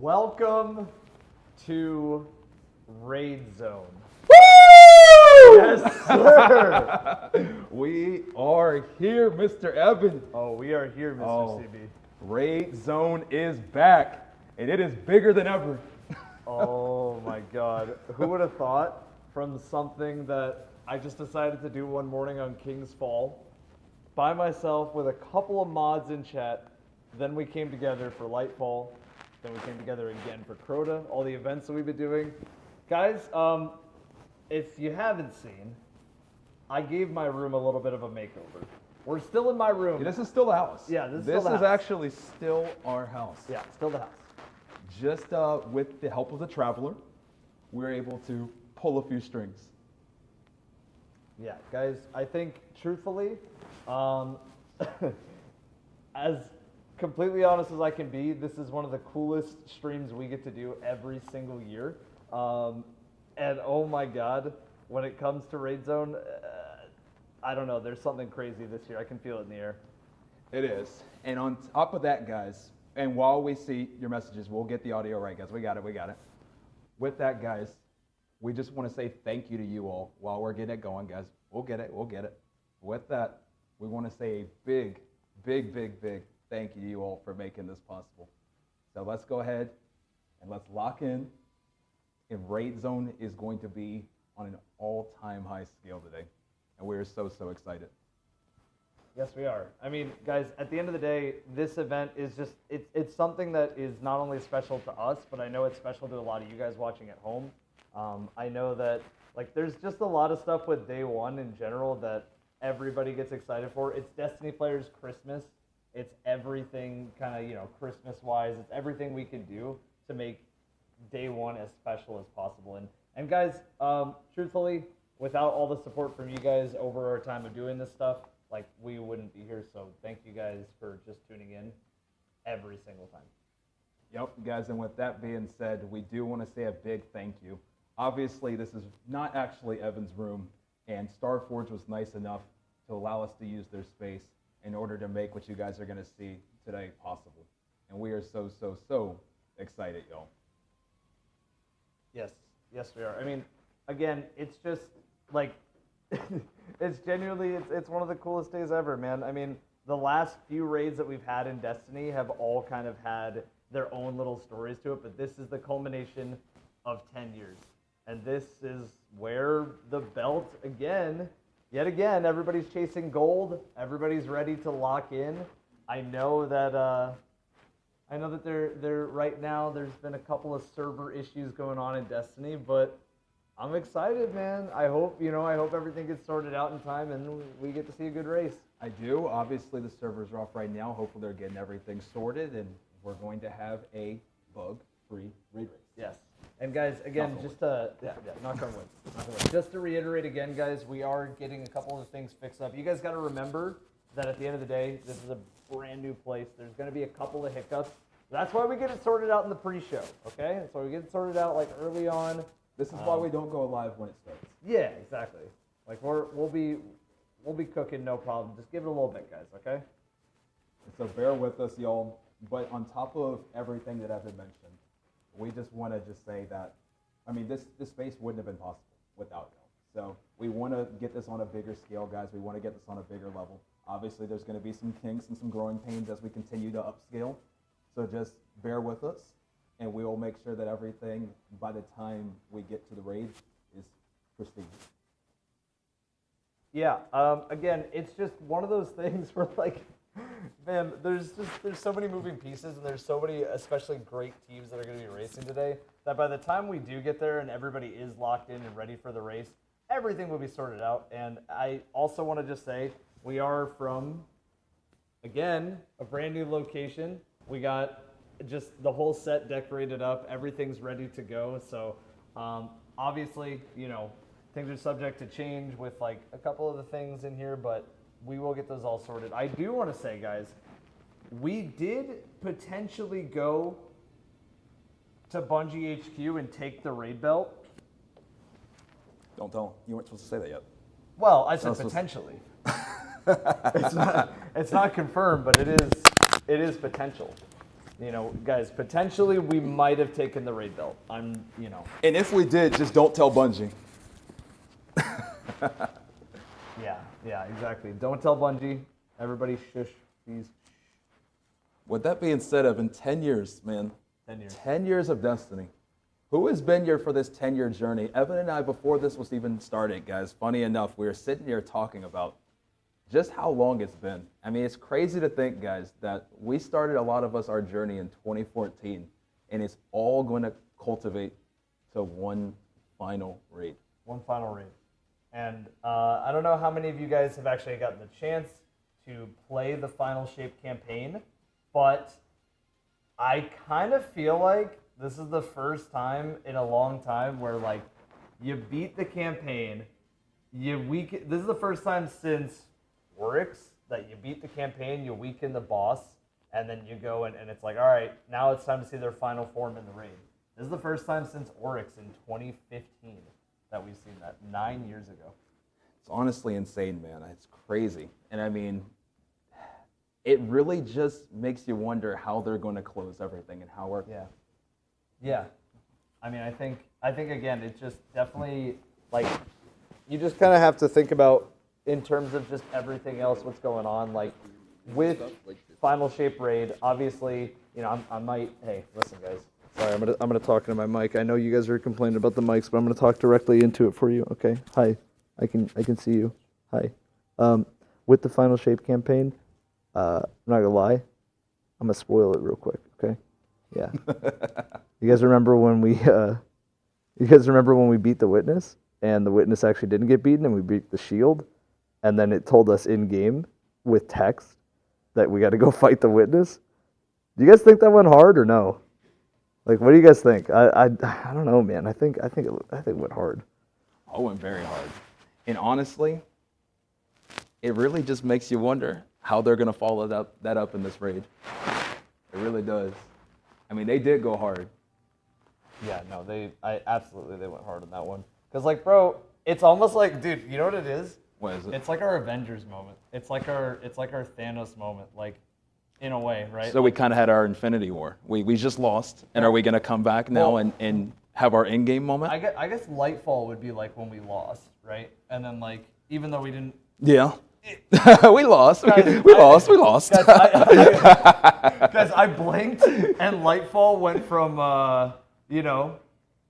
Welcome to Raid Zone. Woo! Yes, sir. We are here, Mr. Evan. Oh, we are here, Mr. CB. Raid Zone is back, and it is bigger than ever. Oh my God. Who would have thought from something that I just decided to do one morning on King's Fall by myself with a couple of mods in chat. Then we came together for Lightfall. Then we came together again for Crota, all the events that we've been doing. Guys, if you haven't seen, I gave my room a little bit of a makeover. We're still in my room. Yeah, this is still the house. Yeah, this is house. actually still our house. Yeah, still the house. Just with the help of the traveler, we were able to pull a few strings. Yeah, guys, I think truthfully, as completely honest as I can be, this is one of the coolest streams we get to do every single year. And oh my God, when it comes to Raid Zone, I don't know, there's something crazy this year. I can feel it in the air. It is. And on top of that, guys, and while we see your messages, we'll get the audio right, guys. We got it. With that, guys, we just want to say thank you to you all while we're getting it going, guys. We'll get it. With that, we want to say a big thank you to you all for making this possible. So let's go ahead and let's lock in. And Raid Zone is going to be on an all-time high scale today. And we're so excited. Yes, we are. I mean, guys, at the end of the day, this event is just, it's something that is not only special to us, but I know it's special to a lot of you guys watching at home. I know that, like, there's just a lot of stuff with day one in general that everybody gets excited for. It's Destiny players' Christmas. It's everything kind of, Christmas-wise. It's everything we can do to make day one as special as possible. And guys, truthfully, without all the support from you guys over our time of doing this stuff, like, we wouldn't be here. So thank you guys for just tuning in every single time. Yep, guys, and with that being said, we do want to say a big thank you. Obviously, this is not actually Evan's room, and Starforge was nice enough to allow us to use their space in order to make what you guys are going to see today possible. And we are so excited, y'all. Yes, we are. I mean, again, it's just, like, it's genuinely, it's one of the coolest days ever, man. I mean, the last few raids that we've had in Destiny have all kind of had their own little stories to it, but this is the culmination of 10 years. And this is where the belt, yet again, everybody's chasing gold. Everybody's ready to lock in. I know that they're right now, there's been a couple of server issues going on in Destiny, but I'm excited, man. I hope everything gets sorted out in time and we get to see a good race. I do. Obviously, the servers are off right now. Hopefully, they're getting everything sorted, and we're going to have a bug-free raid race. Yes. And guys, again, just to just to reiterate again, guys, we are getting a couple of things fixed up. You guys got to remember that at the end of the day, this is a brand new place. There's going to be a couple of hiccups. That's why we get it sorted out in the pre-show, okay? That's why we get it sorted out like early on. This is why we don't go live when it starts. Yeah, exactly. Like we'll be cooking, no problem. Just give it a little bit, guys, okay? So bear with us, y'all. But on top of everything that Evan mentioned, we just want to just say that, I mean, this space wouldn't have been possible without y'all. So we want to get this on a bigger scale, guys. We want to get this on a bigger level. Obviously, there's going to be some kinks and some growing pains as we continue to upscale. So just bear with us, and we will make sure that everything, by the time we get to the raid, is pristine. Yeah, again, it's just one of those things where, like, man, there's so many moving pieces, and there's so many especially great teams that are going to be racing today, that by the time we do get there and everybody is locked in and ready for the race, everything will be sorted out. And I also want to just say, we are from, again, a brand new location. We got just the whole set decorated up. Everything's ready to go. So obviously, things are subject to change with like a couple of the things in here, but we will get those all sorted. I do want to say, guys, we did potentially go to Bungie HQ and take the raid belt. Don't tell them. You weren't supposed to say that yet. Well, I said potentially. It's not confirmed, but it is potential. You know, guys, potentially we might have taken the raid belt. And if we did, just don't tell Bungie. Yeah, exactly. Don't tell Bungie. Everybody shush, please. With that being said, in 10 years, man, 10 years. 10 years of Destiny. Who has been here for this 10-year journey? Evan and I, before this was even started, guys, funny enough, we were sitting here talking about just how long it's been. I mean, it's crazy to think, guys, that we started, a lot of us, our journey in 2014, and it's all going to cultivate to one final raid. One final raid. And I don't know how many of you guys have actually gotten the chance to play the Final Shape campaign, but I kind of feel like this is the first time in a long time where, like, you beat the campaign, this is the first time since Oryx that you beat the campaign, you weaken the boss, and then you go and it's like, all right, now it's time to see their final form in the raid. This is the first time since Oryx in 2015 that we've seen that, 9 years ago. It's honestly insane, man. It's crazy. And I mean, it really just makes you wonder how they're going to close everything and how we're... Yeah. I mean, I think again, it's just definitely, like, you just kind of have to think about in terms of just everything else, what's going on. Like, with Final Shape Raid, obviously, I might, hey, listen, guys. Sorry, I'm gonna talk into my mic. I know you guys are complaining about the mics, but I'm gonna talk directly into it for you. Okay. Hi. I can see you. Hi. With the Final Shape campaign, I'm not gonna lie, I'm gonna spoil it real quick. Okay. Yeah. You guys remember when we beat the Witness, and the Witness actually didn't get beaten, and we beat the Shield, and then it told us in game with text that we got to go fight the Witness? Do you guys think that went hard or no? Like, what do you guys think? I don't know, man. I think it went hard. Oh, it went very hard. And honestly, it really just makes you wonder how they're going to follow that up in this raid. It really does. I mean, they did go hard. Yeah, no, they went hard on that one. Because, like, bro, it's almost like, dude, you know what it is? What is it? It's like our Avengers moment. It's like our Thanos moment, like, in a way, right? So we kind of had our Infinity War. We just lost, and are we going to come back now and have our in-game moment? I guess Lightfall would be like when we lost, right? And then, like, even though we didn't... Yeah. We lost. We lost. Guys, I blinked, and Lightfall went from,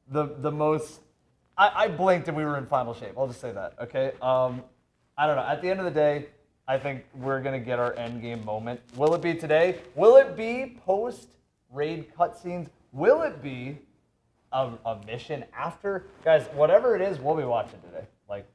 the most... I blinked and we were in Final Shape. I'll just say that, okay? I don't know. At the end of the day, I think we're going to get our endgame moment. Will it be today? Will it be post-raid cutscenes? Will it be a mission after? Guys, whatever it is, we'll be watching today. Like,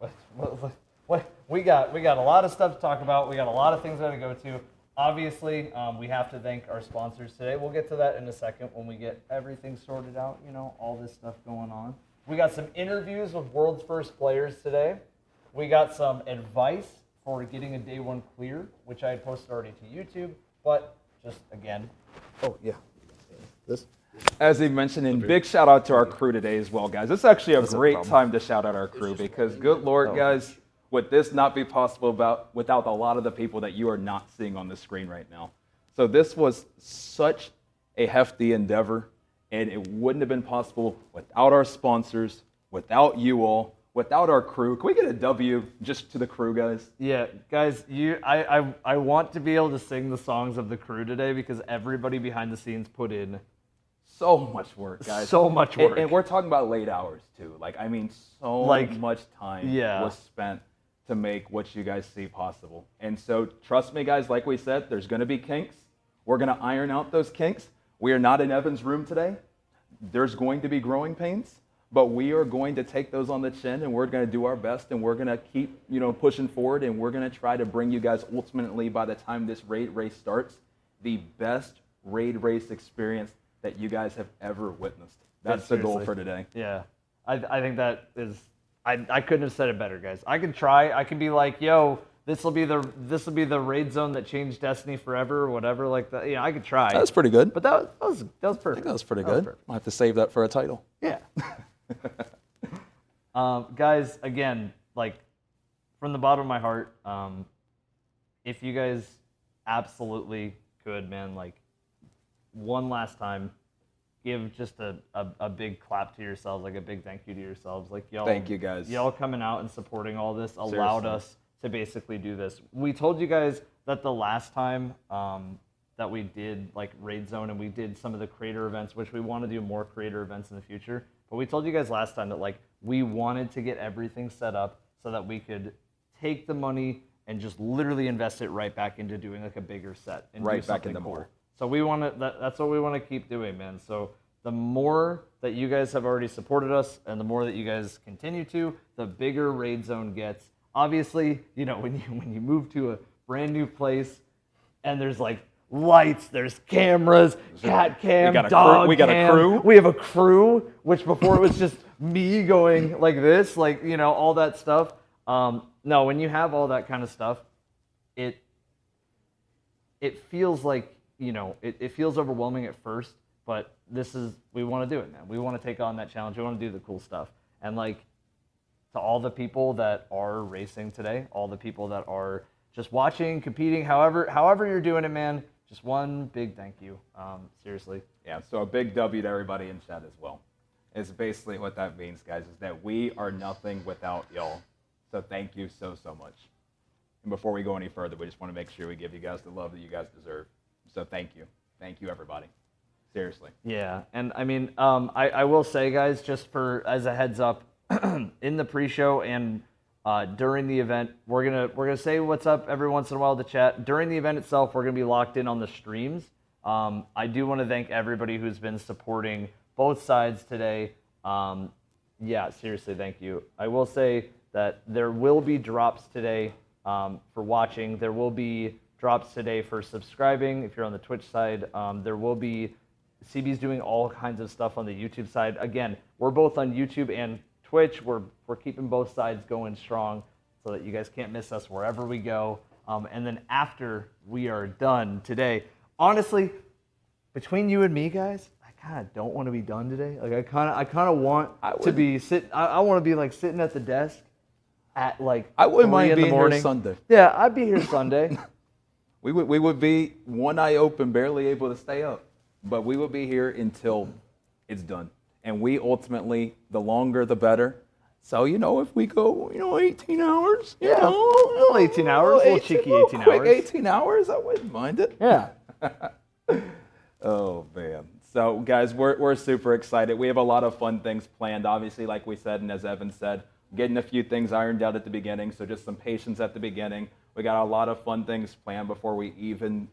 we got a lot of stuff to talk about. We got a lot of things we got to go to. Obviously, we have to thank our sponsors today. We'll get to that in a second when we get everything sorted out, all this stuff going on. We got some interviews with world's first players today. We got some advice for getting a day one clear, which I had posted already to YouTube, but just again. Oh, yeah. This. As he mentioned, and big shout out to our crew today as well, guys. It's actually a great time to shout out our crew because, good Lord, guys, would this not be possible without a lot of the people that you are not seeing on the screen right now. So this was such a hefty endeavor, and it wouldn't have been possible without our sponsors, without you all, without our crew. Can we get a W just to the crew, guys? Yeah, guys, I want to be able to sing the songs of the crew today because everybody behind the scenes put in so much work, guys. So much work. And we're talking about late hours, too. So much time was spent to make what you guys see possible. And so, trust me, guys, like we said, there's going to be kinks. We're going to iron out those kinks. We are not in Evan's room today. There's going to be growing pains. But we are going to take those on the chin, and we're going to do our best, and we're going to keep, pushing forward, and we're going to try to bring you guys ultimately, by the time this raid race starts, the best raid race experience that you guys have ever witnessed. That's the goal for today. Yeah, I think that is. I couldn't have said it better, guys. I can try. I can be like, yo, this will be the raid zone that changed Destiny forever, or whatever, like that. I could try. That's pretty good. But that was perfect. I think that was pretty good. I'll have to save that for a title. Yeah. Guys, again, like, from the bottom of my heart, if you guys absolutely could, man, like, one last time, give just a big clap to yourselves, like a big thank you to yourselves. Like y'all, Thank you, guys. Y'all coming out and supporting all this allowed Seriously. us to basically do this. We told you guys that the last time that we did like Raid Zone and we did some of the creator events, which we want to do more creator events in the future. But we told you guys last time that like we wanted to get everything set up so that we could take the money and just literally invest it right back into doing like a bigger set and Right do back something into cool. more. So we want to. That's what we want to keep doing, man. So the more that you guys have already supported us, and the more that you guys continue to, the bigger Raid Zone gets. Obviously, you know when you move to a brand new place, and there's like lights, there's cameras, cat cam, dog we got cam. a crew. We have a crew, which before it was just me going like this, like you know all that stuff. No, when you have all that kind of stuff, it feels like, you know, it feels overwhelming at first, but we want to do it, man. We want to take on that challenge. We want to do the cool stuff. And like, to all the people that are racing today, all the people that are just watching, competing, however you're doing it, man, just one big thank you. Seriously. Yeah, so a big W to everybody in chat as well. Is basically what that means, guys, is that we are nothing without y'all. So thank you so much. And before we go any further, we just want to make sure we give you guys the love that you guys deserve. So thank you. Thank you, everybody. Seriously. Yeah, and I mean, I will say, guys, just as a heads up, in the pre-show and during the event, we're gonna say what's up every once in a while to chat. During the event itself, we're gonna be locked in on the streams. I do want to thank everybody who's been supporting both sides today. Yeah, seriously, thank you. I will say that there will be drops today for watching. There will be drops today for subscribing if you're on the Twitch side. There will be CB's doing all kinds of stuff on the YouTube side. Again, we're both on YouTube and Twitch. We're keeping both sides going strong so that you guys can't miss us wherever we go. And then after we are done today, honestly, between you and me, guys, I kind of don't want to be done today. Like I kind of want to be I want to be like sitting at the desk at like I wouldn't 3 mind in the being here morning. Sunday. Yeah, I'd be here Sunday. We would be one eye open, barely able to stay up. But we will be here until it's done. And we ultimately, the longer the better. So, you know, if we go, 18 hours, you Yeah, know, a little 18 hours, a little cheeky 18 quick hours. 18 hours, I wouldn't mind it. Yeah. Oh, man. So, guys, we're super excited. We have a lot of fun things planned, obviously, like we said, and as Evan said, getting a few things ironed out at the beginning, so just some patience at the beginning. We got a lot of fun things planned before we even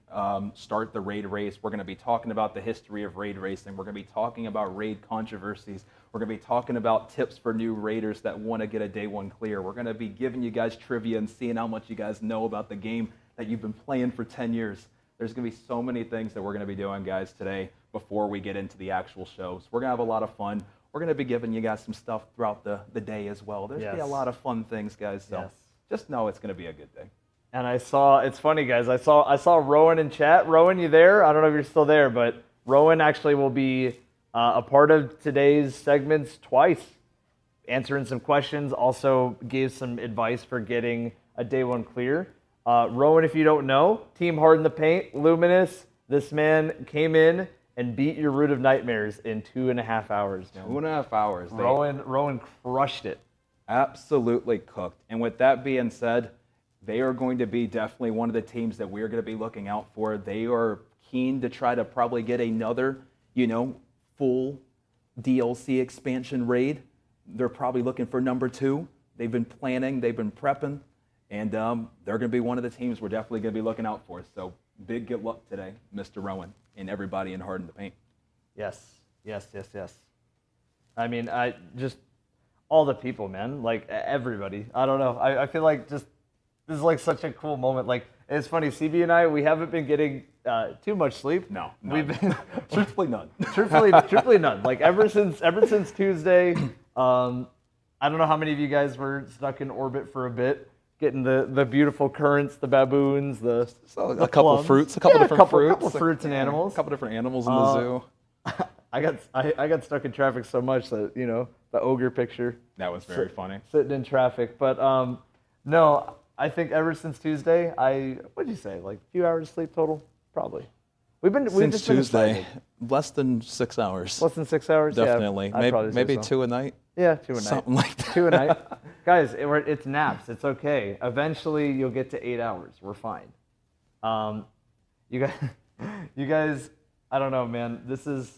start the raid race. We're going to be talking about the history of raid racing. We're going to be talking about raid controversies. We're going to be talking about tips for new raiders that want to get a day one clear. We're going to be giving you guys trivia and seeing how much you guys know about the game that you've been playing for 10 years. There's going to be so many things that we're going to be doing, guys, today before we get into the actual show. So we're going to have a lot of fun. We're going to be giving you guys some stuff throughout the day as well. There's going to be a lot of fun things, guys. So just know it's going to be a good day. And it's funny, guys. I saw Rowan in chat. Rowan, you there? I don't know if you're still there, but Rowan actually will be a part of today's segments twice, answering some questions. Also gave some advice for getting a day one clear. Rowan, if you don't know, Team Hard in the Paint, Luminous. This man came in and beat your Root of Nightmares in 2.5 hours. Man. 2.5 hours. Rowan crushed it. Absolutely cooked. And with that being said, they are going to be definitely one of the teams that we're going to be looking out for. They are keen to try to probably get another, full DLC expansion raid. They're probably looking for number 2. They've been planning, they've been prepping, and they're going to be one of the teams we're definitely going to be looking out for. So big good luck today, Mr. Rowan, and everybody in Hard in the Paint. Yes. I mean, all the people, man, like everybody. I don't know. I feel like this is like such a cool moment. Like, it's funny, CB and I, we haven't been getting too much sleep. No, we've been truthfully none. truthfully none. Like ever since Tuesday. I don't know how many of you guys were stuck in orbit for a bit, getting the beautiful currents, the baboons, the couple of fruits, a couple different fruits and animals, a couple different animals in the zoo. I got stuck in traffic so much that the ogre picture. That was very funny. Sitting in traffic, but no. I think ever since Tuesday, what'd you say, like a few hours of sleep total? Probably. We've Since just been Tuesday, excited. less than 6 hours. Less than 6 hours. Definitely. Yeah, I'd probably say Maybe so. 2 a night. Yeah, 2 a night. Something like that. 2 a night. Guys, it's naps. It's okay. Eventually, you'll get to 8 hours. We're fine. You guys, you guys, I don't know, man. This is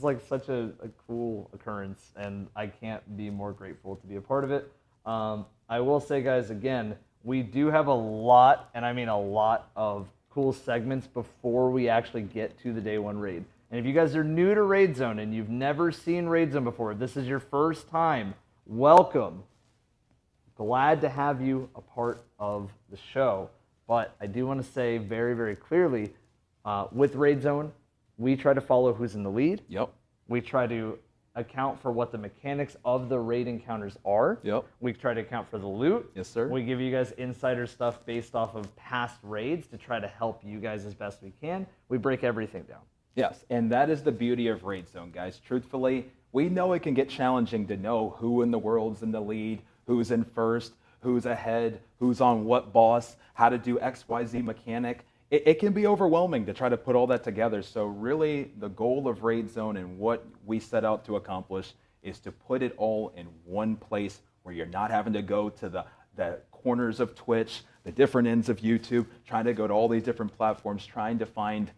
like such a cool occurrence, and I can't be more grateful to be a part of it. I will say, guys, again, we do have a lot, and I mean a lot of cool segments before we actually get to the day one raid. And if you guys are new to Raid Zone and you've never seen Raid Zone before, if this is your first time, welcome. Glad to have you a part of the show. But I do want to say very, very clearly, with Raid Zone, we try to follow who's in the lead. Yep. We try to account for what the mechanics of the raid encounters are. Yep. We try to account for the loot. Yes, sir. We give you guys insider stuff based off of past raids to try to help you guys as best we can. We break everything down. Yes, and that is the beauty of Raid Zone, guys. Truthfully, we know it can get challenging to know who in the world's in the lead, who's in first, who's ahead, who's on what boss, how to do XYZ mechanic. It can be overwhelming to try to put all that together. So really, the goal of Raid Zone and what we set out to accomplish is to put it all in one place where you're not having to go to the corners of Twitch, the different ends of YouTube, trying to go to all these different platforms, trying to find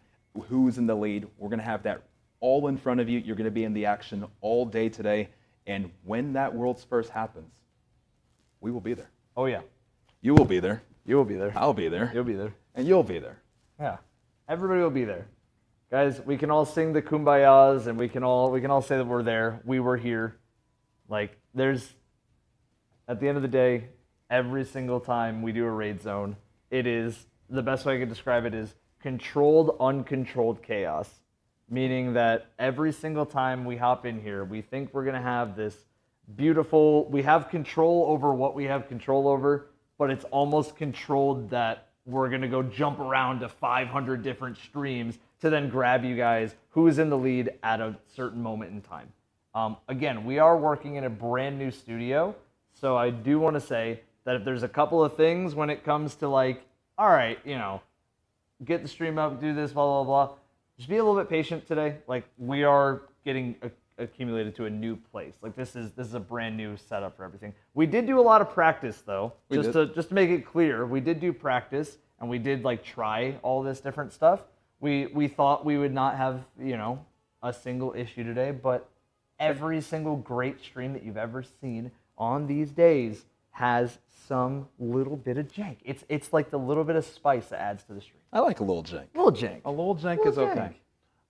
who's in the lead. We're going to have that all in front of you. You're going to be in the action all day today. And when that world's first happens, we will be there. Oh, yeah. You will be there. You will be there. I'll be there. You'll be there. And you'll be there. Yeah. Everybody will be there. Guys, we can all sing the kumbayas and we can all say that we're there. We were here. Like, at the end of the day, every single time we do a Raid Zone, it is, the best way I could describe it is controlled, uncontrolled chaos. Meaning that every single time we hop in here, we think we're going to have this beautiful, we have control over what we have control over, but it's almost controlled that we're going to go jump around to 500 different streams to then grab you guys who is in the lead at a certain moment in time. Again, we are working in a brand new studio, so I do want to say that if there's a couple of things when it comes to like, all right, get the stream up, do this, blah, blah, blah, just be a little bit patient today. Like, we are getting accumulated to a new place. Like, this is a brand new setup for everything. We did do a lot of practice though. Just to make it clear, we did do practice and we did like try all this different stuff. We thought we would not have, a single issue today, but every single great stream that you've ever seen on these days has some little bit of jank. It's like the little bit of spice that adds to the stream. I like a little jank. Little jank. A little jank is okay.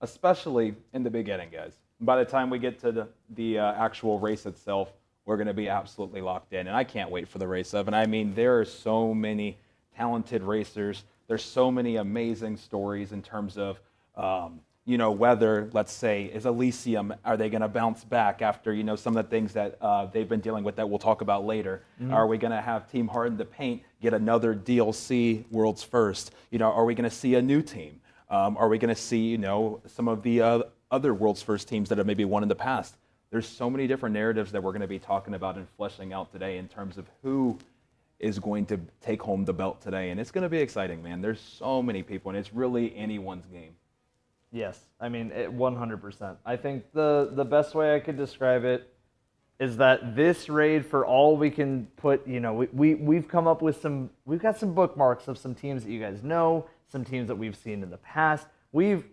Especially in the beginning, guys. By the time we get to the actual race itself, we're going to be absolutely locked in. And I can't wait for the race of. And I mean, there are so many talented racers. There's so many amazing stories in terms of, whether, let's say, is Elysium, are they going to bounce back after, some of the things that they've been dealing with that we'll talk about later? Mm-hmm. Are we going to have Team Harden to Paint get another DLC World's First? Are we going to see a new team? Are we going to see, some of the other World's First teams that have maybe won in the past? There's so many different narratives that we're going to be talking about and fleshing out today in terms of who is going to take home the belt today. And it's going to be exciting, man. There's so many people, and it's really anyone's game. Yes, I mean, 100%. I think the best way I could describe it is that this raid, for all we can put, we've come up with we've got some bookmarks of some teams that you guys know, some teams that we've seen in the past. We've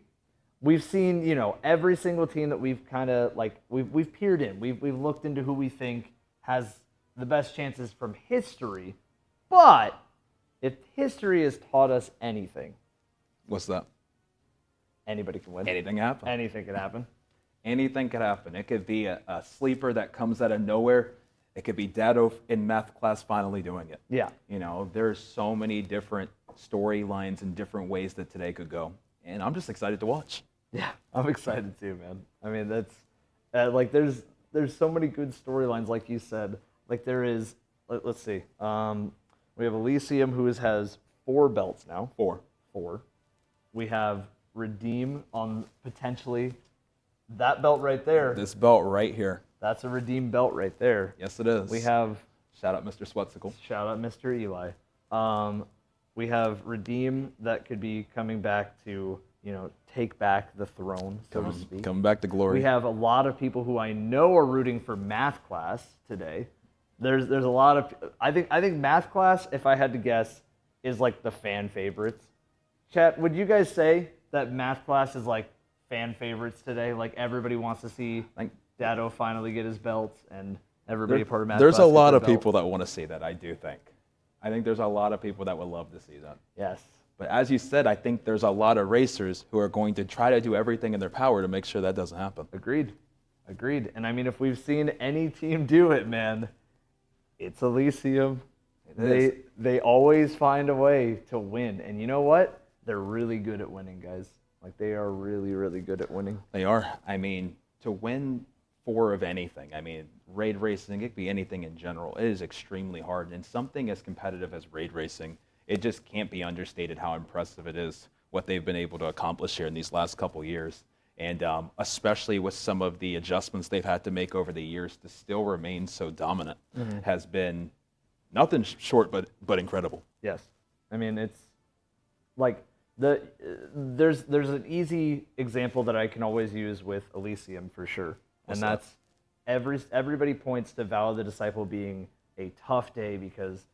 seen, every single team that we've kind of we've peered in. We've looked into who we think has the best chances from history. But if history has taught us anything, What's that? anybody can win. Anything happen. Anything can happen. Anything could happen. It could be a sleeper that comes out of nowhere. It could be Dado in math class finally doing it. Yeah. There's so many different storylines and different ways that today could go. And I'm just excited to watch. Yeah, I'm excited too, man. I mean, that's there's so many good storylines, like you said. Like there is, let's see. We have Elysium, who has 4 belts now. Four. We have Redeem on potentially that belt right there. This belt right here. That's a Redeem belt right there. Yes, it is. We have, Shout out Mr. Swetsicle. shout out Mr. Eli. We have Redeem that could be coming back to take back the throne, so to speak. Coming back to glory. We have a lot of people who I know are rooting for math class today. There's a lot of I think math class, if I had to guess, is like the fan favorites. Chat, would you guys say that math class is like fan favorites today? Like everybody wants to see Dado finally get his belt and everybody part of math There's class a lot get of their belt? people that want to see that, I do think. I think there's a lot of people that would love to see that. Yes. But as you said, I think there's a lot of racers who are going to try to do everything in their power to make sure that doesn't happen. Agreed. And I mean, if we've seen any team do it, man, it's Elysium. They always find a way to win. And you know what? They're really good at winning, guys. Like, they are really, really good at winning. They are. I mean, to win 4 of anything, I mean, raid racing, it could be anything in general, it is extremely hard. And something as competitive as raid racing, it just can't be understated how impressive it is what they've been able to accomplish here in these last couple years. And especially with some of the adjustments they've had to make over the years to still remain so dominant has been nothing short but incredible. Yes. I mean, it's like there's an easy example that I can always use with Elysium for sure. What's and that's everybody points to Vow of the Disciple being a tough day because,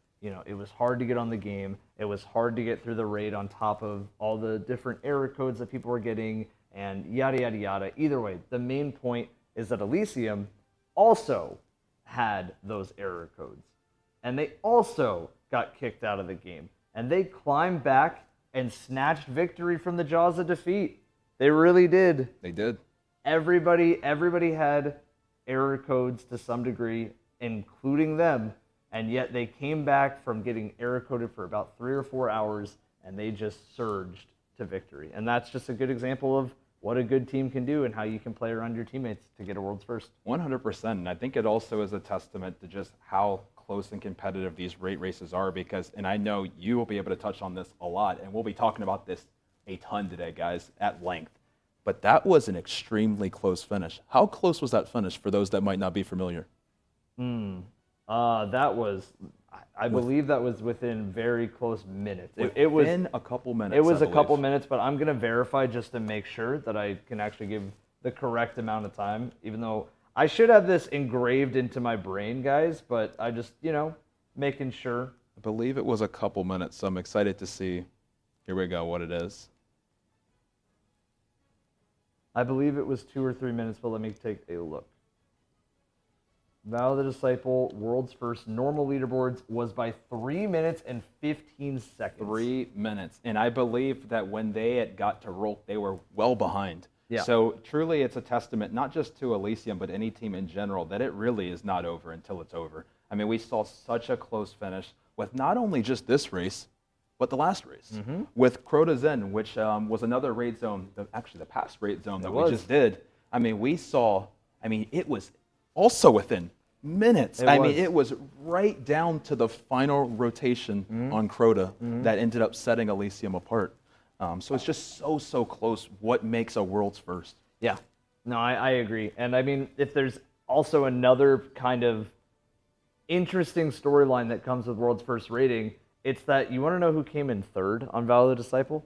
it was hard to get on the game. It was hard to get through the raid on top of all the different error codes that people were getting and yada, yada, yada. Either way, the main point is that Elysium also had those error codes. And they also got kicked out of the game. And they climbed back and snatched victory from the jaws of defeat. They really did. They did. Everybody had error codes to some degree, including them. And yet they came back from getting error coded for about 3 or 4 hours, and they just surged to victory. And that's just a good example of what a good team can do and how you can play around your teammates to get a world's first. 100%. And I think it also is a testament to just how close and competitive these raid races are because, and I know you will be able to touch on this a lot, and we'll be talking about this a ton today, guys, at length. But that was an extremely close finish. How close was that finish for those that might not be familiar? That was, I believe that was within very close minutes. It was Within a couple minutes. It was I a couple believe. minutes, but I'm going to verify just to make sure that I can actually give the correct amount of time, even though I should have this engraved into my brain, guys, but I just, making sure. I believe it was a couple minutes, so I'm excited to see. Here we go, what it is. I believe it was 2 or 3 minutes, but let me take a look. Vow of the Disciple, world's first normal leaderboards was by 3 minutes and 15 seconds. 3 minutes. And I believe that when they had got to Rolk, they were well behind. Yeah. So truly it's a testament, not just to Elysium, but any team in general, that it really is not over until it's over. I mean, we saw such a close finish with not only just this race, but the last race. With Crota Zen, which was another raid zone, actually the past raid zone that we just did. I mean, it was also within minutes. It was right down to the final rotation on Crota that ended up setting Elysium apart. So it's just so close. What makes a world's first? Yeah, no, I agree. And I mean, if there's also another kind of interesting storyline that comes with world's first rating, it's that you want to know who came in third on Vow of the Disciple?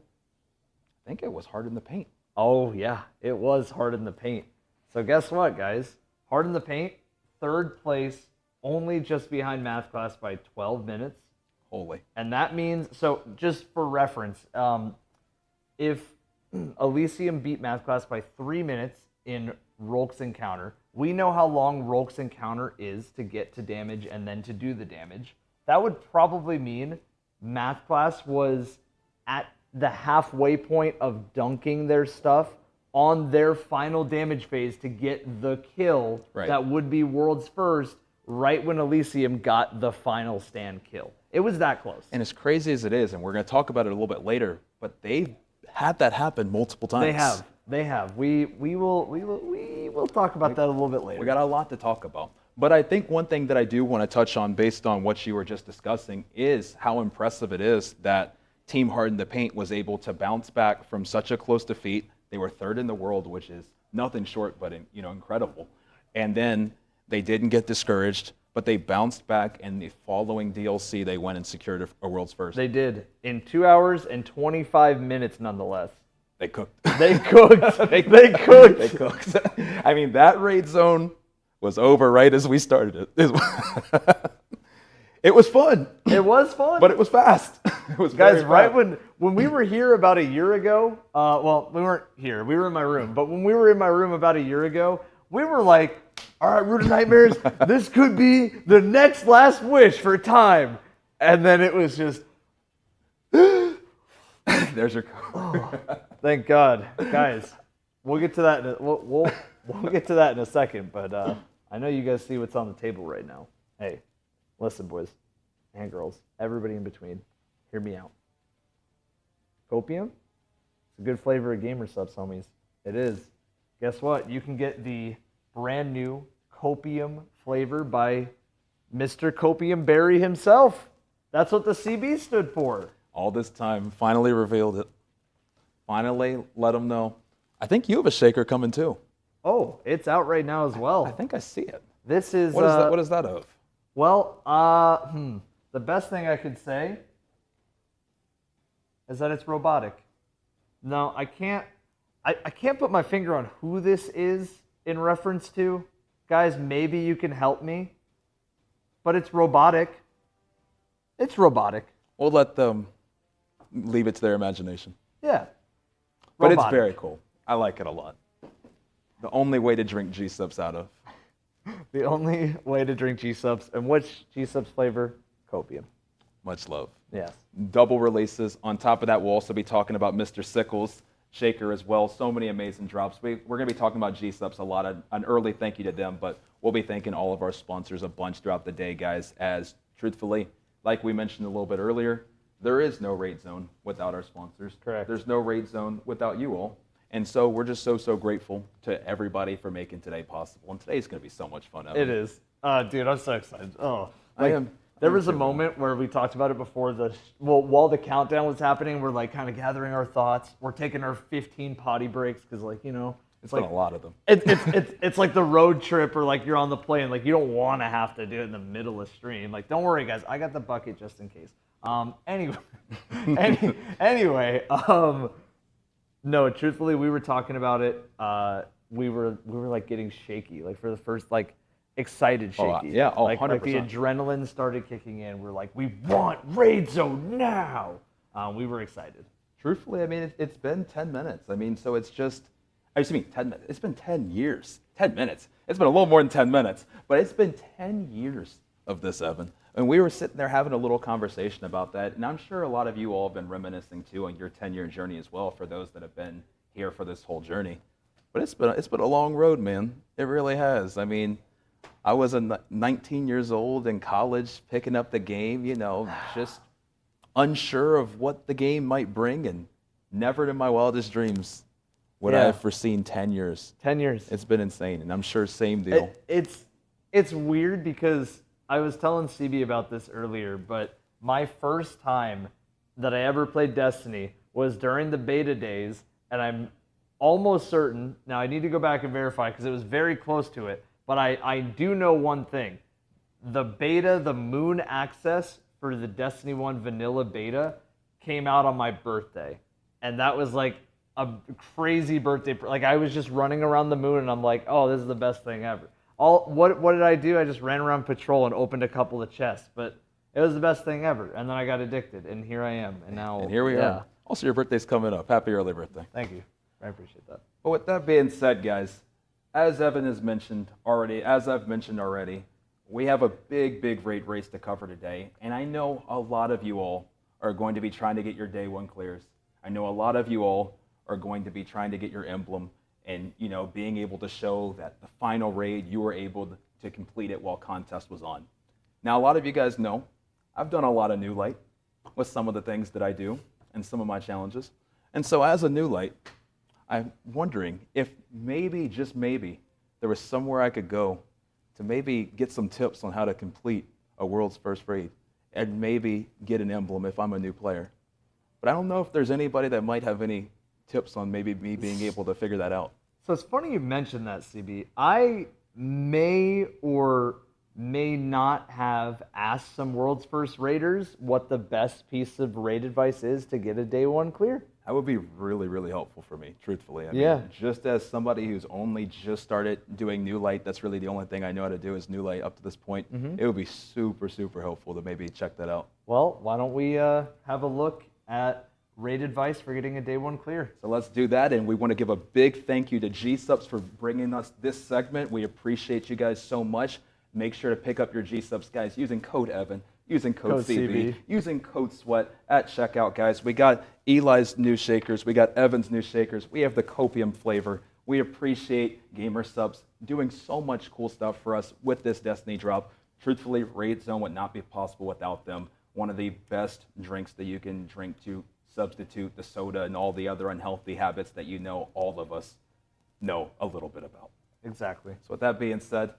I think it was Hard in the Paint. Oh, yeah, it was Hard in the Paint. So guess what, guys? Hard in the Paint, third place, only just behind Math Class by 12 minutes. Holy. And that means, so just for reference, if Elysium beat Math Class by 3 minutes in Rolk's Encounter, we know how long Rolk's Encounter is to get to damage and then to do the damage. That would probably mean Math Class was at the halfway point of dunking their stuff on their final damage phase to get the kill that would be world's first right when Elysium got the final stand kill. It was that close. And as crazy as it is, and we're going to talk about it a little bit later, but they've had that happen multiple times. They have. We will talk about that a little bit later. We got a lot to talk about. But I think one thing that I do want to touch on based on what you were just discussing is how impressive it is that Team Hard in the Paint was able to bounce back from such a close defeat. They were third in the world, which is nothing short but incredible. And then they didn't get discouraged, but they bounced back, and the following DLC, they went and secured a world's first. They did in 2 hours and 25 minutes, nonetheless. They cooked. They cooked. They cooked. They cooked. I mean, that raid zone was over right as we started it. It was fun. It was fun. But it was fast. It was Guys, very right fast. when we were here about a year ago, well, we weren't here. We were in my room. But when we were in my room about a year ago, we were like, all right, Root of Nightmares, this could be the next last wish for time. And then it was just, There's your code. thank God. Guys, we'll get to that. We'll get to that in a second. But I know you guys see what's on the table right now. Hey, listen, boys and girls, everybody in between, hear me out. Copium, it's a good flavor of gamer subs, homies. It is. Guess what? You can get the brand new Copium flavor by Mr. Copium Berry himself. That's what the CB stood for. All this time, finally revealed it. Finally let them know. I think you have a shaker coming too. Oh, it's out right now as well. I think I see it. This is What is that? What is that of? well, the best thing I could say is that it's robotic. No, I can't put my finger on who this is in reference to. Guys, maybe you can help me. But it's robotic. It's robotic. We'll let them leave it to their imagination. Yeah. But it's Robotic. very cool. I like it a lot. The only way to drink G-Subs out of. The only way to drink G-Subs. And which G-Subs flavor? Copium. Much love. Yes. Double releases. On top of that, we'll also be talking about Mr. Sickles shaker as well. So many amazing drops. We're going to be talking about G-Subs a lot. An early thank you to them, but we'll be thanking all of our sponsors a bunch throughout the day, guys, as truthfully, like we mentioned a little bit earlier, there is no raid zone without our sponsors. Correct. There's no raid zone without you all. And so we're just so grateful to everybody for making today possible. And today's going to be so much fun. Evan. It is. Dude, I'm so excited. Oh, I am. There was a moment where we talked about it before while the countdown was happening. We're like kind of gathering our thoughts. We're taking our 15 potty breaks because, like, you know, It's been a lot of them. it's like the road trip or like you're on the plane. Like you don't want to have to do it in the middle of stream. Like, don't worry, guys. I got the bucket just in case. Anyway, no, truthfully, we were talking about it. We were like getting shaky, like for the first like excited shaky. Yeah, oh, like 100%. the adrenaline started kicking in. We're like, we want raid zone now. We were excited. Truthfully, I mean, it's been 10 minutes. I mean, so it's just, I just mean 10 minutes. It's been 10 years. 10 minutes. It's been a little more than 10 minutes, but it's been 10 years of this, Evan. And we were sitting there having a little conversation about that, and I'm sure a lot of you all have been reminiscing too on your 10-year journey as well for those that have been here for this whole journey. But it's been a long road, man. It really has. I mean, I was 19 years old in college picking up the game, you know, just unsure of what the game might bring, and never in my wildest dreams would I have foreseen 10 years. 10 years. It's been insane, and I'm sure same deal. It's weird because I was telling CB about this earlier, but my first time that I ever played Destiny was during the beta days, and I'm almost certain, now I need to go back and verify because it was very close to it, but I do know one thing. The beta, the moon access for the Destiny 1 vanilla beta came out on my birthday, and that was like a crazy birthday. Like I was just running around the moon, and I'm like, oh, this is the best thing ever. What did I do? I just ran around patrol and opened a couple of chests, but it was the best thing ever. And then I got addicted, and here I am. And now, And here we are. Also, your birthday's coming up. Happy early birthday. Thank you. I appreciate that. But with that being said, guys, as Evan has mentioned already, as I've mentioned already, we have a big raid race to cover today. And I know a lot of you all are going to be trying to get your day one clears. I know a lot of you all are going to be trying to get your emblem and, you know, being able to show that the final raid, you were able to complete it while contest was on. Now, a lot of you guys know I've done a lot of new light with some of the things that I do and some of my challenges. And so as a new light, I'm wondering if maybe, just maybe, there was somewhere I could go to maybe get some tips on how to complete a world's first raid and maybe get an emblem if I'm a new player. But I don't know if there's anybody that might have any tips on maybe me being able to figure that out. So it's funny you mentioned that, CB. I may or may not have asked some world's first raiders what the best piece of raid advice is to get a day one clear. That would be really, really helpful for me, truthfully. I Yeah. mean, just as somebody who's only just started doing New Light, that's really the only thing I know how to do is New Light up to this point. It would be super, super helpful to maybe check that out. Well, why don't we have a look at raid advice for getting a day one clear? So let's do that, and we want to give a big thank you to G-Subs for bringing us this segment. We appreciate you guys so much. Make sure to pick up your G-Subs, guys, using code Evan, using code CB, using code SWEAT at checkout, guys. We got Eli's new shakers. We got Evan's new shakers. We have the copium flavor. We appreciate Gamer Subs doing so much cool stuff for us with this Destiny drop. Truthfully, Raid Zone would not be possible without them. One of the best drinks that you can drink to substitute the soda and all the other unhealthy habits that you know all of us know a little bit about. Exactly. So with that being said,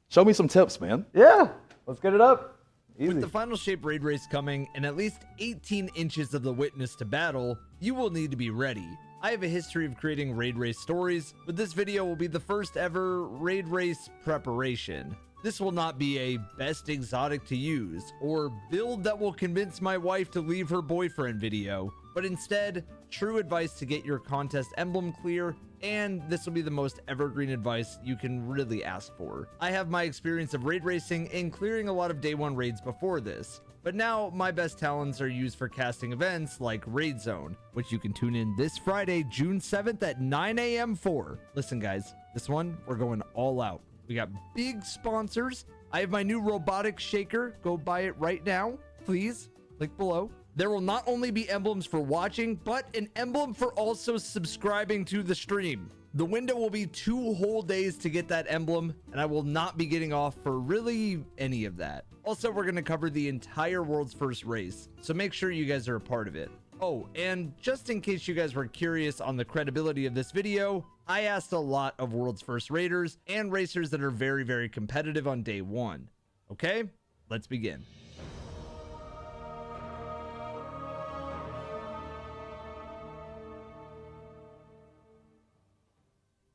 show me some tips, man. Yeah, let's get it up. Easy. With the final shape raid race coming and at least 18 inches of the witness to battle, you will need to be ready. I have a history of creating raid race stories, but this video will be the first ever raid race preparation. This will not be a best exotic to use or build that will convince my wife to leave her boyfriend video, but instead true advice to get your contest emblem clear, and this will be the most evergreen advice you can really ask for. I have my experience of raid racing and clearing a lot of day one raids before this, but now my best talents are used for casting events like Raid Zone, which you can tune in this Friday, June 7th at 9 a.m. for. Listen guys, this one, we're going all out. We got big sponsors. I have my new robotic shaker. Go buy it right now, please. Link below. There will not only be emblems for watching, but an emblem for also subscribing to the stream. The window will be 2 whole days to get that emblem, and I will not be getting off for really any of that. Also, we're going to cover the entire world's first race, so make sure you guys are a part of it. Oh, and just in case you guys were curious on the credibility of this video, I asked a lot of world's first raiders and racers that are very, very competitive on day one. Okay, let's begin.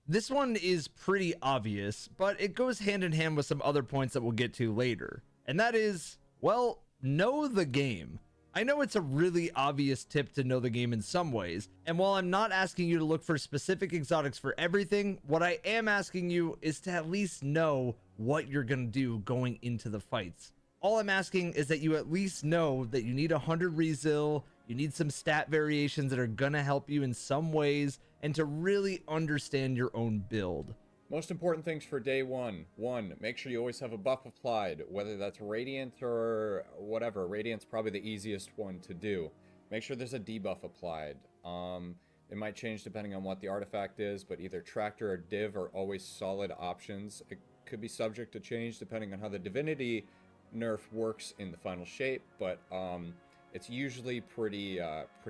This one is pretty obvious, but it goes hand in hand with some other points that we'll get to later. And that is, well, know the game. I know it's a really obvious tip to know the game in some ways, and while I'm not asking you to look for specific exotics for everything, what I am asking you is to at least know what you're gonna do going into the fights. All I'm asking is that you at least know that you need 100 resil, you need some stat variations that are gonna help you in some ways, and to really understand your own build. Most important things for day one. One, make sure you always have a buff applied, whether that's Radiant or whatever. Radiant's probably the easiest one to do. Make sure there's a debuff applied. It might change depending on what the artifact is, but either Tractor or Div are always solid options. It could be subject to change depending on how the Divinity nerf works in the final shape, but it's usually pretty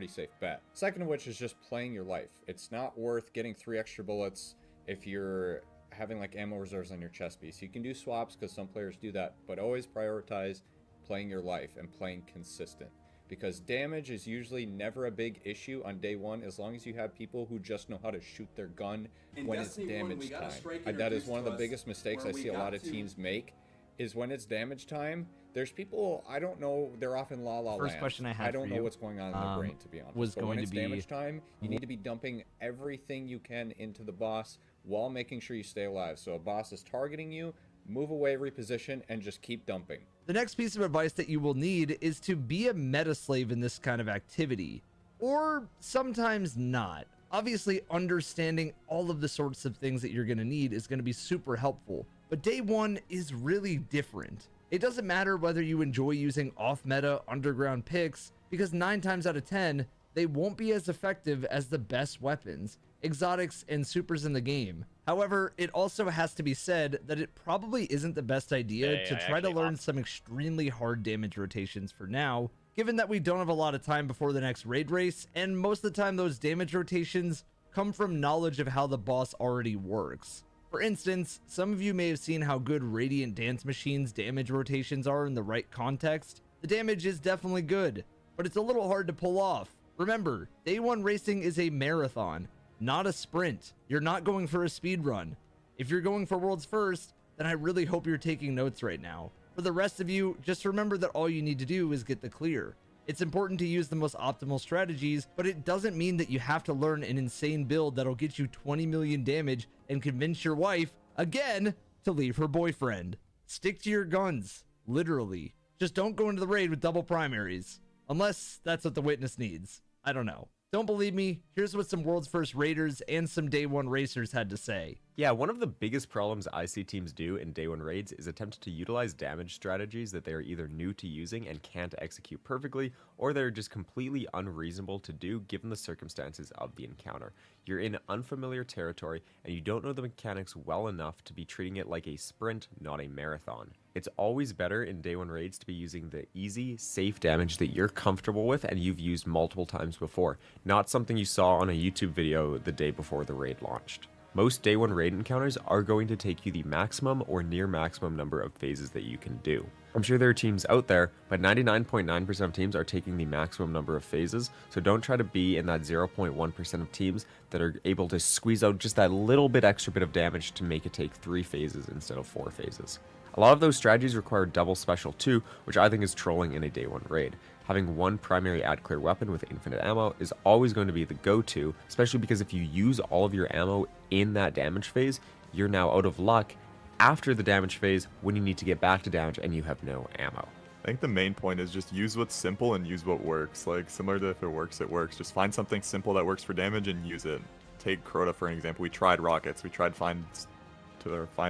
safe bet. Second of which is just playing your life. It's not worth getting 3 extra bullets if you're having like ammo reserves on your chest piece. You can do swaps because some players do that, but always prioritize playing your life and playing consistent, because damage is usually never a big issue on day one as long as you have people who just know how to shoot their gun when it's damage time. That is one of the biggest mistakes I see a lot of teams make, is when it's damage time. There's people, I don't know, they're off in La La Land. First question I had I don't for know you, what's going on in their brain, to be honest. was But going when to it's be damage time, you need to be dumping everything you can into the boss while making sure you stay alive. So a boss is targeting you, move away, reposition, and just keep dumping. The next piece of advice that you will need is to be a meta slave in this kind of activity, or sometimes not. Obviously, understanding all of the sorts of things that you're going to need is going to be super helpful, but day one is really different. It doesn't matter whether you enjoy using off-meta underground picks, because 9 times out of 10, they won't be as effective as the best weapons, exotics, and supers in the game. However, it also has to be said that it probably isn't the best idea to try to learn some extremely hard damage rotations for now, given that we don't have a lot of time before the next raid race, and most of the time those damage rotations come from knowledge of how the boss already works. For instance, some of you may have seen how good Radiant Dance Machine's damage rotations are in the right context. The damage is definitely good, but it's a little hard to pull off. Remember, day one racing is a marathon, not a sprint. You're not going for a speed run. If you're going for world's first, then I really hope you're taking notes right now. For the rest of you, just remember that all you need to do is get the clear. It's important to use the most optimal strategies, but it doesn't mean that you have to learn an insane build that'll get you 20 million damage and convince your wife, again, to leave her boyfriend. Stick to your guns, literally. Just don't go into the raid with double primaries. Unless that's what the witness needs. I don't know. Don't believe me? Here's what some World's First Raiders and some Day 1 racers had to say. Yeah, one of the biggest problems I see teams do in Day 1 raids is attempt to utilize damage strategies that they are either new to using and can't execute perfectly, or they're just completely unreasonable to do given the circumstances of the encounter. You're in unfamiliar territory, and you don't know the mechanics well enough to be treating it like a sprint, not a marathon. It's always better in Day 1 raids to be using the easy, safe damage that you're comfortable with and you've used multiple times before, not something you saw on a YouTube video the day before the raid launched. Most Day 1 raid encounters are going to take you the maximum or near maximum number of phases that you can do. I'm sure there are teams out there, but 99.9% of teams are taking the maximum number of phases, so don't try to be in that 0.1% of teams that are able to squeeze out just that little bit extra bit of damage to make it take 3 phases instead of 4 phases. A lot of those strategies require double special too, which I think is trolling in a Day 1 raid. Having one primary ad clear weapon with infinite ammo is always going to be the go-to, especially because if you use all of your ammo in that damage phase, you're now out of luck after the damage phase when you need to get back to damage and you have no ammo. I think the main point is just use what's simple and use what works. Like, similar to if it works, it works. Just find something simple that works for damage and use it. Take Crota for an example. We tried rockets. We tried find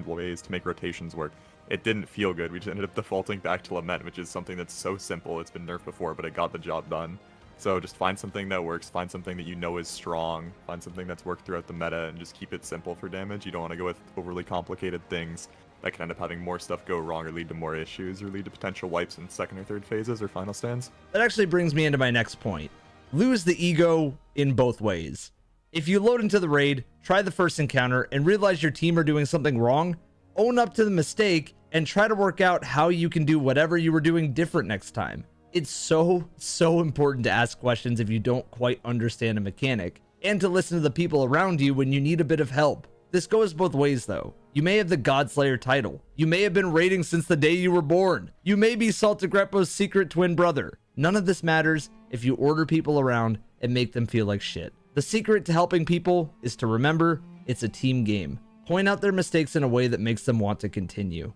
ways to make rotations work. It didn't feel good. We just ended up defaulting back to Lament, which is something that's so simple. It's been nerfed before, but it got the job done. So just find something that works, find something that you know is strong, find something that's worked throughout the meta, and just keep it simple for damage. You don't want to go with overly complicated things that can end up having more stuff go wrong or lead to more issues or lead to potential wipes in second or third phases or final stands. That actually brings me into my next point. Lose the ego in both ways. If you load into the raid, try the first encounter, and realize your team are doing something wrong, own up to the mistake and try to work out how you can do whatever you were doing different next time. It's so important to ask questions if you don't quite understand a mechanic, and to listen to the people around you when you need a bit of help. This goes both ways though. You may have the Godslayer title. You may have been raiding since the day you were born. You may be Saltagreppo's secret twin brother. None of this matters if you order people around and make them feel like shit. The secret to helping people is to remember it's a team game. Point out their mistakes in a way that makes them want to continue.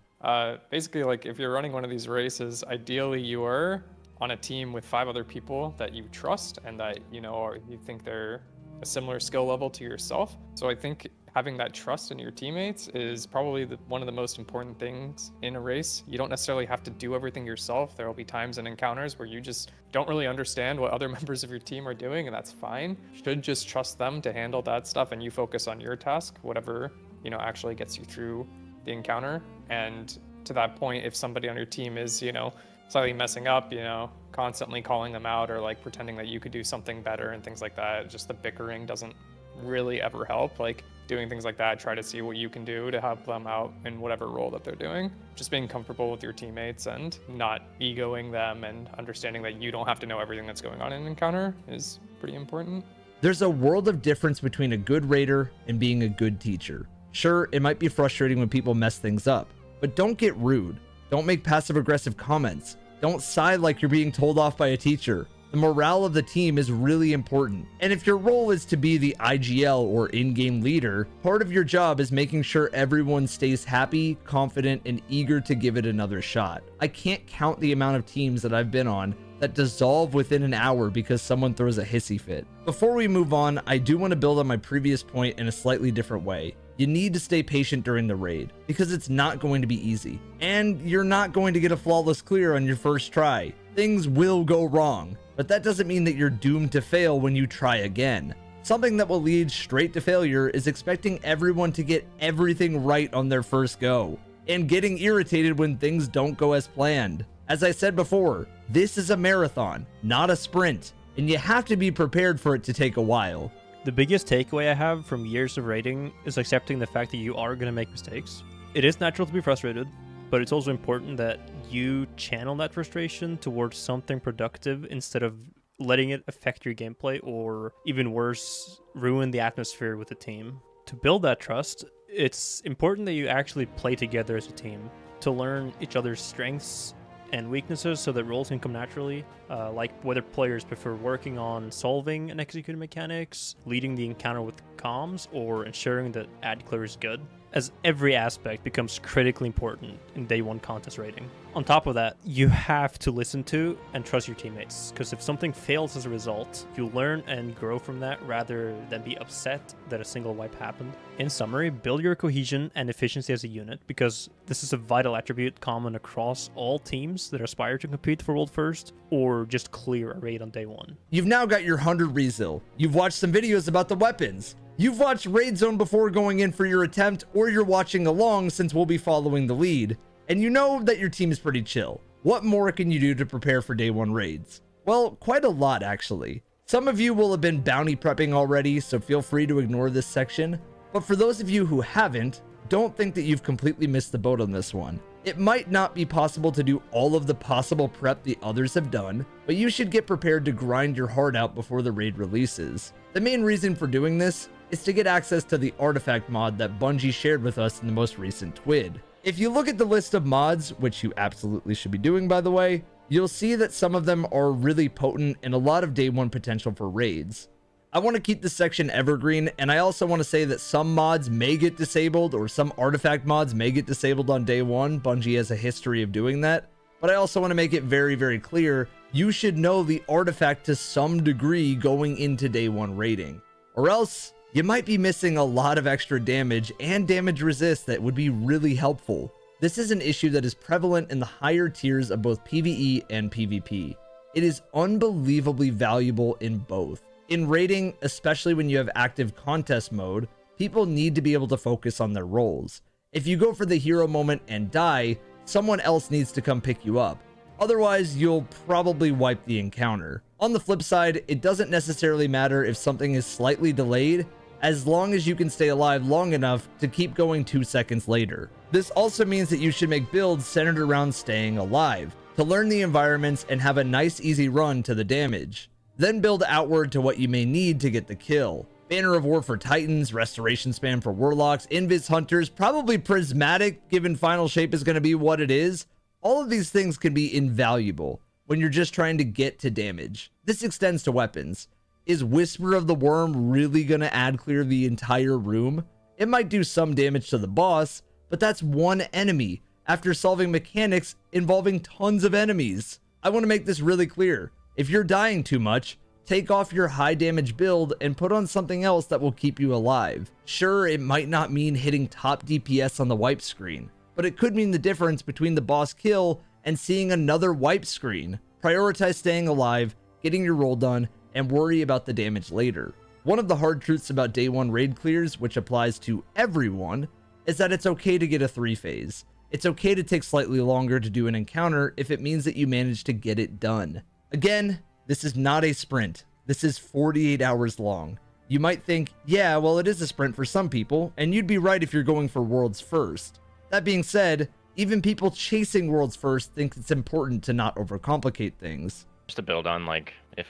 Basically, like, if you're running one of these races, ideally you are on a team with 5 other people that you trust and that, you know, or you think they're a similar skill level to yourself. So I think having that trust in your teammates is probably one of the most important things in a race. You don't necessarily have to do everything yourself. There will be times and encounters where you just don't really understand what other members of your team are doing, and that's fine. You should just trust them to handle that stuff, and you focus on your task, whatever, you know, actually gets you through the encounter. And to that point, if somebody on your team is, you know, slightly messing up, you know, constantly calling them out or like pretending that you could do something better and things like that, just the bickering doesn't really ever help. Like, doing things like that, try to see what you can do to help them out in whatever role that they're doing. Just being comfortable with your teammates and not egoing them and understanding that you don't have to know everything that's going on in an encounter is pretty important. There's a world of difference between a good raider and being a good teacher. Sure, it might be frustrating when people mess things up, but don't get rude. Don't make passive-aggressive comments. Don't sigh like you're being told off by a teacher. The morale of the team is really important. And if your role is to be the IGL or in-game leader, part of your job is making sure everyone stays happy, confident, and eager to give it another shot. I can't count the amount of teams that I've been on that dissolve within an hour because someone throws a hissy fit. Before we move on, I do want to build on my previous point in a slightly different way. You need to stay patient during the raid because it's not going to be easy. And you're not going to get a flawless clear on your first try. Things will go wrong, but that doesn't mean that you're doomed to fail when you try again. Something that will lead straight to failure is expecting everyone to get everything right on their first go and getting irritated when things don't go as planned. As I said before, this is a marathon, not a sprint, and you have to be prepared for it to take a while. The biggest takeaway I have from years of raiding is accepting the fact that you are going to make mistakes. It is natural to be frustrated, but it's also important that you channel that frustration towards something productive instead of letting it affect your gameplay or, even worse, ruin the atmosphere with the team. To build that trust, it's important that you actually play together as a team, to learn each other's strengths and weaknesses so that roles can come naturally, like whether players prefer working on solving and executing mechanics, leading the encounter with comms, or ensuring that ad clear is good, as every aspect becomes critically important in day one contest rating. On top of that, you have to listen to and trust your teammates, because if something fails as a result, you learn and grow from that rather than be upset that a single wipe happened. In summary, build your cohesion and efficiency as a unit, because this is a vital attribute common across all teams that aspire to compete for World First or just clear a raid on day one. You've now got your 100 resil. You've watched some videos about the weapons. You've watched Raid Zone before going in for your attempt, or you're watching along since we'll be following the lead. And you know that your team is pretty chill. What more can you do to prepare for day one raids? Well, quite a lot actually. Some of you will have been bounty prepping already, so feel free to ignore this section. But for those of you who haven't, don't think that you've completely missed the boat on this one. It might not be possible to do all of the possible prep the others have done, but you should get prepared to grind your heart out before the raid releases. The main reason for doing this is to get access to the artifact mod that Bungie shared with us in the most recent TWID. If you look at the list of mods, which you absolutely should be doing by the way, you'll see that some of them are really potent and a lot of day one potential for raids. I want to keep this section evergreen, and I also want to say that some mods may get disabled, or some artifact mods may get disabled on day one. Bungie has a history of doing that, but I also want to make it very, very clear, you should know the artifact to some degree going into day one raiding, or else you might be missing a lot of extra damage and damage resist that would be really helpful. This is an issue that is prevalent in the higher tiers of both PvE and PvP. It is unbelievably valuable in both. In raiding, especially when you have active contest mode, people need to be able to focus on their roles. If you go for the hero moment and die, someone else needs to come pick you up. Otherwise, you'll probably wipe the encounter. On the flip side, it doesn't necessarily matter if something is slightly delayed, as long as you can stay alive long enough to keep going 2 seconds later. This also means that you should make builds centered around staying alive, to learn the environments and have a nice easy run to the damage. Then build outward to what you may need to get the kill. Banner of War for Titans, Restoration Spam for Warlocks, Invis Hunters, probably Prismatic given Final Shape is going to be what it is. All of these things can be invaluable when you're just trying to get to damage. This extends to weapons. Is Whisper of the Worm really going to ad clear the entire room? It might do some damage to the boss, but that's one enemy after solving mechanics involving tons of enemies. I want to make this really clear. If you're dying too much, take off your high damage build and put on something else that will keep you alive. Sure, it might not mean hitting top DPS on the wipe screen, but it could mean the difference between the boss kill and seeing another wipe screen. Prioritize staying alive, getting your roll done, and worry about the damage later. One of the hard truths about day one raid clears, which applies to everyone, is that it's okay to get a 3-phase. It's okay to take slightly longer to do an encounter if it means that you manage to get it done. Again, this is not a sprint. This is 48 hours long. You might think, yeah, well, it is a sprint for some people, and you'd be right if you're going for worlds first. That being said, even people chasing worlds first think it's important to not overcomplicate things. Just to build on, like, if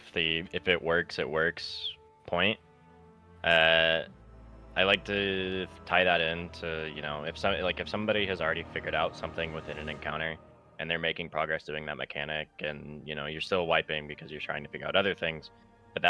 it works, it works point. I like to tie that into, you know, if somebody has already figured out something within an encounter and they're making progress doing that mechanic, and you know you're still wiping because you're trying to figure out other things, but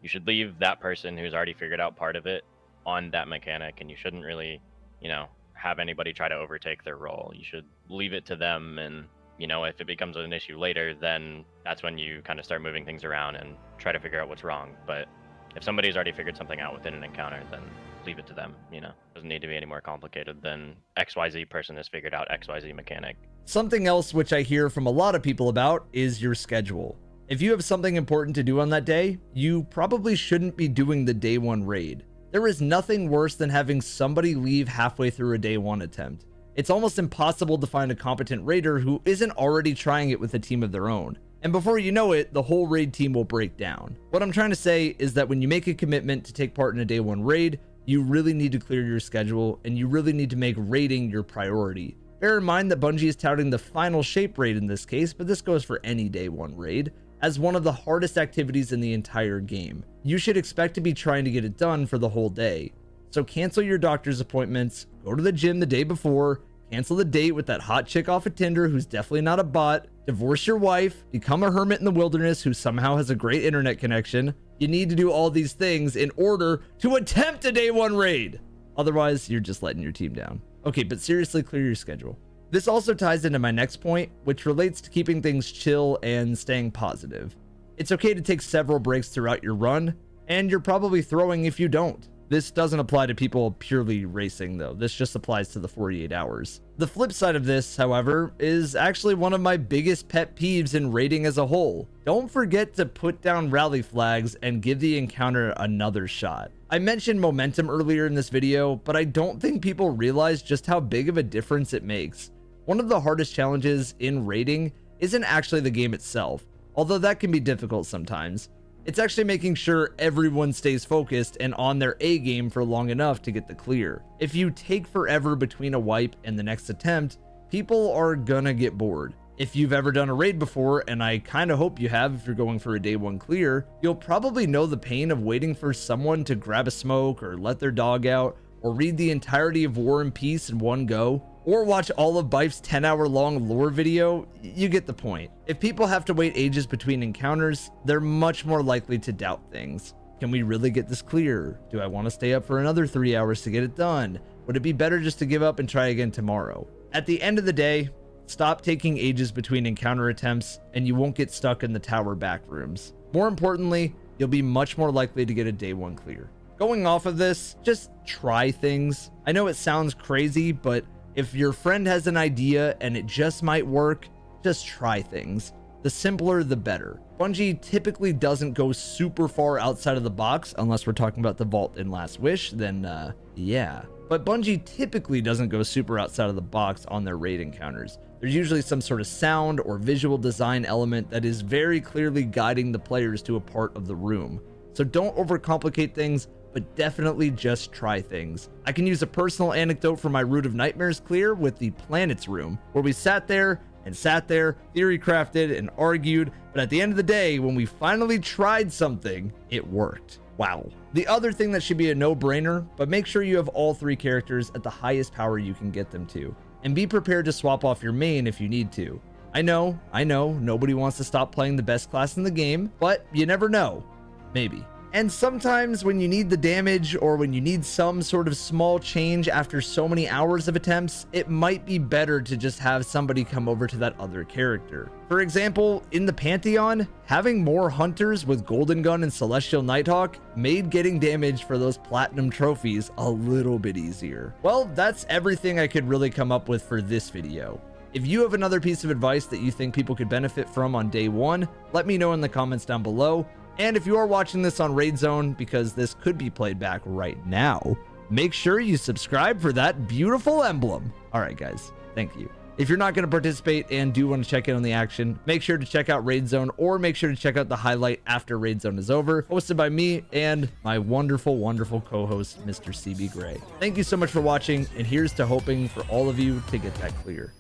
you should leave that person who's already figured out part of it on that mechanic, and you shouldn't really, you know, have anybody try to overtake their role. You should leave it to them, and you know, if it becomes an issue later, then that's when you kind of start moving things around and try to figure out what's wrong. But if somebody's already figured something out within an encounter, then leave it to them, you know. Doesn't need to be any more complicated than XYZ person has figured out XYZ mechanic. Something else which I hear from a lot of people about is your schedule. If you have something important to do on that day, you probably shouldn't be doing the day one raid. There is nothing worse than having somebody leave halfway through a day one attempt. It's almost impossible to find a competent raider who isn't already trying it with a team of their own. And before you know it, the whole raid team will break down. What I'm trying to say is that when you make a commitment to take part in a day one raid, you really need to clear your schedule, and you really need to make raiding your priority. Bear in mind that Bungie is touting the final shape raid in this case, but this goes for any day one raid, as one of the hardest activities in the entire game. You should expect to be trying to get it done for the whole day. So cancel your doctor's appointments, go to the gym the day before, cancel the date with that hot chick off of Tinder who's definitely not a bot, divorce your wife, become a hermit in the wilderness who somehow has a great internet connection. You need to do all these things in order to attempt a day 1 raid. Otherwise, you're just letting your team down. Okay, but seriously, clear your schedule. This also ties into my next point, which relates to keeping things chill and staying positive. It's okay to take several breaks throughout your run, and you're probably throwing if you don't. This doesn't apply to people purely racing though. This just applies to the 48 hours. The flip side of this, however, is actually one of my biggest pet peeves in raiding as a whole. Don't forget to put down rally flags and give the encounter another shot. I mentioned momentum earlier in this video, but I don't think people realize just how big of a difference it makes. One of the hardest challenges in raiding isn't actually the game itself, although that can be difficult sometimes. It's actually making sure everyone stays focused and on their A game for long enough to get the clear. If you take forever between a wipe and the next attempt, people are gonna get bored. If you've ever done a raid before, and I kinda hope you have if you're going for a day 1 clear, you'll probably know the pain of waiting for someone to grab a smoke or let their dog out, or read the entirety of War and Peace in one go, or watch all of Bife's 10-hour-long lore video. You get the point. If people have to wait ages between encounters, they're much more likely to doubt things. Can we really get this clear? Do I want to stay up for another 3 hours to get it done? Would it be better just to give up and try again tomorrow? At the end of the day, stop taking ages between encounter attempts and you won't get stuck in the tower back rooms. More importantly, you'll be much more likely to get a day 1 clear. Going off of this, just try things. I know it sounds crazy, but if your friend has an idea and it just might work, just try things. The simpler, the better. Bungie typically doesn't go super far outside of the box, unless we're talking about the Vault in Last Wish, then yeah. But Bungie typically doesn't go super outside of the box on their raid encounters. There's usually some sort of sound or visual design element that is very clearly guiding the players to a part of the room. So don't overcomplicate things, but definitely just try things. I can use a personal anecdote from my Root of Nightmares clear with the Planets room, where we sat there, theory crafted and argued, but at the end of the day, when we finally tried something, it worked. Wow. The other thing that should be a no-brainer, but make sure you have all 3 characters at the highest power you can get them to, and be prepared to swap off your main if you need to. I know, nobody wants to stop playing the best class in the game, but you never know. Maybe. And sometimes when you need the damage or when you need some sort of small change after so many hours of attempts, it might be better to just have somebody come over to that other character. For example, in the Pantheon, having more hunters with Golden Gun and Celestial Nighthawk made getting damage for those platinum trophies a little bit easier. Well, that's everything I could really come up with for this video. If you have another piece of advice that you think people could benefit from on day 1, let me know in the comments down below. And if you are watching this on Raid Zone, because this could be played back right now, make sure you subscribe for that beautiful emblem. All right, guys, thank you. If you're not going to participate and do want to check in on the action, make sure to check out Raid Zone, or make sure to check out the highlight after Raid Zone is over, hosted by me and my wonderful, wonderful co-host, Mr. CB Gray. Thank you so much for watching, and here's to hoping for all of you to get that clear.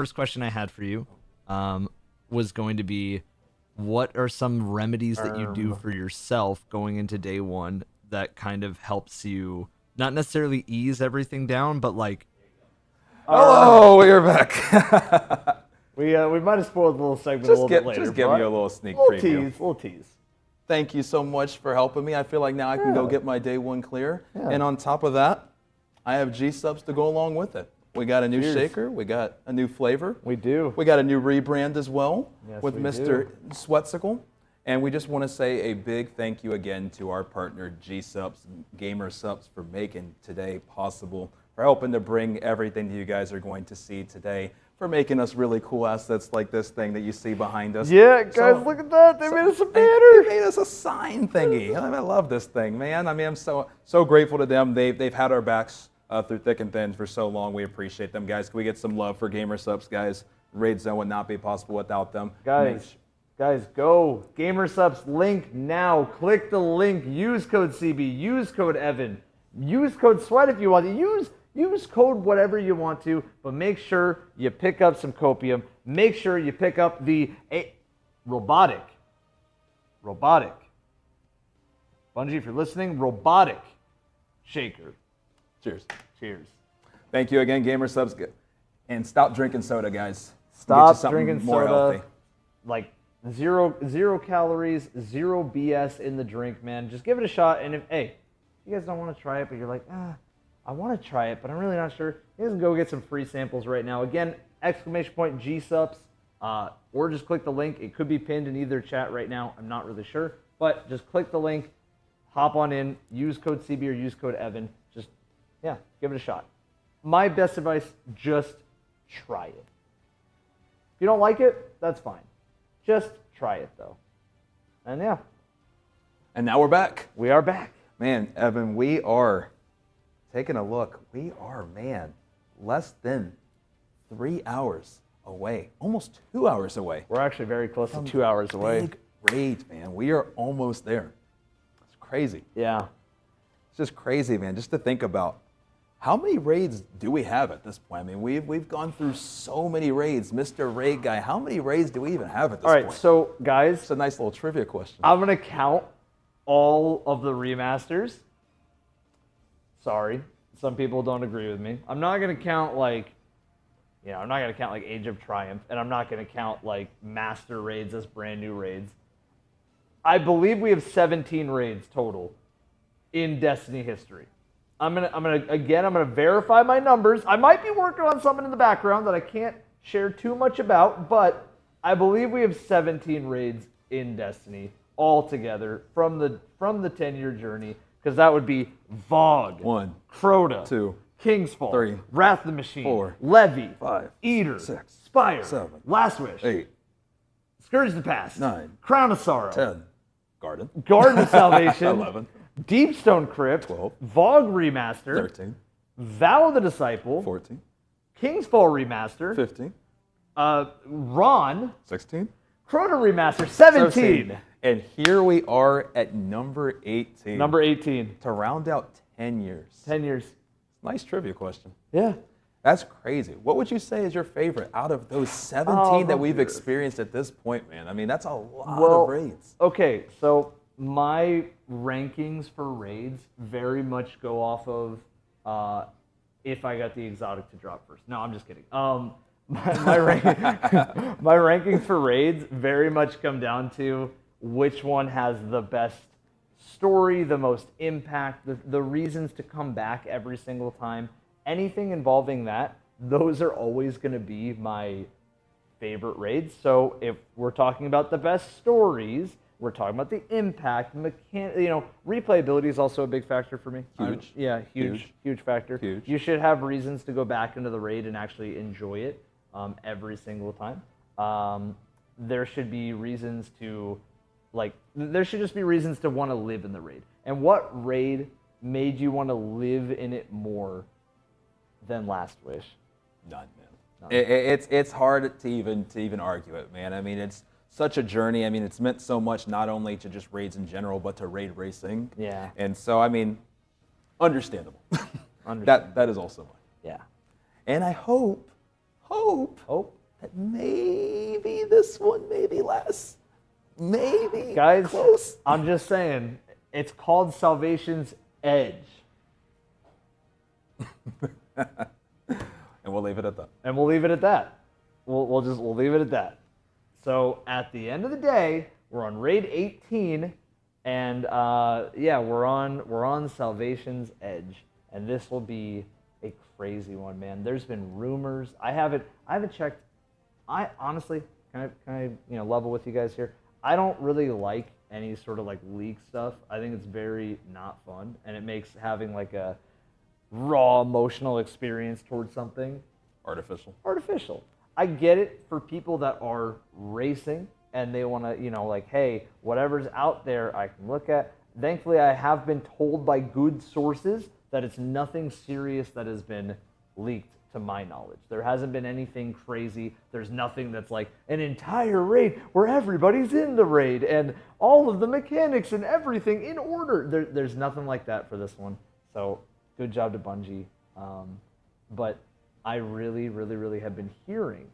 first question I had for you was going to be, what are some remedies that you do for yourself going into day one that kind of helps you not necessarily ease everything down, but like... Oh, we're back. We might have spoiled the little segment a little bit later. Just give but you a little sneak little preview. little tease. Thank you so much for helping me. I feel like now I can go get my day one clear. Yeah. And on top of that, I have G-subs to go along with it. We got a new Cheers. shaker. We got a new flavor. We do. We got a new rebrand as well Yes, with we Mr. do. Sweatsicle. And we just want to say a big thank you again to our partner G-subs, Gamer Subs, for making today possible, for helping to bring everything that you guys are going to see today, for making us really cool assets like this thing that you see behind us. Yeah, guys, So- look at that. They made us a They banner. made us a sign thingy. I love this thing, man. I mean, I'm so grateful to them. They've had our backs through thick and thin for so long. We appreciate them, guys. Can we get some love for Gamer Subs, guys? Raid Zone would not be possible without them. Guys, go. GamerSubs link now. Click the link. Use code CB. Use code Evan. Use code Sweat if you want to. Use code whatever you want to, but make sure you pick up some copium. Make sure you pick up the robotic. Bungie, if you're listening, robotic shaker. Cheers. Cheers. Thank you again, Gamer Subs. And stop drinking soda, guys. Get you Stop something drinking more soda. healthy. Like zero calories, zero BS in the drink, man. Just give it a shot. And if you guys don't want to try it, but you're like, I want to try it, but I'm really not sure, you guys can go get some free samples right now. Again, !G-subs, or just click the link. It could be pinned in either chat right now. I'm not really sure, but just click the link, hop on in, use code CB or use code Evan. Just, give it a shot. My best advice, just try it. If you don't like it, that's fine. Just try it, though. And And now we're back. we are back. Man, Evan, we are taking a look. We are, less than 3 hours away. Almost 2 hours away. We're actually very close to 2 hours away. Big raid, man. We are almost there. It's crazy. Yeah. It's just crazy, man, just to think about how many raids do we have at this point? I mean, we've gone through so many raids. Mr. Raid Guy, how many raids do we even have at this All right, point? so guys, It's a nice little trivia question. I'm going to count all of the remasters. Sorry, some people don't agree with me. I'm not going to count I'm not going to count like Age of Triumph, and I'm not going to count like master raids as brand new raids. I believe we have 17 raids total in Destiny history. I'm gonna verify my numbers. I might be working on something in the background that I can't share too much about, but I believe we have 17 raids in Destiny altogether from the 10-year journey, because that would be Vogue, 1, Crota, 2, Kingsfall, 3, Wrath of the Machine, 4, Levy, 5, Eater, 6, Spire, 7, Last Wish, 8, Scourge of the Past, 9, Crown of Sorrow, 10, Garden, Garden of Salvation, 11, Deepstone Crypt, 12, Vogue Remaster, 13, Vow of the Disciple, 14, Kingsfall Remaster, 15, Ron, 16, Crota Remaster, 17. And here we are at number 18. Number 18. To round out 10 years. 10 years. Nice trivia question. Yeah. That's crazy. What would you say is your favorite out of those 17 that we've dear. experienced at this point, man? I mean, that's a lot Well, of raids. okay, so my rankings for raids very much go off of if I got the exotic to drop first. No, I'm just kidding. My rankings for raids very much come down to which one has the best story, the most impact, the reasons to come back every single time. Anything involving that, those are always going to be my favorite raids. So if we're talking about the best stories, we're talking about the impact, replayability is also a big factor for me. Huge. Huge factor. Huge. You should have reasons to go back into the raid and actually enjoy it every single time. There should be reasons to, there should just be reasons to want to live in the raid. And what raid made you want to live in it more than Last Wish? None, man. It's hard to even argue it, man. I mean, it's such a journey. I mean, it's meant so much, not only to just raids in general, but to raid racing. Yeah. And so, I mean, understandable. Understandable. That is also mine. Yeah. And I hope hope that maybe this one, maybe less, maybe Guys, close. I'm just saying, it's called Salvation's Edge. And we'll leave it at that. And we'll leave it at that. We'll leave it at that. So at the end of the day, we're on raid 18, and yeah, we're on Salvation's Edge, and this will be a crazy one, man. There's been rumors. I haven't checked. I honestly, can I level with you guys here? I don't really like any sort of like leak stuff. I think it's very not fun, and it makes having like a raw emotional experience towards something artificial. I get it for people that are racing and they want to, like, hey, whatever's out there I can look at. Thankfully, I have been told by good sources that it's nothing serious that has been leaked to my knowledge. There hasn't been anything crazy. There's nothing that's like an entire raid where everybody's in the raid and all of the mechanics and everything in order. There's nothing like that for this one. So good job to Bungie. But I really, really, really have been hearing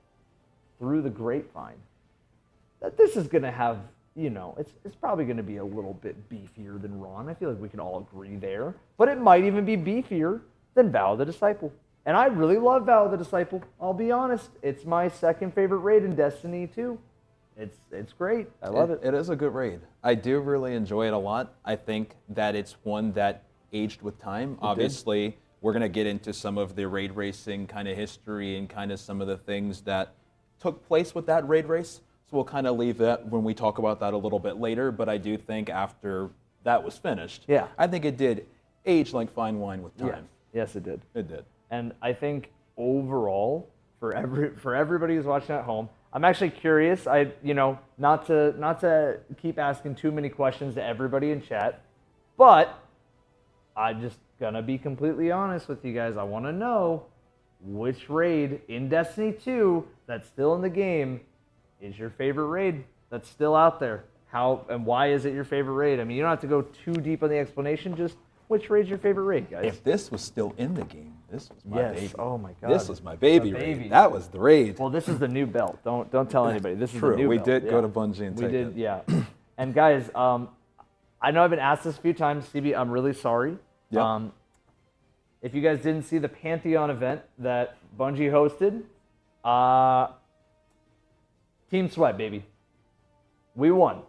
through the grapevine that this is going to have, it's probably going to be a little bit beefier than Ron. I feel like we can all agree there. But it might even be beefier than Vow of the Disciple. And I really love Vow of the Disciple. I'll be honest. It's my second favorite raid in Destiny 2. It's great. I love it. It is a good raid. I do really enjoy it a lot. I think that it's one that aged with time. Obviously, we're going to get into some of the raid racing kind of history and kind of some of the things that took place with that raid race. So we'll kind of leave that when we talk about that a little bit later. But I do think after that was finished, I think it did age like fine wine with time. Yes, it did. It did. And I think overall, for everybody who's watching at home, I'm actually curious. Not to keep asking too many questions to everybody in chat, but I'm just gonna be completely honest with you guys. I want to know which raid in Destiny 2 that's still in the game is your favorite raid that's still out there. How and why is it your favorite raid? I mean, you don't have to go too deep on the explanation. Just which raid's your favorite raid, guys? If this was still in the game, this was my baby. Oh my God. This was my baby raid. That was the raid. Well, this is the new belt. Don't tell anybody. This is the new we belt. did go to Bungie and take it. Yeah. And guys, I know I've been asked this a few times. CB, I'm really sorry. Yep. If you guys didn't see the Pantheon event that Bungie hosted, Team Sweat, baby. We won.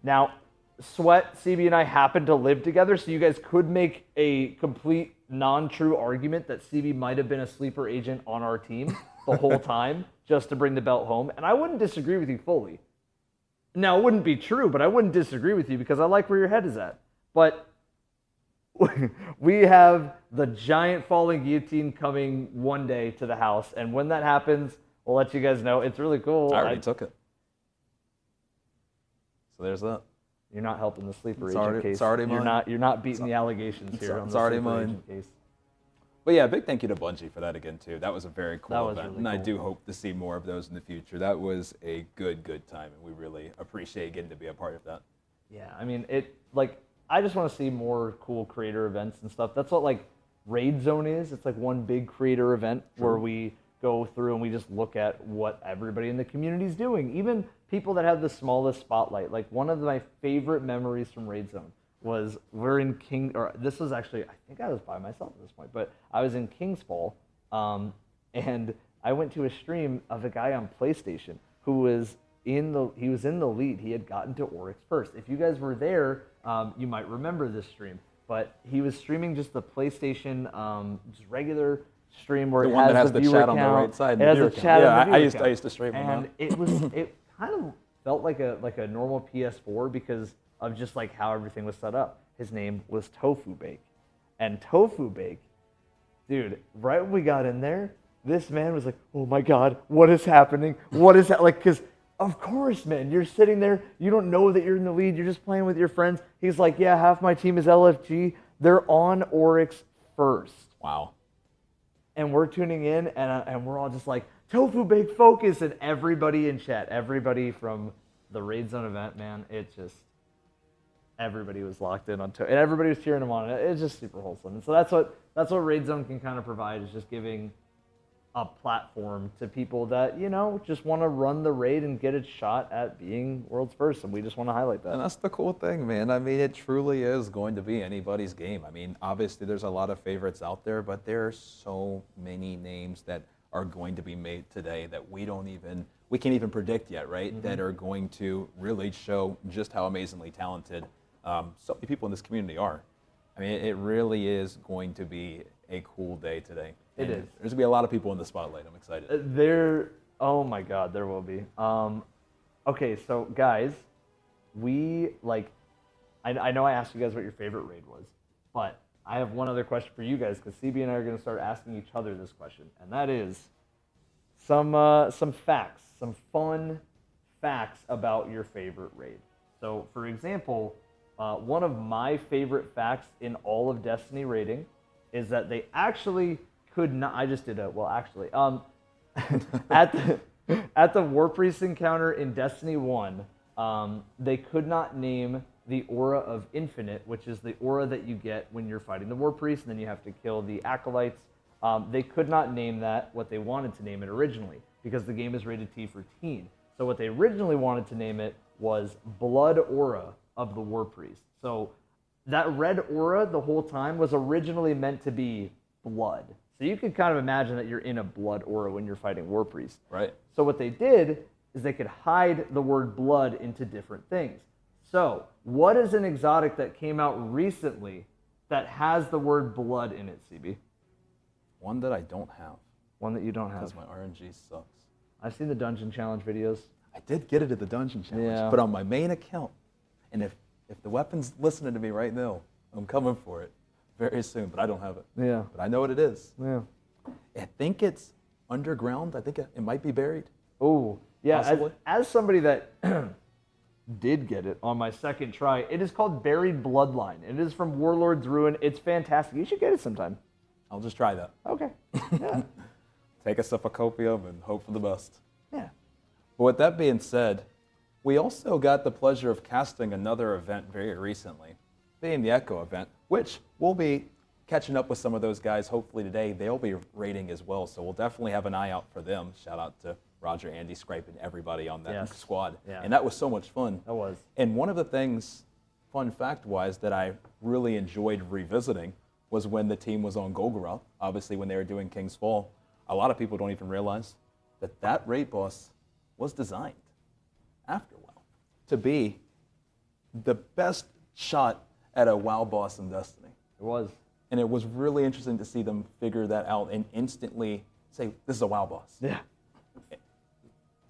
Now, Sweat, CB, and I happened to live together, so you guys could make a complete non-true argument that CB might have been a sleeper agent on our team the whole time just to bring the belt home, and I wouldn't disagree with you fully. Now, it wouldn't be true, but I wouldn't disagree with you because I like where your head is at. But we have the giant falling guillotine coming one day to the house, and when that happens, we'll let you guys know. It's really cool. I already took it. So there's that. You're not helping the sleeper It's agent already- case. it's already mine. You're not beating the allegations here on it's the already sleeper mine. agent case. But yeah, big thank you to Bungie for that again too. That was a very cool That was event, really and I cool. do hope to see more of those in the future. That was a good time, and we really appreciate getting to be a part of that. Yeah, I mean, I just want to see more cool creator events and stuff. That's what like Raid Zone is. It's like one big creator event where we go through and we just look at what everybody in the community is doing. Even people that have the smallest spotlight. Like one of my favorite memories from Raid Zone was we're in this was actually, I think I was by myself at this point, but I was in King's Fall, and I went to a stream of a guy on PlayStation who was in the lead. He had gotten to Oryx first. If you guys were there, you might remember this stream. But he was streaming just the PlayStation, just regular stream where The it one has that has the the viewer chat on the count. right side. It has a chat Yeah, on the I viewer used count. to stream on And that. it kind of felt like a normal PS4 because of just like how everything was set up. His name was Tofu Bake. And Tofu Bake, dude, right when we got in there, this man was like, oh my God, what is happening? What is that? Like, because of course, man, you're sitting there, you don't know that you're in the lead, you're just playing with your friends. He's like, yeah, half my team is LFG. They're on Oryx first. Wow. And we're tuning in, and we're all just like, Tofu Bake focus, and everybody in chat, everybody from the Raid Zone event, man, it just, everybody was locked in on and everybody was cheering him on. It's just super wholesome. And so that's what Raid Zone can kind of provide, is just giving a platform to people that, you know, just want to run the raid and get a shot at being world's first, and we just want to highlight that. And that's the cool thing, man. I mean, it truly is going to be anybody's game. I mean, obviously there's a lot of favorites out there, but there are so many names that are going to be made today that we can't even predict yet, right? That are going to really show just how amazingly talented so many people in this community are. I mean, it really is going to be a cool day today. It And is. There's going to be a lot of people in the spotlight. I'm excited. Oh my God, there will be. Okay, so guys, I know I asked you guys what your favorite raid was, but I have one other question for you guys, because CB and I are going to start asking each other this question, and that is some facts, some fun facts about your favorite raid. So, for example, one of my favorite facts in all of Destiny raiding is that they actually could not. I just did a at the War Priest encounter in Destiny 1, they could not name the Aura of Infinite, which is the aura that you get when you're fighting the War Priest, and then you have to kill the Acolytes. They could not name that what they wanted to name it originally, because the game is rated T for teen. So what they originally wanted to name it was Blood Aura of the War Priest. So that red aura the whole time was originally meant to be blood. So you can kind of imagine that you're in a blood aura when you're fighting War Priest. Right. So what they did is they could hide the word blood into different things. So what is an exotic that came out recently that has the word blood in it, CB? One that I don't have. One that you don't have. Because my RNG sucks. I've seen the dungeon challenge videos. I did get it at the dungeon challenge, Yeah. but on my main account. And if the weapon's listening to me right now, I'm coming for it very soon, but I don't have it. Yeah. But I know what it is. Yeah. I think it's underground. I think it might be buried. Oh, yeah. Possibly. As somebody that did get it on my second try, it is called Buried Bloodline. It is from Warlord's Ruin. It's fantastic. You should get it sometime. I'll just try that. Okay. Yeah. Take a Suffocopium and hope for the best. Yeah. But with that being said, we also got the pleasure of casting another event very recently, being the Echo event, which we'll be catching up with some of those guys hopefully today. They'll be raiding as well, so we'll definitely have an eye out for them. Shout out to Roger, Andy, Scripe, and everybody on that Yes. squad. Yeah. And that was so much fun. That was. And one of the things, fun fact-wise, that I really enjoyed revisiting was when the team was on Golgoroth, obviously when they were doing King's Fall. A lot of people don't even realize that that raid boss was designed after WoW to be the best shot at a WoW boss in Destiny. It was. And it was really interesting to see them figure that out and instantly say, this is a WoW boss. Yeah.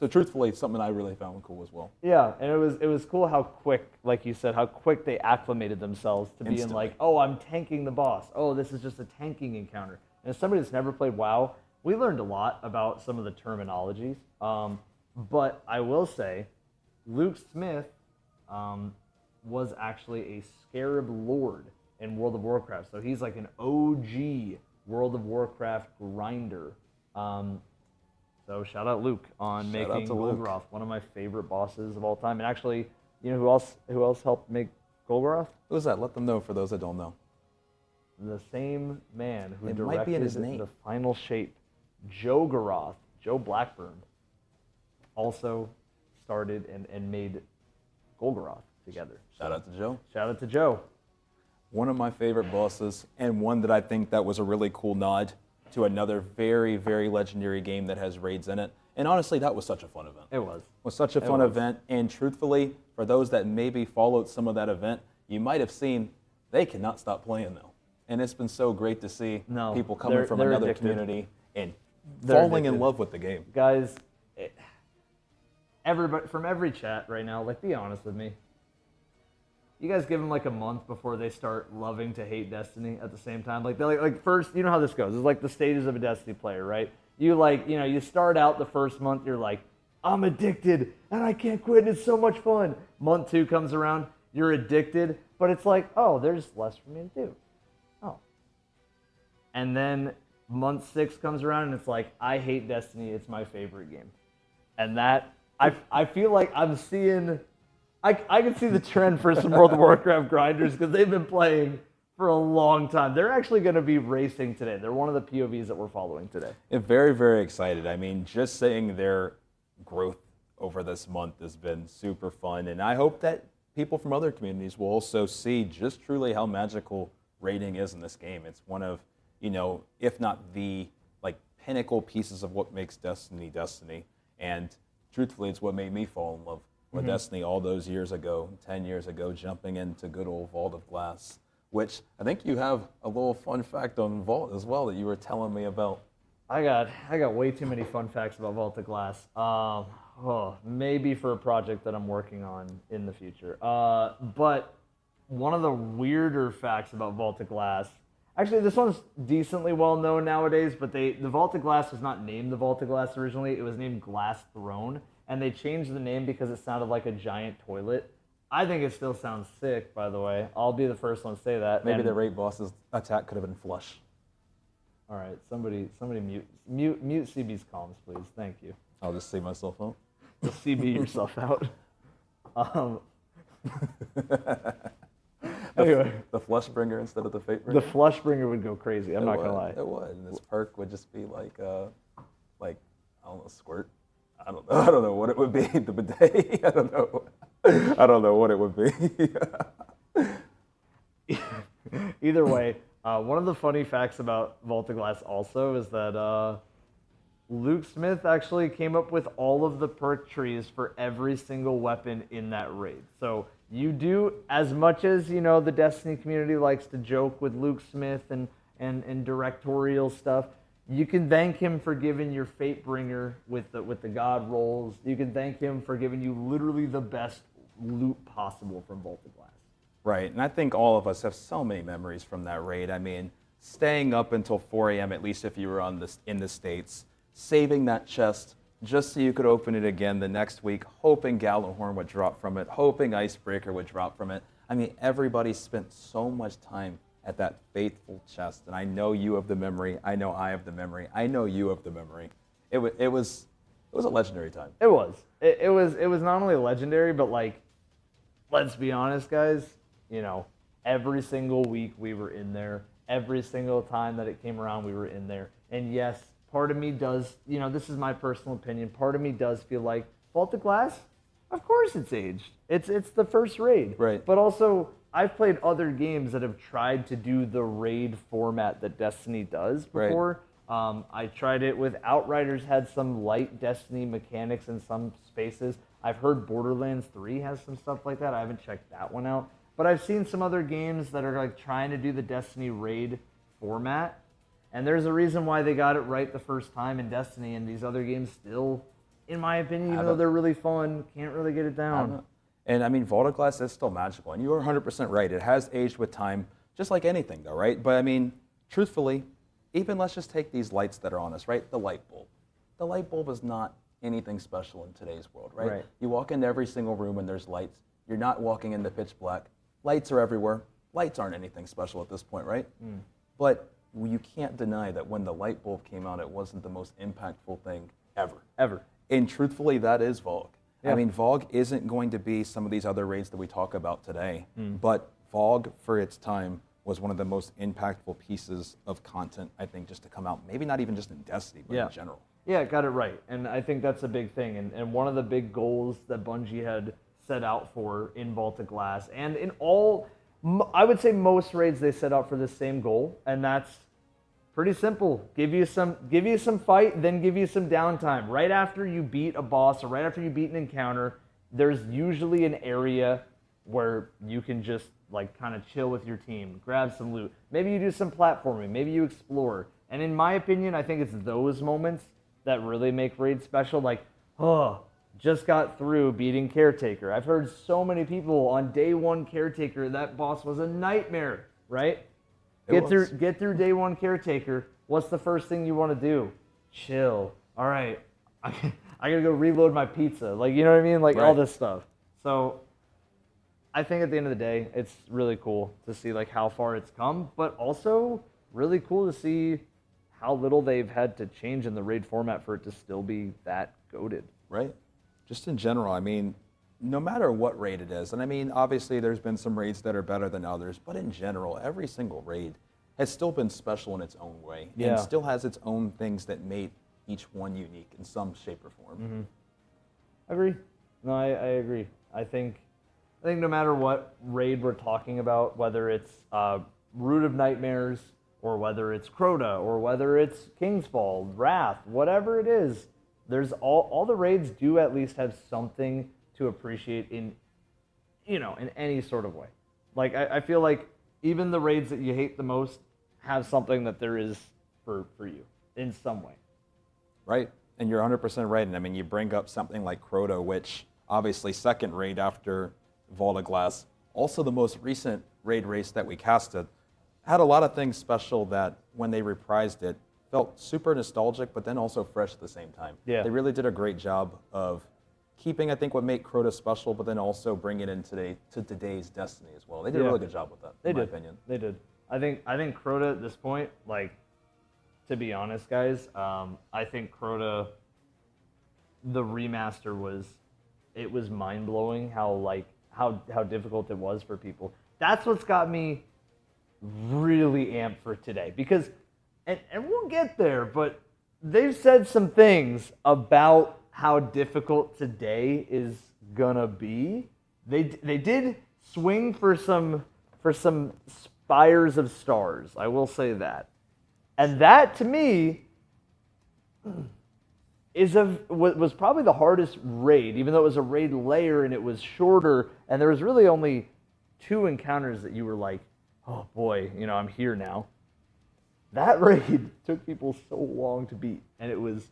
So truthfully, it's something I really found cool as well. Yeah, and it was cool how quick, like you said, how quick they acclimated themselves to being Instantly. like, oh, I'm tanking the boss. Oh, this is just a tanking encounter. And as somebody that's never played WoW, we learned a lot about some of the terminologies. But I will say, Luke Smith was actually a Scarab Lord in World of Warcraft. So he's like an OG World of Warcraft grinder. So shout out Luke on Shout out making to Luke. Golgoroth one of my favorite bosses of all time. And actually, you know who else helped make Golgoroth? Who's that? Let them know for those that don't know. The same man who It directed might be in his name. the final shape, Joe Garoth, Joe Blackburn, also started and made Golgoroth together. Shout out to Joe. Shout out to Joe. One of my favorite bosses, and one that I think that was a really cool nod to another very, very legendary game that has raids in it. And honestly, that was such a fun event. It was. It was such a fun event, and truthfully, for those that maybe followed some of that event, you might have seen they cannot stop playing though. And it's been so great to see people coming from they're another addicted. community and They're falling in addicted. love with the game. Guys, everybody from every chat right now, like, be honest with me. You guys give them like a month before they start loving to hate Destiny at the same time. Like, they're like first, you know how this goes. It's like the stages of a Destiny player, right? You start out the first month, you're like, I'm addicted and I can't quit. And it's so much fun. Month 2 comes around, you're addicted, but it's like, oh, there's less for me to do. Oh. And then month 6 comes around and it's like, I hate Destiny. It's my favorite game. And that, I feel like I'm seeing, I can see the trend for some World of Warcraft grinders because they've been playing for a long time. They're actually going to be racing today. They're one of the POVs that we're following today. Yeah, very, very excited. I mean, just seeing their growth over this month has been super fun, and I hope that people from other communities will also see just truly how magical raiding is in this game. It's one of, if not the pinnacle pieces of what makes Destiny Destiny, and truthfully, it's what made me fall in love with Destiny all those years ago, 10 years ago, jumping into good old Vault of Glass, which I think you have a little fun fact on Vault as well that you were telling me about. I got way too many fun facts about Vault of Glass. Maybe for a project that I'm working on in the future. But one of the weirder facts about Vault of Glass, actually this one's decently well known nowadays, but the Vault of Glass was not named the Vault of Glass originally. It was named Glass Throne, and they changed the name because it sounded like a giant toilet. I think it still sounds sick, by the way. I'll be the first one to say that. Maybe the raid boss's attack could have been flush. All right, somebody mute CB's comms, please. Thank you. I'll just see myself out. Just CB yourself out. Anyway, the flush bringer instead of the fate the bringer. flush bringer would go crazy. I'm not gonna lie. It would. And this perk would just be like I don't know, squirt. I don't know what it would be. The bidet. I don't know what it would be. Either way, one of the funny facts about Vault of Glass also is that Luke Smith actually came up with all of the perk trees for every single weapon in that raid. So you do, as much as the Destiny community likes to joke with Luke Smith and directorial stuff, you can thank him for giving your Fatebringer with the God rolls. You can thank him for giving you literally the best loot possible from Vault of Glass. Right, and I think all of us have so many memories from that raid. I mean, staying up until 4 a.m., at least if you were in the States, saving that chest just so you could open it again the next week, hoping Gallahorn would drop from it, hoping Icebreaker would drop from it. I mean, everybody spent so much time at that faithful chest, and I know you have the memory. I know I have the memory. I know you have the memory. It was a legendary time. It was. It was not only legendary, but let's be honest, guys. Every single week we were in there. Every single time that it came around, we were in there. And yes, part of me does, this is my personal opinion, part of me does feel like Vault of Glass, of course it's aged. It's the first raid. Right. But also, I've played other games that have tried to do the raid format that Destiny does before. Right. I tried it with Outriders, had some light Destiny mechanics in some spaces. I've heard Borderlands 3 has some stuff like that. I haven't checked that one out. But I've seen some other games that are trying to do the Destiny raid format. And there's a reason why they got it right the first time in Destiny, and these other games still, in my opinion, even though they're really fun, can't really get it down. And I mean, Vault of Glass is still magical, and you are 100% right. It has aged with time, just like anything, though, right? But I mean, truthfully, even let's just take these lights that are on us, right? The light bulb. The light bulb is not anything special in today's world, right? You walk into every single room and there's lights. You're not walking into pitch black. Lights are everywhere. Lights aren't anything special at this point, right? But you can't deny that when the light bulb came out, it wasn't the most impactful thing ever. And truthfully, that is VOG. Yeah. I mean, VOG isn't going to be some of these other raids that we talk about today, but VOG, for its time, was one of the most impactful pieces of content, I think, just to come out. Maybe not even just in Destiny, but in general. Yeah, got it right. And I think that's a big thing. And one of the big goals that Bungie had set out for in Vault of Glass, and in all, I would say most raids, they set out for the same goal, and that's pretty simple. Give you some fight, then give you some downtime. Right after you beat a boss or right after you beat an encounter, there's usually an area where you can just kind of chill with your team, grab some loot. Maybe you do some platforming, maybe you explore. And in my opinion, I think it's those moments that really make raids special. Just got through beating Caretaker. I've heard so many people on day one Caretaker, that boss was a nightmare, right? Get through day one Caretaker. What's the first thing you want to do? Chill. All right, I gotta go reload my pizza. You know what I mean? All this stuff. So I think at the end of the day, it's really cool to see how far it's come, but also really cool to see how little they've had to change in the raid format for it to still be that goated. Right. Just in general, I mean, no matter what raid it is, and I mean, obviously there's been some raids that are better than others, but in general, every single raid has still been special in its own way, Yeah. and still has its own things that made each one unique in some shape or form. I agree. No, I agree. I think no matter what raid we're talking about, whether it's Root of Nightmares, or whether it's Crota, or whether it's Kingsfall, Wrath, whatever it is, there's all the raids do at least have something to appreciate in any sort of way. Like I feel like even the raids that you hate the most have something that there is for you in some way. Right, and you're 100% right. And I mean, you bring up something like Crota, which obviously second raid after Vault of Glass, also the most recent raid race that we casted, had a lot of things special that when they reprised it, felt super nostalgic, but then also fresh at the same time. Yeah. They really did a great job of keeping, I think, what made Crota special, but then also bringing it in to today's Destiny as well. They did a really good job with that, in my opinion. They did. I think Crota at this point, like, to be honest, guys, I think Crota, the remaster was mind blowing. How difficult it was for people. That's what's got me really amped for today, because and we'll get there, but they've said some things about how difficult today is gonna be. They did swing for some spires of stars. I will say that. And that, to me, was probably the hardest raid, even though it was a raid layer and it was shorter, and there was really only 2 encounters that you were like, oh boy, I'm here now. That raid took people so long to beat, and it was,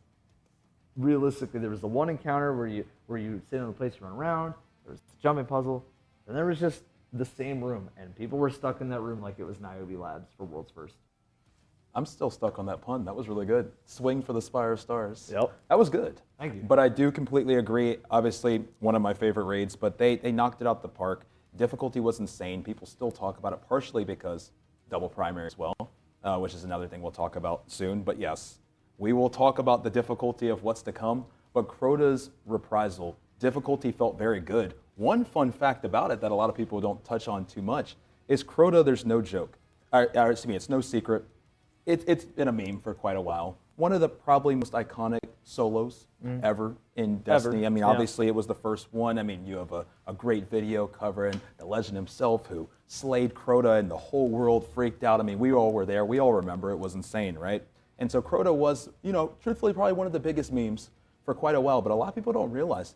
realistically, there was the one encounter where you sit in a place, you run around, there was the jumping puzzle, and there was just the same room, and people were stuck in that room like it was Niobe Labs for World's First. I'm still stuck on that pun. That was really good. Swing for the Spire of Stars. Yep. That was good. Thank you. But I do completely agree. Obviously, one of my favorite raids, but they knocked it out the park. Difficulty was insane. People still talk about it, partially because double primary as well, which is another thing we'll talk about soon. But yes, we will talk about the difficulty of what's to come. But Crota's reprisal, difficulty felt very good. One fun fact about it that a lot of people don't touch on too much is Crota, there's no joke. It's no secret. It's been a meme for quite a while. One of the probably most iconic solos ever in Destiny. I mean, obviously it was the first one. I mean, you have a great video covering the legend himself who slayed Crota and the whole world freaked out. I mean, we all were there. We all remember. It was insane, right? And so Crota was, truthfully probably one of the biggest memes for quite a while, but a lot of people don't realize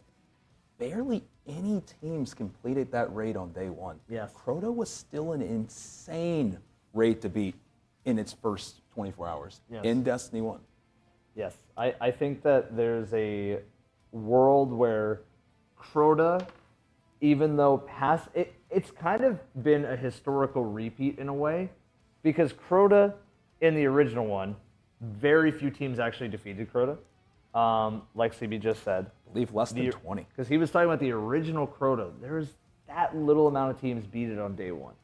barely any teams completed that raid on day one. Yes. Crota was still an insane raid to beat in its first 24 hours in Destiny 1. Yes, I think that there's a world where Crota, even though it's kind of been a historical repeat in a way, because Crota in the original one, very few teams actually defeated Crota, like CB just said. I believe less than 20. Because he was talking about the original Crota. There's that little amount of teams beat it on day one.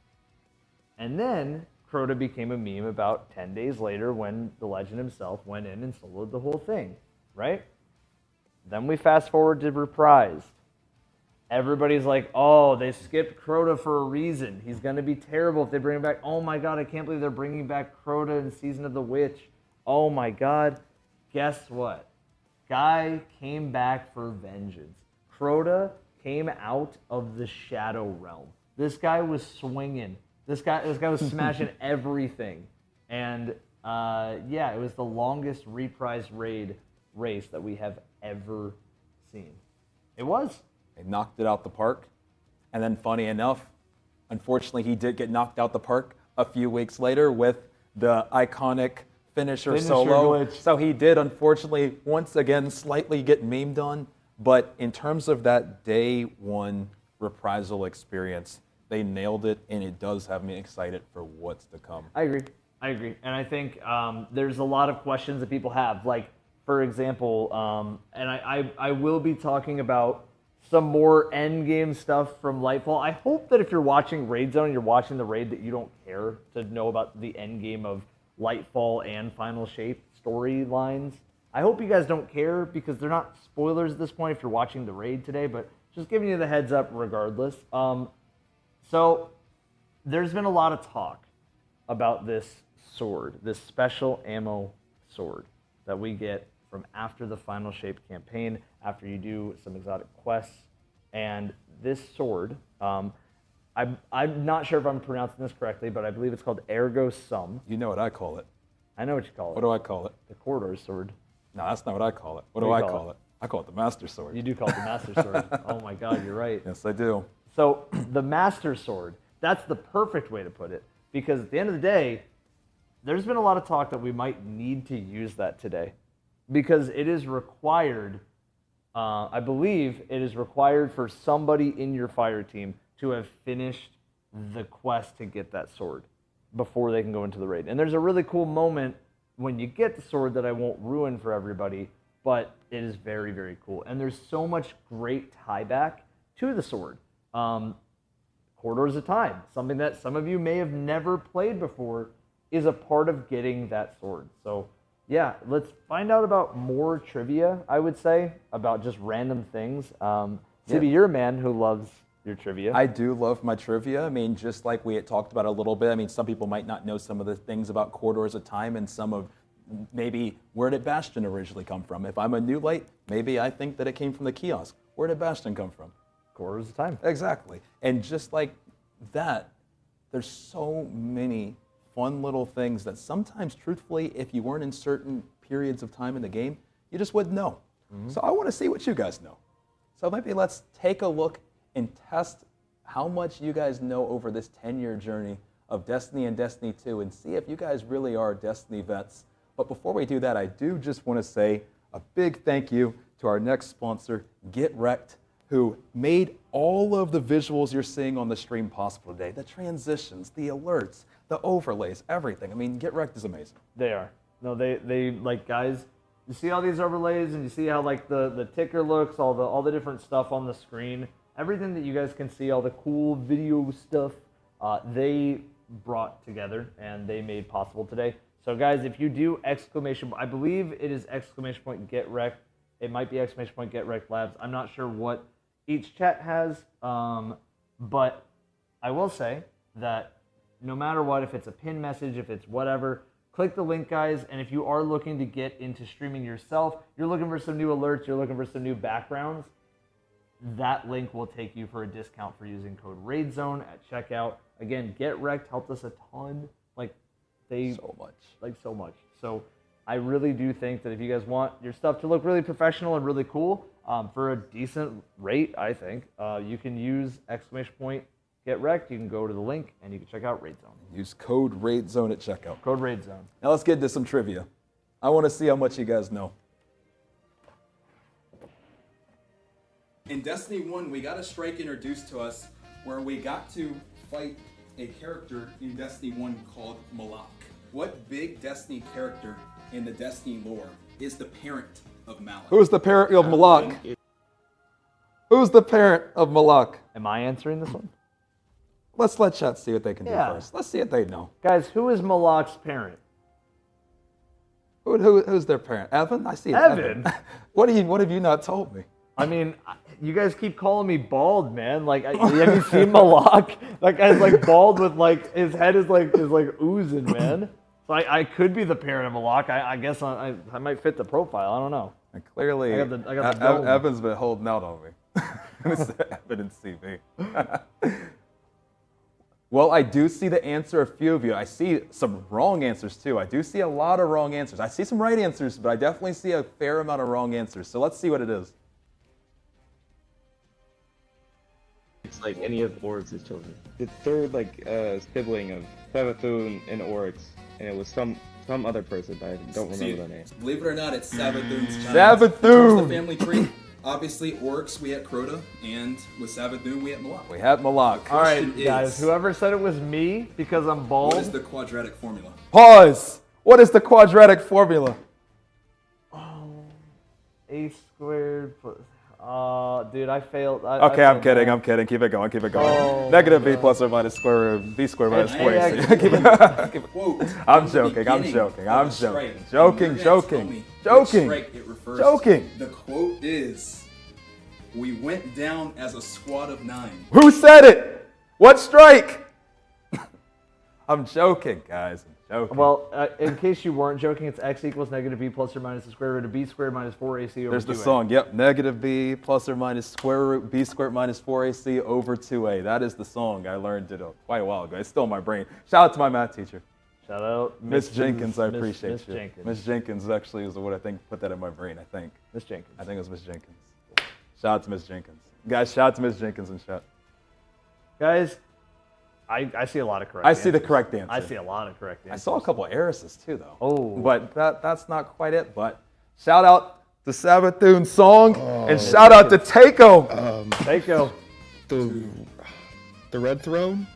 And then Crota became a meme about 10 days later when the legend himself went in and soloed the whole thing, right? Then we fast forward to Reprised. Everybody's like, oh, they skipped Crota for a reason. He's going to be terrible if they bring him back. Oh my god, I can't believe they're bringing back Crota in Season of the Witch. Oh my god. Guess what? Guy came back for vengeance. Crota came out of the Shadow Realm. This guy was swinging. This guy was smashing everything. And it was the longest reprised raid race that we have ever seen. It was. They knocked it out the park. And then funny enough, unfortunately, he did get knocked out the park a few weeks later with the iconic finisher solo. Glitch. So he did, unfortunately, once again, slightly get memed on. But in terms of that day one reprisal experience, they nailed it, and it does have me excited for what's to come. I agree. And I think there's a lot of questions that people have. Like, for example, and I will be talking about some more end game stuff from Lightfall. I hope that if you're watching Raid Zone and you're watching the raid that you don't care to know about the end game of Lightfall and Final Shape storylines. I hope you guys don't care because they're not spoilers at this point if you're watching the raid today, but just giving you the heads up regardless. So there's been a lot of talk about this sword, this special ammo sword that we get from after the Final Shape campaign, after you do some exotic quests. And this sword, I'm not sure if I'm pronouncing this correctly, but I believe it's called Ergo Sum. You know what I call it. I know what you call it. What do I call it? The Corridor Sword. No, that's not what I call it. What What do do I you call call it? I call it the Master Sword. You do call it the Master Sword. Oh my God, you're right. Yes, I do. So the Master Sword, that's the perfect way to put it, because at the end of the day, there's been a lot of talk that we might need to use that today, because it is required, I believe it is required for somebody in your fire team to have finished the quest to get that sword before they can go into the raid. And there's a really cool moment when you get the sword that I won't ruin for everybody, but it is very, very cool. And there's so much great tie back to the sword. Corridors of Time, something that some of you may have never played before, is a part of getting that sword. So yeah, let's find out about more trivia, I would say, about just random things. Maybe you're a man who loves your trivia. I do love my trivia. I mean, just like we had talked about a little bit, I mean, some people might not know some of the things about Corridors of Time and some of maybe where did Bastion originally come from. If I'm a new light, maybe I think that it came from the kiosk. Where did Bastion come from? Corridors of Time. Exactly. And just like that, there's so many fun little things that sometimes, truthfully, if you weren't in certain periods of time in the game, you just wouldn't know. So I want to see what you guys know. So maybe let's take a look and test how much you guys know over this 10-year journey of Destiny and Destiny 2 and see if you guys really are Destiny vets. But before we do that, I do just want to say a big thank you to our next sponsor, Get Wrecked, who made all of the visuals you're seeing on the stream possible today. The transitions, the alerts, the overlays, everything. I mean, Get Wrecked is amazing. They are. No, they like, guys, you see all these overlays and you see how like the ticker looks, all the different stuff on the screen, everything that you guys can see, all the cool video stuff, they brought together and they made possible today. So guys, if you do exclamation, I believe it is exclamation point Get Wrecked. It might be exclamation point Get Wrecked Labs. I'm not sure what each chat has, but I will say that no matter what, if it's a pin message, if it's whatever, click the link, guys. And if you are looking to get into streaming yourself, you're looking for some new alerts, you're looking for some new backgrounds, that link will take you for a discount for using code RAIDZONE at checkout. Again, Get Wrecked helped us a ton. So much. So I really do think that if you guys want your stuff to look really professional and really cool, for a decent rate, I think, you can use exclamation point Get Wrecked. You can go to the link and you can check out RAIDZONE. Use code RAIDZONE at checkout. Code RAIDZONE. Now let's get into some trivia. I want to see how much you guys know. In Destiny 1, we got a strike introduced to us where we got to fight a character in Destiny 1 called Malak. What big Destiny character in the Destiny lore is the parent of Malak? Who's the parent of Malak? Who's the parent of Malak? Am I answering this one? Let's let chat see what they can do Yeah. first. Let's see if they know. Guys, who is Malak's parent? Who's their parent? Evan? I see it. Evan? What have you not told me? I mean, you guys keep calling me bald, man. Like, have you seen Malak? That guy's like bald with like, his head is like oozing, man. So I could be the parent of Malak. I guess I might fit the profile. I don't know. And clearly, I got the dome. Evan's been holding out on me. Evan didn't see me. Well, I do see the answer a few of you. I see some wrong answers too. I do see a lot of wrong answers. I see some right answers, but I definitely see a fair amount of wrong answers. So let's see what it is. It's like any of Oryx's children. The third sibling of Savathun and Oryx, and it was some other person, but I don't remember their name. Believe it or not, it's Savathun's child. Savathun! The family tree. Obviously, Oryx, we had Crota, and with Savathun, we had Malak. We had Malak. All right, guys, whoever said it was me because I'm bald. What is the quadratic formula? Pause! What is the quadratic formula? A squared plus... dude, I failed. Okay, I'm kidding. Keep it going. Oh, Negative b plus or minus square root of b squared minus 4ac. Keep it. I'm joking. Joking. The quote is, We went down as a squad of 9. Who said it? What strike? I'm joking, guys. I'm joking. Well, in case you weren't joking, it's x equals negative b plus or minus the square root of b squared minus 4ac over 2a. There's the song. Yep. Negative b plus or minus square root b squared minus 4ac over 2a. That is the song. I learned it quite a while ago. It's still in my brain. Shout out to my math teacher. Shout out. Miss Jenkins, I appreciate Miss you. Jenkins. Miss Jenkins actually is what I think put that in my brain, I think. Miss Jenkins. I think it was Miss Jenkins. Shout out to Miss Jenkins. Guys, shout out to Miss Jenkins and chat. Guys, I see a lot of correct I see the answers. correct answer. I see a lot of correct answers. I saw a couple of heiresses too, though. Oh. But that's not quite it. But shout out to Sabathoon Song and shout out to Takeo. Takeo. The Red Throne?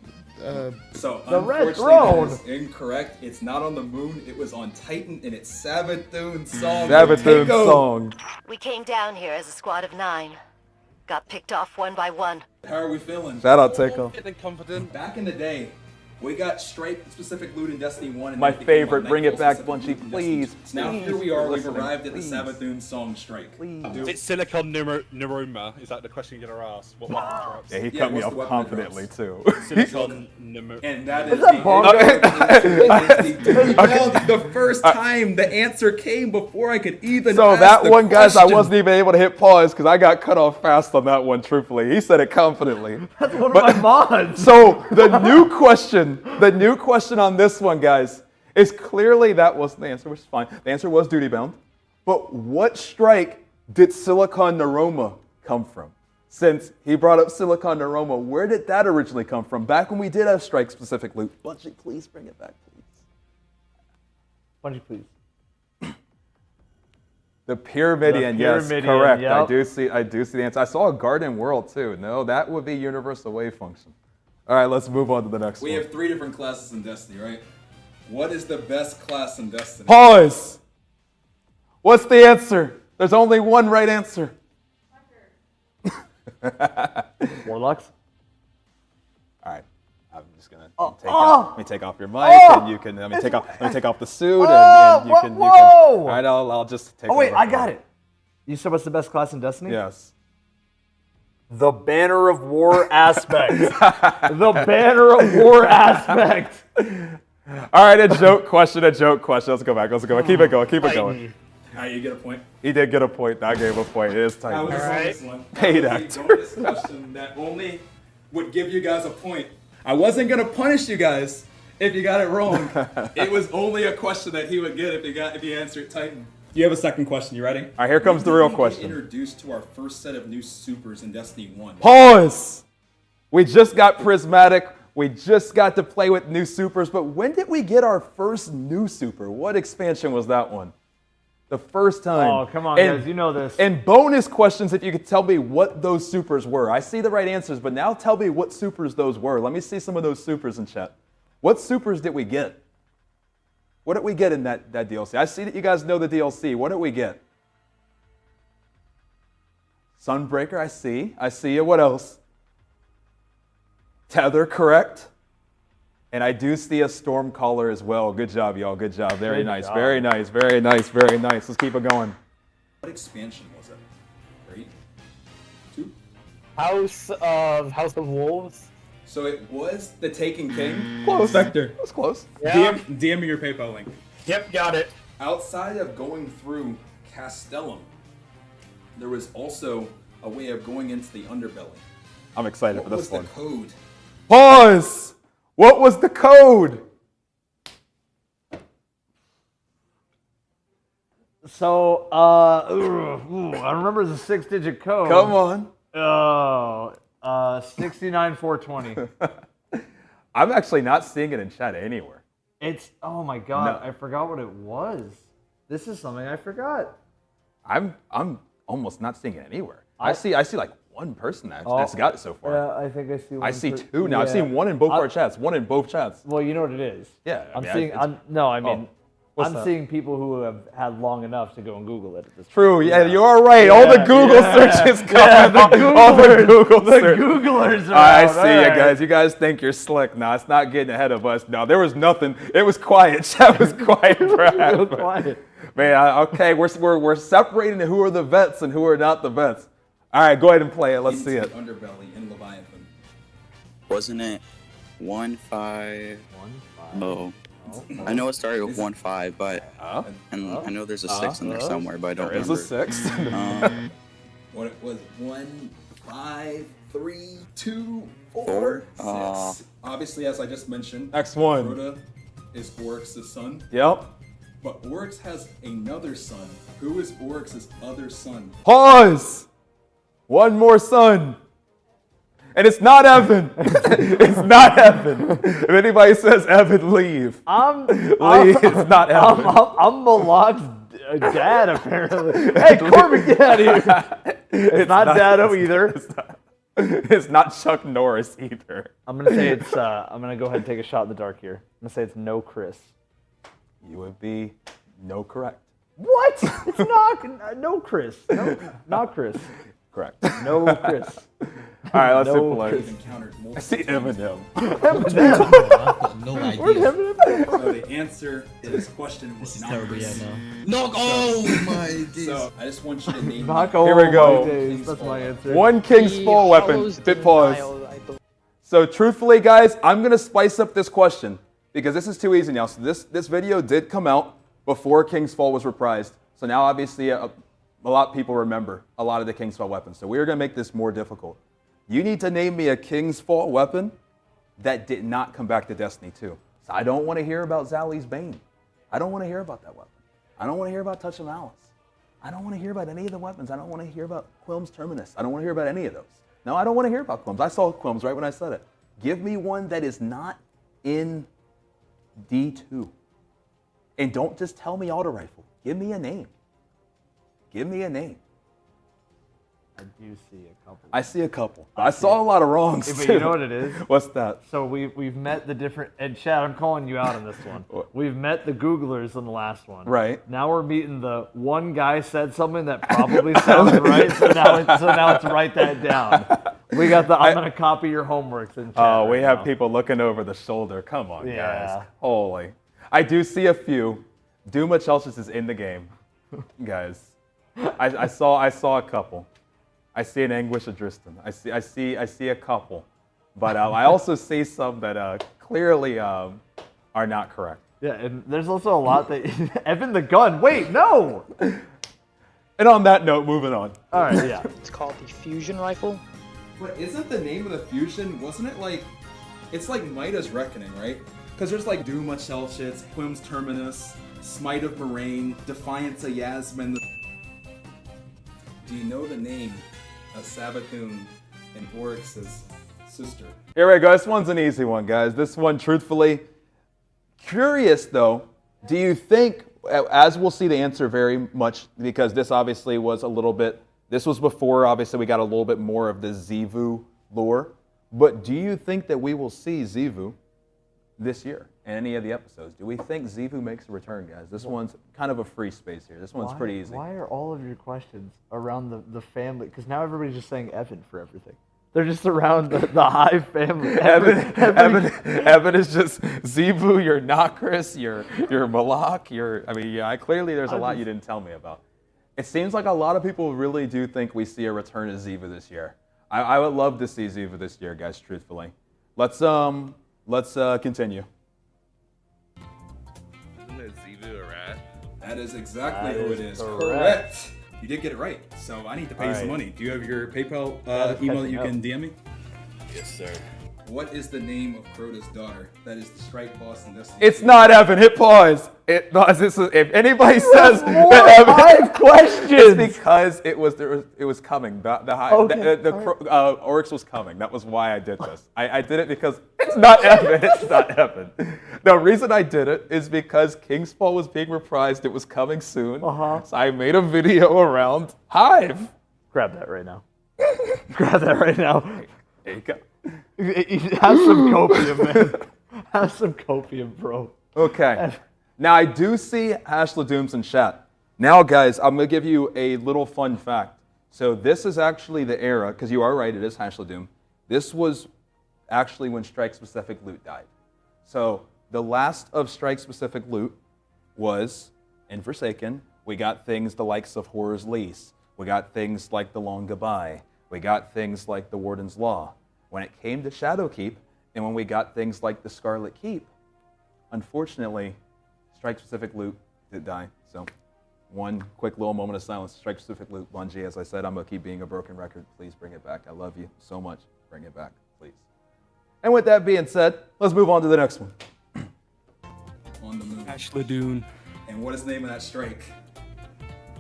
So The Red unfortunately, Throne. that is incorrect. It's not on the moon. It was on Titan, and it's Sabathoon Song. Sabathoon Takeo. Song. We came down here as a squad of 9. Got picked off one by one. How are we feeling? Shout out, Takeo. Feeling confident. Back in the day, we got strike-specific loot in Destiny 1. And My then it became favorite. about Bring it back, Nightfall-specific Bungie, loot in Destiny 2. please. Now Please, here we are. We've listening, arrived at the please. Sabathoon Song strike. Please. It's Silicon Neuroma. Is that the question you're going to ask? What weapon drops? Yeah, he Yeah, cut me what's off the weapon confidently, too. Silicon Neuroma. And that Is is that Bongo? the first time the answer came before I could even So ask that the one, guys, I question. wasn't even able to hit pause because I got cut off fast on that one, truthfully. He said it confidently. That's one of my mods. So the new question on this one, guys, is clearly that wasn't the answer, which is fine. The answer was duty bound. But what strike did Silicon Neuroma come from? Since he brought up Silicon Neuroma, where did that originally come from? Back when we did have strike-specific loot. Bungie, please bring it back, please. Bungie, please. The Pyramidion, yes, Pyramidion, correct. yep. I do see the answer. I saw a Garden World too. No, that would be Universal Wave Function. All right, let's move on to the next We one. have 3 different classes in Destiny, right? What is the best class in Destiny? Pause. What's the answer? There's only one right answer. Warlocks. All right, I'm just gonna let me take off your mic, and you can let me take off the suit, and you can. All right, I'll just take. Oh wait, over I from got here. it. You said what's the best class in Destiny? Yes. The Banner of War aspect. The Banner of War aspect. All right, a joke question. Let's go back. Keep it going. All right, you get a point. He did get a point. I gave a point. It is tight. I was on this one. Paid That was the actor. bonus question that only would give you guys a point. I wasn't gonna punish you guys if you got it wrong. It was only a question that he would get if you answered Titan. You have a second question. You ready? All right, here comes the real We question. introduced to our first set of new supers in Destiny 1. Pause. We just got Prismatic. We just got to play with new supers. But when did we get our first new super? What expansion was that one? The first time. Oh, come on, guys. You know this. And bonus questions if you could tell me what those supers were. I see the right answers, but now tell me what supers those were. Let me see some of those supers in chat. What supers did we get? What did we get in that DLC? I see that you guys know the DLC. What did we get? Sunbreaker, I see. I see you. What else? Tether, correct. And I do see a Stormcaller as well. Good job, y'all. Good job. Very Good nice. job. Very nice. Very nice. Very nice. Let's keep it going. What expansion was it? 3? 2? House of Wolves. So it was the Taken King. Close. Spectre. That's close. Yeah. DM me your PayPal link. Yep, got it. Outside of going through Castellum, there was also a way of going into the underbelly. I'm excited What for this was the one. code? Pause! What was the code? So, I remember the 6-digit code. Come on. Oh, 69420. I'm actually not seeing it in chat anywhere. It's, oh my God, No. I forgot what it was. This is something I forgot. I'm almost not seeing it anywhere. I see like one person that's got it so far. Yeah, I think I see one. I see per- two now. I've yeah. seen one in both our chats. One in both chats. Well, you know what it is. Yeah, I I'm mean, seeing, it's- what's I'm that? seeing people who have had long enough to go and Google it at this point. True. Yeah, you are right. All the Google searches come. Yeah, the all the Googlers. Google The search. Googlers are I out. see All you right. guys. You guys think you're slick. No, it's not getting ahead of us. No, there was nothing. It was quiet. Chat was quiet, bro. Real quiet. Man, okay, we're separating who are the vets and who are not the vets. All right, go ahead and play it. Let's see it. Underbelly in Leviathan. Wasn't it 1-5? Oh. I know it started with 1-5, but and I know there's a 6 in there somewhere, but I don't remember. There is a 6. What it was 1, 5, 3, 2, 4. 6. Obviously, as I just mentioned, X1. Crota is Oryx's son. Yep. But Oryx has another son. Who is Oryx's other son? Pause. One more son. And it's not Evan. It's not Evan. If anybody says Evan, leave. It's not Evan. I'm Malak's dad, apparently. Hey, Corbin, get out of here. It's not Dado either. It's not Chuck Norris either. I'm gonna say it's. I'm gonna go ahead and take a shot in the dark here. I'm gonna say it's no Chris. You would be no correct. What? It's not. No Chris. No, not Chris. Correct. No Chris. All right, let's No play. Chris. I see Eminem. No idea. Where's Eminem? So the answer to this question was not Chris. No, oh my days. So I just want you to name. Here we go. That's my answer. One King's Fall weapon. Bit pause. So truthfully, guys, I'm gonna spice up this question because this is too easy now. So this video did come out before King's Fall was reprised. So now obviously a lot of people remember a lot of the King's Fall weapons. So we're gonna make this more difficult. You need to name me a King's Fall weapon that did not come back to Destiny 2. So I don't want to hear about Zali's Bane. I don't want to hear about that weapon. I don't want to hear about Touch of Malice. I don't want to hear about any of the weapons. I don't want to hear about Quilm's Terminus. I don't want to hear about any of those. No, I don't want to hear about Quilm's. I saw Quilm's right when I said it. Give me one that is not in D2. And don't just tell me auto rifle. Give me a name. Give me a name. I do see a couple. I see a couple. I saw a lot of wrongs. Yeah, but too. you know what it is? What's that? So we've met the different, and Chad, I'm calling you out on this one. We've met the Googlers on the last one. Right. Now we're meeting the one guy said something that probably sounds right, so now it's write that down. We got the I'm gonna copy your homeworks in chat. Oh, we right have now. people looking over the shoulder. Come on, Yeah. guys. Holy. I do see a few. Duma Chelsis is in the game, guys. I saw a couple. I see an Anguish of Dristan. I see a couple, but I also see some that clearly are not correct. Yeah, and there's also a lot that Evan the gun. Wait, no. And on that note, moving on. All right, yeah. It's called the fusion rifle. But isn't the name of the fusion? Wasn't it like? It's like Midas Reckoning, right? Because there's like Duma Chelshitz, Quim's Terminus, Smite of Moraine, Defiance of Yasmin. Do you know the name of Savathun and Oryx's sister? Here we go. This one's an easy one, guys. This one, truthfully, curious though. Do you think, as we'll see the answer very much, because this obviously was a little bit. This was before, obviously, we got a little bit more of the Xivu lore. But do you think that we will see Xivu this year in any of the episodes? Do we think Xivu makes a return, guys? This one's kind of a free space here. This one's pretty easy. Why are all of your questions around the family? Because now everybody's just saying Evan for everything. They're just around the Hive family. Evan is just Xivu, you're Nokris, you're Malak, clearly there's a lot you didn't tell me about. It seems like a lot of people really do think we see a return of Xivu this year. I would love to see Xivu this year, guys, truthfully. Let's continue. Isn't it Xivu a rat? That is exactly That who is it is. correct. You did get it right. So I need to pay you All some right. money. Do you have your PayPal Gotta email catch that you up. can DM me? Yes, sir. What is the name of Crota's daughter? That is the strike boss in Destiny. It's not Evan. Hit pause. If anybody says more that Evan, Hive questions. it's because it was coming. Oryx was coming. That was why I did this. I did it because it's not Evan. It's not Evan. The reason I did it is because King's Fall was being reprised. It was coming soon. So I made a video around Hive. Grab that right now. Grab that right now. There you go. Have some copium, man. Have some copium, bro. Okay. Now, I do see Hashladooms in chat. Now, guys, I'm going to give you a little fun fact. So this is actually the era, because you are right, it is Hashladoom. This was actually when strike-specific loot died. So the last of strike-specific loot was in Forsaken. We got things the likes of Horror's Lease. We got things like the Long Goodbye. We got things like the Warden's Law. When it came to Shadowkeep, and when we got things like the Scarlet Keep, unfortunately, strike-specific loot did die. So, one quick little moment of silence. Strike-specific loot, Bungie, as I said, I'm going to keep being a broken record. Please bring it back. I love you so much. Bring it back, please. And with that being said, let's move on to the next one. On the move. Ash Ladoon. And what is the name of that strike?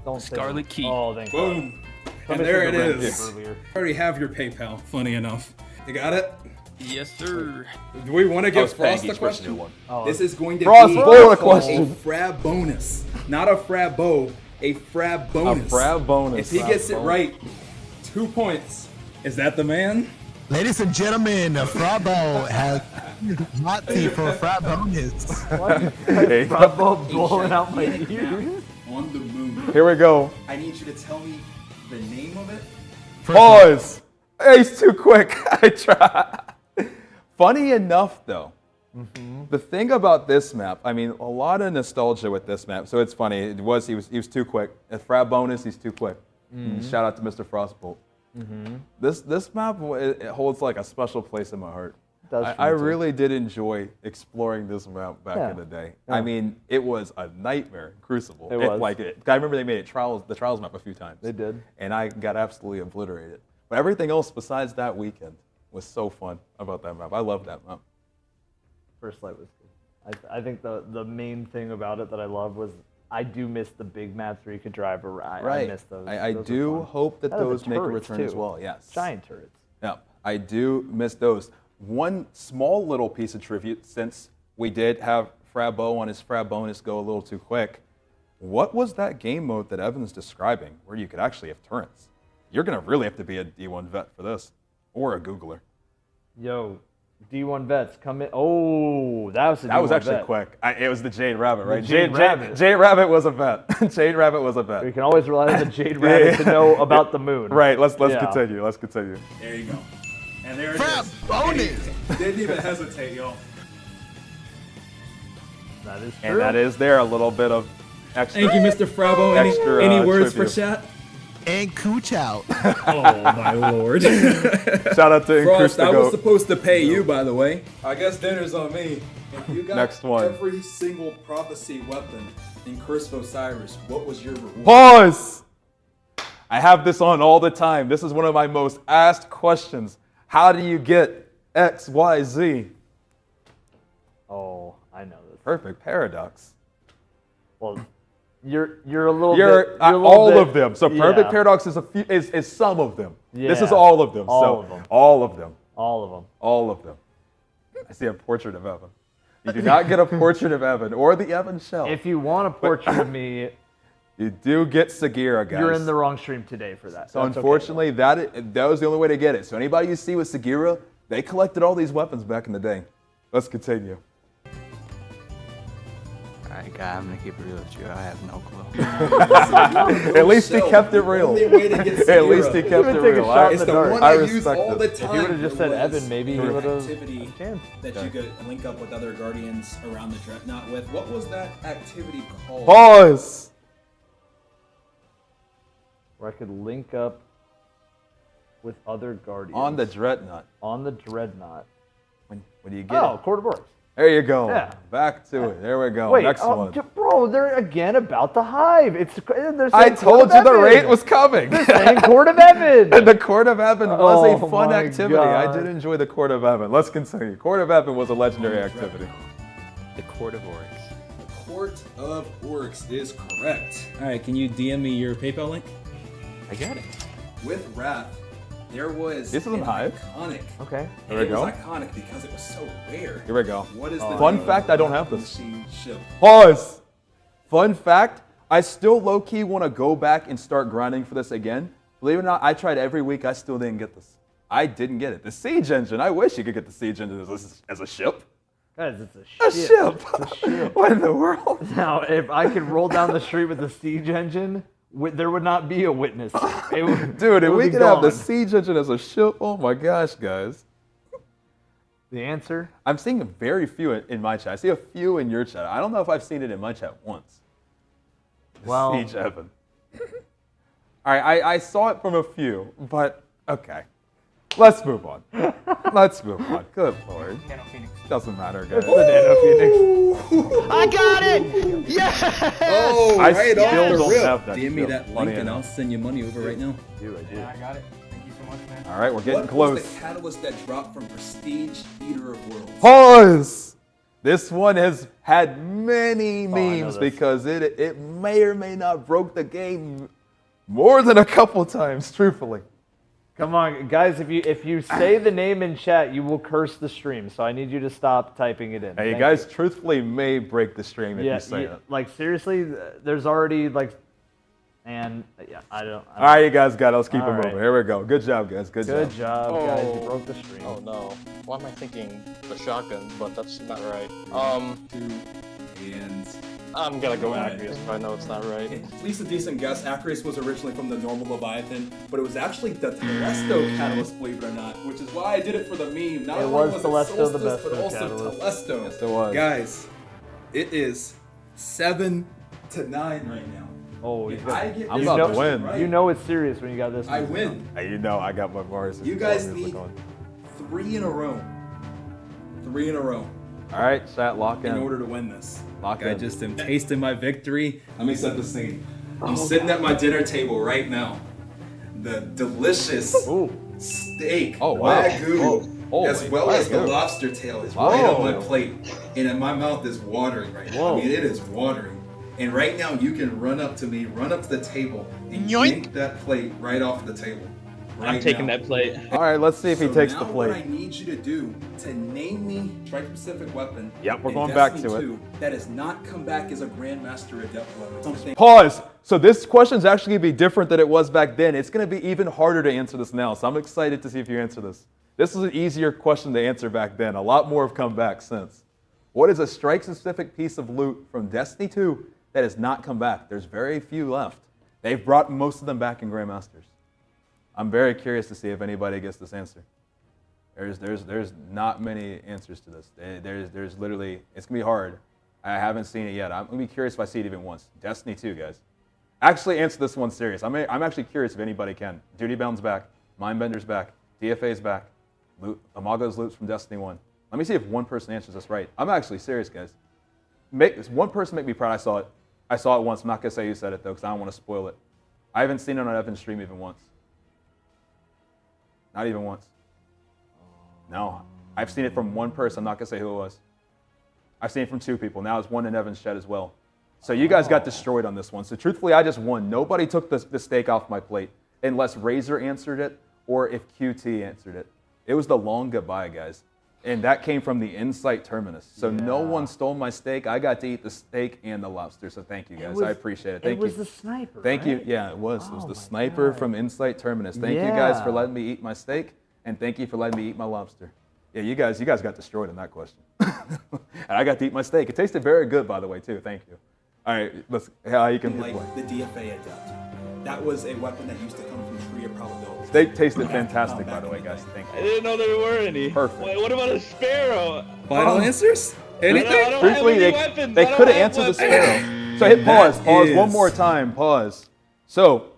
Don't say Scarlet that. Key. Oh, thank God. Boom. And Somebody there said it the red is. tape earlier. I already have your PayPal, funny enough. You got it? Yes, sir. Do we want to give was paying Frost a each person question? one. Oh, This is going to Frost, be blow a called question. a frab bonus. Not a frab bow, a frab bonus. frab bonus. If he Frab gets it bonus. right, 2 points. Is that the man? Ladies and gentlemen, Frabo has hot tea for Frab bonus. Hey. Bravo blowing out my ears. On the moon. Here we go. I need you to tell me the name of it. Pause. Hey, he's too quick. I try. Funny enough, though, the thing about this map, I mean, a lot of nostalgia with this map. So it's funny. He was too quick. At frab bonus, he's too quick. Shout out to Mr. Frostbolt. This map, it holds like a special place in my heart. I really did enjoy exploring this map back in the day. I mean, it was a nightmare in Crucible. It was. I remember they made it the Trials map a few times. They did. And I got absolutely obliterated. But everything else besides that weekend was so fun about that map. I love that map. First Light was good. I think the main thing about it that I love was I do miss the big maps where you could drive around. I miss those. I Those are do fun. hope that Oh, the those make a turrets, return as too. well. Yes. Giant turrets. Yep. I do miss those. One small little piece of tribute, since we did have Frabo on his Frab bonus go a little too quick. What was that game mode that Evan's describing where you could actually have turrets? You're going to really have to be a D1 vet for this, or a Googler. Yo, D1 vets come in. Oh, that was a That D1 was actually vet. quick. It was the Jade Rabbit, right? Jade Rabbit. Jade Rabbit was a vet. Jade Rabbit was a vet. You can always rely on the Jade Rabbit to know about the moon. Right. Let's Yeah. continue. Let's continue. There you go. And there it Frab is. bonus. Didn't even hesitate, y'all. That is true. And that is there a little bit of extra. Thank you, Mr. Frabo. Extra, Any words for tribute. chat? And cooch out. Oh my lord. Shout out to Frost, I was Goat. supposed to pay you, by the way. I guess dinner's on me. If you got Next one. every single prophecy weapon in Curse of Osiris, what was your reward? Pause! I have this on all the time. This is one of my most asked questions. How do you get X, Y, Z? Oh, I know this. Perfect paradox. Well, you're a little You're bit. You're a little all bit, of them. So perfect yeah. paradox is some of them. This is Yeah. all of them. All so of them. all of them. All of them. All of them. I see a portrait of Evan. You do not get a portrait of Evan or the Evan shell. If you want a portrait of me, You do get Sagira, guys. you're in the wrong stream today for that. So That's okay, unfortunately, that was the only way to get it. So anybody you see with Sagira, they collected all these weapons back in the day. Let's continue. Alright, guy, I'm gonna keep it real with you. I have no clue. At least he kept it real. Only way to get At least he Sagira. kept Even it take a real. shot in It's the the dark. one I I use respect all it. the If time. he would've just said was Evan, maybe he an would've activity had a chance. that you could link up with other Guardians around the Dreadnought with. What was that activity called? Pause. Where I could link up with other guardians. On the Dreadnought. On the Dreadnought. When do you get Oh, it? Court of Orcs. There you go. Yeah. Back to it. There we go. Wait, Next one. bro, they're again about the hive. They're I saying told Court you of the Evan. raid was coming. They're saying Court of Evan. The Court of Evan was a Oh fun my activity. I God. did enjoy the Court of Evan. Let's continue. Court of Evan was a legendary activity. The Court of Orcs. Court of Orcs is correct. All right, can you DM me your PayPal link? I got it. With Wrath, there was This is an hive. iconic. Okay. There we It go. was iconic because it was so rare. Here we go. What is the Fun name fact, of I don't the have this. machine ship? Pause. Fun fact, I still low-key want to go back and start grinding for this again. Believe it or not, I tried every week. I still didn't get this. I didn't get it. The Siege Engine. I wish you could get the Siege Engine as a ship. Guys, it's A a ship. ship. It's a ship. What in the world? Now, if I could roll down the street with the siege engine, there would not be a witness. It would, Dude, it if would we be could have the gone. Siege Engine as a ship, oh my gosh, guys. The answer? I'm seeing very few in my chat. I see a few in your chat. I don't know if I've seen it in my chat once. Well- Siege Evan. All right, I saw it from a few, but okay. Let's move on. Let's move on. Good Lord. Doesn't matter, guys. It's the Nano Phoenix. I got it! Yeah! Oh, I right still off the don't rip. have that DM me skill. that Funny link and enough. I'll send you money over right now. I do. Yeah, I got it. Thank you so much, man. All right, we're getting What close. was the catalyst that dropped from Prestige Eater of Worlds? Pause! This one has had many Oh, I know memes this. because it may or may not broke the game more than a couple times, truthfully. Come on, guys! If you say the name in chat, you will curse the stream. So I need you to stop typing it in. Hey, you Thank guys truthfully may break the stream if you say it. Like seriously, there's already like, and yeah, I don't. All right, you guys got it. Let's keep All it right. moving. Here we go. Good job, guys. Good job. guys. You broke the stream. Oh no. Why am I thinking the shotgun? But that's not right. And I'm gonna go Right. Acreus, but I know it's not right. at least a decent guess. Acreus was originally from the normal Leviathan, but it was actually the Telesto catalyst, believe it or not, which is why I did it for the meme. Not It only was was Telesto the Solstice, best but also catalyst. Telesto. Yes, it was. Guys, it is 7-9 right now. Oh, If he's got- I get I'm this about to question win. right, You know it's serious when you got this. I music win. on. Hey, you know I got my bars. You guys need 3 in a row. 3 in a row. All right, chat, lock in. In order to win this. Lock I in. just am tasting my victory. Let me set the scene. I'm sitting at my dinner table right now. The delicious steak, Oh, wow. wagyu, Oh, as holy well as the wagyu. lobster tail is Wow. right on my plate. And my mouth is watering right now. Whoa. I mean, it is watering. And right now, you can run up to me, run up to the table, and Yoink. yank that plate right off the table. Right I'm taking now. that plate. All right, let's see if he So takes now the what I plate. need you to do to name me Strike-Specific weapon. Yep, we're in going back Destiny to it. 2 that has not come back as a Grandmaster Adept weapon. Something. Pause. So this question's actually going to be different than it was back then. It's going to be even harder to answer this now. So I'm excited to see if you answer this. This was an easier question to answer back then. A lot more have come back since. What is a strike-specific piece of loot from Destiny 2 that has not come back? There's very few left. They've brought most of them back in Grandmasters. I'm very curious to see if anybody gets this answer. There's not many answers to this. There's literally, it's going to be hard. I haven't seen it yet. I'm going to be curious if I see it even once. Destiny 2, guys. Actually answer this one serious. I'm actually curious if anybody can. Duty Bound's back. Mindbender's back. DFA's back. Imago's loops from Destiny 1. Let me see if one person answers this right. I'm actually serious, guys. One person make me proud. I saw it. I saw it once. I'm not going to say who said it, though, because I don't want to spoil it. I haven't seen it on Evan's stream even once. Not even once. No. I've seen it from one person. I'm not going to say who it was. I've seen it from 2 people. Now it's one in Evan's chat as well. So you guys got destroyed on this one. So truthfully, I just won. Nobody took the steak off my plate unless Razor answered it or if QT answered it. It was the long goodbye, guys. And that came from the Insight Terminus. So no one stole my steak. I got to eat the steak and the lobster. So thank you, guys. I appreciate it. Thank you. It was the sniper. Thank you. right? Yeah, it was. It was Oh the my sniper God. from Insight Terminus. Thank you guys for Yeah. letting me eat my steak, and thank you for letting me eat my lobster. Yeah, you guys got destroyed in that question. And I got to eat my steak. It tasted very good, by the way, too. Thank you. All right, let's. How you can Like play. the DFA Adept. That was a weapon that used to come from Tree of Probability. Steak tasted fantastic, by the way, guys. Thank I you. didn't know there were any. Perfect. Wait, what about a sparrow? Final answers? Anything? I don't Truthfully, have any they weapons. could I have don't have answered the weapons. sparrow. So hit pause. That Pause one is- more time. Pause. So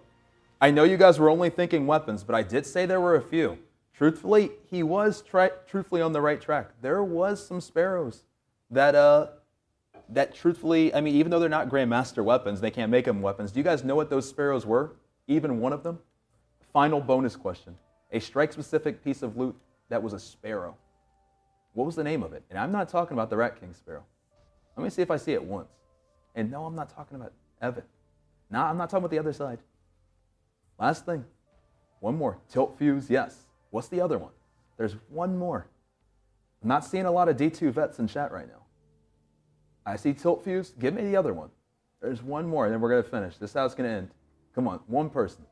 I know you guys were only thinking weapons, but I did say there were a few. Truthfully, he was truthfully on the right track. There was some sparrows that truthfully, I mean, even though they're not Grandmaster weapons, they can't make them weapons. Do you guys know what those sparrows were? Even one of them? Final bonus question. A strike-specific piece of loot that was a sparrow. What was the name of it? And I'm not talking about the Rat King sparrow. Let me see if I see it once. And no, I'm not talking about Evan. No, I'm not talking about the other side. Last thing. One more. Tilt fuse, yes. What's the other one? There's one more. I'm not seeing a lot of D2 vets in chat right now. I see tilt fuse. Give me the other one. There's one more, and then we're going to finish. This is how it's going to end. Come on, one person.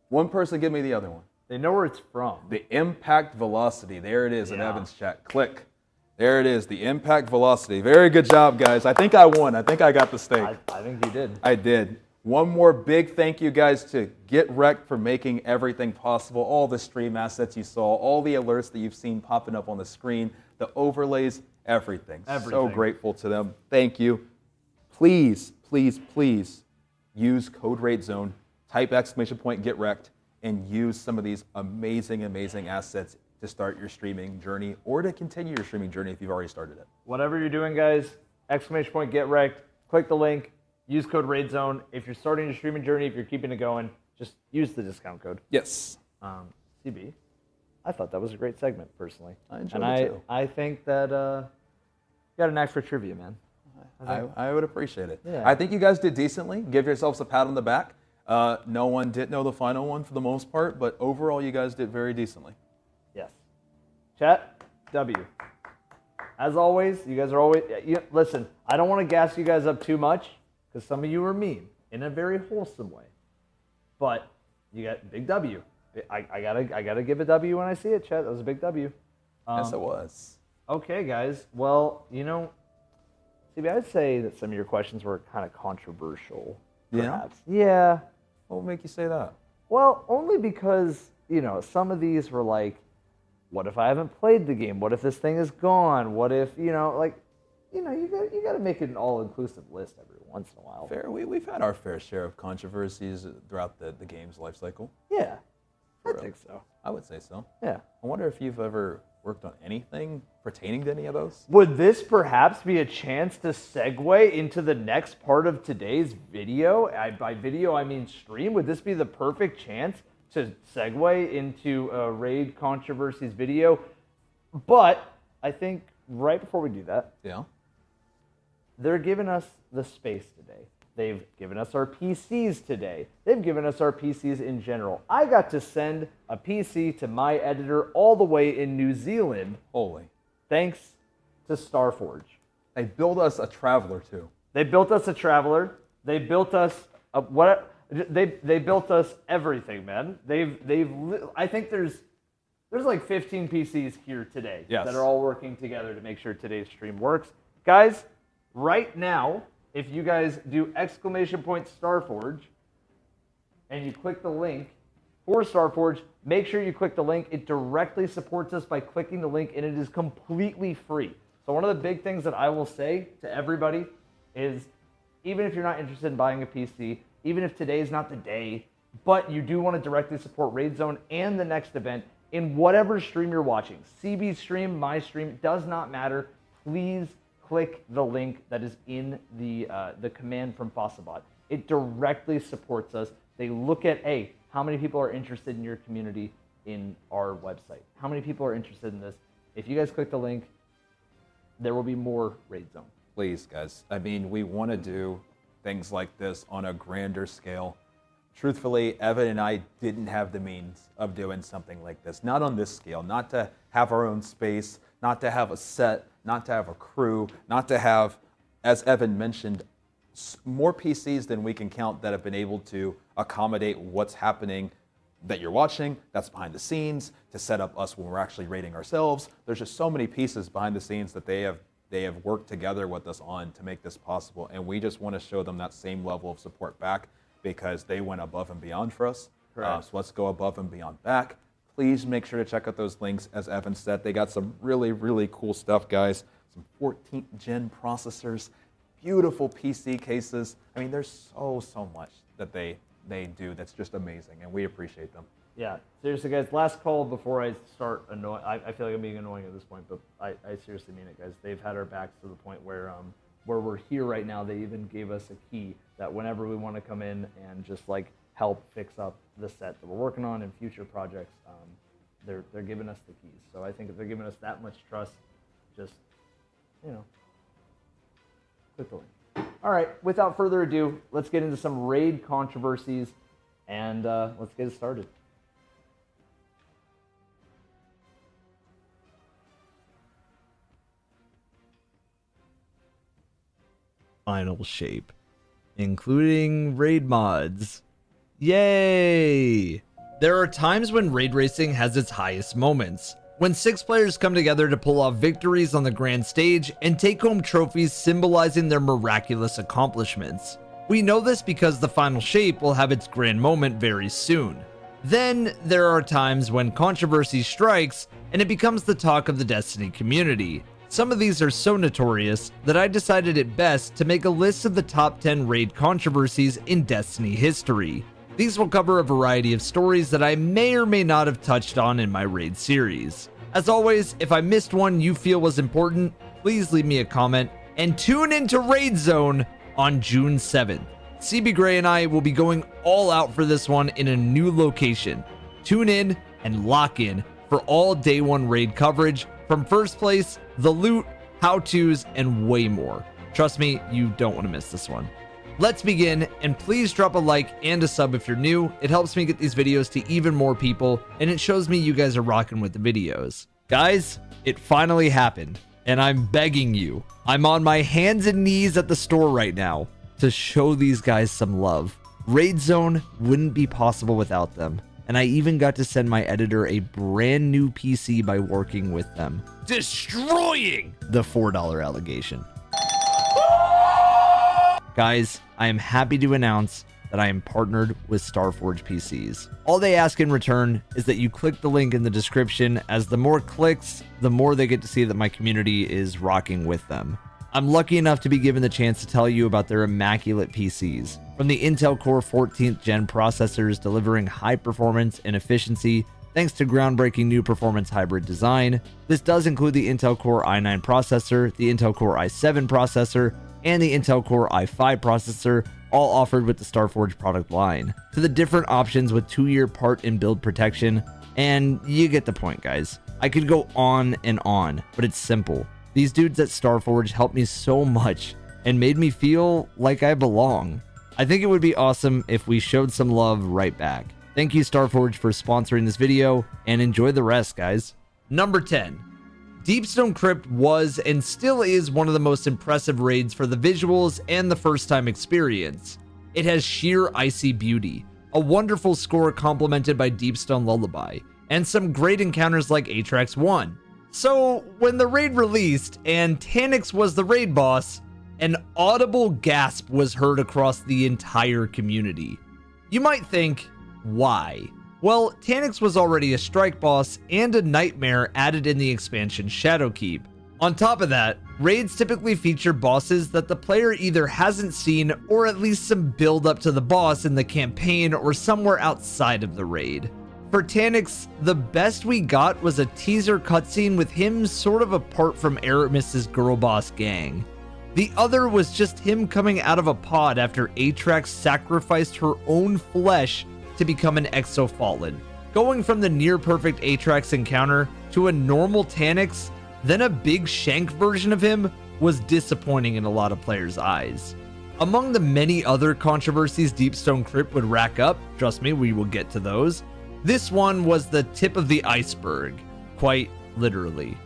One person, give me the other one. They know where it's from. The impact velocity. There it is in Evan's chat. Click. There it is, the impact velocity. Very good job, guys. I think I won. I think I got the steak. I think you did. I did. One more big thank you, guys, to Get Wrecked for making everything possible. All the stream assets you saw, all the alerts that you've seen popping up on the screen, the overlays, everything. So grateful to them. Thank you. Please, please, please use code RAIDZONE. type !get wrecked and use some of these amazing, amazing assets to start your streaming journey or to continue your streaming journey if you've already started it. Whatever you're doing, guys, !get wrecked, click the link, use code RAIDZONE. If you're starting your streaming journey, if you're keeping it going, just use the discount code. Yes. CB, I thought that was a great segment, personally. I enjoyed it it too. I think that you got an knack for trivia, man. I would appreciate it. Yeah. I think you guys did decently. Give yourselves a pat on the back. No one did know the final one for the most part, but overall you guys did very decently. Yes. Chat, W. As always, you guys are always... listen, I don't want to gas you guys up too much because some of you are mean in a very wholesome way. But you got big W. I gotta give a W when I see it, chat. That was a big W. Yes, it was. Okay, guys. Well, CB, I'd say that some of your questions were kind of controversial, perhaps. Yeah. What would make you say that? Well, only because, some of these were like, what if I haven't played the game? What if this thing is gone? What if, you got to make it an all-inclusive list every once in a while. Fair. We've had our fair share of controversies throughout the game's life cycle. Yeah, I think so. I would say so. Yeah. I wonder if you've ever worked on anything pertaining to any of those? Would this perhaps be a chance to segue into the next part of today's video? By video, I mean stream. Would this be the perfect chance to segue into a Raid Controversies video? But I think right before we do that, they're giving us the space today. They've given us our PCs today. They've given us our PCs in general. I got to send a PC to my editor all the way in New Zealand. Holy. Thanks to Starforge. They built us a Traveler too. They built us a Traveler. They built us they built us everything, man. I think there's like 15 PCs here today that are all working together to make sure today's stream works. Guys, right now, if you guys do !Starforge and you click the link for Starforge, make sure you click the link. It directly supports us by clicking the link, and it is completely free. So one of the big things that I will say to everybody is, even if you're not interested in buying a PC, even if today is not the day, but you do want to directly support Raid Zone and the next event in whatever stream you're watching, CB's stream, my stream, does not matter. Please click the link that is in the command from Fossabot. It directly supports us. They look at, hey, how many people are interested in your community in our website? How many people are interested in this? If you guys click the link, there will be more Raid Zone. Please, guys. I mean, we want to do things like this on a grander scale. Truthfully, Evan and I didn't have the means of doing something like this. Not on this scale. Not to have our own space, not to have a set, not to have a crew, not to have, as Evan mentioned, more PCs than we can count that have been able to accommodate what's happening that you're watching, that's behind the scenes, to set up us when we're actually rating ourselves. There's just so many pieces behind the scenes that they have worked together with us on to make this possible, and we just want to show them that same level of support back because they went above and beyond for us. So let's go above and beyond back. Please make sure to check out those links. As Evan said, they got some really, really cool stuff, guys. Some 14th gen processors, beautiful PC cases. I mean, there's so much that they do that's just amazing, and we appreciate them. Yeah, seriously, guys, last call before I start annoying. I feel like I'm being annoying at this point, but I seriously mean it, guys. They've had our backs to the point where we're here right now. They even gave us a key that whenever we want to come in and just like help fix up the set that we're working on in future projects, they're giving us the keys. So I think if they're giving us that much trust, just, click the link. All right, without further ado, let's get into some Raid Controversies, and let's get it started. Final shape, including raid mods. Yay! There are times when raid racing has its highest moments, when 6 players come together to pull off victories on the grand stage and take home trophies symbolizing their miraculous accomplishments. We know this because the final shape will have its grand moment very soon. Then there are times when controversy strikes and it becomes the talk of the Destiny community. Some of these are so notorious that I decided it best to make a list of the top 10 raid controversies in Destiny history. These will cover a variety of stories that I may or may not have touched on in my raid series. As always, if I missed one you feel was important, please leave me a comment and tune into Raid Zone on June 7th. CB Gray and I will be going all out for this one in a new location. Tune in and lock in for all day one raid coverage from first place, the loot, how-tos, and way more. Trust me, you don't want to miss this one. Let's begin, and please drop a like and a sub if you're new. It helps me get these videos to even more people, and it shows me you guys are rocking with the videos. Guys, it finally happened, and I'm begging you. I'm on my hands and knees at the store right now to show these guys some love. Raid Zone wouldn't be possible without them, and I even got to send my editor a brand new PC by working with them, destroying the $4 allegation. Guys, I am happy to announce that I am partnered with Starforge PCs. All they ask in return is that you click the link in the description, as the more clicks, the more they get to see that my community is rocking with them. I'm lucky enough to be given the chance to tell you about their immaculate PCs. From the Intel Core 14th Gen processors delivering high performance and efficiency thanks to groundbreaking new performance hybrid design. This does include the Intel Core i9 processor, the Intel Core i7 processor, and the Intel Core i5 processor, all offered with the Starforge product line, to the different options with 2-year part and build protection, and you get the point, guys. I could go on and on, but it's simple. These dudes at Starforge helped me so much and made me feel like I belong. I think it would be awesome if we showed some love right back. Thank you, Starforge, for sponsoring this video, and enjoy the rest, guys. Number 10. Deepstone Crypt was and still is one of the most impressive raids for the visuals and the first time experience. It has sheer icy beauty, a wonderful score complemented by Deepstone Lullaby, and some great encounters like Atrax 1. So when the raid released and Tanix was the raid boss, an audible gasp was heard across the entire community. You might think, why? Well, Tanix was already a strike boss and a nightmare added in the expansion Shadowkeep. On top of that, raids typically feature bosses that the player either hasn't seen or at least some build up to the boss in the campaign or somewhere outside of the raid. For Tanix, the best we got was a teaser cutscene with him sort of apart from Aramis's girl boss gang. The other was just him coming out of a pod after Atrax sacrificed her own flesh to become an Exofallen. Going from the near-perfect Atrax encounter to a normal Tanix, then a big shank version of him, was disappointing in a lot of players' eyes. Among the many other controversies Deepstone Crypt would rack up, trust me, we will get to those, this one was the tip of the iceberg, quite literally.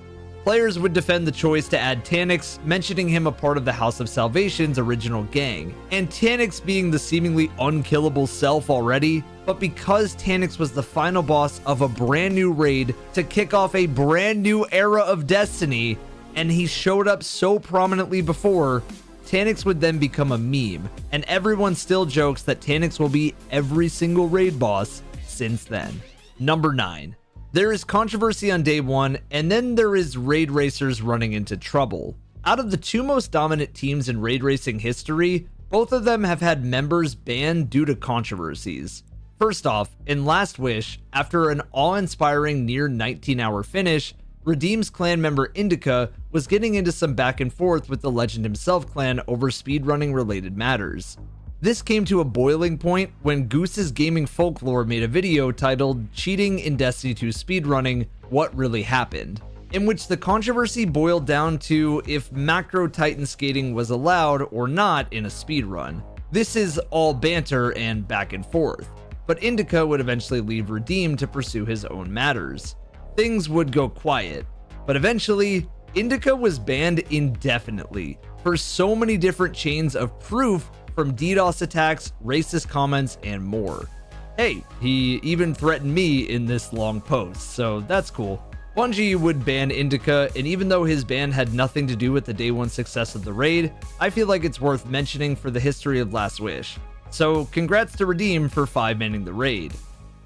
Players would defend the choice to add Tanix, mentioning him a part of the House of Salvation's original gang, and Tanix being the seemingly unkillable self already, but because Tanix was the final boss of a brand new raid to kick off a brand new era of Destiny, and he showed up so prominently before, Tanix would then become a meme, and everyone still jokes that Tanix will be every single raid boss since then. Number 9. There is controversy on day one, and then there is raid racers running into trouble. Out of the two most dominant teams in raid racing history, both of them have had members banned due to controversies. First off, in Last Wish, after an awe-inspiring near 19-hour finish, Redeem's clan member Indica was getting into some back and forth with the Legend himself clan over speedrunning related matters. This came to a boiling point when Goose's Gaming Folklore made a video titled Cheating in Destiny 2 Speedrunning, What Really Happened, in which the controversy boiled down to if macro Titan skating was allowed or not in a speedrun. This is all banter and back and forth, but Indica would eventually leave Redeem to pursue his own matters. Things would go quiet, but eventually, Indica was banned indefinitely for so many different chains of proof, from DDoS attacks, racist comments, and more. Hey, he even threatened me in this long post, so that's cool. Bungie would ban Indica, and even though his ban had nothing to do with the day one success of the raid, I feel like it's worth mentioning for the history of Last Wish. So congrats to Redeem for 5-manning the raid.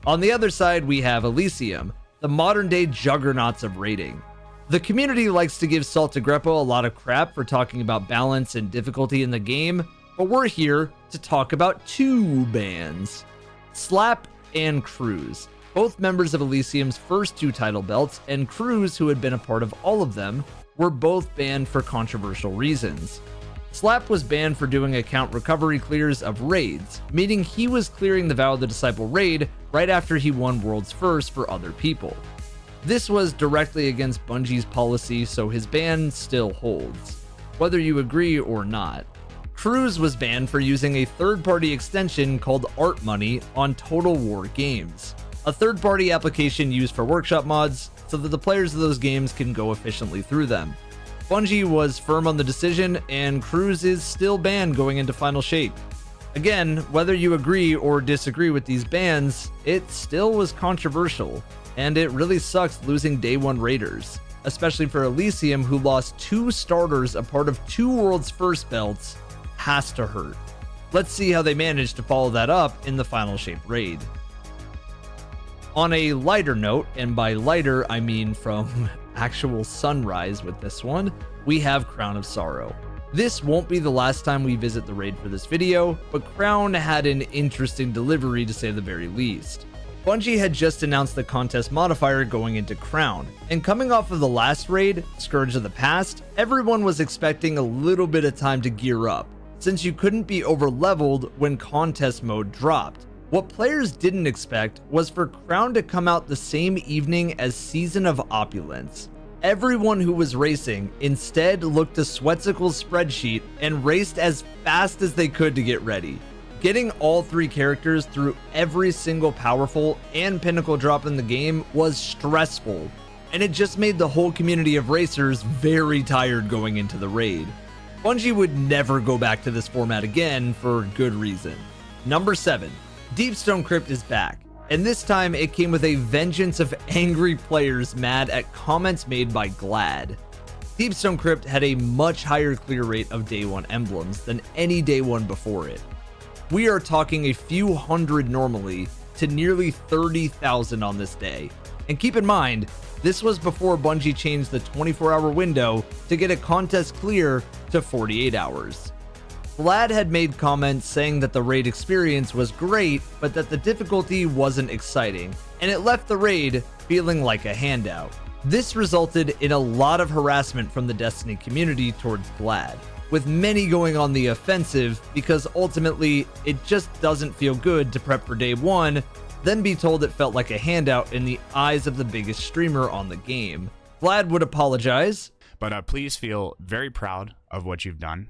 On the other side, we have Elysium, the modern day juggernauts of raiding. The community likes to give Salt to Greppo a lot of crap for talking about balance and difficulty in the game, but we're here to talk about two bans. Slap and Cruz, both members of Elysium's first 2 title belts, and Cruz, who had been a part of all of them, were both banned for controversial reasons. Slap was banned for doing account recovery clears of raids, meaning he was clearing the Vow of the Disciple raid right after he won World's First for other people. This was directly against Bungie's policy, so his ban still holds, whether you agree or not. Cruz was banned for using a third-party extension called Art Money on Total War games, a third-party application used for workshop mods so that the players of those games can go efficiently through them. Bungie was firm on the decision, and Cruz is still banned going into Final Shape. Again, whether you agree or disagree with these bans, it still was controversial, and it really sucks losing Day 1 Raiders, especially for Elysium, who lost 2 starters a part of 2 World's First belts. Has to hurt. Let's see how they managed to follow that up in the Final Shape raid. On a lighter note, and by lighter I mean from actual sunrise with this one, we have Crown of Sorrow. This won't be the last time we visit the raid for this video, but Crown had an interesting delivery to say the very least. Bungie had just announced the contest modifier going into Crown, and coming off of the last raid, Scourge of the Past, everyone was expecting a little bit of time to gear up, since you couldn't be over-leveled when contest mode dropped. What players didn't expect was for Crown to come out the same evening as Season of Opulence. Everyone who was racing instead looked to Sweatsicle's spreadsheet and raced as fast as they could to get ready. Getting all 3 characters through every single powerful and pinnacle drop in the game was stressful, and it just made the whole community of racers very tired going into the raid. Bungie would never go back to this format again for good reason. Number 7. Deepstone Crypt is back, and this time it came with a vengeance of angry players mad at comments made by Glad. Deepstone Crypt had a much higher clear rate of Day 1 emblems than any Day 1 before it. We are talking a few hundred normally to nearly 30,000 on this day. And keep in mind, this was before Bungie changed the 24-hour window to get a contest clear to 48 hours. Vlad had made comments saying that the raid experience was great, but that the difficulty wasn't exciting, and it left the raid feeling like a handout. This resulted in a lot of harassment from the Destiny community towards Vlad, with many going on the offensive because ultimately it just doesn't feel good to prep for Day 1, then be told it felt like a handout in the eyes of the biggest streamer on the game. Vlad would apologize, but please feel very proud of what you've done.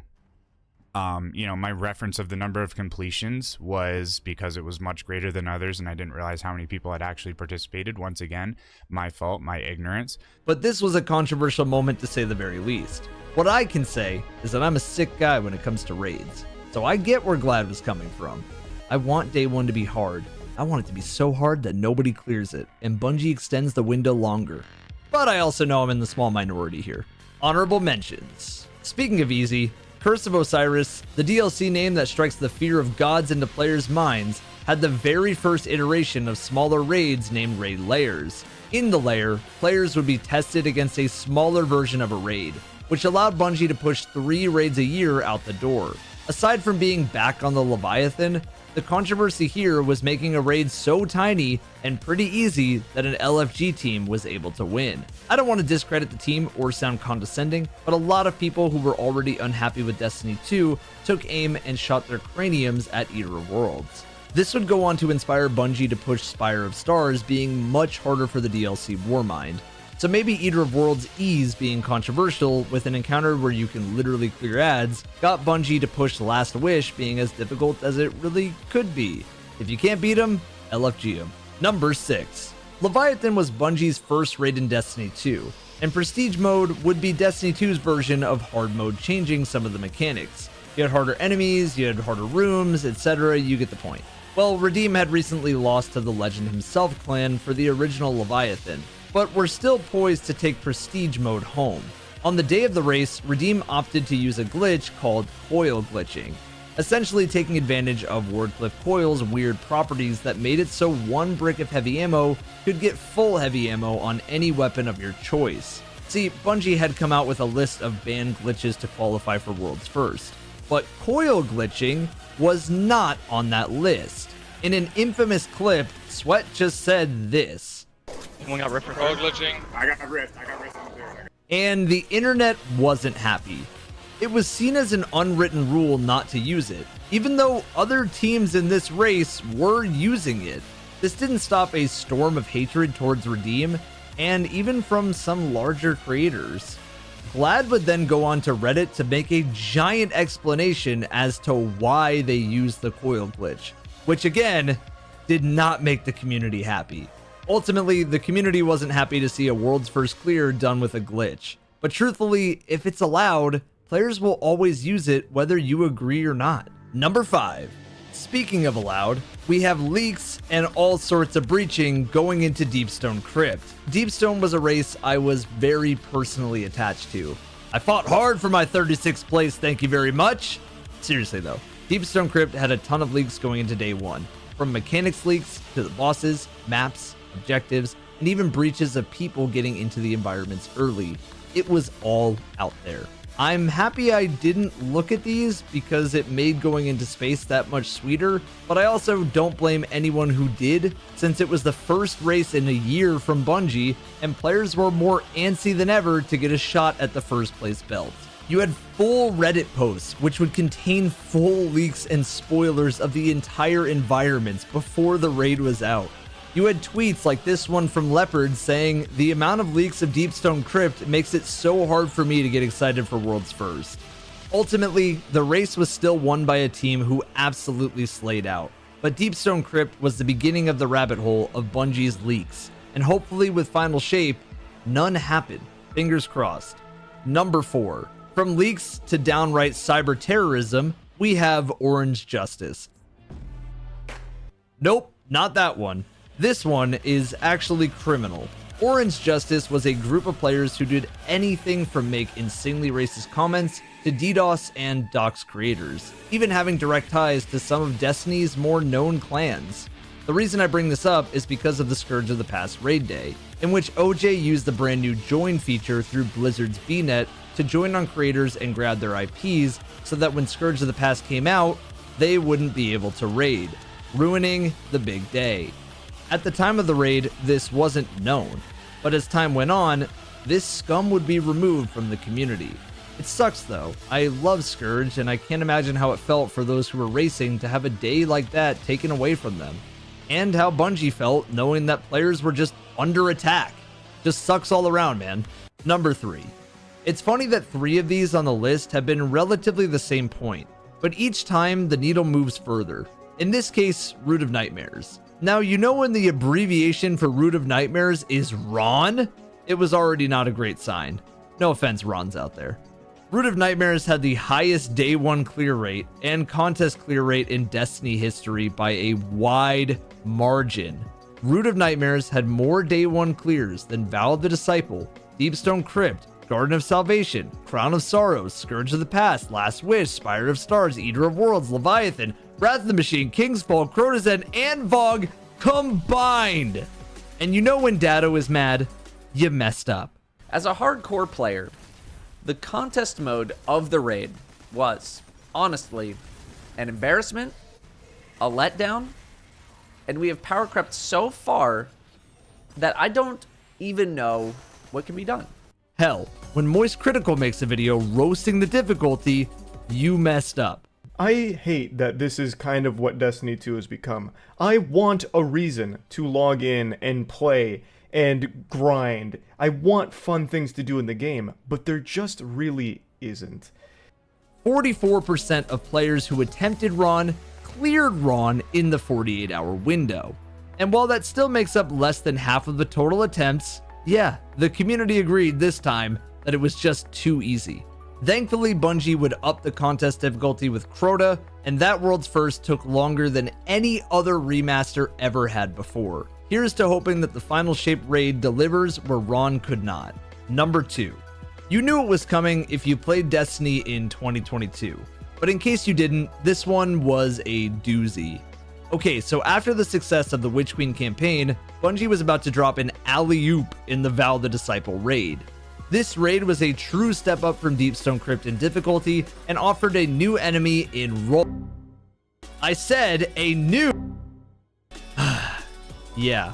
My reference of the number of completions was because it was much greater than others, and I didn't realize how many people had actually participated. Once again, my fault, my ignorance. But this was a controversial moment to say the very least. What I can say is that I'm a sick guy when it comes to raids, so I get where Glad was coming from. I want Day 1 to be hard. I want it to be so hard that nobody clears it, and Bungie extends the window longer. But I also know I'm in the small minority here. Honorable mentions. Speaking of easy, Curse of Osiris, the DLC name that strikes the fear of gods into players' minds, had the very first iteration of smaller raids named Raid Layers. In the layer, players would be tested against a smaller version of a raid, which allowed Bungie to push 3 raids a year out the door. Aside from being back on the Leviathan, the controversy here was making a raid so tiny and pretty easy that an LFG team was able to win. I don't want to discredit the team or sound condescending, but a lot of people who were already unhappy with Destiny 2 took aim and shot their craniums at Eater of Worlds. This would go on to inspire Bungie to push Spire of Stars being much harder for the DLC Warmind. So maybe Eater of Worlds' ease being controversial with an encounter where you can literally clear ads got Bungie to push Last Wish being as difficult as it really could be. If you can't beat him, LFG him. Number 6. Leviathan was Bungie's first raid in Destiny 2, and Prestige mode would be Destiny 2's version of hard mode, changing some of the mechanics. You had harder enemies, you had harder rooms, etc. You get the point. Well, Redeem had recently lost to the Legend himself clan for the original Leviathan, but were still poised to take Prestige mode home. On the day of the race, Redeem opted to use a glitch called coil glitching, essentially taking advantage of Wardcliff Coil's weird properties that made it so 1 brick of heavy ammo could get full heavy ammo on any weapon of your choice. See, Bungie had come out with a list of banned glitches to qualify for World's First, but coil glitching was not on that list. In an infamous clip, Sweat just said this. Someone got ripped. glitching. I got ripped. And the internet wasn't happy. It was seen as an unwritten rule not to use it, even though other teams in this race were using it. This didn't stop a storm of hatred towards Redeem, and even from some larger creators. Vlad would then go on to Reddit to make a giant explanation as to why they used the coil glitch, which again, did not make the community happy. Ultimately, the community wasn't happy to see a world's first clear done with a glitch. But truthfully, if it's allowed, players will always use it whether you agree or not. Number 5. Speaking of allowed, we have leaks and all sorts of breaching going into Deepstone Crypt. Deepstone was a race I was very personally attached to. I fought hard for my 36th place, thank you very much. Seriously though, Deepstone Crypt had a ton of leaks going into day 1. From mechanics leaks to the bosses, maps, objectives, and even breaches of people getting into the environments early. It was all out there. I'm happy I didn't look at these because it made going into space that much sweeter, but I also don't blame anyone who did, since it was the first race in a year from Bungie, and players were more antsy than ever to get a shot at the first place belt. You had full Reddit posts, which would contain full leaks and spoilers of the entire environments before the raid was out. You had tweets like this one from Leopard saying, "The amount of leaks of Deepstone Crypt makes it so hard for me to get excited for World's First." Ultimately, the race was still won by a team who absolutely slayed out. But Deepstone Crypt was the beginning of the rabbit hole of Bungie's leaks, and hopefully with Final Shape, none happened. Fingers crossed. Number 4. From leaks to downright cyber terrorism, we have Orange Justice. Nope, not that one. This one is actually criminal. Orange Justice was a group of players who did anything from make insanely racist comments to DDoS and dox creators, even having direct ties to some of Destiny's more known clans. The reason I bring this up is because of the Scourge of the Past raid day, in which OJ used the brand new join feature through Blizzard's BNet to join on creators and grab their IPs so that when Scourge of the Past came out, they wouldn't be able to raid, ruining the big day. At the time of the raid, this wasn't known, but as time went on, this scum would be removed from the community. It sucks though. I love Scourge, and I can't imagine how it felt for those who were racing to have a day like that taken away from them. And how Bungie felt knowing that players were just under attack. Just sucks all around, man. Number 3. It's funny that 3 of these on the list have been relatively the same point, but each time the needle moves further. In this case, Root of Nightmares. Now, you know when the abbreviation for Root of Nightmares is RON? It was already not a great sign. No offense, Rons out there. Root of Nightmares had the highest day 1 clear rate and contest clear rate in Destiny history by a wide margin. Root of Nightmares had more day 1 clears than Vow of the Disciple, Deepstone Crypt, Garden of Salvation, Crown of Sorrows, Scourge of the Past, Last Wish, Spire of Stars, Eater of Worlds, Leviathan, Wrath of the Machine, King's Fall, Crota's End, and Vogue combined. And you know when Dado is mad, you messed up. As a hardcore player, the contest mode of the raid was, honestly, an embarrassment, a letdown, and we have power crept so far that I don't even know what can be done. Hell, when Moist Critical makes a video roasting the difficulty, you messed up. I hate that this is kind of what Destiny 2 has become. I want a reason to log in and play and grind. I want fun things to do in the game, but there just really isn't. 44% of players who attempted RON cleared RON in the 48-hour window. And while that still makes up less than half of the total attempts, yeah, the community agreed this time that it was just too easy. Thankfully, Bungie would up the contest difficulty with Crota, and that World's First took longer than any other remaster ever had before. Here's to hoping that the Final Shape raid delivers where RON could not. Number 2. You knew it was coming if you played Destiny in 2022. But in case you didn't, this one was a doozy. Okay, so after the success of the Witch Queen campaign, Bungie was about to drop an alley-oop in the Vow the Disciple raid. This raid was a true step up from Deepstone Crypt in difficulty and offered a new enemy in role. I said a new Yeah,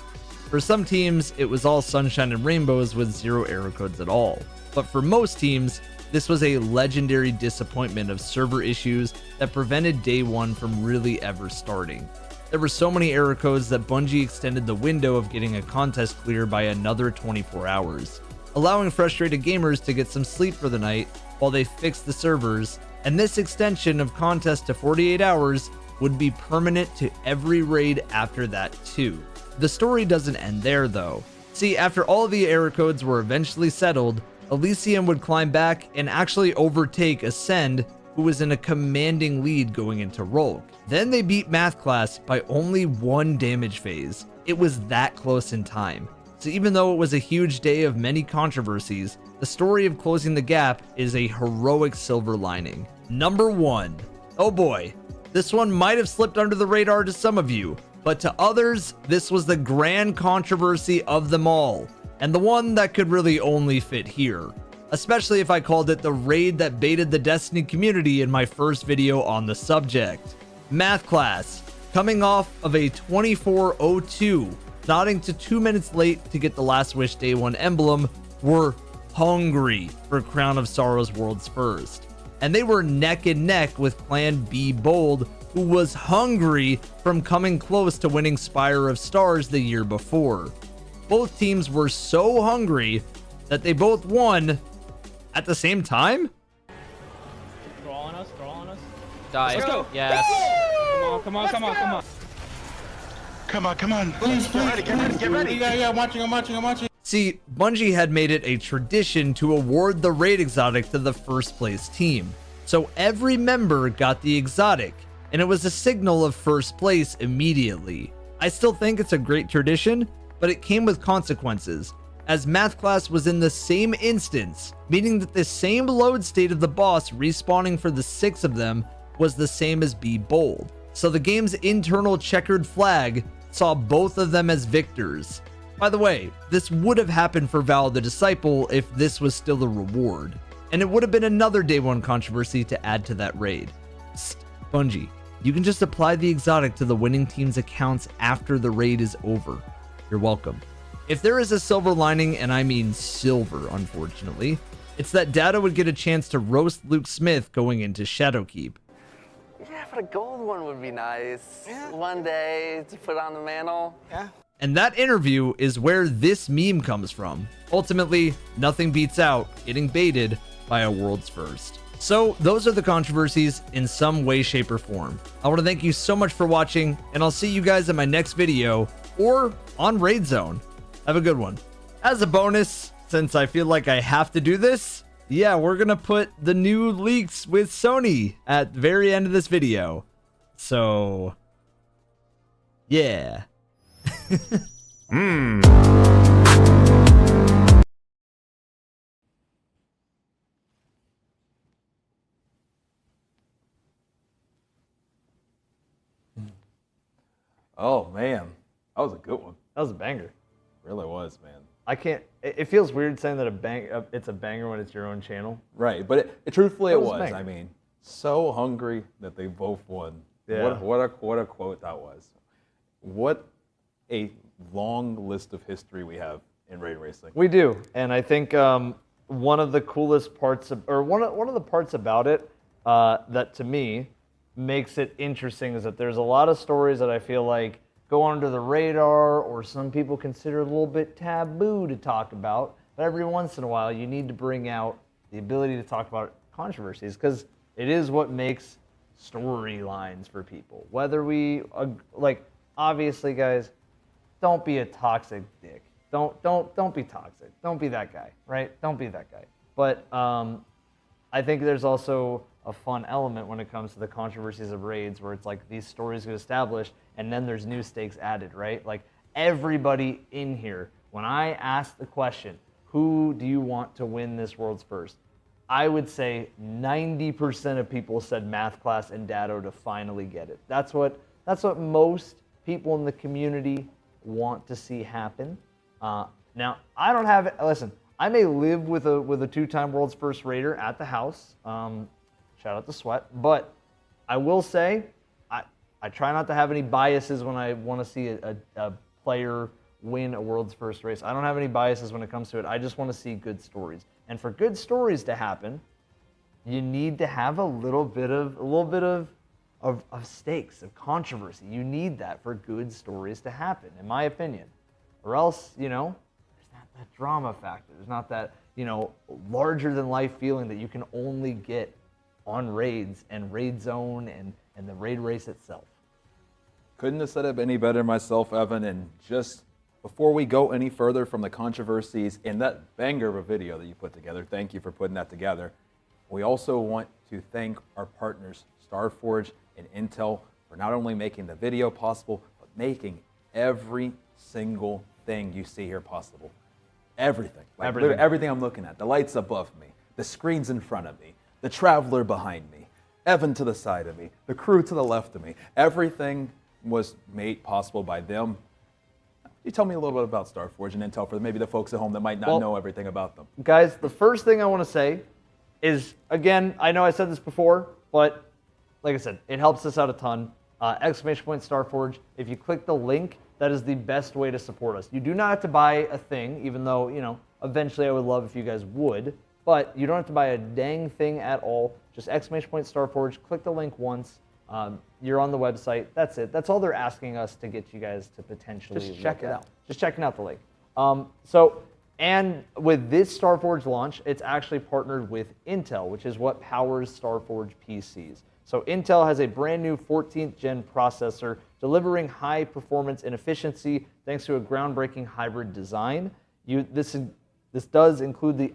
for some teams, it was all sunshine and rainbows with 0 error codes at all. But for most teams, this was a legendary disappointment of server issues that prevented day one from really ever starting. There were so many error codes that Bungie extended the window of getting a contest clear by another 24 hours, allowing frustrated gamers to get some sleep for the night while they fixed the servers, and this extension of contest to 48 hours would be permanent to every raid after that too. The story doesn't end there though. See, after all the error codes were eventually settled, Elysium would climb back and actually overtake Ascend, who was in a commanding lead going into Rogue. Then they beat Math Class by only 1 damage phase. It was that close in time. So even though it was a huge day of many controversies, the story of closing the gap is a heroic silver lining. Number 1. Oh boy, this one might have slipped under the radar to some of you, but to others, this was the grand controversy of them all, and the one that could really only fit here. Especially if I called it the raid that baited the Destiny community in my first video on the subject. Math Class, coming off of a 24:02, nodding to 2 minutes late to get the Last Wish Day 1 emblem, were hungry for Crown of Sorrows World's First. And they were neck and neck with Clan B Bold, who was hungry from coming close to winning Spire of Stars the year before. Both teams were so hungry that they both won at the same time? Throw on us, throw on us. Die. Let's go. Yes. Come on. Come on. Please, get ready. Yeah, I'm watching. See, Bungie had made it a tradition to award the raid exotic to the first place team. So every member got the exotic, and it was a signal of first place immediately. I still think it's a great tradition, but it came with consequences, as Math Class was in the same instance, meaning that the same load state of the boss respawning for the 6 of them was the same as Be Bold. So the game's internal checkered flag saw both of them as victors. By the way, this would have happened for Val the Disciple if this was still a reward, and it would have been another day one controversy to add to that raid. Psst, Bungie, you can just apply the exotic to the winning team's accounts after the raid is over. You're welcome. If there is a silver lining, and I mean silver, unfortunately, it's that Data would get a chance to roast Luke Smith going into Shadowkeep. Yeah, but a gold one would be nice. Yeah. One day to put on the mantle. Yeah. And that interview is where this meme comes from. Ultimately, nothing beats out getting baited by a world's first. So those are the controversies in some way, shape, or form. I want to thank you so much for watching, and I'll see you guys in my next video or on Raid Zone. Have a good one. As a bonus, since I feel like I have to do this, yeah, we're going to put the new leaks with Sony at the very end of this video. So, yeah. Oh man, that was a good one. That was a banger. Really was, man. I can't. It feels weird saying that it's a banger when it's your own channel. Right, but truthfully it was. banger. I mean, so hungry that they both won. Yeah. What a quote that was. What a long list of history we have in raid racing. We do, and I think one of the coolest parts, one of the parts about it that to me makes it interesting is that there's a lot of stories that I feel like go under the radar, or some people consider a little bit taboo to talk about. But every once in a while, you need to bring out the ability to talk about controversies, because it is what makes storylines for people. Whether we obviously, guys, don't be a toxic dick. Don't be toxic. Don't be that guy, right? Don't be that guy. But I think there's also a fun element when it comes to the controversies of raids, where it's like these stories get established and then there's new stakes added, right? Like everybody in here, when I ask the question, who do you want to win this world's first? I would say 90% of people said Math Class and Datto to finally get it. That's what most people in the community want to see happen. Now, I don't have it. Listen, I may live with a 2-time world's first raider at the house. Shout out to Sweat. But I will say, I try not to have any biases when I want to see a player win a world's first race. I don't have any biases when it comes to it. I just want to see good stories. And for good stories to happen, you need to have a little bit of stakes, of controversy. You need that for good stories to happen, in my opinion. Or else, there's not that drama factor. There's not that, larger than life feeling that you can only get on raids and raid zone and the raid race itself. Couldn't have said it any better myself, Evan. And just before we go any further from the controversies in that banger of a video that you put together, thank you for putting that together. We also want to thank our partners, StarForge and Intel, for not only making the video possible, but making every single thing you see here possible. Everything. Like Everything. Everything I'm looking at. The lights above me, the screens in front of me, the traveler behind me, Evan to the side of me, the crew to the left of me. Everything was made possible by them. You tell me a little bit about StarForge and Intel for maybe the folks at home that might not know everything about them. Guys, the first thing I want to say is, again, I know I said this before, but like I said, it helps us out a ton. ! StarForge. If you click the link, that is the best way to support us. You do not have to buy a thing, even though, eventually I would love if you guys would, but you don't have to buy a dang thing at all. Just ! StarForge, click the link once. You're on the website. That's it. That's all they're asking us to get you guys to potentially Just check it out. Just checking out the link. And with this StarForge launch, it's actually partnered with Intel, which is what powers StarForge PCs. So Intel has a brand new 14th gen processor delivering high performance and efficiency thanks to a groundbreaking hybrid design. This does include the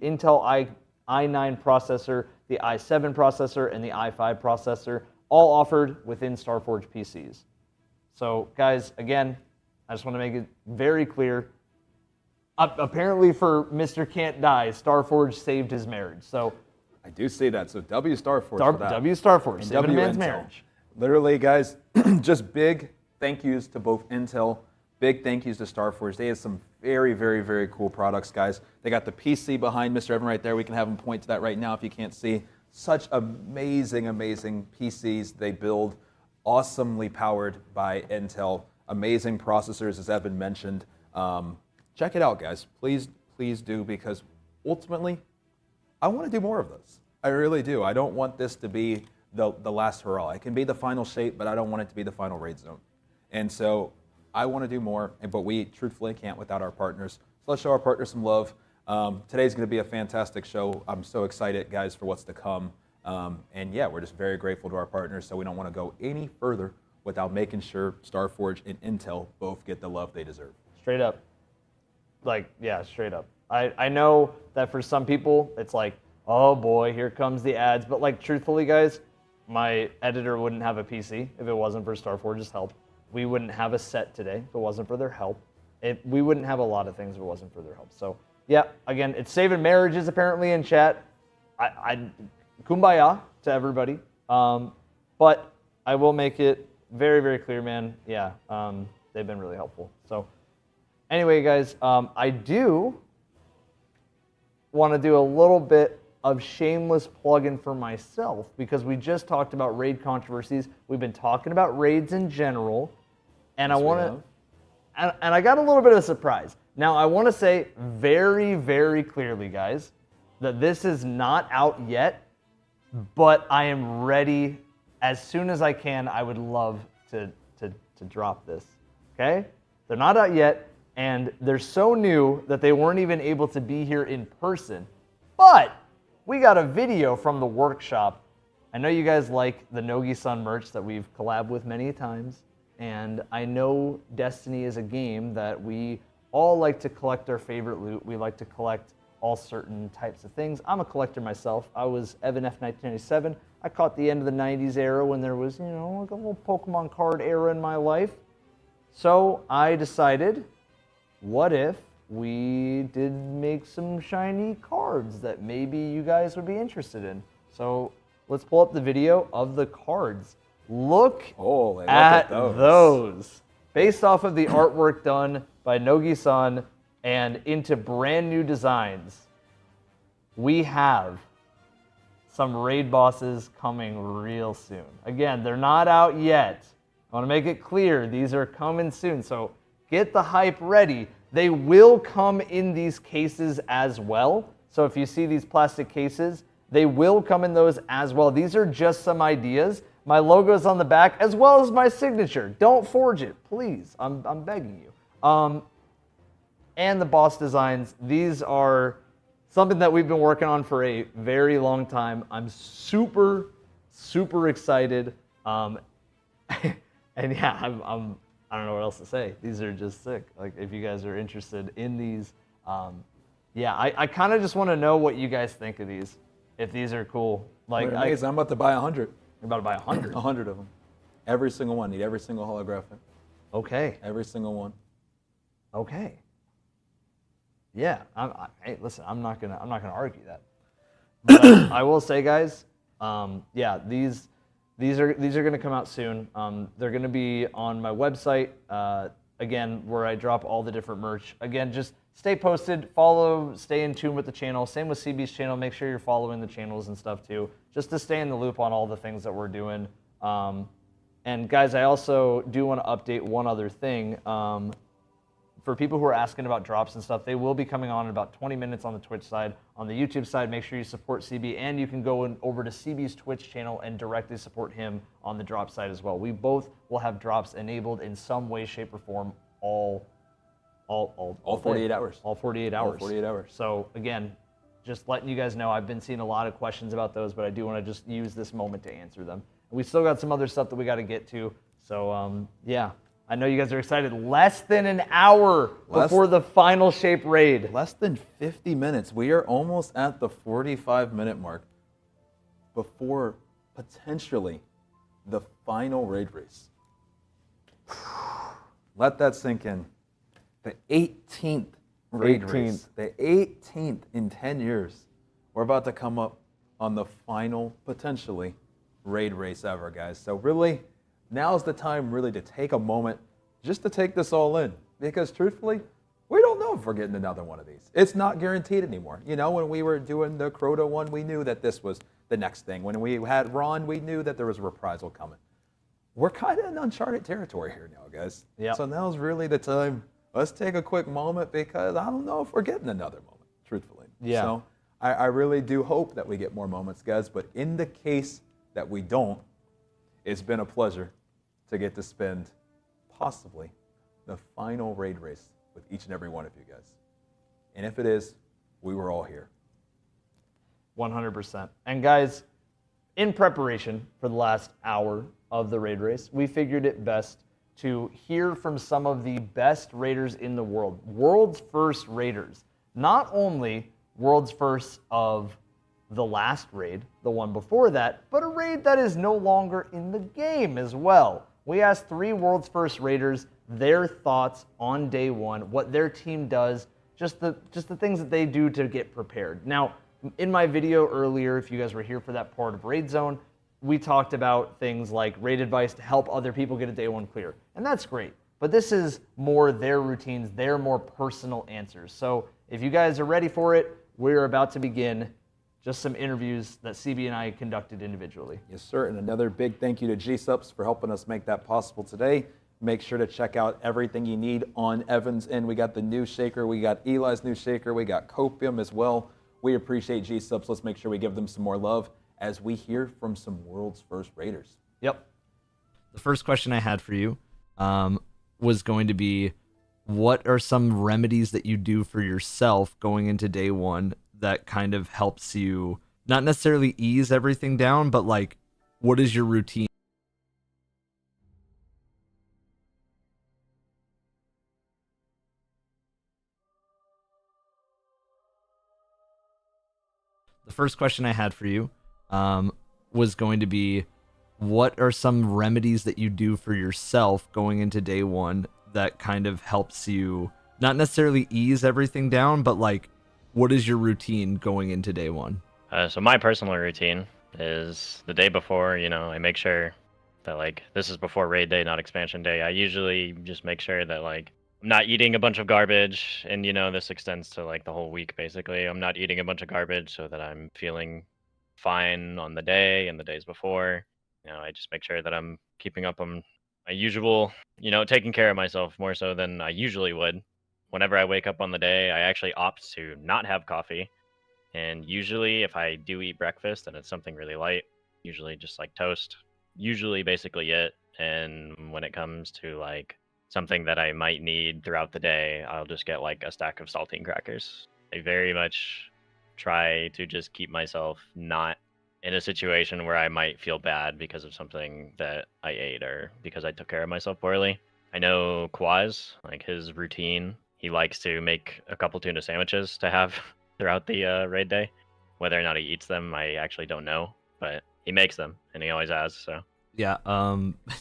Intel i9 processor, the i7 processor, and the i5 processor, all offered within StarForge PCs. So guys, again, I just want to make it very clear. Apparently for Mr. Can't Die, StarForge saved his marriage. So I do see that. So W StarForge for that. W StarForge, saving a man's Intel. marriage. Literally, guys, just big thank yous to both Intel, big thank yous to StarForge. They have some very, very, very cool products, guys. They got the PC behind Mr. Evan right there. We can have him point to that right now if you can't see. Such amazing, amazing PCs they build, awesomely powered by Intel. Amazing processors, as Evan mentioned. Check it out, guys. Please, please do, because ultimately, I want to do more of this. I really do. I don't want this to be the last hurrah. It can be the final shape, but I don't want it to be the final raid zone. And so I want to do more, but we truthfully can't without our partners. So let's show our partners some love. Today's going to be a fantastic show. I'm so excited, guys, for what's to come. And yeah, we're just very grateful to our partners, so we don't want to go any further without making sure StarForge and Intel both get the love they deserve. Straight up. Straight up. I know that for some people, it's like, oh boy, here comes the ads. But truthfully, guys, my editor wouldn't have a PC if it wasn't for StarForge's help. We wouldn't have a set today if it wasn't for their help. We wouldn't have a lot of things if it wasn't for their help. So yeah, again, it's saving marriages apparently in chat. I kumbaya to everybody. But I will make it very, very clear, man. Yeah, they've been really helpful. So anyway, guys, I do want to do a little bit of shameless plug-in for myself, because we just talked about raid controversies. We've been talking about raids in general, and I want to, and I got a little bit of a surprise. Now, I want to say very, very clearly, guys, that this is not out yet, but I am ready as soon as I can. I would love to drop this. Okay? They're not out yet. And they're so new that they weren't even able to be here in person. But we got a video from the workshop. I know you guys like the Nogi-san merch that we've collabed with many times. And I know Destiny is a game that we all like to collect our favorite loot. We like to collect all certain types of things. I'm a collector myself. I was Evan F 1997. I caught the end of the 90s era when there was, like a little Pokemon card era in my life. So I decided, what if we did make some shiny cards that maybe you guys would be interested in? So let's pull up the video of the cards. Look at those. Based off of the artwork done by Nogi-san and into brand new designs, we have some raid bosses coming real soon. Again, they're not out yet. I want to make it clear, these are coming soon. So get the hype ready. They will come in these cases as well. So if you see these plastic cases, they will come in those as well. These are just some ideas. My logo's on the back as well as my signature. Don't forge it, please. I'm begging you. And the boss designs, these are something that we've been working on for a very long time. I'm super, super excited. And yeah, I don't know what else to say. These are just sick. Like, if you guys are interested in these, yeah, I kind of just want to know what you guys think of these. If these are cool. Like, I'm about to buy 100. You're about to buy 100? 100 of them. Every single one. Need every single holographic. Okay. Every single one. Okay. Yeah. Hey, listen. I'm not gonna argue that. But I will say, guys. Yeah. These are gonna come out soon. They're gonna be on my website. Again, where I drop all the different merch. Again, just stay posted, follow, stay in tune with the channel. Same with CB's channel. Make sure you're following the channels and stuff too, just to stay in the loop on all the things that we're doing. And guys, I also do want to update one other thing. For people who are asking about drops and stuff, they will be coming on in about 20 minutes on the Twitch side. On the YouTube side, make sure you support CB, and you can go over to CB's Twitch channel and directly support him on the drop side as well. We both will have drops enabled in some way, shape, or form all 48 hours. All 48 hours. All 48 hours. So again, just letting you guys know, I've been seeing a lot of questions about those, but I do want to just use this moment to answer them. And we still got some other stuff that we got to get to. So yeah, I know you guys are excited. Less than an hour before the final shape raid. Less than 50 minutes. We are almost at the 45-minute mark before potentially the final raid race. Let that sink in. The 18th raid race. The 18th in 10 years. We're about to come up on the final, potentially, raid race ever, guys. So really, now's the time really to take a moment just to take this all in. Because truthfully, we don't know if we're getting another one of these. It's not guaranteed anymore. You know, when we were doing the Crota one, we knew that this was the next thing. When we had Ron, we knew that there was a reprisal coming. We're kind of in uncharted territory here now, guys. Yeah. So now's really the time. Let's take a quick moment, because I don't know if we're getting another moment, truthfully. Yeah. So I really do hope that we get more moments, guys. But in the case that we don't, it's been a pleasure to get to spend possibly the final raid race with each and every one of you guys. And if it is, we were all here. 100%. And guys, in preparation for the last hour of the raid race, we figured it best to hear from some of the best raiders in the world. World's first raiders. Not only world's first of the last raid, the one before that, but a raid that is no longer in the game as well. We asked 3 world's first raiders their thoughts on day one, what their team does, just the things that they do to get prepared. Now, in my video earlier, if you guys were here for that part of Raid Zone, we talked about things like raid advice to help other people get a day one clear. And that's great. But this is more their routines, their more personal answers. So if you guys are ready for it, we're about to begin just some interviews that CB and I conducted individually. Yes, sir. And another big thank you to G-Subs for helping us make that possible today. Make sure to check out everything you need on Evan's end. We got the new shaker. We got Eli's new shaker. We got Copium as well. We appreciate G-Subs. Let's make sure we give them some more love as we hear from some world's first raiders. Yep. The first question I had for you was going to be, what are some remedies that you do for yourself going into day one that kind of helps you not necessarily ease everything down, but like, what is your routine? The first question I had for you was going to be, what are some remedies that you do for yourself going into day one that kind of helps you not necessarily ease everything down, but like, what is your routine going into day one? So my personal routine is the day before, I make sure that like, this is before raid day, not expansion day. I usually just make sure that like, I'm not eating a bunch of garbage, and this extends to like the whole week basically. I'm not eating a bunch of garbage so that I'm feeling fine on the day and the days before. I just make sure that I'm keeping up on my usual, taking care of myself more so than I usually would. Whenever I wake up on the day, I actually opt to not have coffee. And usually, if I do eat breakfast, then it's something really light, usually just like toast. Usually, basically it. And when it comes to like something that I might need throughout the day, I'll just get like a stack of saltine crackers. I very much try to just keep myself not in a situation where I might feel bad because of something that I ate or because I took care of myself poorly. I know Quaz, like his routine, he likes to make a couple tuna sandwiches to have throughout the raid day. Whether or not he eats them, I actually don't know, but he makes them and he always has. So Yeah,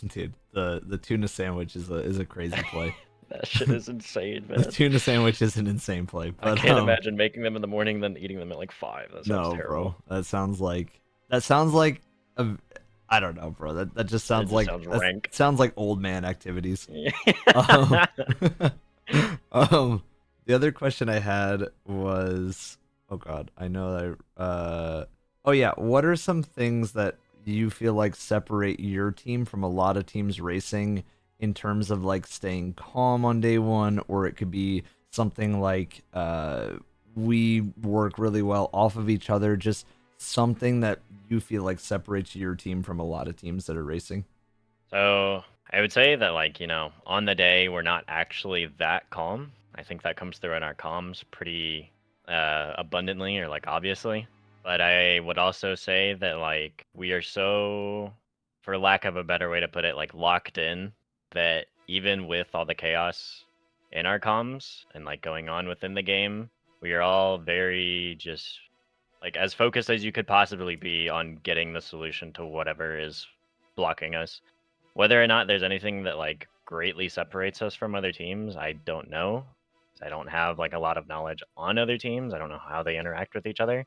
dude, the tuna sandwich is a crazy play. that shit is insane, man. The tuna sandwich is an insane play. But, I can't imagine making them in the morning, then eating them at like 5. That sounds no, terrible. bro, that sounds like I don't know, bro. That just sounds like sounds rank. Sounds like old man activities. The other question I had was, oh god, I know that. Oh yeah, what are some things that you feel like separate your team from a lot of teams racing in terms of like staying calm on day one, or it could be something like we work really well off of each other, just something that you feel like separates your team from a lot of teams that are racing? So I would say that, like, on the day, we're not actually that calm. I think that comes through in our comms pretty abundantly or like obviously. But I would also say that like we are so, for lack of a better way to put it, like locked in that even with all the chaos in our comms and like going on within the game, we are all very just like as focused as you could possibly be on getting the solution to whatever is blocking us. Whether or not there's anything that like greatly separates us from other teams, I don't know. I don't have like a lot of knowledge on other teams. I don't know how they interact with each other.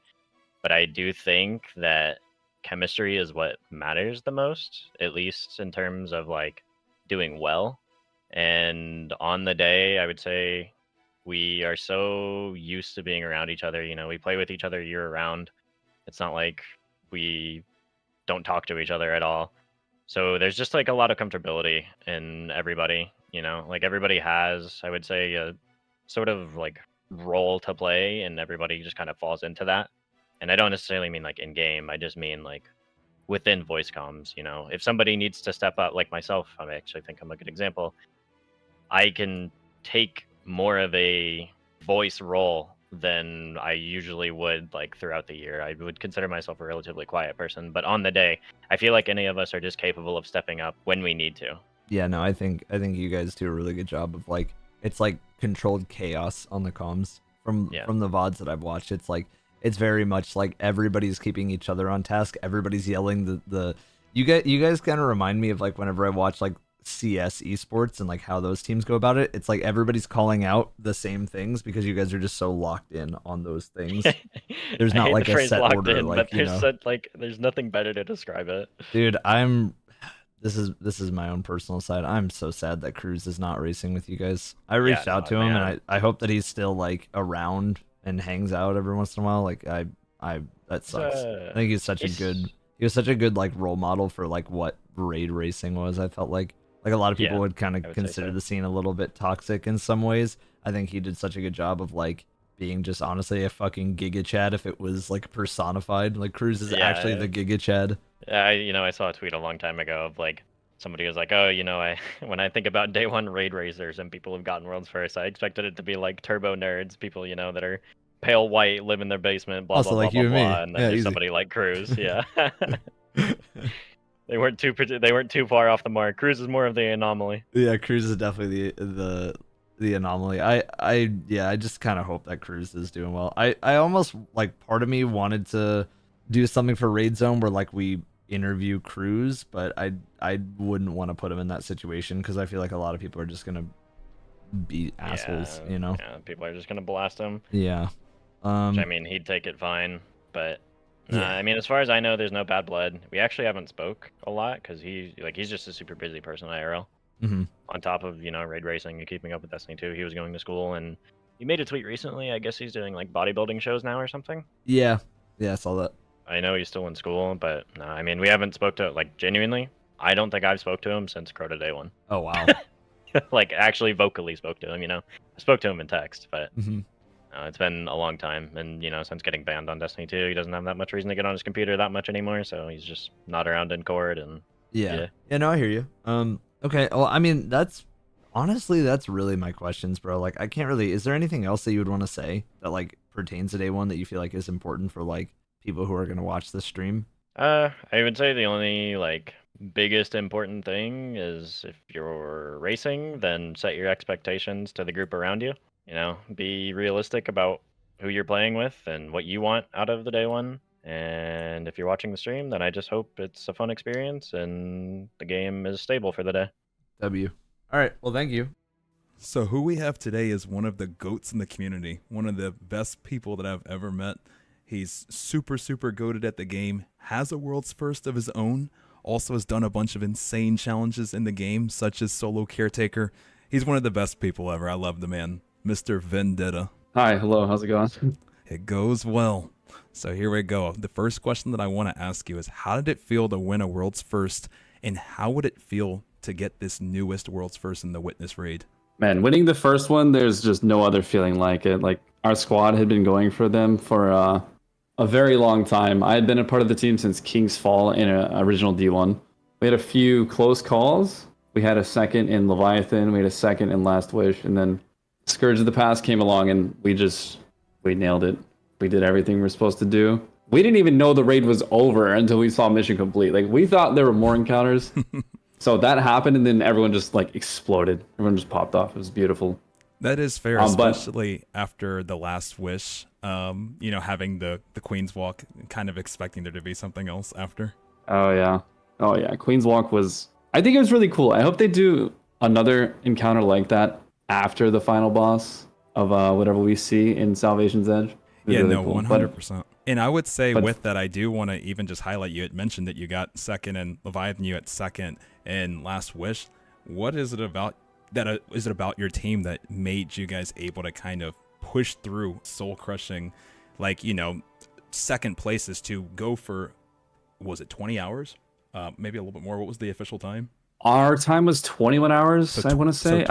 But I do think that chemistry is what matters the most, at least in terms of like doing well. And on the day, I would say we are so used to being around each other. We play with each other year round. It's not like we don't talk to each other at all. So there's just like a lot of comfortability in everybody, like everybody has, I would say, a sort of like role to play, and everybody just kind of falls into that. And I don't necessarily mean like in game, I just mean like within voice comms. If somebody needs to step up, like myself, I actually think I'm a good example. I can take more of a voice role than I usually would like throughout the year. I would consider myself a relatively quiet person, but on the day, I feel like any of us are just capable of stepping up when we need to. Yeah, no, I think you guys do a really good job of like, it's like controlled chaos on the comms from the VODs that I've watched. It's like, it's very much like everybody's keeping each other on task. Everybody's yelling you guys kind of remind me of like whenever I watch like CS esports and like how those teams go about it. It's like everybody's calling out the same things because you guys are just so locked in on those things. There's not like a set order, like, but there's nothing better to describe it. Dude, this is my own personal side. I'm so sad that Cruz is not racing with you guys. I reached out to him, and I hope that he's still like around and hangs out every once in a while. Like that sucks. I think he was such a good like role model for like what raid racing was. I felt like a lot of people would kind of consider the scene a little bit toxic in some ways. I think he did such a good job of like being just honestly a fucking Giga Chad if it was like personified. Like Cruz is actually the Giga Chad. I saw a tweet a long time ago of like somebody was like, oh, when I think about day one raid racers and people who've gotten worlds first, I expected it to be like turbo nerds, people that are pale white, live in their basement, blah blah like blah you blah and blah, me. and then there's somebody like Cruz. Yeah. They weren't too far off the mark. Cruz is more of the anomaly. Yeah, Cruz is definitely the anomaly. I just kind of hope that Cruz is doing well. I almost like, part of me wanted to do something for Raid Zone where like we interview Cruz, but I wouldn't want to put him in that situation because I feel like a lot of people are just gonna be assholes, Yeah, people are just gonna blast him. Yeah. Which, I mean, he'd take it fine, but I mean, as far as I know, there's no bad blood. We actually haven't spoke a lot because he's just a super busy person IRL. Mm-hmm. On top of raid racing and keeping up with Destiny 2, he was going to school, and he made a tweet recently. I guess he's doing like bodybuilding shows now or something. Yeah, I saw that. I know he's still in school, but no, I mean, we haven't spoke to, like, genuinely. I don't think I've spoke to him since Crota Day 1. Oh, wow. Like, actually vocally spoke to him, you know? I spoke to him in text, but Mhm. it's been a long time. And, you know, since getting banned on Destiny 2, he doesn't have that much reason to get on his computer that much anymore, so he's just not around in court, and Yeah. No, I hear you. Okay. Well, I mean, that's really my questions, bro. Like, I can't really. Is there anything else that you would want to say that like pertains to day one that you feel like is important for like people who are gonna watch this stream? I would say the only like biggest important thing is if you're racing, then set your expectations to the group around you. You know, be realistic about who you're playing with and what you want out of the day one. And if you're watching the stream, then I just hope it's a fun experience and the game is stable for the day. W. All right. Well, thank you. So who we have today is one of the GOATs in the community, one of the best people that I've ever met. He's super, super goated at the game, has a world's first of his own, also has done a bunch of insane challenges in the game, such as Solo Caretaker. He's one of the best people ever. I love the man, Mr. Vendetta. Hi, hello, how's it going? It goes well. So here we go. The first question that I want to ask you is, how did it feel to win a world's first, and how would it feel to get this newest world's first in the Witness Raid? Man, winning the first one, there's just no other feeling like it. Like, our squad had been going for them for a very long time. I had been a part of the team since King's Fall in an original D1. We had a few close calls. We had a second in Leviathan, we had a second in Last Wish, and then Scourge of the Past came along and we nailed it. We did everything we were supposed to do. We didn't even know the raid was over until we saw mission complete. Like, we thought there were more encounters. So that happened, and then everyone just like exploded. Everyone just popped off. It was beautiful. That is fair, especially after the Last Wish. You know, having the Queen's Walk, kind of expecting there to be something else after. Oh yeah. Queen's Walk was. I think it was really cool. I hope they do another encounter like that after the final boss of whatever we see in Salvation's Edge. Yeah, really no, cool. 100%. And I would say with that, I do want to even just highlight, you had mentioned that you got second in Leviathan, you at second in Last Wish. What is it about that? Is it about your team that made you guys able to kind of push through soul crushing, like, you know, second places to go for, was it 20 hours? Maybe a little bit more. What was the official time? Our time was 21 hours, So I want to say.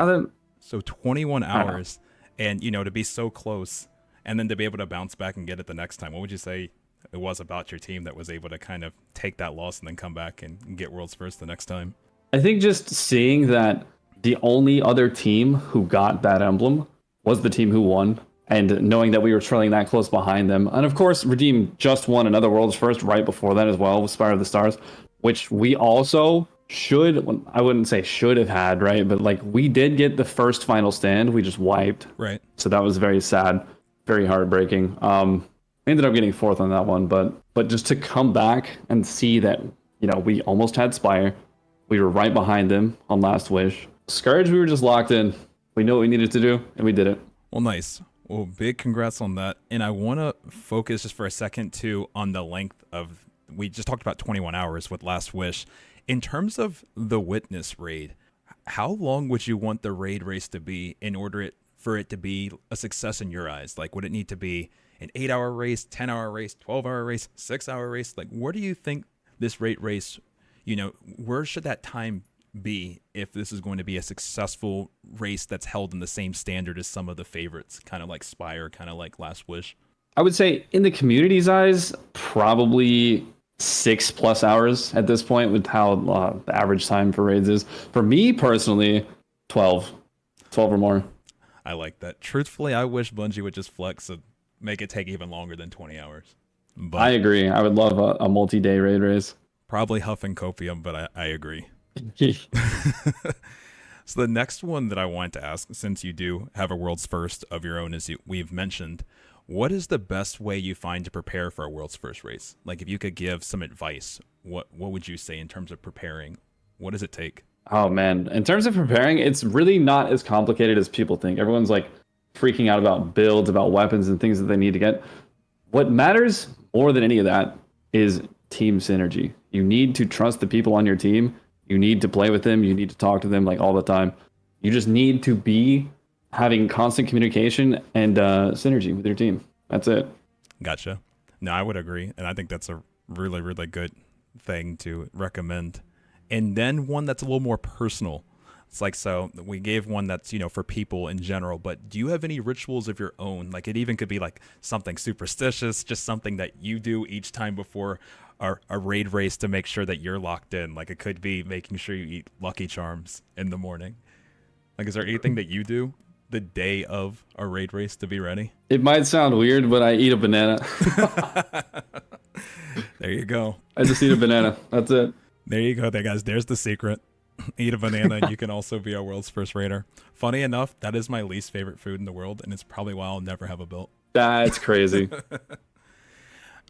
So 21 hours, and, you know, to be so close, and then to be able to bounce back and get it the next time. What would you say it was about your team that was able to kind of take that loss and then come back and get world's first the next time? I think just seeing that the only other team who got that emblem was the team who won, and knowing that we were trailing that close behind them. And of course, Redeem just won another world's first right before that as well with Spire of the Stars, which we also I wouldn't say should have had, right? But like, we did get the first final stand. We just wiped. Right. So that was very sad, very heartbreaking. We ended up getting fourth on that one, but just to come back and see that, you know, we almost had Spire. We were right behind them on Last Wish. Scourge, we were just locked in. We knew what we needed to do, and we did it. Well, nice. Well, big congrats on that. And I want to focus just for a second, too, on the length of... We just talked about 21 hours with Last Wish. In terms of the Witness raid, how long would you want the raid race to be in order for it to be a success in your eyes? Like, would it need to be an 8-hour race, 10-hour race, 12-hour race, 6-hour race? Like, where do you think this raid race, you know, where should that time be if this is going to be a successful race that's held in the same standard as some of the favorites, kind of like Spire, kind of like Last Wish? I would say in the community's eyes, probably 6+ hours at this point with how the average time for raids is. For me personally, 12 or more. I like that. Truthfully, I wish Bungie would just flex and make it take even longer than 20 hours. But I agree. I would love a multi-day raid race. Probably Huff and Copium, but I agree. So the next one that I wanted to ask, since you do have a world's first of your own, as we've mentioned, what is the best way you find to prepare for a world's first race? Like, if you could give some advice, what would you say in terms of preparing? What does it take? Oh man, in terms of preparing, it's really not as complicated as people think. Everyone's like freaking out about builds, about weapons and things that they need to get. What matters more than any of that is team synergy. You need to trust the people on your team. You need to play with them. You need to talk to them like all the time. You just need to be having constant communication and synergy with your team. That's it. Gotcha. No, I would agree. And I think that's a really, really good thing to recommend. and then one that's a little more personal. It's like, so we gave one that's, for people in general, but do you have any rituals of your own? Like, it even could be like something superstitious, just something that you do each time before a raid race to make sure that you're locked in. Like, it could be making sure you eat Lucky Charms in the morning. Like, is there anything that you do the day of a raid race to be ready? It might sound weird, but I eat a banana. There you go. I just eat a banana. That's it. There you go, there, guys. There's the secret. Eat a banana, and you can also be our world's first raider. Funny enough, that is my least favorite food in the world, and it's probably why I'll never have a build. That's crazy.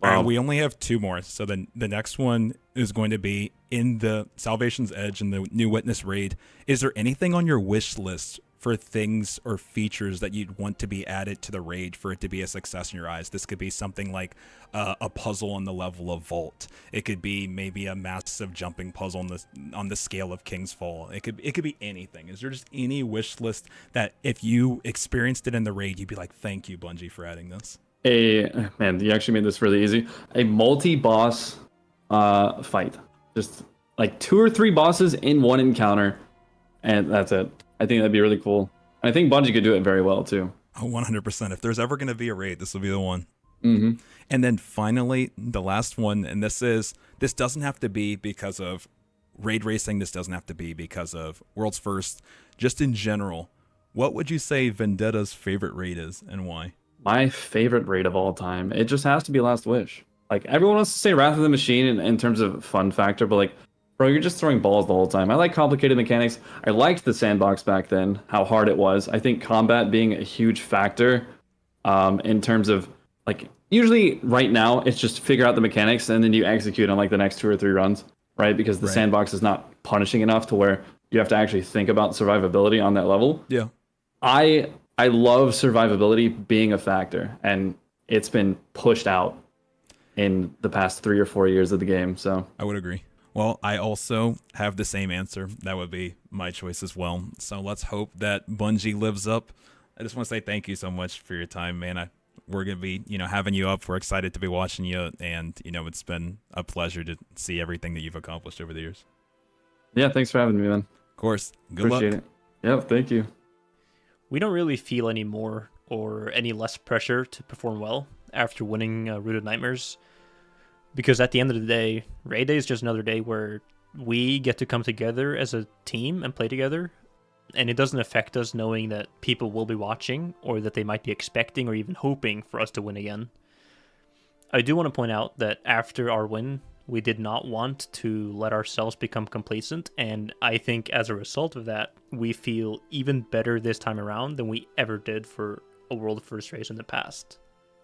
Wow. We only have 2 more, so then the next one is going to be in the Salvation's Edge and the New Witness raid. Is there anything on your wish list for things or features that you'd want to be added to the raid for it to be a success in your eyes? This could be something like a puzzle on the level of Vault. It could be maybe a massive jumping puzzle on the scale of King's Fall. It could be anything. Is there just any wish list that if you experienced it in the raid, you'd be like, thank you, Bungie, for adding this? Man, you actually made this really easy. A multi-boss fight. Just like 2 or 3 bosses in one encounter, and that's it. I think that'd be really cool. And I think Bungie could do it very well too. Oh, 100%. If there's ever going to be a raid, this will be the one. Mm-hmm. And then finally, the last one, and this doesn't have to be because of raid racing. This doesn't have to be because of World's First. Just in general, what would you say Vendetta's favorite raid is and why? My favorite raid of all time. It just has to be Last Wish. Like, everyone wants to say Wrath of the Machine in terms of fun factor, but like, bro, you're just throwing balls the whole time. I like complicated mechanics. I liked the sandbox back then, how hard it was. I think combat being a huge factor in terms of, like, usually right now, it's just figure out the mechanics and then you execute on like the next 2 or 3 runs, right? Because the sandbox is not punishing enough to where you have to actually think about survivability on that level. Yeah. I love survivability being a factor, and it's been pushed out in the past 3 or 4 years of the game, so. I would agree. Well, I also have the same answer. That would be my choice as well. So let's hope that Bungie lives up. I just want to say thank you so much for your time, man. We're going to be, having you up. We're excited to be watching you, and, it's been a pleasure to see everything that you've accomplished over the years. Yeah, thanks for having me, man. Of course. Good luck. Appreciate it. Yep, thank you. We don't really feel any more or any less pressure to perform well after winning Rooted Nightmares. Because at the end of the day, Raid Day is just another day where we get to come together as a team and play together. And it doesn't affect us knowing that people will be watching or that they might be expecting or even hoping for us to win again. I do want to point out that after our win, we did not want to let ourselves become complacent. And I think as a result of that, we feel even better this time around than we ever did for a World First race in the past.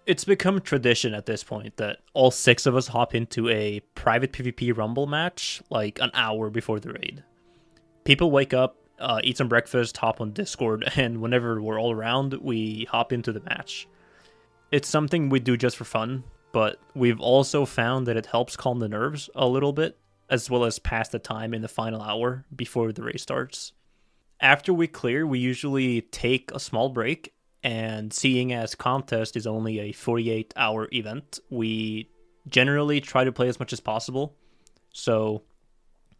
It's become tradition at this point that all 6 of us hop into a private PvP Rumble match like an hour before the raid. People wake up, eat some breakfast, hop on Discord, and whenever we're all around, we hop into the match. It's something we do just for fun, but we've also found that it helps calm the nerves a little bit, as well as pass the time in the final hour before the race starts. After we clear, we usually take a small break, and seeing as contest is only a 48-hour event, we generally try to play as much as possible. So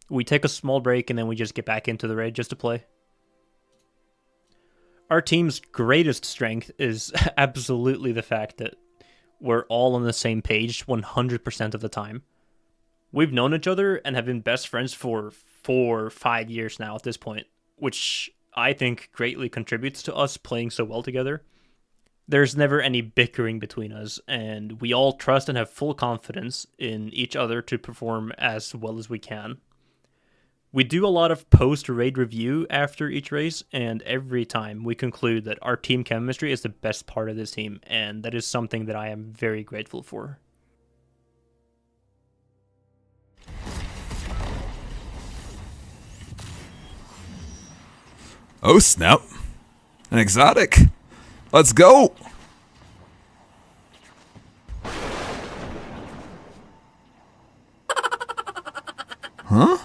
we take a small break and then we just get back into the raid just to play. Our team's greatest strength is absolutely the fact that we're all on the same page 100% of the time. We've known each other and have been best friends for 4 or 5 years now at this point, which I think greatly contributes to us playing so well together. There's never any bickering between us, and we all trust and have full confidence in each other to perform as well as we can. We do a lot of post-raid review after each race, and every time we conclude that our team chemistry is the best part of this team, and that is something that I am very grateful for. Oh, snap. An exotic. Let's go. Huh?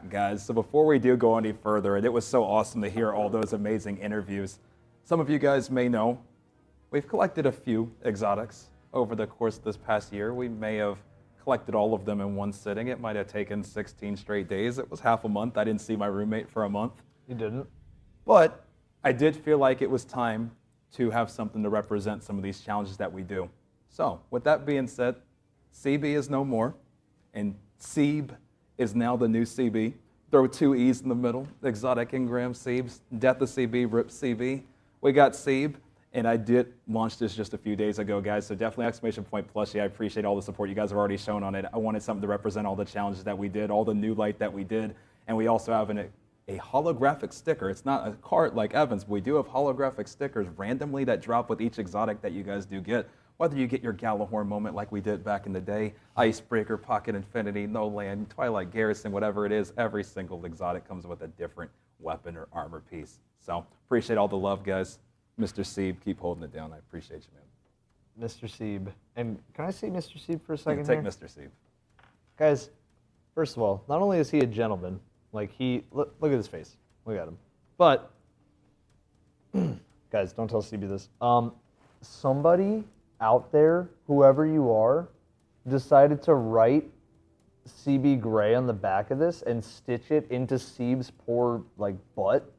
Guys, so before we do go any further, and it was so awesome to hear all those amazing interviews, some of you guys may know we've collected a few exotics over the course of this past year. We may have collected all of them in one sitting. It might have taken 16 straight days. It was half a month. I didn't see my roommate for a month. You didn't? But I did feel like it was time to have something to represent some of these challenges that we do. So, with that being said, CB is no more, and Seeb is now the new CB. Throw 2 E's in the middle. Exotic Engram Seebs. Death of CB, RIP CB. We got Seeb, and I did launch this just a few days ago, guys, so definitely exclamation point plushie. I appreciate all the support you guys have already shown on it. I wanted something to represent all the challenges that we did, all the new light that we did, and we also have a holographic sticker. It's not a card like Evan's, but we do have holographic stickers randomly that drop with each exotic that you guys do get. Whether you get your Galahorn moment like we did back in the day, Icebreaker, Pocket Infinity, No Land, Twilight Garrison, whatever it is, every single exotic comes with a different weapon or armor piece. So appreciate all the love, guys. Mr. Seeb, keep holding it down. I appreciate you, man. Mr. Seeb. And can I see Mr. Seeb for a second Take here? Mr. Seeb. Guys, first of all, not only is he a gentleman, like look at his face. Look at him. But, guys, don't tell CB this. Somebody out there, whoever you are, decided to write CB Gray on the back of this and stitch it into Seeb's poor, butt.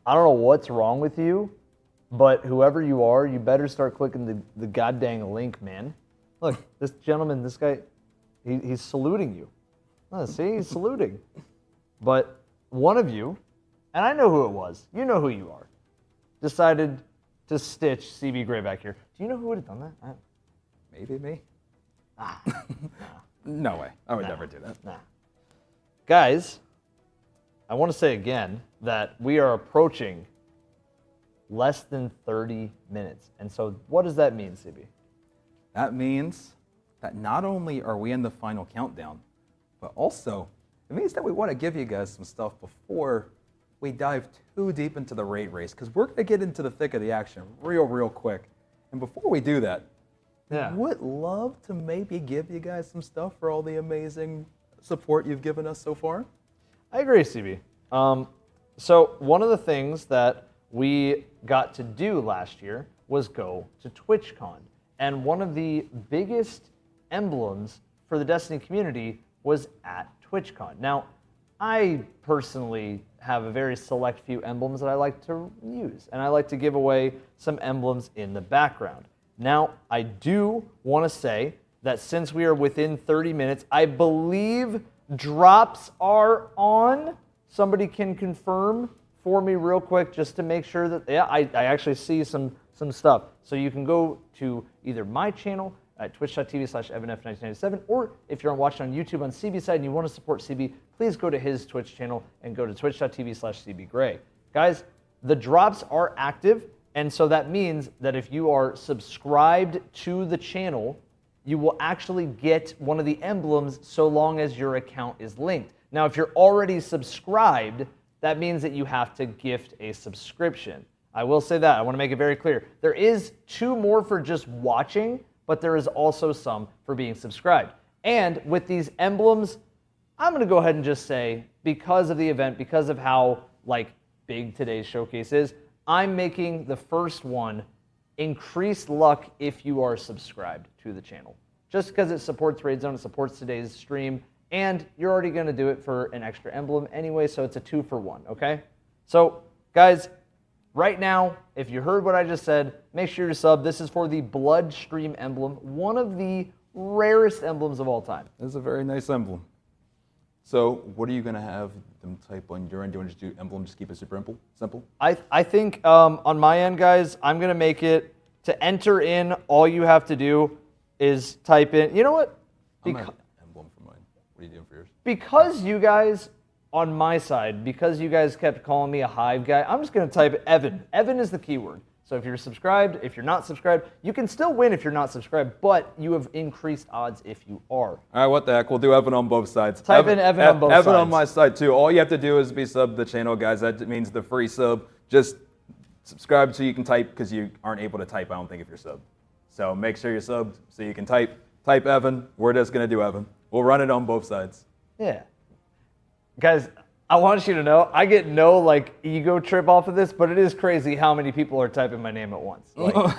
I don't know what's wrong with you, but whoever you are, you better start clicking the goddamn link, man. Look, this gentleman, this guy, he's saluting you. Oh, see, he's saluting. But one of you, and I know who it was, you know who you are, decided to stitch CB Gray back here. Do you know who would have done that? Maybe me. No way. I would never do that. Nah. Guys, I want to say again that we are approaching less than 30 minutes. And so what does that mean, CB? That means that not only are we in the final countdown, but also it means that we want to give you guys some stuff before we dive too deep into the raid race, because we're going to get into the thick of the action real quick. And before we do that, yeah, would love to maybe give you guys some stuff for all the amazing support you've given us so far. I agree, CB. So one of the things that we got to do last year was go to TwitchCon. And one of the biggest emblems for the Destiny community was at TwitchCon. Now, I personally have a very select few emblems that I like to use, and I like to give away some emblems in the background. Now, I do want to say that since we are within 30 minutes, I believe drops are on. Somebody can confirm for me real quick just to make sure that, yeah, I actually see some stuff. So you can go to either my channel at twitch.tv/evanf1997, or if you're watching on YouTube on CB's side and you want to support CB, please go to his Twitch channel and go to twitch.tv/cbgray. Guys, the drops are active, and so that means that if you are subscribed to the channel, you will actually get one of the emblems so long as your account is linked. Now, if you're already subscribed, that means that you have to gift a subscription. I will say that. I want to make it very clear. There is 2 more for just watching, but there is also some for being subscribed. And with these emblems, I'm going to go ahead and just say, because of the event, because of how big today's showcase is, I'm making the first one increased luck if you are subscribed to the channel. Just because it supports Raid Zone, it supports today's stream, and you're already going to do it for an extra emblem anyway, so it's a 2-for-1, okay? So, guys, right now, if you heard what I just said, make sure to sub. This is for the Bloodstream emblem, one of the rarest emblems of all time. This is a very nice emblem. So what are you going to have them type on your end? Do you want to just do emblem, just keep it super simple? I think on my end, guys, I'm going to make it to enter in, all you have to do is type in, you know what? I'm going to have emblem for mine. What are you doing for yours? Because you guys, on my side, because you guys kept calling me a hive guy, I'm just going to type Evan. Evan is the keyword. So if you're subscribed, if you're not subscribed, you can still win if you're not subscribed, but you have increased odds if you are. All right, what the heck? We'll do Evan on both sides. Type in Evan on both sides. Evan on my side, too. All you have to do is be subbed to the channel, guys. That means the free sub. Just subscribe so you can type, because you aren't able to type, I don't think, if you're subbed. So make sure you're subbed so you can type. Type Evan. We're just going to do Evan. We'll run it on both sides. Yeah. Guys, I want you to know, I get no like ego trip off of this, but it is crazy how many people are typing my name at once. Like,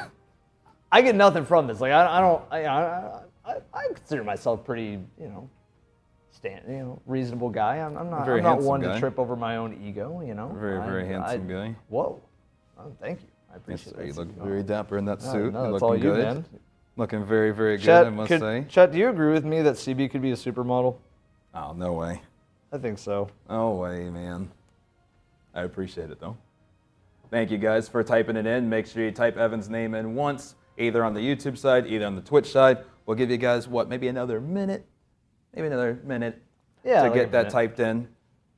I get nothing from this. Like, I consider myself pretty, reasonable guy. I'm not one to trip over my own ego. Very handsome guy. Whoa, thank you. I appreciate it. You look very dapper in that suit. No, You're that's looking all you, good. man. Looking very, very good, Chet, I must say. Chet, do you agree with me that CB could be a supermodel? Oh, no way. I think so. No way, man. I appreciate it, though. Thank you guys for typing it in. Make sure you type Evan's name in once, either on the YouTube side, either on the Twitch side. We'll give you guys, maybe another minute? Maybe another minute to get that typed in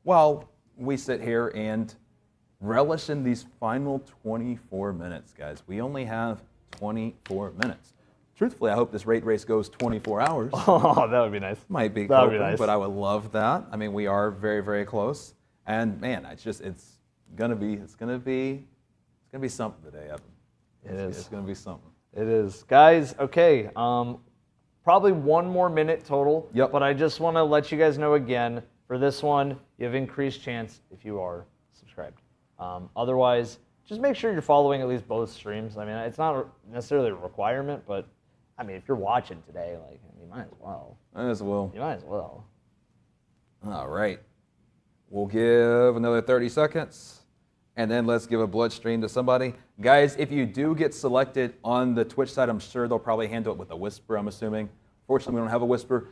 while we sit here and relish in these final 24 minutes, guys. We only have 24 minutes. Truthfully, I hope this raid race goes 24 hours. Oh, that would be nice. Might be that would be coping, nice. but I would love that. I mean, we are very, very close. And man, it's gonna be something today, Evan. It's gonna be something. It is. Guys, okay. Probably one more minute total. Yep. But I just want to let you guys know again, for this one, you have increased chance if you are subscribed. Otherwise, just make sure you're following at least both streams. I mean, it's not necessarily a requirement, but I mean, if you're watching today, like, you might as well. Might as well. You might as well. All right. We'll give another 30 seconds, and then let's give a blood stream to somebody. Guys, if you do get selected on the Twitch side, I'm sure they'll probably handle it with a whisper, I'm assuming. Fortunately, we don't have a whisper.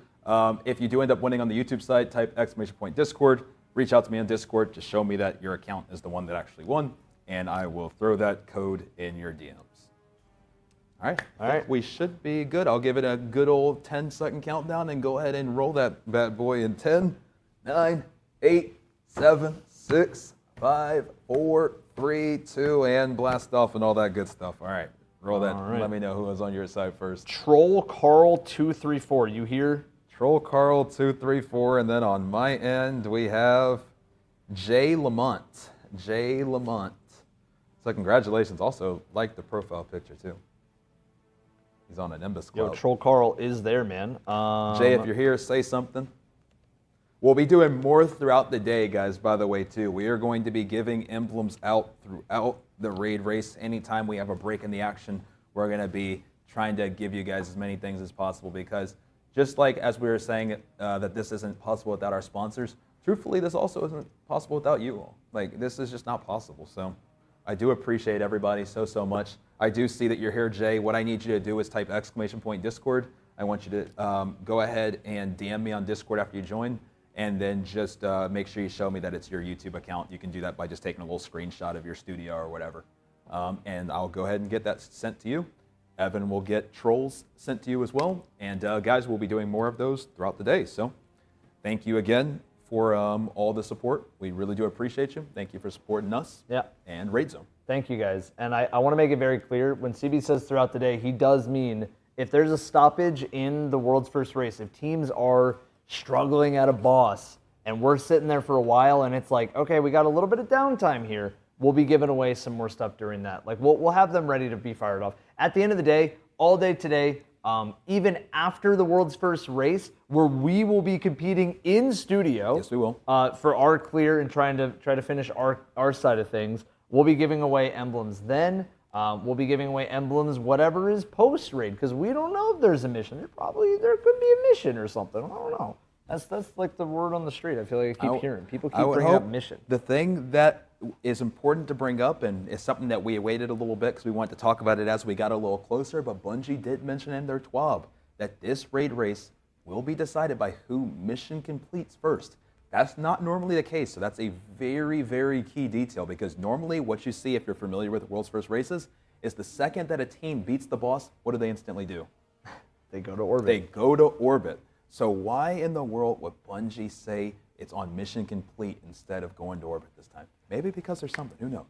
If you do end up winning on the YouTube side, type !Discord. Reach out to me on Discord to show me that your account is the one that actually won, and I will throw that code in your DMs. All right. We should be good. I'll give it a good old 10-second countdown and go ahead and roll that bad boy in 10, 9, 8, 7, 6, 5, 4, 3, 2, and blast off and all that good stuff. All right. Roll that. All right. Let me know who was on your side first. Troll Carl 234. You hear? Troll Carl 234, and then on my end we have Jay Lamont. Jay Lamont. So congratulations. Also, like the profile picture too. He's on an Nimbus Club. Yo, Troll Carl is there, man. Jay, if you're here, say something. We'll be doing more throughout the day, guys, by the way, too. We are going to be giving emblems out throughout the raid race. Anytime we have a break in the action, we're going to be trying to give you guys as many things as possible, because just like as we were saying that this isn't possible without our sponsors, truthfully, this also isn't possible without you all. Like, this is just not possible. So I do appreciate everybody so much. I do see that you're here, Jay. What I need you to do is type !Discord. I want you to go ahead and DM me on Discord after you join, and then just make sure you show me that it's your YouTube account. You can do that by just taking a little screenshot of your studio or whatever. And I'll go ahead and get that sent to you. Evan will get trolls sent to you as well. And guys, we'll be doing more of those throughout the day. So thank you again for all the support. We really do appreciate you. Thank you for supporting us and Raid Zone. Thank you, guys. And I want to make it very clear, when CB says throughout the day, he does mean if there's a stoppage in the world's first race, if teams are struggling at a boss and we're sitting there for a while and it's like, okay, we got a little bit of downtime here, we'll be giving away some more stuff during that. Like, we'll have them ready to be fired off. At the end of the day, all day today, even after the world's first race, where we will be competing in studio. Yes, we will. For our clear and try to finish our side of things. We'll be giving away emblems then. We'll be giving away emblems, whatever is post-raid, because we don't know if there's a mission. There could be a mission or something. I don't know. That's like the word on the street. I feel like I keep hearing. People keep bringing up mission. The thing that is important to bring up, and is something that we waited a little bit because we wanted to talk about it as we got a little closer, but Bungie did mention in their TWAB that this raid race will be decided by who mission completes first. That's not normally the case, so that's a very, very key detail, because normally what you see, if you're familiar with world's first races, is the second that a team beats the boss, what do they instantly do? They go to orbit. They go to orbit. So why in the world would Bungie say it's on mission complete instead of going to orbit this time? Maybe because there's something, who knows?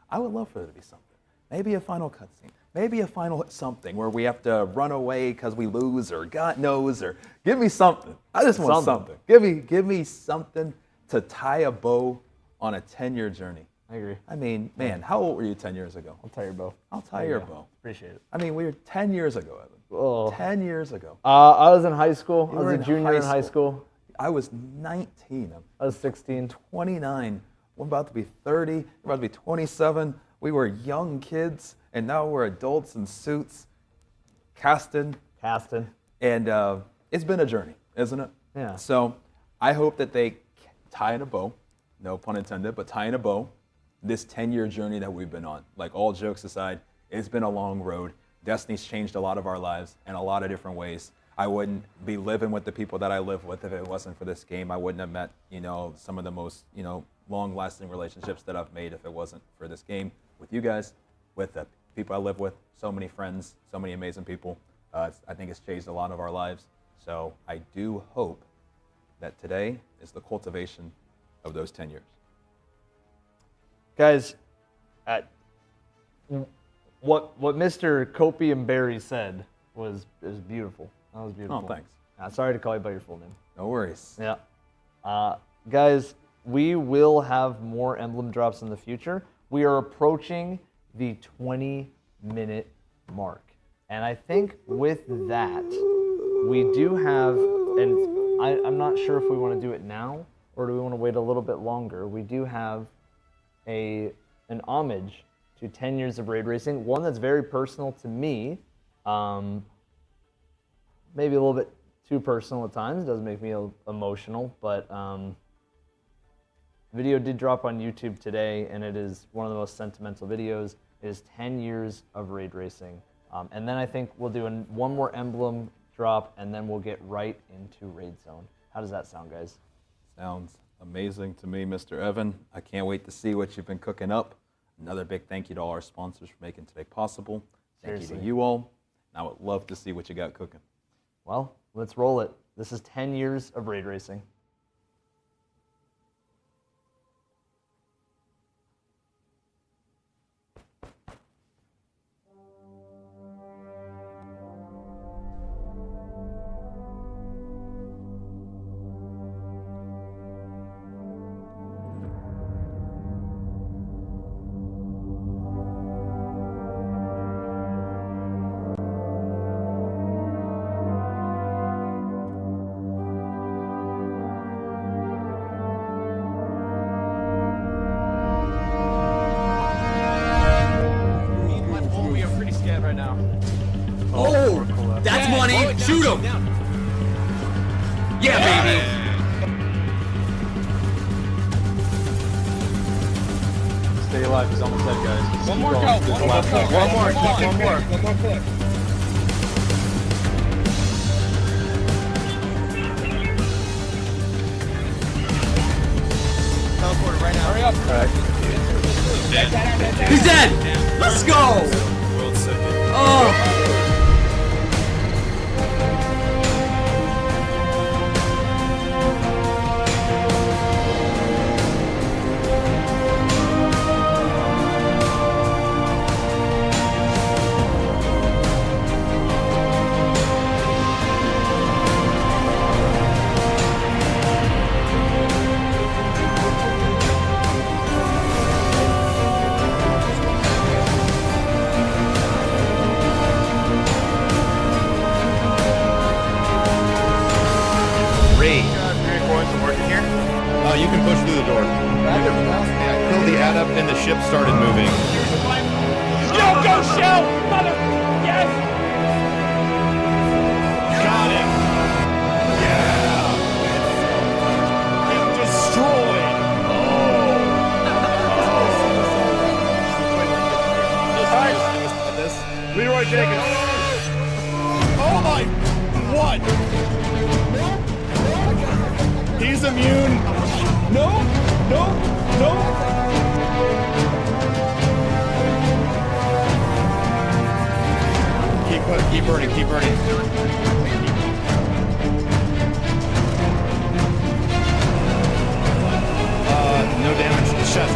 I would love for there to be something. Maybe a final cutscene. Maybe a final something where we have to run away because we lose, or God knows, or give me something. I just want something. Give me something to tie a bow on a 10-year journey. I agree. I mean, man, how old were you 10 years ago? I'll tie your bow. I'll tie your bow. Appreciate it. I mean, we were 10 years ago, Evan. Oh. 10 years ago. I was in high school. I You were was a junior in high school. I was 19. I was 16. 29. We're about to be 30. We're about to be 27. We were young kids, and now we're adults in suits, casting. And it's been a journey, isn't it? Yeah. So I hope that they tie in a bow, no pun intended, but tie in a bow, this 10-year journey that we've been on. Like, all jokes aside, it's been a long road. Destiny's changed a lot of our lives in a lot of different ways. I wouldn't be living with the people that I live with if it wasn't for this game. I wouldn't have met, some of the most, long-lasting relationships that I've made if it wasn't for this game. With you guys, with the people I live with, so many friends, so many amazing people. I think it's changed a lot of our lives. So I do hope that today is the cultivation of those 10 years. Guys, what Mr. Copey and Barry said was beautiful. That was beautiful. Oh, thanks. Sorry to call you by your full name. No worries. Yeah. Guys, we will have more Emblem drops in the future. We are approaching the 20-minute mark. And I think with that, we do have, and I'm not sure if we want to do it now or do we want to wait a little bit longer. We do have an homage to 10 years of raid racing, one that's very personal to me, maybe a little bit too personal at times. It does make me emotional, but the video did drop on YouTube today, and it is one of the most sentimental videos. It is 10 years of raid racing. And then I think we'll do one more Emblem drop, and then we'll get right into Raid Zone. How does that sound, guys? Sounds amazing to me, Mr. Evan. I can't wait to see what you've been cooking up. Another big thank you to all our sponsors for making today possible. Thank you to you all. I would love to see what you got cooking. Well, let's roll it. This is 10 years of raid racing. That's money. Shoot him. Yeah, baby. Stay alive. He's almost dead, guys. One more go. One more clip. Teleport right now. Hurry up. He's dead. Let's go. Oh. You can push through the door. I killed the adept and the ship started moving. Yo, go Shell! Mother, yes! Got him! Yeah! Get destroyed! Alright. Leroy Jenkins. Oh my... What? He's immune. No, no, no. Keep burning, keep burning. No damage. Chest.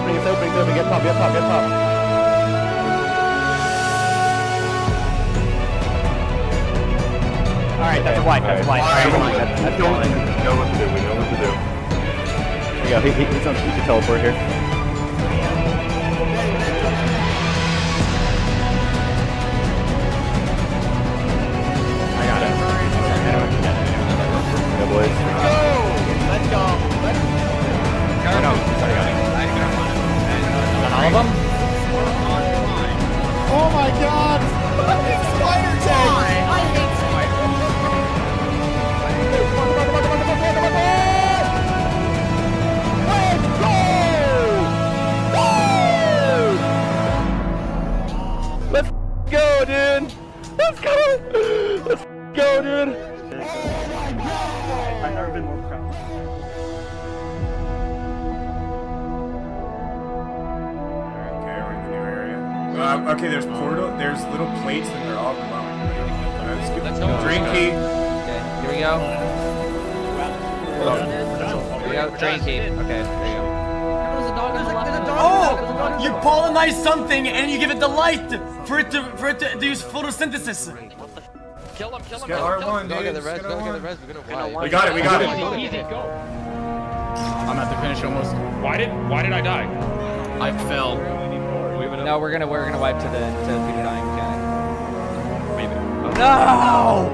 opening, it's opening, it's opening. Get pop, get pop, get pop. Alright, that's a white, that's a white. Alright, that's the one. We know what to do, we know what to do. There we go, he's on the teleport here. I got it. Yeah, boys. Let's go! Let's go! No, sorry, got it. All of them? Oh my god! Spider tag! I hate Let's go, dude! Let's go! Let's go, dude! I've never been more proud. Okay, we're in the new area. Okay, there's there's little plates and they're all glowing. Let's go. Drain key. Okay, here we go. Here we go, drain key. Okay, there you go. Oh! You polymerize something and you give it the light for it to use photosynthesis. Kill him, kill him, Get R1, dude. Go get the res, go get the res. We're gonna wipe. We got it, we got it. Easy, go. I'm at the finish almost. Why did I die? I fell. No, we're gonna wipe to Peter dying mechanic. Maybe. No!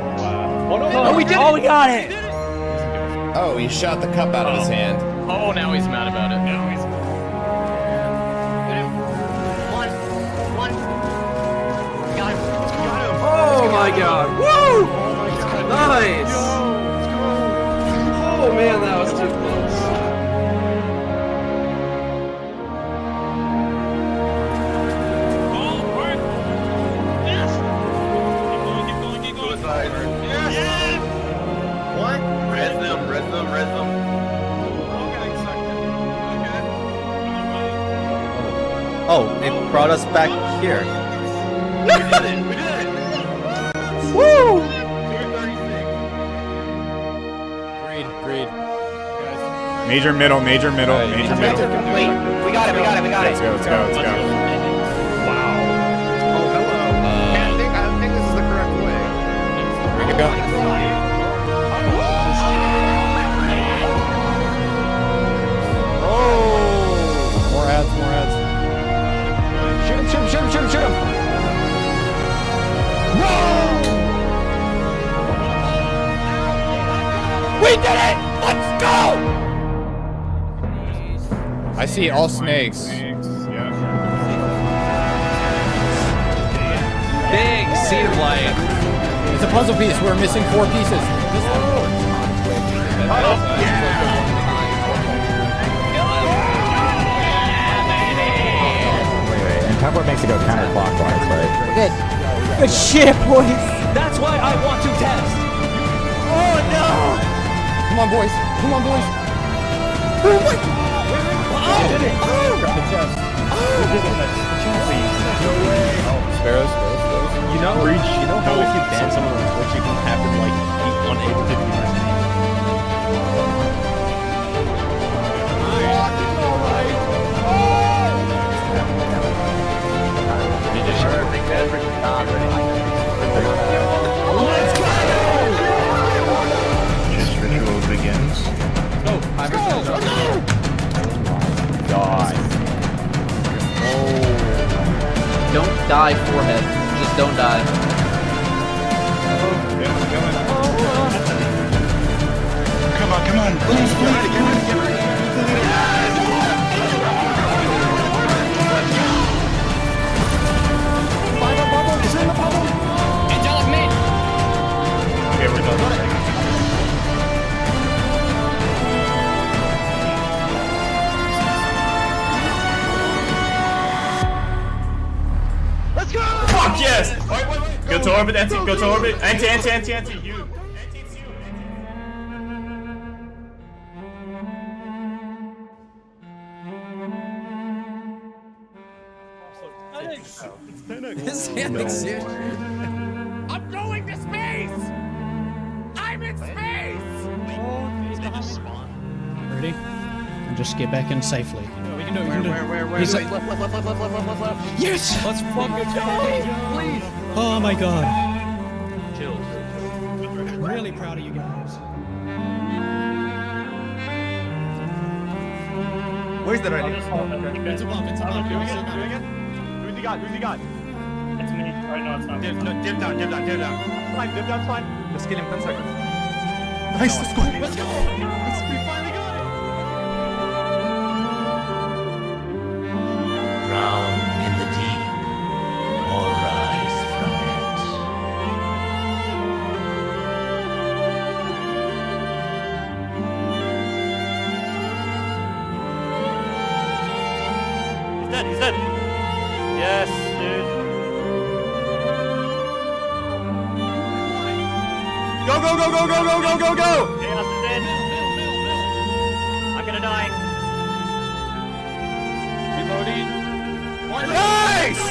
Oh, we did it! Oh, we got it! Oh, he shot the cup out of his hand. Oh, now he's mad about it. Now he's... Oh my god! Woo! Nice! Oh man, that was too close. Oh, it brought us back here. We did it! We did it! Woo! Greed. Major middle, major middle, major middle. Complete. We got it, we got it, we got it. Let's go. Wow. Oh, hello. I don't think this is the correct way. Here we go. Oh! More ads. Shoot him! We did it! Let's go! I see all snakes. Big seed of light. It's a puzzle piece. We're missing 4 pieces. And teleport makes it go counterclockwise, right? Good shit, boys! That's why I want to test! Oh no! Come on, boys. Oh my... Sparrows. You know how if you ban someone on Twitch, you can have them like be unable to view their Let's go! This ritual begins. God. Don't die, forehead. Just don't die. Come on. Please. Angelic mate! Okay, we're done. Let's go! Fuck yes! Wait. Go to orbit, anti, go to orbit. Anti, you. I'm going to space! I'm in space! Ready? just get back in safely. No, we can do it. Where? He's Left. Yes! Let's fucking go! Please! Oh my god. Chill. Really proud of you guys. Where's the ready? It's a bump, it's a bump. Who's he got? It's me. Right now, it's not. Dip down. Fine, dip down's fine. Let's get him 10 seconds. Nice, let's go. Let's go! We finally got it! Drown in the deep or rise from it. He's dead. Yes, dude. Go! Chaos is in. I'm gonna die. Reloading. Nice!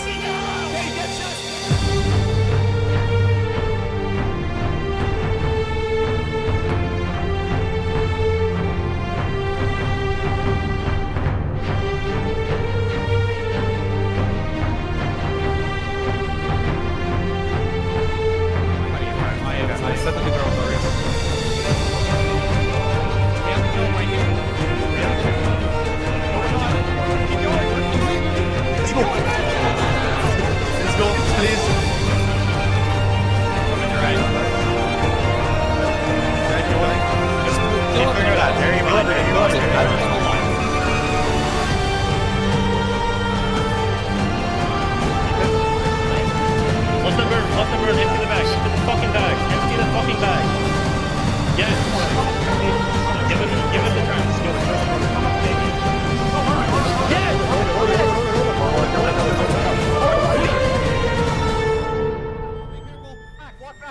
Left the bird, empty the bag. Empty the fucking bag. Empty the fucking bag. Yes. Give it the try. Let's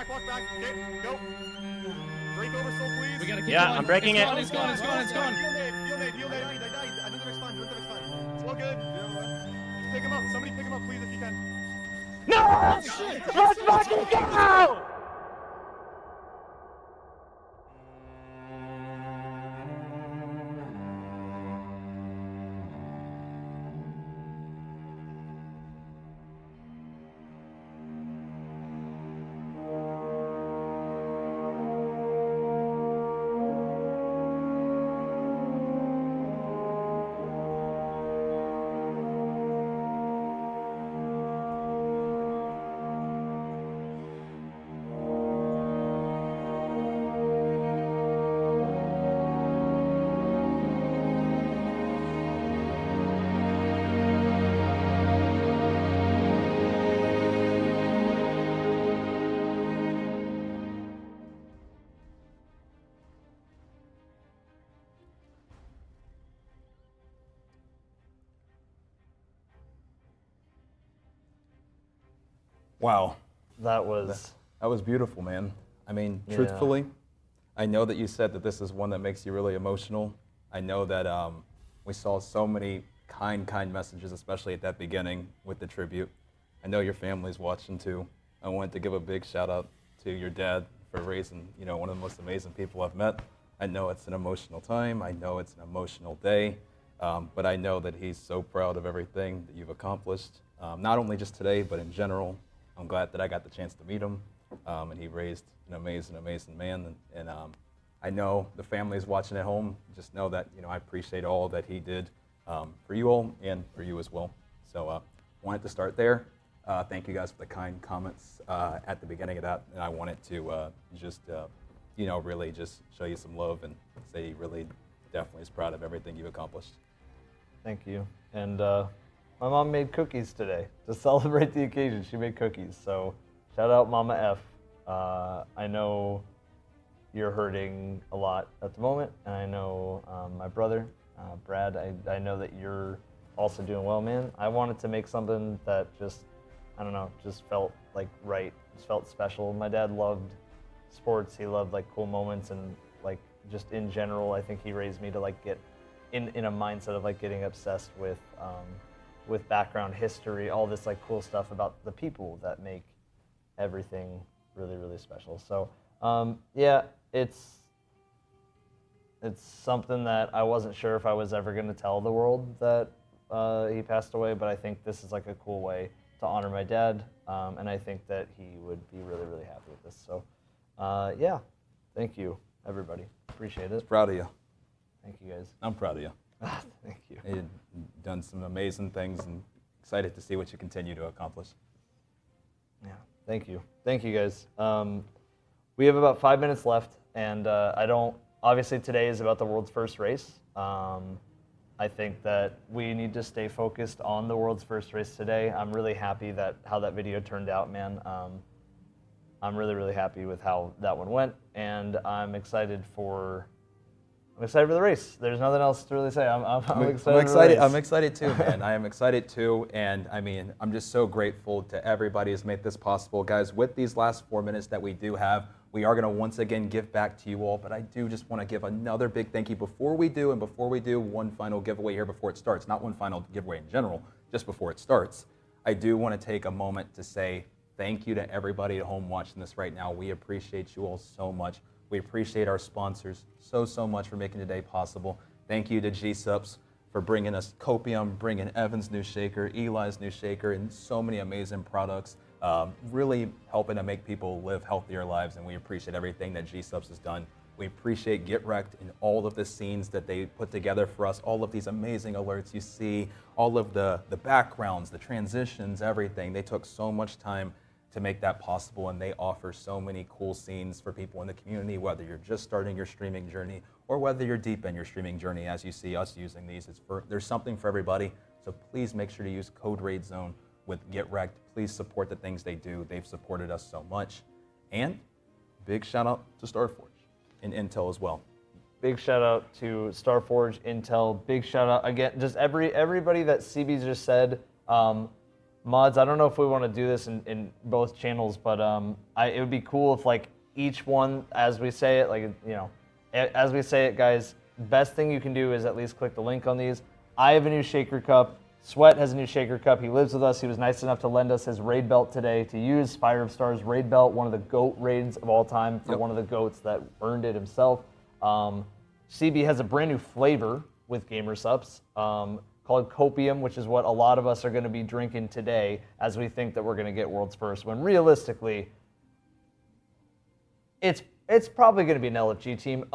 Walk back. Okay, go. Break over soul, please. We gotta keep Yeah, going. I'm breaking it. It's gone. Heal nade. I did the respawn. It's all good. Just pick him up. Somebody pick him up, please, if you can. No! Let's fucking go! Wow. That was beautiful, man. I mean, Yeah. truthfully, I know that you said that this is one that makes you really emotional. I know that we saw so many kind messages, especially at that beginning with the tribute. I know your family's watching too. I wanted to give a big shout out to your dad for raising, one of the most amazing people I've met. I know it's an emotional time. I know it's an emotional day. But I know that he's so proud of everything that you've accomplished, not only just today, but in general. I'm glad that I got the chance to meet him, and he raised an amazing man. And I know the family is watching at home. Just know that I appreciate all that he did for you all and for you as well. So wanted to start there. Thank you guys for the kind comments at the beginning of that, and I wanted to just really just show you some love and say he really definitely is proud of everything you've accomplished. Thank you. And my mom made cookies today to celebrate the occasion. She made cookies, so shout out Mama F. I know you're hurting a lot at the moment, and I know my brother, Brad, I know that you're also doing well, man. I wanted to make something that just felt like right, just felt special. My dad loved sports. He loved like cool moments and like just in general, I think he raised me to like get in a mindset of like getting obsessed with background history, all this like cool stuff about the people that make everything really, really special. So yeah, it's It's something that I wasn't sure if I was ever going to tell the world that he passed away, but I think this is like a cool way to honor my dad, and I think that he would be really, really happy with this. So, yeah, thank you, everybody. Appreciate it. Proud of you. Thank you, guys. I'm proud of you. Thank you. You've done some amazing things, and excited to see what you continue to accomplish. Yeah, thank you. Thank you, guys. We have about 5 minutes left, and obviously today is about the world's first race. I think that we need to stay focused on the world's first race today. I'm really happy that how that video turned out, man. I'm really, really happy with how that one went, and I'm excited for the race. There's nothing else to really say. I'm excited. I'm excited too, man. I am excited too, and I mean, I'm just so grateful to everybody who's made this possible, guys. With these last 4 minutes that we do have, we are going to once again give back to you all, but I do just want to give another big thank you before we do one final giveaway here before it starts. Not one final giveaway in general, just before it starts. I do want to take a moment to say thank you to everybody at home watching this right now. We appreciate you all so much. We appreciate our sponsors so much for making today possible. Thank you to G-Subs for bringing us Copium, bringing Evan's new shaker, Eli's new shaker, and so many amazing products. Really helping to make people live healthier lives, and we appreciate everything that G-Subs has done. We appreciate Get Wrecked and all of the scenes that they put together for us, all of these amazing alerts you see, all of the backgrounds, the transitions, everything. They took so much time to make that possible, and they offer so many cool scenes for people in the community, whether you're just starting your streaming journey or whether you're deep in your streaming journey. As you see us using these, there's something for everybody, so please make sure to use code RAIDZONE with Get Wrecked. Please support the things they do. They've supported us so much. And big shout out to Starforge and Intel as well. Big shout out to Starforge, Intel. Big shout out again, just everybody that CB's just said. Mods, I don't know if we want to do this in both channels, but it would be cool if like each one, as we say it, like, you know, as we say it, guys, best thing you can do is at least click the link on these. I have a new shaker cup. Sweat has a new shaker cup. He lives with us. He was nice enough to lend us his raid belt today to use. Spire of Stars raid belt, one of the GOAT raids of all time for one of the GOATs that earned it himself. CB has a brand new flavor with GamerSups called Copium, which is what a lot of us are going to be drinking today as we think that we're going to get world's first, when realistically, it's probably going to be an LFG team.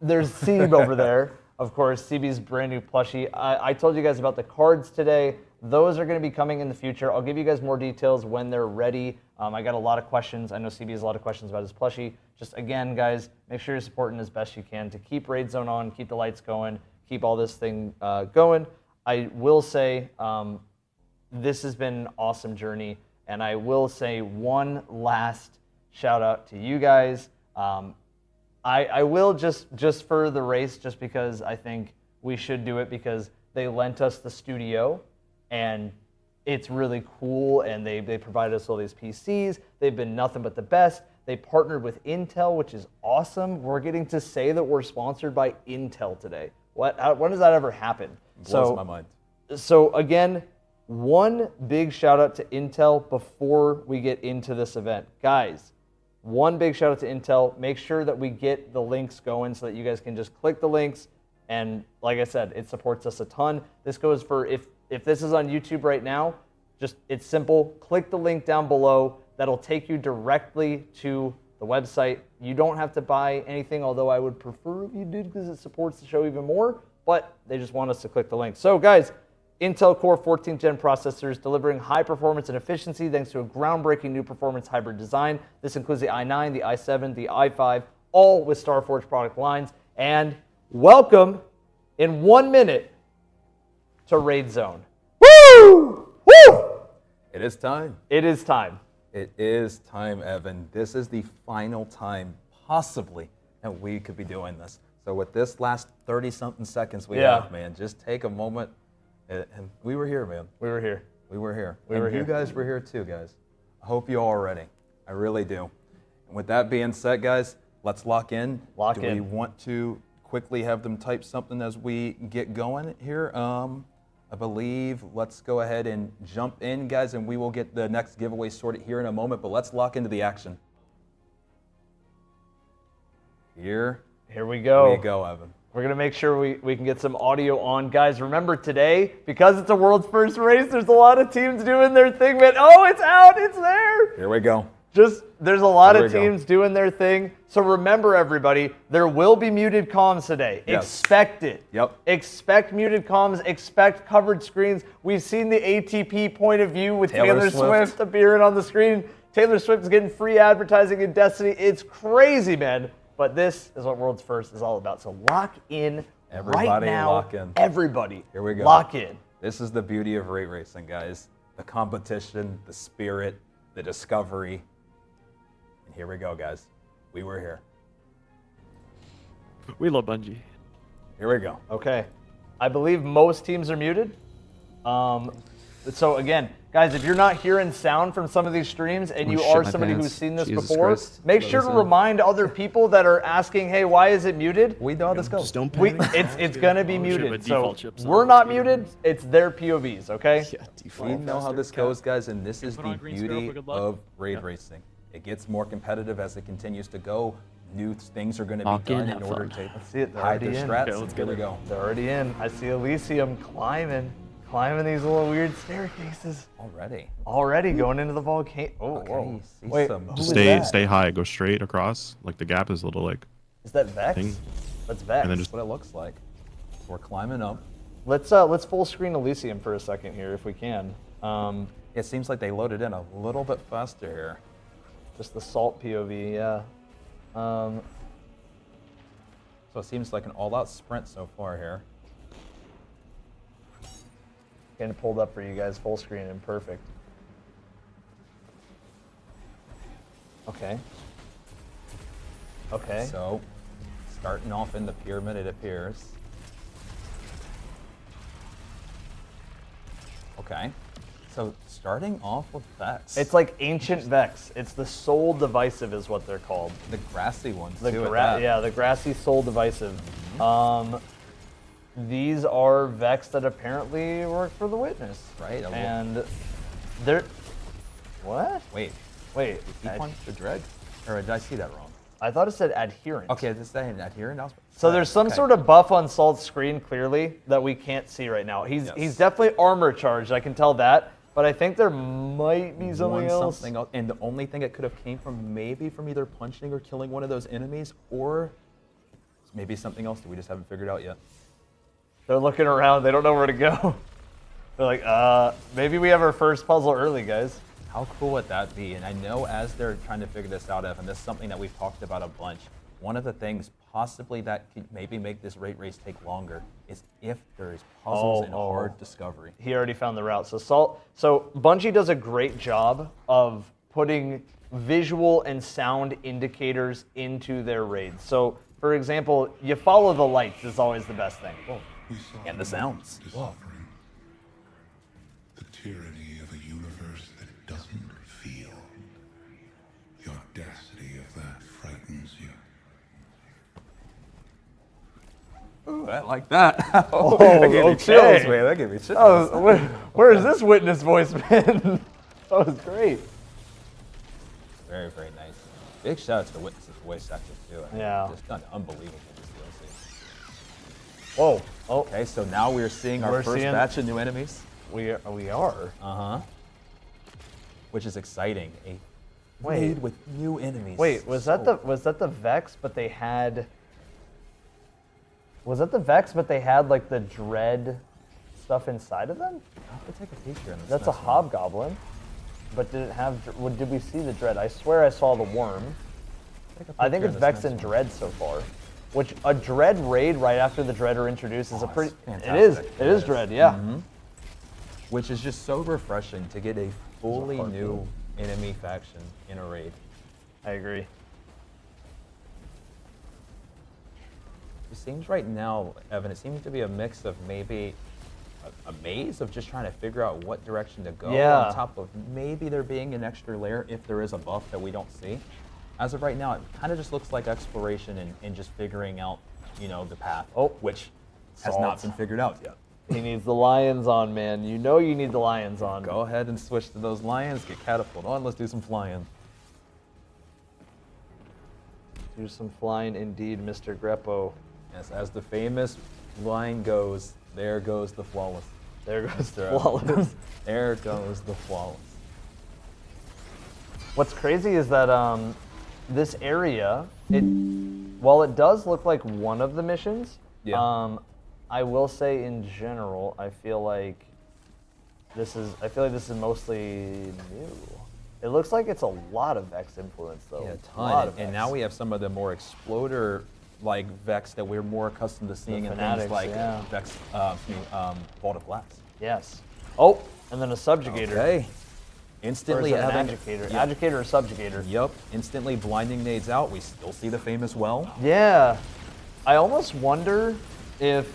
There's Seeb over there. Of course, CB's brand new plushie. I told you guys about the cards today. Those are going to be coming in the future. I'll give you guys more details when they're ready. I got a lot of questions. I know CB has a lot of questions about his plushie. Just again, guys, make sure you're supporting as best you can to keep Raid Zone on, keep the lights going, keep all this thing going. I will say this has been an awesome journey, and I will say one last shout out to you guys. I will just for the race, just because I think we should do it, because they lent us the studio and it's really cool, and they provided us all these PCs. They've been nothing but the best. They partnered with Intel, which is awesome. We're getting to say that we're sponsored by Intel today. When does that ever happen? Blows my mind. So again, one big shout out to Intel before we get into this event. Guys, one big shout out to Intel. Make sure that we get the links going so that you guys can just click the links. And like I said, it supports us a ton. This goes for, if this is on YouTube right now, just, it's simple. Click the link down below. That'll take you directly to the website. You don't have to buy anything, although I would prefer if you did, because it supports the show even more. But they just want us to click the link. So guys, Intel Core 14th Gen processors delivering high performance and efficiency thanks to a groundbreaking new performance hybrid design. This includes the i9, the i7, the i5, all with Starforge product lines. And welcome in 1 minute to Raid Zone. Woo! Woo! It is time. It is time. It is time, Evan. This is the final time, possibly, that we could be doing this. So with this last 30-something seconds we have, man, just take a moment. And we were here, man. We were here. We were here. You guys were here too, guys. I hope you all are ready. I really do. And with that being said, guys, let's lock in. Do we want to quickly have them type something as we get going here? I believe let's go ahead and jump in, guys, and we will get the next giveaway sorted here in a moment, but let's lock into the action. Here we go. We go, Evan. We're going to make sure we can get some audio on. Guys, remember today, because it's a world's first race, there's a lot of teams doing their thing, man. Oh, it's out. It's there. Here we go. There's a lot of teams doing their thing. So remember, everybody, there will be muted comms today. Yes. Expect it. Yep. Expect muted comms. Expect covered screens. We've seen the ATP point of view with Taylor Swift appearing on the screen. Taylor Swift is getting free advertising in Destiny. It's crazy, man. But this is what World's First is all about. So lock in Everybody right now. lock in. Everybody. Here we go. Lock in. This is the beauty of rate racing, guys. The competition, the spirit, the discovery. And here we go, guys. We were here. We love Bungie. Here we go. Okay. I believe most teams are muted. So again, guys, if you're not hearing sound from some of these streams and you are somebody who's seen this before, make sure to remind other people that are asking, hey, why is it muted? We know how this goes. Just don't panic. It's going to be muted. So chip, we're not muted. It's their POVs, okay? We know how this goes, guys, and this is the beauty of raid racing. It gets more competitive as it continues to go. New things are going to be done in order to hide their strats. Okay, let's Here we go. They're already in. I see Elysium climbing these little weird staircases. Already going into the volcano. Oh, whoa. Wait, Just stay high. Go straight across. Like the gap is a little like. Is that Vex? Thing. That's Vex. And then just what it looks like. We're climbing up. Let's full screen Elysium for a second here if we can. It seems like they loaded in a little bit faster here. Just the salt POV, yeah. So it seems like an all-out sprint so far here. Getting it pulled up for you guys, full screen and perfect. Okay. Okay. So, starting off in the pyramid, it appears. Okay. So, starting off with Vex. It's like ancient Vex. It's the soul divisive is what they're called. The grassy ones, Yeah, the grassy soul divisive. These are Vex that apparently work for the Witness. Right. And they're... What? Wait. Wait. The Dread? Or did I see that wrong? I thought it said adherent. Okay, this is an adherent? So there's some sort of buff on Salt's screen, clearly, that we can't see right now. He's definitely armor charged, I can tell that. But I think there might be something else. And the only thing it could have came from maybe from either punching or killing one of those enemies, or maybe something else that we just haven't figured out yet. They're looking around. They don't know where to go. They're like, maybe we have our first puzzle early, guys. How cool would that be? And I know as they're trying to figure this out, Evan, this is something that we've talked about a bunch. One of the things possibly that could maybe make this rate race take longer is if there is puzzles and hard discovery. He already found the route. So Bungie does a great job of putting visual and sound indicators into their raids. So, for example, you follow the lights is always the best thing. And the sounds. The tyranny of a universe that doesn't feel. The audacity of that frightens you. Ooh, I like that. That gave me chills, man. That gave me chills. Where is this witness voice been? That was great. Very, very nice. Big shout out to the Witness's voice actors too. I mean, Yeah. Just done unbelievable this DLC. Whoa. Okay, so now we're seeing our first batch of new enemies. We are. Uh-huh. Which is exciting. A Wait. raid with new enemies. Wait, was that the Vex, but they had... Was that the Vex, but they had like the Dread stuff inside of them? I'll have to take a peek here in this That's a next one. Hobgoblin. But did it have... Did we see the Dread? I swear I saw the Worm. I think it's Vex and Dread so far. Which, a Dread raid right after the Dread are introduced is a pretty... fantastic. It is Dread, yeah. Mhm. Which is just so refreshing to get a fully new enemy faction in a raid. I agree. It seems right now, Evan, it seems to be a mix of maybe a maze of just trying to figure out what direction to go, Yeah. on top of maybe there being an extra layer if there is a buff that we don't see. As of right now, it kind of just looks like exploration and just figuring out, you know, the path, which has not been figured out yet. He needs the lions on, man. You know you need the lions on. Go ahead and switch to those lions, get catapult on, let's do some flying. Do some flying indeed, Mr. Greppo. Yes, as the famous line goes, there goes the flawless. There goes the Mr. flawless. Evans. There goes the flawless. What's crazy is that this area, while it does look like one of the missions, I will say in general, I feel like this is mostly new. It looks like it's a lot of Vex influence though. Yeah, a A lot ton. of And Vex. now we have some of the more exploder like Vex that we're more accustomed to seeing in Fanatics, things like yeah. Vex, Vault of Glass. Yes. Oh, and then a subjugator. Okay. Instantly Or is it an having agitator? Yeah. Agitator or subjugator? Yep. Instantly blinding nades out. We still see the famous well. Yeah. I almost wonder if.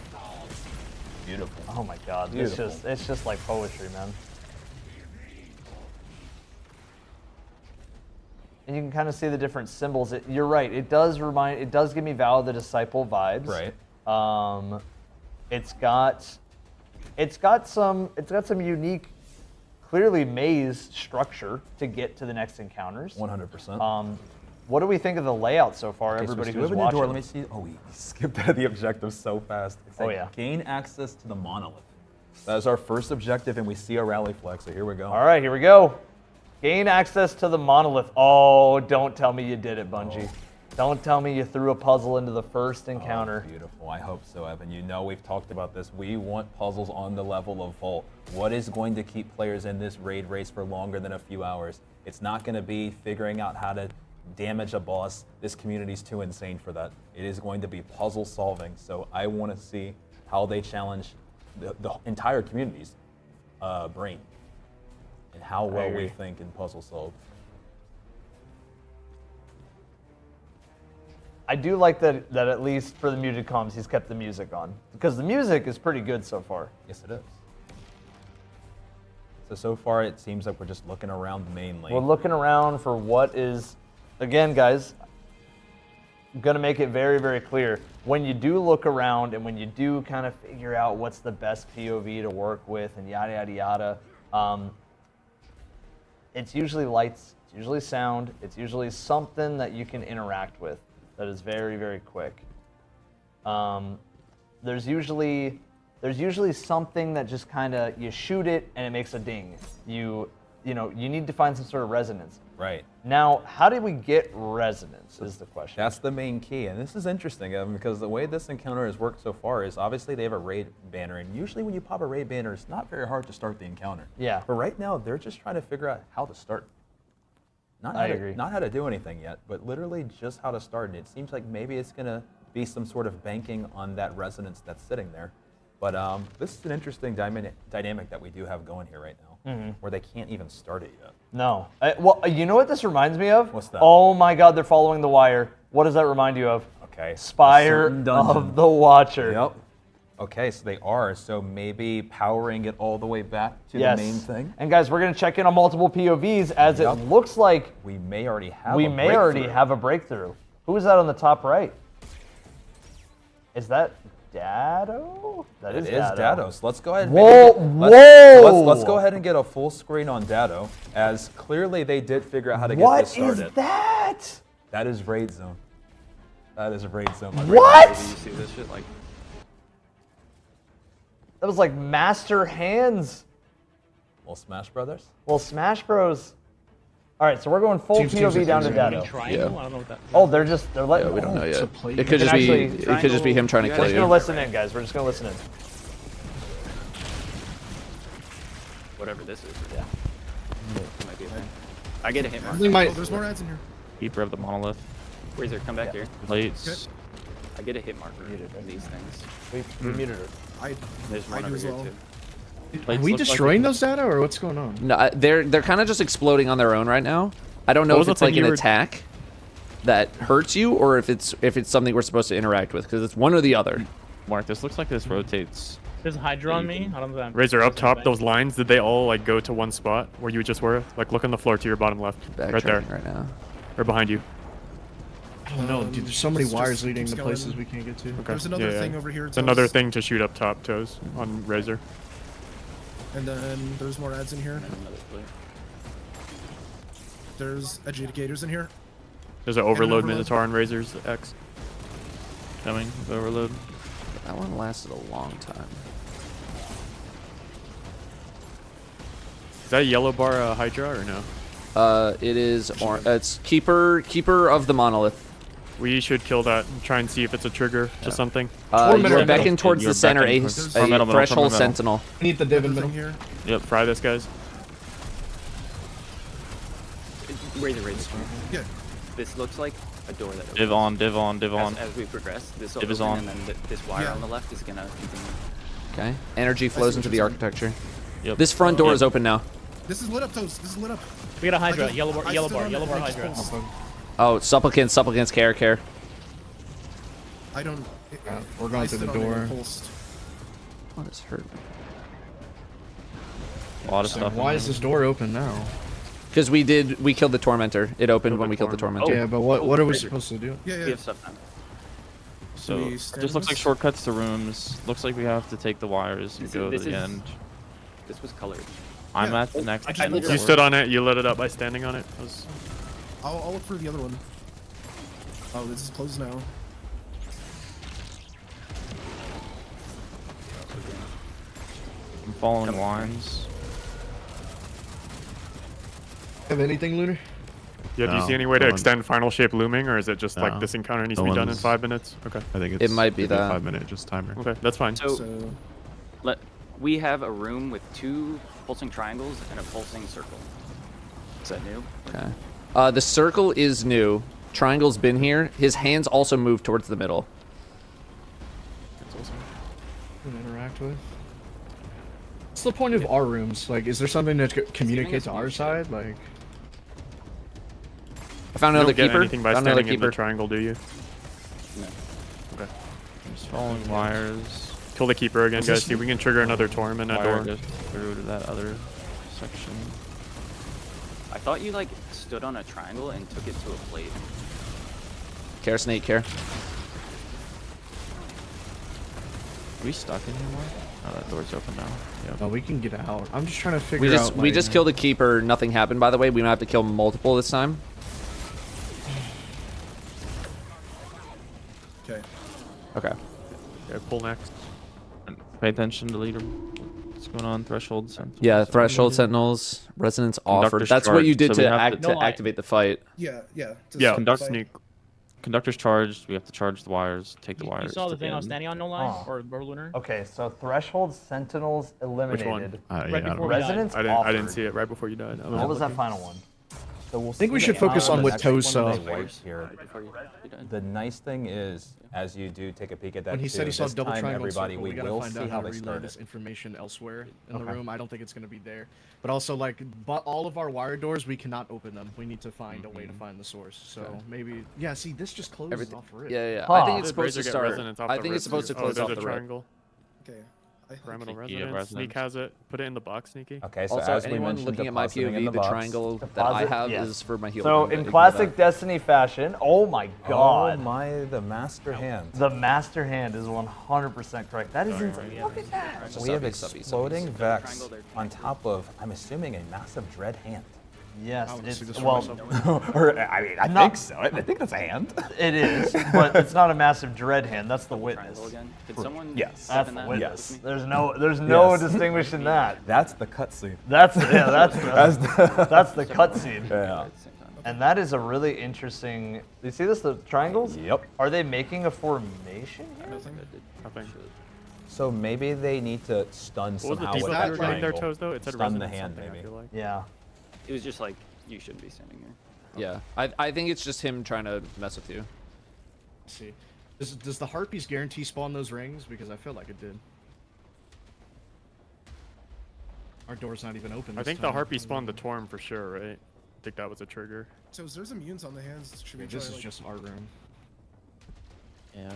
Beautiful. Oh my God! Beautiful. It's just like poetry, man. And you can kind of see the different symbols. You're right. It does give me Vow of the Disciple vibes. Right. It's got some unique, clearly maze structure to get to the next encounters. 100%. What do we think of the layout so far? Okay, Everybody so we who's have a new watching. door. Let me see. Oh, we skipped out of the objective so fast. It said, yeah. Gain access to the monolith. That is our first objective, and we see a rally flag. So here we go. All right, here we go. Gain access to the monolith. Oh, don't tell me you did it, Bungie. Don't tell me you threw a puzzle into the first encounter. Beautiful. I hope so, Evan. You know we've talked about this. We want puzzles on the level of Vault. What is going to keep players in this raid race for longer than a few hours? It's not going to be figuring out how to damage a boss. This community's too insane for that. It is going to be puzzle solving. So I want to see how they challenge the entire community's brain and how well we think in puzzle solve. I do like that at least for the muted comms, he's kept the music on. Because the music is pretty good so far. Yes, it is. So far it seems like we're just looking around mainly. We're looking around for what is, again, guys, I'm going to make it very, very clear. When you do look around and when you do kind of figure out what's the best POV to work with and yada, yada, yada, it's usually lights, it's usually sound, it's usually something that you can interact with that is very, very quick. There's usually something that just kind of, you shoot it and it makes a ding. You need to find some sort of resonance. Right. Now, how did we get resonance is the question. That's the main key, and this is interesting, Evan, because the way this encounter has worked so far is obviously they have a raid banner, and usually when you pop a raid banner, it's not very hard to start the encounter. Yeah. But right now, they're just trying to figure out how to start. I agree. Not how to do anything yet, but literally just how to start. And it seems like maybe it's going to be some sort of banking on that resonance that's sitting there. But this is an interesting dynamic that we do have going here right now, where they can't even start it yet. No. Well, you know what this reminds me of? What's that? Oh my God, they're following the wire. What does that remind you of? Okay. Spire of the Watcher. Yep. Okay, so they are. So maybe powering it all the way back to the main thing. And guys, we're going to check in on multiple POVs as it looks like we may already have a breakthrough. Who is that on the top right? Is that Dado? That is Dado. So let's go ahead and let's go ahead and get a full screen on Dado, as clearly they did figure out how to get this started. What is that? That is Raid Zone. That is a Raid Zone. What? You see this shit like That was like Master Hands. Well, Smash Brothers? Well, Smash Bros. All right, so we're going full POV down to Dado. Yeah. Oh, they're letting. Yeah, we don't know yet. It could just be him trying to We're kill just you. gonna listen in, guys. We're just gonna listen in. whatever this is. Yeah. It might be a thing. I get a hit mark. There's more ads in here. Keeper of the monolith. Razor, come back here. Plates. I get a hit marker on these things. We muted her. There's one over here too. Are we destroying those data, or what's going on? No, they're kind of just exploding on their own right now. I don't know if it's like an attack that hurts you, or if it's something we're supposed to interact with, because it's one or the other. Mark, this looks like this rotates. There's a Hydra on me. I don't know that. Razor, up top, those lines, did they all like go to one spot where you just were? Like, look on the floor to your bottom left. Right there. Right now. Or behind you. I don't know, dude. There's so many It's wires just leading to skeleton. places we can't get to. Okay. There's another thing over here. It's another thing to shoot up top, Toes, on Razor. And then there's more ads in here. There's adjudicators in here. There's an Overload Minotaur on Razor's X. coming. Overload. That one lasted a long time. Is that yellow bar Hydra or no? It is. It's keeper of the monolith. We should kill that and try and see if it's a trigger to something. You're beckoning towards the center. A threshold sentinel. Need the div in middle here. Yep. Fry this, guys. Raise the raise. Yeah. This looks like a door that opens. Div on, div on, div on. As we progress, this will Div is open, on. and then this wire on the left is gonna continue. Okay. Energy flows into the architecture. Yep. This front door is open now. This is lit up, Toast. This is lit up. We got a Hydra. Like, Yellow bar. I Yellow stood bar. on Yellow it bar and it Hydra. just pulsed. Oh, supplicants, care. I don't. We're going through the door. What is hurt? A lot of So stuff. why is this door open now? Because we killed the tormentor. It opened when we killed the tormentor. Yeah, but what are we supposed to do? Yeah, We have stuff now. So we it stand just looks like this? shortcuts to rooms. Looks like we have to take the wires and go to the end. This was colored. I'm at the next. You literally- stood on it. You lit it up by standing on it. That was- I'll look for the other one. Oh, this is closed now. I'm following lines. Have anything, Lunar? Yeah, do you No, see any way to no one- extend final shape looming, or is it just like No. this encounter needs to No be done in one's- 5 minutes? Okay. I think It might be maybe that. 5-minute just timer. Okay, that's fine. So, we have a room with 2 pulsing triangles and a pulsing circle. Is that new? Okay. The circle is new. Triangle's been here. His hands also moved towards the middle. Can interact with. What's the point of our rooms? Like, is there something to communicate to our side? Like, I found You another don't get keeper. anything by Found another standing in the keeper. triangle, do you? No. Okay. I'm just following wires. Kill the keeper again, Is guys. this- See if we can trigger another torm in that Wire door. goes through to that other section. I thought you like stood on a triangle and took it to a plate. Care, snake, care. Are we stuck anymore? Oh, that door's open now. Yep. oh, we can get out. I'm just trying to figure We out. just we just killed a keeper. Nothing happened, by the way. We might have to kill multiple this time. Okay. Okay. Okay, pull next. And pay attention to leader. What's going on? Threshold. Yeah, threshold sentinels, resonance offered. Conductor's That's what you charge, did so we to, have to- activate the fight. Yeah, yeah. Yeah. Conduct fight. sneak. Conductor's charged. We have to charge the wires. Take the You wires. saw the to thing I was end. standing on, no line, Oh. or lunar. Okay, so threshold sentinels eliminated. one? Yeah, Right I don't before know. we died. Resonance I didn't offered. see it right before you died. What was that final one? So we'll I think we see should the focus outcome on of what the next Toes one when saw. they wipe here. The nice thing is, as you do take a peek at that When he too, said he saw this double time, triangle everybody, circle, we we gotta will find see out how how they to relay start this it. information elsewhere in the Okay. room. I don't think it's gonna be there. But also, like, all of our wire doors, we cannot open them. We need to find a way to find the source. So Okay. maybe, yeah. See, this just closes Everything. off rip. Yeah, yeah. Huh. I think it's Did supposed to Razor get start. resonance off I the think it's rip? supposed to Oh, close there's off a the rip. triangle. Okay. Pyramidal Sneaky, yeah, resonance. Sneak resonance. has it. Put it in the box, Sneaky. Okay, so Also, as we anyone mentioned, looking at my depositing in POV, the box. triangle that I Deposit? have Yes. is for my heal. So command, in ignore classic that. Destiny fashion, oh my god. Oh my, the master hand. The master hand is 100% correct. That is insane. Look at that. So we have Subby. exploding Vex on top of, I'm assuming, a massive dread hand. Yes, would it's see this for well. Or, I mean, I Not- think so. I think that's a hand. It is, but it's not a massive dread hand. That's the witness. Triangle again. Could someone Yes. step That's in the that witness. with me? There's no Yes. distinguishing that. That's the cutscene. That's that's the cutscene. Yeah. And that is a really interesting. Do you see this? The triangles. Yep. Are they making a formation here? Nothing. So maybe they need to stun What was the somehow deep with that that you were getting there, triangle. Toes, though? It said Stun the resonance hand, something, I maybe. feel like. Yeah. It was just like, you shouldn't be standing here. Yeah, I think it's just him trying to mess with you. Let's see. Does the harpies guarantee spawn those rings? Because I feel like it did. Our door's not even open. I this think the time. harpy spawned the torm for sure, right? I think that was a trigger. So there's immunes on the hands. Should we This try, is like- just our room. Yeah.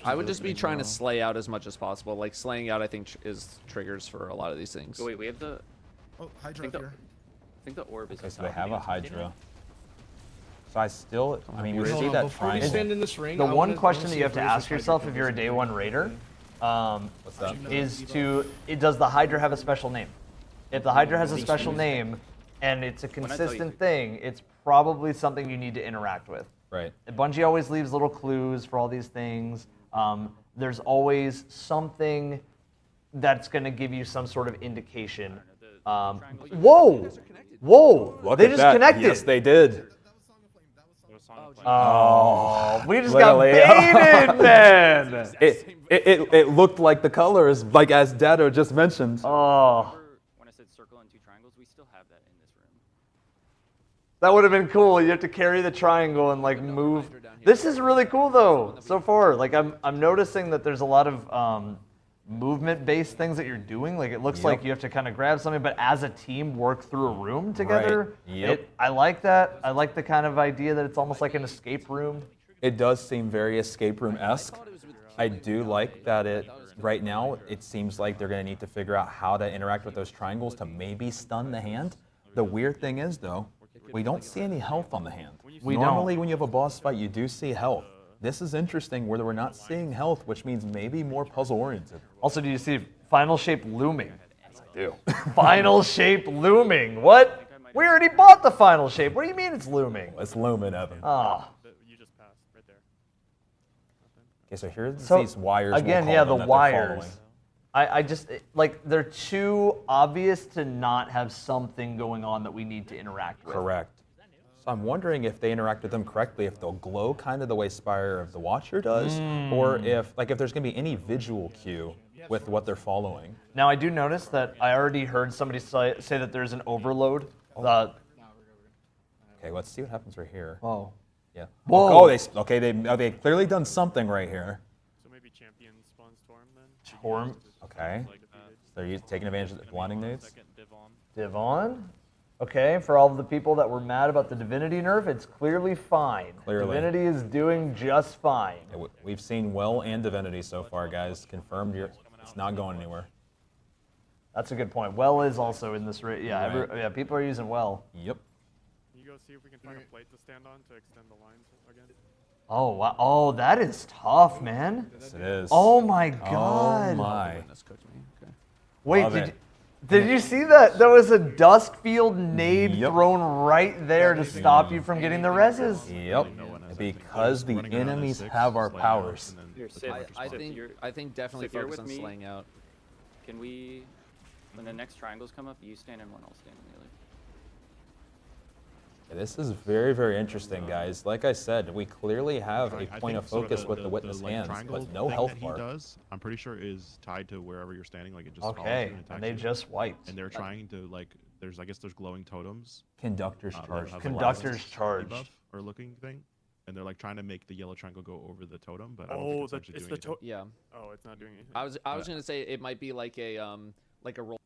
I would just be trying to slay out as much as possible. Like slaying out, I think is triggers for a lot of these things. Oh, wait, we have the. Oh, I Hydra think up the, here. I think the orb is. Okay, up so they top. have a Hydra. So I still, I mean, we Hold see on, that before we triangle. stand in this ring, The I one wanna question that see you have if to Razor ask Hydra yourself can if you're a do day something. one raider, What's that? does the Hydra have a special name? If the Hydra has a special name and it's a When I tell you consistent to. thing, it's probably something you need to interact with. Right. Bungie always leaves little clues for all these things. there's always something that's going to give you some sort of indication. Whoa! Whoa! Look They at just that. connected. Yes, they did. Oh, we just Really? got baited, man. It looked like the colors, like as Dado just mentioned. Oh. When I said circle and 2 triangles, we still have that in this room. That would have been cool. You have to carry the triangle and like move. This is really cool though, so far. Like I'm noticing that there's a lot of movement-based things that you're doing. Like it looks like you have to kind of grab something, but as a team work through a room together. Right. Yep. I like that. I like the kind of idea that it's almost like an escape room. It does seem very escape room-esque. I do like that right now, it seems like they're going to need to figure out how to interact with those triangles to maybe stun the hand. The weird thing is, though, we don't see any health on the hand. Normally, when you have a boss fight, you do see health. This is interesting where we're not seeing health, which means maybe more puzzle-oriented. Also, do you see final shape looming? Yes, I do. Final shape looming. What? We already bought the final shape. What do you mean it's looming? It's looming, Evan. Ah. Okay, so here's So, these wires. again, we'll yeah, call the them, that they're wires. following. I just, like, they're too obvious to not have something going on that we need to interact with. Correct. So I'm wondering if they interact with them correctly, if they'll glow kind of the way Spire of the Watcher does, or if there's going to be any visual cue with what they're following. Now, I do notice that I already heard somebody say that there's an overload. Okay, let's see what happens right here. Oh. Yeah. Whoa. Oh, they clearly done something right here. So maybe champion spawns Torm then? Torm. Okay. So they're taking advantage of the blinding nades. Divon? Okay, for all of the people that were mad about the Divinity nerf, it's clearly fine. Clearly. Divinity is doing just fine. Yeah, we've seen Well and Divinity so far, guys. Confirmed it's not going anywhere. That's a good point. Well is also in this raid. Yeah, Right. yeah, people are using Well. Yep. Can you go see if we can find a plate to stand on to extend the lines again? Oh, wow. Oh, that is tough, man. Yes, it is. Oh, my God. Oh, my. Wait, did you see that? There was a Duskfield nade thrown right there to stop you from getting the reses. Yep. Because the enemies have our powers. I think definitely Sif, you're focus with on me. slaying out. Can we, when the next triangles come up, you stand in one, I'll stand in the other. This is very, very interesting, guys. Like I said, we clearly have a point of focus with the Witness hands, but no health bar. I'm pretty sure is tied to wherever you're standing. Like it just Okay, follows you and they attacks you. just wiped. And they're trying to I guess there's glowing totems. Conductor's that charged. have Conductor's a charged. debuff or looking thing, and they're like trying to make the yellow triangle go over the totem, but I don't Oh, think it's that, actually it's doing the anything. Yeah. Oh, it's not doing anything. I was gonna say it might be like a roll.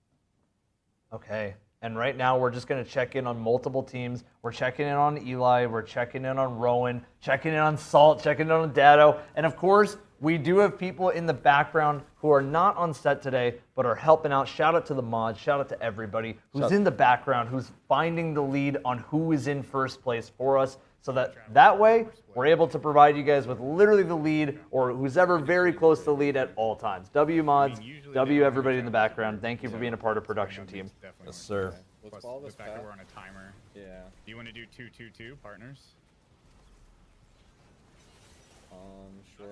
Okay. And right now, we're just going to check in on multiple teams. We're checking in on Eli. We're checking in on Rowan. Checking in on Salt. Checking in on Dado. And of course, we do have people in the background who are not on set today, but are helping out. Shout out to the mods. Shout out to everybody who's in the background, who's finding the lead on who is in first place for us. So that way, we're able to provide you guys with literally the lead or who's ever very close to the lead at all times. W mods, W everybody in the background. Thank you for being a part of production team. Yes, sir. Let's follow this fact that we're on a timer. Yeah. Do you want to do 2-2-2 partners? Sure.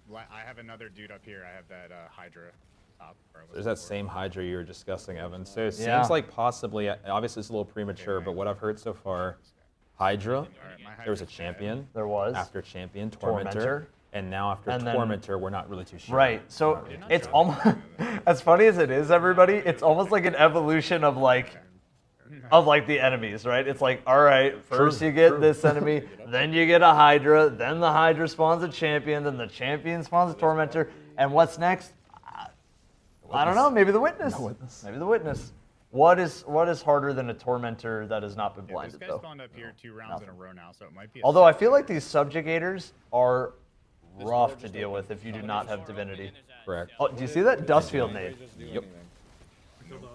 Well, I have another dude up here. I have that Hydra top. There's that same Hydra you were discussing, Evan. So it Yeah. seems like possibly, obviously it's a little premature, but what I've heard so far, Hydra, there was a champion. There was. After champion, Tormentor. And now after And then- Tormentor, we're not really too sure. Right. So it's almost as funny as it is, everybody. It's almost like an evolution of like the enemies, right? It's like, all right, first you get this enemy, then you get a Hydra, then the Hydra spawns a champion, then the champion spawns a Tormentor, and what's next? I don't know. Maybe the Witness. Maybe the Witness. What is harder than a Tormentor that has not been blinded, This guy though? spawned up here 2 rounds in a row now, so it might be. Although I feel like these subjugators are rough to deal with if you do not have Divinity. Correct. Oh, do you see that Dustfield nade? Yep. Okay.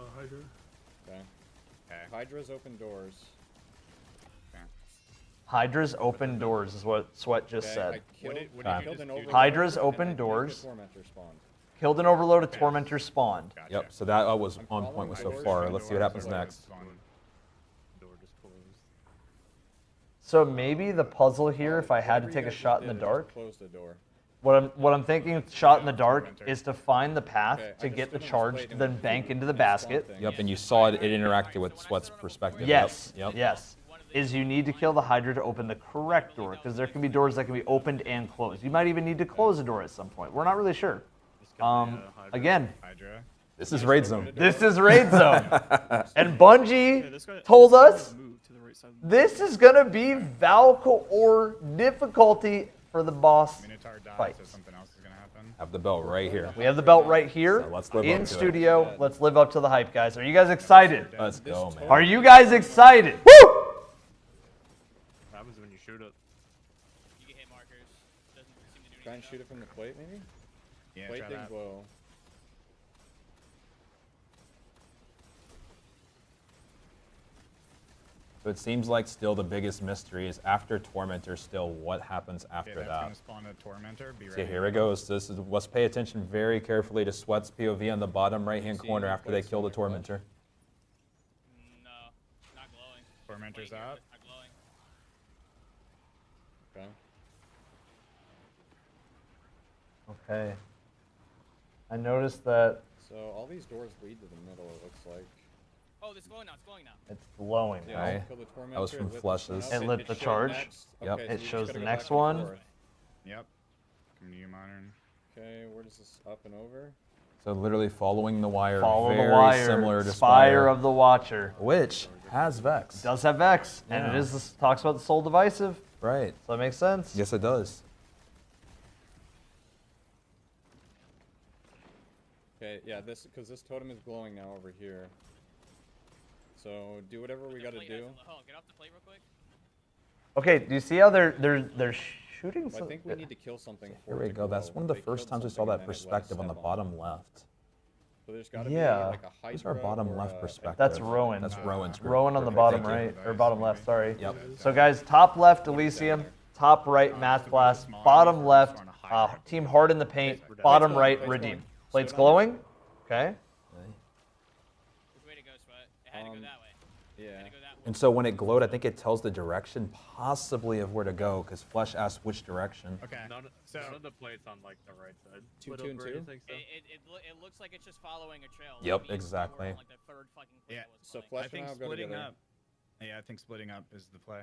Hydra's open doors. Hydra's open doors is what Sweat just said. I killed an overload, Hydra's and open I think a doors. Tormentor spawned. Killed an overload, a Tormentor spawned. Yep, so that was on point with so far. Let's see what happens next. So maybe the puzzle here, if I had to take a shot in the dark, Close the door. what I'm thinking, shot in the dark, is to find the path to get the charge, to then bank into the basket. Yep, and you saw it interacted with Sweat's perspective. Yes. Yep. Yes. Is you need to kill the Hydra to open the correct door, because there can be doors that can be opened and closed. You might even need to close a door at some point. We're not really sure. Again, this is Raid Zone. This is Raid Zone. And Bungie told us this is going to be Valkyr difficulty for the boss fights. Have the belt right here. We have the belt right here So let's live in up to it. studio. Let's live up to the hype, guys. Are you guys excited? Let's go, man. Are you guys excited? Woo! What happens when you shoot it? Try and shoot it from the plate, maybe? Yeah, Plate try thing that. glow. So it seems like still the biggest mystery is after Tormentor, still what happens after Okay, that's that. gonna spawn a Tormentor. Be See, ready. here it goes. This is, let's pay attention very carefully to Sweat's POV on the bottom right-hand corner after they kill the Tormentor. Tormentor's out. Okay. Okay. I noticed that So all these doors lead to the middle, it looks like. Oh, it's glowing now. It's glowing now. it's glowing, Yeah, right? kill the Tormentor, That was from it lit this flushes. one up. It lit the showed charge. next. Yep. Okay, so It we just shows gotta the go next back and one. forth. Yep. Community modern. Okay, where does this up and over? So literally following the wire, Follow very the wire. similar to Spire of the Watcher. which has Vex. Does have Vex, and Yeah. it is this talks about the soul divisive. Right. So that makes sense. Yes, it does. Okay, yeah, this because this totem is glowing now over here. So do whatever we gotta do. Oh, get off the plate real quick. Okay, do you see how they're shooting? Well, I think we need to kill something. Here for we it to go. That's glow. one of the They first killed times we saw something that and then it let us perspective on the step bottom left. So there's gotta Yeah. be like a Hydra. Who's our bottom or left a- perspective? That's Rowan. That's Rowan's group. Rowan on the Perfect, bottom thank you. right, or bottom left, sorry. Yep. So guys, top left Elysium, top right Math Blast, bottom left Team Hard in the Paint, bottom right Redeem. Plates glowing? Okay. Which way to go, Sweat? It had to go that way. Yeah. And so when it glowed, I think it tells the direction possibly of where to go, because Flesh asked which direction. Okay. So none of the plates on like the right side. Two, Split two, and over, two? you think so? It looks like it's just following a trail. Yep, Maybe exactly. we're on, like, the third fucking plate Yeah. that was So glowing. Flesh I think and I'll go splitting together. up. Yeah, I think splitting up is the play.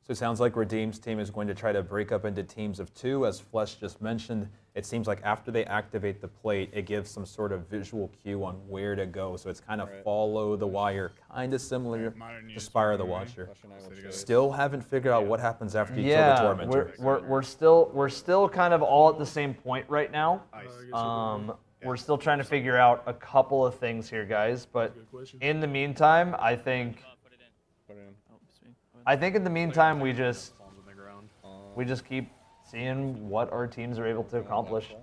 So it sounds like Redeem's team is going to try to break up into teams of two. As Flesh just mentioned, it seems like after they activate the plate, it gives some sort of visual cue on where to go. So it's kind of Right. follow the wire, kind of similar Modern to use Spire of the primary. Watcher. Flesh and I will So chase. Still haven't figured out what happens after you Yeah, kill the Tormentor. we're still kind of all at the same point right now. We're still trying to figure out a couple of things here, guys. But in the meantime, I think Put it in. in the meantime we just Palms on the ground. keep seeing what our teams are able to accomplish.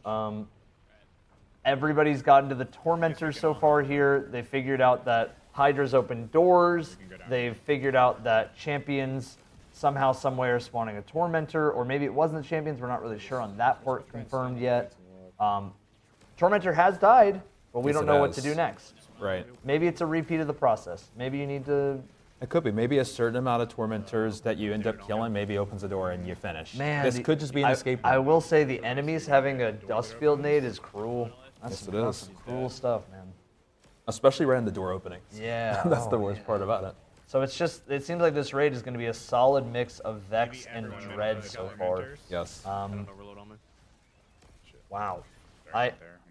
Everybody's gotten to the Tormentor so far here. They figured out that Hydra's open doors. They've figured out that champions somehow, someway are spawning a Tormentor, or maybe it wasn't the champions. We're not really sure on that part confirmed yet. Tormentor has died, but we Yes, don't it know what to has. do next. Right. Maybe it's a repeat of the process. Maybe you need to. It could be. Maybe a certain amount of Tormentors that you end up killing maybe opens the door and you finish. Man, this could just be an escape room. I will say the enemies having a dust field nade is cruel. Yes, it That's is. some cruel stuff, man. Especially right in the door openings. Yeah. That's oh, the worst man. part about it. So it seems like this raid is going to be a solid mix of Vex and Dread so far. Yes. Overload on me. Wow.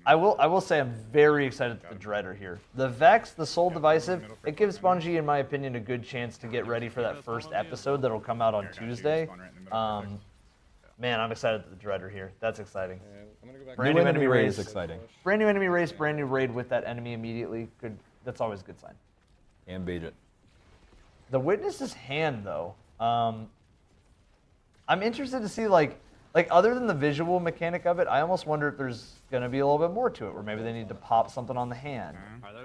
I will say I'm very excited that the Dread are here. The Vex, the Soul Divisive, it gives Bungie, in my opinion, a good chance to get ready for that first episode that'll come out on Tuesday. Man, I'm excited that the Dread are here. That's exciting. I'm gonna go back. Brand New new enemy enemy raid race. is exciting. Brand new enemy race, brand new raid with that enemy immediately. Good. That's always a good sign. And beat it. The Witness's hand, though. I'm interested to see like other than the visual mechanic of it, I almost wonder if there's gonna be a little bit more to it, where maybe they need to pop something on the hand.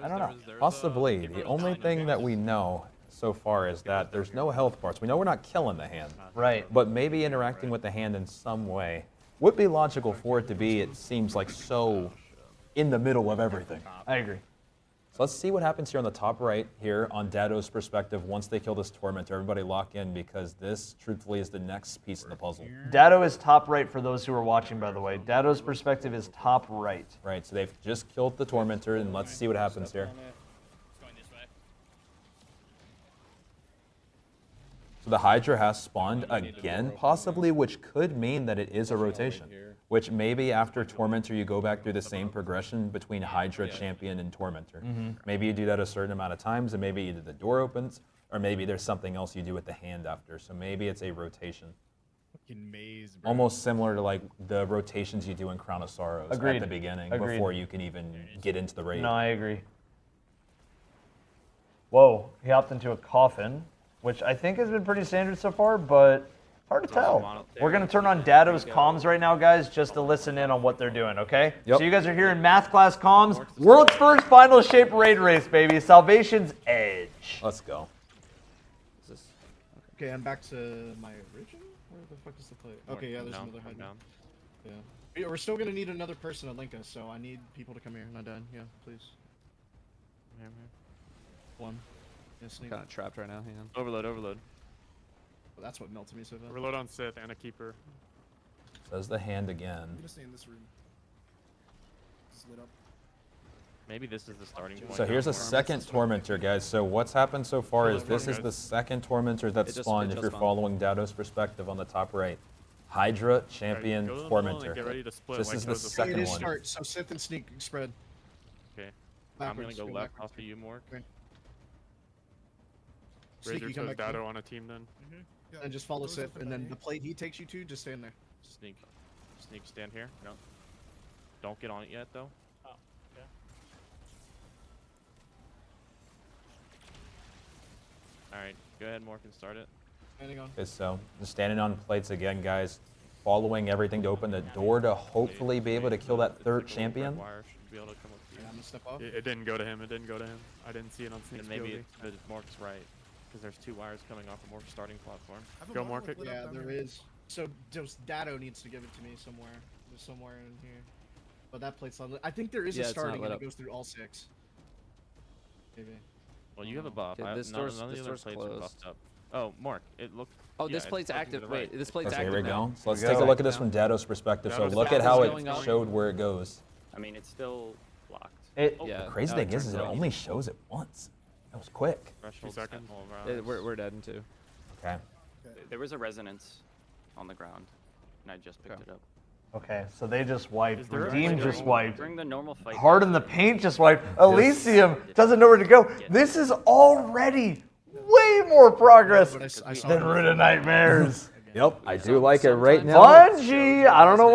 I don't know. Possibly. The only thing that we know so far is that there's no health parts. We know we're not killing the hand. Right. But maybe interacting with the hand in some way would be logical for it to be. It seems like so in the middle of everything. I agree. So let's see what happens here on the top right here on Dado's perspective once they kill this Tormentor. Everybody lock in because this, truthfully, is the next piece of the puzzle. Dado is top right for those who are watching, by the way. Dado's perspective is top right. Right, so they've just killed the Tormentor, and let's see what happens here. So the Hydra has spawned again, possibly, which could mean that it is a rotation. Which maybe after Tormentor you go back through the same progression between Hydra, Champion, and Tormentor. Maybe you do that a certain amount of times, and maybe either the door opens, or maybe there's something else you do with the hand after. So maybe it's a rotation. Maze, bro. Almost similar to like the rotations you do in Crown of Sorrows Agreed. at the beginning Agreed. before you can even get into the raid. No, I agree. Whoa, he hopped into a coffin, which I think has been pretty standard so far, but hard to tell. We're going to turn on Dado's comms right now, guys, just to listen in on what they're doing, okay? Yep. So you guys are here in math class comms. World's first final shape raid race, baby. Salvation's Edge. Let's go. Okay, I'm back to my origin? Where the fuck is the play? Okay, yeah, there's another hide. Yeah. We're still gonna need another person to link us, so I need people to come here. Not done. Yeah, please. One. Yeah, sneak. Kind of trapped right now. Hang on. Overload, overload. Well, that's what melted me so bad. Overload on Sith and a keeper. Says the hand again. I'm gonna stay in this room. Just lit up. Maybe this is the starting point. So here's a second Tormentor, guys. So what's happened so far is this is the second Tormentor that's spawned if you're following Dado's perspective on the top right. Hydra, Champion, Tormentor. This is the second one. Start. So Sith and Sneak spread. Okay. Backwards, I'm gonna go left backwards. off of you, Mork. Okay. Razor Sneak, you come chose back to Dado me. on a team then. And just follow Sith, and then the plate he takes you to, just stand there. Sneak. Sneak, stand here. No. Don't get on it yet, though. Alright, go ahead, Mork, and start it. Standing on. Okay, so just standing on plates again, guys. Following everything to open the door to hopefully be able to kill that third champion. Yeah, I'm gonna step off. It didn't go to him. It didn't go to him. I didn't see it on Sneak's Then maybe POV. Mork's right. Because there's two wires coming off of Mork's starting platform. Go Mork it. Yeah, there is. So just Dado needs to give it to me somewhere. There's somewhere in here. But that plate's not lit. I think there is Yeah, a it's not starting lit and up. it goes through all 6. Maybe. Well, you have a buff. Okay, this none door's- of the this other door's plates are closed. buffed up. Oh, Mark, it looked. Oh, yeah, this it's plate's fucking to active. the right. Wait, this plate's Okay, active here we now. go. So let's take a look at this from Dado's perspective. So look at how it showed where it goes. I mean, it's still locked. The crazy thing is it only shows it once. That was quick. Threshold 2 seconds. we're dead in 2. Okay. There was a resonance on the ground, and I just picked it up. Okay, so they just wiped. there a Redeem way just during- wiped. during the normal fight- Hard in the paint just wiped. Elysium doesn't know where to go. This is already way more progress than Root of Nightmares. Yep, I do like it right now. Bungie, I don't know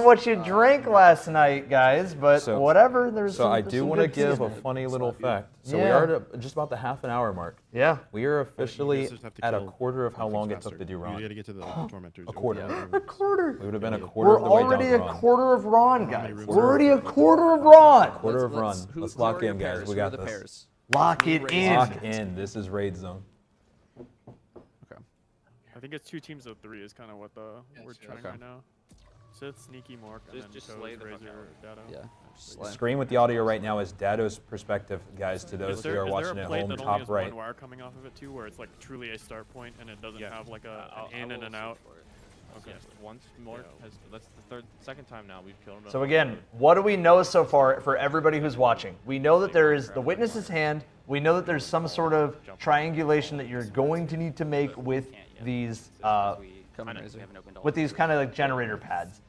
what you drank last night, guys, but So- whatever. There's So some, I there's do some want to good give tea. a funny little fact. So we Yeah. are at just about the half an hour mark. Yeah. We are officially just have to at a kill quarter of how things long it faster. took to do You Ron. gotta get to the tormentors. A quarter. A quarter. We would have been a quarter We're of the way already down a to Ron. quarter of Ron, guys. We're already a quarter of Ron. Quarter of Ron. Let's lock in, guys. We got this. Lock it in. Lock in. This is raid zone. I think it's 2 teams of 3 is kind of what we're trying right now. Sith, Sneaky, Mork, and then Just Toes, slay the fuck Razor, Dado. Yeah. Screen with the audio right now is Dado's perspective, guys, to those Is who there are watching a at plate home, that only top has right. one wire coming off of it too, where it's like truly a start point and it doesn't have like an in and an out? Okay. Once Mork has. That's the second time now we've killed him. So again, what do we know so far for everybody who's watching? We know that there is the witness's hand. We know that there's some sort of triangulation that you're going to need to make with these with these kind of like generator pads.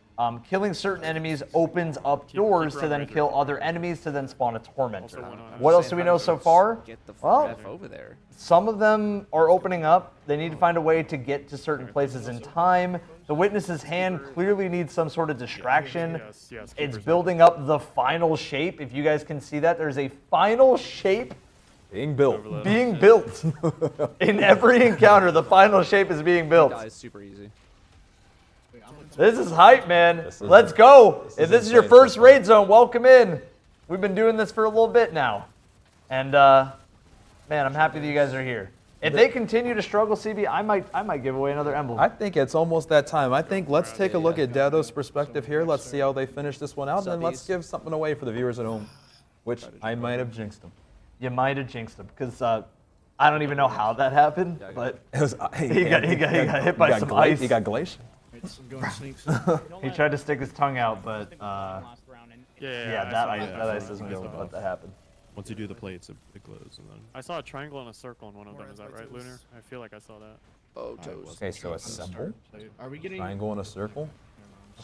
Killing certain enemies opens up doors to then kill other enemies to then spawn a tormentor. What else do we know so far? Well, over there. some of them are opening up. They need to find a way to get to certain places in time. The witness's hand clearly needs some sort of distraction. It's building up the final shape. If you guys can see that, there's a final shape being built. In every encounter, the final shape is being built. Guys, super easy. This is hype, man. Let's go. If this is your first raid zone, welcome in. We've been doing this for a little bit now. And, man, I'm happy that you guys are here. If they continue to struggle, CB, I might give away another emblem. I think it's almost that time. I think let's take a look at Dado's perspective here. Let's see how they finish this one out, and then let's give something away for the viewers at home, which I might have jinxed them. You might have jinxed him because I don't even know how that happened, but he got hit by some ice. He got glacial. I'm going sneaks. He tried to stick his tongue out, but Yeah, that ice doesn't go let that happen. Once you do the plates, it glows, and then. I saw a triangle and a circle in one of them. Is that right, Lunar? I feel like I saw that. Oh, toes. Okay, so a symbol, Are we getting? triangle, and a circle.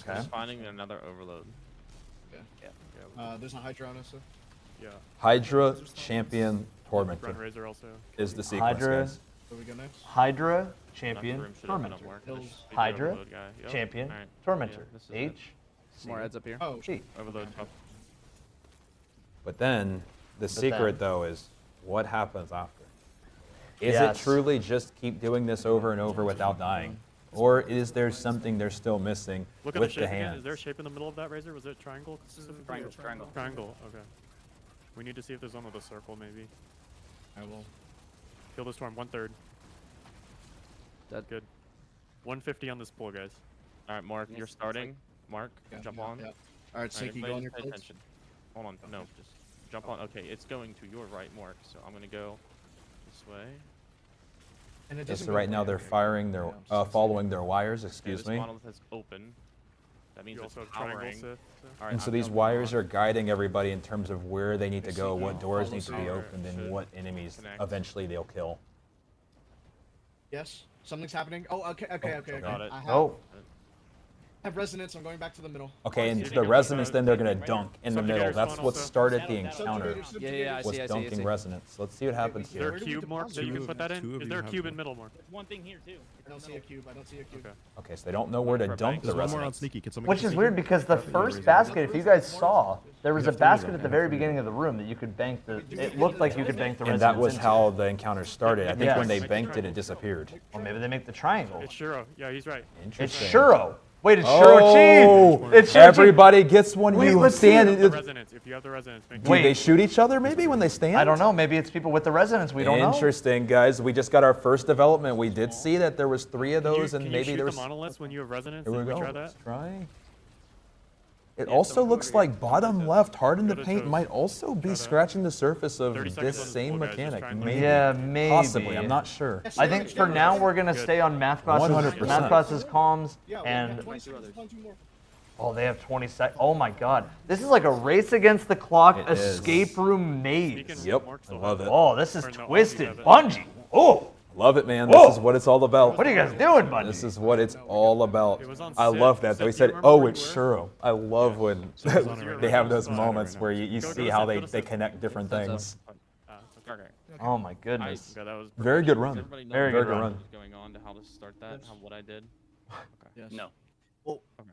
Okay. Just finding another overload. There's a Hydra on us. Yeah. Hydra, champion, tormentor Run Razor also. is the sequence. Hydra, guys. Where we go next? Hydra, champion, room should open up tormentor. more. Hills. Just be the Hydra, overload guy. Yep. champion, Alright. tormentor. Yeah, this is it. H, C, More heads up here. Oh, G. Overload top. But then the secret though is what happens after. Is it Yes. truly just keep doing this over and over without dying, or is there something they're still missing Look at with the shape the again. hands? Is there a shape in the middle of that Razor? Was it triangle? Triangle. Triangle. Triangle. Okay. We need to see if there's one with a circle, maybe. I will. Kill the storm. 1/3. Dead. Good. 150 on this pull, guys. All right, Mark, you're starting. Mark, jump on. Yeah. All right, Alright, Sneaky, go everybody on your pay plates. attention. Hold on, no, just jump on. Okay, it's going to your right, Mark. So I'm gonna go this way. And it Just doesn't so go right now away. they're firing their, following their wires. Excuse Okay, me. this monolith is open. That means You it's also have triangle powering. Sith. All right, And so I'm these jumping wires on. are guiding everybody in terms of where they need to go, what no, doors follow need to be suit. opened, and Should what enemies connect. eventually they'll kill. Yes, something's happening. Oh, okay. Got it. I have, Oh, have resonance. I'm going back to the middle. Okay, and So the you resonance, got- then they're gonna dunk in the middle. Subjugator's That's spawn what also. started the encounter. Subjugators. Was dunking resonance. Let's see what happens Is there here. a cube, Mark, that you can put that in? Is there a cube in middle, Mark? One thing here too. I don't see a cube. I don't see a cube. Okay. Okay, so they don't know where to dunk the There's one more on resonance. sneaky. Can someone which get is Sneaky? weird because the first basket, if you guys saw, there was a have three of basket them. at the very beginning of the room that you could bank the. It looked like you could bank the And resonance that was into. how the encounter started. I think when they Yes. banked it, it disappeared. Or maybe they make the triangle. It's Shuro. Yeah, he's right. It's Interesting. Shuro. Wait, it's Shuro Chi. It's Shuro Chi. Everybody gets one. Wait, You let's stand. see. The resonance. If you have the resonance, make Do they shoot each other maybe when they stand? I don't know. Maybe it's people with the resonance. We don't know. Interesting, guys. We just got our first development. We did see that there was 3 of those, and Can maybe you there shoot was. the monoliths when you have resonance? Here we Did we go. try Let's that? try. It also looks like bottom left, hard in the Go to paint, toes. might also be Try that. scratching the surface of 30 seconds this on this same pool, guys. Just mechanic. try and Maybe. Yeah, maybe. Possibly. I'm not sure. I think for now we're gonna stay on 100%. Mathclass's comms Yeah, and. 20 seconds, one, two more. Oh, they have 20 seconds. Oh my God, this is like a race against the clock It is. escape room maze. Yep, I love it. Oh, this is Or no, twisted. Ozzy Bungie. Oh, Love it, man. Whoa. This is what it's all about. what are you guys doing, Bungie? This is what it's all about. It was on I Sith. love that though. He Sith, said, do you remember "Oh, where it's you were?" churro." I love when So it's on it right they now. have those It's on it right moments now. where you Go to see the how Sith, they go to they Sith. connect different things. Okay. Oh my goodness. Yeah, that was Very good run. Everybody know Very what good run. was going on to how to start that? How what I did? Okay. Yes. No. Okay. Do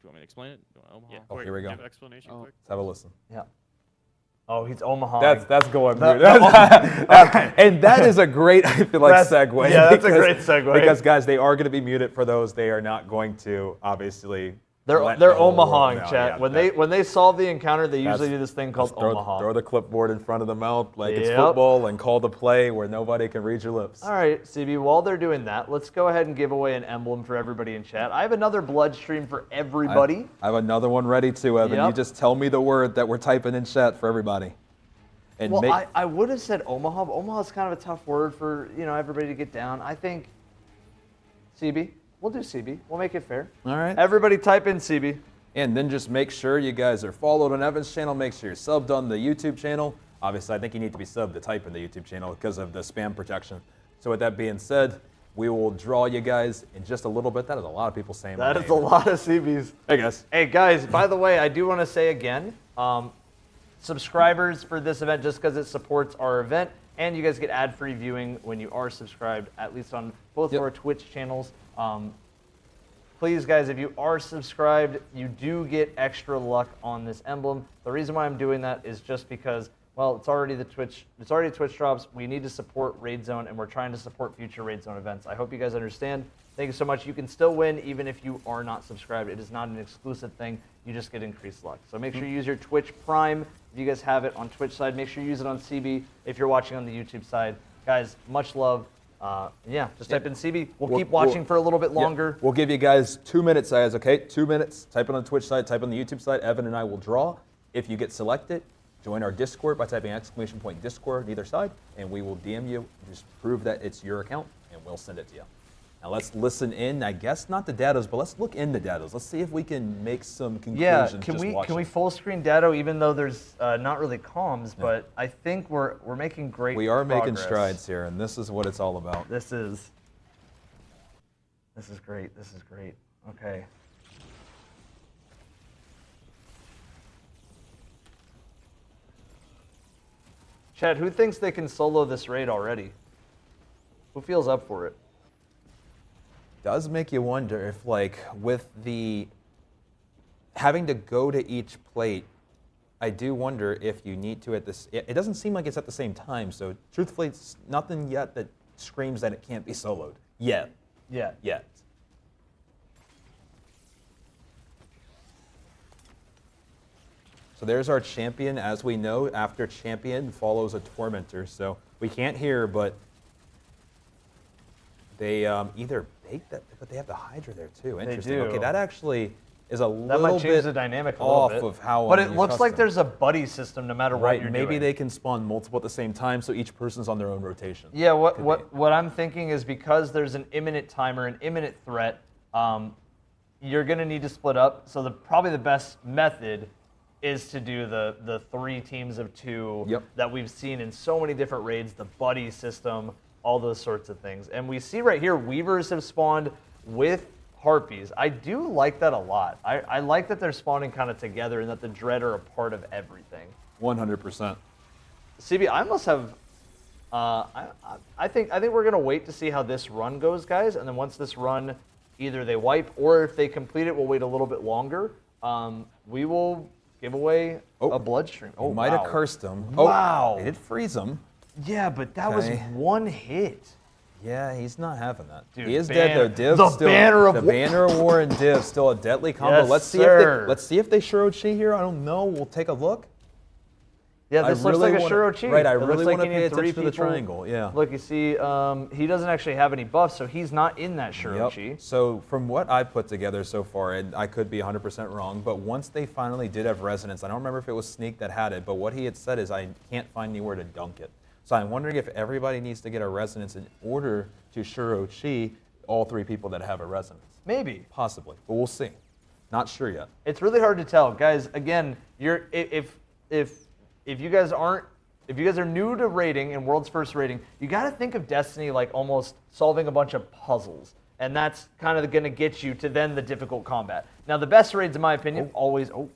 you want me to explain it? Do you want Omaha? Yeah. Oh, Wait, here we go. give explanation quick. Let's have a listen. Yeah. Oh, he's Omaha. That's going The- weird. And that is a great, I feel like, segue. Yeah, that's a because- great segue. Because guys, they are going to be muted for those. They are not going to obviously. They're let the whole Omaha world in know. chat. Yeah, When they solve the encounter, they usually That's- do this thing called throw, Omaha. throw the clipboard in front of the mouth like it's Yep. football and call the play where nobody can read your lips. All right, CB, while they're doing that, let's go ahead and give away an emblem for everybody in chat. I have another blood stream for everybody. I have another one ready too, Evan. Yep. You just tell me the word that we're typing in chat for everybody. And Well, make, I would have said Omaha, but Omaha is kind of a tough word for everybody to get down. I think CB. We'll do CB. We'll make it fair. all right. Everybody type in CB. And then just make sure you guys are followed on Evan's channel. Make sure you're subbed on the YouTube channel. Obviously, I think you need to be subbed to type in the YouTube channel because of the spam protection. So with that being said, we will draw you guys in just a little bit. That is a lot of people saying my That is name. a lot of CBs. Hey, guys. Hey, guys, by the way, I do want to say again, subscribers for this event, just because it supports our event, and you guys get ad-free viewing when you are subscribed, at least on both of our Twitch channels. Please, guys, if you are subscribed, you do get extra luck on this emblem. The reason why I'm doing that is just because, well, it's already Twitch drops. We need to support Raid Zone, and we're trying to support future Raid Zone events. I hope you guys understand. Thank you so much. You can still win even if you are not subscribed. It is not an exclusive thing. You just get increased luck. So make sure you use your Twitch Prime if you guys have it on Twitch side. Make sure you use it on CB if you're watching on the YouTube side. Guys, much love. Just type in CB. We'll keep watching for a little bit longer. We'll give you guys 2 minutes, guys, okay? 2 minutes. Type it on the Twitch side, type on the YouTube side. Evan and I will draw. If you get selected, Join our Discord by typing !Discord on either side, and we will DM you. Just prove that it's your account, and we'll send it to you. Now let's listen in. I guess not the dados, but let's look into dados. Let's see if we can make some conclusions. Yeah, can we full screen Dado even though there's not really comms, but I think we're making great. We are making progress. strides here, and this is what it's all about. This is great. This is great. Okay. Chad, who thinks they can solo this raid already? Who feels up for it? Does make you wonder if, like, with the having to go to each plate, I do wonder if you need to at this. It doesn't seem like it's at the same time, so truthfully, it's nothing yet that screams that it can't be soloed. Yet. Yet. So there's our champion. As we know, after champion follows a tormentor. So we can't hear, but they either bait that, but they have the Hydra there too. Interesting. do. Okay, that actually is a That little might change bit the dynamic a off little bit. of how. But I'm it looks like accustomed. there's a buddy system no matter what Right, you're maybe doing. they can spawn multiple at the same time, so each person's on their own rotation. Yeah, what I'm thinking is because there's an imminent timer, an imminent threat, you're gonna need to split up. So probably the best method is to do the 3 teams of 2 that we've seen in so many different raids, the buddy system, all those sorts of things. And we see right here, Weavers have spawned with Harpies. I do like that a lot. I like that they're spawning kind of together and that the Dread are a part of everything. 100%. CB, I must have. I think we're gonna wait to see how this run goes, guys, and then once this run, either they wipe or if they complete it, we'll wait a little bit longer. We will give away a bloodstream. Oh, might have cursed him. Wow. Oh, they did freeze him. Yeah, but that was one hit. Yeah, he's not having that. Dude, he is dead though. Div the still, banner of the banner of war and Div still a deadly combo. Yes, let's see if they Shoutout here. I don't know. We'll take a look. Yeah, this looks like a Shoutout. Right, I It really looks like want to you pay need 3 attention to the people. triangle. Yeah. Look, you see, he doesn't actually have any buffs, so he's not in that Shoutout. Yep. So from what I put together so far, and I could be 100% wrong, but once they finally did have resonance, I don't remember if it was Sneak that had it, but what he had said is I can't find anywhere to dunk it. So I'm wondering if everybody needs to get a resonance in order to Shoutout all 3 people that have a resonance. Maybe. Possibly, but we'll see. Not sure yet. It's really hard to tell, guys. Again, if you guys are new to raiding and World's First raiding, you got to think of Destiny like almost solving a bunch of puzzles, and that's kind of going to get you to then the difficult combat. Now, the best raids, in my opinion, always. Oh,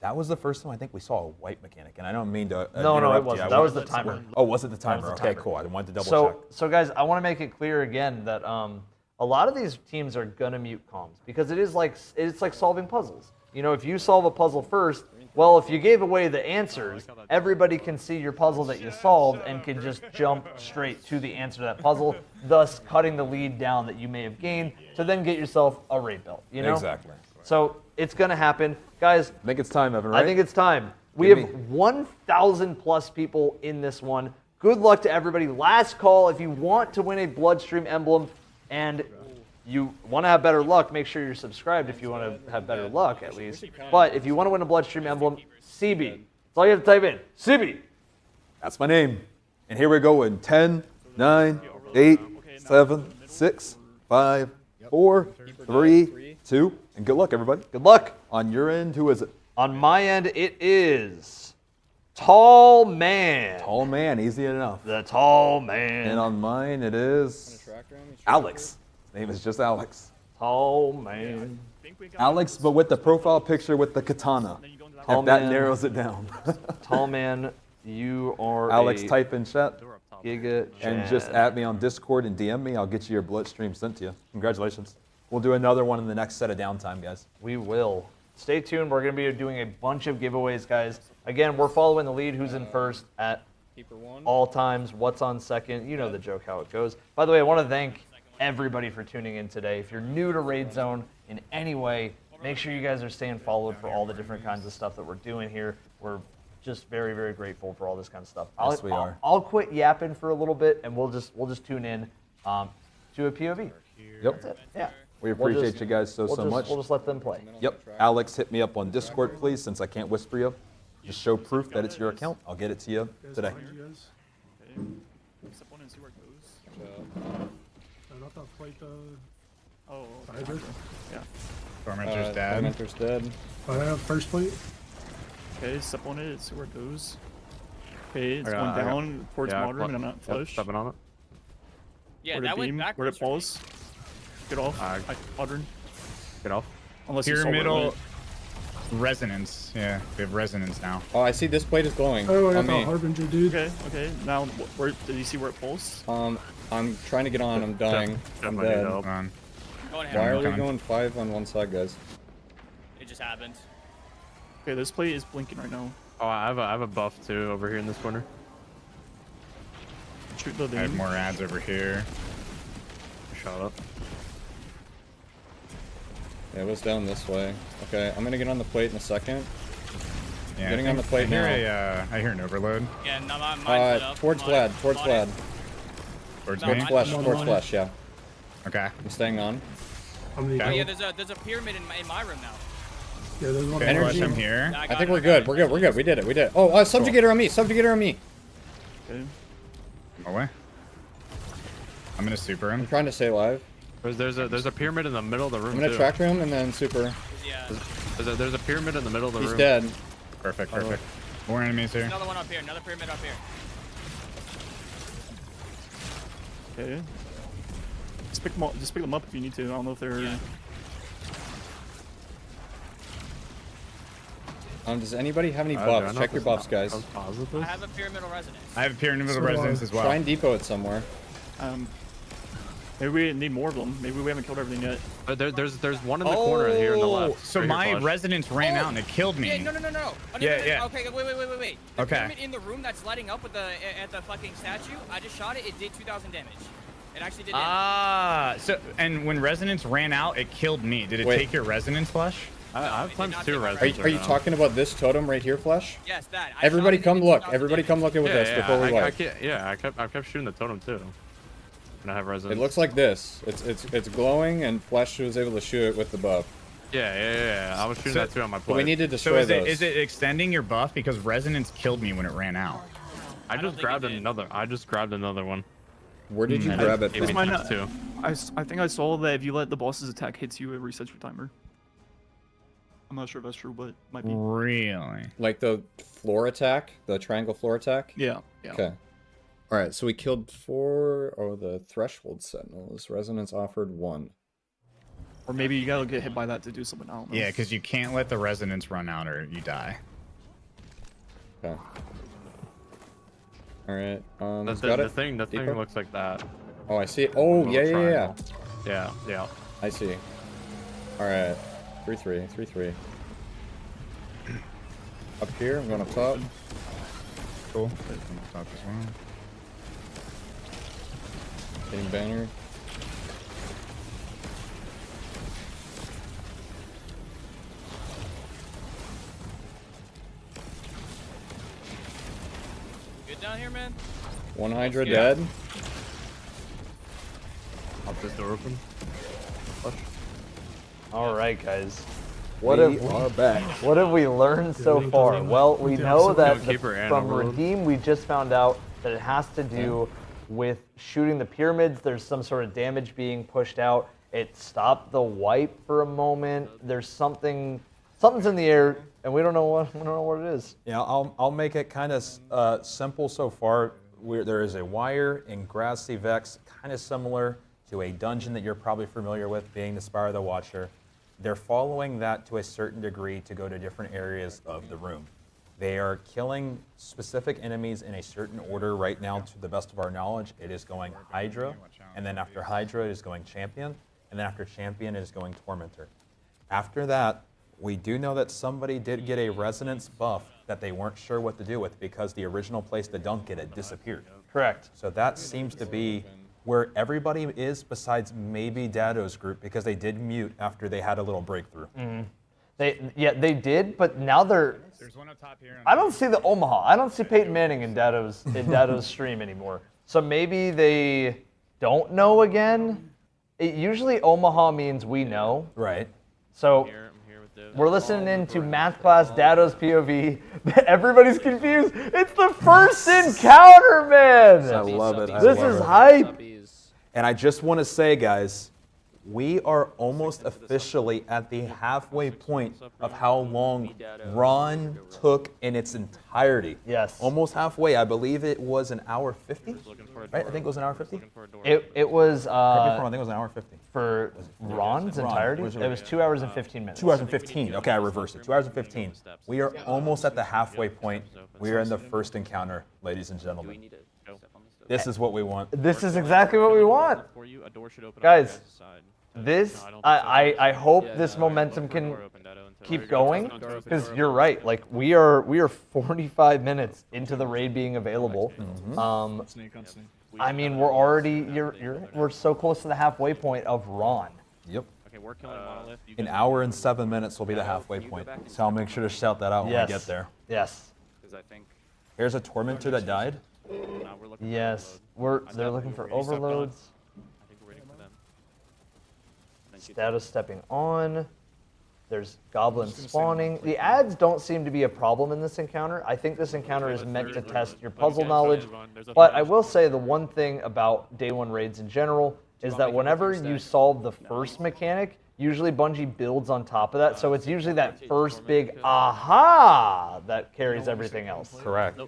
that was the first time I think we saw a wipe mechanic, and I don't mean to. No, it interrupt wasn't. you. That was the timer. Oh, was it the timer? That was the Okay, timer. cool. I wanted to double check. So guys, I want to make it clear again that a lot of these teams are gonna mute comms because it's like solving puzzles. You know, if you solve a puzzle first, well, if you gave away the answers, everybody can see your puzzle that you solved and can just jump straight to the answer to that puzzle, thus cutting the lead down that you may have gained to then get yourself a raid belt. You know? Exactly. So it's gonna happen, guys. I think it's time, Evan. Right? I think it's time. We Give have 1,000 plus people in this one. Good luck to everybody. Last call. If you want to win a Bloodstream emblem and you want to have better luck, make sure you're subscribed if you want to have better luck at least. But if you want to win a Bloodstream emblem, CB. That's all you have to type in. CB. That's my name. And here we go in 10, 9, 8, 7, 6, 5, 4, 3, 2, and good luck, everybody. Good luck. On your end, who is it? On my end, it is Tall Man. Tall Man, easy enough. The Tall Man. And on mine, it is Alex. His name is just Alex. Tall Man. Alex, but with the profile picture with the katana. Tall If that Man. narrows it down. Tall Man, you are Alex, a type in chat. Giga And just add me on Discord and DM me. I'll get you your Bloodstream sent to you. Congratulations. We'll do another one in the next set of downtime, guys. We will. Stay tuned. We're going to be doing a bunch of giveaways, guys. Again, we're following the lead. Who's in first at all times? What's on second? You know the joke, how it goes. By the way, I want to thank everybody for tuning in today. If you're new to Raid Zone in any way, make sure you guys are staying followed for all the different kinds of stuff that we're doing here. We're just very, very grateful for all this kind of stuff. Yes, we are. I'll quit yapping for a little bit, and we'll just tune in to a POV. Yep. That's it. Yeah. We appreciate you guys so much. We'll just let them play. Yep. Alex, hit me up on Discord, please, since I can't whisper you. Just show proof that it's your account. I'll get it to you today. Step on and see where it goes. Not that plate, Oh, Hydra. Yeah. Tormentor's dead. Tormentor's dead. I have first plate. Okay, step on it, see where it goes. Okay, it's I going got- down towards yeah, modern, and I'm not yep, flush. stepping on it. Yeah, Where'd it that went beam? backwards. Where'd it pulse? Get off. Modern. Get off. Unless you saw where it Pyramidal went. resonance. Yeah, we have resonance now. Oh, I see this plate is glowing. Oh, I on got me. Harbinger, dude. Okay. Now, where did you see where it pulsed? I'm trying to get on. I'm dying. I'm Definitely dead. need help. Go ahead. Why are we coming. going 5 on one side, guys? It just happened. Okay, this plate is blinking right now. Oh, I have a buff too over here in this corner. Shoot the I have more ads over here. Shut up. Yeah, it was down this way. Okay, I'm gonna get on the plate in a second. Yeah, Getting I on the plate hear now. I hear an overload. Yeah, no, mine's lit up. Towards I'm on it. Vlad, towards I'm on it. Vlad. Towards No, me. mine- Flesh, I'm towards on flesh, yeah. Okay. I'm staying on. Oh yeah, there's a pyramid in my room now. Yeah, there's one. Okay, Energy. Flush, I'm here. Yeah, I got think it, we're I got good. it. We're good. We're good. We did it. We did it. Oh, subjugator on me. Subjugator on me. Okay. Away. I'm gonna super him. I'm trying to stay alive. There's a pyramid in the middle of the room I'm gonna too. tractor him and then super. Yeah. There's a pyramid in the middle of the He's room. dead. Perfect, perfect. More enemies here. Another one up here. Another pyramid up here. Okay. Just pick them up if you need to. I don't know if they're. Yeah. Does anybody have any Do I buffs? know Check if your this buffs, is guys. positive? I have a pyramidal resonance. I have pyramidal So do I. resonance as well. Try and depot it somewhere. Maybe we need more of them. Maybe we haven't killed everything yet. There's one in the corner here on the left. So Right my here, Flush. resonance ran out and it killed me. Yeah, no. Oh, no, Yeah, no, yeah. Okay, wait. The Okay. pyramid in the room that's lighting up with at the fucking statue. I just shot it. It did 2,000 damage. It actually did. So and when resonance ran out, it killed me. Did it Wait. take your resonance, Flush? I have times 2 Are resonance. you talking about this totem right here, Flesh? Yes, that. Everybody come look. Everybody come look at with us before we wipe. I kept shooting the totem too. And I have resonance. It looks like this. It's glowing, and Flesh was able to shoot it with the buff. Yeah. I was shooting that too on my plate. But we need to So destroy those. is it extending your buff because resonance killed me when it ran out? I just grabbed another one. Where did you And grab it gave me from? Mine, times 2. I think I saw that if you let the boss's attack hits you, it resets your timer. I'm not sure if that's true, but it might be. Really? Like the floor attack, the triangle floor attack. Yeah. Okay. All right. So we killed 4. Oh, the threshold sentinels. Resonance offered 1. Or maybe you gotta get hit by that to do something. I don't know. Yeah, because you can't let the resonance run out or you die. Okay. All right. The he's got it. thing Depot? looks like that. Oh, I see. Oh, Little yeah. triangle. Yeah. I see. All right. 3-3. Up here, I'm going up top. Cool. Top as well. Getting banner. Good down here, man. 1 Hydra Yeah. dead. Pop this door open. Flush. All right, guys. We are back. What have we learned so far? Well, we know that Keeper and from Overload. Redeem, we just found out that it has to do with shooting the pyramids. There's some sort of damage being pushed out. It stopped the wipe for a moment. There's something's in the air, and we don't know what it is. Yeah, I'll make it kind of simple so far. There is a wire in Grassy Vex, kind of similar to a dungeon that you're probably familiar with, being the Spire of the Watcher. They're following that to a certain degree to go to different areas of the room. They are killing specific enemies in a certain order right now, to the best of our knowledge. It is going Hydra, and then after Hydra, it is going Champion, and then after Champion, it is going Tormentor. After that, we do know that somebody did get a resonance buff that they weren't sure what to do with because the original place to dunk it had disappeared. Correct. So that seems to be where everybody is besides maybe Dado's group, because they did mute after they had a little breakthrough. They did, but now they're. There's one up top here. I don't see the Omaha. I don't see Peyton Manning in Dado's stream anymore. So maybe they don't know again. Usually Omaha means we know. Right. So I'm here with We're listening into math class, Dado's POV. Everybody's confused. It's the first encounter, man. I love it. This is hype. And I just want to say, guys, we are almost officially at the halfway point of how long Ron took in its entirety. Yes. Almost halfway. I believe it was an hour 50. Right? I think it was an hour 50. It was. I think it was an hour 50. For Ron's entirety, it was 2 hours and 15 minutes. 2 hours and 15. Okay, I reversed it. 2 hours and 15. We are almost at the halfway point. We are in the first encounter, ladies and gentlemen. This is what we want. This is exactly what we want. Guys, this, I hope this momentum can keep going, because you're right. Like, we are 45 minutes into the raid being available. I mean, we're already, we're so close to the halfway point of Ron. Yep. Okay, we're killing Monolith. An hour and 7 minutes will be the halfway point. So I'll make sure to shout that out when we get there. Yes. Here's a Tormentor that died. Yes. They're looking for overloads. I think we're waiting for them. Status stepping on. There's goblins spawning. The ads don't seem to be a problem in this encounter. I think this encounter is meant to test your puzzle knowledge. But I will say the one thing about day one raids in general is that whenever you solve the first mechanic, usually Bungie builds on top of that. So it's usually that first big aha that carries everything else. Correct.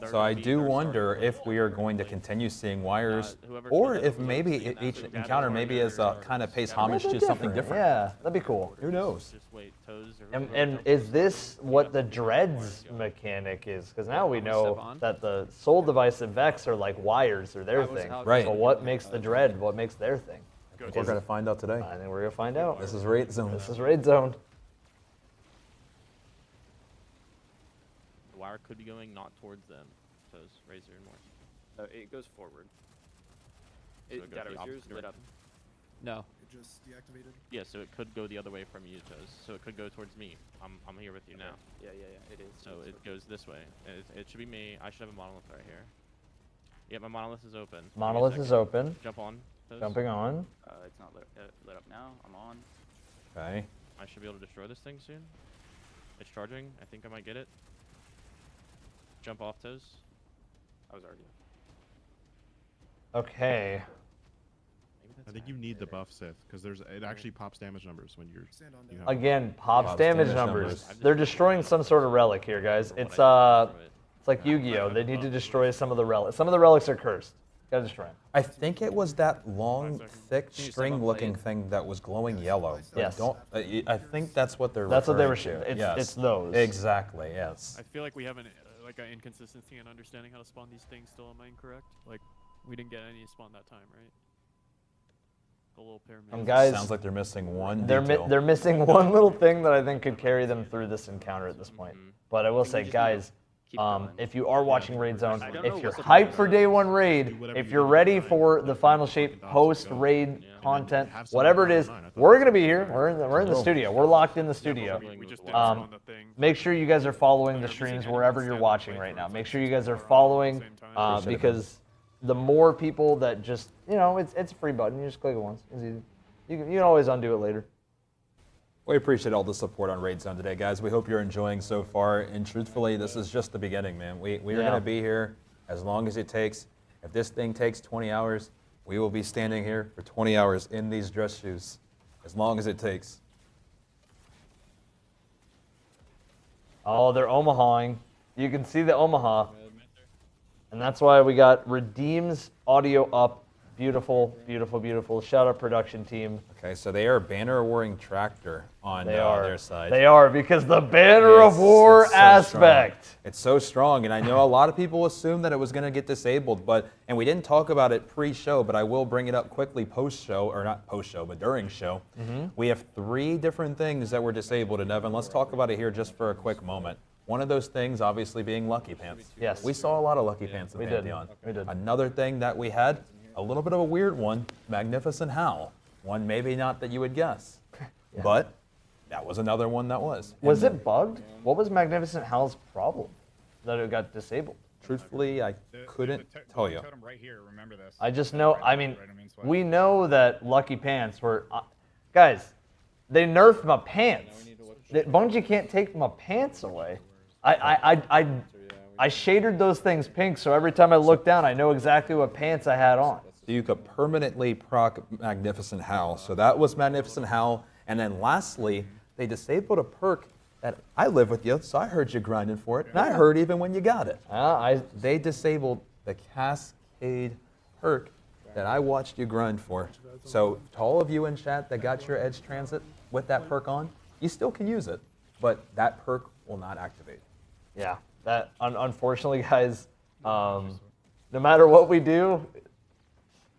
So I do wonder if we are going to continue seeing wires, or if maybe each encounter maybe is kind of pays homage to something different. Yeah, that'd be cool. Who knows? And is this what the dreads mechanic is? Because now we know that the soul device and Vex are like wires or their thing. Right. So what makes the dread? What makes their thing? We're going to find out today. I think we're going to find out. This is Raid Zone. This is Raid Zone. The wire could be going not towards them. So it's Razor north. It goes forward. So it goes the opposite lit up. direction. No. It just deactivated. Yeah, so it could go the other way from you, Toes. So it could go towards me. I'm here with you now. Yeah, it is. So it goes this way. It should be me. I should have a monolith right here. Yeah, my monolith is open. Give me a Monolith is second. open. Jump on. Toes. Jumping on. It's not lit up now. I'm on. Okay. I should be able to destroy this thing soon. It's charging. I think I might get it. Jump off, Toes. I was already. Okay. I think you need the buff Sith because it actually pops damage numbers when you're. Again, pops damage numbers. They're destroying some sort of relic here, guys. It's like Yu-Gi-Oh. They need to destroy some of the relics. Some of the relics are cursed. Gotta destroy them. I think it was that long, thick, string-looking thing that was glowing yellow. Yes. I think that's what they're. That's what they were referring shooting. to. It's those. Exactly. Yes. I feel like we have an inconsistency in understanding how to spawn these things. Still, am I incorrect? Like, we didn't get any spawn that time, right? The little pyramid. And guys, sounds like they're missing one. They're missing one little thing that I think could carry them through this encounter at this point. But I will say, guys, if you are watching Raid Zone, if you're hyped for day one raid, if you're ready for the final shape post-raid content, whatever it is, we're going to be here. We're in the studio. We're locked in the studio. Make sure you guys are following the streams wherever you're watching right now. Make sure you guys are following because the more people that just, it's a free button. You just click it once. It's easy. You can always undo it later. We appreciate all the support on Raid Zone today, guys. We hope you're enjoying so far. And truthfully, this is just the beginning, man. We are going to be here as long as it takes. If this thing takes 20 hours, we will be standing here for 20 hours in these dress shoes, as long as it takes. Oh, they're Omaha'ing. You can see the Omaha. And that's why we got Redeem's audio up. Beautiful, beautiful, beautiful. Shout out production team. Okay, so they are banner wearing tractor on their side. They are, because the banner of war aspect. It's so strong, and I know a lot of people assumed that it was going to get disabled, and we didn't talk about it pre-show, but I will bring it up quickly post-show, or not post-show, but during show. We have 3 different things that were disabled, and Evan, let's talk about it here just for a quick moment. One of those things, obviously, being Lucky Pants. Yes. We saw a lot of Lucky Pants in Pantheon. We did. Another thing that we had, a little bit of a weird one, Magnificent Howl. One maybe not that you would guess, but that was another one that was. Was it bugged? What was Magnificent Howl's problem that it got disabled? Truthfully, I couldn't tell you. I just know, we know that Lucky Pants were, guys, they nerfed my pants. Bungie can't take my pants away. I shaded those things pink, so every time I look down, I know exactly what pants I had on. So you could permanently proc Magnificent Howl. So that was Magnificent Howl. And then lastly, they disabled a perk that I live with you, so I heard you grinding for it. And I heard even when you got it. They disabled the Cascade perk that I watched you grind for. So to all of you in chat that got your Edge Transit with that perk on, you still can use it, but that perk will not activate. Yeah, that unfortunately, guys, no matter what we do,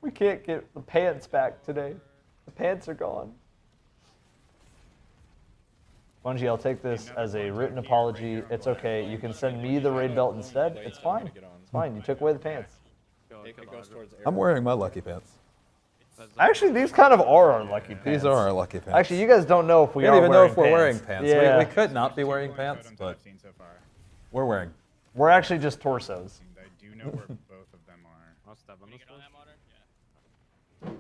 we can't get the pants back today. The pants are gone. Bungie, I'll take this as a written apology. It's okay. You can send me the raid belt instead. It's fine. It's fine. You took away the pants. I'm wearing my lucky pants. Actually, these kind of are our lucky pants. These are our lucky pants. Actually, you guys don't know if we don't are even know if we're wearing pants. pants. Yeah. We could not be wearing pants, but we're wearing. We're actually just torsos. I do know where both of them are. I'll step on this one. I'm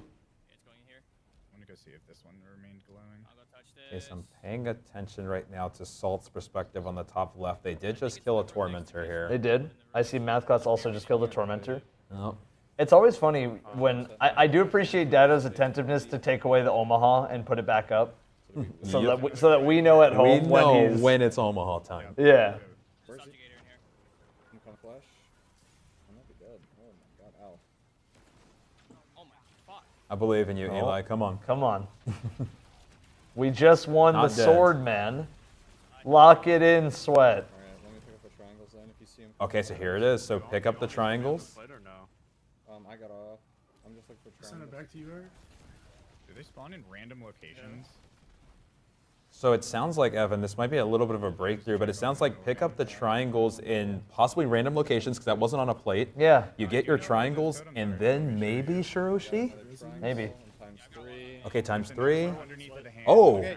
gonna go see if this one remained glowing. Okay, so I'm paying attention right now to Salt's perspective on the top left. They did just kill a Tormentor here. They did. I see Mathcots also just killed a Tormentor. Oh. It's always funny when I do appreciate Dado's attentiveness to take away the Omaha and put it back up, so that we know at home when it's Omaha time. Yeah. Where's he? Come flash. I might be dead. Oh my god, ow. Oh my fuck. I believe in you, Eli. Come on. Come on. We just won Not the dead. sword, man. Lock it in, Sweat. Alright, let me pick up the triangles then if you see them. Okay, so here it is. So pick up the triangles. I got off. I'm just looking for Send triangles. it back to you, Eric. Do they spawn in random locations? So it sounds like, Evan, this might be a little bit of a breakthrough, but it sounds like pick up the triangles in possibly random locations because that wasn't on a plate. Yeah. You get your triangles and then maybe Shiroshi? Maybe. Times 3. Okay, times 3. Oh! Okay,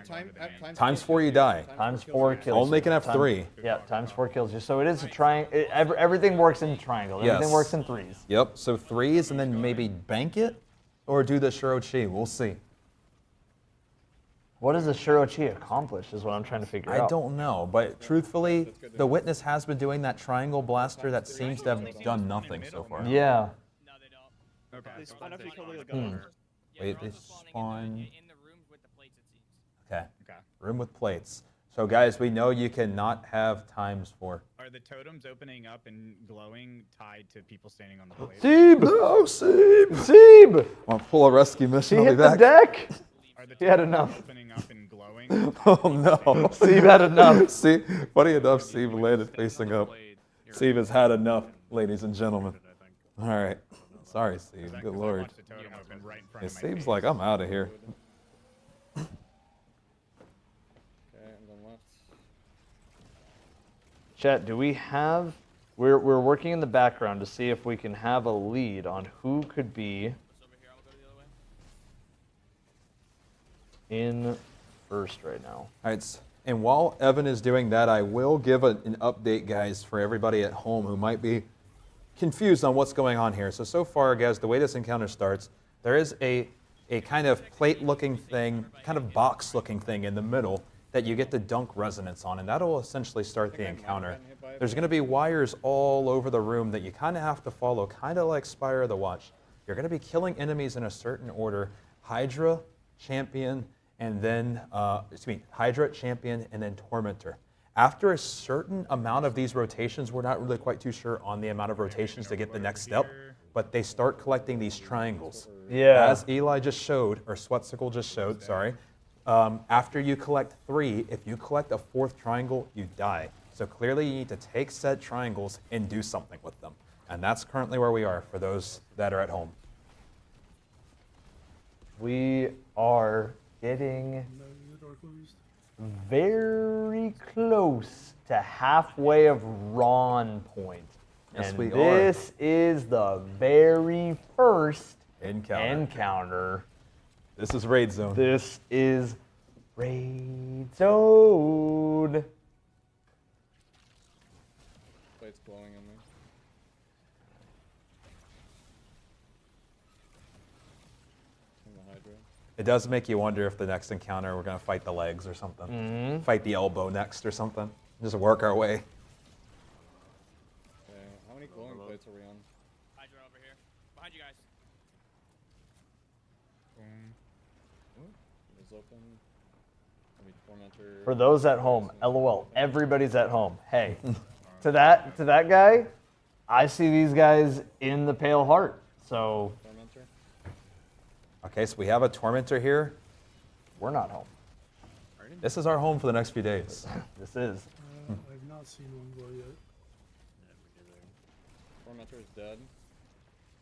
Times 4 you die. Times 4 kills. Only can have Time- 3. Yeah, times 4 kills you. So it is a triangle. Everything works in triangles. Everything Yes. works in threes. Yep, so 3s and then maybe bank it or do the Shiroshi. We'll see. What does the Shirochi accomplish is what I'm trying to figure out. I don't know, but truthfully, the Witness has been doing that triangle blaster that seems to have done nothing so far. Yeah. Okay. They spawn after you kill the Hmm. Wait, they spawn. In the rooms with the plates, it seems. Okay. Okay. Room with plates. So guys, we know you cannot have times 4. Are the totems opening up and glowing tied to people standing on the plate? Seeb! No, Seeb! Seeb! Want to pull a rescue mission? He I'll hit be the back. deck! Are the He had totems enough. opening up and glowing? Oh no. Seeb had enough. See, funny enough, Seeb landed facing up. Seeb has had enough, ladies and gentlemen. All right. Sorry, Seeb. Good lord. The totem opened right in front It of my seems face. like I'm out of here. Okay, I'm going left. Chat, do we have... We're working in the background to see if we can have a lead on who could be in first right now. All right, and while Evan is doing that, I will give an update, guys, for everybody at home who might be confused on what's going on here. So far, guys, the way this encounter starts, there is a kind of plate-looking thing, kind of box-looking thing in the middle that you get to dunk resonance on, and that'll essentially start the encounter. There's going to be wires all over the room that you kind of have to follow, kind of like Spire of the Watch. You're going to be killing enemies in a certain order: Hydra, Champion, and then Hydra, Champion, and then Tormentor. After a certain amount of these rotations, we're not really quite too sure on the amount of rotations to get the next step, but they start collecting these triangles. Yeah. As Eli just showed, or Sweatsicle just showed, sorry, after you collect 3, if you collect a 4th triangle, you die. So clearly you need to take said triangles and do something with them. And that's currently where we are for those that are at home. We are getting very close to halfway of Ron point. Yes, and we are. this is the very first encounter. This is Raid Zone. This is Raid Zone. Plate's glowing on me. In the Hydra. It does make you wonder if the next encounter we're gonna fight the legs or something. Mhm. Fight the elbow next or something. Just work our way. Okay, how many glowing plates are we on? Hydra over here. Behind you guys. Is open. Maybe Tormentor. For those at home, LOL, everybody's at home. Hey, to that guy, I see these guys in the Pale Heart. So Tormentor. Okay, so we have a Tormentor here. we're not home. This is our home for the next few days. This is. I've not seen one go yet. Tormentor is dead.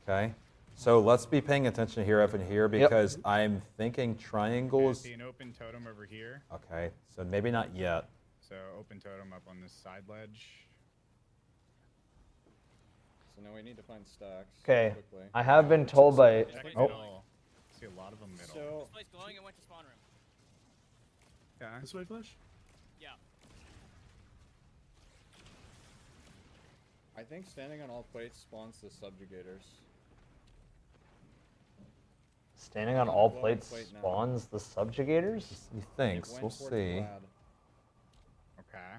Okay. So let's be paying attention here, Evan, here, because I'm thinking triangles. See an open totem over here. Okay, so maybe not yet. So open totem up on this side ledge. So now we need to find stacks. Okay, Quickly. I have been told by. Oh, See a lot of them middle. So This place glowing and went to spawn room. Yeah. This way, Flash? Yeah. I think standing on all plates spawns the subjugators. standing on all Glowing plates plate now. spawns the subjugators. He thinks. It went We'll towards see. Vlad. Okay.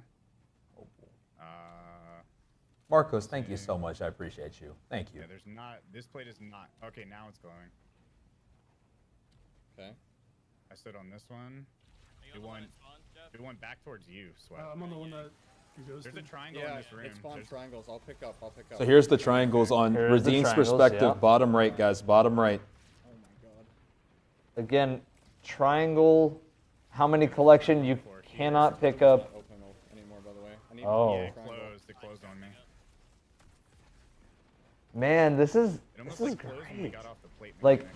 Marcos, thank you so much. I appreciate you. Thank you. Yeah, there's not. This plate is not. Okay, now it's glowing. Okay. I stood on this one. It went back towards you, Sweat. I'm on the one that you goes There's to. a triangle in Yeah, this room. it spawned triangles. I'll pick up. So here's the triangles on Here's the Redeem's triangles, perspective. yeah. Bottom right, guys. Bottom right. Oh my god. Again, triangle. How many collection you cannot pick up? Not open anymore, by the way. I need Oh. Yeah, it closed. It closed on me. Man, this is It almost this is like closed when we great. got off the plate Like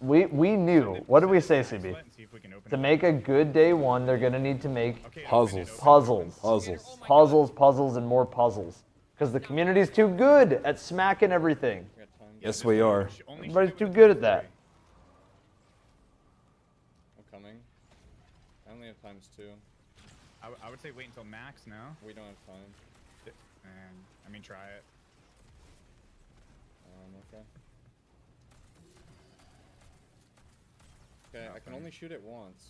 mechanics. we knew. What did we say, CB? And see if we can open To it. make a good day one, they're gonna need to make Puzzles. puzzles, and more puzzles. Because the community's too good at smacking everything. Yes, we are. Everybody's too good at that. I'm coming. I only have times 2. I would say wait until max now. We don't have time. And I mean, try it. Okay. Okay, I can only shoot it once.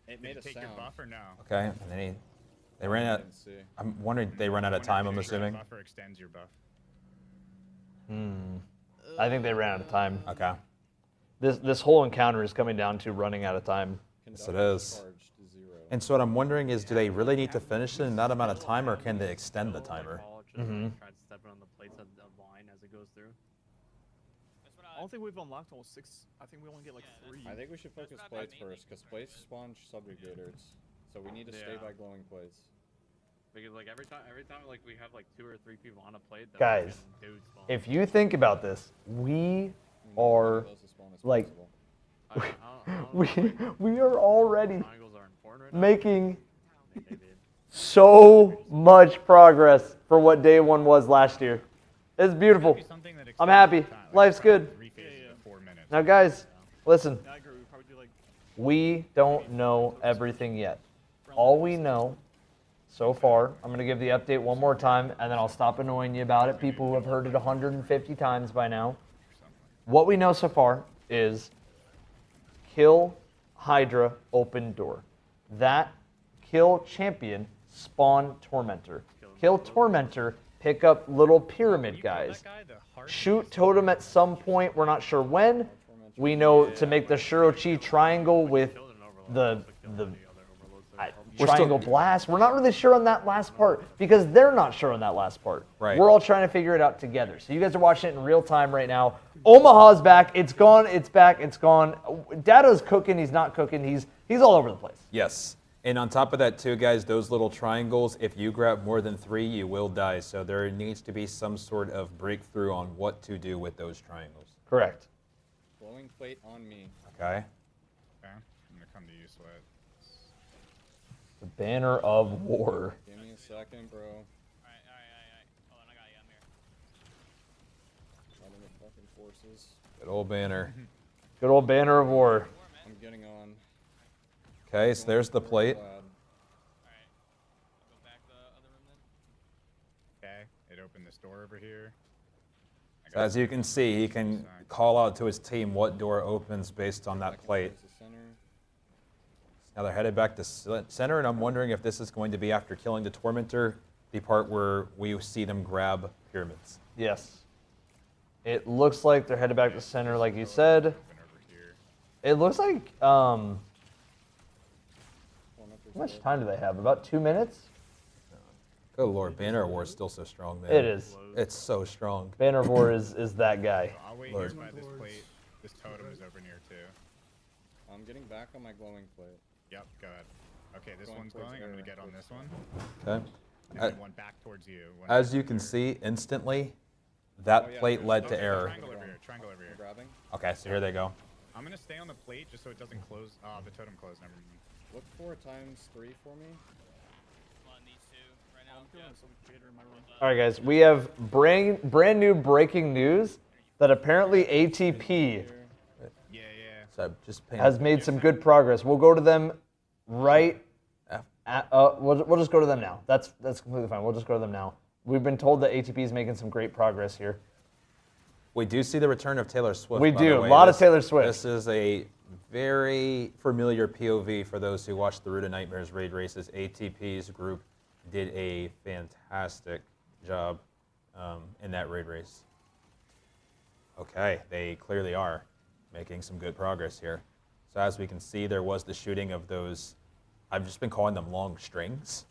It made Did a you take sound. your buff or no? Okay. And then they ran out. didn't see. I'm wondering. They run out of time. I'm assuming. Buffer extends your buff. I think they ran out of time. Okay. This whole encounter is coming down to running out of time. Yes, it is. And so what I'm wondering is, do they really need to finish it in that amount of time, or can they extend the timer? Mhm. Try to step on the plates of the line as it goes through. I don't think we've unlocked all 6. I think we only get like 3. I think we should focus plates first, because plates spawn subjugators. So we need to stay Yeah. by glowing plates. Because like every time like we have like 2 or 3 people on a plate. That Guys, fucking dudes spawn. if you think about this, we are like we are already making so much progress for what day one was last year. It's beautiful. I'm happy. Life's good. Now, guys, listen. We don't know everything yet. All we know so far, I'm going to give the update one more time, and then I'll stop annoying you about it. People who have heard it 150 times by now. What we know so far is kill Hydra, open door. That kill champion, spawn Tormentor. Kill Tormentor, pick up little pyramid guys. Shoot totem at some point, we're not sure when. We know to make the Shirochi triangle with the triangle blast. We're not really sure on that last part because they're not sure on that last part. Right. We're all trying to figure it out together. So you guys are watching it in real time right now. Omaha's back. It's gone. It's back. It's gone. Data's cooking. He's not cooking. He's all over the place. Yes. And on top of that too, guys, those little triangles, if you grab more than 3, you will die. So there needs to be some sort of breakthrough on what to do with those triangles. Correct. Glowing plate on me. Okay. Okay. I'm gonna come to you, Sweat. The banner of war. Give me a second, bro. Alright. Hold on, I got you. I'm here. Not enough fucking forces. Good old banner. Good old banner of war. I'm getting on. Okay, so there's the plate. Okay. It opened this door over here. So as you can see, he can call out to his team what door opens based on that plate. Now they're headed back to center, and I'm wondering if this is going to be after killing the Tormentor, the part where we see them grab pyramids. Yes. It looks like they're headed back to center, like you said. It looks like, how much time do they have? About 2 minutes? Good Lord, Banner of War is still so strong, man. It is. It's so strong. Banner of War is that guy. I'll wait Lord. here by this plate. This totem is over near too. I'm getting back on my glowing plate. Yep, go ahead. Okay, this Going one's towards glowing. I'm gonna area, get on towards this one. Okay. And then one back towards you. One As back you over can here. see, instantly, that Oh, yeah, plate there's- led there's to a error. Triangle over here. Triangle over here. Grabbing. Okay, so here they go. I'm gonna stay on the plate just so it doesn't close. The totem closed. Never mind. Look for ×3 for me. All right, guys, we have brand new breaking news that apparently ATP So just paying. has made some good progress. We'll go to them right. We'll just go to them now. That's completely fine. We'll just go to them now. We've been told that ATP is making some great progress here. We do see the return of Taylor Swift. We by do. the A way. lot of Taylor Swift. This is a very familiar POV for those who watched the Root of Nightmares raid races. ATP's group did a fantastic job in that raid race. Okay, they clearly are making some good progress here. So as we can see, there was the shooting of those, I've just been calling them long strings.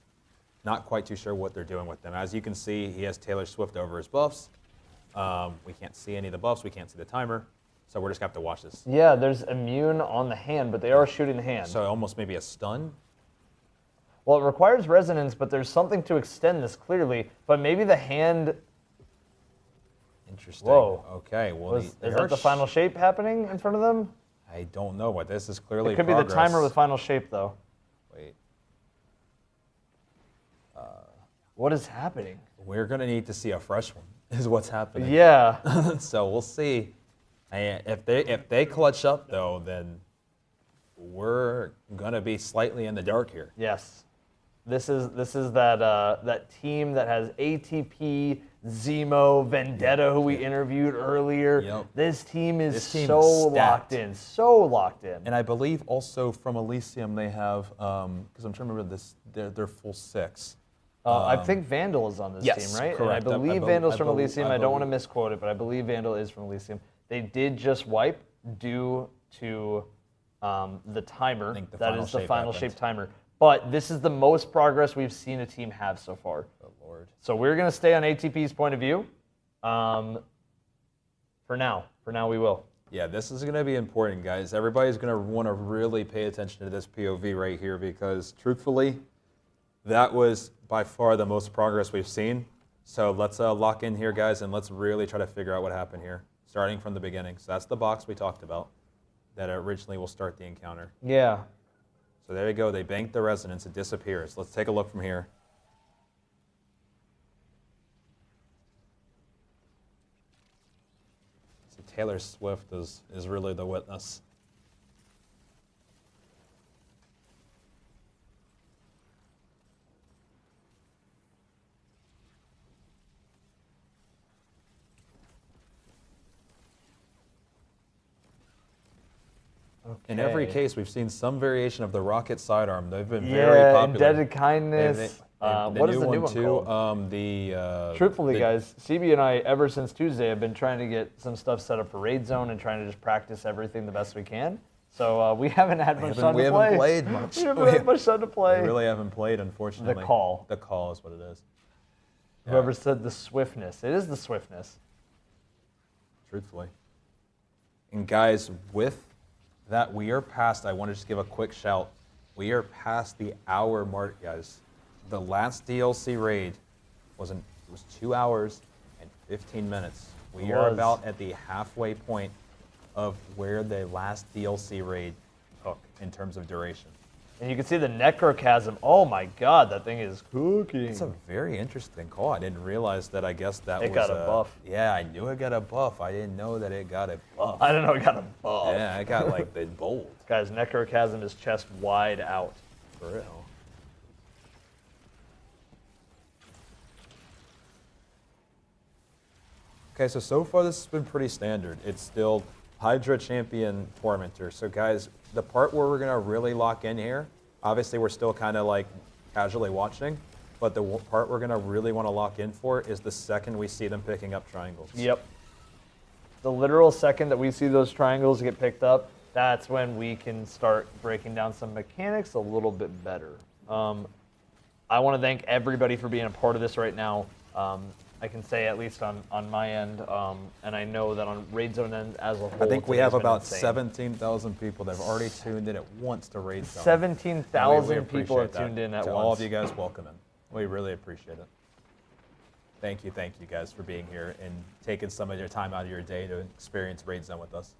Not quite too sure what they're doing with them. As you can see, he has Taylor Swift over his buffs. We can't see any of the buffs. We can't see the timer. So we're just going to have to watch this. Yeah, there's immune on the hand, but they are shooting the hand. So almost maybe a stun. Well, it requires resonance, but there's something to extend this clearly. But maybe the hand. Interesting. Whoa. Okay. Well, Is that the final shape happening in front of them? I don't know, but this is clearly It could be the timer with final shape, though. Wait. What is happening? We're going to need to see a fresh one, is what's happening. Yeah. So we'll see. And if they clutch up, though, then we're going to be slightly in the dark here. Yes. This is that team that has ATP, Zemo, Vendetta, who we interviewed earlier. Yep. This team is This team so is stacked. locked in, so locked in. And I believe also from Elysium they have, because I'm trying to remember this, they're full 6. I think Vandal is on this yes, team, right? correct. And I believe Vandal's from believe- Elysium. I don't want to misquote it, but I believe Vandal is from Elysium. They did just wipe due to the timer. think the That final is the shape final happened. shape timer. But this is the most progress we've seen a team have so far. Oh, Lord. So we're going to stay on ATP's point of view. For now. For now, we will. Yeah, this is going to be important, guys. Everybody's going to want to really pay attention to this POV right here because, truthfully, that was by far the most progress we've seen. So let's lock in here, guys, and let's really try to figure out what happened here, starting from the beginning. So that's the box we talked about that originally will start the encounter. Yeah. So there you go. They banked the resonance. It disappears. Let's take a look from here. So Taylor Swift is really the witness. In every Okay. case, we've seen some variation of the rocket sidearm. They've been very popular. Indebted Kindness. What is the new one too? called? Truthfully, guys, CB and I, ever since Tuesday, have been trying to get some stuff set up for Raid Zone and trying to just practice everything the best we can. So we haven't had much time to play. We haven't played much. We haven't had much time to play. We really haven't played, unfortunately. The call. The call is what it is. Whoever said the swiftness. It is the swiftness. Truthfully. And guys, with that, we are past, I want to just give a quick shout. We are past the hour mark, guys. The last DLC raid was 2 hours and 15 minutes. We are about at the halfway point of where the last DLC raid took in terms of duration. And you can see the Necrochasm. Oh my god, that thing is cooking. It's a very interesting call. I didn't realize that. I guess that It was got a buff. Yeah, I knew it got a buff. I didn't know that it got a buff. I didn't know it got a buff. Yeah, I got like the bold. Guys, Necrochasm is chest wide out. For real. Okay, so far this has been pretty standard. It's still Hydra Champion Tormentor. So guys, the part where we're gonna really lock in here Obviously, we're still kind of like casually watching, but the part we're going to really want to lock in for is the second we see them picking up triangles. Yep. The literal second that we see those triangles get picked up, that's when we can start breaking down some mechanics a little bit better. I want to thank everybody for being a part of this right now. I can say at least on my end, and I know that on Raid Zone end as a whole. I think we today's have been about insane. 17,000 people that have already tuned in at once to Raid Zone. 17,000 And we people have appreciate tuned in that. at to once. all of you guys, welcome in. We really appreciate it. Thank you guys for being here and taking some of your time out of your day to experience Raid Zone with us.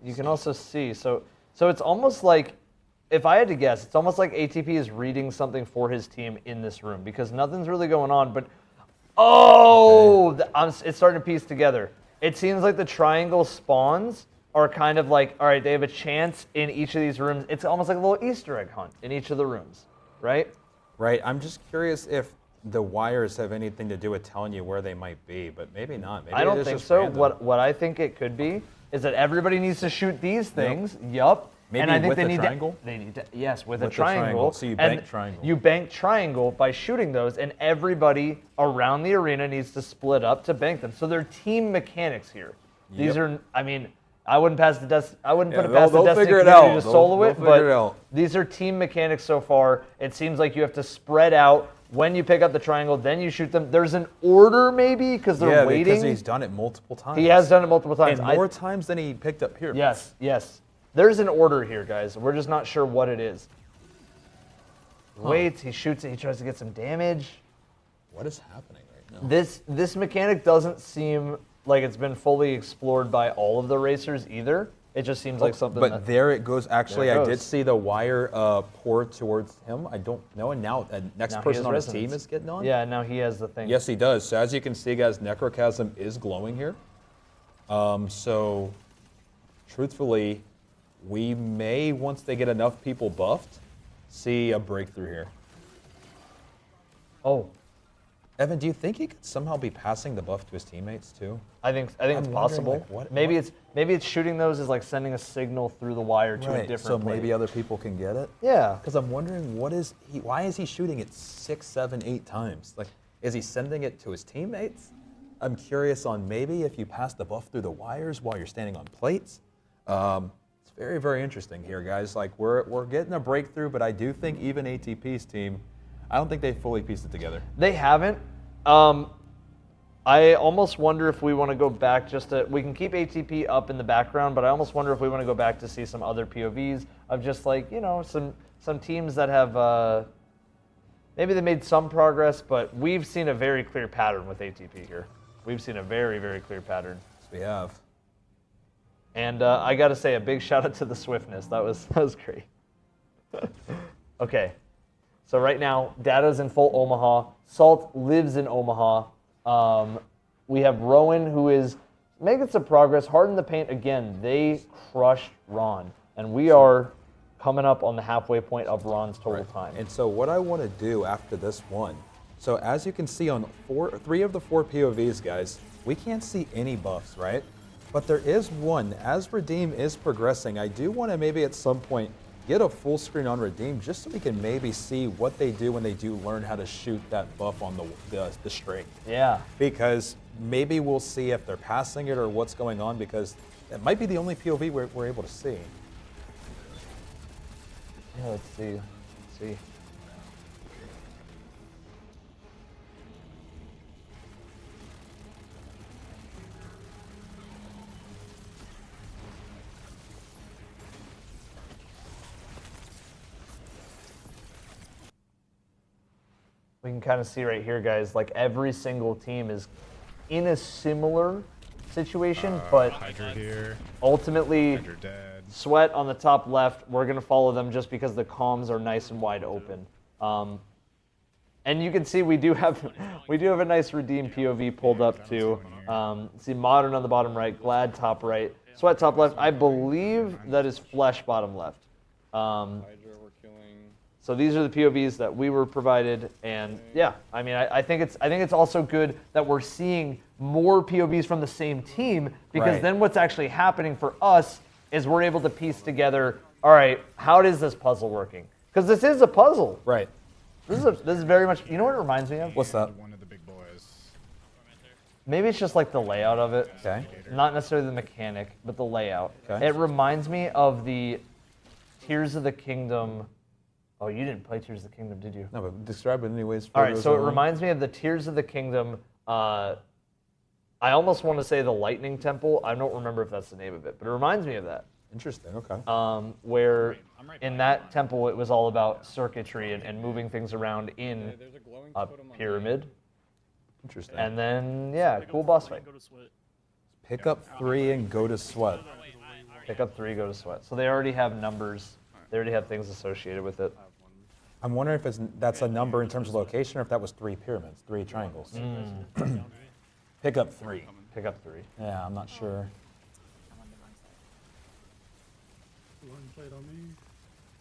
You can also see, so it's almost like, if I had to guess, it's almost like ATP is reading something for his team in this room because nothing's really going on, but it's starting to piece together. It seems like the triangle spawns are kind of like, all right, they have a chance in each of these rooms. It's almost like a little Easter egg hunt in each of the rooms, right? Right, I'm just curious if the wires have anything to do with telling you where they might be, but maybe not. Maybe I don't it is think just so. random. What I think it could be is that everybody needs to shoot these things. Yup. Maybe and I think with they a need triangle? they need to, yes, with a With the triangle. triangle. So you And bank triangle. You bank triangle by shooting those, and everybody around the arena needs to split up to bank them. So they're team mechanics here. These Yep. are, I mean, I wouldn't pass the I wouldn't Yeah, put it past the they'll Destiny figure it community out. to They'll- solo they'll it, figure but it out. these are team mechanics so far. It seems like you have to spread out. When you pick up the triangle, then you shoot them. There's an order maybe because they're waiting. because he's done it multiple times. He has done it multiple times. And more times than he picked up here. Yes, yes. There's an order here, guys. We're just not sure what it is. Waits, he shoots it, he tries to get some damage. What is happening right now? This mechanic doesn't seem like it's been fully explored by all of the racers either. It just seems like something But that, there it goes. Actually, there it I did goes. see the wire pour towards him. I don't know. And now next Now he person has on his resonance. team is getting on? Yeah, now he has the thing. Yes, he does. So as you can see, guys, Necrochasm is glowing here. So truthfully, we may, once they get enough people buffed, see a breakthrough here. Oh. Evan, do you think he could somehow be passing the buff to his teammates too? I think it's wondering, possible. like, what- maybe it's shooting those as like sending a signal through the wire to a Right, different so plate. maybe other people can get it? Yeah. Because I'm wondering why is he shooting it 6, 7, 8 times? Like, is he sending it to his teammates? I'm curious on maybe if you pass the buff through the wires while you're standing on plates. It's very, very interesting here, guys. Like, we're getting a breakthrough, but I do think even ATP's team, I don't think they fully pieced it together. They haven't. I almost wonder if we want to go back we can keep ATP up in the background, but I almost wonder if we want to go back to see some other POVs of just like, some teams that have, maybe they made some progress, but we've seen a very clear pattern with ATP here. We've seen a very, very clear pattern. Yes, we have. And I got to say a big shout out to the swiftness. That was great. Okay. So right now, Data's in full Omaha. Salt lives in Omaha. We have Rowan, who is making some progress. Harden the Paint, again, they crushed Ron. And we are coming up on the halfway point of Ron's total time. And so what I want to do after this one, so as you can see on 3 of the 4 POVs, guys, we can't see any buffs, right? But there is one. As Redeem is progressing, I do want to maybe at some point get a full screen on Redeem just so we can maybe see what they do when they do learn how to shoot that buff on the string. Yeah. Because maybe we'll see if they're passing it or what's going on, because it might be the only POV we're able to see. Yeah, let's see. Let's see. We can kind of see right here, guys, like every single team is in a similar situation, but Hydra here. ultimately, Hydra dead. Sweat on the top left, we're going to follow them just because the comms are nice and wide open. And you can see we do have a nice Redeem POV pulled up too. See Modern on the bottom right, Glad top right, Sweat top left. I believe that is Flesh bottom left. Hydra we're killing. So these are the POVs that we were provided, and yeah, I mean, I think it's also good that we're seeing more POVs from the same team, because Right. then what's actually happening for us is we're able to piece together, all right, how is this puzzle working? Because this is a puzzle. Right. This is very much. You know what it reminds me of? What's that? One of the big boys. Maybe it's just like the layout of it. Okay. Not necessarily the mechanic, but the layout. Okay. It reminds me of the Tears of the Kingdom. Oh, you didn't play Tears of the Kingdom, did you? No, but describe it anyways. All right, so it reminds me of the Tears of the Kingdom. I almost want to say the Lightning Temple. I don't remember if that's the name of it, but it reminds me of that. Interesting. Okay. Where in that temple it was all about circuitry and moving things around in a pyramid. Interesting. And then, yeah, cool boss fight. Pick up 3 and go to sweat. Pick up 3, go to sweat. So they already have numbers. They already have things associated with it. I'm wondering if that's a number in terms of location, or if that was 3 pyramids, 3 triangles. Pick up 3. Pick up 3. Yeah, I'm not sure. One plate on me.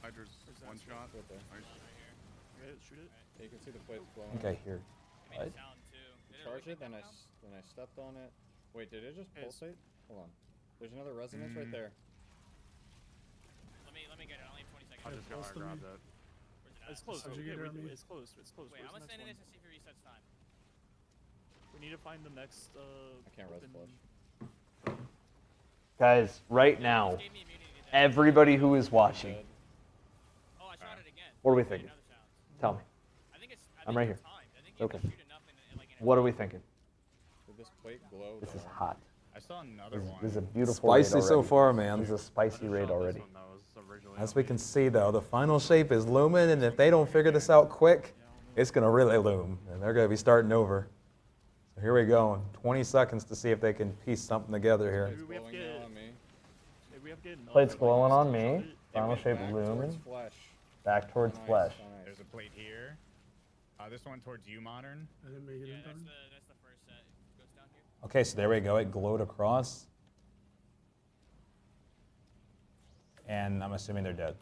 Hydra's one shot. Right there. Okay, shoot it. Yeah, you can see the plates glowing. Okay, here. What? Charge it, then I stepped on it. Wait, did it just pulsate? Hold on. There's another resonance right there. Let me get it. I only have 20 seconds. I just got Close to grabbed me. that. It's close. How'd you get it on me? It's close. It's close. Wait, Where's I'm the gonna next send it one? to see if it resets time. We need to find the next. I can't res open- flush. Guys, right now, everybody who is watching, Oh, I shot it again. what are we thinking? Tell me. I'm right here. Okay. What are we thinking? Did this plate glow? This is though? hot. I saw another one. This is a beautiful raid Spicy so already. far, man. This is a spicy raid already. As we can see, though, the final shape is looming, and if they don't figure this out quick, it's going to really loom, and they're going to be starting over. So here we go. 20 seconds to see if they can piece something together here. Maybe we have to Glowing get. now on me. Maybe we have to get another, Plate's like, glowing on something. me. Final shape Back towards looming. flesh. Back towards Nice, flesh. nice. There's a plate here. This one towards you, Modern. I didn't make it Yeah, in that's time. the first set. It goes down here. Okay, so there we go. It glowed across. And I'm assuming they're dead.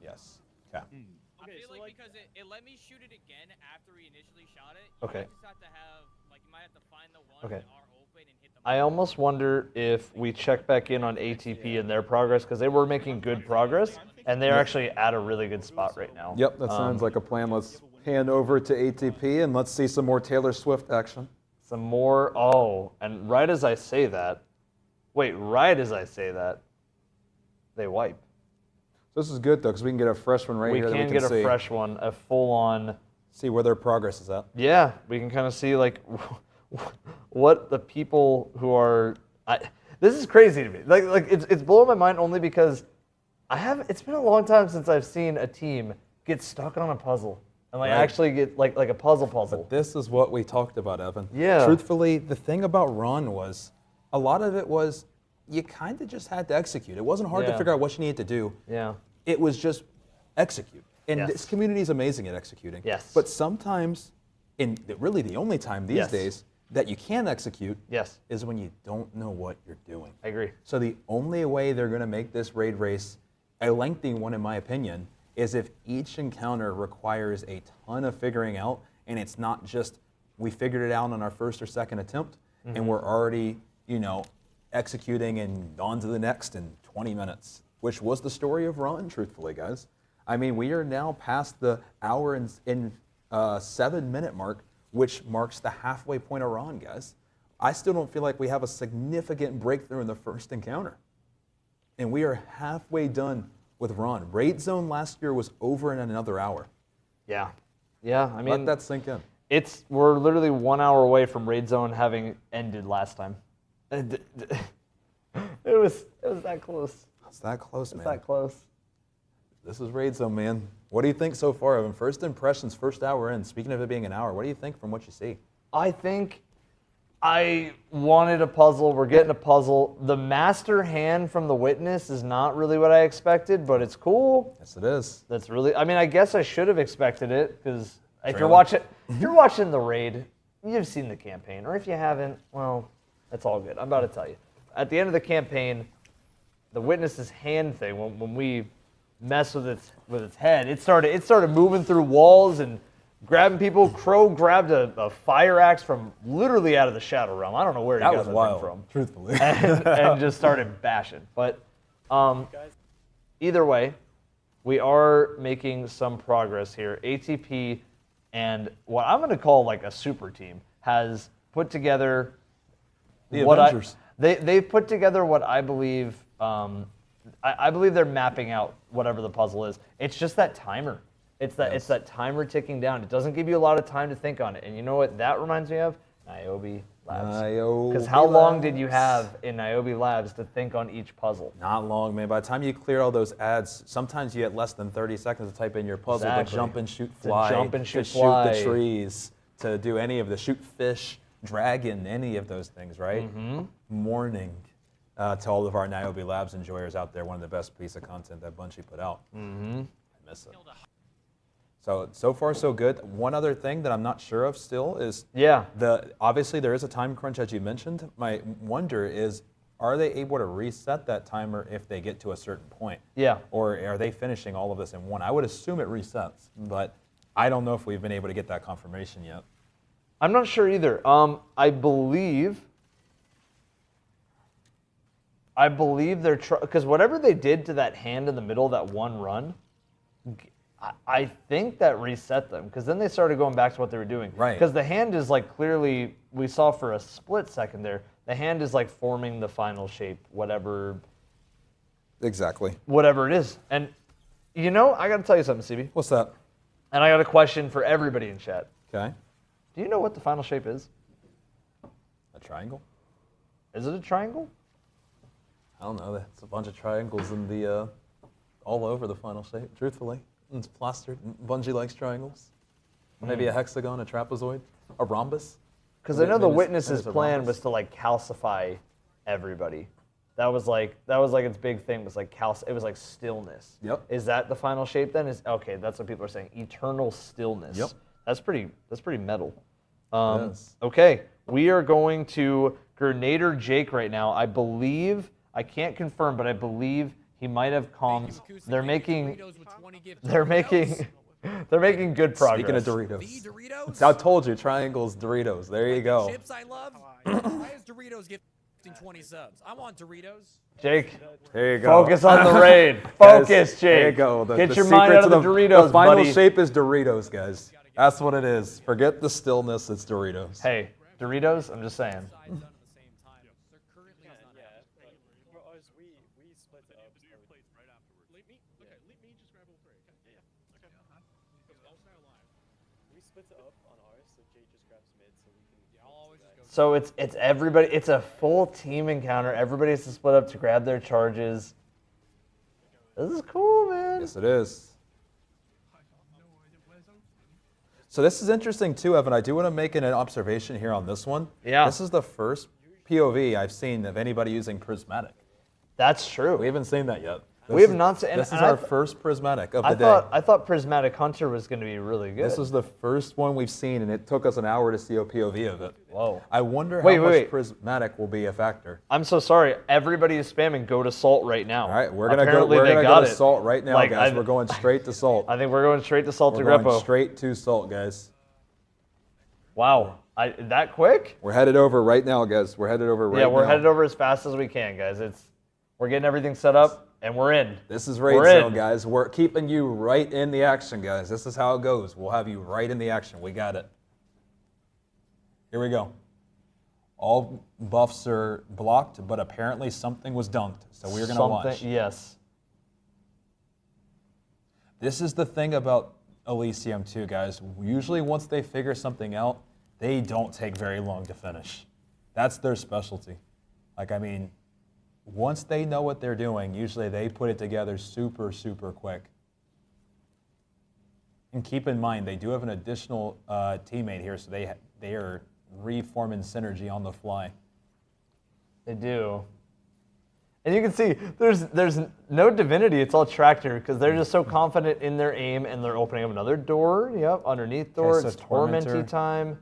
Yes. Okay. I feel so like because it let me shoot it again after we initially shot it. Okay. You just have to have, like, you might have to find the ones Okay. that are open and hit them. I almost wonder if we check back in on ATP and their progress, because they were making good progress, and they're actually at a really good spot right now. Yep, that sounds like a plan. Let's hand over to ATP, and let's see some more Taylor Swift action. Some more. Oh, and right as I say that, they wipe. This is good, though, because we can get a fresh one right We here that can we get can a see. fresh one, a full-on. See where their progress is at. Yeah, we can kind of see like what the people who are. This is crazy to me. Like it's blowing my mind only because it's been a long time since I've seen a team get stuck on a puzzle and Right. actually get like a puzzle. But this is what we talked about, Evan. Yeah. Truthfully, the thing about Ron was a lot of it was you kind of just had to execute. It wasn't hard to Yeah. figure out what you needed to do. Yeah. It was just execute. And Yes. this community is amazing at executing. Yes. But sometimes, and really the only time these Yes. days that you can execute Yes. is when you don't know what you're doing. I agree. So the only way they're going to make this raid race a lengthy one, in my opinion, is if each encounter requires a ton of figuring out, and it's not just we figured it out on our first or second attempt, Mm-hmm. and we're already, executing and on to the next in 20 minutes, which was the story of Ron, truthfully, guys. I mean, we are now past the hour and 7-minute mark, which marks the halfway point of Ron, guys. I still don't feel like we have a significant breakthrough in the first encounter. And we are halfway done with Ron. Raid Zone last year was over in another hour. Yeah. Yeah. I mean, Let that sink in. we're literally 1 hour away from Raid Zone having ended last time. It was that close. It's that close, It's man. that close. This is Raid Zone, man. What do you think so far, Evan? First impressions, first hour in. Speaking of it being an hour, what do you think from what you see? I think I wanted a puzzle. We're getting a puzzle. The master hand from the witness is not really what I expected, but it's cool. Yes, it is. That's really. I mean, I guess I should have expected it because if you're Trailer. watching the raid, you've seen the campaign, or if you haven't, well, that's all good. I'm about to tell you. At the end of the campaign, the witness's hand thing, when we mess with its head. It started moving through walls and grabbing people. Crow grabbed a fire axe from literally out of the Shadow Realm. I don't know where he got that thing from. Truthfully. and just started bashing. But either way, we are making some progress here. ATP and what I'm going to call like a super team has put together the Avengers. They've put together what I believe. I believe they're mapping out whatever the puzzle is. It's just that timer. It's that timer ticking down. It doesn't give you a lot of time to think on it. And you know what that reminds me of? Niobe Labs. Because how long did you have in Niobe Labs to think on each puzzle? Not long, man. By the time you clear all those ads, sometimes you get less than 30 seconds to type in your puzzle to jump and shoot fly, to shoot the trees, to do any of the shoot fish, dragon, any of those things, right? Morning to all of our Niobe Labs enjoyers out there. One of the best piece of content that Bungie put out. I miss it. So far so good. One other thing that I'm not sure of still is obviously there is a time crunch as you mentioned. My wonder is, are they able to reset that timer if they get to a certain point? Yeah. Or are they finishing all of this in one? I would assume it resets, but I don't know if we've been able to get that confirmation yet. I'm not sure either. I believe they're because whatever they did to that hand in the middle, that one run, I think that reset them, because then they started going back to what they were doing. Right. Because the hand is like clearly, we saw for a split second there, the hand is like forming the final shape, whatever. Exactly. Whatever it is. And you know, I got to tell you something, CB. What's that? And I got a question for everybody in chat. Okay. Do you know what the final shape is? A triangle? Is it a triangle? I don't know. It's a bunch of triangles in the all over the final shape, truthfully. It's plastered. Bungie likes triangles. Maybe a hexagon, a trapezoid, a rhombus. Because I know the Witness's plan was to like calcify everybody. That was like its big thing, was like it was like stillness. Yep. Is that the final shape then? Okay, that's what people are saying. Eternal stillness. Yep. That's pretty metal. Yes. Okay, we are going to Grenader Jake right now. I believe, I can't confirm, but I believe he might have comms. They're making good progress. Speaking of Doritos. I told you, triangles, Doritos. There you go. Chips I love. Why is Doritos gifting 20 subs? I want Doritos. Jake, there you go. Focus on the raid. Focus, Jake. There you go. Get your mind out of the Doritos, The final buddy. shape is Doritos, guys. That's what it is. Forget the stillness. It's Doritos. Hey, Doritos, I'm just saying. So it's everybody. It's a full team encounter. Everybody has to split up to grab their charges. This is cool, man. Yes, it is. So this is interesting too, Evan. I do want to make an observation here on this one. Yeah. This is the first POV I've seen of anybody using prismatic. That's true. We haven't seen that yet. We have not seen. This is our first prismatic of the day. I thought Prismatic Hunter was going to be really good. This is the first one we've seen, and it took us an hour to see a POV of it. Whoa. I wonder how much prismatic will be a factor. I'm so sorry. Everybody is spamming. Go to Salt right now. All right, we're gonna go to Salt right now, guys. We're going straight to Salt. I think we're going straight to Salt to We're going Greppo. straight to Salt, guys. Wow. That quick? We're headed over right now, guys. We're headed over right now. Yeah, we're headed over as fast as we can, guys. We're getting everything set up. And we're in. This is Raid Zone, guys. We're keeping you right in the action, guys. This is how it goes. We'll have you right in the action. We got it. Here we go. All buffs are blocked, but apparently something was dunked. So we're going to watch. Yes. This is the thing about Elysium too, guys. Usually once they figure something out, they don't take very long to finish. That's their specialty. Once they know what they're doing, usually they put it together super, super quick. And keep in mind, they do have an additional teammate here, so they are reforming synergy on the fly. They do. And you can see there's no divinity, it's all tractor, because they're just so confident in their aim, and they're opening up another door. Yep, underneath door. Okay, so it's Tormenty time.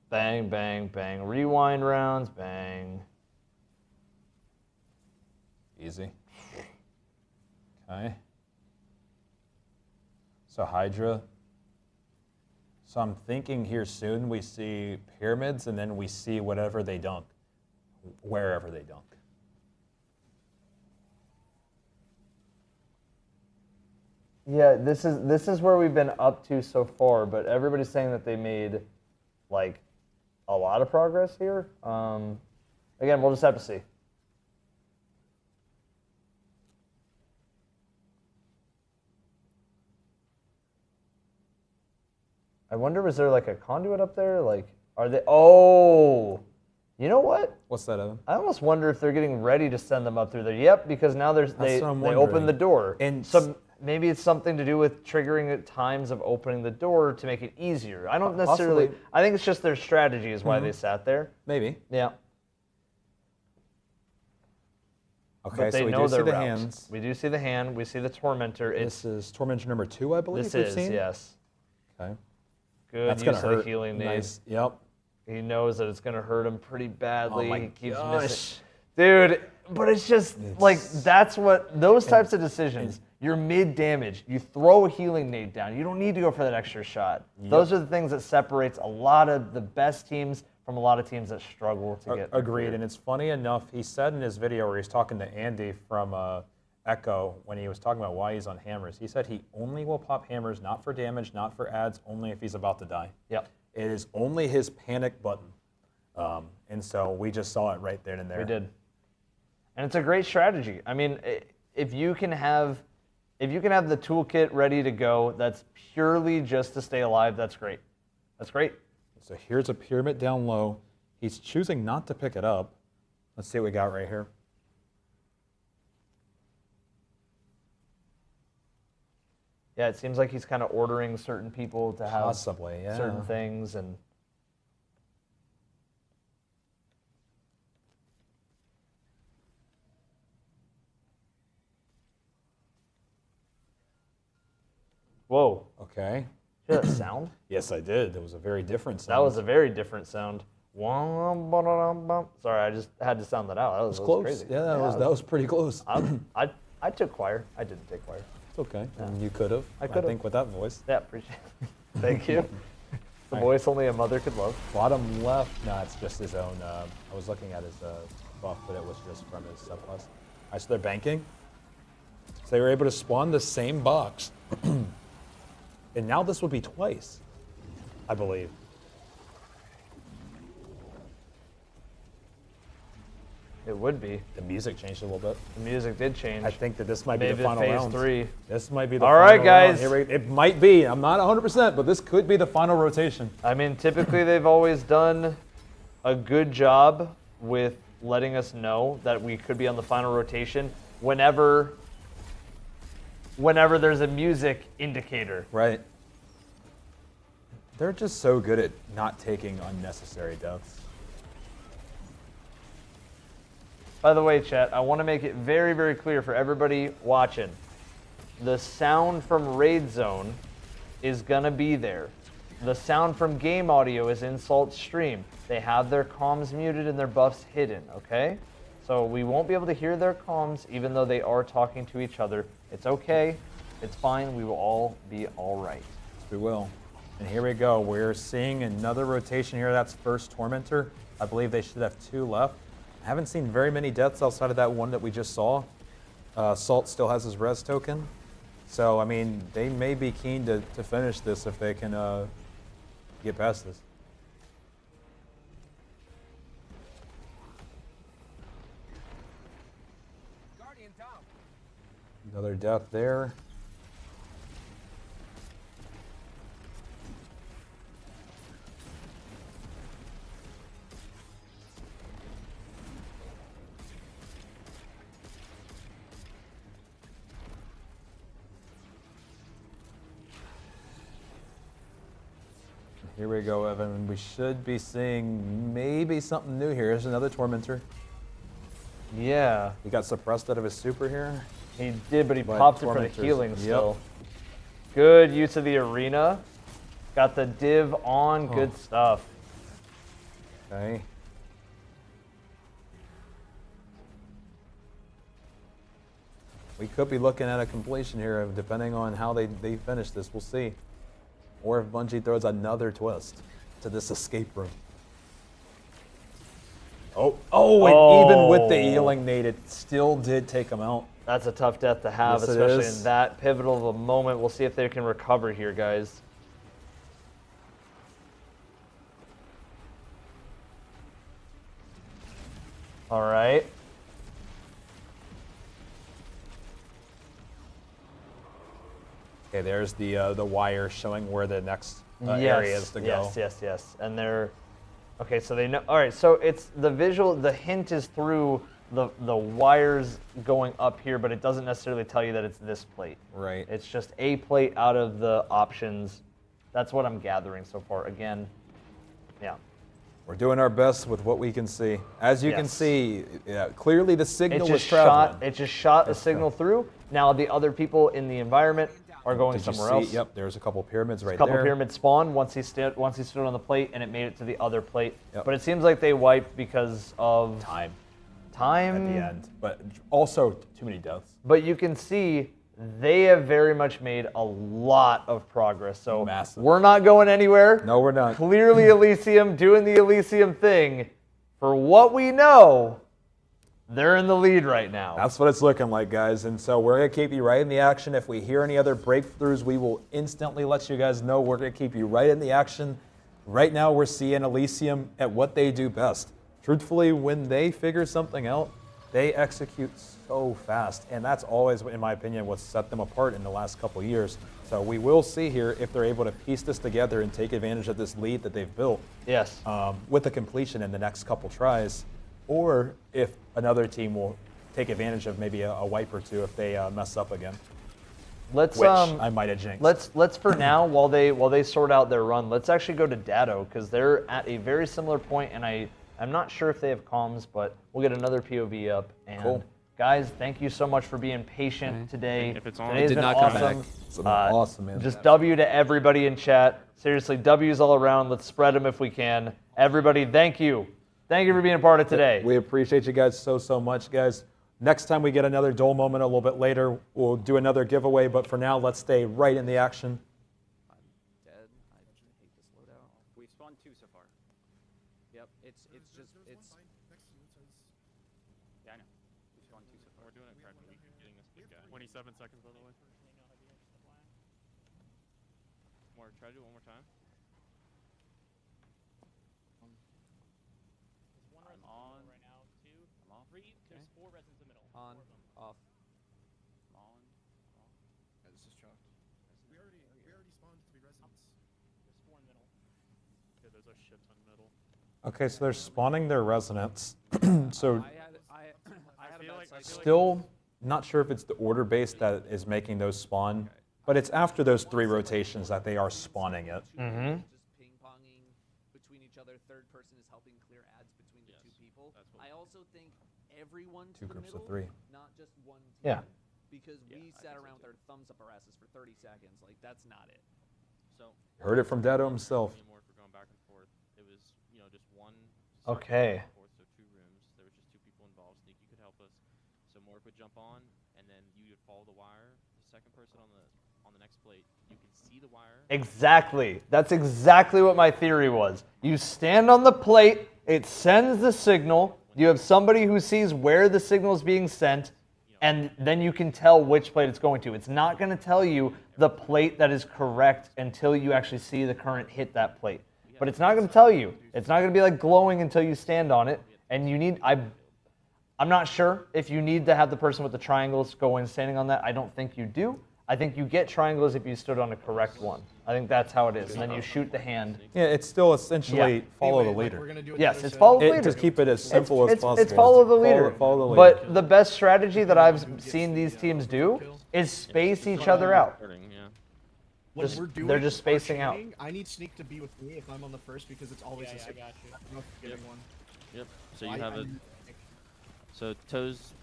Bang, bang, bang. Rewind rounds, bang. Easy. Okay. So Hydra. So I'm thinking here soon we see pyramids and then we see whatever they dunk, wherever they dunk. Yeah, this is where we've been up to so far, but everybody's saying that they made like a lot of progress here. Again, we'll just have to see. I wonder, was there like a conduit up there? Like, are they? Oh, you know what? What's that, Evan? I almost wonder if they're getting ready to send them up through there. Yep, because now they what I'm open wondering. the door. And so maybe it's something to do with triggering at times of opening the door to make it easier. I don't necessarily. Possibly. I think it's just their strategy is why Mhm. they sat there. Maybe. Yeah. Okay, But they so we know do see their the routes. hands. We do see the hand. We see the tormentor. This is Tormentor number 2, I believe. This we've is seen. yes. Okay. Good That's use gonna of the hurt. healing nade. Nice. Yep. He knows that it's gonna hurt him pretty badly. Oh my he keeps gosh. missing. Dude, but it's just like that's what those types of decisions. You're mid damage. You throw a healing nade down. You don't need to go for that extra shot. Yep. Those are the things that separates a lot of the best teams from a lot of teams that struggle to get. Agreed. clear. And it's funny enough, he said in his video where he's talking to Andy from Echo when he was talking about why he's on hammers. He said he only will pop hammers, not for damage, not for ads, only if he's about to die. Yep. It is only his panic button. And so we just saw it right then and there. We did. And it's a great strategy. I mean, if you can have the toolkit ready to go, that's purely just to stay alive. That's great. That's great. So here's a pyramid down low. He's choosing not to pick it up. Let's see what we got right here. Yeah, it seems like he's kind of ordering certain people to have Possibly, yeah. certain things and. Whoa. Okay. Did you hear that sound? Yes, I did. It was a very different sound. That was a very different sound. Sorry, I just had to sound that out. That was close. crazy. Yeah, that was pretty close. I took choir. I didn't take choir. It's okay. And you could have. I could have. think with that voice. Yeah, appreciate it. Thank you. The voice only a mother could love. Bottom left, no, it's just his own. I was looking at his buff, but it was just from his subclass. All right, so they're banking. So they were able to spawn the same box. And now this would be twice, I believe. It would be. The music changed a little bit. The music did change. I think that this might be Maybe the final phase round. 3. This might be the All final right, guys. round. It might be. I'm not 100%, but this could be the final rotation. I mean, typically they've always done a good job with letting us know that we could be on the final rotation whenever there's a music indicator. Right. They're just so good at not taking unnecessary deaths. By the way, chat, I want to make it very, very clear for everybody watching. The sound from Raid Zone is going to be there. The sound from game audio is in Salt's stream. They have their comms muted and their buffs hidden, okay? So we won't be able to hear their comms even though they are talking to each other. It's okay. It's fine. We will all be all right. We will. And here we go. We're seeing another rotation here. That's first Tormentor. I believe they should have 2 left. I haven't seen very many deaths outside of that one that we just saw. Salt still has his res token. So, I mean, they may be keen to finish this if they can get past this. Another death there. Here we go, Evan. We should be seeing maybe something new here. Here's another Tormentor. Yeah. He got suppressed out of his super here. He did, but he But popped it for the Tormentors, healing yep. still. Good use of the arena. Got the div on. Good stuff. Okay. We could be looking at a completion here, depending on how they finish this. We'll see. Or if Bungie throws another twist to this escape room. Oh, and even with the healing nade, it still did take him out. That's a tough death to have, Yes, it especially is. in that pivotal of a moment. We'll see if they can recover here, guys. All right. Okay, there's the wire showing where the next area is to go. Yes. And they're okay. So they know. All right. So it's the visual. The hint is through the wires going up here, but it doesn't necessarily tell you that it's this plate. Right. It's just a plate out of the options. That's what I'm gathering so far. Again, yeah. We're doing our best with what we can see. As you can Yes. see, clearly the signal It was just traveling. shot. It just shot a signal through. Now the other people in the environment are going Did you somewhere see? else. Yep, there's a couple pyramids right A couple there. pyramids spawned once he stood on the plate, and it made it to the other plate. Yep. But it seems like they wiped because of Time Time at the end, but also too many deaths. But you can see they have very much made a lot of progress. So we're not going anywhere. No, we're not. Clearly Elysium doing the Elysium thing. For what we know, they're in the lead right now. That's what it's looking like, guys. And so we're going to keep you right in the action. If we hear any other breakthroughs, we will instantly let you guys know. We're going to keep you right in the action. Right now, we're seeing Elysium at what they do best. Truthfully, when they figure something out, they execute so fast. And that's always, in my opinion, what's set them apart in the last couple of years. So we will see here if they're able to piece this together and take advantage of this lead that they've built. Yes. With the completion in the next couple tries. Or if another team will take advantage of maybe a wipe or two if they mess up again. Let's Which I might have jinxed. Let's for now, while they sort out their run, let's actually go to Datto, because they're at a very similar point, and I'm not sure if they have comms, but we'll get another POV up. And Cool. Guys, thank you so much for being patient today. If it's on, Today's it did been not come awesome. back. It's been awesome, man. Just W to everybody in chat. Seriously, W's all around. Let's spread them if we can. Everybody, thank you. Thank you for being a part of today. We appreciate you guys so much, guys. Next time we get another Dole moment a little bit later, we'll do another giveaway. But for now, let's stay right in the action. We spawned 2 so far. Yep, it's just. Yeah, I know. We spawned 2 so far. We're doing it correctly. Getting this big guy. 27 seconds, by the way. More. Try to do it one more time. I'm on. Right now, 2. I'm off. 3. There's 4 residents in the middle. On. 4 of them. Off. I'm on. Yeah, this is chalked. We already spawned 3 residents. There's 4 in the middle. Yeah, there's a shit ton middle. Okay, so they're spawning their resonance. So I feel like still not sure if it's the order base that is making those spawn, but it's after those 3 rotations that they are spawning it. Mm-hmm. Just ping-ponging between each other. Third person is helping clear ads between the 2 people. I also think everyone to 2 the groups middle, of 3. not just one team. Yeah. Because we sat around with our thumbs up our asses for 30 seconds. Like, that's not it. So. Heard it from Datto himself. More for going back and forth. It was, just one. Okay. So 2 rooms. There was just 2 people involved. Sneaky could help us. So Mork would jump on, and then you would follow the wire. The second person on the next plate, you can see the wire. Exactly. That's exactly what my theory was. You stand on the plate, it sends the signal, you have somebody who sees where the signal is being sent, and then you can tell which plate it's going to. It's not going to tell you the plate that is correct until you actually see the current hit that plate. But it's not going to tell you. It's not going to be like glowing until you stand on it. And you need, I'm not sure if you need to have the person with the triangles go in standing on that. I don't think you do. I think you get triangles if you stood on a correct one. I think that's how it is. And then you shoot the hand. Yeah, it's still essentially follow the leader. Yes, it's follow the leader. Just keep it as simple as possible. It's follow the leader. Follow the leader. But the best strategy that I've seen these teams do is space each other out. When we're doing They're just spacing out. shooting, I need Sneak to be with me if I'm on the first because it's always a I got you. I'm not getting one. Yep. So you have it. So Toes,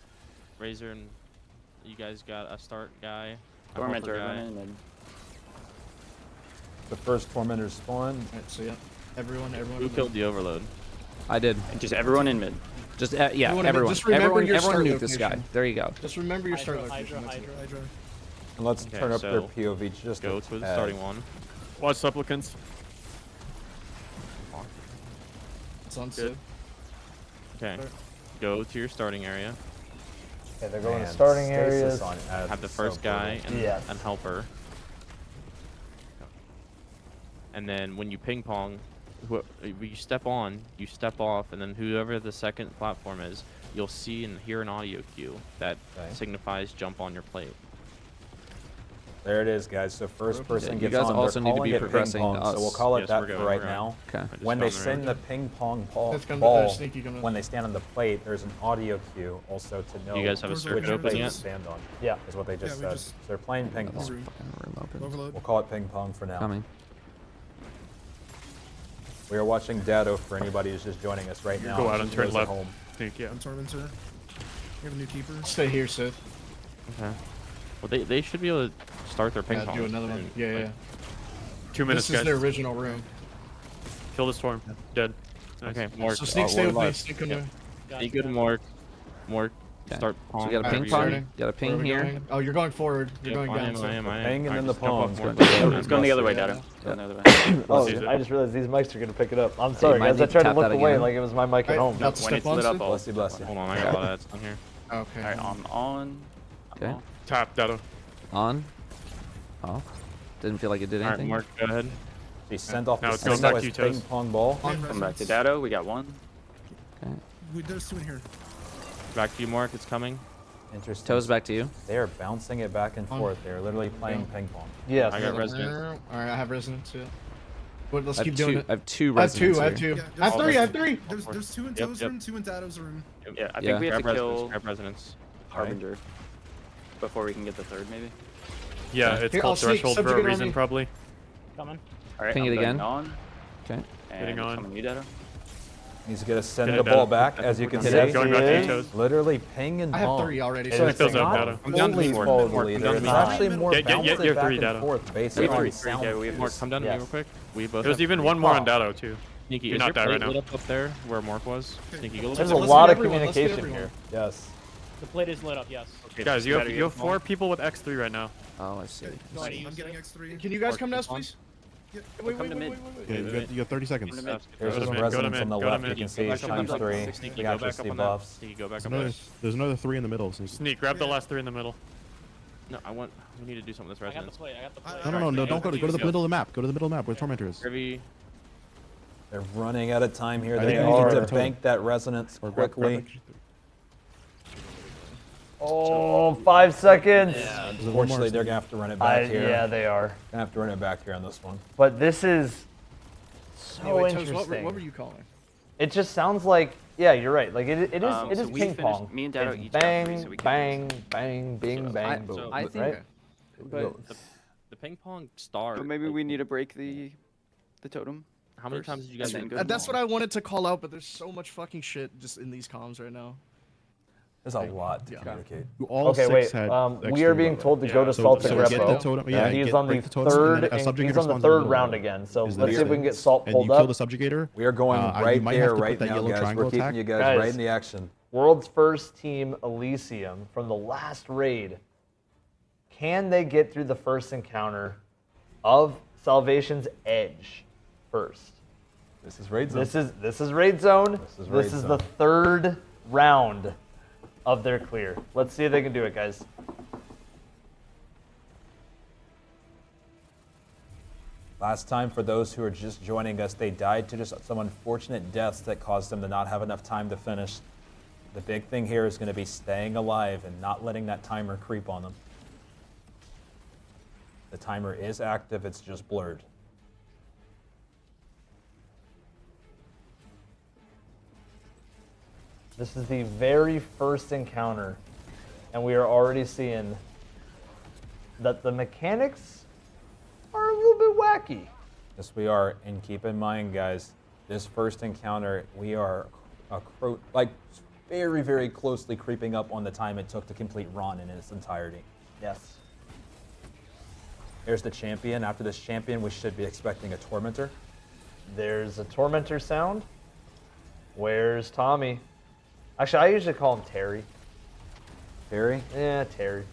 Razor, and you guys got a start guy. a Tormentor, helper guy. everyone in mid. The first Tormentor spawn. Alright, so yeah. Everyone. Who killed the Overload? I did. Just everyone in mid. Just yeah, You wanna- everyone. just remember your Everyone start nuke this guy. location. There you go. Just remember your start Hydra, location. that's it. Hydra. And let's Okay, turn up their so POV just go a to the tad. starting one. Watch supplicants. It's on Good. Sid. Okay. Go to your starting area. Okay, they're going to Man, starting stasis areas. on ads Have the is first so guy brutal. and, Yes. and helper. And then when you ping pong, you step on, you step off, and then whoever the second platform is, you'll see and hear an audio cue that signifies jump on your plate. There it is, guys. So first person You gets guys on. also They're need to calling be it ping progressing pong, us. so we'll call it Yes, that we're for going, right we're now. Okay. When they Just send down the ping pong Let's come to- ball, Sneaky, come to- when they stand on the plate, there's an audio cue also to know Do you guys have a which circuit plate open to yet? stand on. Yeah. Is what they just we said. just- So they're playing ping This pong. fucking room open. Overload. We'll call it ping pong for now. Coming. We are watching Dado for anybody who's just joining us right now. Go out and turn Those at left. home. Sneak, yeah. I'm Tormentor. We have a new keeper. Stay here, Sid. Okay. Well, they should be able to start their ping Yeah, pong. do another one. and, Yeah, like, yeah. 2 minutes, This is guys. their original room. Kill the storm. Dead. Nice. Okay, Mork. So Sneak, stay we're with me. live. Sneak, come Yep. here. Sneak good, Mork. Mork, Okay. start So pong. we got a wherever ping you're pong. ready. You got a Where ping are we here. going? Oh, you're going forward. You're Yep, going I down. am, I am. Ping and Alright, then the just jump off, pong's Mork. gonna go. It's going the other way, Dado. Going the other way. Oh, Easy. I just realized these mics are going to pick it up. I'm you sorry, might guys. I need to tried to tap look that away again. like it was my mic at home. Not When step it's on, lit up, Sid? I'll... Bless you, bless you. Hold on, I got a lot of ads on here. Okay. Alright, I'm on. Okay. Tap, Dado. On. Off. Didn't feel like it did Alright, anything. Mark, go ahead. He sent off Now the it's going back to you, ping Toes. pong ball. Come back to Dado. We got one. Okay. There's two in here. Back to you, Mark. It's coming. Interesting. Toes back to you. They are bouncing it back and forth. They're literally playing ping pong. Yes. I got resonance. Alright, I have resonance, yeah. But let's I keep have doing two. it. I have two I have two, residents I have here. two. Yeah, I have three, I have three! There's two in Yep, Toe's yep. room, two in Dado's room. Yeah, I Yeah. think we have Grab to resonance. kill Grab resonance. Harbinger before we can get the third, maybe. Yeah, it's Here, I'll called sneak, threshold for subjugate a reason, army. probably. Coming. Alright, Ping I'm it going again. on. Okay. And Getting on. coming to you, Dado. He's gonna send Okay, the ball Dado. back, as you can see. Yes, Going he back to you, is. Toes. Literally ping and I have pong. three already. So So It it's fills up, not Dado. I'm down to fully me, Mork. folded Mork, either. come down to It's me. actually more Get bouncing your back three, and Dado. forth based We have on three. sound Okay, we have Mork. cues. Come down to me Yes. real quick. We both There's have even three. one more on Dado, too. Sneaky, You're is not your that right plate now. lit up there where Mork was? Sneaky, go look There's at a this. lot of everyone, let's get communication everyone. here. Yes. The plate is lit up, yes. Okay, Guys, you Dado, have get 4 people with X3 right now. Oh, I see. I'm getting X3. Can you guys Mark, come down, keep on. please? Wait, Come to mid. Yeah, you got 30 seconds. Come to mid. There's Go to some mid, go to resonance mid, on the go to left. mid. You can see Go back up on times that. 3. Sneaky, We go actually back see up on that. buffs. Sneaky, go back There's up another, there. there's another 3 in the middle. Sneak. Sneak, grab the last 3 in the middle. No, we need to do something with this I got the resonance. plate, I got the plate. No, don't go to the middle of the map. Go to the middle of the map where the tormentor is. Heavy. They're running out of time here. I They think need we need to to grab a bank that resonance Or grab- quickly. grab- Oh, 5 seconds. Unfortunately, they're gonna have to run it back here. Yeah, they are. Gonna have to run it back here on this one. But this is so Anyway, Toes, interesting. what were you calling? It just sounds like, yeah, you're right. Like it is So ping we finished- pong. me and Dado It's each got 3, bang, so we can bang, bang, bing, So bang, I- boom. so I think. right? But The ping pong star. maybe we need to break the totem. How many first, times did you guys and then do go That's long. what I wanted to call out, but there's so much fucking shit just in these comms right now. There's a lot to Yeah. communicate. All Okay, 6 wait. had We are X3 being by the told to way. go to So- Salt so and get Repo. the totem. And he's get- on the break totem, and then third. a And subjugator he's on the spawns in third middle. round again. So Is let's see there. if we can get Salt And pulled you kill up. the subjugator. We are going you right might there have to put right that now, yellow guys. triangle We're keeping attack. you guys Guys. right in the action. World's first team, Elysium, from the last raid. Can they get through the first encounter of Salvation's Edge first? This is raid zone. This is raid zone. This is raid the zone. third round of their clear. Let's see if they can do it, guys. Last time, for those who are just joining us, they died to just some unfortunate deaths that caused them to not have enough time to finish. The big thing here is going to be staying alive and not letting that timer creep on them. The timer is active, it's just blurred. This is the very first encounter, and we are already seeing that the mechanics are a little bit wacky. Yes, we are. And keep in mind, guys, this first encounter, we are very, very closely creeping up on the time it took to complete Ron in its entirety. Yes. There's the champion. After this champion, we should be expecting a Tormentor. There's a Tormentor sound. Where's Tommy? Actually, I usually call him Terry. Terry? Yeah, Terry.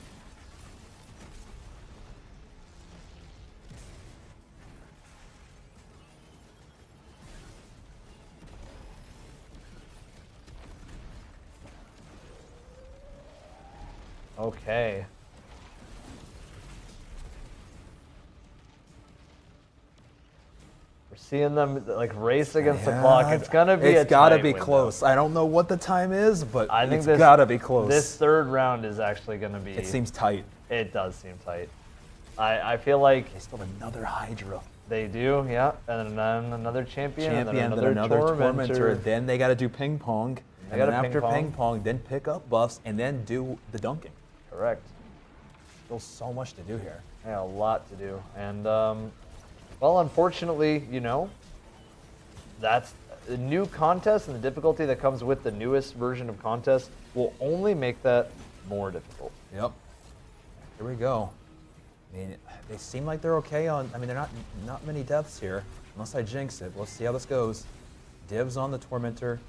Okay. We're seeing them like race against the clock. It's gonna be. It's gotta be window. close. I don't know what the time is, but I think it's this gotta be close. This third round is actually gonna be. It seems tight. It does seem tight. I feel like they still have another Hydra. They do, yeah, and then another champion, and then another tormentor. tormentor. Then they got to do ping pong. They And gotta then after ping pong. ping pong, then pick up buffs and then do the dunking. Correct. Still so much to do here. Yeah, a lot to do, and well, unfortunately, you know, that's the new contest, and the difficulty that comes with the newest version of contest will only make that more difficult. Yep. Here we go. I mean, they seem like they're okay on. I mean, they're not many deaths here, unless I jinx it. Let's see how this goes. Dibs on the tormentor.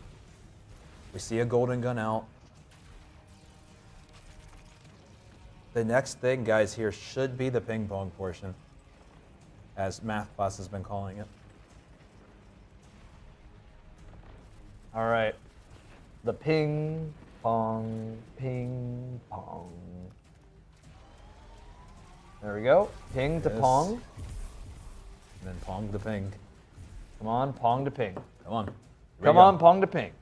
We see a golden gun out. The next thing, guys, here should be the ping pong portion, as math class has been calling it. All right, the ping pong, ping pong. There we go. Ping to Yes. pong. And then pong to ping. Come on, pong to ping. Come on. Come on, pong to ping.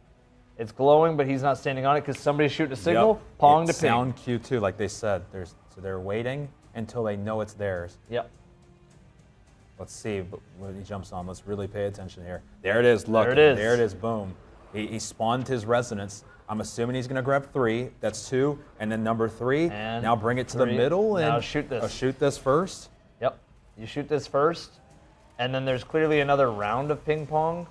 It's glowing, but he's not standing on it because somebody's shooting a signal. Yep. Pong It's to ping. sound cue too, like they said. So they're waiting until they know it's theirs. Yep. Let's see what he jumps on. Let's really pay attention here. There it is. Look. There it is. There it is. Boom. He spawned his resonance. I'm assuming he's going to grab 3. That's 2. And then number 3. And now bring it to the 3. middle and Now shoot this. Shoot this first. Yep. You shoot this first, and then there's clearly another round of ping pong.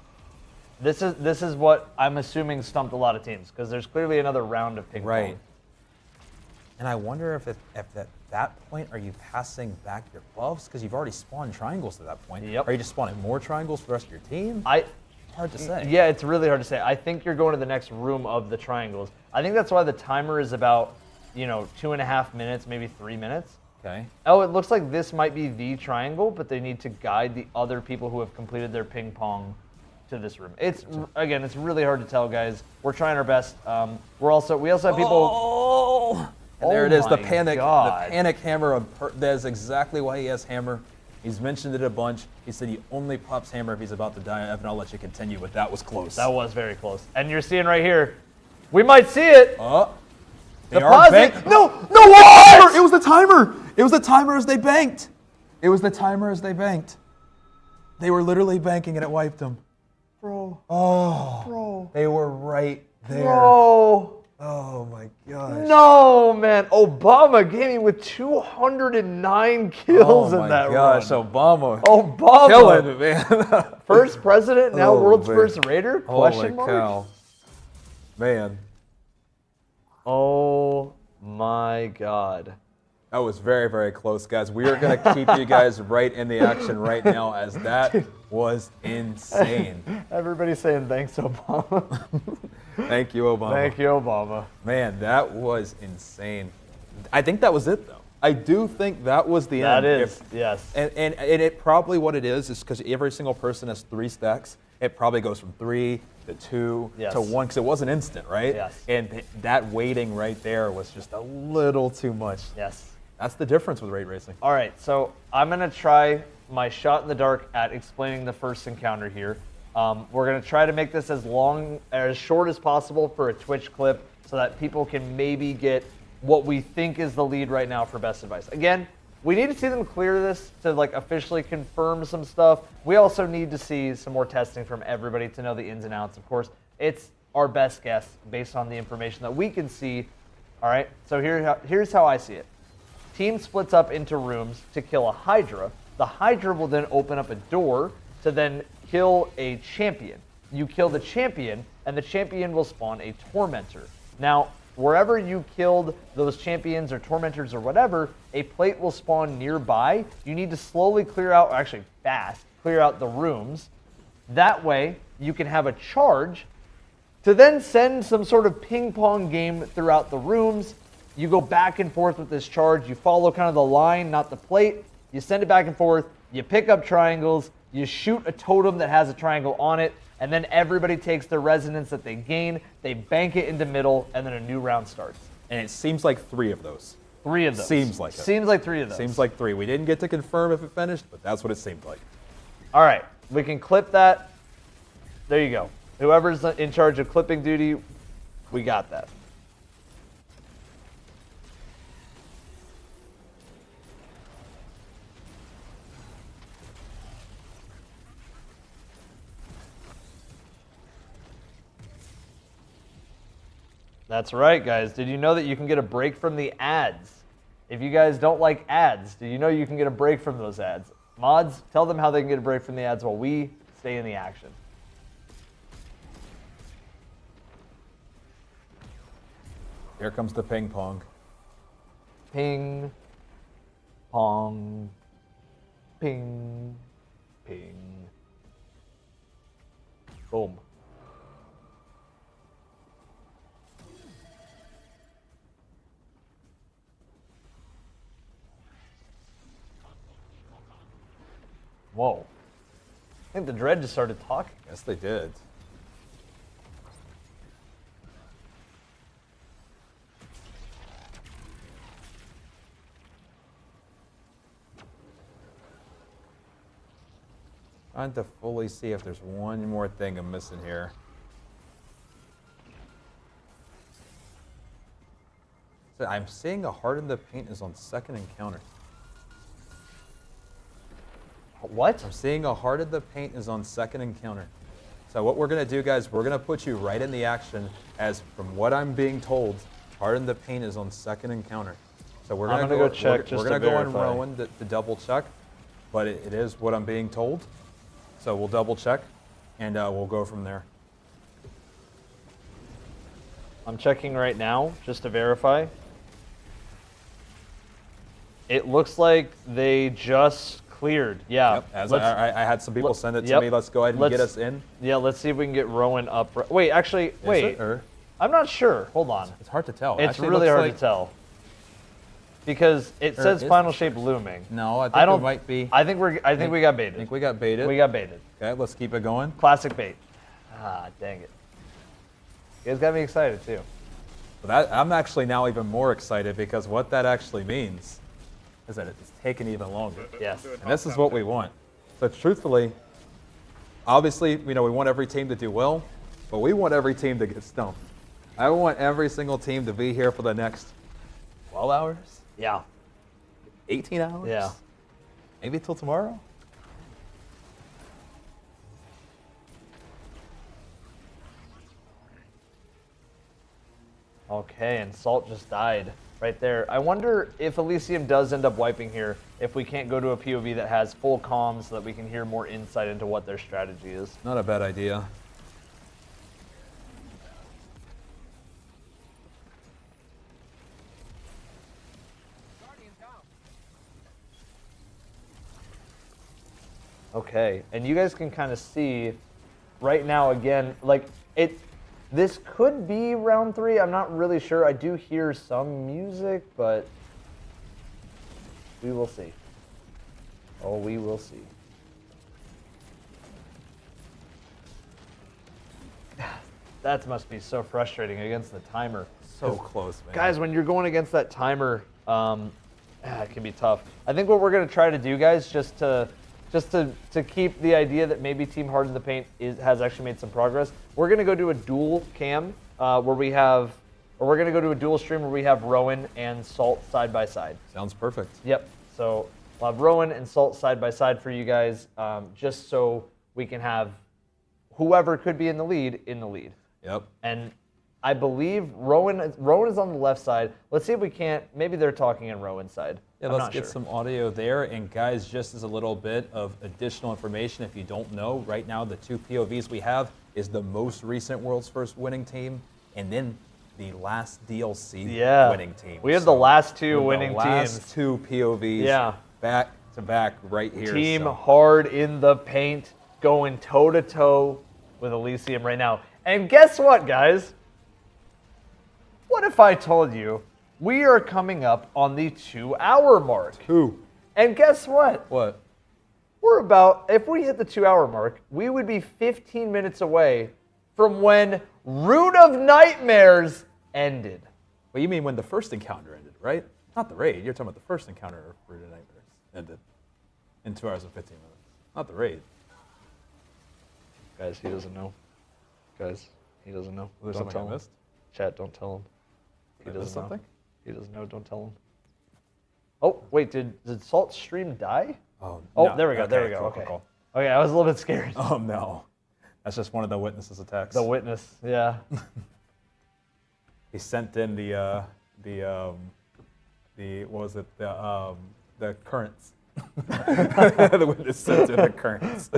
This is what I'm assuming stumped a lot of teams because there's clearly another round of ping Right. pong. And I wonder if at that point, are you passing back your buffs? Because you've already spawned triangles to that point. Yep. Are you just spawning more triangles for the rest of your team? Hard to say. Yeah, it's really hard to say. I think you're going to the next room of the triangles. I think that's why the timer is about, 2.5 minutes, maybe 3 minutes. Okay. Oh, it looks like this might be the triangle, but they need to guide the other people who have completed their ping pong to this room. It's really hard to tell, guys. We're trying our best. We also have people. Oh! And there it is, the my panic, God. the panic hammer. That's exactly why he has hammer. He's mentioned it a bunch. He said he only pops hammer if he's about to die. Evan, I'll let you continue, but that was close. That was very close. And you're seeing right here, we might see it. Oh, they The are pause bank- it. No, what? It was the timer. It was the timer as they banked. It was the timer as they banked. They were literally banking and it wiped them. Bro. Oh, Bro. they were right there. Bro. Oh my gosh. No, man. Obama gaming with 209 kills in that gosh, run. Obama. Obama. Killing it, man. First president, now Oh, world's man. first Raider? Question Holy mark? cow. Man. Oh my God. That was very, very close, guys. We are going to keep you guys right in the action right now as that was insane. Everybody's saying thanks, Obama. Thank you, Obama. Thank you, Obama. Man, that was insane. I think that was it, though. I do think that was the end. That is, yes. And it probably what it is because every single person has 3 stacks. It probably goes from 3 to 2 Yes. to 1 because it wasn't instant, right? Yes. And that waiting right there was just a little too much. Yes. That's the difference with rate racing. All right, so I'm going to try my shot in the dark at explaining the first encounter here. We're going to try to make this as short as possible for a Twitch clip so that people can maybe get what we think is the lead right now for best advice. Again, we need to see them clear this to officially confirm some stuff. We also need to see some more testing from everybody to know the ins and outs. Of course, it's our best guess based on the information that we can see. All right, so here's how I see it. Team splits up into rooms to kill a Hydra. The Hydra will then open up a door to then kill a champion. You kill the champion, and the champion will spawn a tormentor. Now, wherever you killed those champions or tormentors or whatever, a plate will spawn nearby. You need to slowly clear out, or actually fast, clear out the rooms. That way, you can have a charge to then send some sort of ping pong game throughout the rooms. You go back and forth with this charge. You follow kind of the line, not the plate. You send it back and forth. You pick up triangles. You shoot a totem that has a triangle on it. And then everybody takes the resonance that they gain. They bank it into middle, and then a new round starts. And it seems like 3 of those. 3 of those. Seems like it. Seems like 3 of those. Seems like 3. We didn't get to confirm if it finished, but that's what it seemed like. All right. We can clip that. There you go. Whoever's in charge of clipping duty, we got that. That's right, guys. Did you know that you can get a break from the ads? If you guys don't like ads, do you know you can get a break from those ads? Mods, tell them how they can get a break from the ads while we stay in the action. Here comes the ping pong. Ping, pong, ping, ping. Boom. Whoa. I think the Dread just started talking. Yes, they did. Trying to fully see if there's one more thing I'm missing here. So I'm seeing a Heart in the Paint is on second encounter. What? I'm seeing a Heart in the Paint is on second encounter. So what we're going to do, guys, we're going to put you right in the action as from what I'm being told, Heart in the Paint is on second encounter. So we're going to go check just we're going to to go on verify. Rowan to double check, but it is what I'm being told. So we'll double check and we'll go from there. I'm checking right now just to verify. It looks like they just cleared. Yeah. Yep. As I had some people send it to yep. me. Let's go ahead and get us in. Yeah, let's see if we can get Rowan up. Wait, actually, Is wait. it, or? I'm not sure. Hold on. It's hard to tell. It's Actually, really looks hard like- to tell. Because it Or says is final it? shape looming. No, I think we might be. I think we got baited. I think we got baited. We got baited. Okay, let's keep it going. Classic bait. Ah, dang it. You guys got me excited too. But I'm actually now even more excited because what that actually means is that it's taking even longer. Yes. And this is what we want. So truthfully, obviously, we want every team to do well, but we want every team to get stumped. I want every single team to be here for the next 12 hours, Yeah. 18 hours. Yeah. Maybe till tomorrow. Okay, and Salt just died right there. I wonder if Elysium does end up wiping here, if we can't go to a POV that has full comms so that we can hear more insight into what their strategy is. Not a bad idea. Okay, and you guys can kind of see right now again, like this could be round 3. I'm not really sure. I do hear some music, but we will see. Oh, we will see. That must be so frustrating against the timer. So close, man. Guys, when you're going against that timer, it can be tough. I think what we're going to try to do, guys, just to keep the idea that maybe Team Hard in the Paint has actually made some progress, we're going to go to a dual cam we're going to go to a dual stream where we have Rowan and Salt side by side. Sounds perfect. Yep. So we'll have Rowan and Salt side by side for you guys, just so we can have whoever could be in the lead in the lead. Yep. And I believe Rowan is on the left side. Let's see if we can't. Maybe they're talking on Rowan's side. Yeah, I'm let's not get sure. some audio there. And guys, just as a little bit of additional information, if you don't know, right now the 2 POVs we have is the most recent World's First winning team, and then the last DLC winning team. We have the last 2 winning the last teams. 2 POVs back to back right here. Team so. Hard in the Paint going toe to toe with Elysium right now. And guess what, guys? What if I told you we are coming up on the 2-hour mark? And guess what? What? We're about, if we hit the 2-hour mark, we would be 15 minutes away from when Root of Nightmares ended. Well, you mean when the first encounter ended, right? Not the raid. You're talking about the first encounter of Root of Nightmares ended in 2 hours and 15 minutes. Not the raid. Guys, he doesn't know. Guys, he doesn't know. There's Don't something tell I him. missed? Chat, don't tell him. He Did I miss doesn't know. something? He doesn't know. Don't tell him. Oh, wait, did Salt's stream die? Oh, Oh, no. there we go. There we Okay, go. cool, Okay. cool, Okay, I was a little bit scared. Oh no, that's just one of the witnesses' attacks. The witness, yeah. He sent in the what was it? The currents. The witness sent in the currents.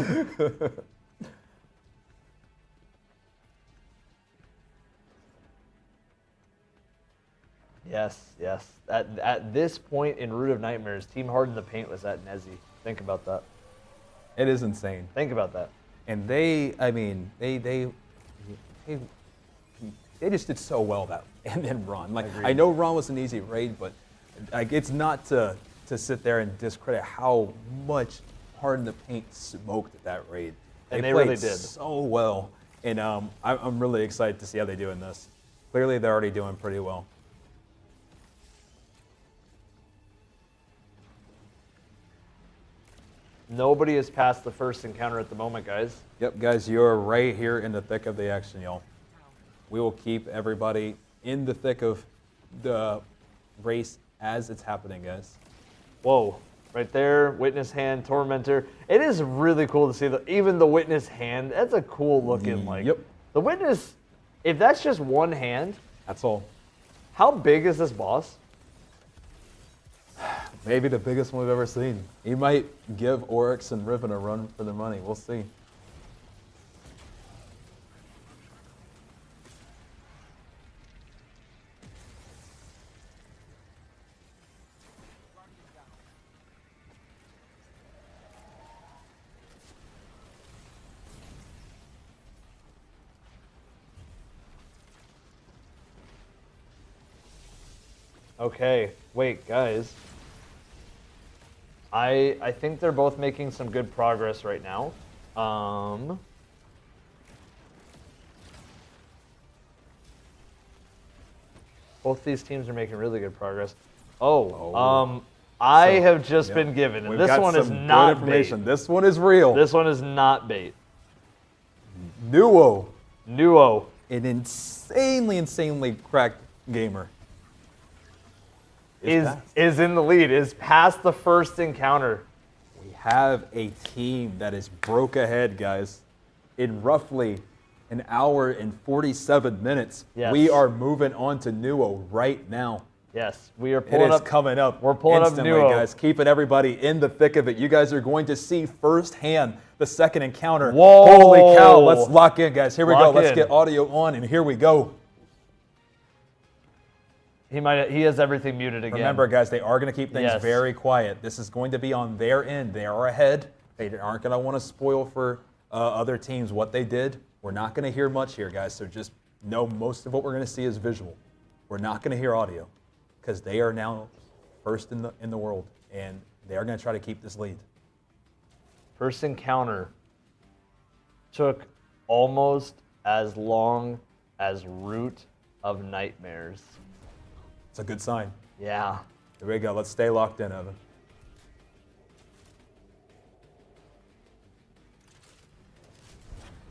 Yes, yes. At this point in Root of Nightmares, Team Harden the Paint was at Nezzy. Think about that. It is insane. Think about that. And they just did so well that and then Ron. Like Agreed. I know Ron was an easy raid, but like it's not to sit there and discredit how much Harden the Paint smoked at that raid. And they played really did. so well, and I'm really excited to see how they do in this. Clearly, they're already doing pretty well. Nobody has passed the first encounter at the moment, guys. Yep, guys, you're right here in the thick of the action, y'all. We will keep everybody in the thick of the race as it's happening, guys. Whoa, right there, Witness Hand, Tormentor. It is really cool to see even the Witness Hand. That's a cool looking, like. Yep. The Witness, if that's just one hand. That's all. How big is this boss? Maybe the biggest one we've ever seen. He might give Oryx and Riven a run for their money. We'll see. Okay, wait, guys. I think they're both making some good progress right now. Both these teams are making really good progress. I have just been given, and We've this got one is some good not information. bait. This one is real. This one is not bait. Nuo. Nuo. An insanely cracked gamer. Is in the lead, is past the first encounter. We have a team that is broke ahead, guys. In roughly an hour and 47 minutes, Yes. we are moving on to Nuo right now. Yes, we are pulling It is up. coming up. We're pulling instantly, up Nuo. guys. Keeping everybody in the thick of it. You guys are going to see firsthand the second encounter. Whoa. Holy cow! Let's lock in, guys. Here we go. Lock Let's in. get audio on, and here we go. He has everything muted again. Remember, guys, they are going to keep things Yes. very quiet. This is going to be on their end. They are ahead. They aren't going to want to spoil for other teams what they did. We're not going to hear much here, guys. So just know most of what we're going to see is visual. We're not going to hear audio because they are now first in the world, and they are going to try to keep this lead. First encounter took almost as long as Root of Nightmares. It's a good sign. Yeah. Here we go. Let's stay locked in, Evan.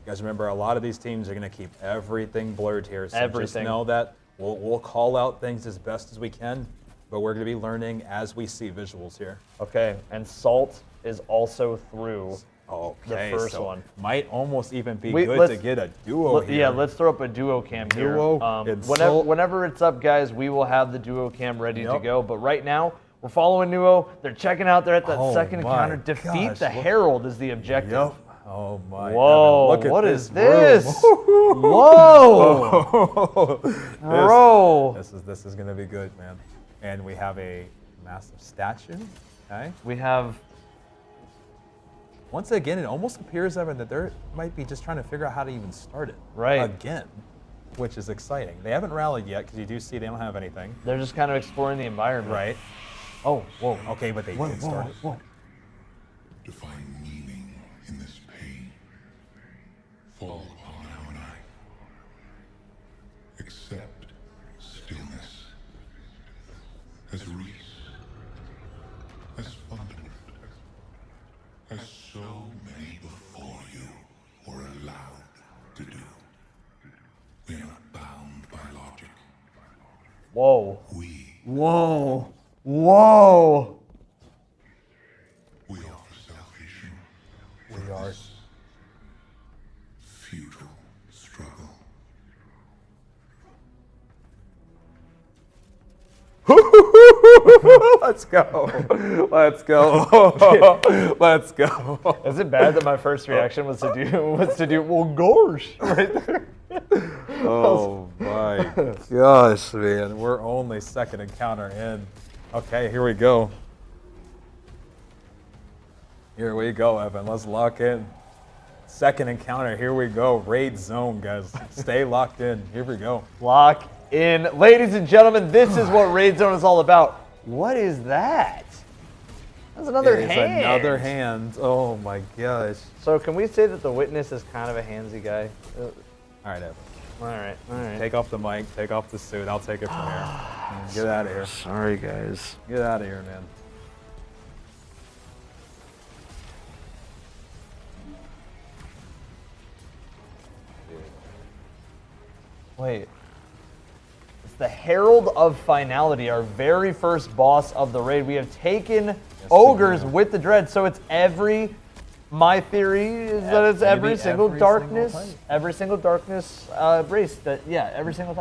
You guys remember, a lot of these teams are going to keep everything blurred here. So just Everything. know that we'll call out things as best as we can, but we're going to be learning as we see visuals here. Okay, and Salt is also through Okay, the first so one. Might almost even be Wait, good let's- to get a duo here. Yeah, let's throw up a duo cam here. Duo and Whenever, Salt. whenever it's up, guys, we will have the duo cam ready to Yep. go. But right now, we're following Nuo. They're checking out. They're at that Oh second my encounter. Defeat gosh, the look- Herald is the objective. Yep. Oh my. Whoa, Evan, look at what this is this? room. Whoa. Bro. This is gonna be good, man. And we have a massive statue. Okay. We have once again, it almost appears, Evan, that they might be just trying to figure out how to even start it. Right. Again, which is exciting. They haven't rallied yet because you do see they don't have anything. They're just kind of exploring the environment. Right. Oh, whoa. Okay, but they did start it. Whoa. To find meaning in this pain, fall upon our night. Accept stillness as Reese, as fundamental, as so many before you were allowed to do. We are not bound by logic. Whoa. Whoa. Whoa. We offer salvation. We are. Futile struggle. Let's go. Let's go. Let's go. Is it bad that my first reaction was to do well gosh right there? Oh my gosh, man. We're only second encounter in. Okay, here we go. Here we go, Evan. Let's lock in. Second encounter. Here we go. Raid zone, guys. Stay locked in. Here we go. Lock in. Ladies and gentlemen, this is what Raid Zone is all about. What is that? That's another It is hand. another hand. Oh my gosh. So can we say that the witness is kind of a handsy guy? All right, Evan. All right. Take off the mic. Take off the suit. I'll take it from here. Get out of here. Sorry, guys. Get out of here, man. Wait. It's the Herald of Finality, our very first boss of the raid. We have taken ogres with the dread, so it's my theory is that it's every single darkness race. Every single type.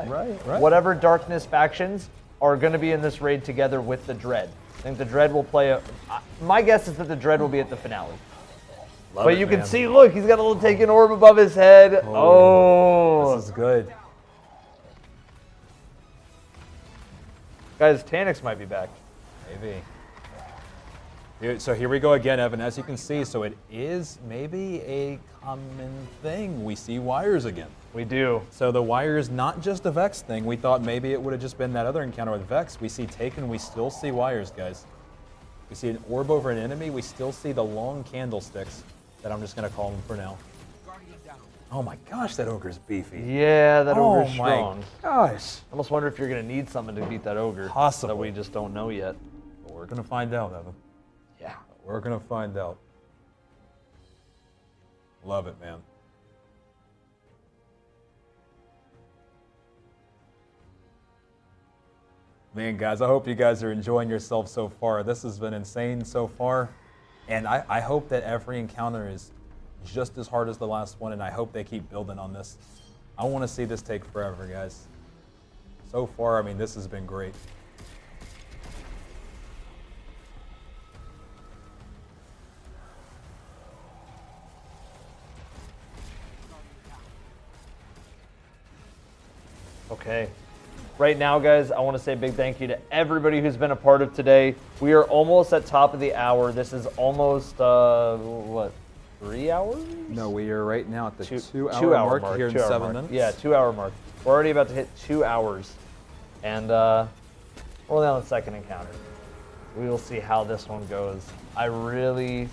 Right. Whatever darkness factions are going to be in this raid together with the dread. I think the dread will play my guess is that the dread will be at the finale. But you can see, look, he's got a little taken orb above his head. Oh. This is good. Guys, Tanix might be back. Maybe. Dude, so here we go again, Evan. As you can see, so it is maybe a common thing. We see wires again. We do. So the wire is not just a Vex thing. We thought maybe it would have just been that other encounter with Vex. We see Taken, we still see wires, guys. We see an orb over an enemy. We still see the long candlesticks that I'm just going to call them for now. Oh my gosh, that ogre's beefy. Yeah, that ogre's strong. Oh my gosh. I almost wonder if you're going to need something to beat that ogre. Possible. That we just don't know yet. But we're going to find out, Evan. Yeah. We're going to find out. Love it, man. Man, guys, I hope you guys are enjoying yourselves so far. This has been insane so far. And I hope that every encounter is just as hard as the last one, and I hope they keep building on this. I want to see this take forever, guys. So far, I mean, this has been great. Okay. Right now, guys, I want to say a big thank you to everybody who's been a part of today. We are almost at top of the hour. This is almost, what, 3 hours? No, we are right now at the two-hour mark here in 2 hour 7 mark. minutes. Yeah, 2 hour mark. We're already about to hit 2 hours. And we're only on the second encounter. We will see how this one goes. I really...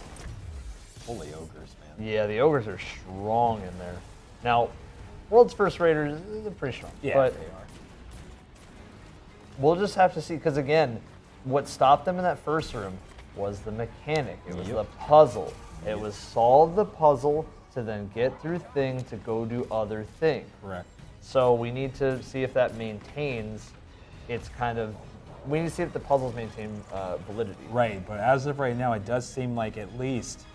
Holy ogres, man. Yeah, the ogres are strong in there. Now, World's First Raiders, they're pretty strong. Yeah, but they are. We'll just have to see, because again, what stopped them in that first room was the mechanic. It was the puzzle. It was solve the puzzle to then get through thing to go do other thing. Correct. So we need to see if that maintains its kind of, we need to see if the puzzles maintain validity. Right, but as of right now, it does seem like at least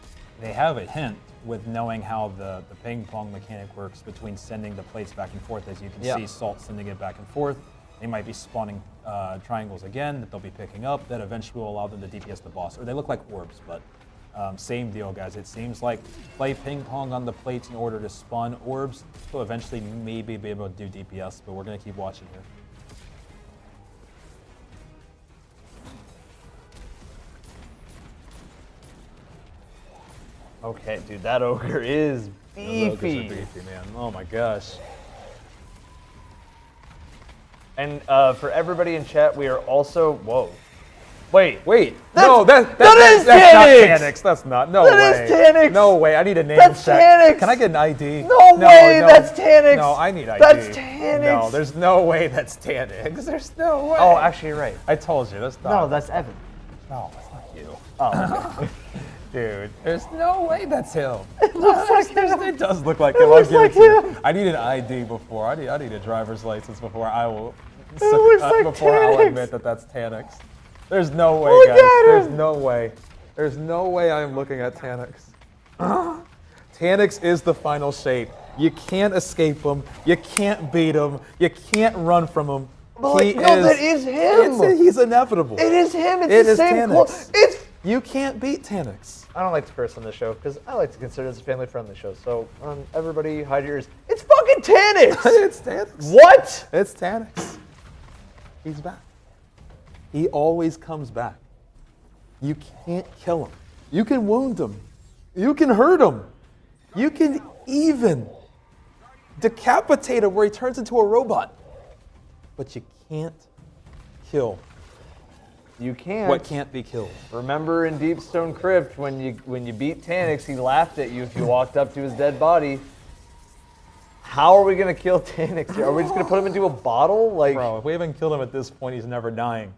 they have a hint with knowing how the ping pong mechanic works between sending the plates back and forth. As you can see, Salt sending it back and forth. They might be spawning triangles again that they'll be picking up that eventually will allow them to DPS the boss. Or they look like orbs, but same deal, guys. It seems like play ping pong on the plates in order to spawn orbs. So eventually maybe be able to do DPS, but we're going to keep watching here. Okay, dude, that ogre is Those ogres are beefy. beefy, man. Oh my gosh. And for everybody in chat, we are also Wait. No, that's is not Tannix! Tannix. That's not. No That way. is Tannix! No way. I need a name That's check. Tannix! Can I get an ID? No way, that's Tannix! No, I need ID. That's Tannix! No, there's no way that's Tannix. There's no way. Oh, actually, you're right. I told you. That's not. No, that's Evan. No, that's not you. Oh, okay. Dude, there's no way that's him. It looks like him. It does look like It him. looks I'll like give it to you. him. I need an ID before. I need a driver's license before I will. looks like before I'll Tannix. admit that that's Tannix. There's no way, Look guys. at There's him. no way. There's no way I am looking at Tannix. Tannix is the final shape. You can't escape him. You can't beat him. You can't run from him. But that is him. He's inevitable. It is him. It's It the is same Tannix. It's. You can't beat Tannix. I don't like to curse on this show because I like to consider this a family-friendly show. So everybody, hide your ears. It's fucking Tannix. It's Tannix. What? It's Tannix. He's back. He always comes back. You can't kill him. You can wound him. You can hurt him. You can even decapitate him where he turns into a robot. But you can't kill You can't. what can't be killed. Remember in Deepstone Crypt when you beat Tannix, he laughed at you if you walked up to his dead body. How are we gonna kill Tannix here? Are we just gonna put him into a bottle? Like, Bro, if we haven't killed him at this point, he's never dying.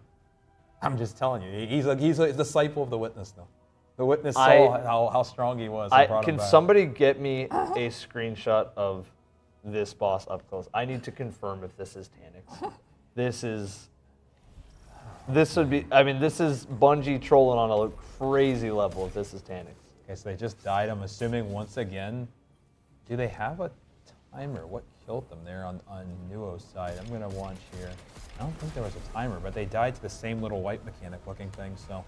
I'm just telling you. He's a disciple of the Witness, though. The Witness saw how strong he was and brought him can back. somebody get me a screenshot of this boss up close? I need to confirm if this is Tannix. This would be. I mean, this is Bungie trolling on a crazy level. If this is Tannix. Okay, so they just died. I'm assuming once again. Do they have a timer? What killed them there on Nuo's side? I'm gonna watch here. I don't think there was a timer, but they died to the same little white mechanic looking thing, so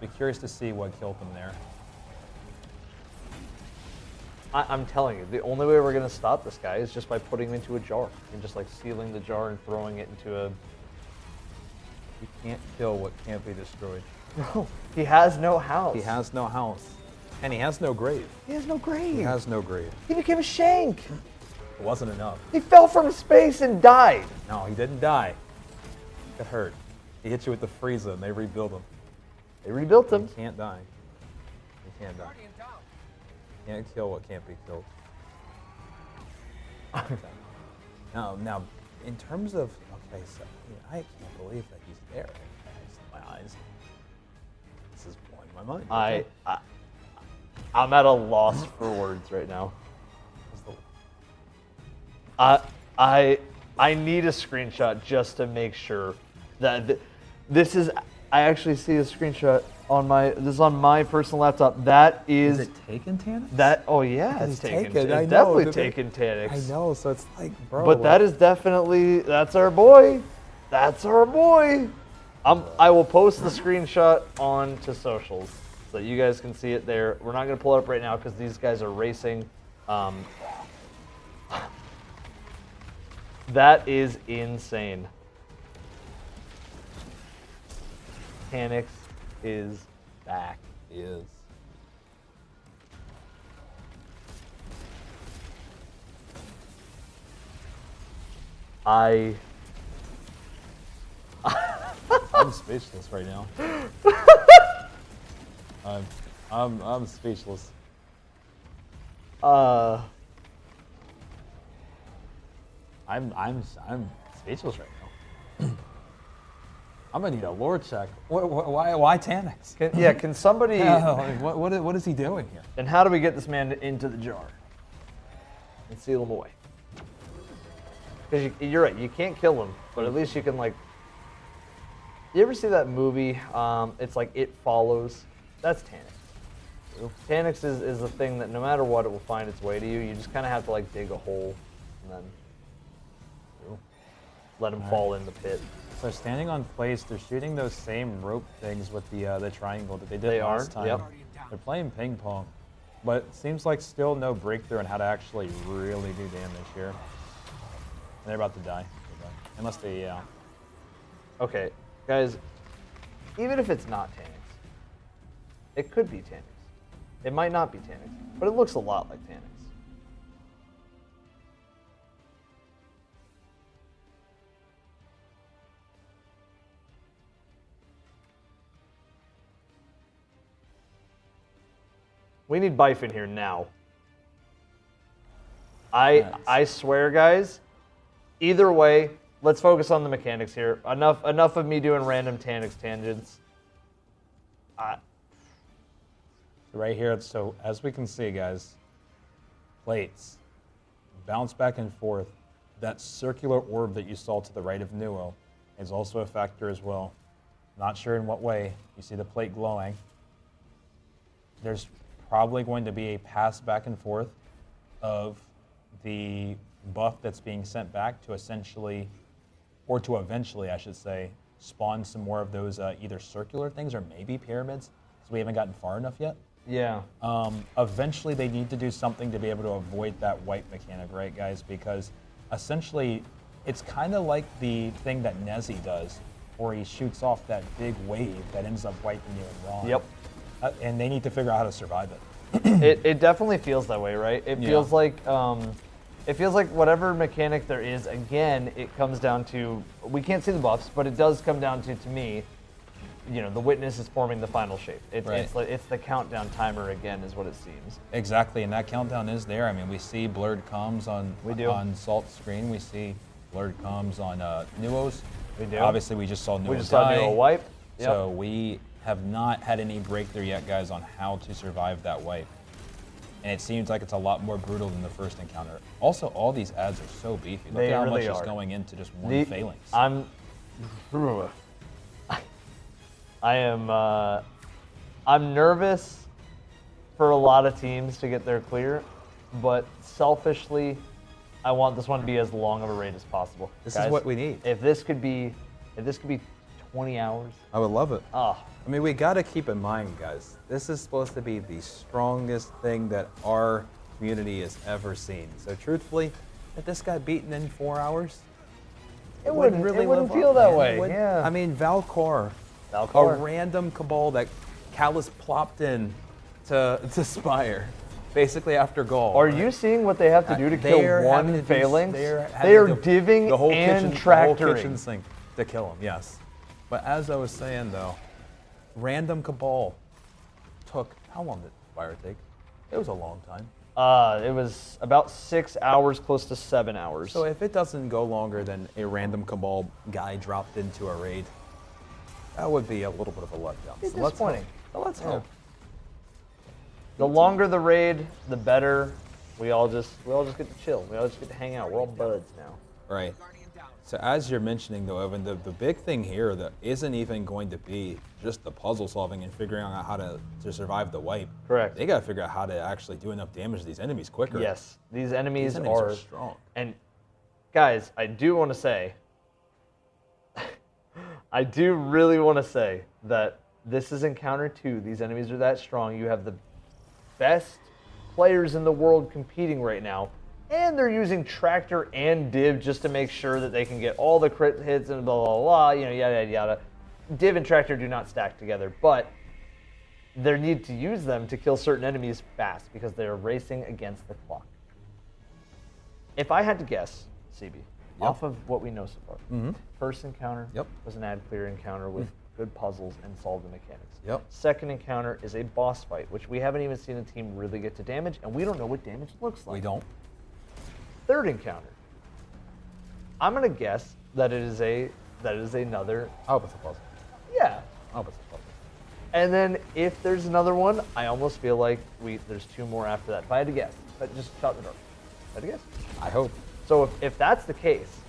be curious to see what killed them there. I'm telling you, the only way we're gonna stop this guy is just by putting him into a jar and just like sealing the jar and throwing it into a. You can't kill what can't be destroyed. No, he has no house. He has no house. And he has no grave. He has no grave. He has no grave. He became a shank. It wasn't enough. He fell from space and died. No, he didn't die. He got hurt. He hit you with the Frieza and they rebuilt him. They rebuilt him. He can't die. He can't die. Can't kill what can't be killed. Now, in terms of okay, so I can't believe that he's there. My eyes. This is blowing my mind. I'm at a loss for words right now. I need a screenshot just to make sure that this is. I actually see a screenshot on my. This is on my personal laptop. That is. Is it taken, Tannix? That. Oh yeah, it's He's taken. taken, I It's know, definitely the- taken Tannix. I know, so it's like, bro. But that is definitely. That's our boy. That's our boy. I will post the screenshot onto socials so that you guys can see it there. We're not going to pull it up right now because these guys are racing. That is insane. Tannix is back. He is. I'm speechless right now. I'm speechless. I'm speechless right now. I'm gonna need a lore check. Why Tannix? Can somebody? What is he doing here? And how do we get this man into the jar and seal him away? Because you're right, you can't kill him, but at least you can like. You ever see that movie? It's like It Follows. That's Tannix. Tannix is the thing that no matter what, it will find its way to you. You just kind of have to like dig a hole and then let him fall in the pit. So standing on place, they're shooting those same rope things with the triangle that they did last time. Yep. They're playing ping pong, but it seems like still no breakthrough on how to actually really do damage here. And they're about to die, unless they. Okay, guys. Even if it's not Tannix, it could be Tannix. It might not be Taniks, but it looks a lot like Taniks. We need Bife in here now. I swear, guys. Either way, let's focus on the mechanics here. Enough of me doing random Taniks tangents. Right here, so as we can see, guys, plates bounce back and forth. That circular orb that you saw to the right of Nuo is also a factor as well. Not sure in what way. You see the plate glowing. There's probably going to be a pass back and forth of the buff that's being sent back to essentially, or to eventually, I should say, spawn some more of those either circular things or maybe pyramids, because we haven't gotten far enough yet. Yeah. Eventually, they need to do something to be able to avoid that wipe mechanic, right, guys? Because essentially, it's kind of like the thing that Nezzy does, where he shoots off that big wave that ends up wiping you in Ron. Yep. And they need to figure out how to survive it. It definitely feels that way, right? It feels like whatever mechanic there is. Again, it comes down to, we can't see the buffs, but it does come down to me, you know, the witness is forming the final shape. It's the countdown timer again, is what it seems. Exactly, and that countdown is there. I mean, we see blurred comms on Salt's screen. We see blurred comms on Nuo's. We do. Obviously, we just saw Nuo We just saw Nuo wipe. Yep. So we have not had any breakthrough yet, guys, on how to survive that wipe. And it seems like it's a lot more brutal than the first encounter. Also, all these ads are so beefy. Look at how much is going into just one phalanx. I'm nervous for a lot of teams to get their clear, but selfishly, I want this one to be as long of a raid as possible. This Guys, is what we need. If this could be 20 hours. I would love it. Oh. I mean, we got to keep in mind, guys, this is supposed to be the strongest thing that our community has ever seen. So truthfully, if this got beaten in 4 hours, It wouldn't feel that way. Yeah. I mean, Valkor, a random cabal that Callus plopped in to Spire, basically after Gaul. Are you seeing what they have to do to kill one phalanx? They are divving the whole and kitchen, tractoring. the whole kitchen sink to kill him. Yes, but as I was saying though, random cabal took, how long did Spire take? It was a long time. It was about 6 hours, close to 7 hours. So if it doesn't go longer than a random cabal guy dropped into a raid, that would be a little bit of a letdown. It's So let's hope. disappointing. Let's hope. The longer the raid, the better. We all just get to chill. We all just get to hang out. We're all buds now. Right. So as you're mentioning though, Evan, the big thing here that isn't even going to be just the puzzle solving and figuring out how to survive the wipe. Correct. They got to figure out how to actually do enough damage to these enemies quicker. Yes, these enemies are strong. And guys, I do want to say, I do really want to say that this is encounter 2. These enemies are that strong. You have the best players in the world competing right now. And they're using Tractor and Div just to make sure that they can get all the crit hits and blah, blah, blah, you know, yada, yada, yada. Div and Tractor do not stack together, but they need to use them to kill certain enemies fast because they're racing against the clock. If I had to guess, CB, off of what we know so far, first encounter was an ad clear encounter with good puzzles and solve the mechanics. Second encounter is a boss fight, which we haven't even seen a team really get to damage, and we don't know what damage looks like. We don't. Third encounter, I'm gonna guess that it is another. I hope it's a puzzle. Yeah. I hope it's a puzzle. And then if there's another one, I almost feel like there's 2 more after that. If I had to guess, but just shot in the dark. If I had to guess. I hope. So if that's the case,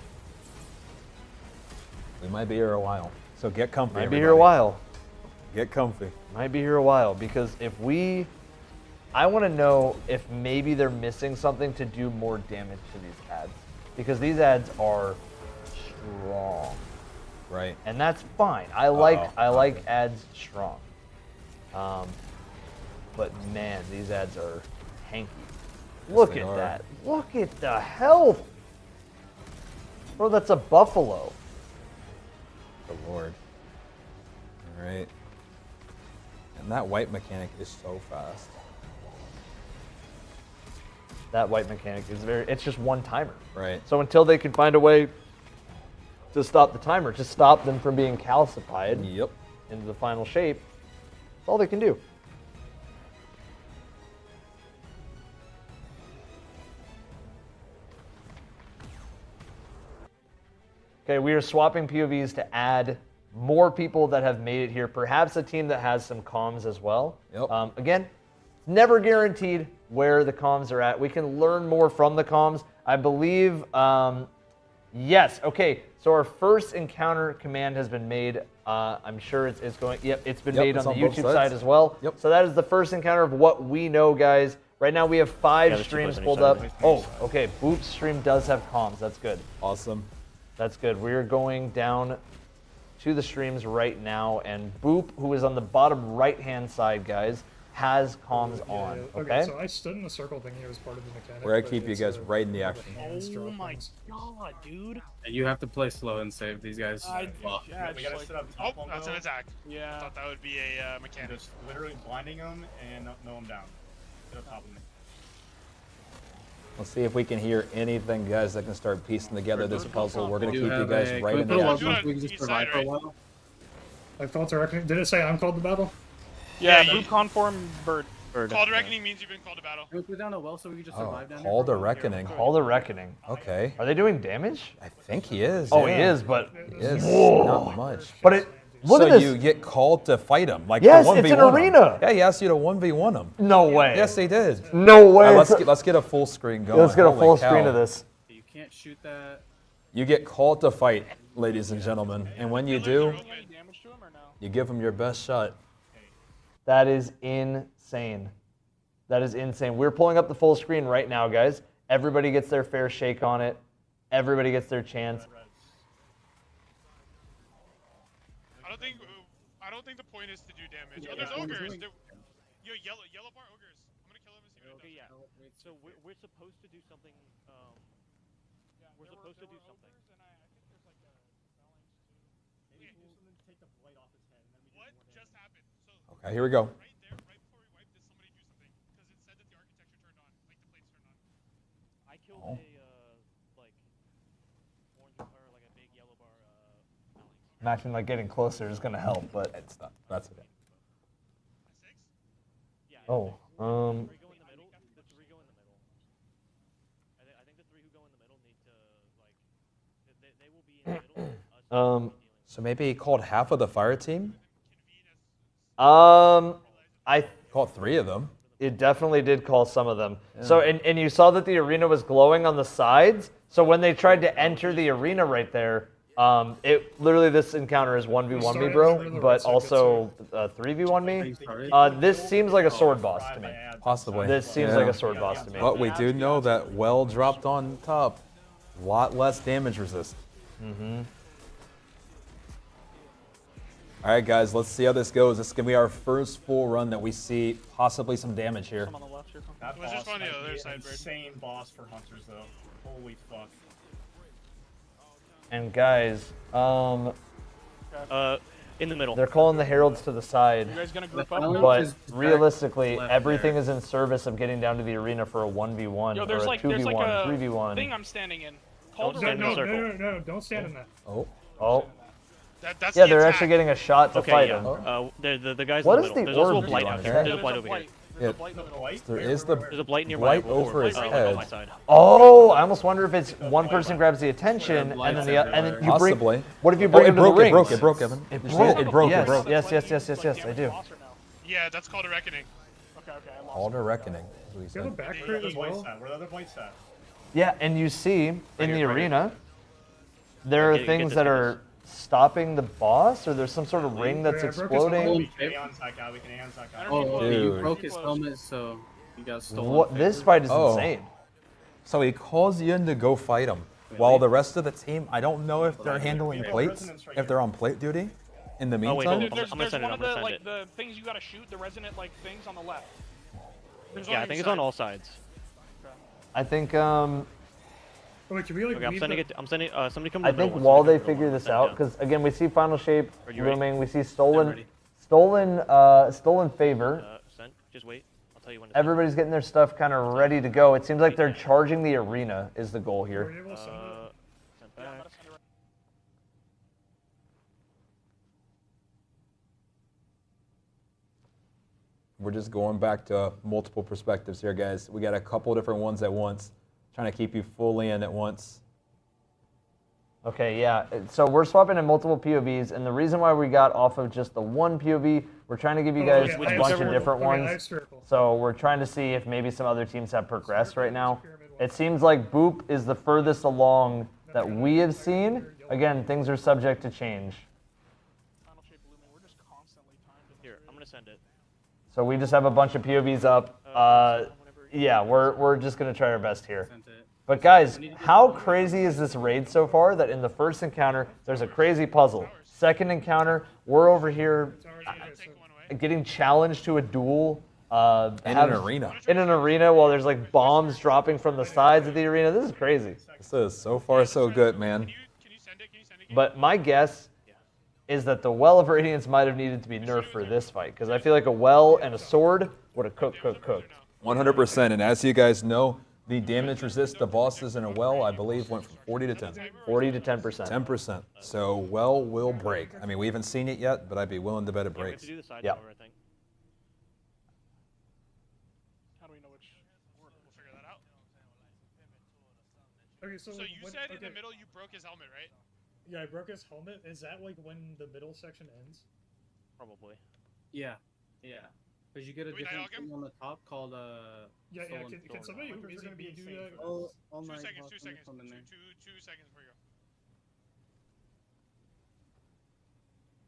we might be here a while. So get comfy. Might be here a while. Get comfy. Might be here a while because I want to know if maybe they're missing something to do more damage to these ads. Because these ads are strong. Right. And that's fine. I like ads strong. But man, these ads are hanky. Look at that. Look at the health. Bro, that's a buffalo. Good lord. All right. And that wipe mechanic is so fast. that white mechanic is it's just one timer. Right. So until they can find a way to stop the timer, to stop them from being calcified into the final shape, that's all they can do. Okay, we are swapping POVs to add more people that have made it here. Perhaps a team that has some comms as well. Again, it's never guaranteed where the comms are at. We can learn more from the comms. I believe, yes. Okay, so our first encounter command has been made. I'm sure it's going. Yep, it's been made on the YouTube side as well. So that is the first encounter of what we know, guys. Right now we have 5 streams pulled up. Oh, okay. Boop's stream does have comms. That's good. Awesome. That's good. We're going down to the streams right now, and Boop, who is on the bottom right-hand side, guys, has comms on. Okay. So I stood in the circle thinking it was part of the mechanic. We're gonna keep you guys right in the action. Oh my god, dude! And you have to play slow and save these guys. Yeah, we gotta sit up top. Oh, that's an attack. Yeah. I thought that would be a mechanic. Just literally blinding them and know them down. Get up top of me. Let's see if we can hear anything, guys, that can start piecing together this puzzle. We're going to keep you guys right in the action. We can just survive for a while. I felt a reckoning. Did it say I'm called to battle? Yeah, Boop conform bird. Call to reckoning means you've been called to battle. Can we put down a well so we can just survive down Call to Reckoning. Call to Reckoning. Okay. Are they doing damage? I think he is. Oh, yeah. he is, but He is. Whoa. Not much. But it. Look so at this. you get called to fight him, like Yes, to 1v1 it's an him. arena. Yeah, he asked you to 1v1 him. No way. Yes, he did. No way. Let's get a full screen going. Let's get a Holy full cow. screen of this. You can't shoot that. You get called to fight, ladies and gentlemen, and when you do, you give him your best shot. That is insane. That is insane. We're pulling up the full screen right now, guys. Everybody gets their fair shake on it. Everybody gets their chance. I don't think the point is to do damage. Oh, there's ogres. Yo, yellow bar ogres. I'm gonna kill him and see what he does. Yeah. So we're supposed to do something. We're supposed to do something. What just happened? So Okay, here we go. right there, right before we wiped, did somebody do something? Because it said that the architecture turned on, like the plates turned on. I killed a like orange or like a big yellow bar. Imagine like getting closer is gonna help, but it's not. That's okay. Oh, The 3 go in the middle. The 3 go in the middle. I think the 3 who go in the middle need to like they will be in the middle. So maybe he called half of the fire team? I called 3 of them. It definitely did call some of them. So and you saw that the arena was glowing on the sides. So when they tried to enter the arena right there, it literally this encounter is 1v1 me, bro, but also 3v1 me. This seems like a sword boss to me. Possibly. This seems like a sword boss to me. But we do know that well dropped on top, a lot less damage resist. Mm-hmm. All right, guys, let's see how this goes. This is going to be our first full run that we see possibly some damage here. That was just on the other side, insane boss for hunters, though. Holy fuck. And guys, in the middle. They're calling the heralds to the side. You guys gonna group up? But realistically, everything is in service of getting down to the arena for a 1v1 Yo, or there's a like 2v1, a 3v1. thing I'm standing in. Call No, directly in a circle. no, don't stand in that. Oh. Oh. That's Yeah, the they're attack. actually getting a shot to fight him. The guys What in is the the middle. There's also a orb blight on out here? here. There's a blight over here. Yeah, there is the There's a blight nearby. blight over his on head. my side. Oh, I almost wonder if it's one person grabs the attention and then you bring. Possibly. What if you bring it him to broke, the it rings? broke, it broke, Evan. It You see broke. It broke, Yes, it broke. yes, I do. Yeah, that's called a reckoning. Called a reckoning. Do you have a back crit as well? Where are the other blights at? Yeah, and you see in the arena, there are things that are stopping the boss, or there's some sort of ring that's exploding. We can Aeon's that guy. We can Aeon's that guy. Oh, Dude. you broke his helmet, so you got stolen. What? This fight is Oh. insane. So he calls you in to go fight him. While the rest of the team, I don't know if they're handling plates, if they're on plate duty. In the Oh, wait, meantime, there's There's one of the like the things you gotta shoot, the resonant like things on the left. There's Yeah, I one think on it's on all sides. I think Wait, can we like Okay, I'm leave sending the- it. I'm sending. Somebody come to I the middle. think Somebody while come to they the middle. figure this Send out, down. because again we see final shape Are you ready? looming, we see I'm stolen ready. favor. Sent. Just wait. I'll tell you when. Everybody's getting their stuff kind of ready to go. It seems like they're charging the arena is the goal here. Sent back. We're just going back to multiple perspectives here, guys. We got a couple different ones at once, trying to keep you fully in at once. Okay, yeah. So we're swapping in multiple POVs, and the reason why we got off of just the one POV, we're trying to give you guys a bunch of different ones. So we're trying to see if maybe some other teams have progressed right now. It seems like Boop is the furthest along that we have seen. Again, things are subject to change. Here, I'm gonna send it. So we just have a bunch of POVs up. Yeah, we're just gonna try our best here. But guys, how crazy is this raid so far that in the first encounter, there's a crazy puzzle. Second encounter, we're over here getting challenged to a duel. In an arena. In an arena while there's like bombs dropping from the sides of the arena. This is crazy. This is so far so good, man. But my guess is that the Well of Radiance might have needed to be nerfed for this fight, because I feel like a well and a sword would have cooked. 100%, and as you guys know, the damage resist to bosses in a well, I believe, went from 40 to 10. 40 to 10%. 10%. So well will break. I mean, we haven't seen it yet, but I'd be willing to bet it breaks. Yeah. How do we know which? We'll figure that out. Okay, so you said in the middle you broke his helmet, right? Yeah, I broke his helmet. Is that like when the middle section ends? Probably. Yeah. Because you get a different thing on the top called Yeah. Can somebody who is gonna be do that? Oh, all 2 night. seconds. 2 seconds. Something there. 2 seconds for you.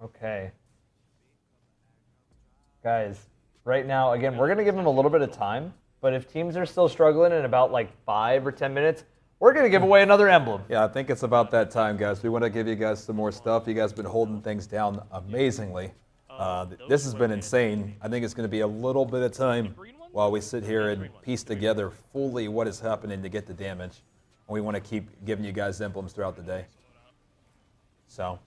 Okay. Guys, right now, again, we're going to give them a little bit of time, but if teams are still struggling in about like 5 or 10 minutes, we're going to give away another emblem. Yeah, I think it's about that time, guys. We want to give you guys some more stuff. You guys have been holding things down amazingly. This has been insane. I think it's going to be a little bit of time while we sit here and piece together fully what is happening to get the damage. And we want to keep giving you guys emblems throughout the day. So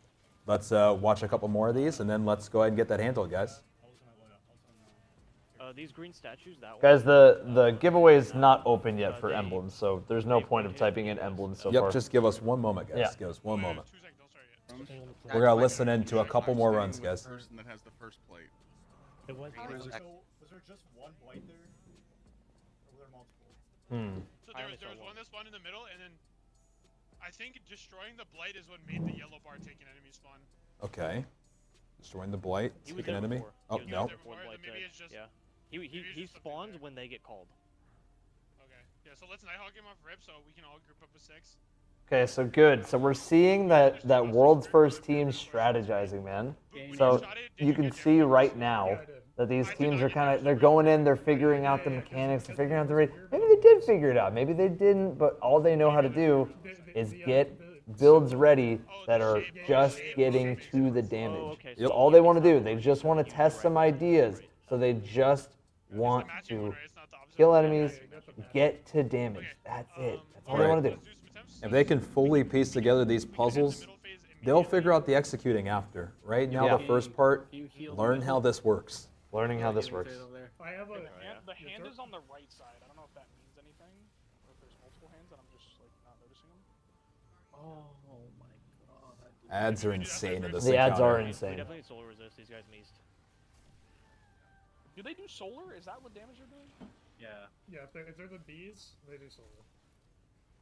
let's watch a couple more of these, and then let's go ahead and get that handled, guys. These green statues, that one. Guys, the giveaway is not open yet for emblems, so there's no point of typing in emblems so far. Yep, just give us one moment, guys. Yeah. Give us one moment. We're going to listen in to a couple more runs, guys. Person that has the first plate. Was there just one blight there? Or were there multiple? So there was one that spawned in the middle, and then I think destroying the blight is what made the yellow bar take an enemy spawn. Okay. Destroying the blight. Take an enemy. Oh, no. Maybe it's just. Yeah. He spawns when they get called. Okay. Yeah. So let's Nighthawk him off rip, so we can all group up with 6. Okay, so good. So we're seeing that world's first team strategizing, man. So you can see right now that these teams are they're going in, they're figuring out the mechanics, they're figuring out the raid. Maybe they did figure it out, maybe they didn't, but all they know how to do is get builds ready that are just getting to the damage. That's all they want to do. They just want to test some ideas. So they just want to kill enemies, get to damage. That's it. That's all they want to do. If they can fully piece together these puzzles, they'll figure out the executing after. Right now, the first part, learn how this works. Learning how this works. I have a. The hand is on the right side. I don't know if that means anything, or if there's multiple hands and I'm just like not noticing them. Oh my god. Ads are insane in this. The ads are We insane. definitely need solar resist. These guys meased. Do they do solar? Is that what damage they're doing? Yeah. Yeah, if they're the bees, they do solar.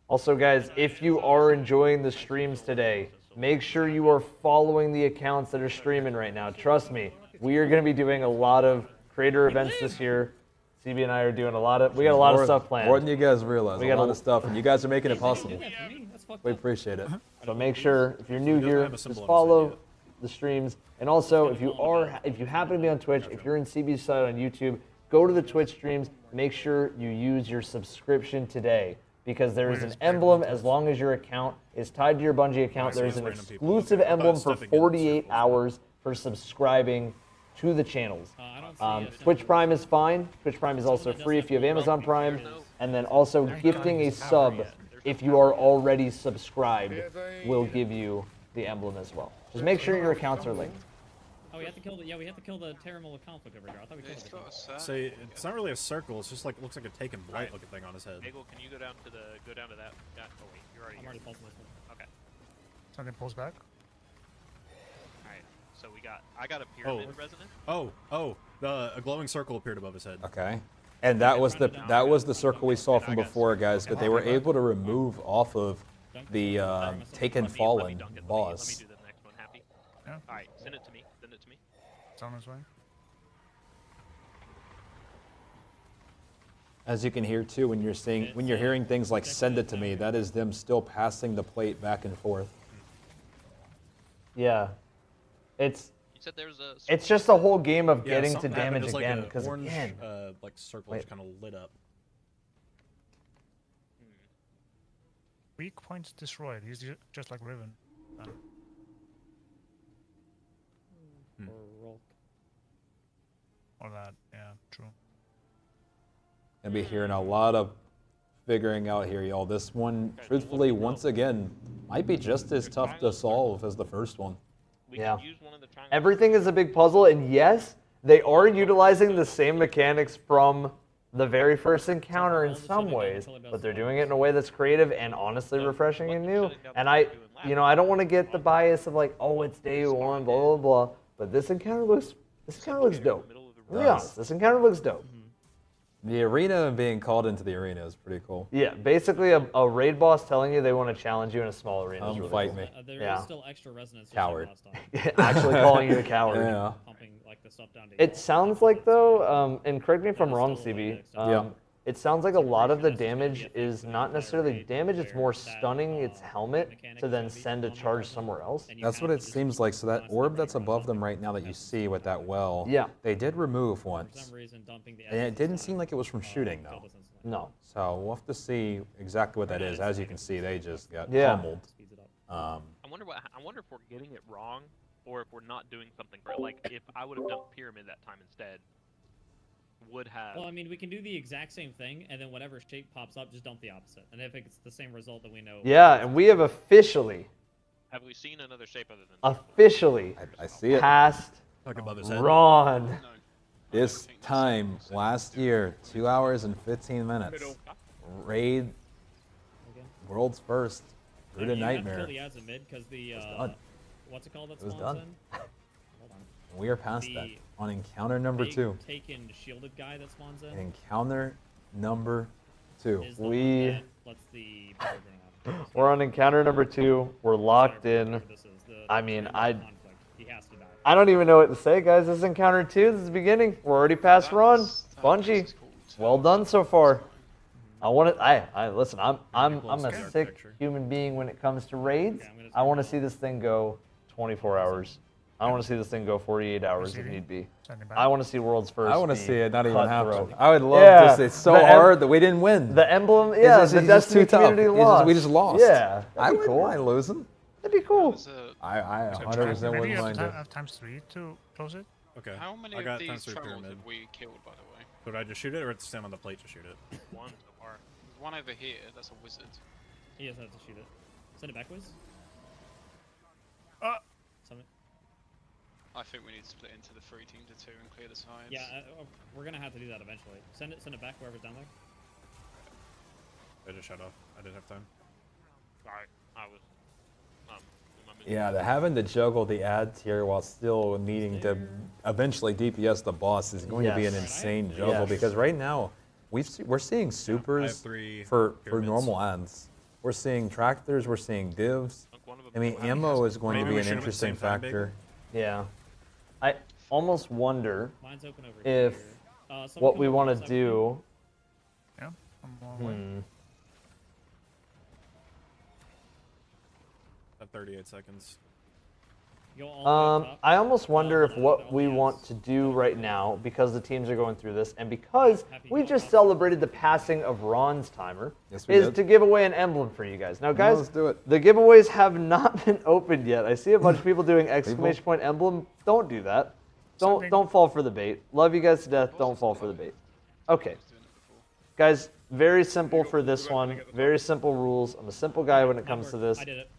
Also, guys, if you are enjoying the streams today, make sure you are following the accounts that are streaming right now. Trust me, we are going to be doing a lot of creator events this year. CB and I are doing we got a lot of stuff planned. More than you guys realize. We a got lot of stuff, and you guys are making it possible. We appreciate it. So make sure, if you're new here, just follow the streams. And also, if you happen to be on Twitch, if you're in CB's side on YouTube, go to the Twitch streams. Make sure you use your subscription today, because there is an emblem as long as your account is tied to your Bungie account. There is an exclusive emblem for 48 hours for subscribing to the channels. Twitch Prime is fine. Twitch Prime is also free if you have Amazon Prime. And then also gifting a sub if you are already subscribed will give you the emblem as well. Just make sure your accounts are linked. Oh, we have to kill the. Yeah, we have to kill the Terramil with conflict over here. I thought we killed it. So it's not really a circle. It's just like looks like a taken blight looking thing on his head. Bagel, can you go down to that guy? Oh wait, you're already. I'm already pulsing this one. Okay. Something pulls back. All right. So I got a pyramid resonant. A glowing circle appeared above his head. Okay. And that was the circle we saw from before, guys. But they were able to remove off of the Taken Fallen boss. Let me do the next one. Happy. Yeah. All right. Send it to me. Send it to me. It's on his way. As you can hear too, when you're hearing things like "send it to me," that is them still passing the plate back and forth. Yeah, it's. You said there's a. It's just a whole game of getting to something happened. damage There's again. like Because orange, again, like circle just kind of lit up. Weak points destroyed. He's just like Riven. Or that, yeah, true. Gonna be hearing a lot of figuring out here, y'all. This one, truthfully, once again, might be just as tough to solve as the first one. yeah, everything is a big puzzle, and yes, they are utilizing the same mechanics from the very first encounter in some ways, but they're doing it in a way that's creative and honestly refreshing and new. And I don't want to get the bias of like, oh, it's day one, blah blah blah. But this encounter looks dope. To be honest, this encounter looks dope. The arena and being called into the arena is pretty cool. Yeah, basically a raid boss telling you they want to challenge you in a small arena is really fight cool. me. There is still extra resonance. Coward. Actually calling you a coward. Yeah. Pumping like the stuff down to It sounds like though, and correct me if I'm wrong, CB. It sounds like a lot of the damage is not necessarily damage; it's more stunning its helmet to then send a charge somewhere else. That's what it seems like. So that orb that's above them right now that you see with that well, they did remove once. And it didn't seem like it was from shooting though. No. So we'll have to see exactly what that is. As you can see, they just got pummeled. I wonder if we're getting it wrong, or if we're not doing something right. Like if I would have done pyramid that time instead. Would have. Well, I mean, we can do the exact same thing, and then whatever shape pops up, just dump the opposite. And if it's the same result, then we know. Yeah, and we have officially. Have we seen another shape other than? Officially. I see it. Passed. Ron. This time last year, 2 hours and 15 minutes. Raid. World's first. Through the nightmare. Kill the ads in mid because the what's it called? That It was spawns done. in? Hold on. We are past that on encounter number 2. Taken shielded guy that spawns in. Encounter number 2. Is the one that lets the We're on encounter number 2. We're locked in. I mean, I don't even know what to say, guys. This is encounter 2. This is the beginning. We're already past Ron. Bungie. Well done so far. I want to. I listen. I'm a sick human being when it comes to raids. I want to see this thing go 24 hours. I want to see this thing go 48 hours if need be. I want to see world's first. I want to see it not even cutthroat. happen. I would love to see. It's so hard that we didn't win. The Emblem, yeah, it's the just Destiny too tough. community lost. We just lost. Yeah, I that'd be wouldn't cool. mind losing. That'd be cool. I 100% Maybe wouldn't you mind it. have times 3 to close it. Okay. How many I got of these times 3 trolls pyramid. have we killed, by the way? Should I just shoot it, or have to stand on the plate to shoot it? One so far. There's one over here. That's a wizard. He doesn't have to shoot it. Send it backwards. Send it. I think we need to split into the 3 teams of 2 and clear the sides. Yeah, we're gonna have to do that eventually. Send it back wherever's down there. I just shut off. I didn't have time. Alright, I was. Yeah, they're having to juggle the ads here while still needing to eventually DPS the boss is going to be an insane juggle because right now we're seeing supers for normal ads. We're seeing tractors, we're seeing divs. I mean, ammo is going to be an interesting factor. Yeah. I almost wonder Mine's open over if here. what we want to do. Yeah, I'm on At 38 seconds. I almost wonder if what we want to do right now, because the teams are going through this, and because we just celebrated the passing of Ron's timer, Yes, we is did. to give away an emblem for you guys. Now, guys, let's do it. the giveaways have not been opened yet. I see a bunch of people doing exclamation point emblem. Don't do that. Don't fall for the bait. Love you guys to death. Don't fall for the bait. Okay. Guys, very simple for this one. Very simple rules. I'm a simple guy when it comes to this. I did it.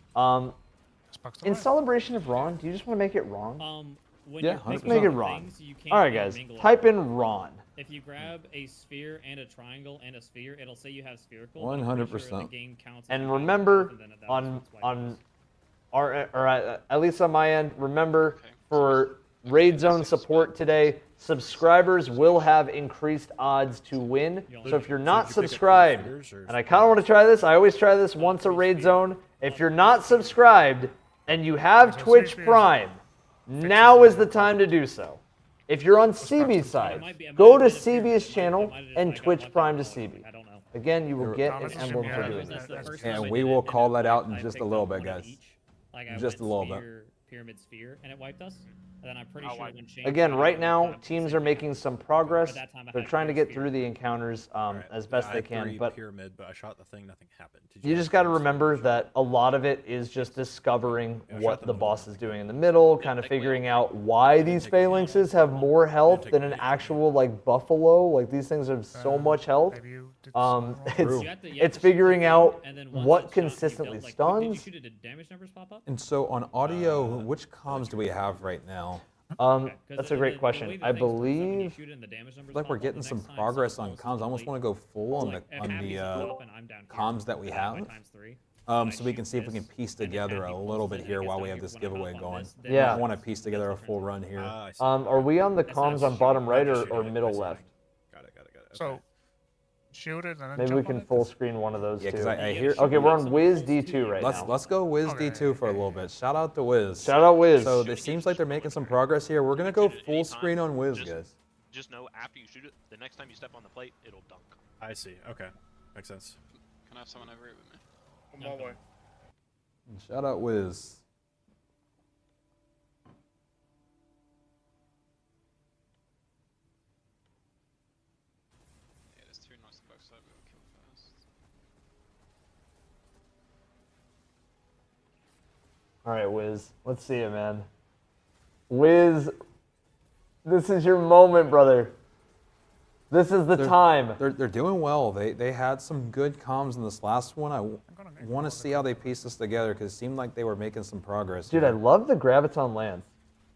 In celebration of Ron, do you just want to make it wrong? when Yeah, you're let's picking make it up Ron. things, you can't All right, guys, intermingle type them. in Ron. If you grab a sphere and a triangle and a sphere, it'll say you have spherical. but I'm pretty sure the 100%. game counts as And you have remember, both, and then that on was what's wiped. at least on my end, remember for Raid Zone support today, subscribers will have increased odds to win. So if you're not subscribed, and I kind of want to try this, I always try this once a Raid Zone. If you're not subscribed and you have Twitch Prime, now is the time to do so. If you're on CB's side, go to CB's channel and Twitch Prime to CB. Again, you will get an emblem for doing this. And we will call that out in just a little bit, guys. Like I Just a went little bit. sphere, pyramid, sphere, and it wiped us. And then I'm pretty sure when Shane Again, right now, wiped us, teams are making some progress. that time I They're had trying to three get through the encounters as best I they had can. 3 But pyramid, but I shot the thing, nothing happened. you just got to remember that a lot of it is just discovering what the boss is doing in the middle, kind of figuring out why these phalanxes have more health than an actual like buffalo. Like these things have so much health. It's figuring out what consistently Did you stuns. shoot it? Did damage numbers pop up? And so on audio, which comms do we have right now? That's a great question. I believe Like we're getting some progress on comms. I almost want to go full on the comms that we have. So we can see if we can piece together a little bit here while we have this giveaway going. Yeah. I want to piece together a full run here. Are we on the comms on bottom right or middle left? So, shoot it and then Maybe jump we on can it? full screen one of those Yeah, two. because I hear. Okay, we're on Wiz D2 right now. Let's go Wiz D2 for a little bit. Shout out to Wiz. Shout out Wiz. So it seems like they're making some progress here. We're gonna go full screen on Wiz, guys. Just know after you shoot it, the next time you step on the plate, it'll dunk. I see. Okay. Makes sense. Can I have someone over here with me? I'm all the way. Shout out Wiz. Yeah, there's 2 nice both sides we'll kill first. All right, Wiz. Let's see it, man. Wiz, this is your moment, brother. This is the time. They're doing well. They had some good comms in this last one. I want to see how they piece this together because it seemed like they were making some progress. Dude, here. I love the Graviton Lance.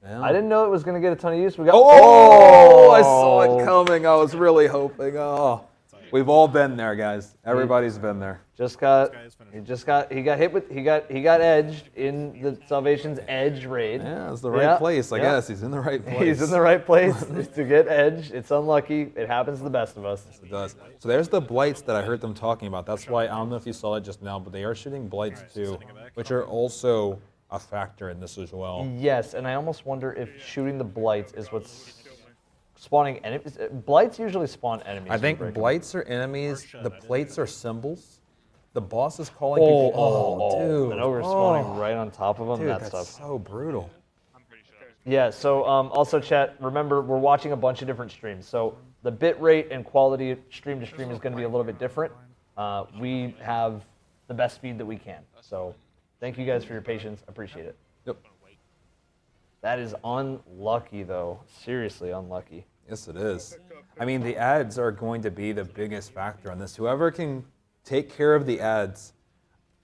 Yeah. I didn't know it was going to get a ton of use. We got. Oh, I saw it coming. I was really hoping. Oh, we've all been there, guys. Everybody's been there. He got hit with he got edged in the Salvation's edge raid. Yeah, it's the right place, I guess. He's in the right place. He's in the right place to get edged. It's unlucky. It happens to the best of us. It does. So there's the blights that I heard them talking about. That's why I don't know if you saw it just now, but they are shooting blights too, which are also a factor in this as well. Yes, and I almost wonder if shooting the blights is what's spawning enemies. Blights usually spawn enemies. I think blights are enemies. The plates are symbols. The boss is calling people. Oh, dude. And over spawning right on top of them. Dude, that that's stuff. so brutal. Yeah, so also chat, remember we're watching a bunch of different streams. So the bit rate and quality stream to stream is going to be a little bit different. We have the best speed that we can. So thank you guys for your patience. Appreciate it. Yep. That is unlucky though. Seriously unlucky. Yes, it is. I mean, the ads are going to be the biggest factor on this. Whoever can take care of the ads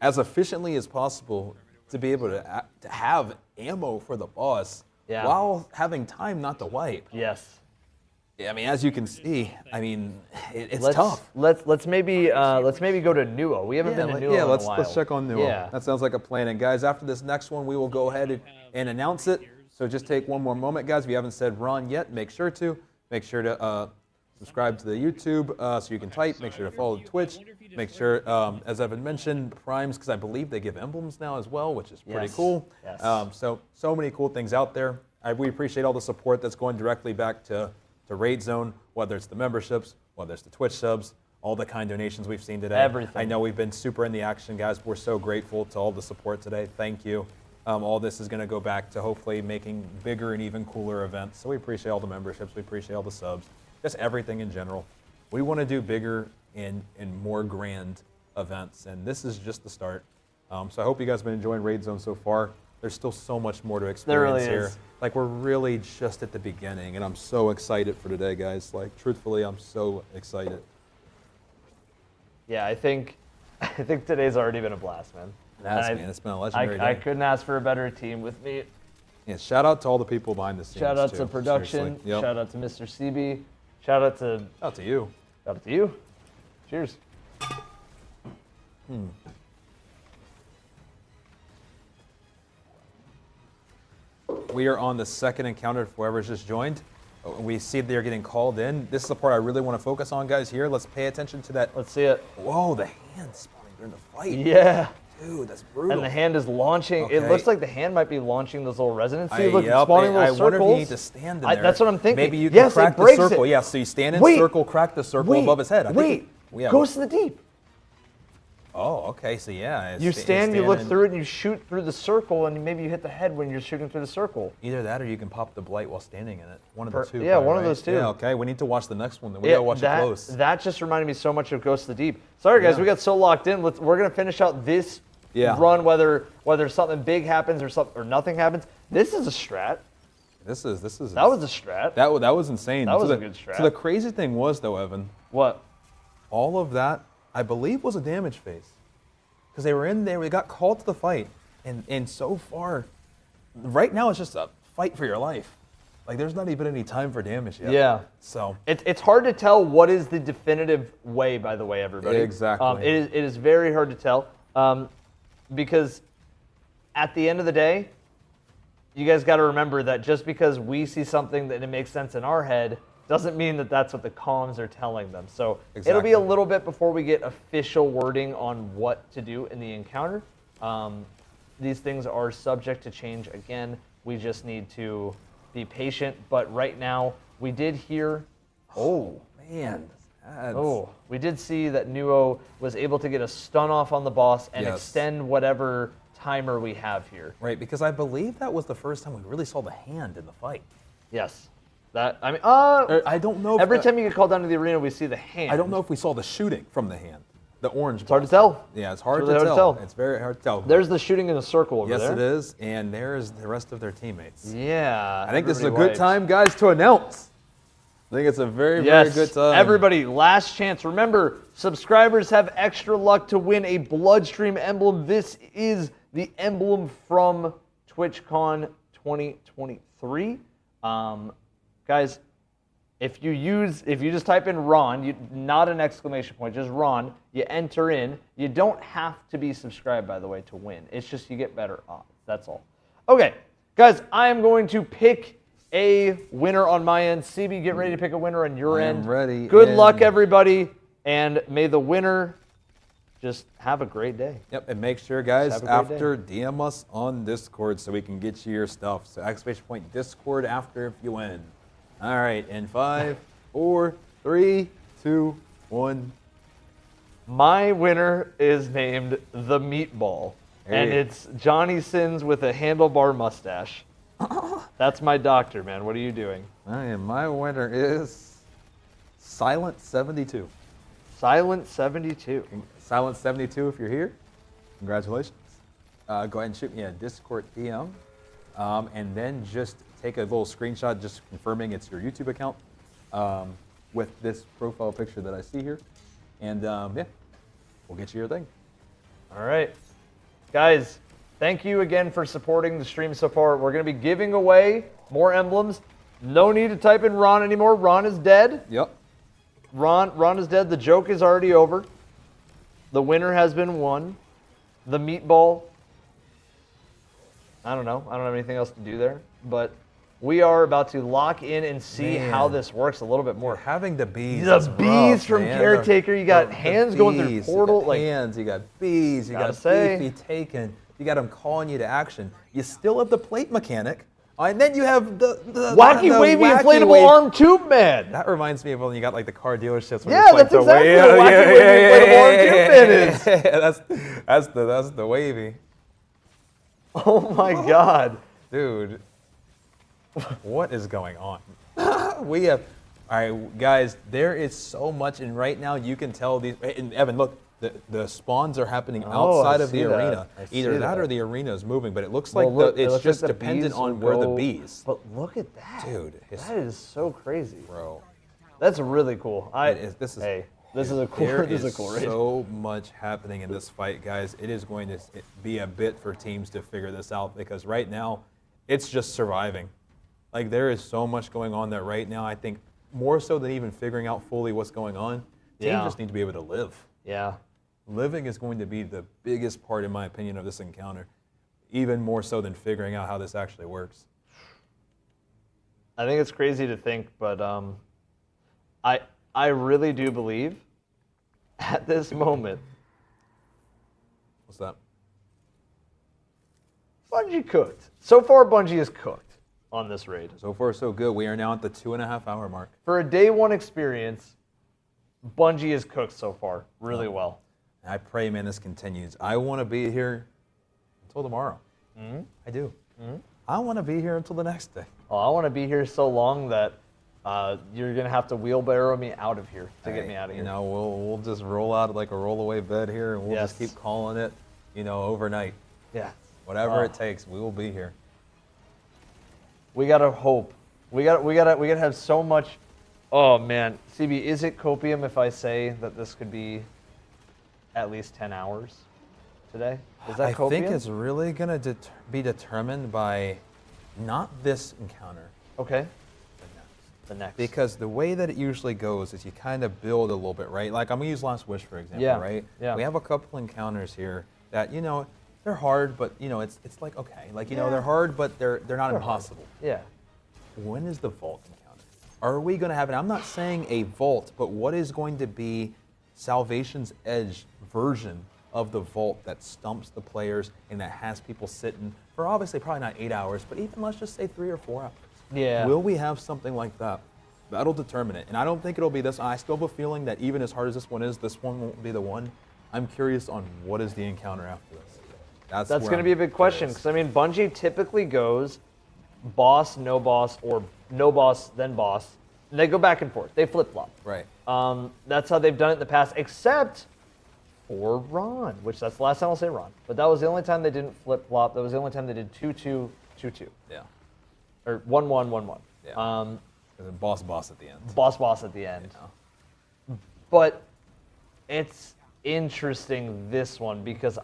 as efficiently as possible to be able to have ammo for the boss while having time not to wipe. Yes. I mean, as you can see, I mean, it's let's, tough. Let's maybe go to Nuo. We haven't been to Nuo in a while. Let's check on Nuo. Yeah. That sounds like a plan. And guys, after this next one, we will go ahead and announce it. So just take one more moment, guys. If you haven't said Ron yet, make sure to. Make sure to subscribe to the YouTube so you can type. Make sure to follow Twitch. Make sure, as Evan mentioned, Primes, because I believe they give emblems now as well, which is pretty cool. Yes. So many cool things out there. We appreciate all the support that's going directly back to Raid Zone, whether it's the memberships, whether it's the Twitch subs, all the kind donations we've seen today. Everything. I know we've been super in the action, guys. We're so grateful to all the support today. Thank you. All this is going to go back to hopefully making bigger and even cooler events. So we appreciate all the memberships. We appreciate all the subs. Just everything in general. We want to do bigger and more grand events, and this is just the start. So I hope you guys have been enjoying Raid Zone so far. There's still so much more to experience really here. is. Like, we're really just at the beginning, and I'm so excited for today, guys. Like, truthfully, I'm so excited. Yeah, I think today's already been a blast, man. It has, man. It's been a legendary I day. couldn't ask for a better team with me. Yeah, shout out to all the people behind the scenes. Shout out too, to production. seriously. Yep. Shout out to Mr. CB. Shout out to you. Shout out to you. Cheers. We are on the second encounter for whoever's just joined. We see they're getting called in. This is the part I really want to focus on, guys. Here, let's pay attention to that. Let's see it. Whoa, the hand spawning during the fight. Yeah. Dude, that's brutal. And the hand is launching. It Okay. looks like the hand might be launching those little resonance. See, look, it's Yep, spawning little I circles. wonder if you need to stand in there. That's what I'm thinking. Maybe you can Yes, crack it the breaks circle. it. Yeah, so you stand in Wait. circle, crack the circle Wait. above his head. I Wait. think Goes to the deep. Oh, okay. So yeah, You stand, you look through it, and you shoot through the circle, and maybe you hit the head when you're shooting through the circle. Either that, or you can pop the blight while standing in it. One of the two. Yeah, probably, one of right? those two. Yeah. Okay. We need to watch the next one. Then we gotta watch it close. That just reminded me so much of Ghost of the Deep. Sorry, guys, Yeah. we got so locked in. We're gonna finish out this Yeah. run, whether something big happens or nothing happens. This is a strat. This is. That was a strat. That was insane. That was so a good strat. So the crazy thing was though, Evan. What? All of that, I believe, was a damage phase. Because they were in there, we got called to the fight, and so far, right now it's just a fight for your life. Like there's not even any time for damage yet. Yeah. So it's hard to tell what is the definitive way. By the way, everybody. Exactly. It is very hard to tell because at the end of the day, you guys got to remember that just because we see something that it makes sense in our head doesn't mean that that's what the comms are telling them. So it'll be a little bit before we get official wording on what to do in the encounter. These things are subject to change again. We just need to be patient. But right now, we did hear. Oh man. We did see that Nuo was able to get a stun off on the boss and extend whatever timer we have here. Right, because I believe that was the first time we really saw the hand in the fight. Yes. I don't know. Every time you get called down to the arena, we see the hand. I don't know if we saw the shooting from the hand. The orange. It's hard to tell. Yeah, it's hard really to hard tell. to tell. It's very hard to tell. There's the shooting in a circle over yes, there. it is, and there's the rest of their teammates. Yeah. I think this is a everybody good wipes. time, guys, to announce. I think it's a very, very good time. Everybody, last chance. Remember, subscribers have extra luck to win a Bloodstream emblem. This is the emblem from TwitchCon 2023. Guys, if you just type in Ron, not an exclamation point, just Ron, you enter in. You don't have to be subscribed, by the way, to win. It's just you get better odds. That's all. Okay, guys, I am going to pick a winner on my end. CB, get ready to pick a winner on your end. I'm ready. Good luck, everybody, and may the winner just have a great day. Yep, and make sure, guys, Have a great after DM us on Discord so we can get you your stuff. So exclamation point Discord after if you win. All right, in 5, 4, 3, 2, 1. My winner is named The Meatball, and it's Johnny Sins with a handlebar mustache. That's my doctor, man. What are you doing? And my winner is Silent72. Silent72. Silent72, if you're here, congratulations. Go ahead and shoot me a Discord DM, and then just take a little screenshot just confirming it's your YouTube account with this profile picture that I see here. And yeah, we'll get you your thing. All right. Guys, thank you again for supporting the stream so far. We're going to be giving away more emblems. No need to type in Ron anymore. Ron is dead. Yep. Ron is dead. The joke is already over. The winner has been won. The meatball. I don't know. I don't have anything else to do there. But we are about to lock in and see how this works a little bit more. Having the bees. The is bees rough, from man. Caretaker. You got The hands going through bees, portal. You got Like hands. You got bees. You gotta got say. beefy taken. You got them calling you to action. You still have the plate mechanic. And then you have the wacky, wavy, inflatable arm tube man. That reminds me of when you got like the car dealerships. When Yeah, it's like that's exactly what wacky, wavy, inflatable arm tube man is. That's the wavy. Oh my God, dude, what is going on? We have, all right, guys. There is so much, and right now you can tell these. And Evan, look. The spawns are happening outside of the arena. Either that or the arena is moving, but it looks like it's just dependent on where the bees. But look at that, dude. That is so crazy, bro. That's really cool. This is a cool. There This is a is cool raid. so much happening in this fight, guys. It is going to be a bit for teams to figure this out because right now, it's just surviving. Like, there is so much going on that right now, I think, more so than even figuring out fully what's going on, teams just need to be able to live. Yeah. Living is going to be the biggest part, in my opinion, of this encounter, even more so than figuring out how this actually works. I think it's crazy to think, but I really do believe at this moment. What's that? Bungie cooked. So far, Bungie is cooked on this raid. So far, so good. We are now at the 2.5 hour mark. For a day one experience, Bungie is cooked so far really well. I pray, man, this continues. I want to be here until tomorrow. Mm-hmm. I do. Mm-hmm. I want to be here until the next day. Well, I want to be here so long that you're going to have to wheelbarrow me out of here to get me out of here. You know, we'll just roll out like a roll-away bed here, and we'll just keep calling it, you know, overnight. Yeah. Whatever it takes, we will be here. We got to hope. We got to have so much. Oh, man. CB, is it copium if I say that this could be at least 10 hours today? Is that copium? I think it's really going to be determined by not this encounter. Okay. The next. Because the way that it usually goes is you kind of build a little bit, right? Like I'm going to use Last Wish, for example, right? Yeah. We have a couple encounters here that, you know, they're hard, but, you know, it's like, okay. Like, you know, they're hard, but they're not impossible. Hard. Yeah. When is the vault encounter? Are we going to have it? I'm not saying a vault, but what is going to be Salvation's Edge version of the vault that stumps the players and that has people sitting for obviously probably not 8 hours, but even let's just say 3 or 4 hours. Yeah. Will we have something like that? That'll determine it. And I don't think it'll be this. I still have a feeling that even as hard as this one is, this one won't be the one. I'm curious on what is the encounter after this. That's going to be a big question, because I mean, Bungie typically goes boss, no boss, or no boss, then boss. And they go back and forth. They flip-flop. Right. That's how they've done it in the past, except for Ron, which that's the last time I'll say Ron. But that was the only time they didn't flip-flop. That was the only time they did 2-2, 2-2. Yeah. Or 1-1, 1-1. Yeah. Boss at the end. Boss at the end. Yeah. But it's interesting, this one, because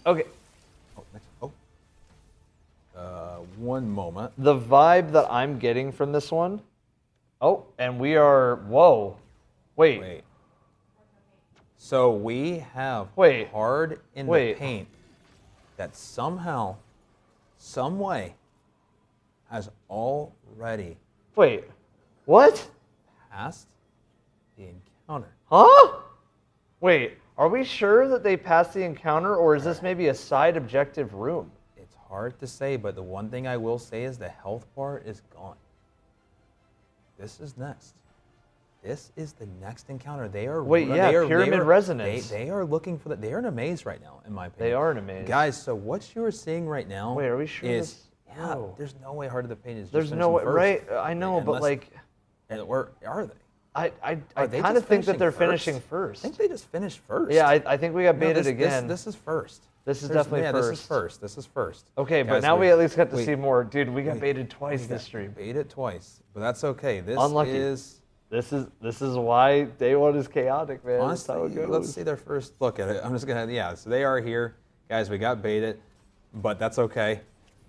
okay. One moment. The vibe that I'm getting from this one. Oh, and we are. Whoa. Wait. So we have hard in the paint that somehow, some way, has already. Wait. What? Passed the encounter. Huh? Wait. Are we sure that they passed the encounter, or is this maybe a side objective room? It's hard to say, but the one thing I will say is the health bar is gone. This is next. This is the next encounter. They are Pyramid Resonance. They are looking for that. They are in a maze right now, in my opinion. They are in a maze, guys. So what you are seeing right now? Wait, are we sure? There's no way Heart of the Pain is. There's no way, right? I know, but like, where are they? I kind of think that they're finishing first. I think they just finished first. Yeah, I think we got baited again. This is first. This is definitely first. This is first. Okay, but now we at least got to see more. Dude, we got baited twice this stream. Baited twice, but that's okay. This Unlucky. This is why day one is chaotic, man. Honestly, let's see their first look at it. I'm just gonna, so they are here, guys. We got baited, but that's okay.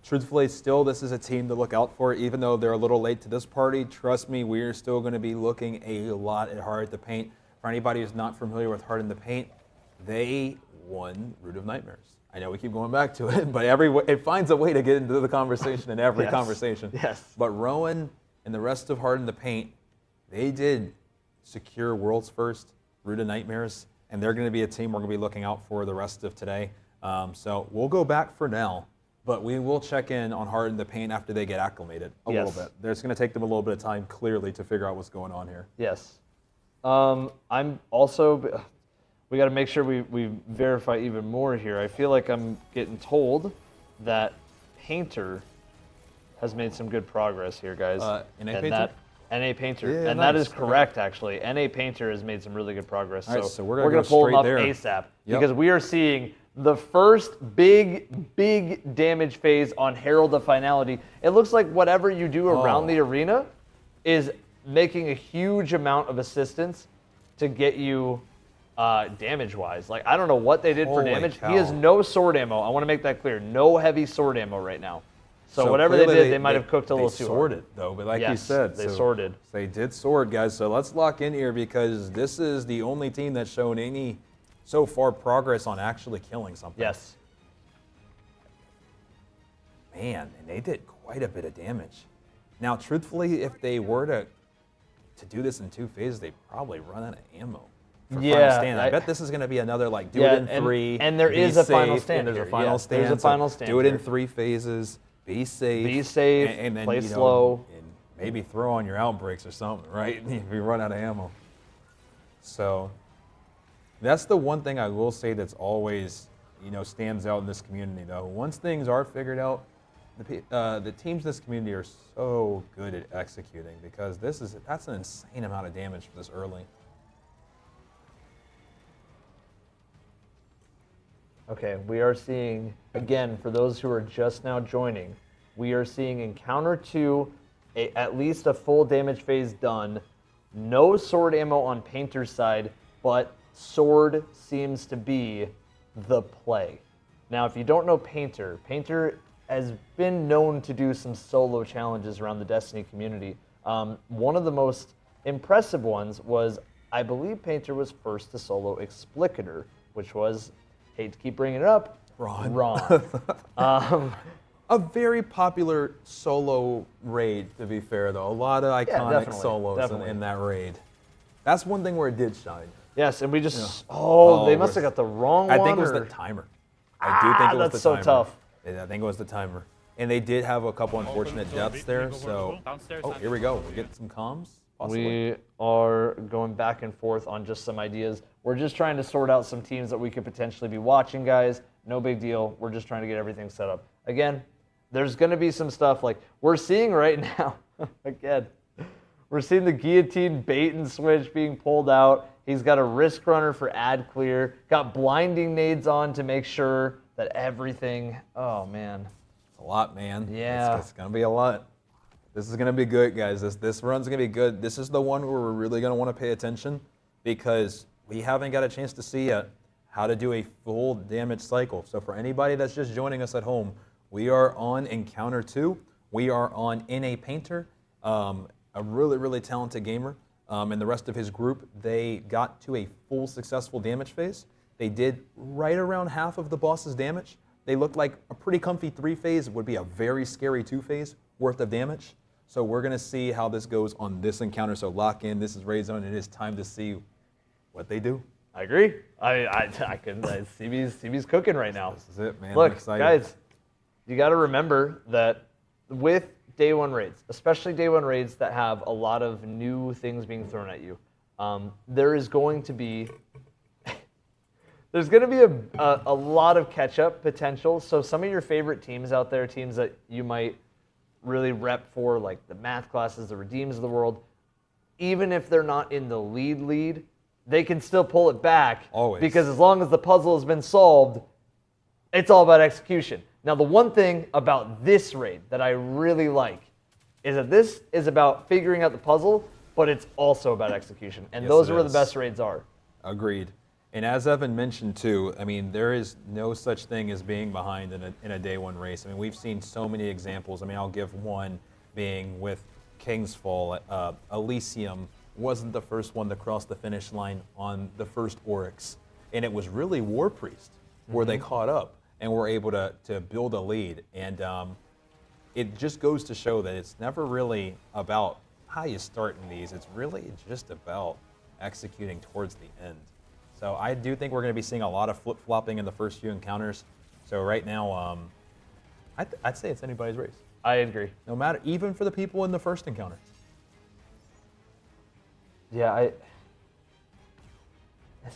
Truthfully, still, this is a team to look out for, even though they're a little late to this party. Trust me, we're still going to be looking a lot at Heart of the Paint. For anybody who's not familiar with Heart in the Paint, they won Root of Nightmares. I know we keep going back to it, but it finds a way to get into the conversation in every conversation. Yes. But Rowan and the rest of Heart in the Paint, they did secure World's First, Root of Nightmares, and they're going to be a team we're going to be looking out for the rest of today. So we'll go back for now. But we will check in on Heart in the Paint after they get acclimated a little bit. It's going to take them a little bit of time, clearly, to figure out what's going on here. Yes. I'm also, we got to make sure we verify even more here. I feel like I'm getting told that Painter has made some good progress here, guys. NA Painter? NA Painter. Yeah, and nice. that is correct, actually. NA Painter has made some really good progress. All right, so we're going go to pull them up there. ASAP because we are seeing the first big damage phase on Herald of Finality. It looks like whatever you do around the arena is making a huge amount of assistance to get you damage-wise. Like, I don't know what they did for damage. Cow. He has no sword ammo. I want to make that clear. No heavy sword ammo right now. So whatever they clearly did, they might have cooked a little too hard. They sorted, though, but like you Yes, said. they so sorted. They did sort, guys. So let's lock in here because this is the only team that's shown any, so far, progress on actually killing something. Yes. Man, and they did quite a bit of damage. Now, truthfully, if they were to do this in 2 phases, they'd probably run out of ammo. For final stand. I bet this is going to be another do it in 3. And there be is a safe, final stand. And there's here. a final Yes, stand. There's a so final stand. do it in here. 3 phases. Be safe. Be safe. And then, play slow. And maybe throw on your outbreaks or something, right? If you run out of ammo. So that's the one thing I will say that's always, stands out in this community, though. Once things are figured out, the teams in this community are so good at executing because that's an insane amount of damage for this early. Okay, we are seeing, again, for those who are just now joining, we are seeing encounter 2, at least a full damage phase done. No sword ammo on Painter's side, but sword seems to be the play. Now, if you don't know Painter has been known to do some solo challenges around the Destiny community. One of the most impressive ones was, I believe Painter was first to solo Explicator, which was, hate to keep bringing it up, Ron. A very popular solo raid, to be fair, though. A lot of iconic solos in that raid. That's one thing where it did shine. Yes, and we just, they must have got the wrong one. I think it was the timer. I do think it was the timer. That's so tough. I think it was the timer. And they did have a couple unfortunate deaths there, so... Oh, here we go. We're getting some comms, possibly. We are going back and forth on just some ideas. We're just trying to sort out some teams that we could potentially be watching, guys. No big deal. We're just trying to get everything set up. Again, there's going to be some stuff like we're seeing right now. Again, we're seeing the guillotine bait and switch being pulled out. He's got a risk runner for ad clear. Got blinding nades on to make sure that everything... Oh, man. It's a lot, man. Yeah. It's going to be a lot. This is going to be good, guys. This run's going to be good. This is the one where we're really going to want to pay attention because we haven't got a chance to see yet how to do a full damage cycle. So for anybody that's just joining us at home, we are on Encounter 2. We are on NA Painter, a really, really talented gamer. And the rest of his group, they got to a full successful damage phase. They did right around half of the boss's damage. They looked like a pretty comfy 3 phase. It would be a very scary 2 phase worth of damage. So we're going to see how this goes on this encounter. So lock in. This is Raid Zone. It is time to see what they do. I agree. CB's cooking right now. This is it, man. Look, I'm excited. guys, you got to remember that with day 1 raids, especially day 1 raids that have a lot of new things being thrown at you, there is going to be a lot of catch-up potential. So some of your favorite teams out there, teams that you might really rep for, like the math classes, the Redeems of the world, even if they're not in the lead, they can still pull it back. Always. Because as long as the puzzle has been solved, it's all about execution. Now, the one thing about this raid that I really like is that this is about figuring out the puzzle, but it's also about execution. And Yes, those it are where the is. best raids are. Agreed. And as Evan mentioned too, I mean, there is no such thing as being behind in a day 1 race. I mean, we've seen so many examples. I mean, I'll give one being with King's Fall. Elysium wasn't the first one to cross the finish line on the first Oryx. And it was really War Priest where they caught up and were able to build a lead. And it just goes to show that it's never really about how you start in these. It's really just about executing towards the end. So I do think we're going to be seeing a lot of flip-flopping in the first few encounters. So right now, I'd say it's anybody's race. I agree. No matter, even for the people in the first encounter. Yeah,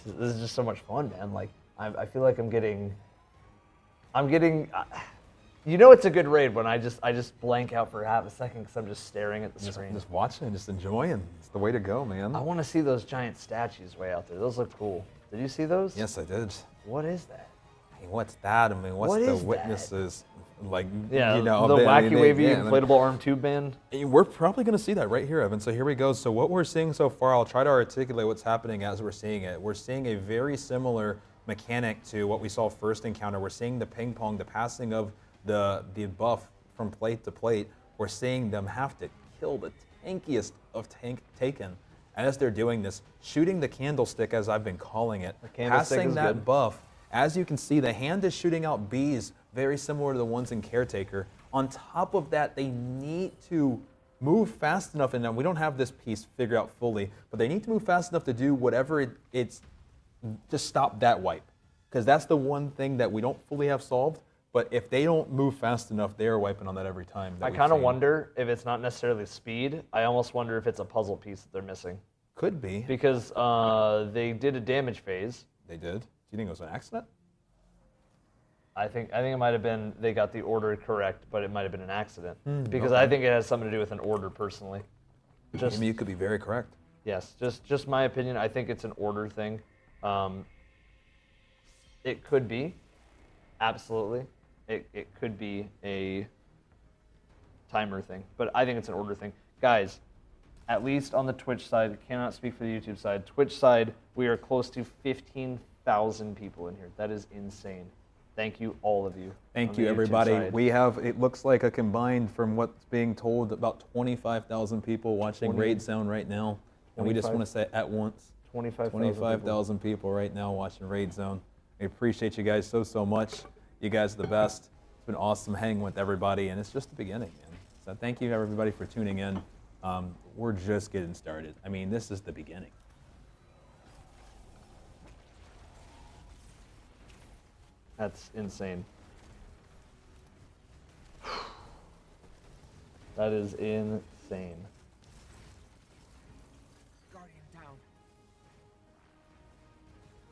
this is just so much fun, man. Like, I feel like I'm getting, you know, it's a good raid when I just blank out for half a second because I'm just staring at the screen. Just watching and just enjoying. It's the way to go, man. I want to see those giant statues way out there. Those look cool. Did you see those? Yes, I did. What is that? Hey, what's that? I mean, what's What the is that? Witnesses? Like, Yeah, you know, the I wacky, mean, wavy, yeah, inflatable arm tube band. We're probably going to see that right here, Evan. So here we go. So what we're seeing so far, I'll try to articulate what's happening as we're seeing it. We're seeing a very similar mechanic to what we saw first encounter. We're seeing the ping pong, the passing of the buff from plate to plate. We're seeing them have to kill the tankiest of taken as they're doing this, shooting the candlestick as I've been calling it, candlestick passing is that good. buff. As you can see, the hand is shooting out bees, very similar to the ones in Caretaker. On top of that, they need to move fast enough, and we don't have this piece figured out fully, but they need to move fast enough to do whatever it's to stop that wipe. Because that's the one thing that we don't fully have solved, but if they don't move fast enough, they're wiping on that every time. I kind of wonder if it's not necessarily speed. I almost wonder if it's a puzzle piece that they're missing. Could be. Because they did a damage phase. They did? Do you think it was an accident? I think it might have been they got the order correct, but it might have been an accident. Because okay. I think it has something to do with an order personally. Just, maybe you could be very correct. Yes, just my opinion. I think it's an order thing. It could be, absolutely. It could be a timer thing, but I think it's an order thing. Guys, at least on the Twitch side, cannot speak for the YouTube side. Twitch side, we are close to 15,000 people in here. That is insane. Thank you, all of you. Thank you, everybody. We have, it looks like a combined, from what's being told, about 25,000 people watching Raid Zone right now. And we just want to say at once, 25,000 people right now watching Raid Zone. We appreciate you guys so much. You guys are the best. It's been awesome hanging with everybody, and it's just the beginning, man. So thank you, everybody, for tuning in. We're just getting started. I mean, this is the beginning. That's insane. That is insane.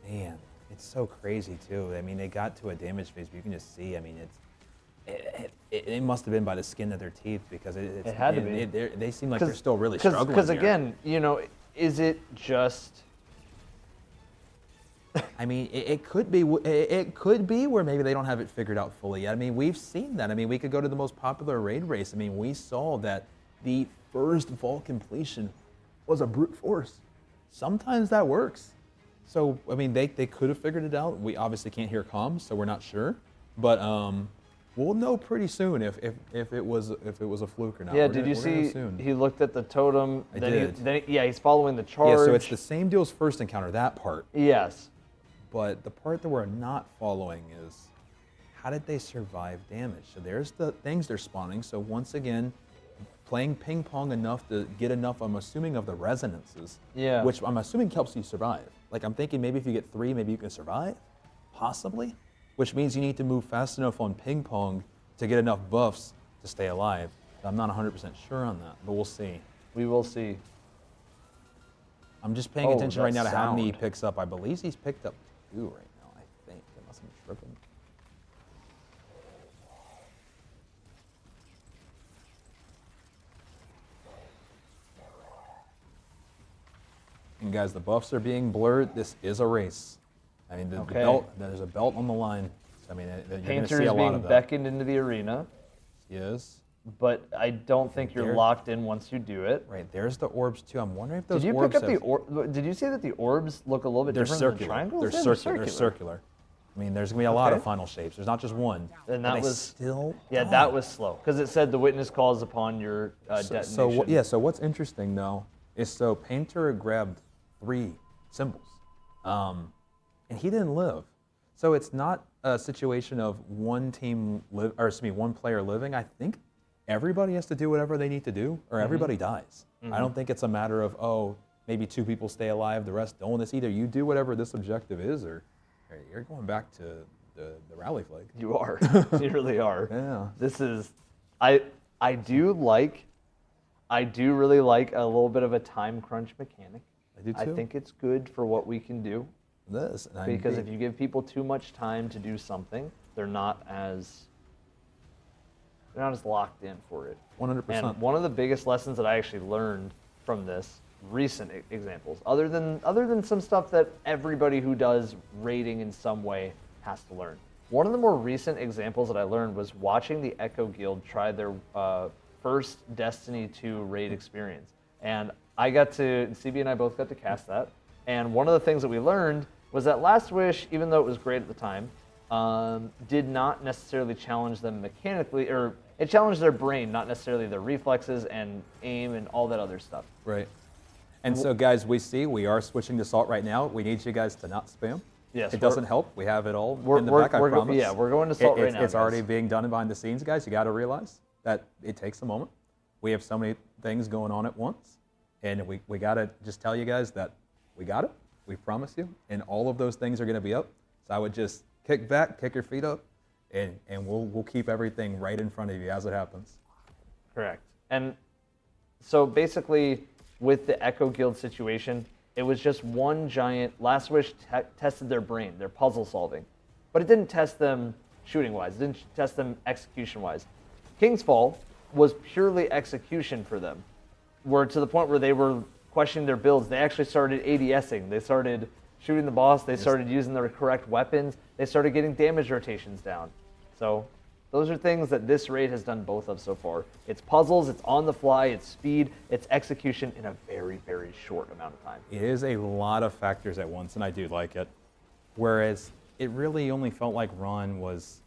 Man, it's so crazy too. I mean, they got to a damage phase, but you can just see. I mean, it must have been by the skin of their teeth, because it had to be. They seem like they're still really struggling. Because here. again, you know, is it just? I mean, it could be. It could be where maybe they don't have it figured out fully yet. I mean, we've seen that. I mean, we could go to the most popular raid race. I mean, we saw that the first vault completion was a brute force. Sometimes that works. So, I mean, they could have figured it out. We obviously can't hear comms, so we're not sure. But we'll know pretty soon if it was a fluke or not. Yeah, did you see he looked at the totem? I did. He's following the charge. Yeah, so it's the same deal as first encounter, that part. Yes. But the part that we're not following is, how did they survive damage? So there's the things they're spawning. So once again, playing ping pong enough to get enough, I'm assuming, of the resonances. Yeah. Which I'm assuming helps you survive. Like, I'm thinking maybe if you get 3, maybe you can survive, possibly. Which means you need to move fast enough on ping pong to get enough buffs to stay alive. I'm not 100% sure on that, but we'll see. We will see. I'm just paying attention right now to how many he picks up. I believe he's picked up 2 right now, I think, unless I'm tripping. And guys, the buffs are being blurred. This is a race. I mean, the belt, there's a belt on the line. I mean, you're going to see a lot of that. Painter is being beckoned into the arena. Yes. But I don't think you're locked in once you do it. Right, there's the orbs too. I'm wondering if those Did you orbs pick up the orbs? Did you see that the orbs look a little bit different than the triangles? They're circular. I mean, there's going to be a lot of final shapes. There's not just one. And that was still. Yeah, that was slow, because it said the witness calls upon your detonation. So what's interesting though is Painter grabbed 3 symbols, and he didn't live. So it's not a situation of one player living. I think everybody has to do whatever they need to do, or everybody dies. I don't think it's a matter of maybe 2 people stay alive, the rest don't. It's either you do whatever this objective is, or you're going back to the rally flag. You are. You really are. Yeah. This is. I do really like a little bit of a time crunch mechanic. I do too. I think it's good for what we can do. Because if you give people too much time to do something, they're not as locked in for it. 100%. And one of the biggest lessons that I actually learned from this, recent examples, other than some stuff that everybody who does raiding in some way has to learn. One of the more recent examples that I learned was watching the Echo Guild try their first Destiny 2 raid experience. And CB and I both got to cast that. And one of the things that we learned was that Last Wish, even though it was great at the time, did not necessarily challenge them mechanically, or it challenged their brain, not necessarily their reflexes and aim and all that other stuff. Right. And so, guys, we are switching to salt right now. We need you guys to not spam. Yes, it doesn't help. We have it all in the we're- back, I we're go- promise. yeah, we're going to salt right it's, now, It's guys. already being done behind the scenes, guys. You got to realize that it takes a moment. We have so many things going on at once. And we got to just tell you guys that we got it. We promise you. And all of those things are going to be up. So I would just kick back, kick your feet up, and we'll keep everything right in front of you as it happens. Correct. And so basically, with the Echo Guild situation, it was just one giant. Last Wish tested their brain, their puzzle solving, but it didn't test them shooting wise. It didn't test them execution wise. King's Fall was purely execution for them, where to the point where they were questioning their builds. They actually started ADSing. They started shooting the boss. They started using the correct weapons. They started getting damage rotations down. So those are things that this raid has done both of so far. It's puzzles, it's on the fly, it's speed, it's execution in a very, very short amount of time. It is a lot of factors at once, and I do like it. Whereas it really only felt like Ron was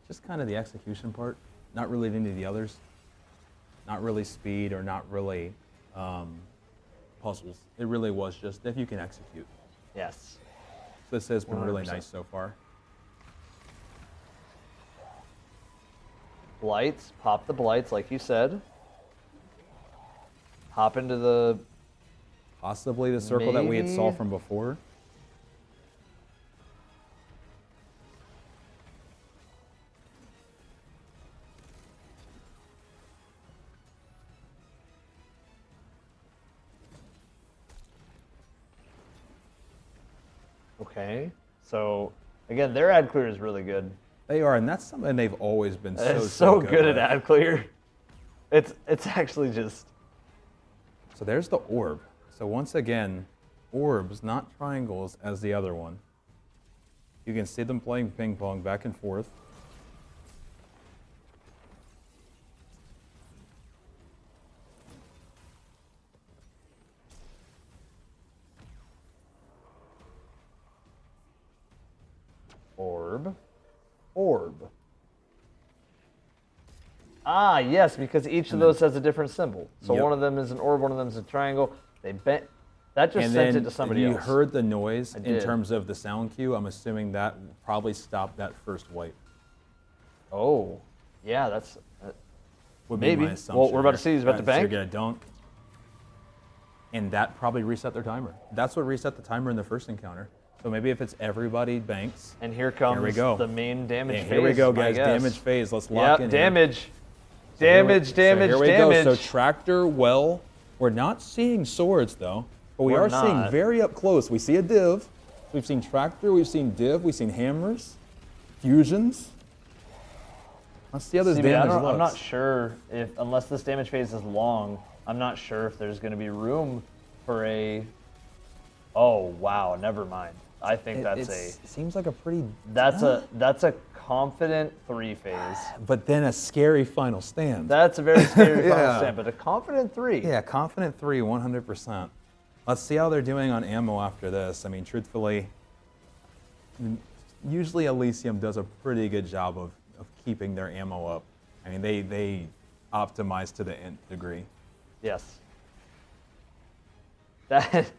just kind of the execution part, not really any of the others. Not really speed or not really puzzles. It really was just if you can execute. Yes. So this has been really 100%. nice so far. Blights, pop the blights like you said. Hop into the... Possibly the circle that we had saw Maybe. from before. Okay. So, again, their ad clear is really good. They are, and that's something they've always been So good with. at ad clear. It's actually just... So there's the orb. So once again, orbs, not triangles as the other one. You can see them playing ping pong back and forth. Orb. Orb. Ah, yes, because each of those has a different symbol. So Yep. one of them is an orb, one of them is a triangle. They bent. That just And sent then it to somebody you else. heard the noise I in did. terms of the sound cue. I'm assuming that probably stopped that first wipe. Oh, yeah, that's... Would be maybe. my assumption Well, we're about to see. here. He's about to So bank. You're gonna dunk, and that probably reset their timer. That's what reset the timer in the first encounter. So maybe if it's everybody banks. And here comes we go. the main damage phase. Here we go, I guys. guess. Damage phase. Let's lock in. Yep, here. damage. So here we- Damage, damage, so here we damage. go. So tractor, well, we're not seeing swords though, but we We're are seeing not. very up close. We see a div. We've seen tractor. We've seen div. We've seen hammers, fusions. Let's see how this See, damage I'm looks. not sure if, unless this damage phase is long, I'm not sure if there's going to be room for a... Oh, wow, never mind. I think that's It seems like a pretty... That's a confident 3 phase. But then a scary final stand. That's a very scary final Yeah. stand, but a confident 3. Yeah, confident 3, 100%. Let's see how they're doing on ammo after this. I mean, truthfully, usually Elysium does a pretty good job of keeping their ammo up. I mean, they optimize to the nth degree. Yes. That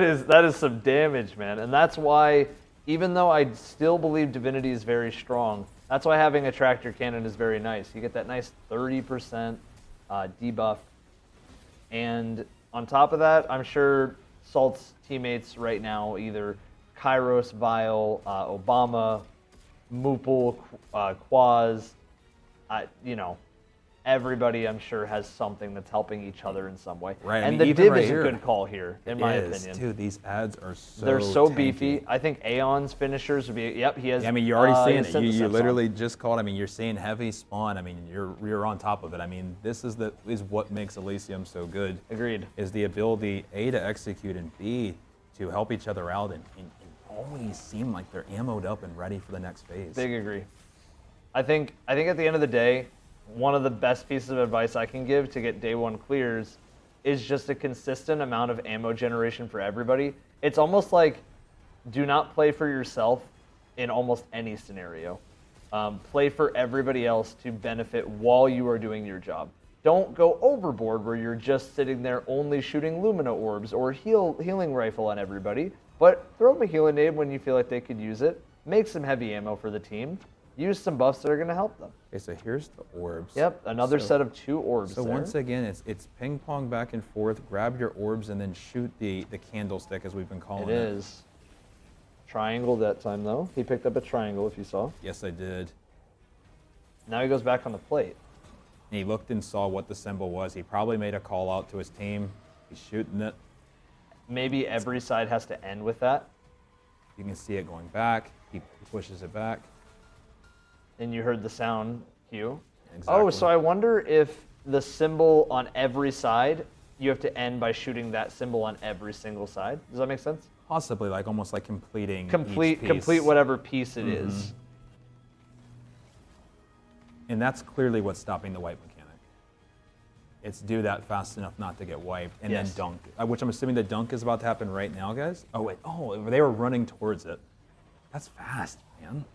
is some damage, man. And that's why, even though I still believe Divinity is very strong, that's why having a tractor cannon is very nice. You get that nice 30% debuff. And on top of that, I'm sure Salt's teammates right now, either Kairos, Vile, Obama, Moople, Quaz, everybody I'm sure has something that's helping each other in some way. Right, I And mean, the even div right is here, a good call here, in it my is. opinion. Dude, these ads are so They're so tanky. beefy. I think Aeon's finishers would be, yep, he has... I mean, you're already seeing it. Instant You Deception. literally just called. I mean, you're seeing heavy spawn. I mean, you're on top of it. I mean, this is what makes Elysium so good. Agreed. Is the ability A, to execute, and B, to help each other out and always seem like they're ammoed up and ready for the next phase. Big agree. I think at the end of the day, one of the best pieces of advice I can give to get day one clears is just a consistent amount of ammo generation for everybody. It's almost like, do not play for yourself, in almost any scenario. Play for everybody else to benefit while you are doing your job. Don't go overboard where you're just sitting there only shooting Lumina orbs or healing rifle on everybody, but throw them a healing nade when you feel like they could use it. Make some heavy ammo for the team. Use some buffs that are going to help them. Okay, so here's the orbs. Yep, another set of 2 orbs So there. once again, it's ping pong back and forth. Grab your orbs and then shoot the candlestick, as we've been calling it. It is. Triangle that time, though. He picked up a triangle, if you saw. Yes, I did. Now he goes back on the plate. And he looked and saw what the symbol was. He probably made a call out to his team. He's shooting it. Maybe every side has to end with that. You can see it going back. He pushes it back. And you heard the sound cue. Exactly. Oh, so I wonder if the symbol on every side, you have to end by shooting that symbol on every single side. Does that make sense? Possibly, like almost like completing each Complete piece. whatever piece it is. And that's clearly what's stopping the wipe mechanic. It's do that fast enough not to get wiped, and Yes. then dunk. Which I'm assuming the dunk is about to happen right now, guys. Oh, wait. Oh, they were running towards it. That's fast, man.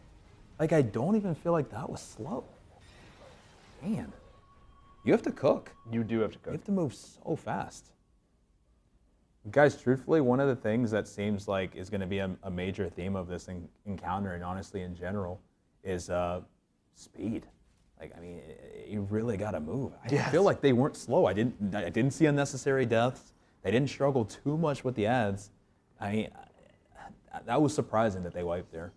Like, I don't even feel like that was slow. Man. You have to cook. You do have to cook. You have to move so fast. Guys, truthfully, one of the things that seems like is going to be a major theme of this encounter, and honestly in general, is speed. Like, I mean, you really got to move. I feel like they weren't slow. I didn't see unnecessary deaths. They didn't struggle too much with the ads. I mean, that was surprising that they wiped there.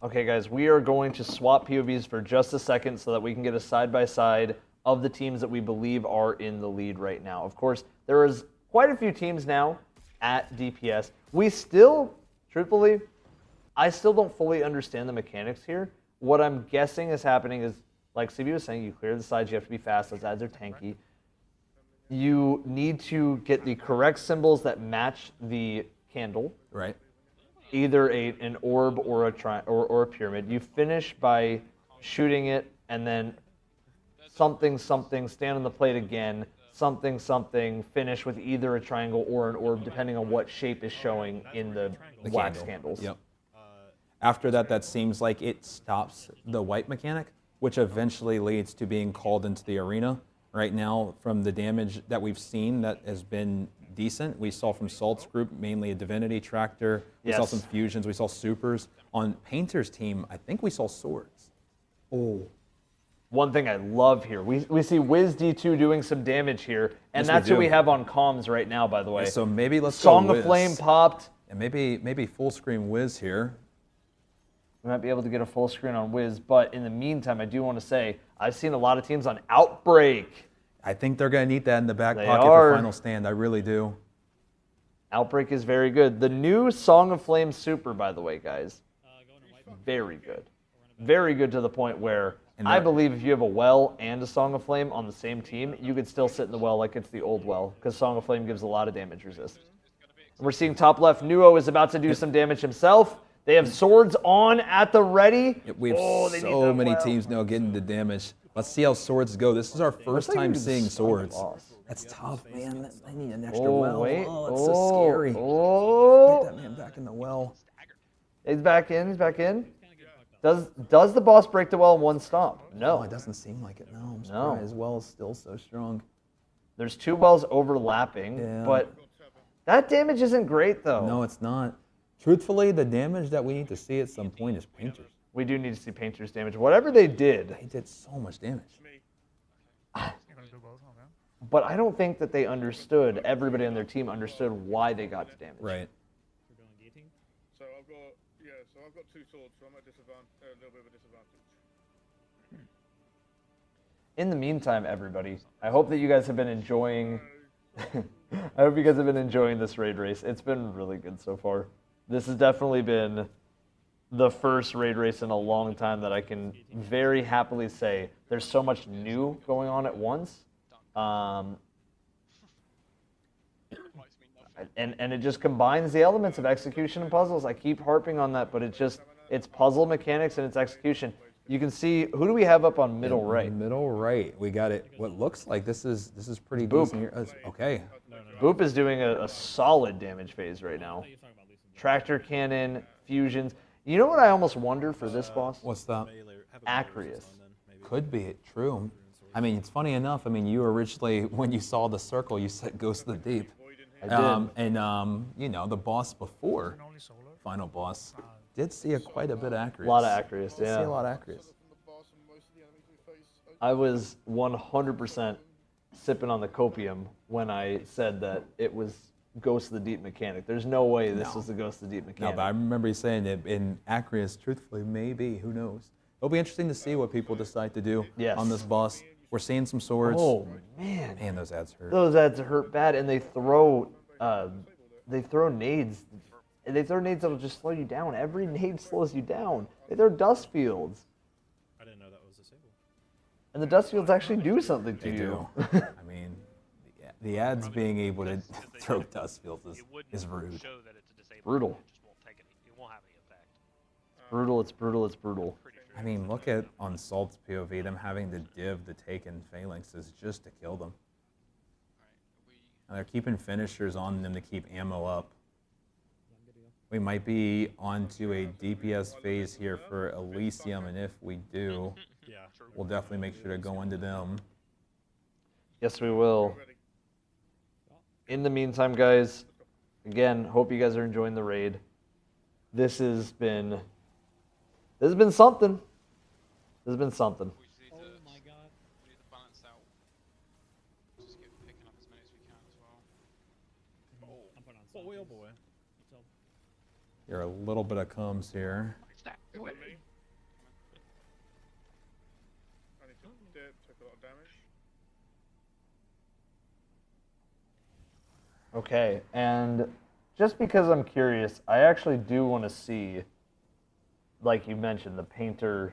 Okay, guys, we are going to swap POVs for just a second so that we can get a side-by-side of the teams that we believe are in the lead right now. Of course, there is quite a few teams now at DPS. We still, truthfully, I still don't fully understand the mechanics here. What I'm guessing is happening is, like CB was saying, you clear the sides, you have to be fast, those ads are tanky. You need to get the correct symbols that match the candle. Right. Either an orb or a pyramid. You finish by shooting it, and then something, stand on the plate again, something, finish with either a triangle or an orb, depending on what shape is showing in the wax candles. Yep. After that, that seems like it stops the wipe mechanic, which eventually leads to being called into the arena. Right now, from the damage that we've seen, that has been decent. We saw from Salt's group mainly a Divinity Tractor. We saw some fusions. We saw supers. On Painter's team, I think we saw swords. Oh. One thing I love here, we see Wiz D2 doing some damage here, and Yes, that's we who we do. have on comms right now, by the way. So maybe let's Song go of Flame Wiz. popped. And maybe full screen Wiz here. We might be able to get a full screen on Wiz, but in the meantime, I do want to say, I've seen a lot of teams on Outbreak. I think they're going to need that in the back They pocket are. for Final Stand. I really do. Outbreak is very good. The new Song of Flame Super, by the way, guys, very good. Very good to the point where I believe if you have a well and a Song of Flame on the same team, you could still sit in the well like it's the old well, because Song of Flame gives a lot of damage resist. And we're seeing top left, Nuo is about to do some damage himself. They have swords on at the ready. We have so many teams now getting the damage. Let's see how swords go. This is our first time seeing swords. That's tough, man. I need an extra well. Wait. Oh, it's so scary. Oh. Get that man back in the well. He's back in. He's back in. Does the boss break the well in one stomp? No. Oh, it doesn't seem like it. No, I'm No. surprised. His well is still so strong. There's 2 wells overlapping, but that damage isn't great, though. No, it's not. Truthfully, the damage that we need to see at some point is Painters. We do need to see Painter's damage. Whatever they did. They did so much damage. But I don't think that they understood, everybody on their team understood why they got the damage. Right. So I've got 2 swords, so I'm at a little bit of a disadvantage. In the meantime, everybody, I hope that you guys have been enjoying I hope you guys have been enjoying this raid race. It's been really good so far. This has definitely been the first raid race in a long time that I can very happily say there's so much new going on at once. And it just combines the elements of execution and puzzles. I keep harping on that, but it's puzzle mechanics and it's execution. You can see, who do we have up on middle right? Middle right. We got it. What looks like this is pretty Boop. decent here. Okay. Boop is doing a solid damage phase right now. Tractor cannon, fusions. You know what I almost wonder for this boss? What's that? Acreus. Could be true. I mean, it's funny enough. I mean, you originally, when you saw the circle, you said Ghost of the Deep. I did. And you know, the boss before, final boss, did see quite a bit of Acreus. A lot of Acreus, Did yeah. see a lot of Acreus. I was 100% sipping on the copium when I said that it was Ghost of the Deep mechanic. There's no way this was the Ghost of the Deep No, mechanic. but I remember you saying that in Acreus, truthfully, maybe, who knows? It'll be interesting to see what people decide to do on this boss. We're seeing some swords. Oh, man. Man, those ads hurt. Those ads hurt bad, and they throw nades. And they throw nades that'll just slow you down. Every nade slows you down. They throw dust fields. I didn't know that was disabled. And the dust fields actually do something to They you. do. I mean, the ads being able to throw dust fields is rude. Brutal. Brutal, it's brutal, it's brutal. I mean, look at on Salt's POV, them having the div, the taken phalanxes just to kill them. And they're keeping finishers on them to keep ammo up. We might be onto a DPS phase here for Elysium, and if we do, we'll definitely make sure to go into them. Yes, we will. In the meantime, guys, again, hope you guys are enjoying the raid. This has been something. This has been something. Oh my god. We need to balance out. Just keep picking up as many as we can as well. I'm putting on boy, oh boy. Here, a little bit of comms here. I need to take a lot of damage. Okay, and just because I'm curious, I actually do want to see, like you mentioned, the painter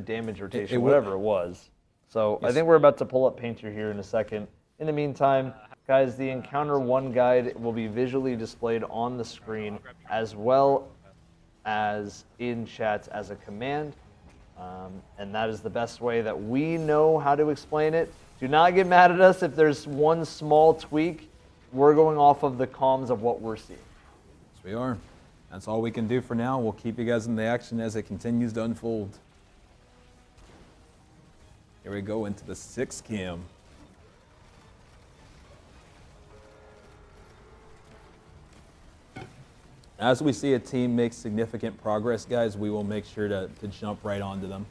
damage rotation, whatever it was. So I think we're about to pull up Painter here in a second. In the meantime, guys, the Encounter 1 guide will be visually displayed on the screen as well as in chats as a command. And that is the best way that we know how to explain it. Do not get mad at us if there's one small tweak. We're going off of the comms of what we're seeing. Yes, we are. That's all we can do for now. We'll keep you guys in the action as it continues to unfold. Here we go into the 6th cam. As we see a team make significant progress, guys, we will make sure to jump right onto them.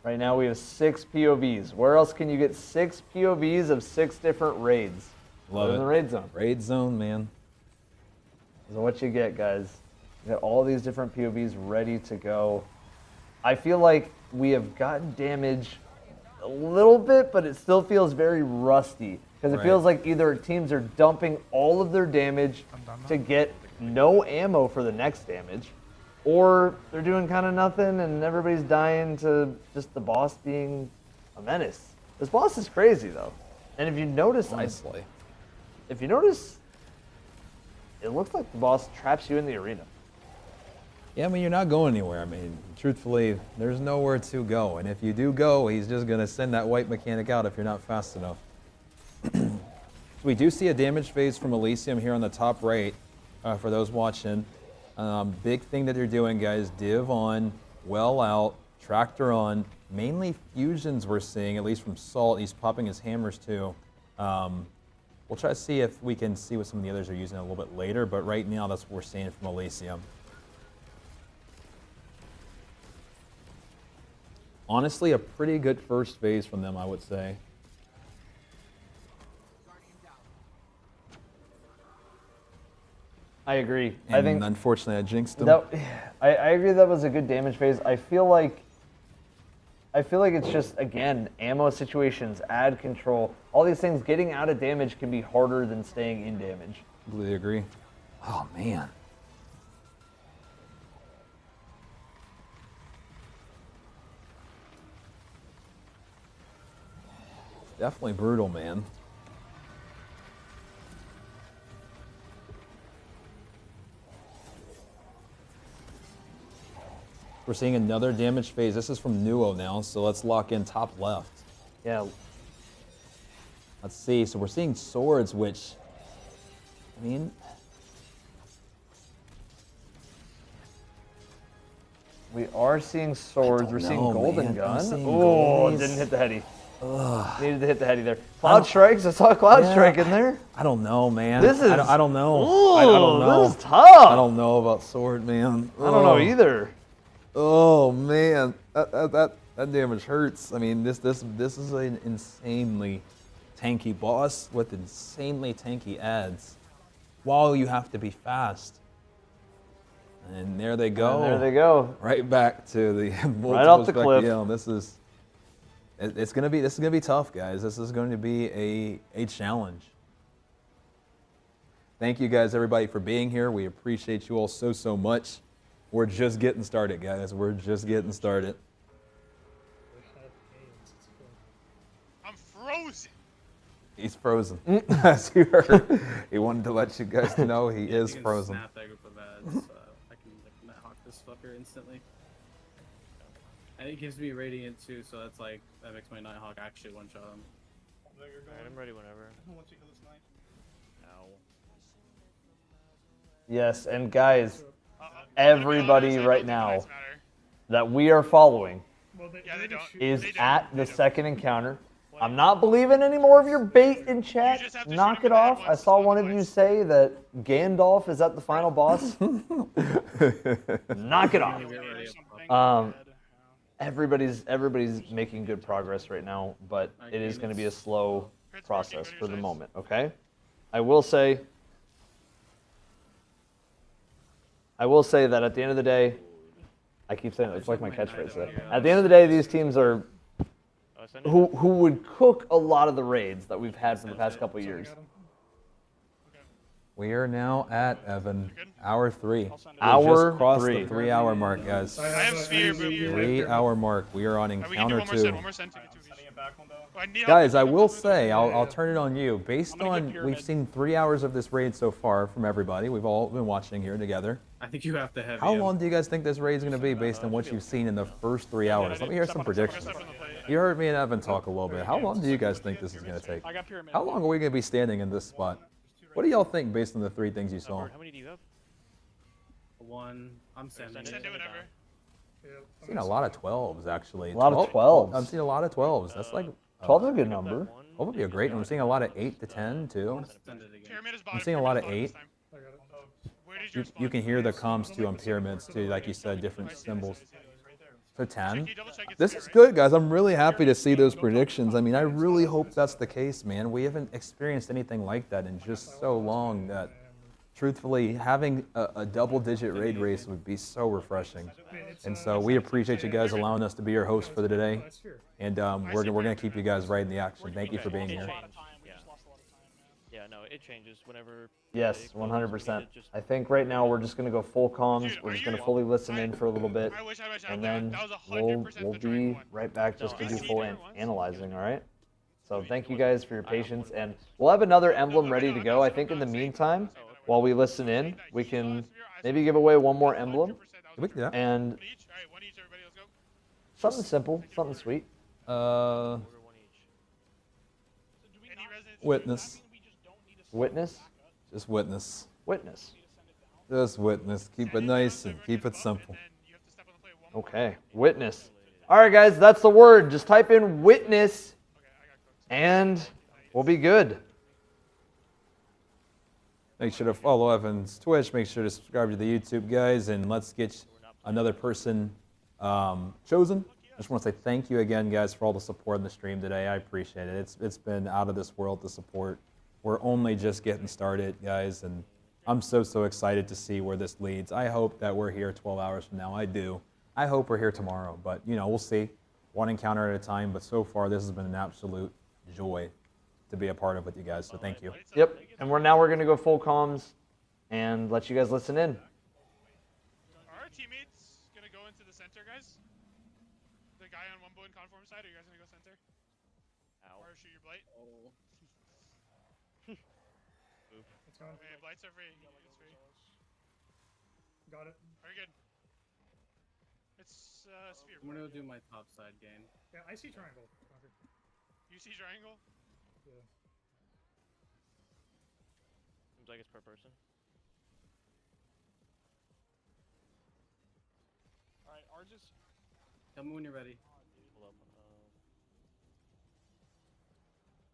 Right now we have 6 POVs. Where else can you get 6 POVs of 6 different raids? Love it. In the raid zone. Raid zone, man. So what you get, guys. You got all these different POVs ready to go. I feel like we have gotten damage a little bit, but it still feels very rusty. Because it feels like either teams are dumping all of their damage to get no ammo for the next damage, or they're doing kind of nothing and everybody's dying to just the boss being a menace. This boss is crazy, though. And if you notice, Honestly. if you notice, it looks like the boss traps you in the arena. Yeah, I mean, you're not going anywhere. I mean, truthfully, there's nowhere to go. And if you do go, he's just going to send that white mechanic out if you're not fast enough. We do see a damage phase from Elysium here on the top right for those watching. Big thing that they're doing, guys, div on, well out, tractor on, mainly fusions we're seeing, at least from Salt. He's popping his hammers too. We'll try to see if we can see what some of the others are using a little bit later, but right now that's what we're seeing from Elysium. Honestly, a pretty good first phase from them, I would say. I agree. And I think unfortunately I jinxed him. I agree that was a good damage phase. I feel like it's just, again, ammo situations, ad control, all these things, getting out of damage can be harder than staying in damage. Completely agree. Oh man. Definitely brutal, man. We're seeing another damage phase. This is from Nuo now, so let's lock in top left. Yeah. Let's see. So we're seeing swords, which I mean, we are seeing swords. We're seeing know, golden man. I'm gun. seeing Oh, goldies. didn't hit the heady. Ugh. Needed to hit the heady there. Cloud strikes. I saw a cloud strike in there. I don't know, man. This is. I don't know. Ooh, I don't know. This is tough. I don't know about sword, man. I don't know either. Oh man, that damage hurts. I mean, this is an insanely tanky boss with insanely tanky adds, while you have to be fast. And there they go. And there they go. Right back to the right off the cliff. Yeah, this is gonna be tough, guys. This is going to be a challenge. Thank you guys, everybody, for being here. We appreciate you all so much. We're just getting started, guys. We're just getting started. I'm frozen. He's frozen. As you heard, he wanted to let you guys know he is frozen. Snap that group of ads. I can like Nighthawk this fucker instantly. And it gives me radiant too, so that's like that makes my Nighthawk actually one shot him. Alright, I'm ready whenever. Once you kill this knight. Ow. Yes, and guys, everybody right now that we are following is at the second encounter. I'm not believing any more of your bait in chat. Knock it off. I saw one of you say that Gandalf is at the final boss. Knock it off. Everybody's making good progress right now, but it is going to be a slow process for the moment, okay? I will say that at the end of the day, I keep saying it, it's like my catchphrase today. At the end of the day, these teams are who would cook a lot of the raids that we've had for the past couple of years. We are now at, Evan, hour 3. Hour just crossed 3. the 3-hour mark, guys. I have sphere, but 3-hour mark. We are on encounter 2. One more send to me, 2v2. Guys, I will say, I'll turn it on you. Based on, we've seen 3 hours of this raid so far from everybody. We've all been watching here together. I think you have to have. How long do you guys think this raid is going to be based on what you've seen in the first 3 hours? Let me hear some predictions. You heard me and Evan talk a little bit. How long do you guys think this is going to take? How long are we going to be standing in this spot? What do y'all think based on the 3 things you saw? How many do you have? 1. I'm sending it. I've seen a lot of 12s, actually. A lot of 12s. I've seen a lot of 12s. That's like... 12 is a good number. 12 would be a great one. I'm seeing a lot of 8 to 10, too. I'm seeing a lot of 8. You can hear the comms, too, on pyramids, too. Like you said, different symbols. So 10. This is good, guys. I'm really happy to see those predictions. I mean, I really hope that's the case, man. We haven't experienced anything like that in just so long that, truthfully, having a double-digit raid race would be so refreshing. And so we appreciate you guys allowing us to be your host for the day. And we're going to keep you guys right in the action. Thank you for being here. Yeah, no, it changes whenever. Yes, 100%. I think right now we're just going to go full comms. We're just going to fully listen in for a little bit. And then we'll be right back just to do full analyzing, all right? So thank you guys for your patience. And we'll have another emblem ready to go. I think in the meantime, while we listen in, we can maybe give away one more emblem. And something simple, something sweet. Witness. Witness? Just witness. Witness. Just witness. Keep it nice and keep it simple. Okay, witness. All right, guys, that's the word. Just type in witness, and we'll be good. Make sure to follow Evan's Twitch. Make sure to subscribe to the YouTube, guys, and let's get another person chosen. I just want to say thank you again, guys, for all the support in the stream today. I appreciate it. It's been out of this world, the support. We're only just getting started, guys, and I'm so excited to see where this leads. I hope that we're here 12 hours from now. I do. I hope we're here tomorrow, but, you know, we'll see. One encounter at a time, but so far this has been an absolute joy to be a part of with you guys, so thank you. Yep, and we're going to go full comms and let you guys listen in. Are our teammates going to go into the center, guys? The guy on one bow and conform side, are you guys going to go center? Ow. Or shoot your blight? Oh. Okay, blights are free. It's free. Got it. Very good. It's sphere. I'm gonna do my top side game. Yeah, I see triangle. Okay. You see triangle? Yeah. Seems like it's per person. Alright, ours is. Tell me when you're ready. Hold up.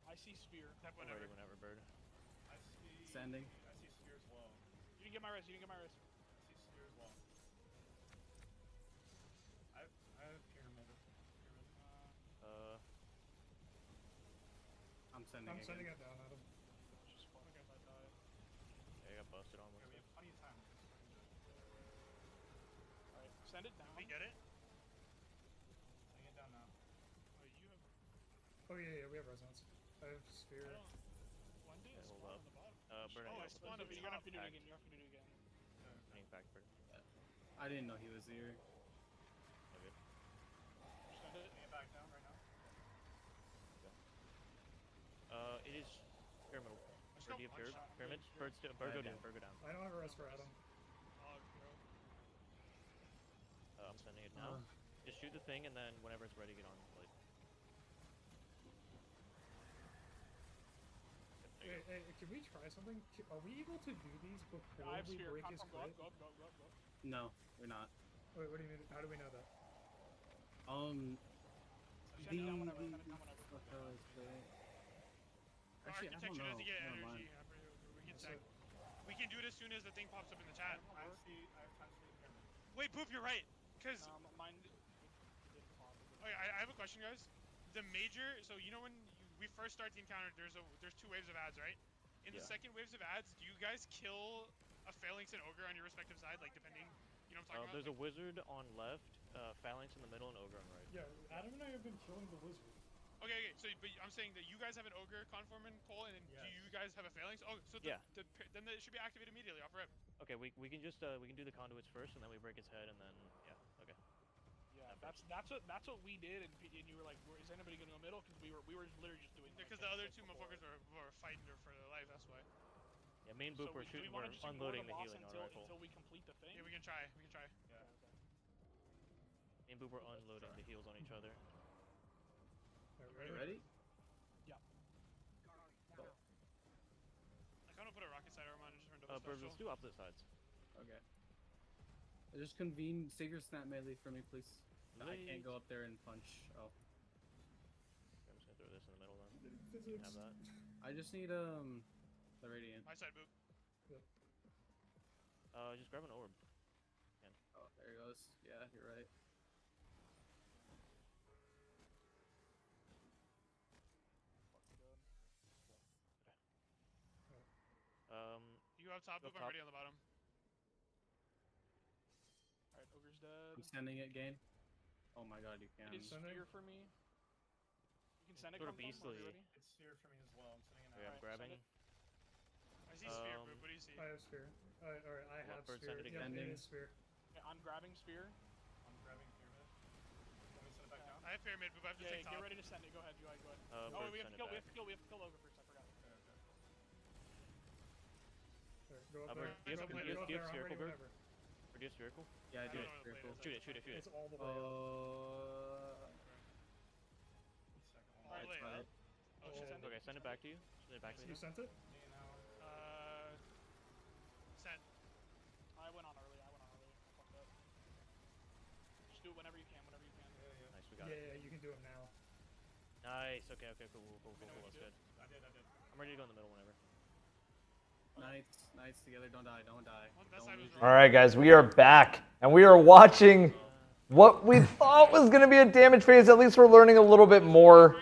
I see sphere. Type Ready whenever. whenever, bird. I see. Sending. I see sphere as well. You didn't get my res. You didn't get my res. I see sphere as well. I have pyramid. I'm sending. I'm again. sending it down, Adam. Just fuck if I die. Yeah, I got busted on. Okay, we have plenty of time. Alright, send it down. We get it? Sending it down now. Oh, you have. Oh yeah, we have resonance. I have sphere. When did it Hold spawn up. on the bottom? Bird, Oh, I it spawned up. You're gonna have to do it again. You have to do it again. Hang back, bird. I didn't know he was here. Okay. Send it. Sending it back down right now. It is pyramid. Let's Bird, go do you have one pyramid? shot. Pyramids? Bird, bird, go down. Bird, go down. I don't have a rest for Adam. Oh, bro. I'm sending it now. Just shoot the thing, and then whenever it's ready, get on. Like. Hey, can we try something? Are we able to do these before I have we sphere. break his Confirm. crit? Go up, go up, go up, go up. No, we're not. Wait, what do you mean? How do we know that? Send it down whenever. Send it down whenever. Actually, I don't Architecture know. doesn't get Never energy. mind. We can check. We can do it as soon as the thing pops up in the chat. I have time for the pyramid. Wait, Poop, you're right. Cause mine. Okay, I have a question, guys. The major, so you know when we first start the encounter, there's two waves of ads, right? In the second waves of ads, do you guys kill a phalanx and ogre on your respective side, like depending? You know what I'm talking about? There's a wizard on left, phalanx in the middle, and ogre on right. Yeah, Adam and I have been killing the wizard. Okay, so but I'm saying that you guys have an ogre conform in Cole, and then do you guys have a phalanx? Oh, so then it should be activated immediately off rip. Okay, we can just we can do the conduits first, and then we break his head, and then okay. Yeah, that's what we did, and you were like, is anybody gonna go middle? Because we were literally just doing. Because the other two motherfuckers were fighting for their life. That's why. Yeah, me and Boop were shooting. We're unloading the healing on rifle. Until we complete the thing. Yeah, we can try. We can try. Yeah. Me and Boop were unloading the heals on each other. Ready? Yeah. Go. I kind of put a rocket side armor on and just turned Bird, let's do opposite sides. Okay. Just convene. Save your snap melee for me, please. I can't go up there and punch. Oh. I'm just gonna throw this in the middle then. You can have that. I just need the radiant. My side, Boop. Yep. Just grab an orb. Oh, there he goes. Yeah, you're right. You have top, Boop. I'm ready on the bottom. Alright, ogre's dead. I'm sending it, Gain. Oh my god, you can. It is sphere for me. You can send it. Sort of beastly. It's sphere for me as well. I'm sending it Okay, now. I'm grabbing. I see sphere, Boop. What do you see? I have sphere. Alright, I have Bird, sphere. send it Yeah, again. it is sphere. Okay, I'm grabbing sphere. I'm grabbing pyramid. Let me send it back down. I have pyramid, Boop. I have to take top. get ready to send it. Go ahead, go ahead. Bird, we have send to kill. it We have to kill. We have to kill ogre first. I forgot. Alright, go up Bird, there. do you have Go up there, I'm spherical, ready Bird? whenever. Or do you have spherical? Yeah, I do. Shoot it, shoot it, shoot it. It's all the way up. All the way up. Oh, shit. Okay, send it back to you. Send it back to You you. sent it? Send. I went on early. I fucked up. Just do it whenever you can. Whenever you can. Nice, we got it. Yeah, you can do it now. Nice. Okay, cool. That's good. I did. I'm ready to go in the middle whenever. Knights together. Don't die. Don't die. All right, guys, we are back, and we are watching what we thought was going to be a damage phase. At least we're learning a little bit more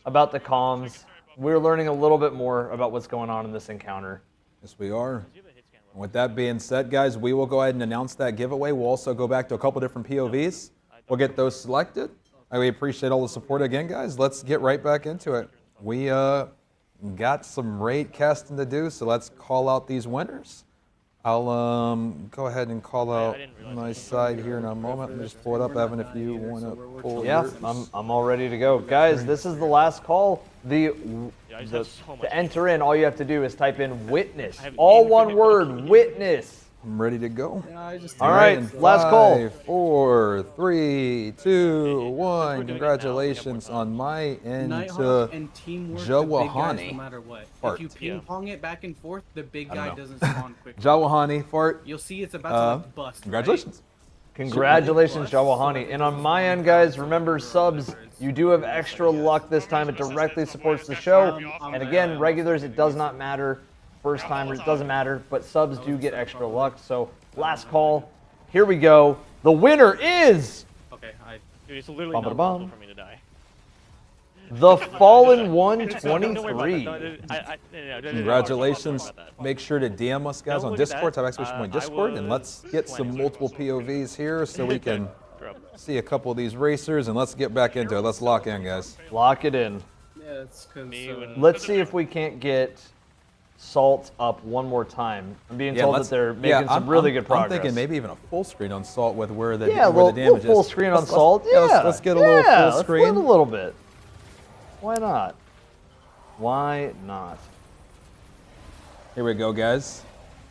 about the comms. We're learning a little bit more about what's going on in this encounter. Yes, we are. With that being said, guys, we will go ahead and announce that giveaway. We'll also go back to a couple different POVs. We'll get those selected. We appreciate all the support again, guys. Let's get right back into it. We got some raid casting to do, so let's call out these winners. I'll go ahead and call out my side here in a moment. Let me just pull it up, Evan, if you want to pull Yeah, I'm all ready to go. Guys, this is the last call. To enter in, all you have to do is type in witness. All one word, witness. I'm ready to go. Yeah, I just All right, last call. 5, 4, 3, 2, 1. Congratulations on my end Nighthawk to and teamwork, the big guys, no Jawahani. matter what. Fart. If you ping pong it back and forth, the big I don't guy know. doesn't spawn quick. Jawahani, Fart. You'll see it's about to like bust. Congratulations. Congratulations, Jawahani. And on my end, guys, remember subs, you do have extra luck this time. It directly supports the show. And again, regulars, it does not matter. First timers, it doesn't matter. But subs do get extra luck. So last call. Here we go. The winner is... Okay, dude, it's literally Bum, not ba, possible bum. for me to die. The Fallen 123. Congratulations. Make sure to DM us, guys, on Discord. Type exclamation point Discord, and let's get some multiple POVs here so we can see a couple of these racers, and let's get back into it. Let's lock in, guys. Lock it in. Yeah, it's because... Let's see if we can't get Salt up one more time. I'm being told that they're making some really good progress. I'm thinking maybe even a full screen on Salt with where the, yeah, where the damage full is. screen on Salt. Yeah, let's get a little full screen. Let's win a little bit. Why not? Why not? Here we go, guys.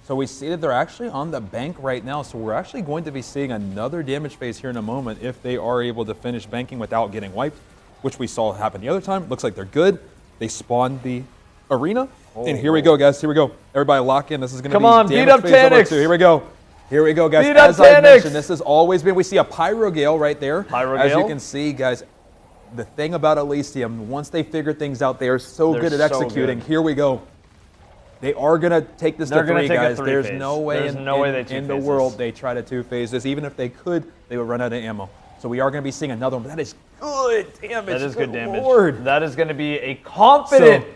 So we see that they're actually on the bank right now, so we're actually going to be seeing another damage phase here in a moment if they are able to finish banking without getting wiped, which we saw happen the other time. Looks like they're good. They spawned the arena, and here we go, guys. Here we go. Everybody lock in. This is going to be on, beat up damage phase number 2. Here we go. Here we go, guys. As I mentioned, this has always been, we see a Pyro Gale right there. As you can see, guys, the thing about Elysium, once they figure things out, they are so good at executing. Here we go. They are going to take this to 3, guys. There's no way in the world they try to 2-phase this. Even if they could, they would run out of ammo. So we are going to be seeing another one. But that is good damage. That is good damage. Lord. That is going to be a confident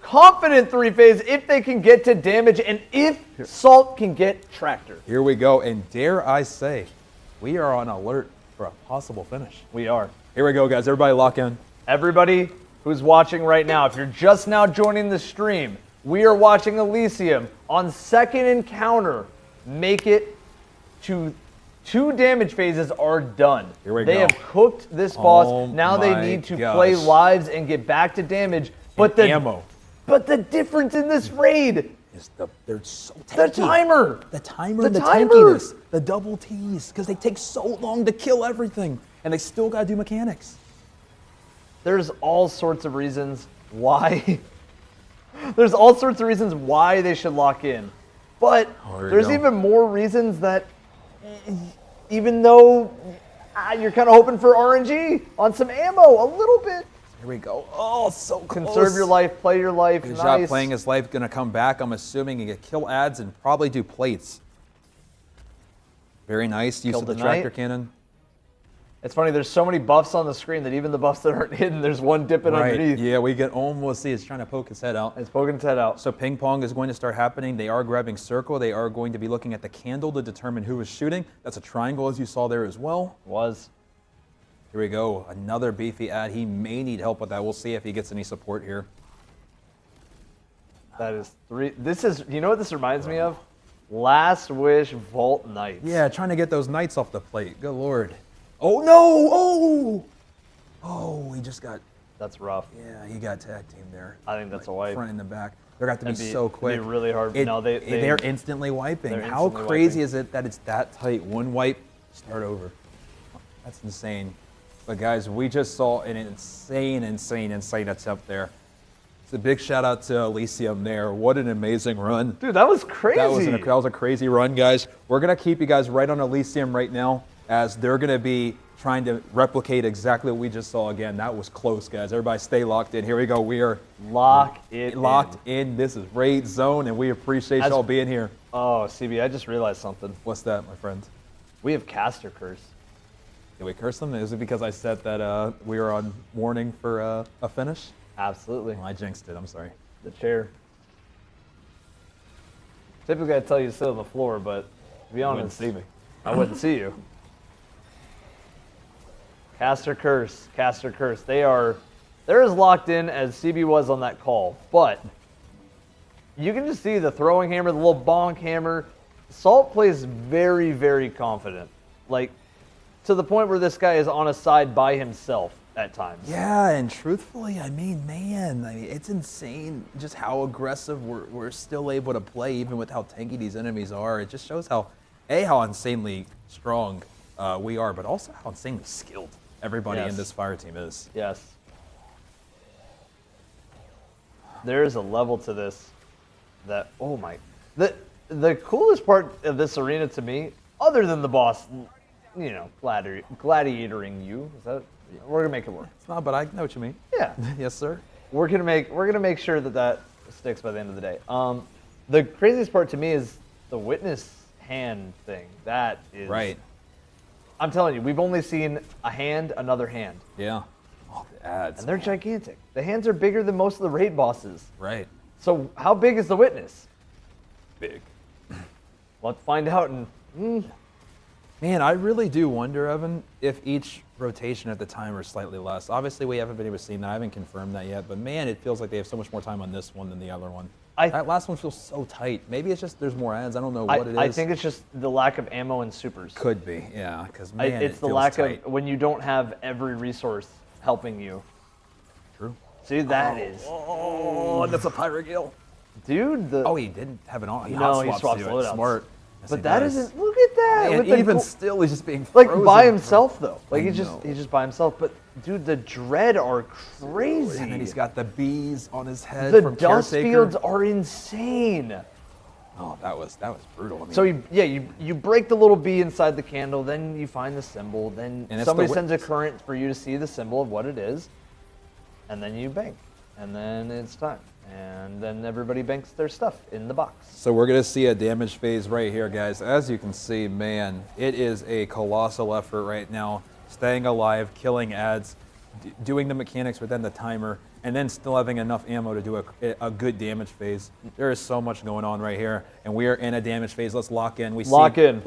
3-phase if they can get to damage and if Salt can get Tractor. Here we go. And dare I say, we are on alert for a possible finish. We are. Here we go, guys. Everybody lock in. Everybody who's watching right now, if you're just now joining the stream, we are watching Elysium on second encounter. Make it to 2 damage phases are done. Here we they go. have cooked this boss. Oh now they my need to gosh. play lives and get back to damage. But the ammo. But the difference in this raid is they're so tanky. The timer. The timer and the tankiness. The double T's. Because they take so long to kill everything. And they still got to do mechanics. There's all sorts of reasons why. There's all sorts of reasons why they should lock in. But there's even more reasons that even though you're kind of hoping for RNG on some ammo a little bit. Here we go. Oh, so close. Conserve your life, play your life. Good nice. job playing his life. Going to come back, I'm assuming, and get kill ads and probably do plates. Very nice. Use of the tractor cannon. It's funny, there's so many buffs on the screen that even the buffs that aren't hidden, there's one dipping underneath. Yeah, we can almost see it's trying to poke his head out. It's poking its head out. So ping pong is going to start happening. They are grabbing circle. They are going to be looking at the candle to determine who is shooting. That's a triangle, as you saw there as well. Here we go. Another beefy ad. He may need help with that. We'll see if he gets any support here. That is 3. This is, you know what this reminds me of? Last Wish Vault Knights. Yeah, trying to get those knights off the plate. Good Lord. Oh, no! Oh! Oh, he just got... That's rough. Yeah, he got tag team there. I think that's a wipe. Front and the back. They're going to have to be so quick. It'd be really hard. No, no, they're instantly wiping. How crazy is it that it's that tight? One wipe, start over. That's insane. But guys, we just saw an insane attempt there. It's a big shout out to Elysium there. What an amazing run. Dude, that was crazy. That was a crazy run, guys. We're going to keep you guys right on Elysium right now as they're going to be trying to replicate exactly what we just saw again. That was close, guys. Everybody stay locked in. Here we go. We are locked in. This is Raid Zone, and we appreciate y'all being here. Oh, CB, I just realized something. What's that, my friend? We have caster curse. Did we curse them? Is it because I said that we were on warning for a finish? Absolutely. Well, I jinxed it. I'm sorry. The chair. Typically, I'd tell you to sit on the floor, but to be honest, see me. I wouldn't see you. Caster curse. Caster curse. They're as locked in as CB was on that call, but you can just see the throwing hammer, the little bonk hammer. Salt plays very, very confident. Like, to the point where this guy is on a side by himself. at times. Yeah, and truthfully, I mean, man, it's insane just how aggressive we're still able to play, even with how tanky these enemies are. It just shows how insanely strong we are, but also how insanely skilled everybody in this fire team is. Yes. There is a level to this that, oh my, the coolest part of this arena to me, other than the boss, you know, gladiatoring you, is that, we're gonna make it work. It's not, but I know what you mean. Yeah. Yes, sir. We're gonna make sure that sticks by the end of the day. The craziest part to me is the witness hand thing. That is right. I'm telling you, we've only seen a hand, another hand. Yeah. Oh, the ads. And they're gigantic. The hands are bigger than most of the raid bosses. Right. So how big is the witness? Big. Let's find out. And man, I really do wonder, Evan, if each rotation at the timer is slightly less. Obviously, we haven't been able to see that. I haven't confirmed that yet. But man, it feels like they have so much more time on this one than the other one. That last one feels so tight. Maybe it's just there's more ads. I don't know what it is. I think it's just the lack of ammo and supers. Could be, yeah. Because man, it's the lack of when you don't have every resource helping you. True. See, that is. Oh, that's a Pyrogale. Dude, oh, he didn't have an on. He swaps loadouts. Smart. Yes, but that isn't. Look at that. Man, with even still, he's just being like frozen, by himself though. Like I he's just by himself. But dude, the dread are crazy. And then he's got the bees on his head. The from dust Caretaker. fields are insane. Oh, that was brutal. I mean, so you break the little bee inside the candle, then you find the symbol, then somebody sends a current for you to see the symbol of what it is, and then you bank, and then it's time. And then everybody banks their stuff in the box. So we're going to see a damage phase right here, guys. As you can see, man, it is a colossal effort right now. Staying alive, killing ads, doing the mechanics within the timer, and then still having enough ammo to do a good damage phase. There is so much going on right here, and we are in a damage phase. Let's lock in. We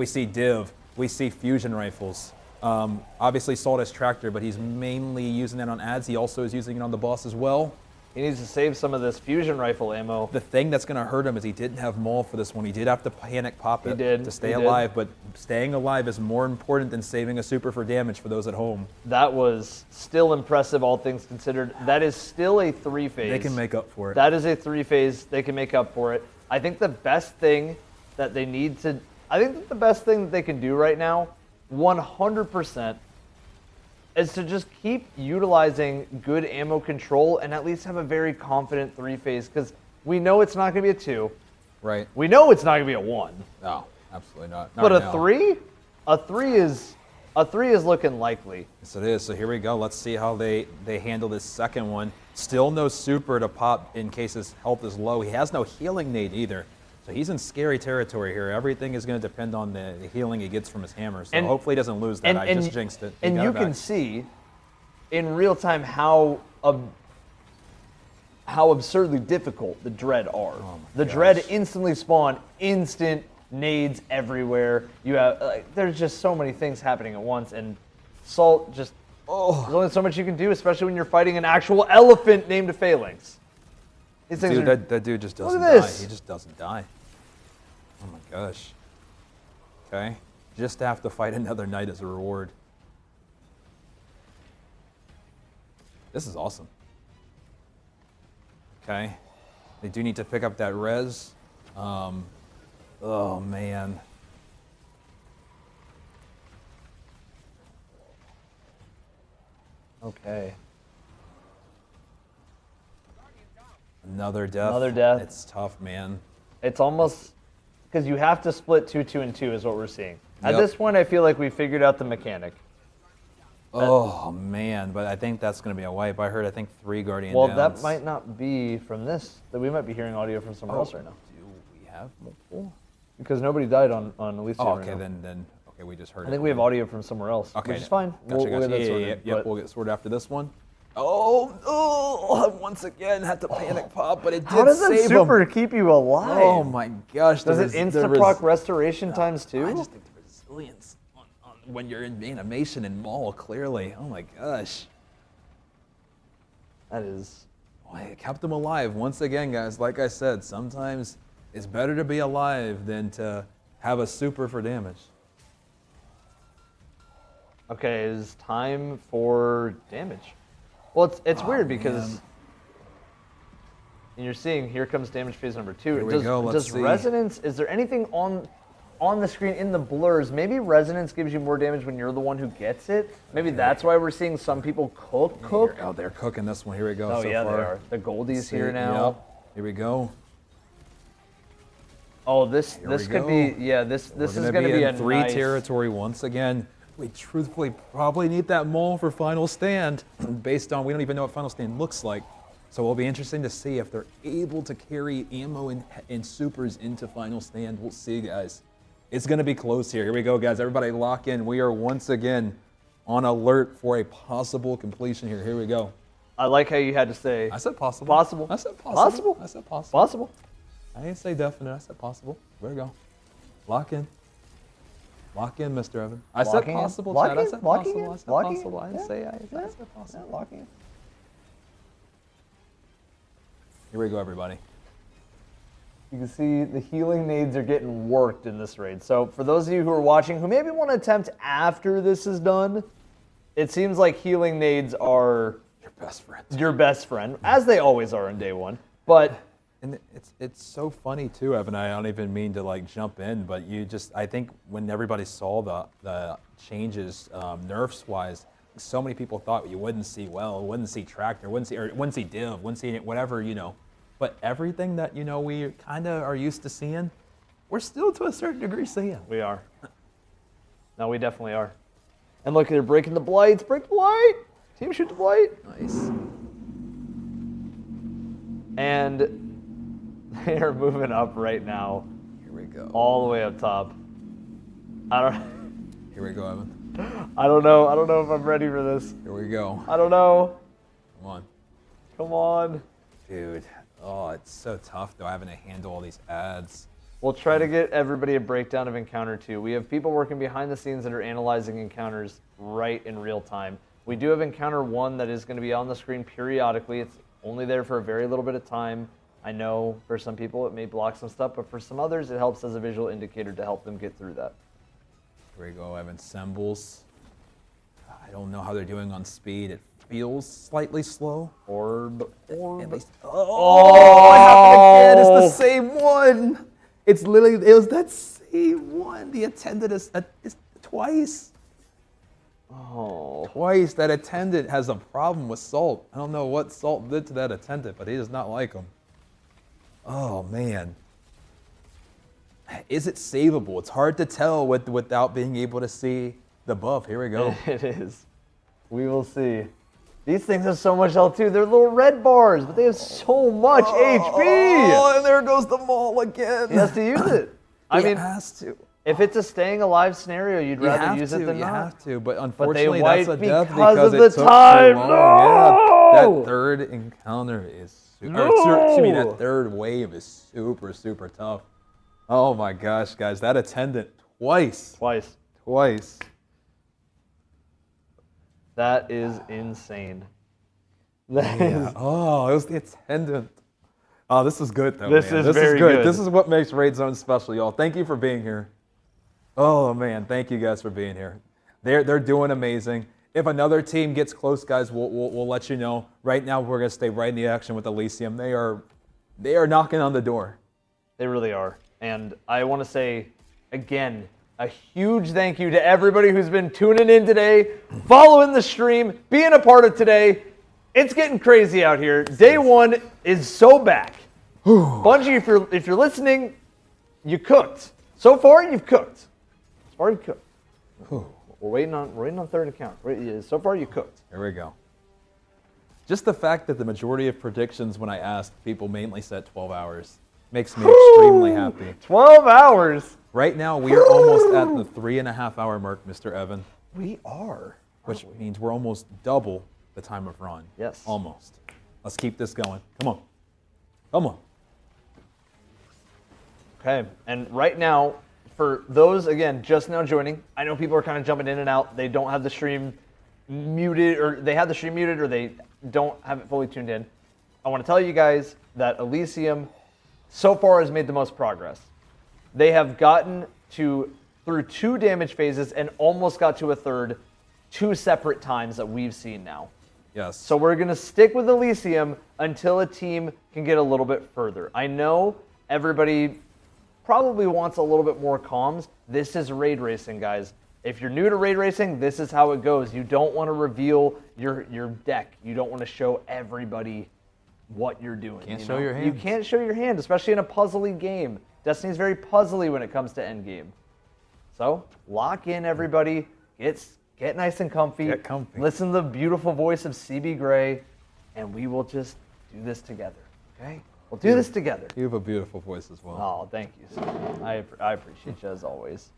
see Div. We see fusion rifles. Obviously, Salt Tractor, but he's mainly using that on ads. He also is using it on the boss as well. He needs to save some of this fusion rifle ammo. The thing that's going to hurt him is he didn't have Maul for this one. He did have to panic pop it to stay alive, but staying alive is more important than saving a super for damage for those at home. That was still impressive, all things considered. That is still a 3-phase. They can make up for it. That is a 3-phase. They can make up for it. I think the best thing that they need to, I think that the best thing that they can do right now, 100%, is to just keep utilizing good ammo control and at least have a very confident 3-phase, because we know it's not going to be a 2. Right. We know it's not going to be a 1. No, absolutely not. But a 3? A 3 is looking likely. Yes, it is. So here we go. Let's see how they handle this second one. Still no super to pop in case his health is low. He has no healing nade either. So he's in scary territory here. Everything is going to depend on the healing he gets from his hammer. So hopefully he doesn't lose that. I just jinxed it. And you can see in real time how absurdly difficult the dread are. The dread instantly spawn, instant nades everywhere. You have there's just so many things happening at once, and Salt just there's only so much you can do, especially when you're fighting an actual elephant named Phalanx. These things dude, that dude just doesn't look at die. this. He just doesn't die. Oh my gosh. Okay. Just have to fight another knight as a reward. This is awesome. Okay. They do need to pick up that res. Oh man. Okay. Another death. Another death. It's tough, man. It's almost because you have to split 2, 2, and 2 is what we're seeing. At Yep. this point, I feel like we figured out the mechanic. Oh man, but I think that's going to be a wipe. I heard 3 Guardian Well, downs. that might not be from this. That we might be hearing audio from somewhere else right now. Do we have multiple? Because nobody died on Elysium. Oh, right okay, now. then okay, we just heard. I think we have audio from somewhere else. Okay, which is fine. Gotcha, We'll get that sorted, Yep, but we'll get sorted after this one. Oh, once again had to panic pop, but it did how does that save super him. keep you alive? Oh my gosh! Does it insta-proc restoration times 2? I just think the resilience on when you're in animation and Maul, clearly. Oh my gosh. That is. Boy, it kept him alive once again, guys. Like I said, sometimes it's better to be alive than to have a super for damage. Okay, it is time for damage. Well, it's weird because you're seeing here comes damage phase number 2. Here we go. Let's Does see. resonance? Is there anything on the screen in the blurs? Maybe resonance gives you more damage when you're the one who gets it. Maybe that's why we're seeing some people cook. Oh, they're cooking this one. Here we go. Oh so yeah, far. they are. The Goldie's here now. Yep. Here we go. Oh, this Here we could go. be this We're is gonna be in a 3 nice territory once again. We truthfully probably need that mole for final stand, based on we don't even know what final stand looks like. So it'll be interesting to see if they're able to carry ammo and supers into final stand. We'll see, guys. It's going to be close here. Here we go, guys. Everybody lock in. We are once again on alert for a possible completion here. Here we go. I like how you had to say. I said possible. Possible. I said possible. Possible. I said possible. Possible. I didn't say definite. I said possible. Here we go. Lock in. Lock in, Mr. Evan. I said Locking in. possible, Locking Chad. I in. said Locking possible. in. I said Locking in. possible. I didn't Yeah. say I said possible. Locking in. Here we go, everybody. You can see the healing nades are getting worked in this raid. So for those of you who are watching who maybe want to attempt after this is done, it seems like healing nades are your best friend. Your best friend, as they always are in day one. But and it's so funny too, Evan. I don't even mean to like jump in, but I think when everybody saw the changes nerfs wise, so many people thought you wouldn't see wouldn't see tractor, wouldn't see div, wouldn't see whatever, But everything that we kind of are used to seeing, we're still to a certain degree seeing. We are. No, we definitely are. And look, they're breaking the blights. Break the blight. Team shoot the blight. Nice. And they are moving up right now. Here we go. All the way up top. Here we go, Evan. I don't know. I don't know if I'm ready for this. Here we go. I don't know. Come on. Come on. Dude. Oh, it's so tough, though, having to handle all these ads. We'll try to get everybody a breakdown of Encounter 2. We have people working behind the scenes that are analyzing encounters right in real time. We do have Encounter 1 that is going to be on the screen periodically. It's only there for a very little bit of time. I know for some people it may block some stuff, but for some others it helps as a visual indicator to help them get through that. Here we go, Evan. Symbols. I don't know how they're doing on speed. It feels slightly slow. Orb. At least. Oh, it happened again. It's the same one. It was that same one. The attendant is twice. Oh. Twice. That attendant has a problem with Salt. I don't know what Salt did to that attendant, but he does not like him. Oh, man. Is it savable? It's hard to tell without being able to see the buff. Here we go. It is. We will see. These things have so much health too. They're little red bars, but they have so much HP. Oh, and there goes the maul again. He has to use it. I mean, has to. If it's a staying alive scenario, you'd rather use it than you not. You have to, but unfortunately but that's a death because because of the it took time. so long. No! Yeah, that third encounter is that third wave is super, super tough. Oh my gosh, guys, that attendant twice. That is insane. Oh, it was the attendant. Oh, this is good though. This man. is very good. This is what makes Raid Zone special, y'all. Thank you for being here. Oh man, thank you guys for being here. They're doing amazing. If another team gets close, guys, we'll let you know. Right now, we're gonna stay right in the action with Elysium. They are knocking on the door. They really are. And I want to say again, a huge thank you to everybody who's been tuning in today, following the stream, being a part of today. It's getting crazy out here. Day one is so back. Bungie, if you're listening, you cooked. So far, you've cooked. So far, you cooked. We're waiting on third account. So far, you cooked. Here we go. Just the fact that the majority of predictions when I asked, people mainly said 12 hours makes me extremely happy. 12 hours? Right now, we are almost at the 3.5 hour mark, Mr. Evan. We are. Which means we're almost double the time of run. Yes. Almost. Let's keep this going. Come on. Come on. Okay, and right now, for those, again, just now joining, I know people are kind of jumping in and out. They don't have the stream muted, or they have the stream muted, or they don't have it fully tuned in. I want to tell you guys that Elysium so far has made the most progress. They have gotten through 2 damage phases and almost got to a third 2 separate times that we've seen now. Yes. So we're going to stick with Elysium until a team can get a little bit further. I know everybody probably wants a little bit more comms. This is raid racing, guys. If you're new to raid racing, this is how it goes. You don't want to reveal your deck. You don't want to show everybody what you're doing. Can't show your hand. You can't show your hand, especially in a puzzly game. Destiny's very puzzly when it comes to endgame. So lock in, everybody. Get nice and comfy. Get comfy. Listen to the beautiful voice of CB Gray, and we will just do this together. Okay? We'll do this together. You have a beautiful voice as well. Oh, thank you, sir. I appreciate you as always.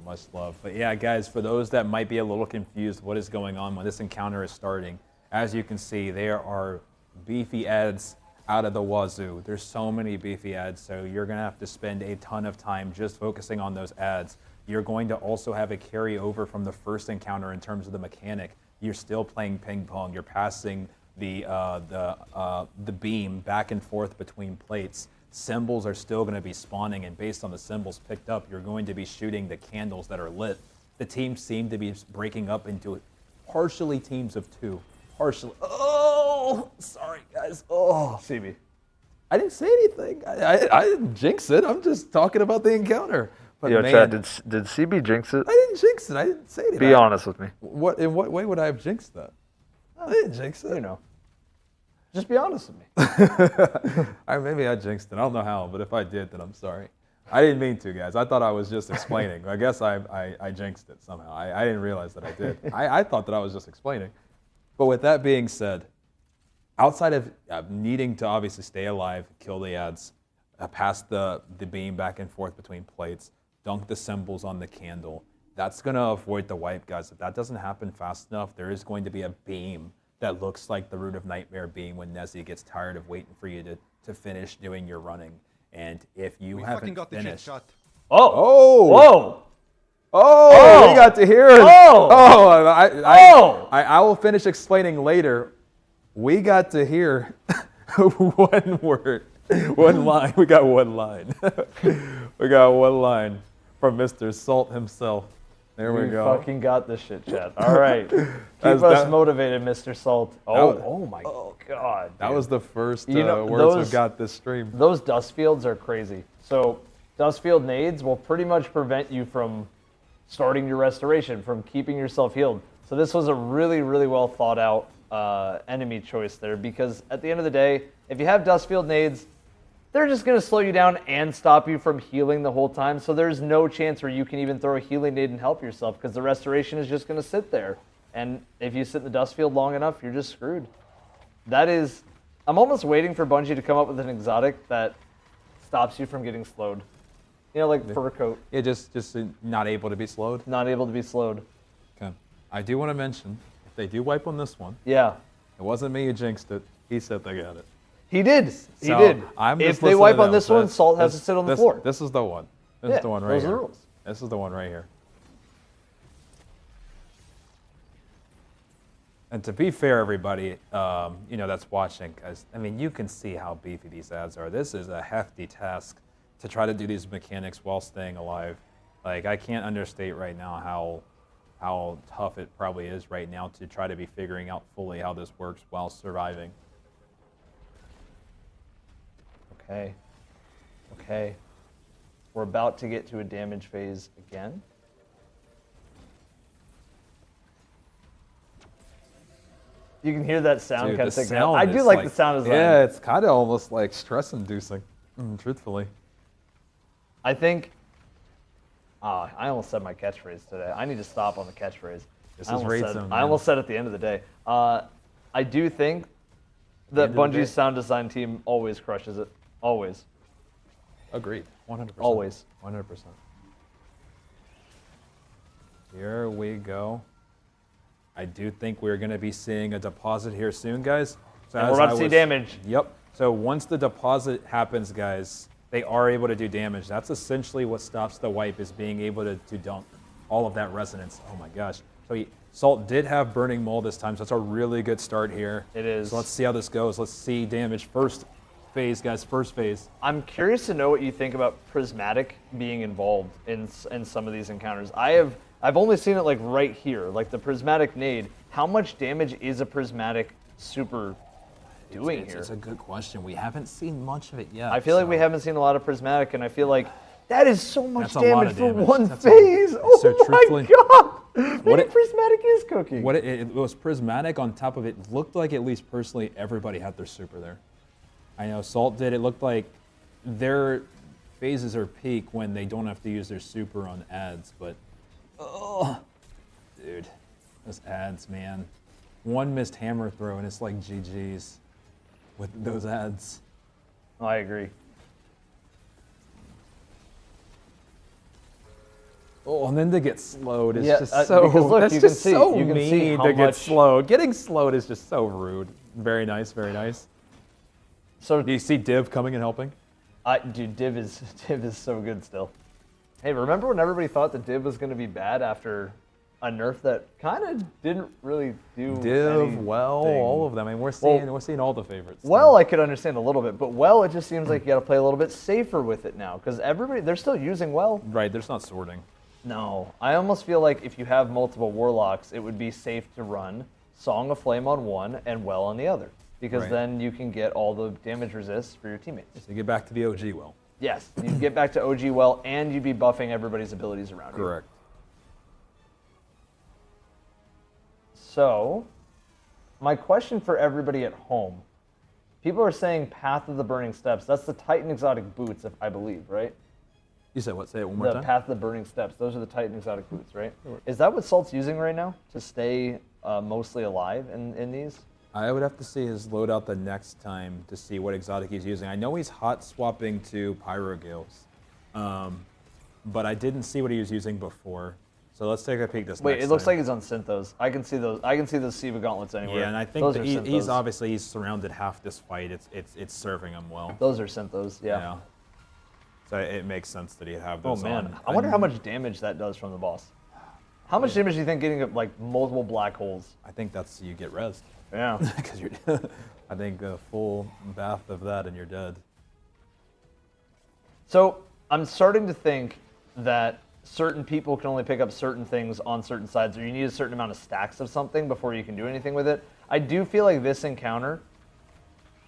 Much love. But yeah, guys, for those that might be a little confused what is going on when this encounter is starting, as you can see, there are beefy ads out of the wazoo. There's so many beefy ads, so you're going to have to spend a ton of time just focusing on those ads. You're going to also have a carryover from the first encounter in terms of the mechanic. You're still playing ping pong. You're passing the beam back and forth between plates. Symbols are still going to be spawning, and based on the symbols picked up, you're going to be shooting the candles that are lit. The teams seem to be breaking up into partially teams of 2. Partially. Oh, sorry, guys. Oh, CB. I didn't say anything. I didn't jinx it. I'm just talking about the encounter. But Yo, man, Chad, did CB jinx it? I didn't jinx it. I didn't say anything. Be honest with me. In what way would I have jinxed that? I didn't jinx it. You know. Just be honest with me. Maybe I jinxed it. I don't know how, but if I did, then I'm sorry. I didn't mean to, guys. I thought I was just explaining. I guess I jinxed it somehow. I didn't realize that I did. I thought that I was just explaining. But with that being said, outside of needing to obviously stay alive, kill the ads, pass the beam back and forth between plates, dunk the symbols on the candle, that's going to avoid the wipe, guys. If that doesn't happen fast enough, there is going to be a beam that looks like the Root of Nightmare beam when Nezzy gets tired of waiting for you to finish doing your running. And if you haven't finished... Whoa! Oh, we got to hear it. Oh! I will finish explaining later. We got to hear one word, one line. We got one line. We got one line from Mr. Salt himself. There we go. You fucking got this shit, Chad. All right. Keep us motivated, Mr. Salt. Oh my God. That was the first words we got this stream. Those dust fields are crazy. So dust field nades will pretty much prevent you from starting your restoration, from keeping yourself healed. So this was a really, really well thought out enemy choice there, because at the end of the day, if you have dust field nades, they're just going to slow you down and stop you from healing the whole time. So there's no chance where you can even throw a healing nade and help yourself, because the restoration is just going to sit there. And if you sit in the dust field long enough, you're just screwed. I'm almost waiting for Bungie to come up with an exotic that stops you from getting slowed. You know, like fur coat. Yeah, just not able to be slowed? Not able to be slowed. Okay. I do want to mention, if they do wipe on this one, yeah, it wasn't me who jinxed it. He said they got it. He did. He So, did. I'm If just they listening wipe to on them. this one, Salt has to sit on the floor. This is the one. This is the one right those here. are the rules. This is the one right here. And to be fair, everybody, that's watching, because you can see how beefy these ads are. This is a hefty task to try to do these mechanics while staying alive. Like, I can't understate right now how tough it probably is right now to try to be figuring out fully how this works while surviving. Okay. We're about to get to a damage phase again. You can hear that sound kind of thing. I do like the sound design. Yeah, it's kind of almost like stress-inducing, truthfully. I think... I almost said my catchphrase today. I need to stop on the catchphrase. This is raid zone, I almost said at the end of the day. I do think that Bungie's sound design team always crushes it. Always. Agreed. 100%. Always. 100%. Here we go. I do think we're going to be seeing a deposit here soon, guys. So and we're about to see damage. Yep. So once the deposit happens, guys, they are able to do damage. That's essentially what stops the wipe, is being able to dunk all of that resonance. Oh my gosh. So Salt did have Burning Mold this time, so that's a really good start here. It is. So let's see how this goes. Let's see damage. First phase, guys. First phase. I'm curious to know what you think about Prismatic being involved in some of these encounters. I have I've only seen it like right here, like the prismatic nade. How much damage is a prismatic super doing here? It's a good question. We haven't seen much of it yet. I feel like we haven't seen a lot of prismatic, and I feel like that is so much That's a lot damage of for damage. one That's phase. Oh so truthfully, my god! what Maybe it- prismatic is cooking. What it was prismatic on top of it looked like, at least personally, everybody had their super there. I know Salt did. It looked like their phases are peak when they don't have to use their super on ads, but oh, dude, those ads, man. One missed hammer throw and it's like GG's with those ads. I agree. Oh, and then to get slowed is Yeah, just because so. look, That's you can just see- so you can see mean how to get much- slowed. Getting slowed is just so rude. Very nice, very nice. So do you see Div coming and helping? Dude, Div is so good still. Hey, remember when everybody thought that Div was going to be bad after a nerf that kind of didn't really do Div, Well, anything? all of them. I mean, we're seeing all the favorites. Well, I could understand a little bit, but Well, it just seems like you got to play a little bit safer with it now because they're still using Well. Right, there's not sorting. No, I almost feel like if you have multiple Warlocks, it would be safe to run Song of Flame on one and Well on the other, because Right. then you can get all the damage resists for your teammates. So you get back to the OG Well. Yes, you get back to OG Well, and you'd be buffing everybody's abilities around you. Correct. So, my question for everybody at home. People are saying Path of the Burning Steps. That's the Titan exotic boots, if I believe, right? You said what? Say it one more The time. Path of the Burning Steps. Those are the Titan exotic boots, right? Is that what Salt's using right now to stay mostly alive in these? I would have to see his loadout the next time to see what exotic he's using. I know he's hot swapping to Pyrogales, but I didn't see what he was using before. So let's take a peek this Wait, next it looks time. like he's on Synthos. I can see those. I can see those Siva gauntlets anywhere. Yeah, and I think those that are he's Synthos. obviously surrounded half this fight. It's serving him well. Those are Synthos, yeah. So it makes sense that he'd have Oh those man, on. I wonder how much damage that does from the boss. How much damage do you think getting like multiple black holes? I think that's you get rezzed. Yeah. Because you're. I think a full bath of that and you're dead. So I'm starting to think that certain people can only pick up certain things on certain sides, or you need a certain amount of stacks of something before you can do anything with it. I do feel like this encounter,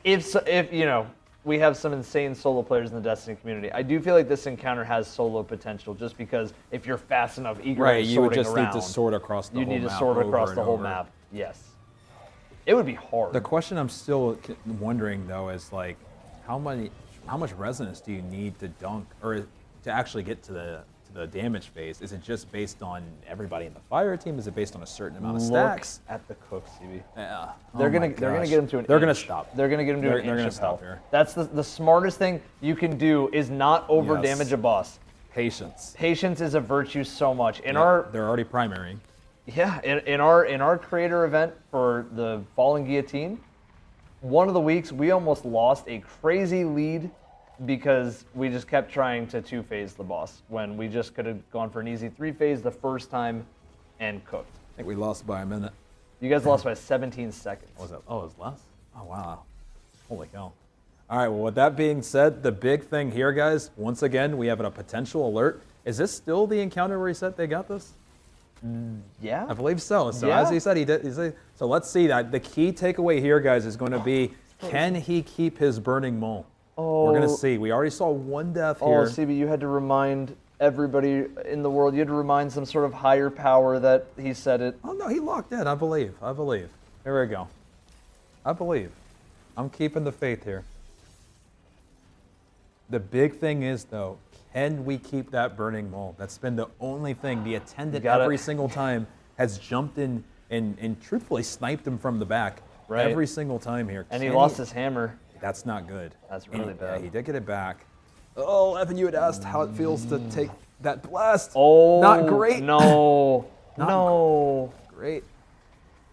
if you know, we have some insane solo players in the Destiny community. I do feel like this encounter has solo potential, just because if you're fast enough, eager Right, and you would sorting just around, need to sort across the you whole need to map sort across over the and whole over. map. Yes, it would be hard. The question I'm still wondering though is like, how much resonance do you need to dunk or to actually get to the damage phase? Is it just based on everybody in the fire team? Is it based on a certain amount of stacks? At the cooks, CB. Yeah. They're gonna get him to an. They're gonna inch. stop. They're gonna get him to They're an gonna inch of stop health. here. That's the smartest thing you can do is not over Yes. damage a boss. Patience. Patience is a virtue so much. In Yeah, our they're already primary. yeah, in our creator event for the Fallen Guillotine, one of the weeks we almost lost a crazy lead because we just kept trying to 2-phase the boss when we just could have gone for an easy 3-phase the first time and cooked. I think we lost by a minute. You guys lost by 17 seconds. What was that? Oh, it was less? Oh, wow. Holy cow. All right, well, with that being said, the big thing here, guys, once again, we have a potential alert. Is this still the encounter where he said they got this? Yeah. I believe so. So Yeah. as he said, he did. So let's see that. The key takeaway here, guys, is going to be, can he keep his burning mole? We're going to see. We already saw one death here. Oh, CB, you had to remind everybody in the world, you had to remind some sort of higher power that he said it. Oh, no, he locked in. I believe. I believe. Here we go. I believe. I'm keeping the faith here. The big thing is, though, can we keep that burning mole? That's been the only thing. The attendant every single time has jumped in and truthfully sniped him from the back every single time here. And he lost his hammer. That's not good. That's really bad. Yeah, he did get it back. Oh, Evan, you had asked how it feels to take that blast. Oh, not great. No, Not no. Great.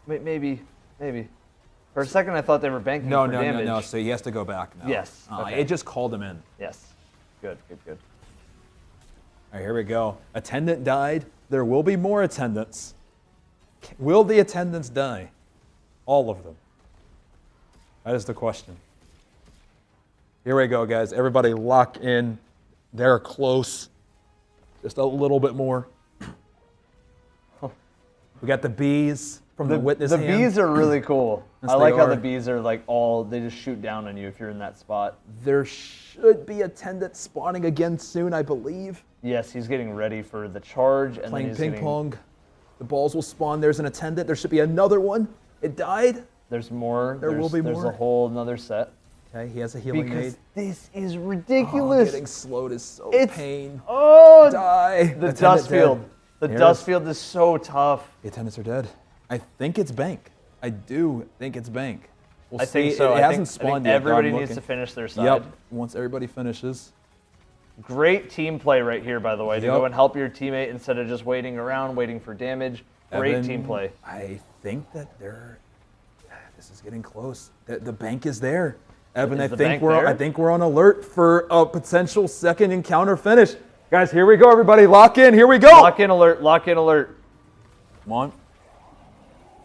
Maybe. For a second, I thought they were banking No, for no, damage. no. So he has to go back now. Yes. Okay. It just called him in. Yes. Good. All right, here we go. Attendant died. There will be more attendants. Will the attendants die? All of them. That is the question. Here we go, guys. Everybody lock in. They're close. Just a little bit more. We got the bees from the witness The hand. bees are really cool. Yes, I like they how are. the bees are like they just shoot down on you if you're in that spot. There should be attendant spawning again soon, I believe. Yes, he's getting ready for the charge. And Playing then he's ping getting, pong. The balls will spawn. There's an attendant. There should be another one. It died. There's more. There will be There's more. a whole another set. Okay, he has a healing Because aid. this is Oh, ridiculous. getting slowed is so It's pain. Oh, Die. The Attendant dust dead. field. The Here it dust is. field is so tough. The attendants are dead. I think it's bank. I do think it's bank. We'll I think see. so. It I hasn't think spawned yet. but everybody I'm needs to looking. finish their side. Yep. Once everybody finishes. Great team play right here, by the way, to Yep. go and help your teammate instead of just waiting around, waiting for damage. Great Evan, team play. I think that this is getting close. The bank is there. Evan, Is I the think bank we're there? I think we're on alert for a potential second encounter finish. Guys, here we go, everybody. Lock in. Here we go. Lock in alert. Lock in alert. Come on.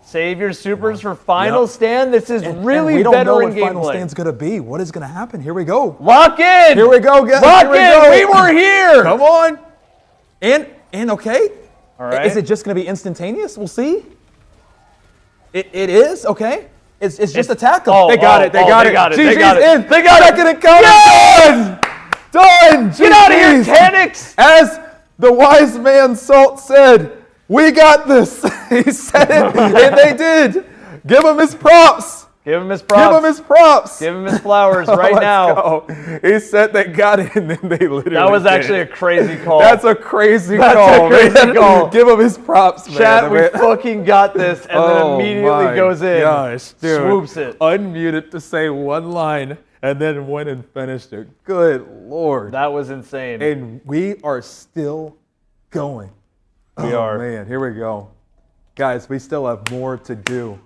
Save your supers for final Yep. stand. This is And really we don't know veteran what final gameplay. stand's gonna be. What is gonna happen? Here we go. Lock in. Here we go, guys. Lock Here we in. go. We were here. Come on. And okay. All right. Is it just gonna be instantaneous? We'll see. It is okay. It's just attack them. Oh, they got it. They got it. They GG's got it. in. They got it. Second encounter done. Done. Get out of here, GG's. Tanix. As the wise man Salt said, we got this. He said it, and they did. Give him his props. Give him his props. Give him his props. Give him his flowers right Let's now. go. He said they got it, and then they literally That was did. actually a crazy call. That's a crazy That's call. a crazy man. call. Give him his props, man. Chat, I we mean- fucking got this, and then Oh immediately my goes in. Gosh, dude. Swoops it. Unmuted to say one line, and then went and finished it. Good Lord. That was insane. And we are still going. We are. Man, here we go. Guys, we still have more to do.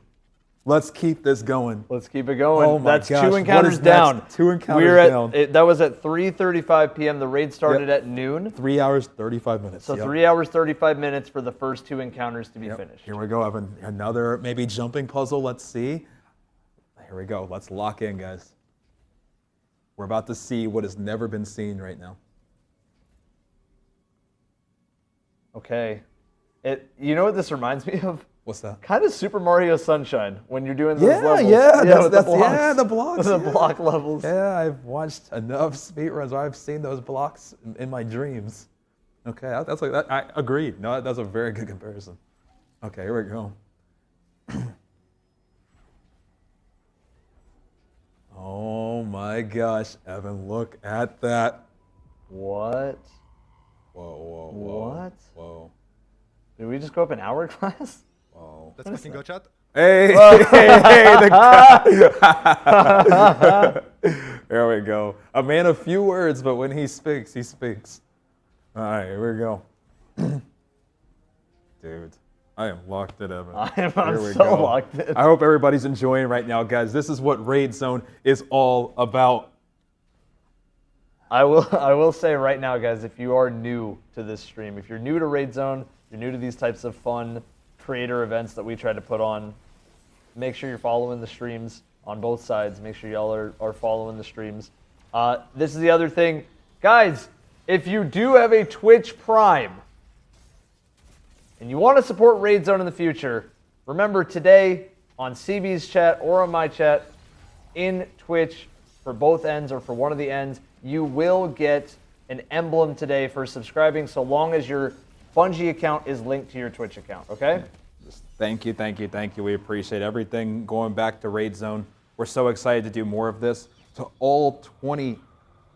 Let's keep this going. Let's keep it going. Oh my That's gosh, two what encounters is down. next? Two encounters We're at, down. That was at 3:35 p.m. The raid started Yep. at noon. 3 hours, 35 minutes. So Yep. 3 hours, 35 minutes for the first two encounters to be finished. Here we go, Evan. Another maybe jumping puzzle. Let's see. Here we go. Let's lock in, guys. We're about to see what has never been seen right now. Okay. You know what this reminds me of? What's that? Kind of Super Mario Sunshine when you're doing those Yeah, levels. yeah, with that's the blocks. yeah, the blocks. The yeah. block levels. Yeah, I've watched enough speedruns where I've seen those blocks in my dreams. Okay, that's like that. I agree. No, that's a very good comparison. Okay, here we go. Oh my gosh, Evan, look at that. What? Whoa, whoa, whoa. What? Whoa. Did we just go up an hourglass? Whoa. Let's fucking go, chat. Hey, Whoa. hey, the guy. There we go. A man of few words, but when he speaks, he speaks. All right, here we go. Dude, I am locked in, Evan. I'm Here we so go. locked in. I hope everybody's enjoying right now, guys. This is what Raid Zone is all about. I will say right now, guys, if you are new to this stream, if you're new to Raid Zone, you're new to these types of fun creator events that we try to put on, make sure you're following the streams on both sides. Make sure y'all are following the streams. This is the other thing. Guys, if you do have a Twitch Prime and you want to support Raid Zone in the future, remember today on CB's chat or on my chat in Twitch for both ends or for one of the ends, you will get an emblem today for subscribing so long as your Bungie account is linked to your Twitch account, okay? Thank you, thank you, thank you. We appreciate everything going back to Raid Zone. We're so excited to do more of this. To all 20,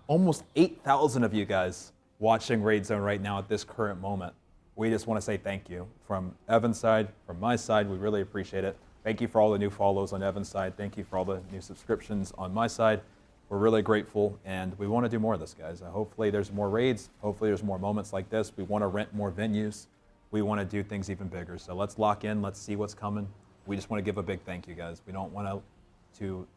almost 8,000 of you guys watching Raid Zone right now at this current moment, we just want to say thank you. From Evan's side, from my side, we really appreciate it. Thank you for all the new follows on Evan's side. Thank you for all the new subscriptions on my side. We're really grateful, and we want to do more of this, guys. Hopefully there's more raids. Hopefully there's more moments like this. We want to rent more venues. We want to do things even bigger. So let's lock in. Let's see what's coming. We just want to give a big thank you, guys. We don't want to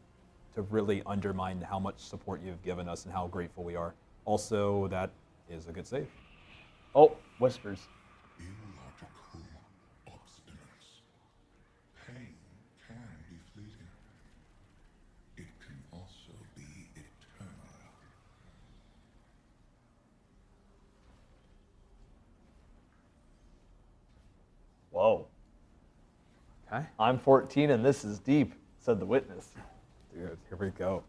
really undermine how much support you've given us and how grateful we are. Also, that is a good save. Oh, whispers. Illogical obstinance. Pain can be fleeting. It can also be eternal. Whoa. Okay. I'm 14 and this is deep, said the witness. Dude, here we go.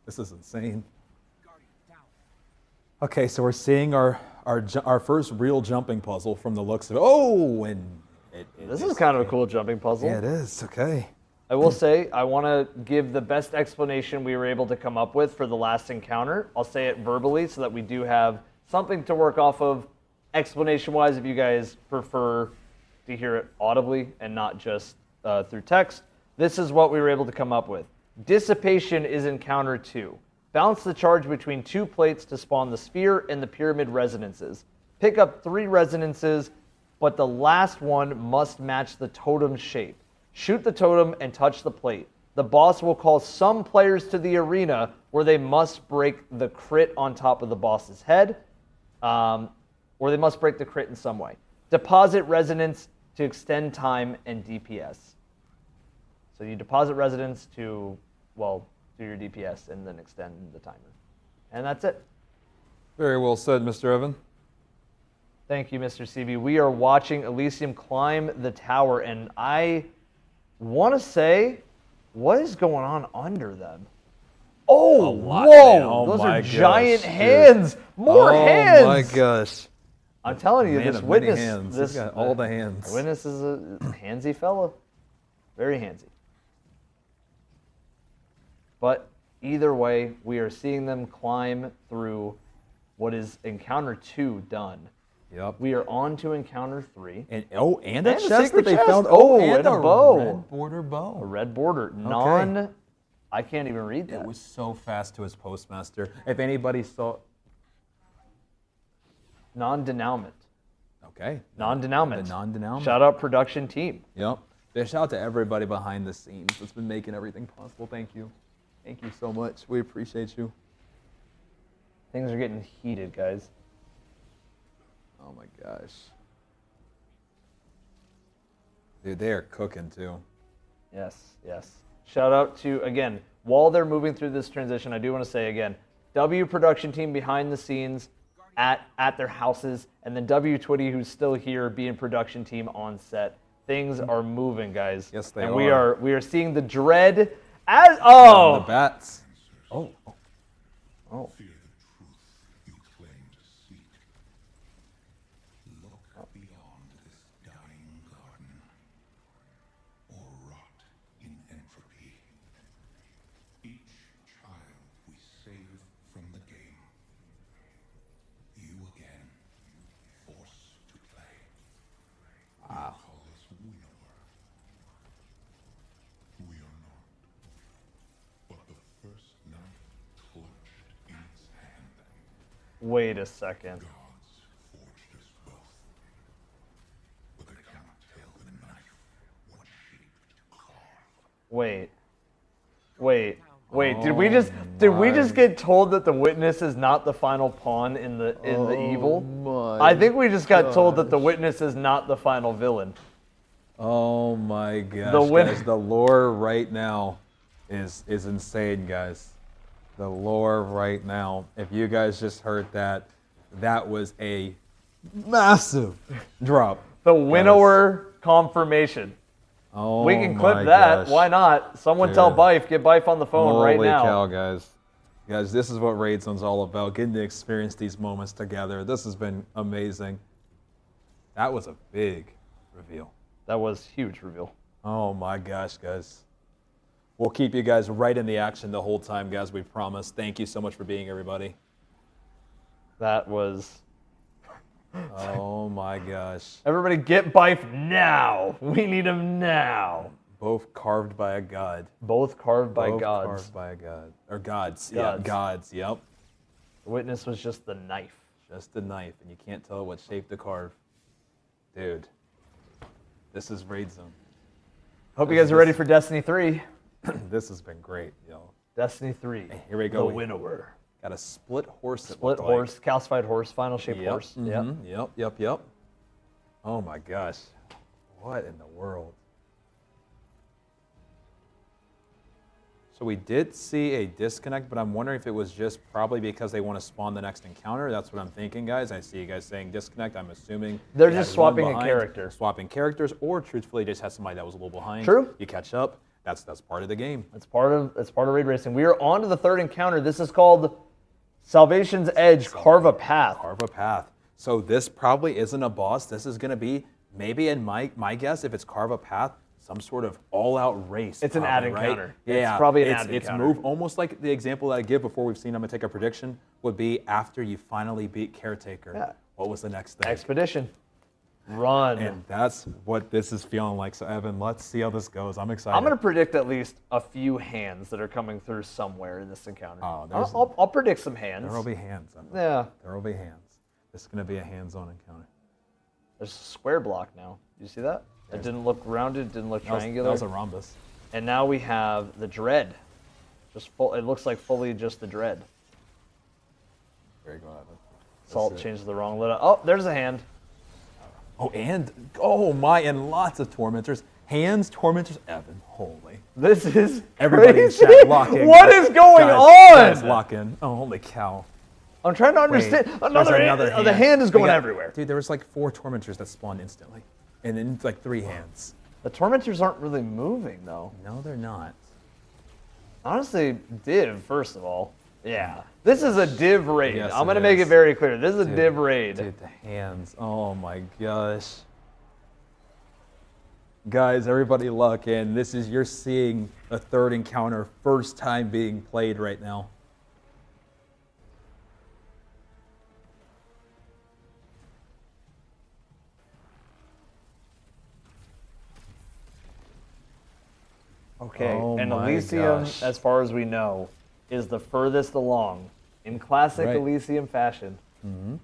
This is insane. Okay, so we're seeing our first real jumping puzzle from the looks of it. Oh, and This is kind of a cool jumping puzzle. Yeah, it is. Okay. I will say, I want to give the best explanation we were able to come up with for the last encounter. I'll say it verbally so that we do have something to work off of explanation-wise if you guys prefer to hear it audibly and not just through text. This is what we were able to come up with. Dissipation is encounter 2. Balance the charge between 2 plates to spawn the sphere and the pyramid resonances. Pick up 3 resonances, but the last one must match the totem shape. Shoot the totem and touch the plate. The boss will call some players to the arena where they must break the crit on top of the boss's head, or they must break the crit in some way. Deposit resonance to extend time and DPS. So you deposit resonance to, well, do your DPS and then extend the timer. And that's it. Very well said, Mr. Evan. Thank you, Mr. CB. We are watching Elysium climb the tower, and I want to say, what is going on under them? Oh, whoa! Those are giant hands. More hands. Oh my gosh! I'm telling you, Man this of many witness, hands. this He's got all the hands. Witness is a handsy fella, very handsy. But either way, we are seeing them climb through what is encounter 2 done. Yep. We are on to encounter 3. And a chest secret that they chest. found. Oh, and a bow. Red border bow. A red border. Okay. I can't even read that. It was so fast to his postmaster. If anybody saw. Non-denouement. Okay. Non-denouement. The non-denouement. Shout out production team. Yep. Shout out to everybody behind the scenes that's been making everything possible. Thank you. Thank you so much. We appreciate you. Things are getting heated, guys. Oh my gosh. Dude, they are cooking too. Yes, yes. Shout out to, again, while they're moving through this transition, I do want to say again, W production team behind the scenes at their houses, and then W Twitty who's still here being production team on set. Things are moving, guys. Yes, they and are. we are seeing the dread as oh The bats. oh. Fear the truth you claim to seek. Look beyond this dying garden, or rot in entropy. Each child we save from the game, you again, forced to play. Wow. Call us winnower. We are not. But the first knife clutched in its hand. Wait a second. Gods forged us both. But they cannot tell the knife what shape to carve. Wait. Did we just get told that the witness is not the final pawn in the evil? My I think we just got told that the witness is not the final villain. Oh my gosh, guys. The lore right now is insane, guys. The lore right now. If you guys just heard that, that was a massive drop. The winnower confirmation. Oh, we can clip my that. gosh. Why not? Someone Dude. tell Bife, get Bife on the phone right Holy now. cow, guys. Guys, this is what Raid Zone's all about, getting to experience these moments together. This has been amazing. That was a big reveal. That was huge reveal. Oh my gosh, guys. We'll keep you guys right in the action the whole time, guys, we promise. Thank you so much for being everybody. That was... Oh my gosh. Everybody get Bife now. We need him now. Both carved by a god. Both carved by Both gods. carved by a god. Or gods. Yeah, Gods. gods. Yep. The witness was just the knife. Just the knife, and you can't tell what shape to carve. Dude. This is Raid Zone. Hope you guys are ready for Destiny 3. This has been great, yo. Destiny 3. Hey, here we go. The winnower. Got a split horse. Split horse, calcified horse, final shape horse. Yep. Oh my gosh. What in the world? So we did see a disconnect, but I'm wondering if it was just probably because they want to spawn the next encounter. That's what I'm thinking, guys. I see you guys saying disconnect. I'm assuming They're they just had one swapping a behind, character. Swapping characters, or truthfully just had somebody that was a little behind. True. You catch up. That's part of the game. It's part of raid racing. We are on to the third encounter. This is called Salvation's Edge. Carve a path. Carve a path. So this probably isn't a boss. This is going to be maybe, in my guess, if it's Carve a path, some sort of all-out race. It's an probably, ad right? encounter. Yeah, It's probably an ad It's encounter. move almost like the example that I give before we've seen. I'm gonna take a prediction. Would be after you finally beat Caretaker. Yeah. What was the next thing? Expedition. Run. And that's what this is feeling like. So Evan, let's see how this goes. I'm excited. I'm going to predict at least a few hands that are coming through somewhere in this encounter. Oh, I'll predict some hands. There will be hands. Evan. Yeah. There will be hands. This is gonna be a hands-on encounter. There's a square block now. Do you see that? It didn't look rounded, didn't look triangular. That was a rhombus. And now we have the dread. Just full. It looks like fully just the dread. Very good, Evan. Salt changed the wrong lid. Oh, there's a hand. Oh, and and lots of tormentors. Hands, tormentors, Evan. Holy. This is everybody crazy. in chat lock in. What is going on? Guys, lock in. Oh, holy cow. I'm trying to understand. Wait, another there's hand. another The hand is going We got- everywhere. Dude, there was like 4 tormentors that spawned instantly. And then like 3 hands. The tormentors aren't really moving though. No, they're not. Honestly, div, first of all. Yeah. This is a div raid. Yes, I'm it going to make is. it very clear. This is a Dude, div raid. Dude, the hands. Oh my gosh. Guys, everybody lock in. You're seeing a third encounter, first time being played right now. Okay, Oh and my Elysium, gosh. as far as we know, is the furthest along in classic Right. Elysium fashion. Mm-hmm.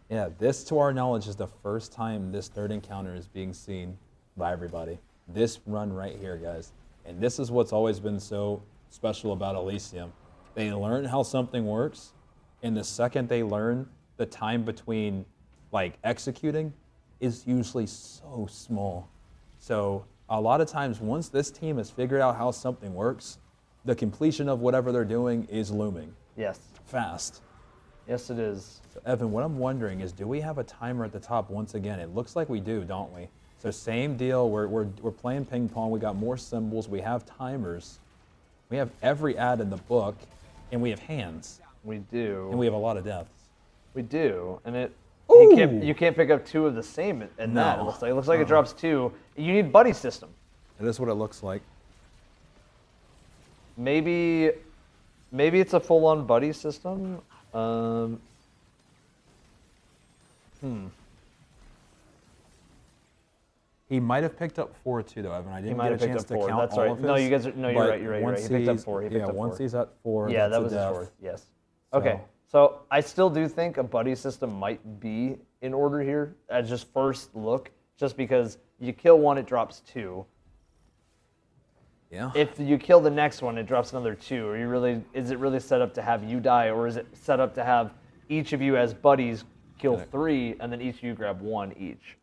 Yeah, this, to our knowledge, is the first time this third encounter is being seen by everybody. This run right here, guys. And this is what's always been so special about Elysium. They learn how something works, and the second they learn, the time between like executing is usually so small. So a lot of times, once this team has figured out how something works, the completion of whatever they're doing is looming. Yes. Fast. Yes, it is. So Evan, what I'm wondering is, do we have a timer at the top once again? It looks like we do, don't we? So same deal. We're playing ping pong. We got more symbols. We have timers. We have every ad in the book, and we have hands. We do. And we have a lot of deaths. We do, and it. Ooh. You can't pick up 2 of the same in that. No. It looks like it drops 2. You need buddy system. That is what it looks like. Maybe it's a full-on buddy system. He might have picked up 4 too, though, Evan. I didn't get a chance to count That's all right. of No, his, you guys are. No, you're but right. You're right. You're right. once He picked up he's- 4. He picked yeah, up 4. once he's at 4, Yeah, that's that a was his death. 4th. Yes. So- Okay. So I still do think a buddy system might be in order here at just first look, just because you kill 1, it drops 2. Yeah. If you kill the next one, it drops another 2. Is it really set up to have you die, or is it set up to have each of you as buddies kill 3, and then each of you grab 1 each?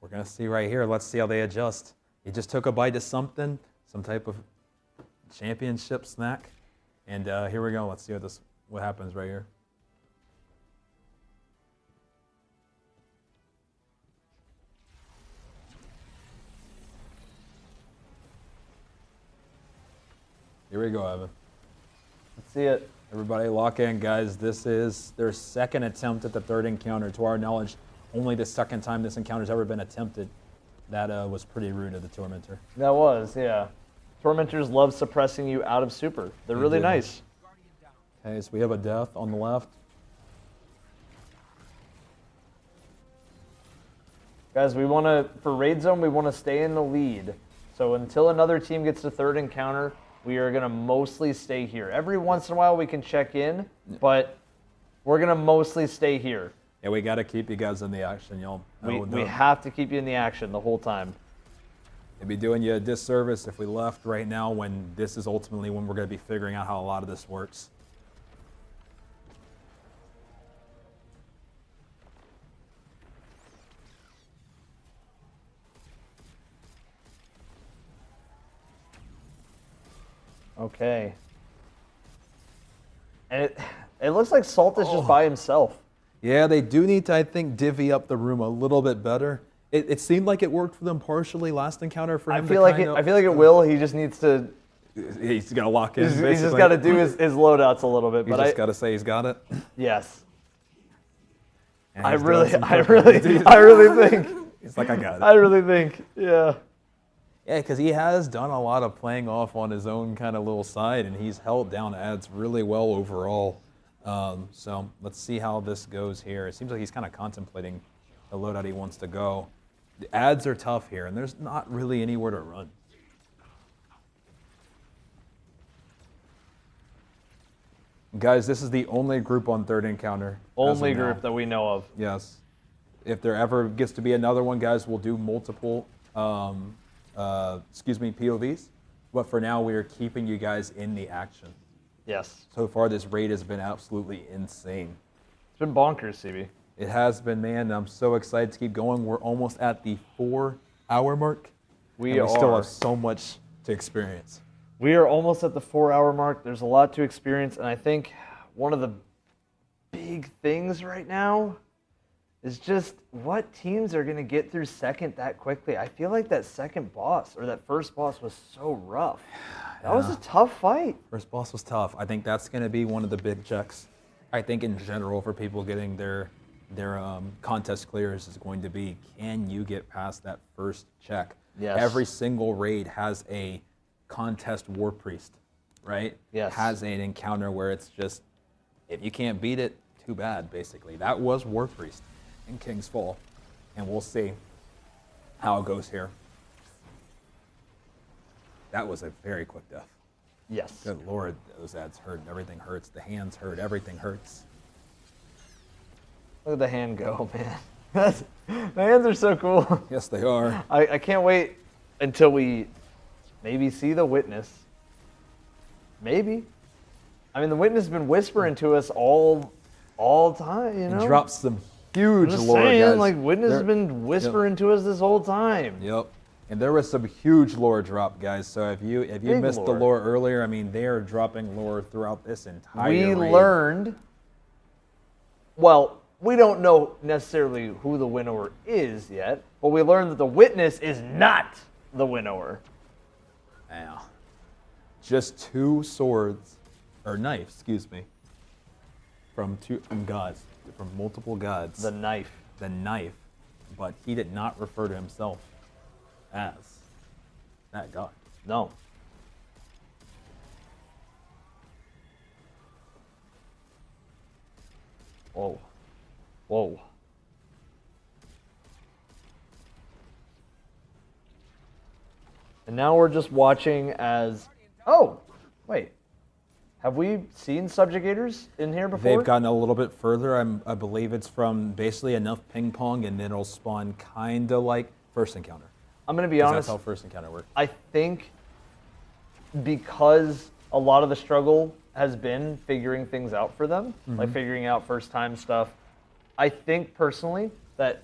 We're going to see right here. Let's see how they adjust. He just took a bite of something, some type of championship snack. And here we go. Let's see what happens right here. Here we go, Evan. Let's see it. Everybody lock in, guys. This is their second attempt at the third encounter. To our knowledge, only the second time this encounter's ever been attempted. That was pretty rude of the Tormentor. That was, yeah. Tormentors love suppressing you out of super. They're They really do. nice. Okay, so we have a death on the left. Guys, for Raid Zone, we want to stay in the lead. So until another team gets to third encounter, we are going to mostly stay here. Every once in a while we can check in, but we're going to mostly stay here. Yeah, we got to keep you guys in the action, y'all. We have to keep you in the action the whole time. It'd be doing you a disservice if we left right now when this is ultimately when we're going to be figuring out how a lot of this works. Okay. And it looks like Salt is just by himself. Yeah, they do need to, I think, divvy up the room a little bit better. It seemed like it worked for them partially last encounter for him. I feel like it will. He just needs to. He's got to lock in. He's just got to do his loadouts a little bit. He's just got to say he's got it. Yes. And I he's really doing some think. He's like, I got it. I really think, yeah. Yeah, because he has done a lot of playing off on his own kind of little side, and he's held down ads really well overall. So let's see how this goes here. It seems like he's kind of contemplating the loadout he wants to go. The ads are tough here, and there's not really anywhere to run. Guys, this is the only group on third encounter. Only group that we know of. Yes. If there ever gets to be another one, guys, we'll do multiple, POVs. But for now, we are keeping you guys in the action. Yes. So far, this raid has been absolutely insane. It's been bonkers, CB. It has been, man. I'm so excited to keep going. We're almost at the 4-hour mark. We still have so much to experience. We are almost at the 4-hour mark. There's a lot to experience, and I think one of the big things right now is just what teams are going to get through second that quickly. I feel like that second boss, or that first boss, was so rough. That was a tough fight. First boss was tough. I think that's going to be one of the big checks. I think in general for people getting their contest clears is going to be, can you get past that first check? Yes. Every single raid has a contest war priest, right? Yes. Has an encounter where it's just, if you can't beat it, too bad, basically. That was war priest in King's Fall, and we'll see how it goes here. That was a very quick death. Yes. Good Lord, those ads hurt. Everything hurts. The hands hurt. Everything hurts. Look at the hand go, man. The hands are so cool. Yes, they are. I can't wait until we maybe see the witness. Maybe. I mean, the witness has been whispering to us all time, you know? He drops some huge I'm just lore, saying, guys. like, witness has been whispering to us this whole time. Yep. And there was some huge lore drop, guys. So if you Big missed the lore. lore earlier, I mean, they are dropping lore throughout this entire We raid. learned, well, we don't know necessarily who the winnower is yet, but we learned that the witness is not the winnower. Yeah. Just 2 swords, or knives, excuse me, from gods, from multiple gods. The knife. The knife. But he did not refer to himself as that god. No. Whoa. Whoa. And now we're just watching as... Oh, wait. Have we seen subjugators in here before? They've gotten a little bit further. I believe it's from basically enough ping pong, and then it'll spawn kind of like first encounter. I'm going to be honest. That's how first encounter works. I think because a lot of the struggle has been figuring things out for them, like figuring out first time stuff, I think personally that,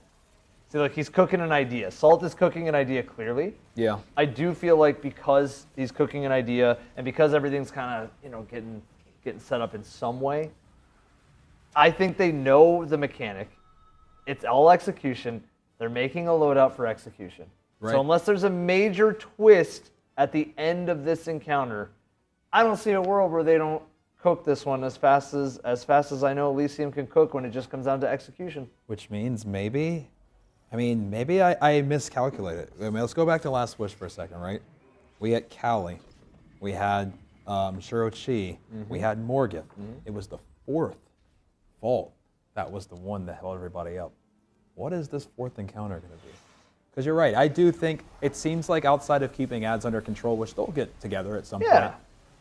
see, like, he's cooking an idea. Salt is cooking an idea clearly. Yeah. I do feel like because he's cooking an idea and because everything's kind of, you know, getting set up in some way, I think they know the mechanic. It's all execution. They're making a loadout for execution. Right. So unless there's a major twist at the end of this encounter, I don't see a world where they don't cook this one as fast as I know Elysium can cook when it just comes down to execution. Which means maybe I miscalculated. I mean, let's go back to Last Wish for a second, right? We had Callie. We had Shirochi. We had Morgan. It was the 4th vault that was the one that held everybody up. What is this 4th encounter going to be? Because you're right. I do think it seems like outside of keeping ads under control, which they'll get together at some point,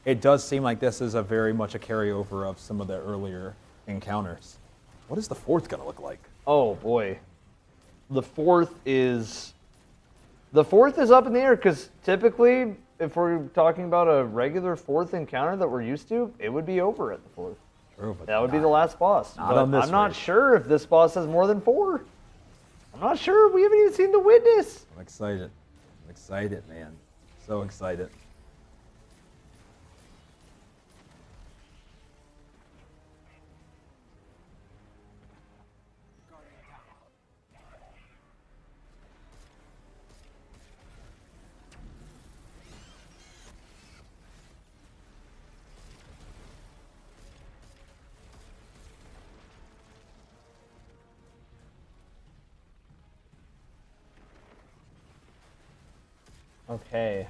it does seem like this is a very much a carryover of some of the earlier encounters. What is the 4th going to look like? Oh, boy. The 4th is up in the air because typically, if we're talking about a regular 4th encounter that we're used to, it would be over at the 4th. True, but that would be the last boss. Not But on this I'm not raid. sure if this boss has more than 4. I'm not sure. We haven't even seen the witness. I'm excited. I'm excited, man. So excited. Okay.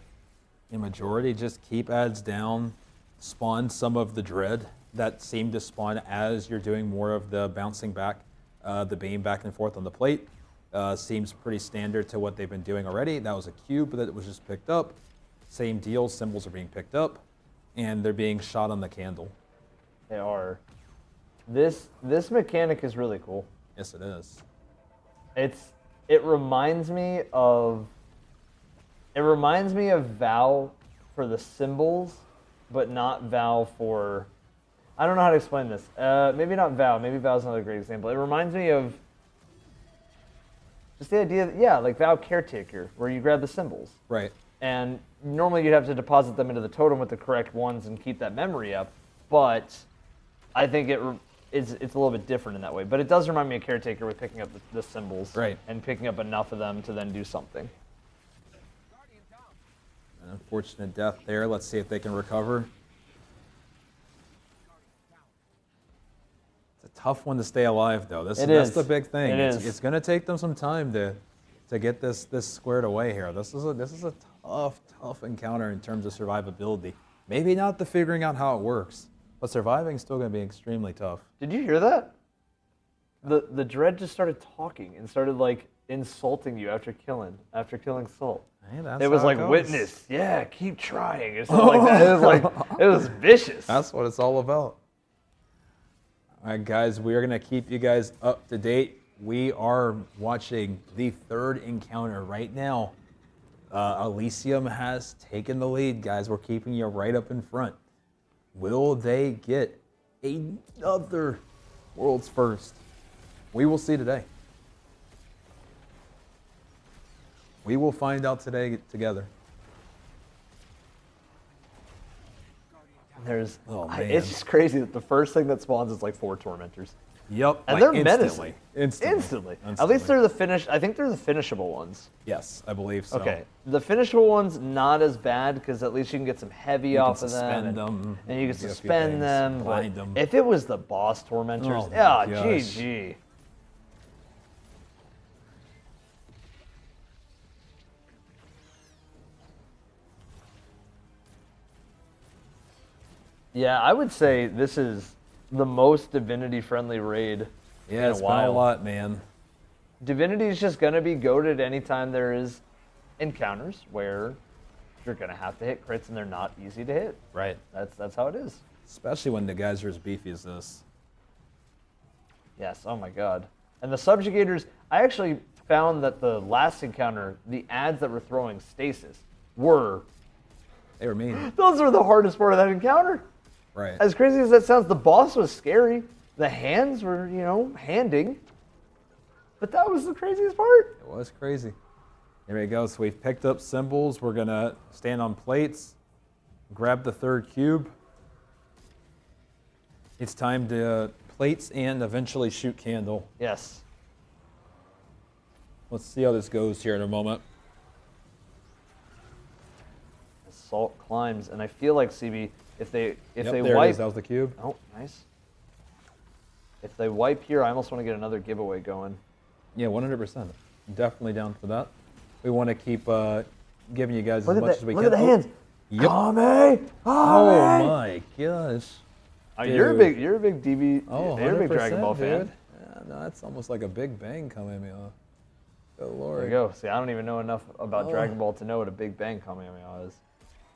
In majority, just keep adds down, spawn some of the dread that seem to spawn as you're doing more of the bouncing back, the beam back and forth on the plate. Seems pretty standard to what they've been doing already. That was a cube that was just picked up. Same deal, symbols are being picked up, and they're being shot on the candle. They are. This mechanic is really cool. Yes, it is. It reminds me of Vow for the symbols, but not Vow for. I don't know how to explain this. Maybe not Vow. Maybe Vow's another great example. It reminds me of just the idea that, yeah, like Vow Caretaker, where you grab the symbols. Right. And normally you'd have to deposit them into the totem with the correct ones and keep that memory up. But I think it's a little bit different in that way. But it does remind me of Caretaker with picking up the symbols. Right. And picking up enough of them to then do something. An unfortunate death there. Let's see if they can recover. It's a tough one to stay alive, though. That's the big thing. It's going to take them some time to get this squared away here. This is a tough encounter in terms of survivability. Maybe not the figuring out how it works, but surviving is still going to be extremely tough. Did you hear that? The dread just started talking and started like insulting you after killing Salt. Hey, that's it was how like goes. Witness, yeah, keep trying or something like that. It was vicious. That's what it's all about. All right, guys, we are going to keep you guys up to date. We are watching the third encounter right now. Elysium has taken the lead, guys. We're keeping you right up in front. Will they get another world's first? We will see today. We will find out today together. It's just crazy that the first thing that spawns is like 4 tormentors. Yep, and like they're menacing. Instantly. At least they're the finish. I think they're the finishable ones. Yes, I believe so. Okay, the finishable ones not as bad because at least you can get some heavy off of suspend them, and you can do a few suspend things, them. blind But them. if it was the boss tormentors, Oh my GG. Yeah, I would say this is the most Divinity-friendly raid in a It's been while. a lot, man. Divinity is just going to be goated anytime there is encounters where you're going to have to hit crits and they're not easy to hit. Right. That's how it is. Especially when the guys are as beefy as this. Yes, oh my god. And the subjugators, I actually found that the last encounter, the ads that were throwing stasis They were mean. those were the hardest part of that encounter. Right. As crazy as that sounds, the boss was scary. The hands were, handing. But that was the craziest part. It was crazy. Here we go. So we've picked up symbols. We're going to stand on plates, grab the third cube. It's time to plates and eventually shoot candle. Yes. Let's see how this goes here in a moment. Salt climbs, and I feel like CB, if they there wipe, it is. That was the cube. Oh, nice. If they wipe here, I almost want to get another giveaway going. Yeah, 100%. Definitely down for that. We want to keep giving you guys Look as at much that! as we Look can. at the hands. Yep. Kame! Oh my gosh. You're a big DB. Oh, you're a big Dragon Ball fan. dude. Yeah, no, that's almost like a Big Bang Kamehameha. Good lord. There you go. See, I don't even know enough about Dragon Ball to know what a Big Bang Kamehameha is.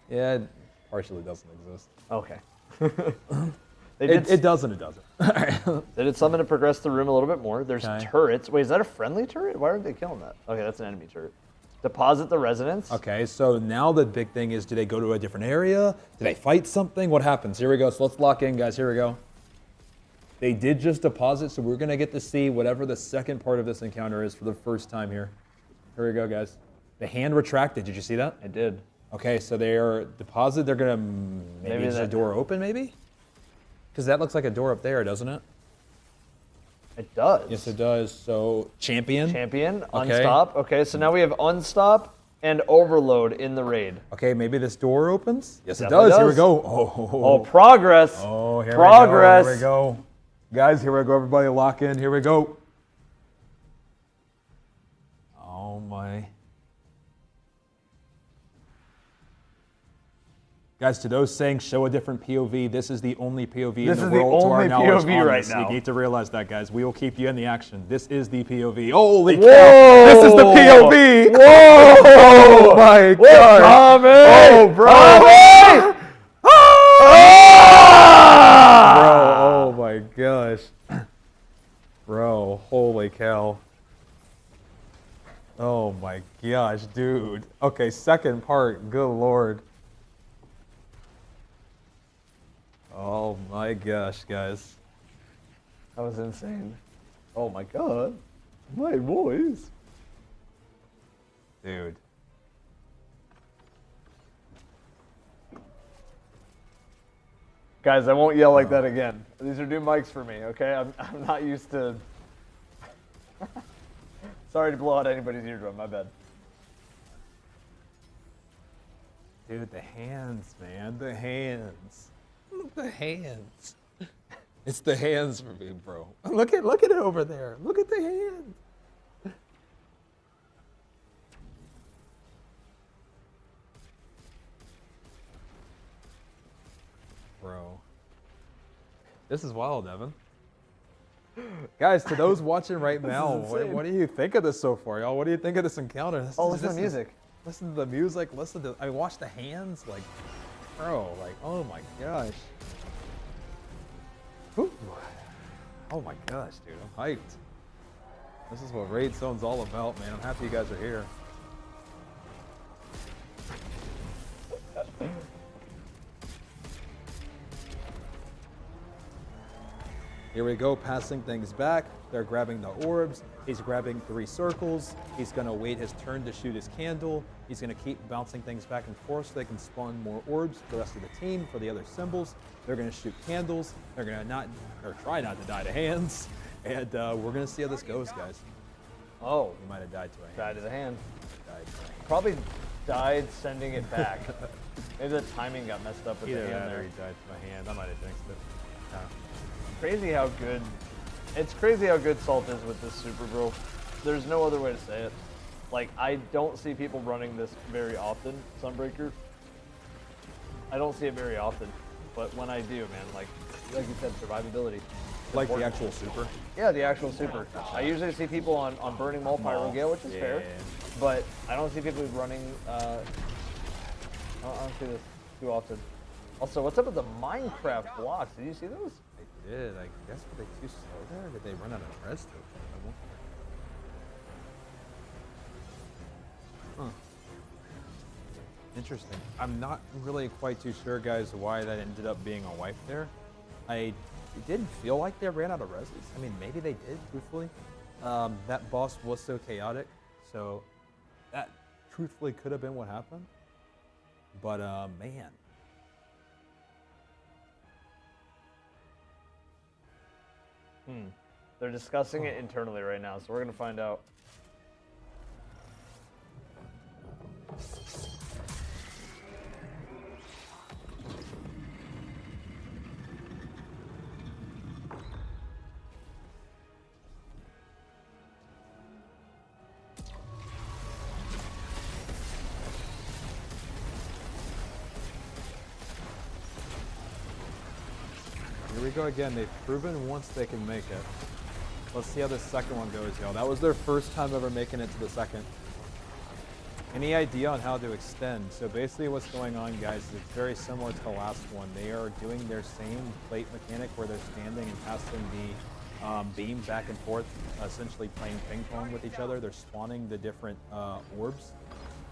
Yeah, it partially doesn't exist. Okay. It does and it doesn't. They did something to progress the room a little bit more. There's Okay. turrets. Wait, is that a friendly turret? Why aren't they killing that? Okay, that's an enemy turret. Deposit the resonance. Okay, so now the big thing is, do they go to a different area? Do they fight something? What happens? Here we go. So let's lock in, guys. Here we go. They did just deposit, so we're going to get to see whatever the second part of this encounter is for the first time here. Here we go, guys. The hand retracted. Did you see that? I did. Okay, so they are deposited. They're going to maybe is the door open, maybe? Because that looks like a door up there, doesn't it? It does. Yes, it does. So champion. Unstop. Okay, so now we have unstop and overload in the raid. Okay, maybe this door opens? Yes, it Definitely does. Here we does. go. Oh, progress. Oh, here Progress. we go. Here we go. Guys, here we go. Everybody lock in. Here we go. Oh, my. Guys, to those saying show a different POV, this is the only POV This in is the the world to our only knowledge POV on right this. now. You need to realize that, guys. We will keep you in the action. This is the POV. Holy Whoa! cow! This is the POV! Whoa! Oh my god! Tommy! Oh, bro! Tommy! Bro, oh my gosh. Bro, holy cow. Oh my gosh, dude. Okay, second part, good lord. Oh my gosh, guys. That was insane. Oh my god. My voice. Dude. Guys, I won't yell like that again. These are new mics for me, okay? I'm not used to... Sorry to blow out anybody's eardrum, my bad. Dude, the hands, man. The hands. Look at the hands. It's the hands for me, bro. Look at it over there. Look at the hands. Bro. This is wild, Evan. Guys, to those watching right now, what do you think of this so far, y'all? What do you think of this encounter? Listen to the music. Listen to the music. Listen to. I watched the hands, like, bro, like, oh my gosh. Whew. Oh my gosh, dude, I'm hyped. This is what Raid Zone's all about, man. I'm happy you guys are here. Here we go, passing things back. They're grabbing the orbs. He's grabbing 3 circles. He's gonna wait his turn to shoot his candle. He's gonna keep bouncing things back and forth so they can spawn more orbs for the rest of the team, for the other symbols. They're gonna shoot candles. They're gonna try not to die to hands. And we're gonna see how this goes, guys. Oh. He might have died to a hand. Died to the hand. Died to a hand. Probably died sending it back. Maybe the timing got messed up with Either the hand that or there. he died to my hand. I might have jinxed it. Crazy how good, it's crazy how good Salt is with this super, bro. There's no other way to say it. Like, I don't see people running this very often, Sunbreaker. I don't see it very often, but when I do, man, like you said, survivability. Like the actual super? Yeah, the actual super. I usually see people on Burning Maul Pyro Gale, which is fair, but I don't see people running, I don't see this too often. Also, what's up with the Minecraft blocks? Did you see those? I did. I guess were they too slow there? Or did they run out of res tokens? Huh. Interesting. I'm not really quite too sure, guys, why that ended up being a wipe there. It didn't feel like they ran out of reses. I mean, maybe they did, truthfully. That boss was so chaotic, so that truthfully could have been what happened. But, man. They're discussing it internally right now, so we're gonna find out. Here we go again. They've proven once they can make it. Let's see how this second one goes, y'all. That was their first time ever making it to the second. Any idea on how to extend? So basically what's going on, guys, is it's very similar to the last one. They are doing their same plate mechanic where they're standing and passing the beam back and forth, essentially playing ping pong with each other. They're spawning the different orbs.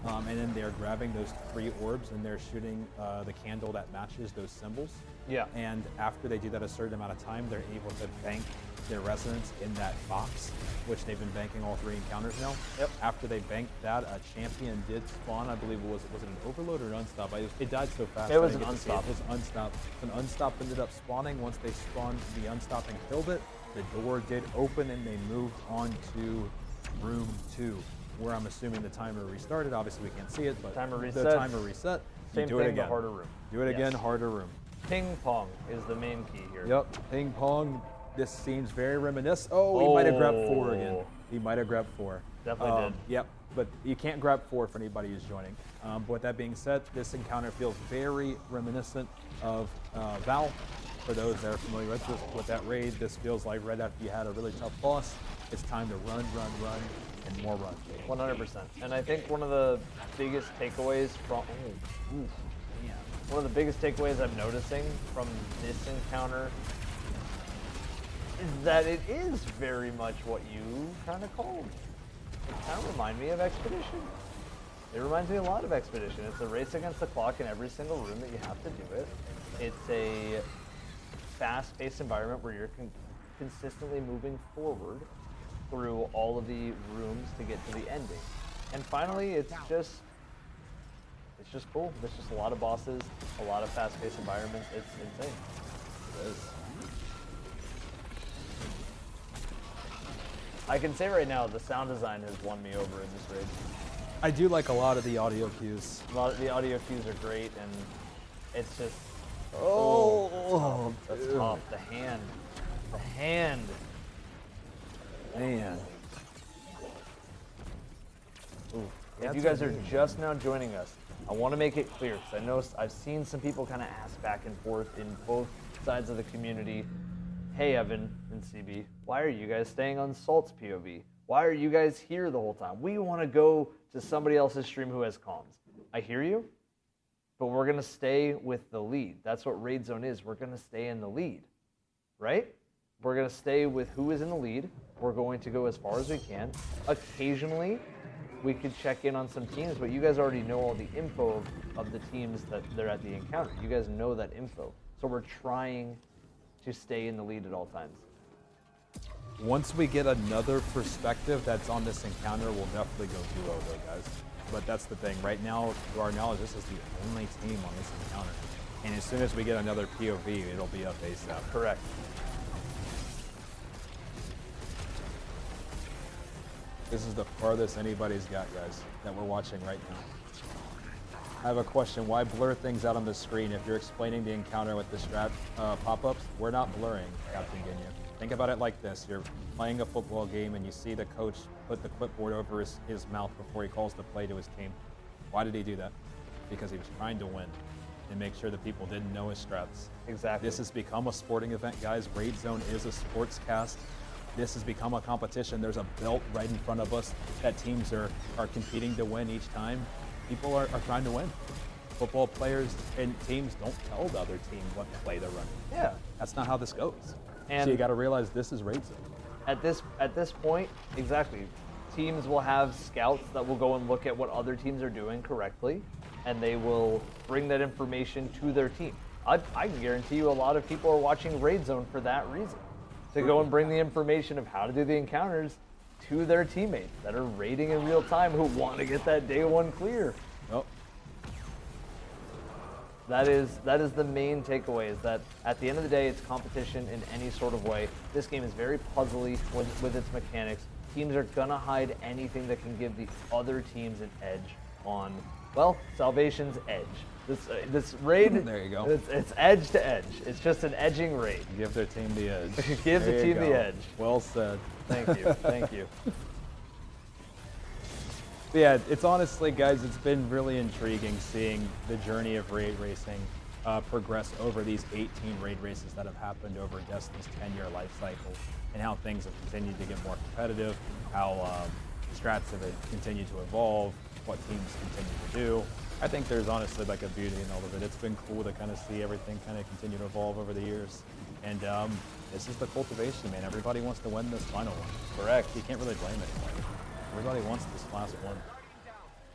And then they're grabbing those 3 orbs and they're shooting the candle that matches those symbols. Yeah. And after they do that a certain amount of time, they're able to bank their resonance in that box, which they've been banking all 3 encounters now. Yep. After they banked that, a champion did spawn. I believe was it an overload or an unstop? It died so fast. It was I an didn't get to see it. unstop. It was unstop. An unstop ended up spawning. Once they spawned the unstop and killed it, the door did open and they moved on to room 2. Where I'm assuming the timer restarted. Obviously, we can't see it, but Timer the reset. timer reset. You Same do thing, it again. but harder room. Do it again, harder room. Ping pong is the main key here. Yep, ping pong. This seems very reminiscent. Oh, he might have grabbed 4 again. He might have grabbed 4. Definitely did. Yep. but you can't grab 4 for anybody who's joining. But with that being said, this encounter feels very reminiscent of Val. For those that are familiar with that raid, this feels like right after you had a really tough boss, it's time to run, and more run. 100%. And I think one of the biggest takeaways from one of the biggest takeaways I'm noticing from this encounter is that it is very much what you kind of called. It kind of reminds me of Expedition. It reminds me a lot of Expedition. It's a race against the clock in every single room that you have to do it. It's a fast-paced environment where you're consistently moving forward through all of the rooms to get to the ending. And finally, it's just cool. There's just a lot of bosses, a lot of fast-paced environments. It's insane. It is. I can say right now, the sound design has won me over in this raid. I do like a lot of the audio cues. A lot of the audio cues are great, and it's just that's tough. The hand, man. Ooh. If you guys are just now joining us, I want to make it clear because I know I've seen some people kind of ask back and forth in both sides of the community. Hey, Evan and CB, why are you guys staying on Salt's POV? Why are you guys here the whole time? We want to go to somebody else's stream who has comms. I hear you, but we're going to stay with the lead. That's what Raid Zone is. We're going to stay in the lead, right? We're going to stay with who is in the lead. We're going to go as far as we can. Occasionally, we could check in on some teams, but you guys already know all the info of the teams that they're at the encounter. You guys know that info. So we're trying to stay in the lead at all times. Once we get another perspective that's on this encounter, we'll definitely go duo though, guys. But that's the thing. Right now, to our knowledge, this is the only team on this encounter. And as soon as we get another POV, it'll be up ASAP. Correct. This is the farthest anybody's got, guys, that we're watching right now. I have a question. Why blur things out on the screen? If you're explaining the encounter with the strat pop-ups, we're not blurring, Captain Ginyu. Think about it like this. You're playing a football game and you see the coach put the clipboard over his mouth before he calls the play to his team. Why did he do that? Because he was trying to win and make sure that people didn't know his strats. Exactly. This has become a sporting event, guys. Raid Zone is a sports cast. This has become a competition. There's a belt right in front of us that teams are competing to win each time. People are trying to win. Football players and teams don't tell the other team what play they're running. Yeah. That's not how this goes. And so you got to realize this is Raid Zone. At this point, exactly, teams will have scouts that will go and look at what other teams are doing correctly, and they will bring that information to their team. I can guarantee you a lot of people are watching Raid Zone for that reason, to go and bring the information of how to do the encounters to their teammates that are raiding in real time who want to get that day one clear. Nope. That is the main takeaway, is that at the end of the day, it's competition in any sort of way. This game is very puzzly with its mechanics. Teams are gonna hide anything that can give the other teams an edge on, well, Salvation's edge. This raid, there you go. It's edge to edge. It's just an edging raid. Give their team the edge. Give the team the edge. Well said. Thank you. Thank you. But yeah, it's honestly, guys, it's been really intriguing seeing the journey of raid racing progress over these 18 raid races that have happened over Destiny's 10-year life cycle, and how things have continued to get more competitive, how strats have continued to evolve, what teams continue to do. I think there's honestly like a beauty in all of it. It's been cool to kind of see everything kind of continue to evolve over the years. And this is the cultivation, man. Everybody wants to win this final one. Correct. You can't really blame anyone. Everybody wants this last one.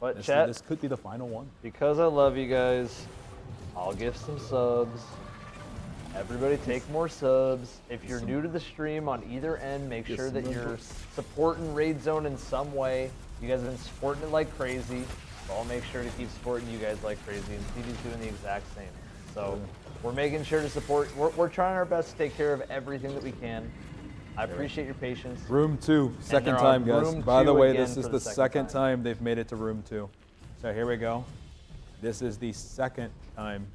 But this could be the final one. Because I love you guys, I'll give some subs. Everybody take more subs. If you're new to the stream on either end, make sure that you're supporting Raid Zone in some way. You guys have been supporting it like crazy. So I'll make sure to keep supporting you guys like crazy, and Stevie's doing the exact same. So we're making sure to support. We're trying our best to take care of everything that we can. I appreciate your patience. Room 2, second time, guys. By the way, this is the second time they've made it to room 2. So here we go. This is the second time.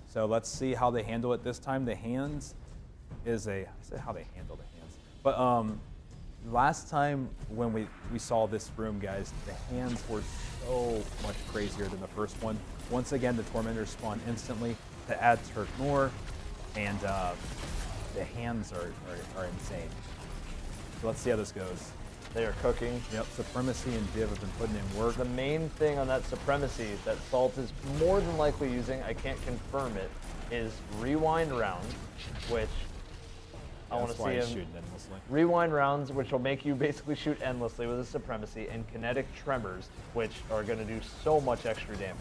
So let's see how they handle it this time. The hands is I said how they handle the hands. But last time when we saw this room, guys, the hands were so much crazier than the first one. Once again, the Tormentors spawn instantly. The ads hurt more, and the hands are insane. So let's see how this goes. They are cooking. Yep, Supremacy and Div have been putting in work. The main thing on that Supremacy that Salt is more than likely using, I can't confirm it, is Rewind Round, which I want to see him shooting endlessly. Rewind rounds, which will make you basically shoot endlessly with a Supremacy, and Kinetic Tremors, which are going to do so much extra damage.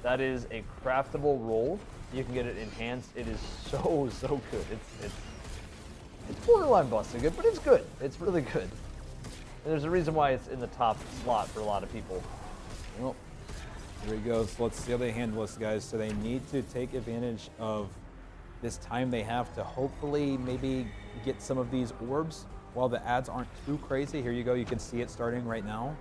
That is a craftable roll. You can get it enhanced. It is so good. It's borderline busted good, but it's good. It's really good. And there's a reason why it's in the top slot for a lot of people. Well, here we go. So let's see how they handle this, guys. So they need to take advantage of this time they have to hopefully maybe get some of these orbs while the ads aren't too crazy. Here you go. You can see it starting right now.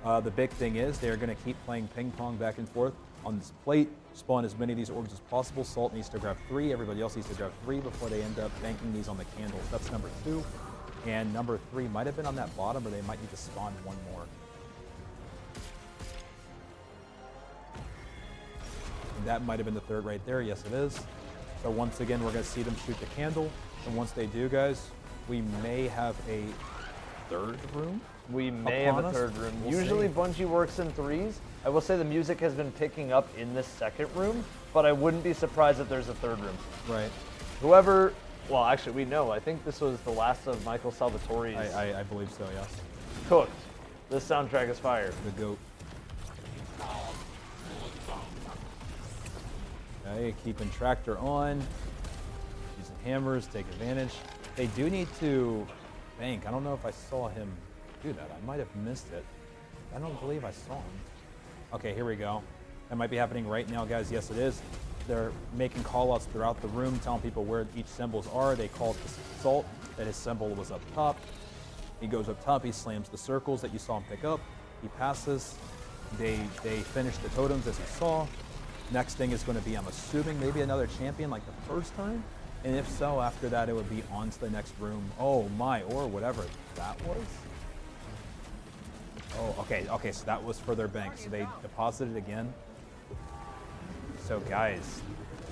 The big thing is they're going to keep playing ping pong back and forth on this plate. Spawn as many of these orbs as possible. Salt needs to grab 3. Everybody else needs to grab 3 before they end up banking these on the candles. That's number 2. And number 3 might have been on that bottom, or they might need to spawn one more. And that might have been the 3rd right there. Yes, it is. So once again, we're going to see them shoot the candle. And once they do, guys, we may have a 3rd room. We may have a 3rd room. Usually Bungie works in 3s. I will say the music has been picking up in this 2nd room, but I wouldn't be surprised if there's a 3rd room. Right. Whoever, well, actually, we know. I think this was the last of Michael Salvatore's. I believe so, yes. Cooked. This soundtrack is fire. The GOAT. Okay, keeping Tractor on. Using hammers, take advantage. They do need to bank. I don't know if I saw him do that. I might have missed it. I don't believe I saw him. Okay, here we go. That might be happening right now, guys. Yes, it is. They're making call-outs throughout the room, telling people where each symbols are. They called to Salt that his symbol was up top. He goes up top. He slams the circles that you saw him pick up. He passes. They finish the totems as you saw. Next thing is going to be, I'm assuming, maybe another champion like the first time. And if so, after that, it would be on to the next room. Oh my, or whatever that was. Oh, okay, so that was for their bank. So they deposited again. So guys,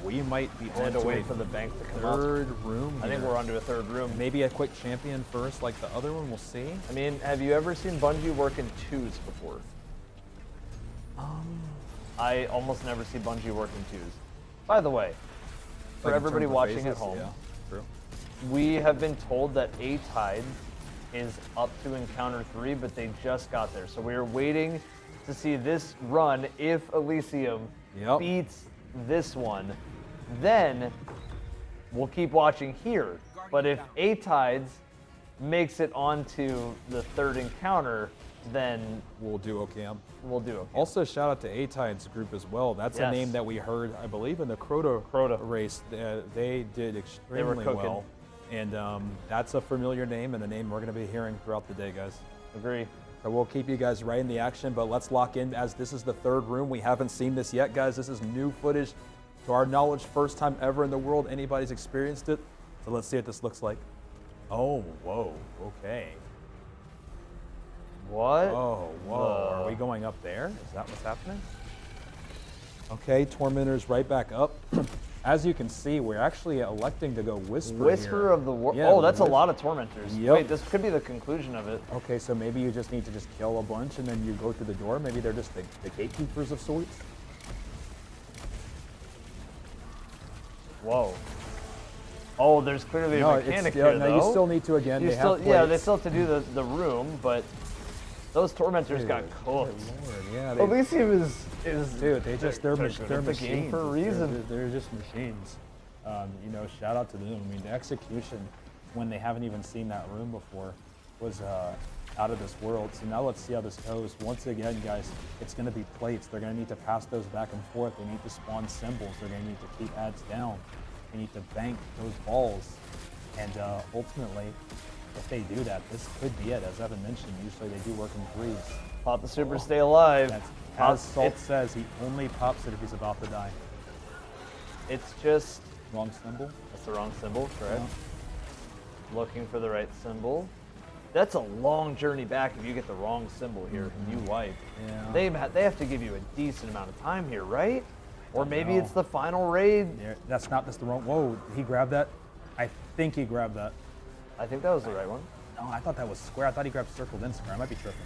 we might be on to wait for the bank to come up. 3rd room. I think we're onto a 3rd room. Maybe a quick champion first, like the other one. We'll see. I mean, have you ever seen Bungie work in 2s before? I almost never see Bungie work in 2s. By the way, for everybody watching at home, yeah, true. We have been told that A-Tides is up to encounter 3, but they just got there. So we are waiting to see this run. If Elysium beats this one, then we'll keep watching here. But if A-Tides makes it onto the 3rd encounter, then we'll do okay. We'll do okay. Also, shout out to A-Tides group as well. That's a name that we heard, I believe, in the Crota race. They did extremely well. And that's a familiar name and a name we're going to be hearing throughout the day, guys. Agree. So we'll keep you guys right in the action, but let's lock in as this is the 3rd room. We haven't seen this yet, guys. This is new footage. To our knowledge, first time ever in the world anybody's experienced it. So let's see what this looks like. Oh, whoa, okay. What? Oh, whoa. Are we going up there? Is that what's happening? Okay, Tormentors right back up. As you can see, we're actually electing to go Whisper here. of the World. Yeah, oh, that's a lot of Tormentors. Yep. Wait, this could be the conclusion of it. Okay, so maybe you just need to just kill a bunch and then you go through the door. Maybe they're just the gatekeepers of sorts. Whoa. Oh, there's clearly a mechanic here, though. No, you still need to, again, they still have to do the room, but those Tormentors got cooked. Yeah, Elysium is dude. They're machines. Game for a reason. They're just machines. You know, shout out to them. I mean, the execution when they haven't even seen that room before was out of this world. So now let's see how this goes. Once again, guys, it's going to be plates. They're going to need to pass those back and forth. They need to spawn symbols. They're going to need to keep ads down. They need to bank those balls. And ultimately, if they do that, this could be it. As Evan mentioned, usually they do work in 3s. Pop the super, stay alive. As Salt says, he only pops it if he's about to die. It's just... Wrong symbol? That's the wrong symbol, correct. Yeah. Looking for the right symbol. that's a long journey back if you get the wrong symbol here and you wipe. Yeah. They have to give you a decent amount of time here, right? Or maybe No. it's the final raid. That's the wrong. Whoa, he grabbed that. I think he grabbed that. I think that was the right one. No, I thought that was square. I thought he grabbed circle then square. I might be tripping.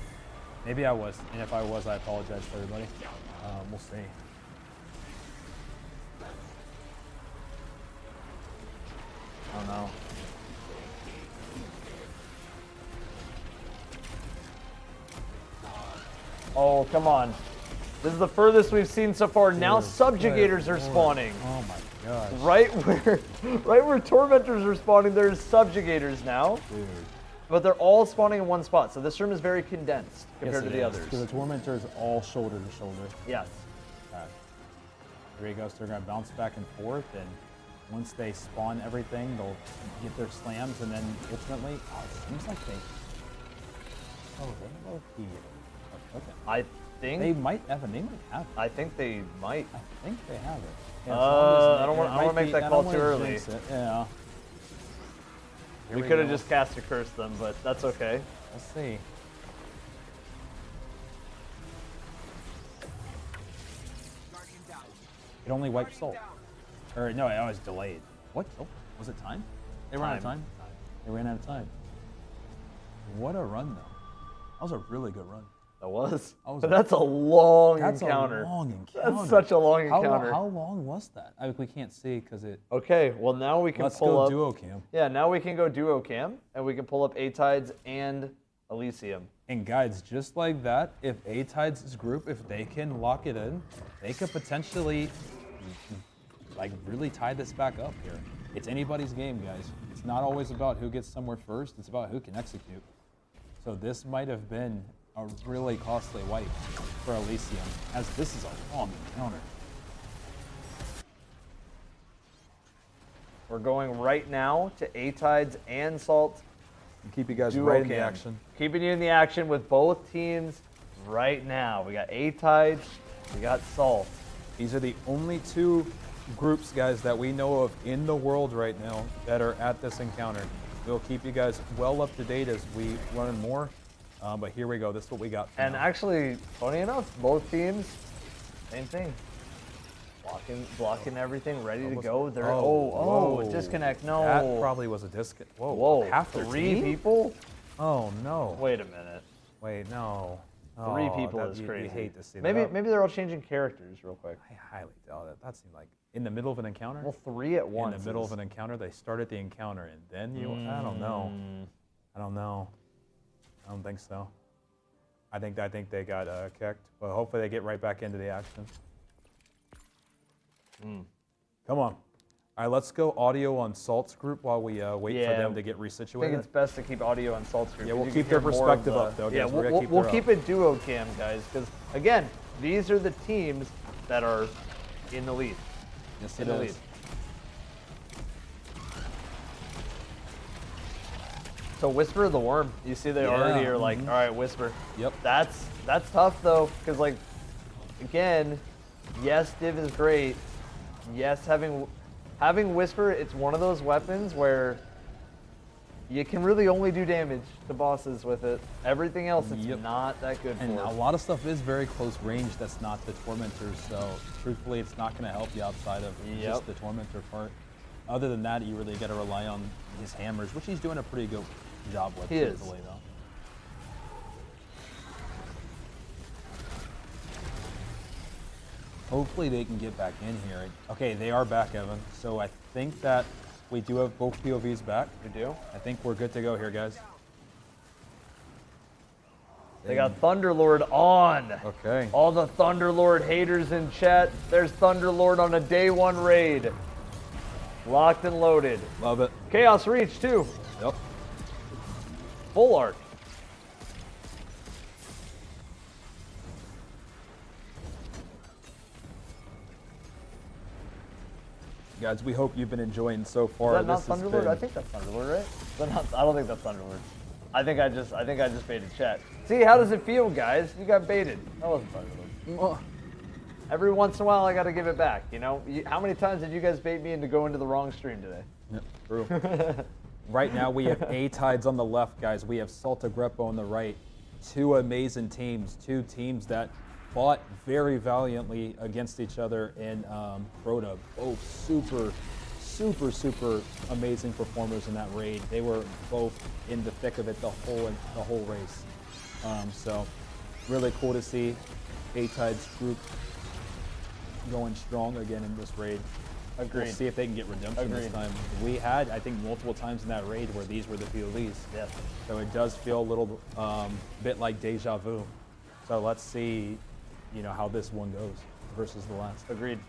Maybe I was, and if I was, I apologize to everybody. We'll see. Oh no. Oh, come on. This is the furthest we've seen so far. Now subjugators are spawning. Oh my gosh. Right where tormentors are spawning, there's subjugators now. Dude. But they're all spawning in one spot, so this room is very condensed compared to the others. So the tormentor is all shoulder to shoulder. Yes. Okay. There he goes. They're gonna bounce back and forth, and once they spawn everything, they'll get their slams, and then ultimately, it seems like they. Oh, they have the. Okay. I think they might have it. They might have it. I think they might. I think they have it. Yeah, I don't want to make that call too early. Yeah. We could have just cast a curse them, but that's okay. Let's see. It only wiped salt. Or no, it was delayed. What? Oh, was it time? They ran out of time? They ran out of time. What a run, though. That was a really good run. That was. But that's a long That's encounter. a long encounter. That's such a long encounter. How long was that? We can't see because it. Okay, well now we can Let's pull go up. duo cam. Yeah, now we can go duo cam, and we can pull up A-Tides and Elysium. And guys, just like that, if A-Tides' group, if they can lock it in, they could potentially, like, really tie this back up here. It's anybody's game, guys. It's not always about who gets somewhere first. It's about who can execute. So this might have been a really costly wipe for Elysium, as this is a long encounter. We're going right now to A-Tides and Salt. Keep you guys duo right in the cam. action. Keeping you in the action with both teams right now. We got A-Tides, we got Salt. These are the only two groups, guys, that we know of in the world right now that are at this encounter. We'll keep you guys well up to date as we learn more. But here we go. This is what we got. And now. actually, funny enough, both teams, same thing. Blocking everything, ready to go. They're whoa. disconnect. No, That probably was a disconnect. Whoa, half their three team? people? Oh no. Wait a minute. Wait, no. Three people that, is you crazy. hate to see maybe that. Maybe they're all changing characters real quick. I highly doubt it. That seemed like in the middle of an encounter. Well, three at once. In the middle of an encounter, they started the encounter, and then you. I don't know. I don't know. I don't think so. I think they got kicked, but hopefully they get right back into the action. Come on. All right, let's go audio on Salt's group while we wait for them to get I resituated. think it's best to keep audio on Salt's group. Yeah, we'll 'cause you keep can their hear more of perspective up, though, Yeah, guys. We're gonna keep we'll their keep it duo cam, guys, because again, these are the teams that are in the lead. Yes, in it the is. lead. So Whisper of the Worm, you see they already are like, all right, Whisper. Yep. That's tough though, because like, again, yes, Div is great. Yes, having Whisper, it's one of those weapons where you can really only do damage to bosses with it. Everything else, it's not that good And for. a lot of stuff is very close range that's not the Tormentor, so truthfully it's not going to help you outside of just the Tormentor part. Other than that, you really got to rely on his hammers, which he's doing a pretty good job with. He is. Truthfully, though. Hopefully they can get back in here. Okay, they are back, Evan. So I think that we do have both POVs back. We do? I think we're good to go here, guys. They got Thunderlord on. Okay. All the Thunderlord haters in chat. There's Thunderlord on a day one raid. Locked and loaded. Love it. Chaos Reach too. Yep. Full arc. Guys, we hope you've been enjoying so far. Is that not This has Thunderlord? been- I think that's Thunderlord, right? Is that not, I don't think that's Thunderlord. I think I just baited chat. See, how does it feel, guys? You got baited. That wasn't Thunderlord. Every once in a while, I got to give it back. You know, how many times did you guys bait me into going to the wrong stream today? Yep, true. Right now we have A-Tides on the left, guys. We have Salta Grepo on the right. Two amazing teams. Two teams that fought very valiantly against each other in Crota. Both super amazing performers in that raid. They were both in the thick of it the whole race. So really cool to see A-Tides group going strong again in this raid. Agreed. We'll see if they can get redemption this time. We had, I think, multiple times in that raid where these were the POVs. Yes. So it does feel a little bit like deja vu. So let's see, how this one goes versus the last. Agreed.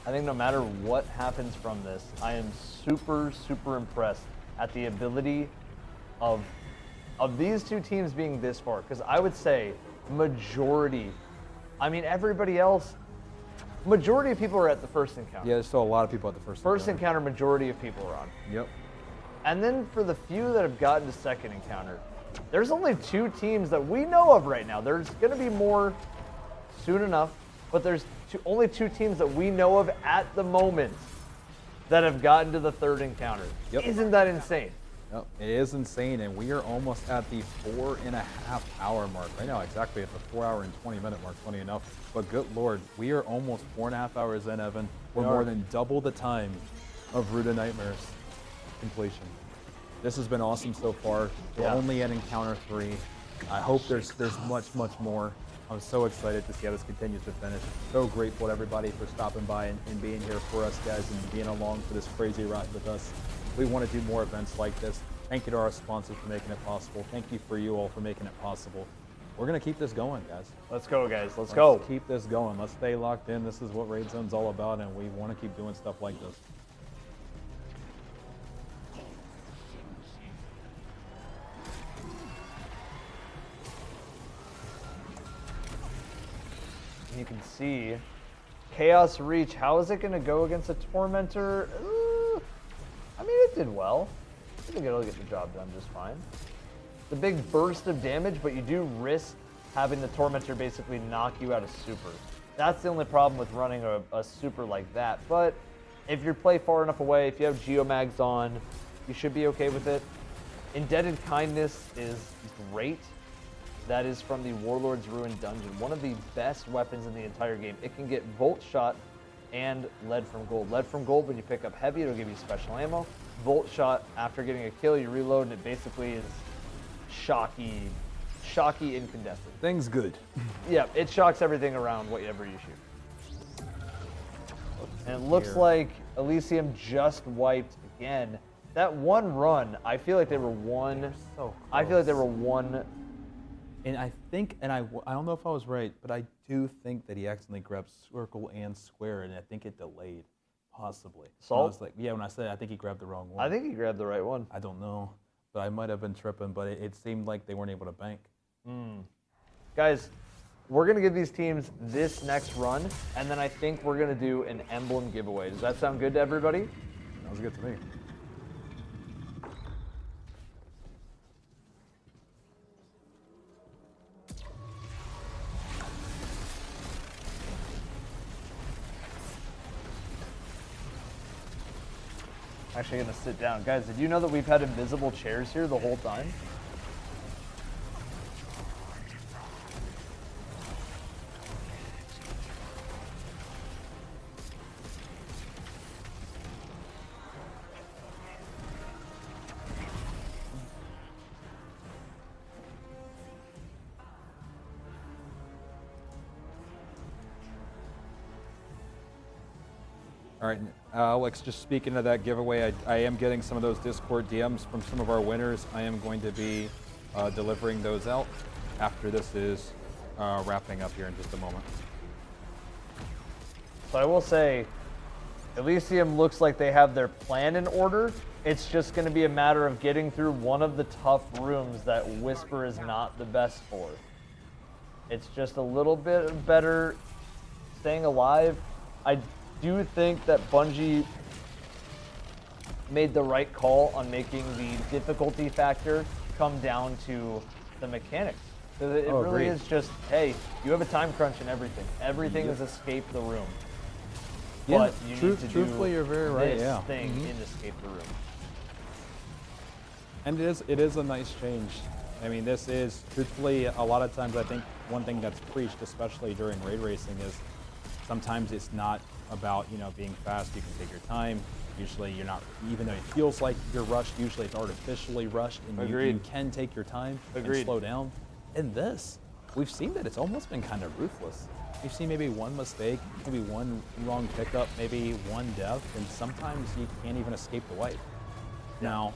I think no matter what happens from this, I am super impressed at the ability of these two teams being this far. Because I would say majority, everybody else, majority of people are at the first encounter. Yeah, there's still a lot of people at the first encounter, majority of people are on. Yep. And then for the few that have gotten to second encounter, there's only two teams that we know of right now. There's going to be more soon enough, but there's only two teams that we know of at the moment that have gotten to the third encounter. Yep. Isn't that insane? Yep, it is insane, and we are almost at the 4.5 hour mark. Right now, exactly at the 4 hour and 20 minute mark, funny enough. But good Lord, we are almost 4.5 hours in, Evan. We're more than double the time of Root of Nightmares completion. This has been awesome so far. We're only at encounter 3. I hope there's much more. I'm so excited to see how this continues to finish. So grateful to everybody for stopping by and being here for us, guys, and being along for this crazy ride with us. We want to do more events like this. Thank you to our sponsors for making it possible. Thank you for you all for making it possible. We're going to keep this going, guys. Let's go, guys. Let's go. Keep this going. Let's stay locked in. This is what Raid Zone's all about, and we want to keep doing stuff like this. You can see Chaos Reach. How is it going to go against a Tormentor? It did well. I think it'll get the job done just fine. The big burst of damage, but you do risk having the Tormentor basically knock you out of super. That's the only problem with running a super like that. But if you play far enough away, if you have Geomags on, you should be okay with it. Indebted Kindness is great. That is from the Warlord's Ruin Dungeon. One of the best weapons in the entire game. It can get Volt Shot and Lead from Gold. Lead from Gold, when you pick up heavy, it'll give you special ammo. Volt Shot, after getting a kill, you reload, and it basically is shocky incandescent. Thing's good. Yeah, it shocks everything around whatever you shoot. And it looks like Elysium just wiped again. That one run, I feel like they were one. I feel like they were one. And I think, I don't know if I was right, but I do think that he accidentally grabbed circle and square, and I think it delayed, possibly. Salt? I was like, when I said I think he grabbed the wrong one. I think he grabbed the right one. I don't know, but I might have been tripping, but it seemed like they weren't able to bank. Guys, we're going to give these teams this next run, and then I think we're going to do an Emblem giveaway. Does that sound good to everybody? Sounds good to me. Actually going to sit down. Guys, did you know that we've had invisible chairs here the whole time? All right, Alex, just speaking of that giveaway, I am getting some of those Discord DMs from some of our winners. I am going to be delivering those out after this is wrapping up here in just a moment. So I will say, Elysium looks like they have their plan in order. It's just going to be a matter of getting through one of the tough rooms that Whisper is not the best for. It's just a little bit better staying alive. I do think that Bungie made the right call on making the difficulty factor come down to the mechanics. It Oh, really agreed. is just, hey, you have a time crunch and everything. Everything is escape the room. Yeah, But you need to truthfully, do you're very right. this Yeah. thing Mhm. in escape the room. And it is a nice change. I mean, this is truthfully a lot of times I think one thing that's preached, especially during raid racing, is sometimes it's not about being fast. You can take your time. Usually you're not, even though it feels like you're rushed. Usually it's artificially rushed, and you Agreed. can take your time and Agreed. slow down. In this, we've seen that it's almost been kind of ruthless. We've seen maybe one mistake, maybe one wrong pickup, maybe one death, and sometimes you can't even escape the wipe. Now,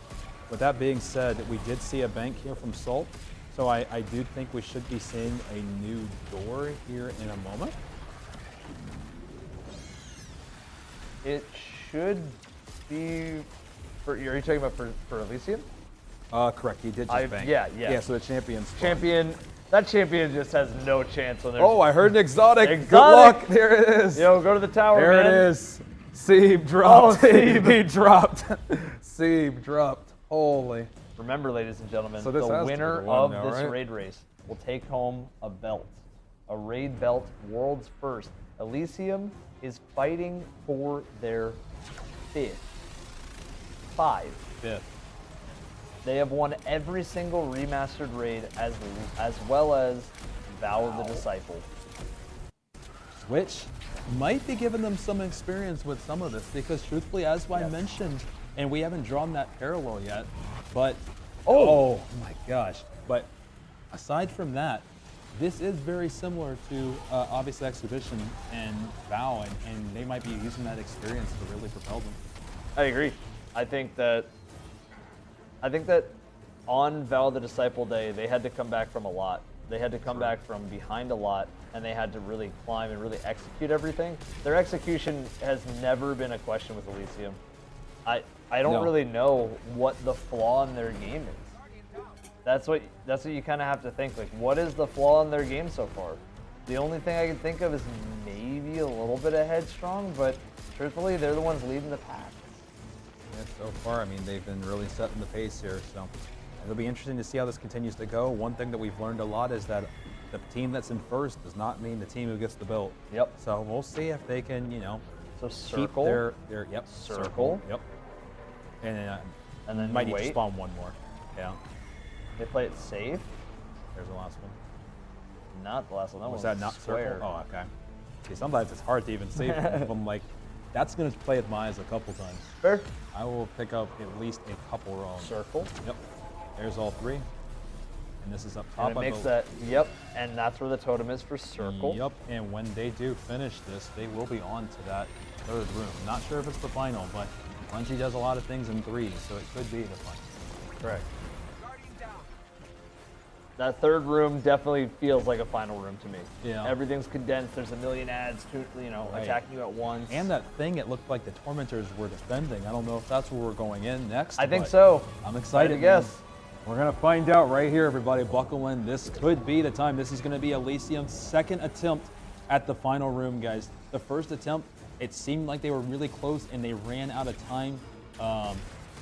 with that being said, we did see a bank here from Salt, so I do think we should be seeing a new door here in a moment. It should be. Are you talking about for Elysium? Correct. He did just bank. Yeah. Yeah, so the champion's That champion just has no chance when there's. Oh, I heard an exotic. Exotic. Good luck. There it is. Yo, go to the tower, There man. it is. Seeb dropped. Oh, Seeb. He dropped. Seeb dropped. Holy. Remember, ladies and gentlemen, So this the has to be winner the one of now, this right? raid race will take home a belt. A raid belt, world's first. Elysium is fighting for their fifth. Fifth. They have won every single remastered raid as well as Vow of the Disciple. Which might be giving them some experience with some of this, because truthfully, as I mentioned, and we haven't drawn that parallel yet, but oh my gosh. But aside from that, this is very similar to obviously Exhibition and Vow, and they might be using that experience to really propel them. I agree. I think that on Vow of the Disciple Day, they had to come back from a lot. They had to come back from behind a lot, and they had to really climb and really execute everything. Their execution has never been a question with Elysium. I don't really know what the flaw in their game is. That's what you kind of have to think. Like, what is the flaw in their game so far? The only thing I can think of is maybe a little bit of headstrong, but truthfully, they're the ones leading the pack. Yeah, so far, I mean, they've been really setting the pace here, so it'll be interesting to see how this continues to go. One thing that we've learned a lot is that the team that's in first does not mean the team who gets the belt. Yep. So we'll see if they can, so keep circle. their Circle. Yep. And then might need wait. to spawn one more. Yeah. They play it safe. There's the last one. Not the last one. That Was one's that not square. circle? Oh, okay. See, sometimes it's hard to even see from I'm like, that's going to play at my eyes a couple times. Fair. I will pick up at least a couple wrong. Circle. Yep. There's all three. And this is up And top. it makes that, yep, and that's where the totem is for circle. Yep, and when they do finish this, they will be on to that third room. Not sure if it's the final, but Bungie does a lot of things in threes, so it could be the final. Correct. That third room definitely feels like a final room to me. Yeah. Everything's condensed. There's a million ads, Right. attacking you at once. And that thing, it looked like the Tormentors were defending. I don't know if that's where we're going in next. I think but so. I'm excited. I guess. Man. We're going to find out right here, everybody. Buckle in. This could be the time. This is going to be Elysium's second attempt at the final room, guys. The first attempt, it seemed like they were really close and they ran out of time.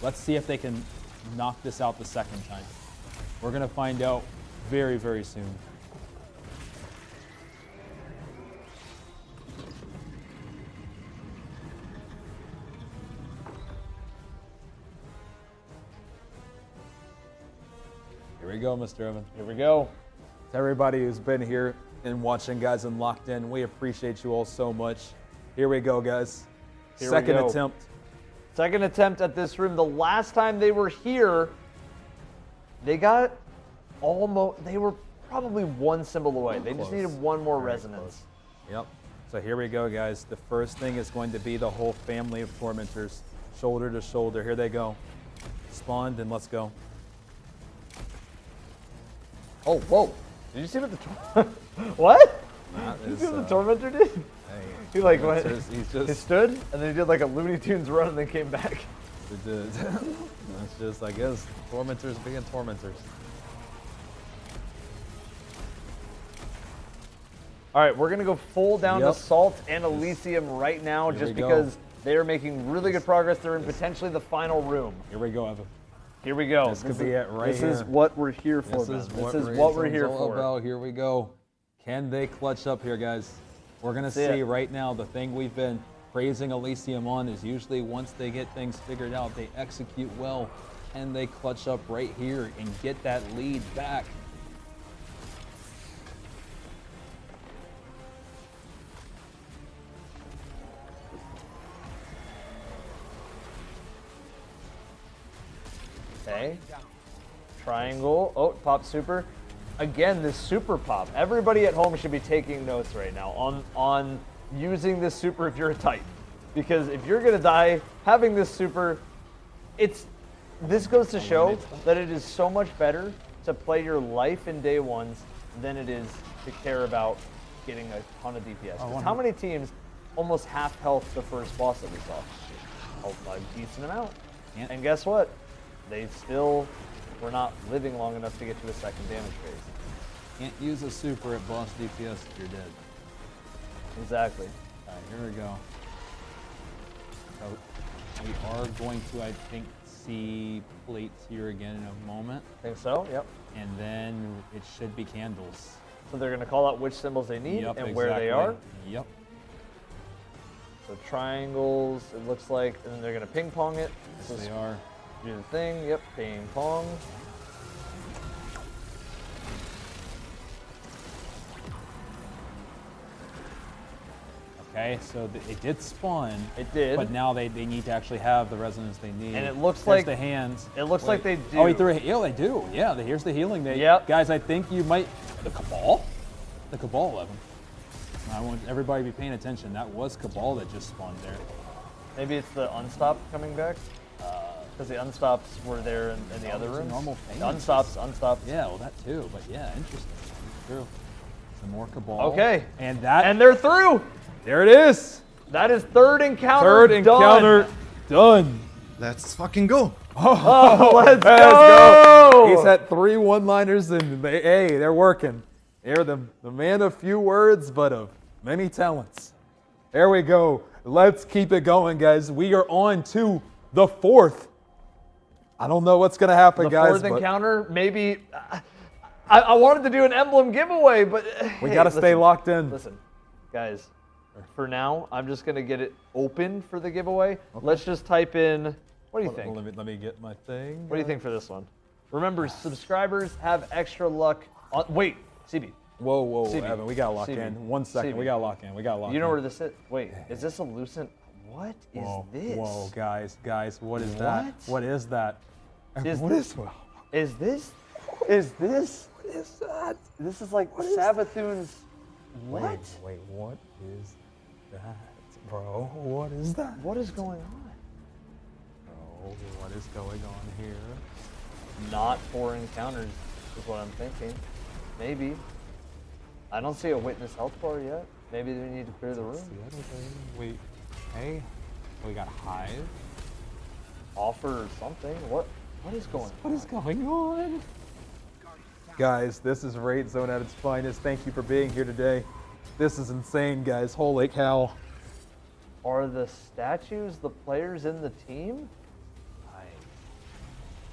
Let's see if they can knock this out the second time. We're going to find out very, very soon. Here we go, Mr. Evan. Here we go. To everybody who's been here and watching, guys, and locked in, we appreciate you all so much. Here we go, guys. Here we Second go. attempt. Second attempt at this room. The last time they were here, they got almost, they were probably one symbol away. They just Close. needed one more Very resonance. Yep. So here we go, guys. The first thing is going to be the whole family of Tormentors, shoulder to shoulder. Here they go. Spawned, and let's go. Oh, whoa. Did you see what the what? That Did you is, see what the Tormentor did? Hey, He like that's went, just- he stood, and then he did like a Looney Tunes run and then came back. It did. That's just, I guess, Tormentors being Tormentors. All right, we're going to go full down Yep. to Salt and Elysium right now Here just we go. because they are making really good progress. They're in potentially the final room. Here we go, Evan. Here we go. This could be it right this here. is what we're here for, This man. is This what is what we're Red here Zone's all for. about. Here we go. Can they clutch up here, guys? We're going to see right now. The thing we've been praising Elysium on is usually once they get things figured out, they execute well. And they clutch up right here and get that lead back. Okay. Triangle. Oh, pop super. Again, this super pop. Everybody at home should be taking notes right now on using this super if you're a Titan. Because if you're gonna die, having this super, this goes to show that it is so much better to play your life in day ones than it is to care about getting a ton of DPS. 'Cause how many teams almost half health the first boss that we saw? A decent amount. And guess what? They still were not living long enough to get to a second damage phase. Can't use a super at boss DPS if you're dead. Exactly. All right, here we go. So we are going to, I think, see plates here again in a moment. Think so? Yep. And then it should be candles. So they're going to call out which symbols they need Yep, and where they exactly. are. Yep. So triangles, it looks like, and then they're going to ping pong it. Yes, they are. Do the thing. Yep, ping pong. Okay, so it did spawn. It did. But now they need to actually have the resonance they need. And it looks There's like the hands. It looks like they do. Oh, he threw a heal. They do. Yeah, here's the healing. Yep. Guys, I think you might. The Cabal? The Cabal 11. I want everybody to be paying attention. That was Cabal that just spawned there. Maybe it's the unstopped coming back. Because the unstops were there in the other it's a room. normal thing. Unstops. Yeah, well, that too. But yeah, interesting. True. Some more Cabal. Okay. And that. And they're through. There it is. That is third encounter. Third encounter done. Let's fucking go. Oh, let's go. He's had 3 one-liners, and they're working. They're the man of few words, but of many talents. There we go. Let's keep it going, guys. We are on to the 4th. I don't know what's going to happen, guys. The 4th encounter, maybe. I wanted to do an Emblem giveaway, but We got to stay locked in. Listen, guys. For now, I'm just gonna get it open for the giveaway. Okay. Let's just type in. What do you think? Let me get my thing. What do you think for this one? Remember, subscribers have extra luck. Wait, CB. Whoa, CB. Evan, we gotta lock CB. in. 1 second, CB. we gotta lock in. You know where this is? Wait, is this a lucent? What is this? Whoa, guys, what is that? What is that? What is this? Is this? Is this? What is that? This is like Savathun's. What? Wait, what is that, bro? What is that? What is going on? Bro, what is going on here? Not 4 encounters is what I'm thinking. Maybe. I don't see a witness health bar yet. Maybe they need to clear the room. Wait, hey, we got Hive. Offer or something. What is going on? What is going on? Guys, this is Raid Zone at its finest. Thank you for being here today. This is insane, guys. Holy cow. Are the statues the players in the team?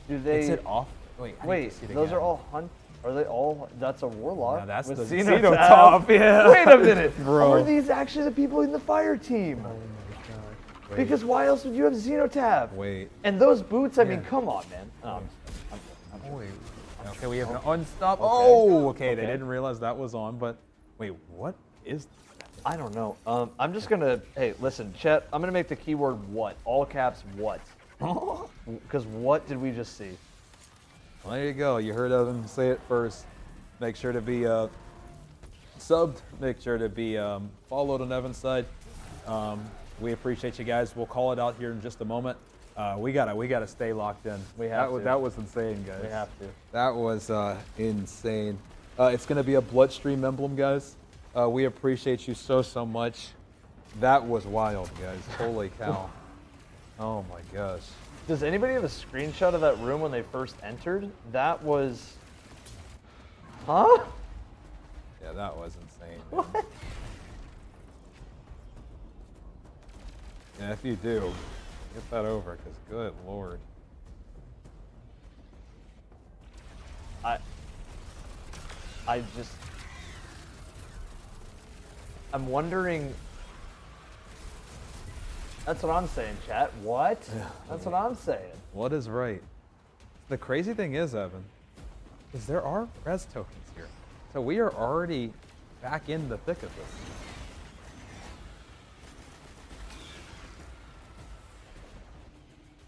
Do they? Is it off? Wait, those are all hunt. Are they all? That's a warlock. No, that's with the Xenotop. Yeah. Wait a minute, bro. Are these actually the people in the fire team? Oh my god. Wait. Because why else would you have Xenotap? Wait. And those boots. I mean, come on, man. Wait. Okay, we have an unstop. Oh, okay. They didn't realize that was on, but wait, what is that? I don't know. I'm just gonna. Hey, listen, chat. I'm gonna make the keyword what, all caps what. Because what did we just see? Well, there you go. You heard Evan say it first. Make sure to be subbed. Make sure to be followed on Evan's side. We appreciate you guys. We'll call it out here in just a moment. We gotta stay locked in. We have to. That was insane, guys. We have to. That was insane. It's gonna be a Bloodstream emblem, guys. We appreciate you so much. That was wild, guys. Holy cow. Oh my gosh. Does anybody have a screenshot of that room when they first entered? That was... Huh? Yeah, that was insane. What? Yeah, if you do, get that over, because good lord. I'm wondering. That's what I'm saying, chat. What? That's what I'm saying. What is right? The crazy thing is, Evan, is there are res tokens here. So we are already back in the thick of this.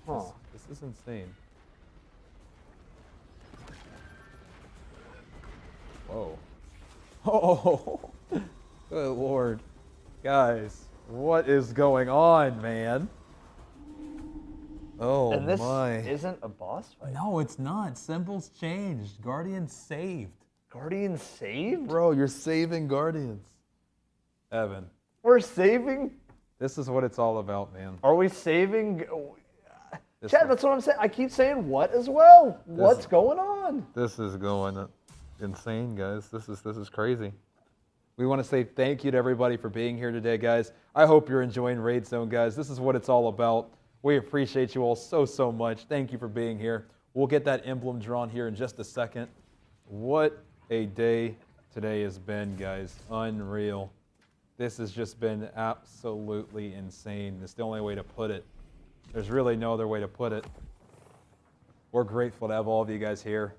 Huh. This is insane. Whoa. Oh, good Lord. Guys, what is going on, man? Oh, and this my. isn't a boss fight. No, it's not. Symbols changed. Guardians saved. Guardians saved? Bro, you're saving Guardians. Evan. We're saving? This is what it's all about, man. Are we saving? Chad, that's what I'm saying. I keep saying what as well. What's going on? This is going insane, guys. This is crazy. We want to say thank you to everybody for being here today, guys. I hope you're enjoying Raid Zone, guys. This is what it's all about. We appreciate you all so much. Thank you for being here. We'll get that emblem drawn here in just a second. What a day today has been, guys. Unreal. This has just been absolutely insane. It's the only way to put it. There's really no other way to put it. We're grateful to have all of you guys here.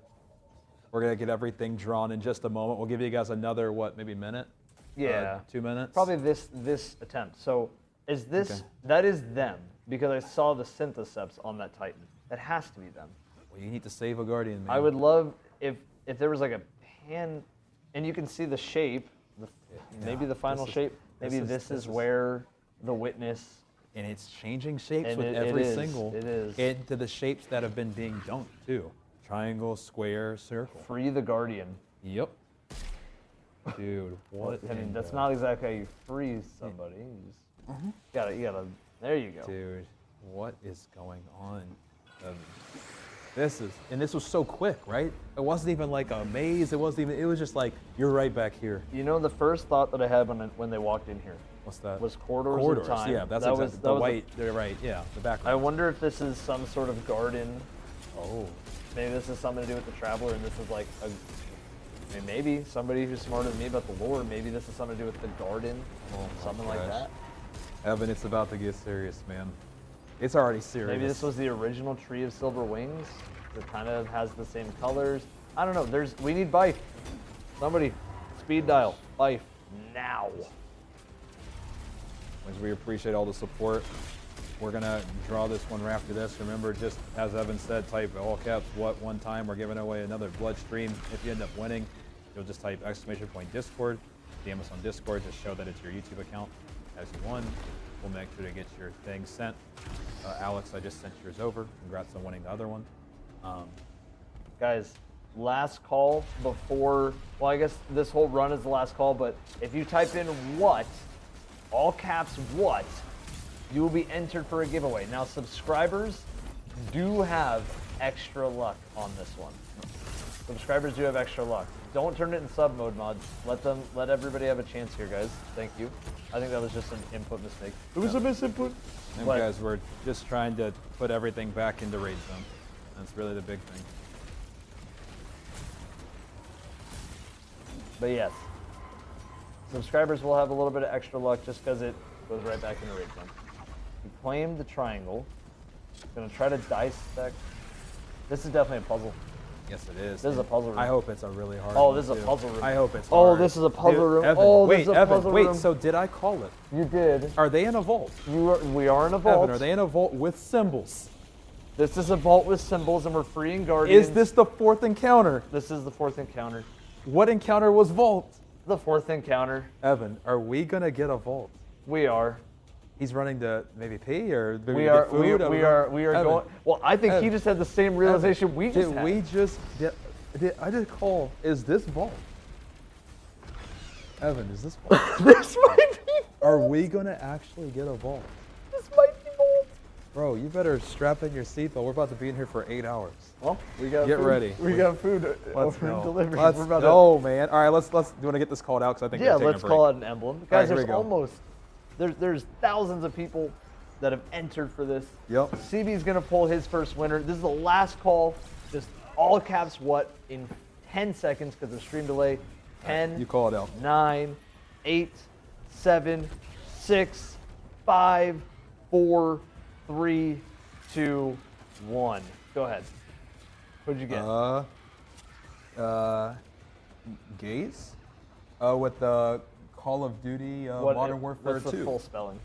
We're going to get everything drawn in just a moment. We'll give you guys another, what, maybe minute? Yeah. 2 minutes? Probably this attempt. So is this, Okay. that is them, because I saw the syntheseps on that Titan. That has to be them. Well, you need to save a Guardian, man. I would love if there was like a pan, and you can see the shape, maybe the final this is- shape. Maybe this this is- is where the witness. And it's changing shapes And with it every is, single. it is. Into the shapes that have been being dunked, too. Triangle, square, circle. Free the Guardian. Yep. Dude, what? I mean, in that's the- not exactly how you freeze somebody. You just you gotta. There you go. Dude, what is going on? This was so quick, right? It wasn't even like a maze. It wasn't even. It was just like you're right back here. You know, the first thought that I had when they walked in here. What's that? Was corridors of time. Yeah, that's that exactly, was the white. They're right. Yeah, the background. I wonder if this is some sort of garden. Oh. Maybe this is something to do with the Traveler, and this is like a. I mean, maybe somebody who's smarter than me about the lore. Maybe this is something to do with the garden, something like that. Evan, it's about to get serious, man. It's already serious. Maybe this was the original Tree of Silver Wings. That kind of has the same colors. I don't know. We need Bife. Somebody, speed dial Bife now. We appreciate all the support. We're gonna draw this one right after this. Remember, just as Evan said, type all caps what one time. We're giving away another bloodstream. If you end up winning, you'll just type !Discord. DM us on Discord. Just show that it's your YouTube account as you won. We'll make sure to get your thing sent. Alex, I just sent yours over. Congrats on winning the other one. Guys, last call before. Well, I guess this whole run is the last call. But if you type in what, all caps what, you will be entered for a giveaway. Now, subscribers do have extra luck on this one. Subscribers do have extra luck. Don't turn it in sub mode, mods. Let everybody have a chance here, guys. Thank you. I think that was just an input mistake. It was a misinput. And guys, we're just trying to put everything back into Raid Zone. That's really the big thing. But yes, subscribers will have a little bit of extra luck just because it goes right back into Raid Zone. We claim the triangle. Gonna try to dissect. This is definitely a puzzle. Yes, it is. This is a puzzle room. I hope it's a really hard Oh, one, this is a too. puzzle room. I hope it's Oh, hard. this is a puzzle room. Evan, Oh, this wait, is a Evan, puzzle wait, room. so did I call it? You did. Are they in a vault? We are in a vault. Evan, are they in a vault with symbols? This is a vault with symbols, and we're freeing guardians. Is this the fourth encounter? This is the fourth encounter. What encounter was vault? The fourth encounter. Evan, are we gonna get a vault? We are. He's running to maybe pee or maybe We are. get food? We are Evan, going. Well, I think he Evan, just had the same realization we just did had. we just did I just call? Is this vault? Evan, is this vault? This might be. Are we gonna actually get a vault? This might be vault. Bro, you better strap in your seatbelt. We're about to be in here for 8 hours. Well, we got. Get food. ready. We got food Let's over go. delivery. Let's We're about go, man. All right, let's. Do you want to get this called out? Because I think Yeah, we're taking let's a break. call it an emblem. All right, Guys, here we there's go. almost there's thousands of people that have entered for this. Yep. CB's gonna pull his first winner. This is the last call. Just all caps what in 10 seconds because of stream delay. 10. You call it out. 9, 8, 7, 6, 5, 4, 3, 2, 1. Go ahead. What'd you get? Gaze? With the Call of Duty Modern Warfare 2. What's the full spelling?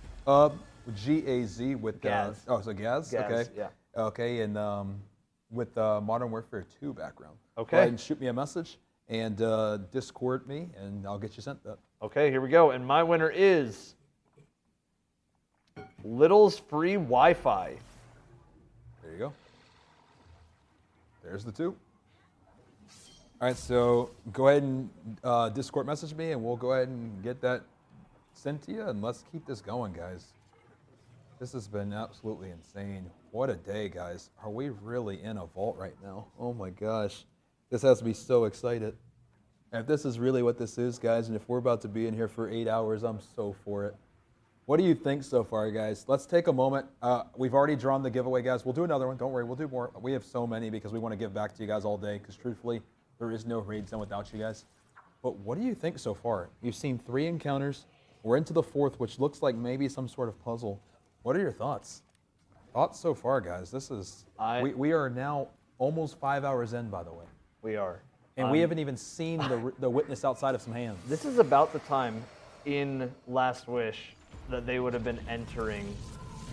G-A-Z with Gaz. so Gaz? Gaz, Okay. yeah. Okay, and with Modern Warfare 2 background. Okay. Go ahead and shoot me a message and Discord me, and I'll get you sent that. Okay, here we go. And my winner is Little's Free Wi-Fi. There you go. There's the 2. All right, so go ahead and Discord message me, and we'll go ahead and get that sent to you, and let's keep this going, guys. This has been absolutely insane. What a day, guys. Are we really in a vault right now? Oh my gosh. This has me so excited. If this is really what this is, guys, and if we're about to be in here for 8 hours, I'm so for it. What do you think so far, guys? Let's take a moment. We've already drawn the giveaway, guys. We'll do another one. Don't worry, we'll do more. We have so many because we want to give back to you guys all day because truthfully, there is no raid zone without you guys. But what do you think so far? You've seen 3 encounters. We're into the 4th, which looks like maybe some sort of puzzle. What are your thoughts? Thoughts so far, guys? This is... We are now almost 5 hours in, by the way. We are. And we haven't even seen the witness outside of some hands. This is about the time in Last Wish that they would have been entering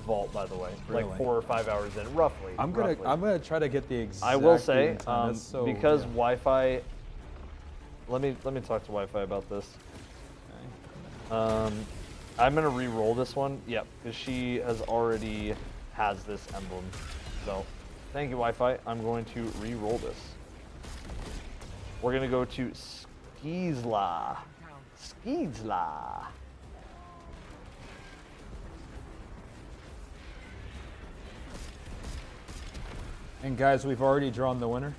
Vault, by the way. Really? Like 4 or 5 hours in, roughly. I'm gonna try to get the exact. I will say, time. That's so, because yeah. Wi-Fi. Let me talk to Wi-Fi about this. I'm gonna re-roll this one. Yep, because she has already has this emblem. So, thank you, Wi-Fi. I'm going to re-roll this. We're gonna go to Skeezla. Skeezla. And guys, we've already drawn the winner.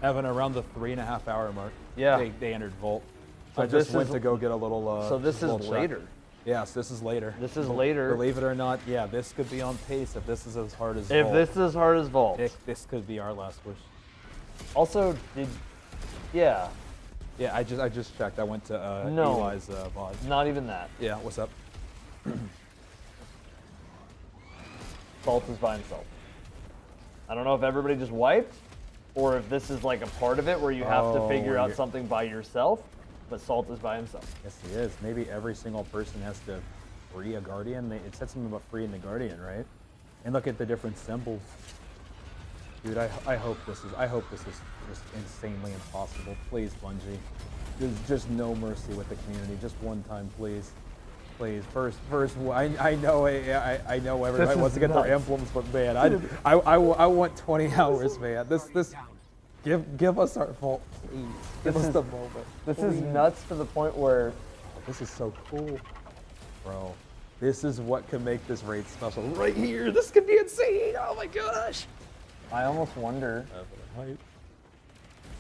Evan, around the 3.5 hour mark. Yeah. They entered Vault. So So I just this went is- to go get a little. so this is little check. later. Yes, this is later. This is later. Believe it or not, yeah, this could be on pace if this is as hard as If Vault. this is as hard as Vault. This could be our last wish. Also, yeah. Yeah, I just checked. I went to No. Eli's VOD. Not even that. Yeah, what's up? Salt is by himself. I don't know if everybody just wiped, or if this is like a part of it where you have to figure out something by yourself, but Salt is by himself. Yes, he is. Maybe every single person has to free a Guardian. It said something about freeing the Guardian, right? And look at the different symbols. Dude, I hope this is just insanely impossible. Please, Bungie. There's just no mercy with the community. Just one time, please. Please, first, I know everybody wants to get their emblems, but man, I want 20 hours, man. Give us our vault, please. Give us the moment. This is nuts to the point where this is so cool, bro. This is what can make this raid special right here. This could be insane. Oh my gosh. I almost wonder.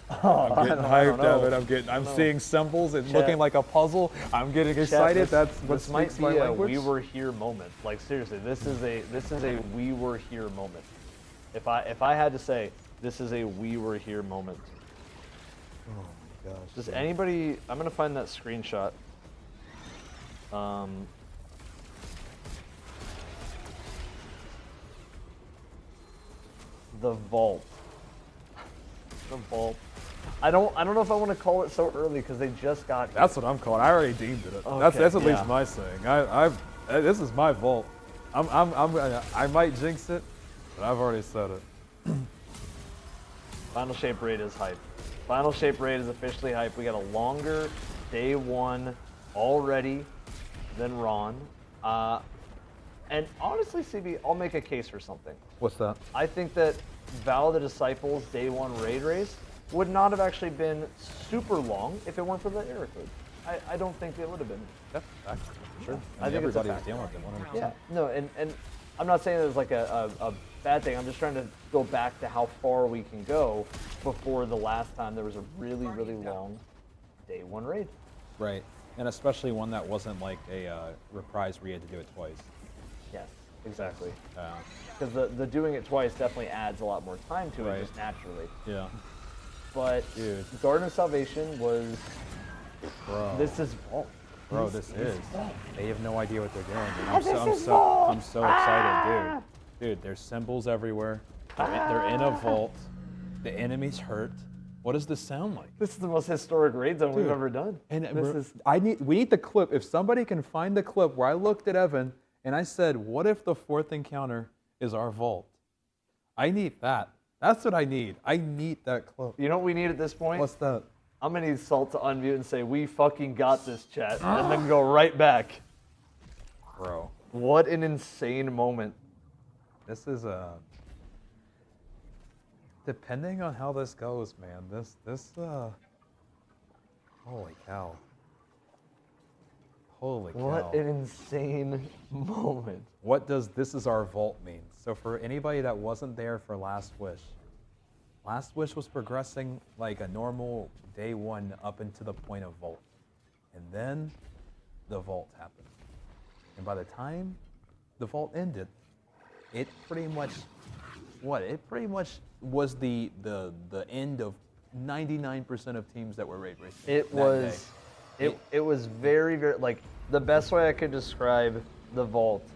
I'm getting hyped, Evan. I'm know. seeing symbols and Chat. looking like a puzzle. I'm getting excited. That's what this might speaks be my a language. we were here moment. Like seriously, this is a we were here moment. If I had to say, this is a we were here moment. Oh my gosh. Does anybody? I'm gonna find that screenshot. The vault. The vault. I don't know if I want to call it so early because they just got here. That's what I'm calling. I already deemed it. Okay, That's at yeah. least my saying. This is my vault. I might jinx it, but I've already said it. Final Shape Raid is hype. Final Shape Raid is officially hype. We got a longer day one already than Ron. And honestly, CB, I'll make a case for something. What's that? I think that Val the Disciples day one raid race would not have actually been super long if it weren't for the error code. I don't think it would have been. That's sure. I think everybody it's was a dealing with it 100%. Yeah, no, and I'm not saying it's like a bad thing. I'm just trying to go back to how far we can go before the last time there was a really, really long day one raid. Right. And especially one that wasn't like a reprise where you had to do it twice. Yes, exactly. Because the doing it twice definitely adds a lot more time to it just naturally. Yeah. But Dude. Garden of Salvation was. Bro. This is vault. Bro, this is. vault. They have no idea what they're doing. Dude. Ah, I'm so excited, dude. Dude, there's symbols everywhere. They're in a vault. The enemy's hurt. What does this sound like? This is the most historic raid zone we've Dude. ever done. And this is. we need the clip. If somebody can find the clip where I looked at Evan and I said, "What if the fourth encounter is our vault?" I need that. That's what I need. I need that clip. You know what we need at this point? What's that? I'm gonna need Salt to unmute and say, "We fucking got this, chat," and then go right back. Bro. What an insane moment. This is depending on how this goes, man. Holy cow. Holy cow. What an insane moment. What does "this is our vault" mean? So for anybody that wasn't there for Last Wish was progressing like a normal day one up into the point of vault. And then the vault happened. And by the time the vault ended, it pretty much was the end of 99% of teams that were raid racing. It was very, very, like, the best way I could describe the vault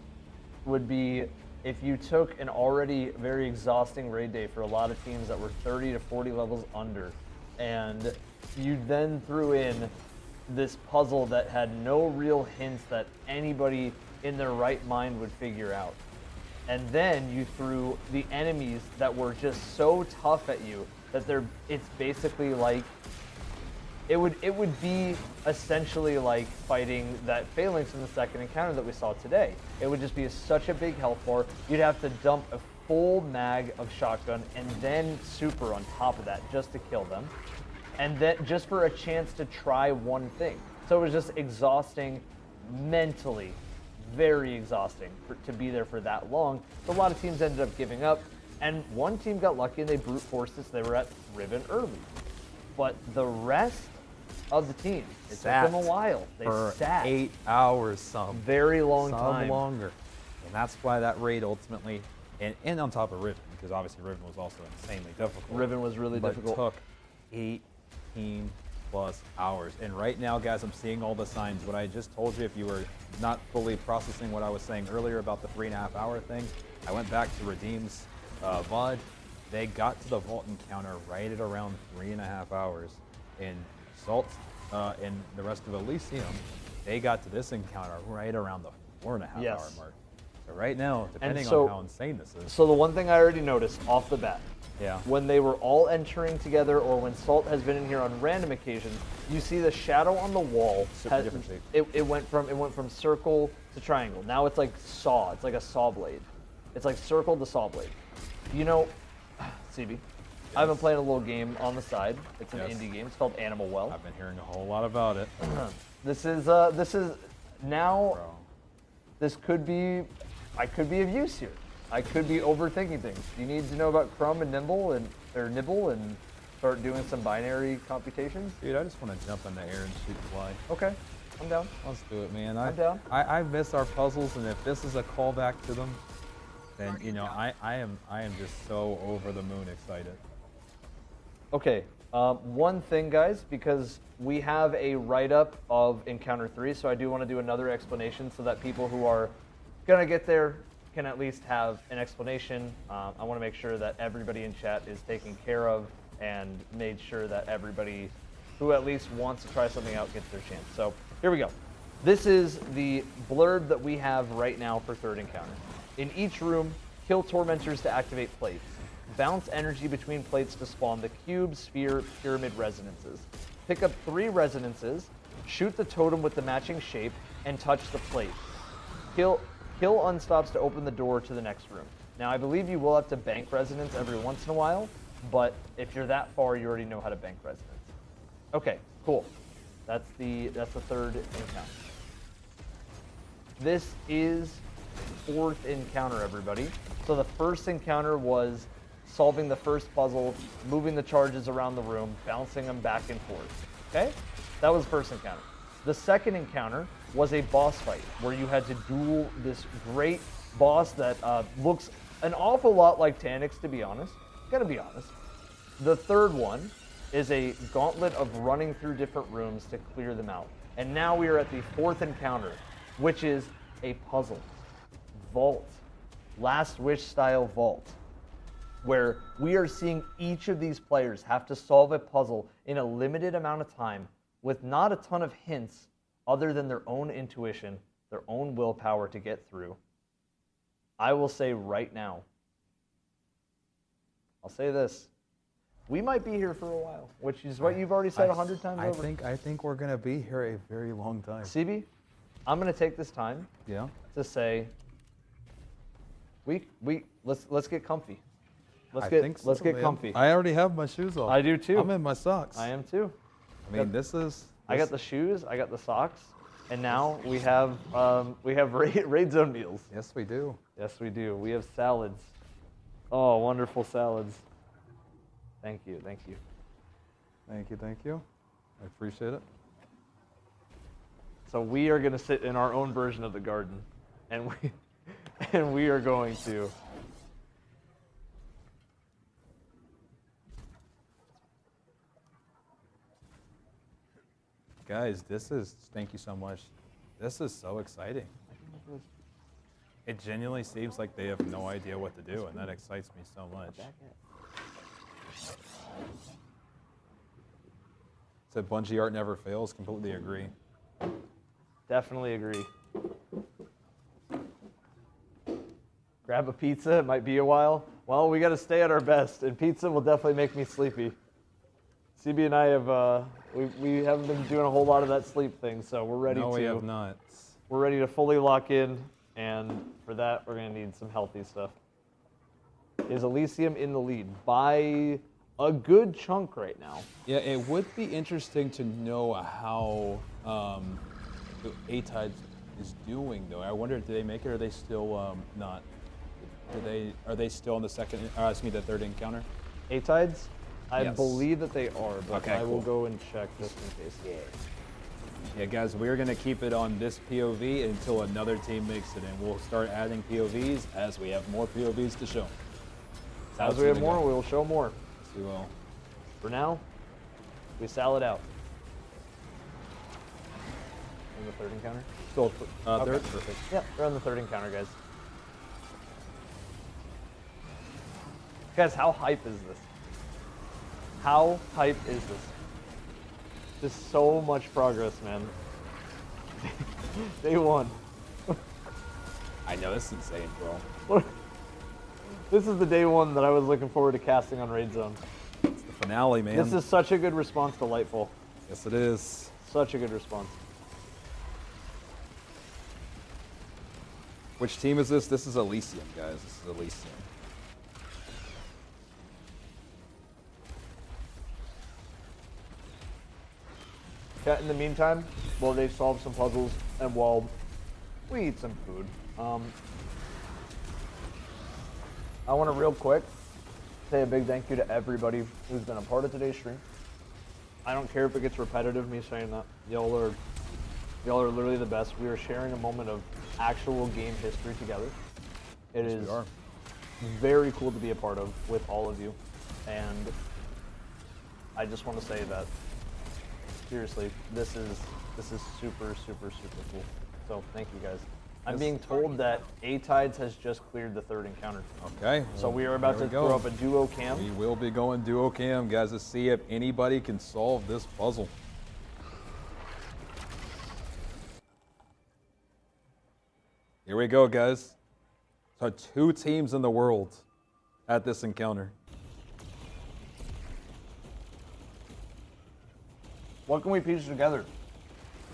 would be if you took an already very exhausting raid day for a lot of teams that were 30 to 40 levels under, and you then threw in this puzzle that had no real hints that anybody in their right mind would figure out. And then you threw the enemies that were just so tough at you that it's basically like, it would be essentially like fighting that phalanx in the second encounter that we saw today. It would just be such a big health bar. You'd have to dump a full mag of shotgun and then super on top of that just to kill them. And then just for a chance to try one thing. So it was just exhausting mentally, very exhausting to be there for that long. So a lot of teams ended up giving up. And one team got lucky and they brute forced it, so they were at Riven early. But the rest of the team, it took them a while. They sat 8 hours, some very long time, longer, and that's why that raid ultimately, and on top of Riven, because obviously Riven was also insanely difficult. Riven was really difficult. Took 18 plus hours, and right now, guys, I'm seeing all the signs. What I just told you, if you were not fully processing what I was saying earlier about the 3.5 hour thing, I went back to Redeem's VOD. They got to the vault encounter right at around 3.5 hours, and Salt and the rest of Elysium, they got to this encounter right around the 4.5 hour mark. So right now, depending on how insane this is. So the one thing I already noticed off the bat, yeah, when they were all entering together, or when Salt has been in here on random occasions, you see the shadow on the wall. Different shape. It went from circle to triangle. Now it's like saw. It's like a saw blade. It's like circle to saw blade. You know, CB, I've been playing a little game on the side. It's an indie game. It's called Animal Well. I've been hearing a whole lot about it. This is now. Bro. This could be. I could be of use here. I could be overthinking things. You need to know about Crumb and Nibble and start doing some binary computations. Dude, I just want to jump in the air and shoot fly. Okay, I'm down. Let's do it, man. I'm down. I miss our puzzles, and if this is a callback to them, then you know I am just so over the moon excited. Okay, one thing, guys, because we have a write-up of Encounter 3, so I do want to do another explanation so that people who are gonna get there can at least have an explanation. I want to make sure that everybody in chat is taken care of and made sure that everybody who at least wants to try something out gets their chance. So here we go. This is the blurb that we have right now for third encounter. In each room, kill tormentors to activate plates. Bounce energy between plates to spawn the cube, sphere, pyramid resonances. Pick up 3 resonances, shoot the totem with the matching shape, and touch the plate. Kill unstops to open the door to the next room. Now, I believe you will have to bank resonance every once in a while, but if you're that far, you already know how to bank resonance. Okay, cool. That's the third encounter. This is fourth encounter, everybody. So the first encounter was solving the first puzzle, moving the charges around the room, bouncing them back and forth. Okay? That was the first encounter. The second encounter was a boss fight where you had to duel this great boss that looks an awful lot like Taniks, to be honest. Gotta be honest. The third one is a gauntlet of running through different rooms to clear them out. And now we are at the fourth encounter, which is a puzzle. Vault. Last Wish style vault. Where we are seeing each of these players have to solve a puzzle in a limited amount of time with not a ton of hints other than their own intuition, their own willpower to get through. I will say right now, I'll say this. We might be here for a while, which is what you've already said 100 times over. I think we're gonna be here a very long time. CB, I'm gonna take this time to say let's get comfy. Let's get comfy. I already have my shoes off. I do too. I'm in my socks. I am too. I mean, I got the shoes, I got the socks, and now we have raid zone meals. Yes, we do. Yes, we do. We have salads. Oh, wonderful salads. Thank you, thank you. Thank you, thank you. I appreciate it. So we are going to sit in our own version of the garden, and we are going to. Guys, thank you so much. This is so exciting. It genuinely seems like they have no idea what to do, and that excites me so much. Said Bungie art never fails, completely agree. Definitely agree. Grab a pizza, it might be a while. Well, we got to stay at our best, and pizza will definitely make me sleepy. CB and I have, we haven't been doing a whole lot of that sleep thing, so we're ready to. No, we have not. We're ready to fully lock in, and for that, we're going to need some healthy stuff. Is Elysium in the lead by a good chunk right now? Yeah, it would be interesting to know how A-Tide is doing, though. I wonder, do they make it, or are they still not? Are they still in the the third encounter? A-Tides? I Yes. believe that they are, but Okay, I will cool. go and check just in case. Yeah, guys, we're going to keep it on this POV until another team makes it, and we'll start adding POVs as we have more POVs to show. As we have more, we will show more. Yes, we will. For now, we salad out. In the third encounter? Still Okay. third? Perfect. Yep, we're on the third encounter, guys. Guys, how hype is this? How hype is this? Just so much progress, man. Day one. I know, this is insane, bro. This is the day one that I was looking forward to casting on Raid Zone. It's the finale, man. This is such a good response to Lightfall. Yes, it is. Such a good response. Which team is this? This is Elysium, guys. This is Elysium. Yeah, in the meantime, while they solve some puzzles and while we eat some food, I want to real quick say a big thank you to everybody who's been a part of today's stream. I don't care if it gets repetitive, me saying that. Y'all are literally the best. We are sharing a moment of actual game history together. It Yes, is we are. very cool to be a part of with all of you. And I just want to say that seriously, this is super, super, super cool. So thank you guys. I'm being told that A-Tides has just cleared the third encounter. Okay. So we are about to throw up a duo cam. We will be going duo cam, guys, to see if anybody can solve this puzzle. Here we go, guys. So 2 teams in the world at this encounter. What can we piece together?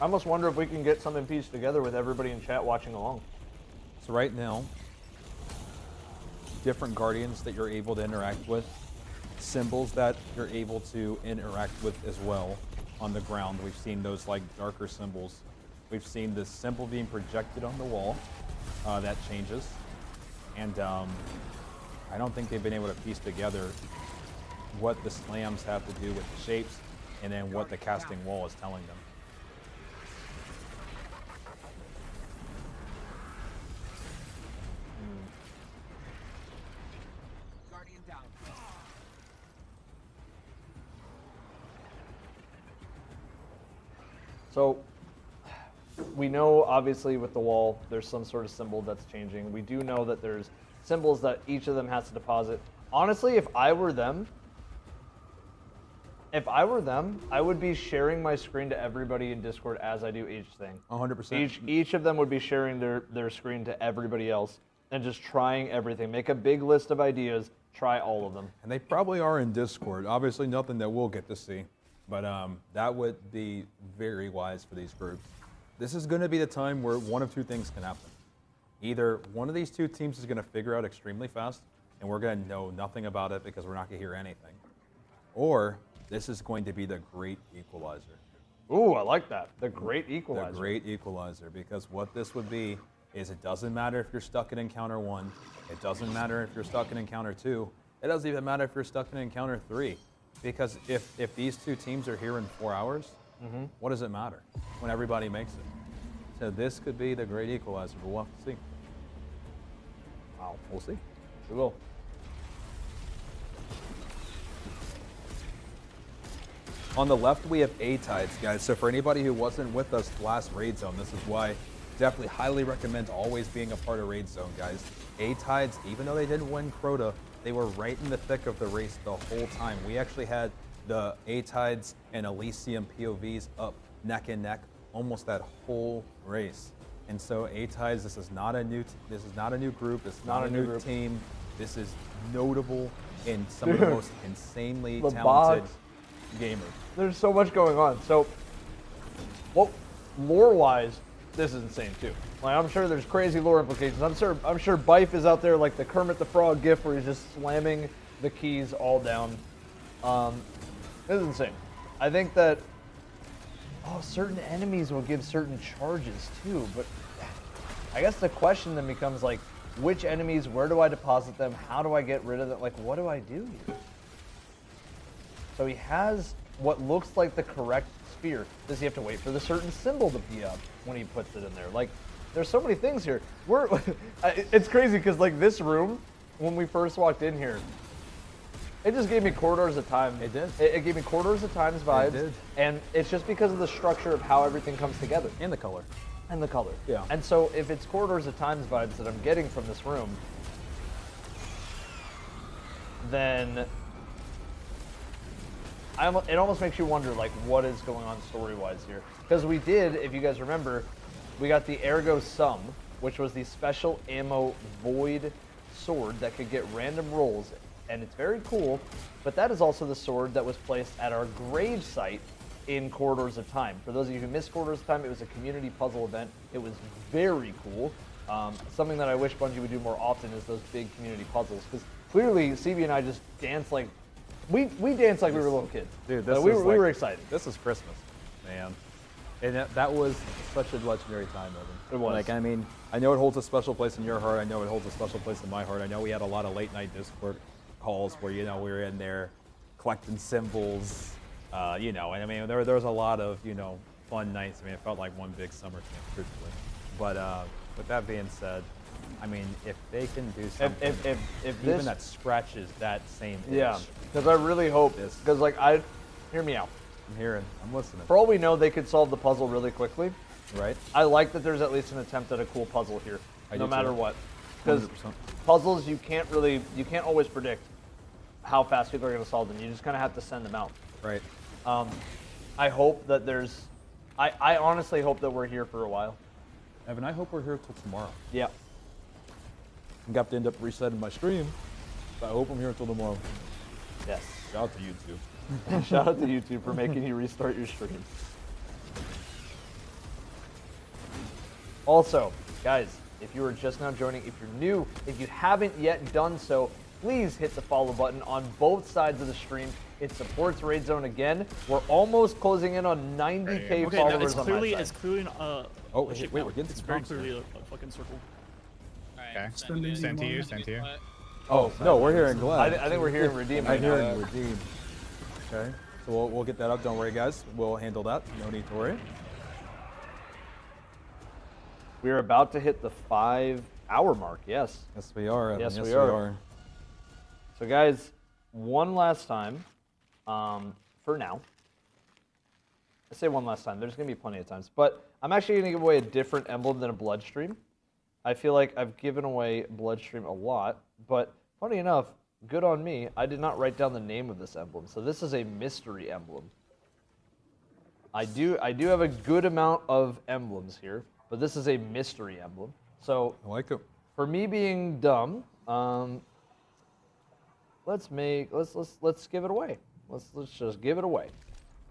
I almost wonder if we can get something pieced together with everybody in chat watching along. So right now, different guardians that you're able to interact with, symbols that you're able to interact with as well on the ground. We've seen those like darker symbols. We've seen this symbol being projected on the wall. That changes. And I don't think they've been able to piece together what the slams have to do with the shapes and then what the casting wall is telling them. So we know obviously with the wall there's some sort of symbol that's changing. We do know that there's symbols that each of them has to deposit. Honestly, if I were them, I would be sharing my screen to everybody in Discord as I do each thing. 100%. Each of them would be sharing their screen to everybody else and just trying everything. Make a big list of ideas, try all of them. And they probably are in Discord. Obviously nothing that we'll get to see, but that would be very wise for these groups. This is going to be the time where one of two things can happen. Either one of these two teams is going to figure out extremely fast, and we're going to know nothing about it because we're not going to hear anything. Or this is going to be the great equalizer. Ooh, I like that. The great equalizer. The great equalizer, because what this would be is it doesn't matter if you're stuck in encounter 1. It doesn't matter if you're stuck in encounter 2. It doesn't even matter if you're stuck in encounter 3. Because if these two teams are here in 4 hours, what does it matter when everybody makes it? So this could be the great equalizer, but we'll have to see. Wow, we'll see. We will. On the left, we have A-Tides, guys. So for anybody who wasn't with us last Raid Zone, this is why definitely highly recommend always being a part of Raid Zone, guys. A-Tides, even though they didn't win Crota, they were right in the thick of the race the whole time. We actually had the A-Tides and Elysium POVs up neck and neck almost that whole race. And so A-Tides, this is not a new group. This is not a new team. This is notable in some of the most insanely talented gamers. There's so much going on. So, well, lore-wise, this is insane too. Like, I'm sure there's crazy lore implications. I'm sure Bife is out there like the Kermit the Frog gif where he's just slamming the keys all down. This is insane. I think that certain enemies will give certain charges too, but I guess the question then becomes like, which enemies, where do I deposit them, how do I get rid of them, like what do I do here? So he has what looks like the correct sphere. Does he have to wait for the certain symbol to be up when he puts it in there? Like, there's so many things here. It's crazy because like this room, when we first walked in here, it just gave me Corridors of Time. It did. It gave me Corridors of Time's vibes. It did. And it's just because of the structure of how everything comes together. And the color. And the color. Yeah. And so if it's Corridors of Time's vibes that I'm getting from this room, then it almost makes you wonder, like, what is going on story-wise here? Because we did, if you guys remember, we got the Ergo Sum, which was the special ammo void sword that could get random rolls, and it's very cool, but that is also the sword that was placed at our grave site in Corridors of Time. For those of you who missed Corridors of Time, it was a community puzzle event. It was very cool. Something that I wish Bungie would do more often is those big community puzzles, because clearly CB and I just dance like we danced like we were little kids. Dude, we were excited. This is Christmas, man. And that was such a legendary time, Evan. It was. Like, I mean, I know it holds a special place in your heart. I know it holds a special place in my heart. I know we had a lot of late night Discord calls where, you know, we were in there collecting symbols, you know, and I mean, there was a lot of, you know, fun nights. I mean, it felt like one big summer camp, truthfully. But with that being said, I mean, if they can do something, if even this, that scratches that same itch. Yeah, because I really hope this. Because like hear me out. I'm hearing. I'm listening. For all we know, they could solve the puzzle really quickly. Right. I like that there's at least an attempt at a cool puzzle here, no matter what. Because 100%. puzzles, you can't always predict how fast people are going to solve them. You just kind of have to send them out. Right. I hope that I honestly hope that we're here for a while. Evan, I hope we're here till tomorrow. Yeah. I'm going to end up resetting my stream, but I hope I'm here until tomorrow. Yes. Shout out to YouTube. Shout out to YouTube for making you restart your stream. Also, guys, if you are just now joining, if you're new, if you haven't yet done so, please hit the follow button on both sides of the stream. It supports Raid Zone again. We're almost closing in on 90K Okay, followers no, it's clearly, on my side. it's clearly oh, wait, we're getting it's some very comms clearly here. a fucking circle. Okay. Send to you. Send to you. Oh, no, we're hearing Glenn. I think we're hearing Redeem. I'm hearing Redeem. Okay. So we'll get that up. Don't worry, guys. We'll handle that. No need to worry. We are about to hit the 5-hour mark. Yes. Yes, we are. Evan. Yes, Yes, we we are. are. So, guys, one last time, for now. I say one last time. There's going to be plenty of times. But I'm actually going to give away a different emblem than a Bloodstream. I feel like I've given away Bloodstream a lot. But funny enough, good on me, I did not write down the name of this emblem. So this is a mystery emblem. I do have a good amount of emblems here, but this is a mystery emblem. So I like it. For me being dumb, let's give it away. Let's just give it away.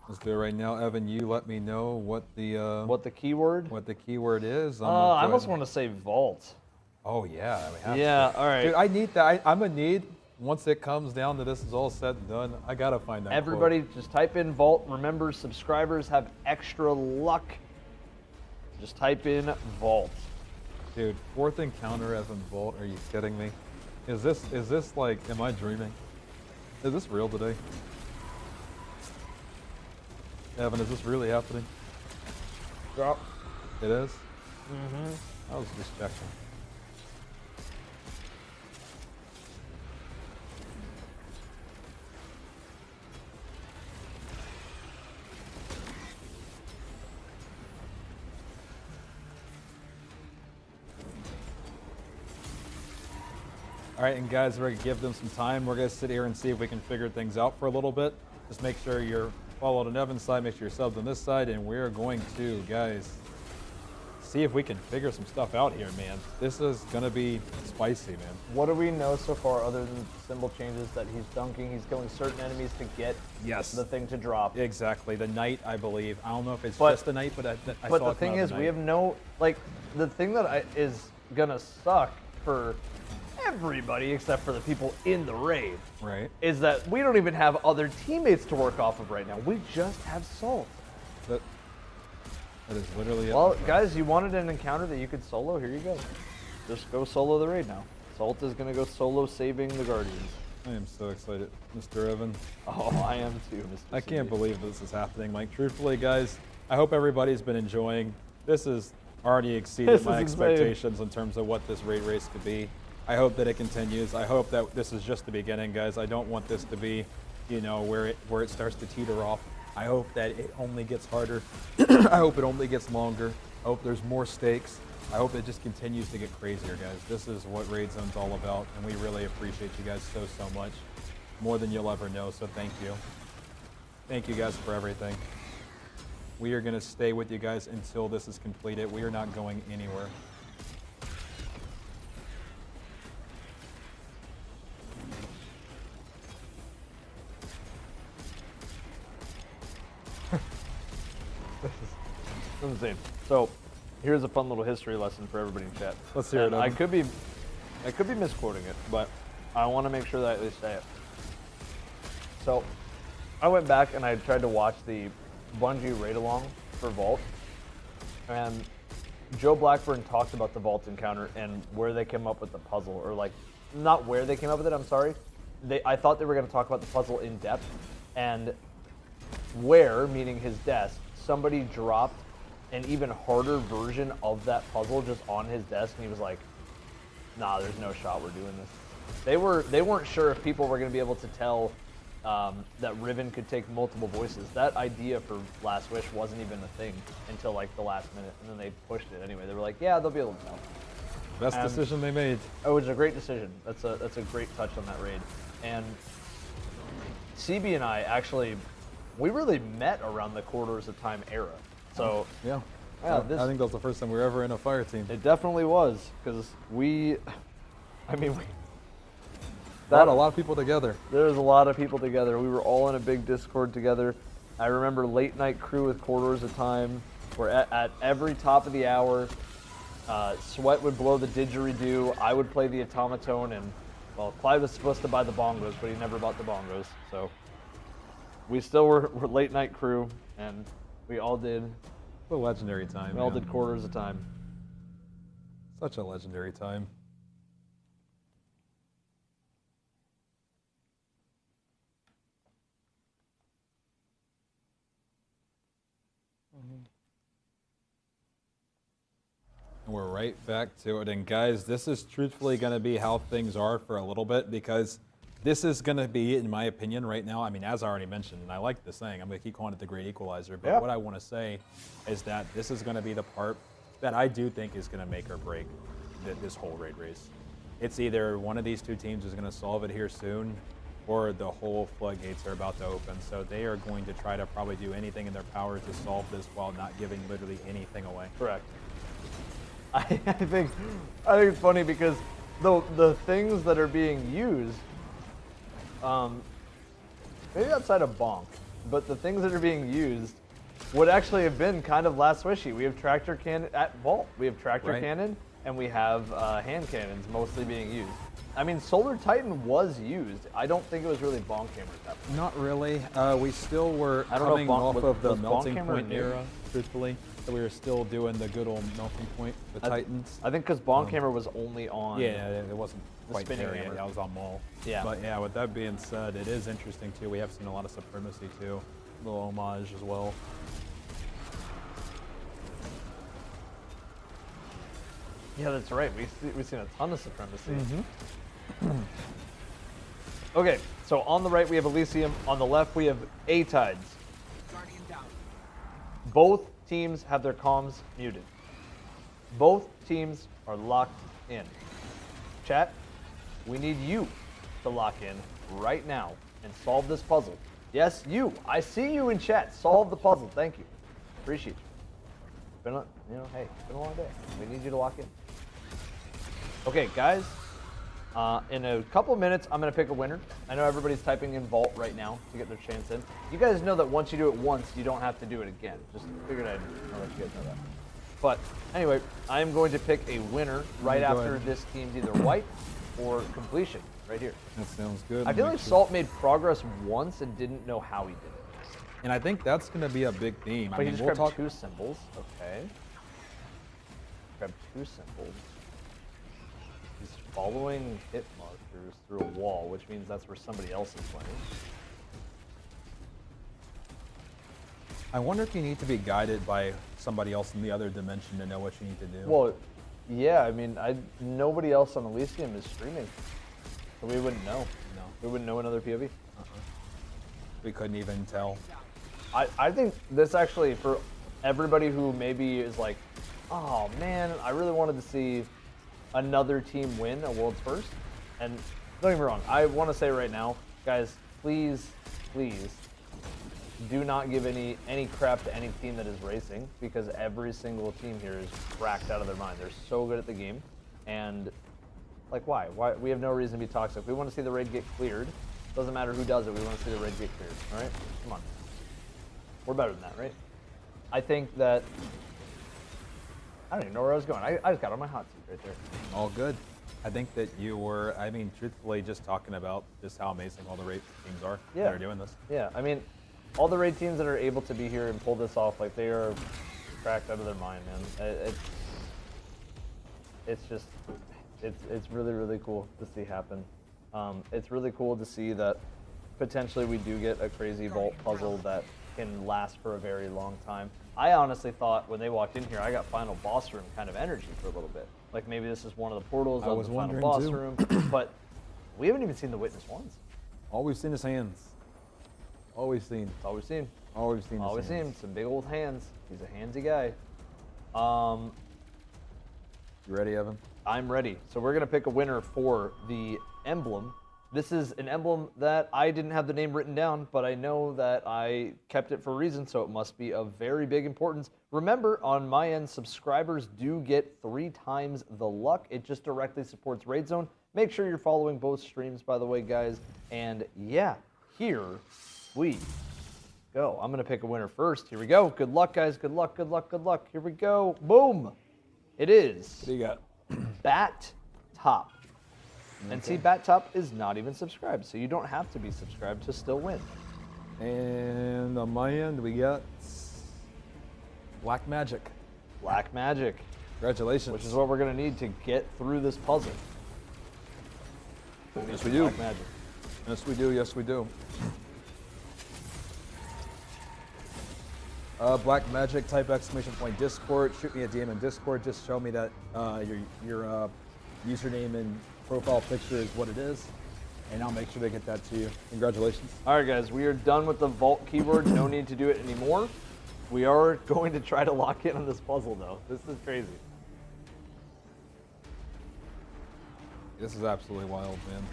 Let's do it right now, Evan. You let me know what the keyword is. I almost want to say vault. Oh yeah, we have Yeah, to. all right. Dude, I need that. I'm gonna need once it comes down to this is all said and done. I gotta find that. Everybody, just type in vault. Remember, subscribers have extra luck. Just type in vault. Dude, 4th encounter Evan Vault. Are you kidding me? Is this like? Am I dreaming? Is this real today? Evan, is this really happening? Drop. It is? Mm-hmm. I was just checking. All right, and guys, we're gonna give them some time. We're gonna sit here and see if we can figure things out for a little bit. Just make sure you're followed on Evan's side, make sure you're subbed on this side, and we're going to, guys, see if we can figure some stuff out here, man. This is gonna be spicy, man. What do we know so far other than symbol changes that he's dunking, he's killing certain enemies to get the thing to drop? Exactly, the knight, I believe. I don't know if it's But- just the knight, but I saw But it the come thing out of is, the we knight. have no, like, the thing that is gonna suck for everybody except for the people in the raid, right, is that we don't even have other teammates to work off of right now. We just have Salt. That is literally it. Well, guys, you wanted an encounter that you could solo? Here you go. Just go solo the raid now. Salt is gonna go solo saving the Guardians. I am so excited, Mr. Evan. Oh, I am too, Mr. I can't CD. believe this is happening. Like, truthfully, guys, I hope everybody's been enjoying. This has already exceeded This my is insane. expectations in terms of what this raid race could be. I hope that it continues. I hope that this is just the beginning, guys. I don't want this to be, you know, where it starts to teeter off. I hope that it only gets harder. I hope it only gets longer. I hope there's more stakes. I hope it just continues to get crazier, guys. This is what Raid Zone's all about, and we really appreciate you guys so much. More than you'll ever know, so thank you. Thank you guys for everything. We are going to stay with you guys until this is completed. We are not going anywhere. This is insane. So, here's a fun little history lesson for everybody in chat. Let's hear it, And I Evan. could be misquoting it, but I want to make sure that I at least say it. So, I went back and I tried to watch the Bungie raid along for Vault, and Joe Blackburn talked about the Vault encounter and where they came up with the puzzle, or like, not where they came up with it. I'm sorry. I thought they were going to talk about the puzzle in depth, and where, meaning his desk, somebody dropped an even harder version of that puzzle just on his desk, and he was like, nah, there's no shot we're doing this. They weren't sure if people were going to be able to tell that Riven could take multiple voices. That idea for Last Wish wasn't even a thing until like the last minute, and then they pushed it anyway. They were like, yeah, they'll be able to tell. Best And decision they made. it was a great decision. That's a great touch on that raid. And CB and I actually, we really met around the Corridors of Time era. So yeah, yeah, I think that was the first time we were ever in a fire team. it definitely was, because Brought a lot of people together. There was a lot of people together. We were all in a big Discord together. I remember late night crew with Corridors of Time, where at every top of the hour, Sweat would blow the didgeridoo, I would play the automaton, and, well, Clyde was supposed to buy the bongos, but he never bought the bongos, so we still were late night crew, and we all did. What a legendary time. We all man. did Corridors of Time. Such a legendary time. And we're right back to it. And guys, this is truthfully going to be how things are for a little bit, because this is going to be, in my opinion, right now, I mean, as I already mentioned, and I like this saying, I'm going to keep calling it the great equalizer, but what I want to say is that this is going to be the part that I do think is going to make or break this whole raid race. It's either one of these two teams is going to solve it here soon, or the whole floodgates are about to open. So they are going to try to probably do anything in their power to solve this while not giving literally anything away. Correct. I think it's funny because the things that are being used, maybe outside of bonk, but the things that are being used would actually have been kind of last wishy. We have tractor cannon at vault. We have tractor cannon, and we have hand cannons mostly being used. I mean, Solar Titan was used. I don't think it was really bonk hammer at that point. Not really. We still were coming off of the melting point era, truthfully. So we were still doing the good old melting point, the Titans. I think because bonk hammer was only on. Yeah, it wasn't the quite spinning there yet. hammer. That was on Maul. Yeah. But yeah, with that being said, it is interesting too. We have seen a lot of supremacy too. A little homage as well. Yeah, that's right. We've seen a ton of supremacy. Okay, so on the right we have Elysium. On the left we have A-Tides. Both teams have their comms muted. Both teams are locked in. Chat, we need you to lock in right now and solve this puzzle. Yes, you. I see you in chat. Solve the puzzle. Thank you. Appreciate you. Hey, it's been a long day. We need you to lock in. Okay, guys. In a couple minutes, I'm going to pick a winner. I know everybody's typing in Vault right now to get their chance in. You guys know that once you do it once, you don't have to do it again. Just figured I'd let you guys know that. But anyway, I am going to pick a winner right after this team's either wipe or completion, right here. That sounds good. I feel like Salt made progress once and didn't know how he did it. And I think that's going to be a big theme. But I he mean, just we'll grabbed talk. 2 symbols. Okay. Grab 2 symbols. He's following hit markers through a wall, which means that's where somebody else is playing. I wonder if you need to be guided by somebody else in the other dimension to know what you need to do. Well, yeah, I mean, nobody else on Elysium is streaming, so we wouldn't know. No. We wouldn't know another POV. We couldn't even tell. I think this actually, for everybody who maybe is like, oh man, I really wanted to see another team win a World's First. And don't get me wrong, I want to say right now, guys, please, please, do not give any crap to any team that is racing, because every single team here is cracked out of their mind. They're so good at the game, and like, why? We have no reason to be toxic. We want to see the raid get cleared. Doesn't matter who does it. We want to see the raid get cleared. All right, come on. We're better than that, right? I think that I don't even know where I was going. I just got on my hot seat right there. All good. I think that you were, I mean, truthfully, just talking about just how amazing all the raid teams are that are doing this. Yeah, I mean, all the raid teams that are able to be here and pull this off, like, they are cracked out of their mind, man. It's really, really cool to see happen. It's really cool to see that potentially we do get a crazy vault puzzle that can last for a very long time. I honestly thought when they walked in here, I got final boss room kind of energy for a little bit. Like maybe this is one of the portals of the final boss room, but we haven't even seen the witness once. All we've seen is hands. All we've seen. That's all we've seen. All we've seen. All we've seen. Some big old hands. He's a handsy guy. You ready, Evan? I'm ready. So we're gonna pick a winner for the emblem. This is an emblem that I didn't have the name written down, but I know that I kept it for a reason, so it must be of very big importance. Remember, on my end, subscribers do get 3 times the luck. It just directly supports Raid Zone. Make sure you're following both streams, by the way, guys. And yeah, here we go. I'm gonna pick a winner first. Here we go. Good luck, guys. Good luck, good luck, good luck. Here we go. Boom. It is. What do you got? Bat Top. And Okay. see, Bat Top is not even subscribed, so you don't have to be subscribed to still win. And on my end, we got Black Magic. Black Magic. Congratulations. Which is what we're going to need to get through this puzzle. Yes, we do. Black Magic. Yes, we do. Yes, we do. Black Magic, type ! Discord. Shoot me a DM in Discord. Just show me that your username and profile picture is what it is, and I'll make sure they get that to you. Congratulations. All right, guys, we are done with the vault keyword. No need to do it anymore. We are going to try to lock in on this puzzle, though. This is crazy. This is absolutely wild, man.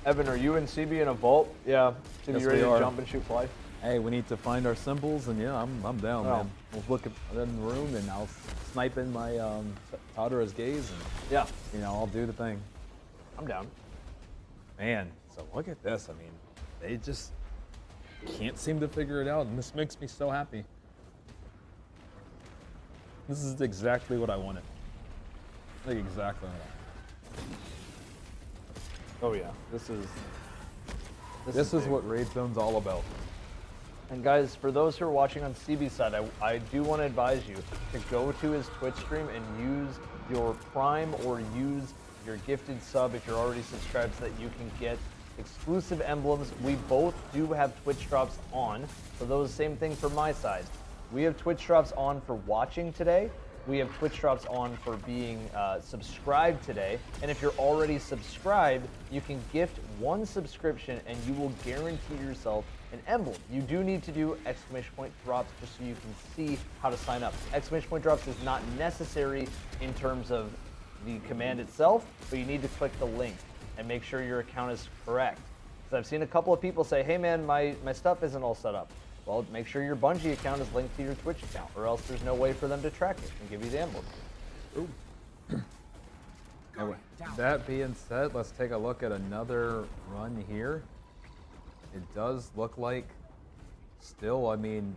Evan, are you and CB in a vault? Yeah. CB, Yes, you ready we to are. jump and shoot fly? Hey, we need to find our symbols, and yeah, I'm down, Oh. man. We'll look at in the room, and I'll snipe in my Tadara's gaze, and yeah, you know, I'll do the thing. I'm down. Man, so look at this. I mean, they just can't seem to figure it out, and this makes me so happy. This is exactly what I wanted. Like exactly what I wanted. Oh yeah, this is big. what Raid Zone's all about. And guys, for those who are watching on CB's side, I do want to advise you to go to his Twitch stream and use your Prime or use your gifted sub if you're already subscribed so that you can get exclusive emblems. We both do have Twitch drops on, so those same thing for my side. We have Twitch drops on for watching today. We have Twitch drops on for being subscribed today. And if you're already subscribed, you can gift one subscription and you will guarantee yourself an emblem. You do need to do exclamation point drops just so you can see how to sign up. Exclamation point drops is not necessary in terms of the command itself, but you need to click the link and make sure your account is correct. Because I've seen a couple of people say, hey man, my stuff isn't all set up. Well, make sure your Bungie account is linked to your Twitch account, or else there's no way for them to track it and give you the emblem. Ooh. Anyway, that being said, let's take a look at another run here. It does look like still, I mean,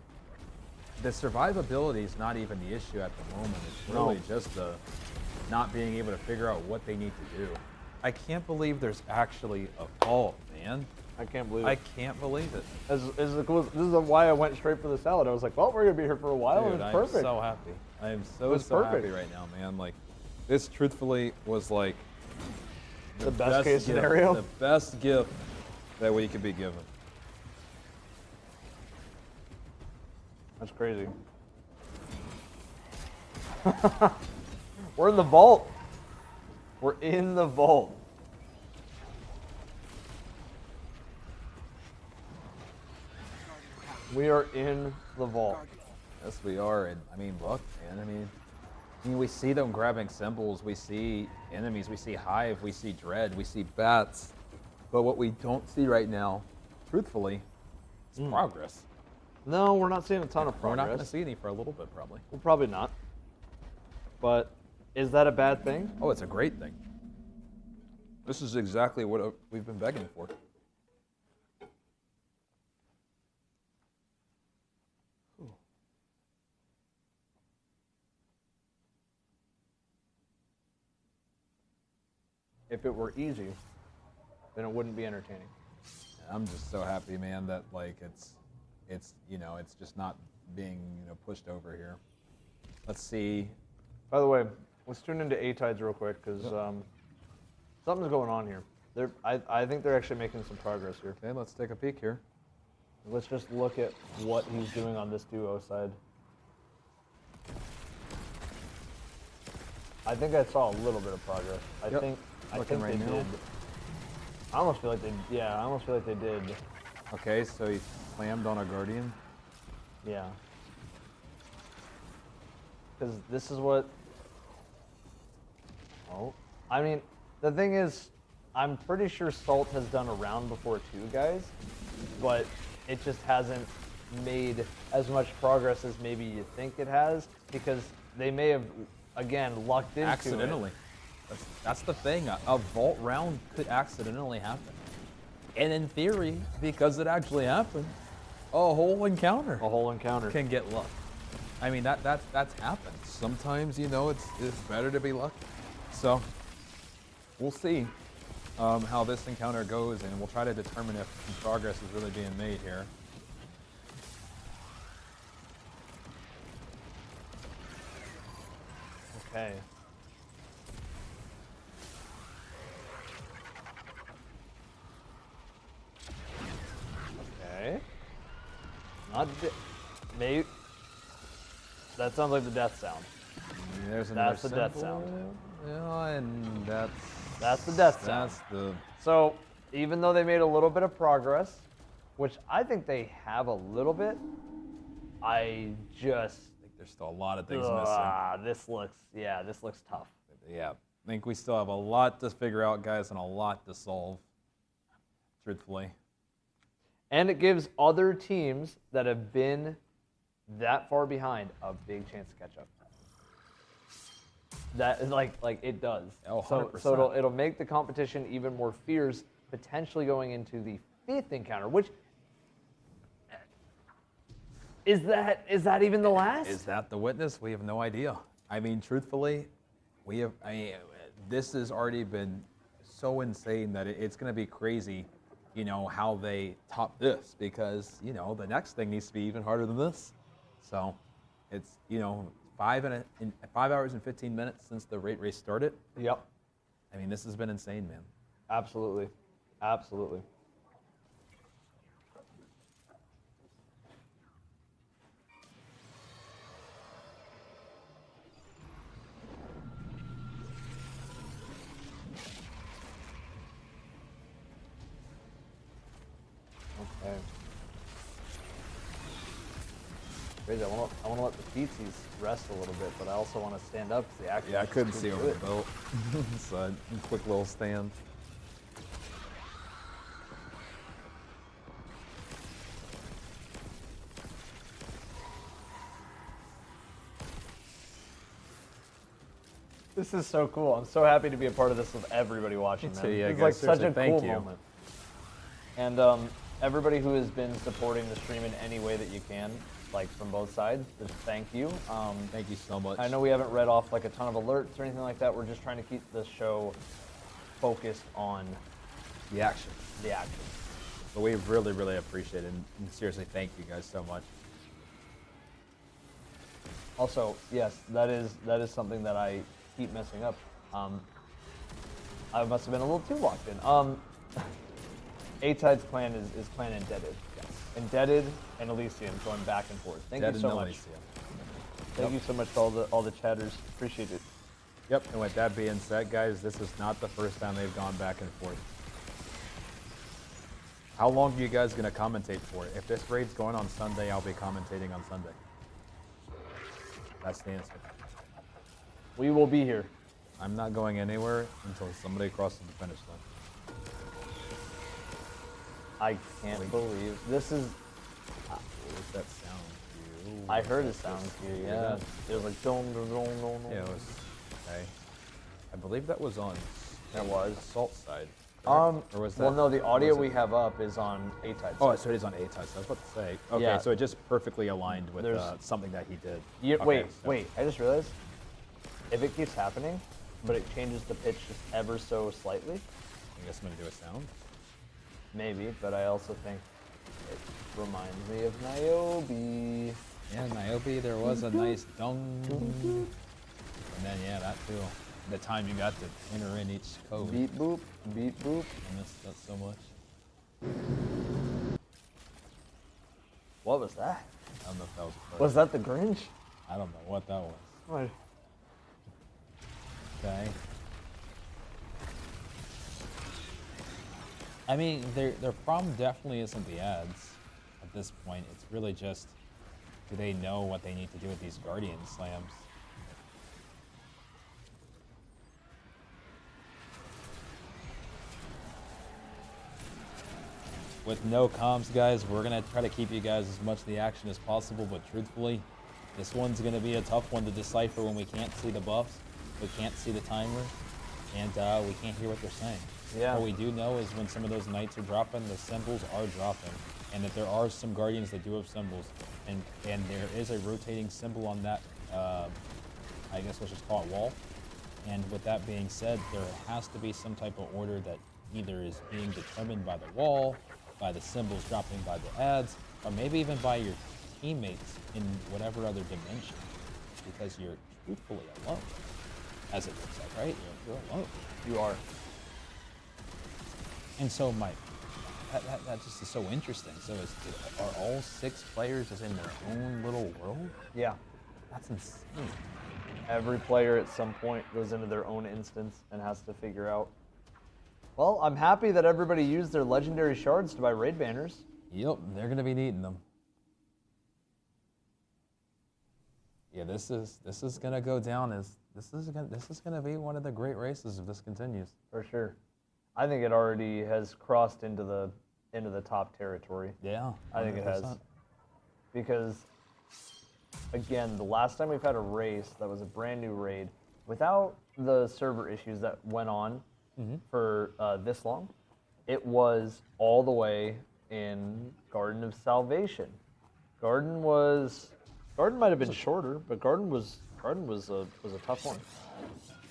the survivability is not even the issue at the moment. It's really just the not being able to figure out what they need to do. I can't believe there's actually a vault, man. I can't believe it. I can't believe it. This is why I went straight for the salad. I was like, well, we're going to be here for a while, Dude, and it's perfect. I'm so happy. I am so It's so perfect. happy right now, man. Like, this truthfully was like The best case gift, scenario? the best gift that we could be given. That's crazy. We're in the vault. We're in the vault. We are in the vault. Yes, we are. And I mean, look, man. I mean, we see them grabbing symbols. We see enemies. We see Hive. We see Dread. We see bats. But what we don't see right now, truthfully, is progress. No, we're not seeing a ton of progress. We're not going to see any for a little bit, probably. Well, probably not. But is that a bad thing? Oh, it's a great thing. This is exactly what we've been begging for. If it were easy, then it wouldn't be entertaining. I'm just so happy, man, that like it's it's just not being pushed over here. Let's see. By the way, let's tune into A-Tides real quick because something's going on here. I think they're actually making some progress here. Okay, let's take a peek here. Let's just look at what he's doing on this duo side. I think I saw a little bit of progress. I think Looking right they now. did. I almost feel like they. Yeah, I almost feel like they did. Okay, so he slammed on a Guardian. Yeah. Because this is what. Oh, I mean, the thing is, I'm pretty sure Salt has done a round before too, guys, but it just hasn't made as much progress as maybe you think it has because they may have, again, lucked into Accidentally. it. That's the thing. A vault round could accidentally happen. And in theory, because it actually happened, a whole encounter. A whole encounter can get luck. I mean, that's happened. Sometimes, it's better to be lucky. So, we'll see how this encounter goes, and we'll try to determine if some progress is really being made here. Okay. Maybe. That sounds like the death sound. There's That's the death sound. Yeah, and That's the death sound. That's the. So even though they made a little bit of progress, which I think they have a little bit, I just think there's still a lot of things missing. This looks tough. Yeah, I think we still have a lot to figure out, guys, and a lot to solve. Truthfully. And it gives other teams that have been that far behind a big chance to catch up. That is like it does. Oh, so 100%. it'll make the competition even more fierce, potentially going into the 5th encounter, which is that even the last? Is that the witness? We have no idea. I mean, truthfully, this has already been so insane that it's going to be crazy, how they top this, because, the next thing needs to be even harder than this. So it's, 5 hours and 15 minutes since the race started. Yep. I mean, this has been insane, man. Absolutely. Absolutely. Okay. Crazy. I want to let the feetsies rest a little bit, but I also want to stand up because the action. Yeah, I couldn't is see too over the good. belt. So a quick little stand. This is so cool. I'm so happy to be a part of this with everybody watching, man. Yeah, It's guys, like such a seriously, thank cool you. moment. And everybody who has been supporting the stream in any way that you can, like from both sides, just thank you. Thank you so much. I know we haven't read off like a ton of alerts or anything like that. We're just trying to keep the show focused on The action. the action. But we really, really appreciate it. And seriously, thank you guys so much. Also, yes, that is something that I keep messing up. I must have been a little too locked in. A-Tide's clan is clan Indebted. Yes. Indebted and Elysium going back and forth. Thank you so much. Thank you so much to all the chatters. Appreciate it. Yep, and with that being said, guys, this is not the first time they've gone back and forth. How long are you guys going to commentate for? If this raid's going on Sunday, I'll be commentating on Sunday. That's the answer. We will be here. I'm not going anywhere until somebody crosses the finish line. I can't believe this is. What was that sound? I heard a sound cue. Yeah, it was like dong dong dong dong. Yeah, it was. Okay. I believe that was on. It was Salt side. Or was well, that- no, the audio was it- we have up is on A-Tide. Oh, so it is on A-Tide. So I was about to say. Okay, Yeah. so it just perfectly aligned with There's- something that he did. Yeah, Okay, wait. I just realized if it keeps happening, but it changes the pitch just ever so slightly. I guess I'm gonna do a sound. Maybe, but I also think it reminds me of Niobe. Yeah, Niobe, there was a nice dung. And then, yeah, that too. The time you got to enter in each code. Beep boop, beep boop. I missed that so much. What was that? I don't know if that was a Was that the Grinch? I don't know what that was. What? Okay. I mean, their problem definitely isn't the ads at this point. It's really just, do they know what they need to do with these Guardian slams? With no comms, guys, we're going to try to keep you guys as much of the action as possible, but truthfully, this one's going to be a tough one to decipher when we can't see the buffs, we can't see the timer, and we can't hear what they're saying. Yeah. What we do know is when some of those knights are dropping, the symbols are dropping, and that there are some guardians that do have symbols, and there is a rotating symbol on that, I guess let's just call it wall. And with that being said, there has to be some type of order that either is being determined by the wall, by the symbols dropping by the ads, or maybe even by your teammates in whatever other dimension, because you're truthfully alone, as it looks like, right? You're alone. You are. And so my that just is so interesting. So are all 6 players just in their own little world? Yeah. That's insane. Every player at some point goes into their own instance and has to figure out. Well, I'm happy that everybody used their legendary shards to buy raid banners. Yep, they're gonna be needing them. Yeah, this is gonna go down as this is gonna be one of the great races if this continues. For sure. I think it already has crossed into the top territory. Yeah, I think it has. 100%. Because again, the last time we've had a race that was a brand new raid without the server issues that went on for this long, it was all the way in Garden of Salvation. Garden might have been shorter, but Garden was a tough one.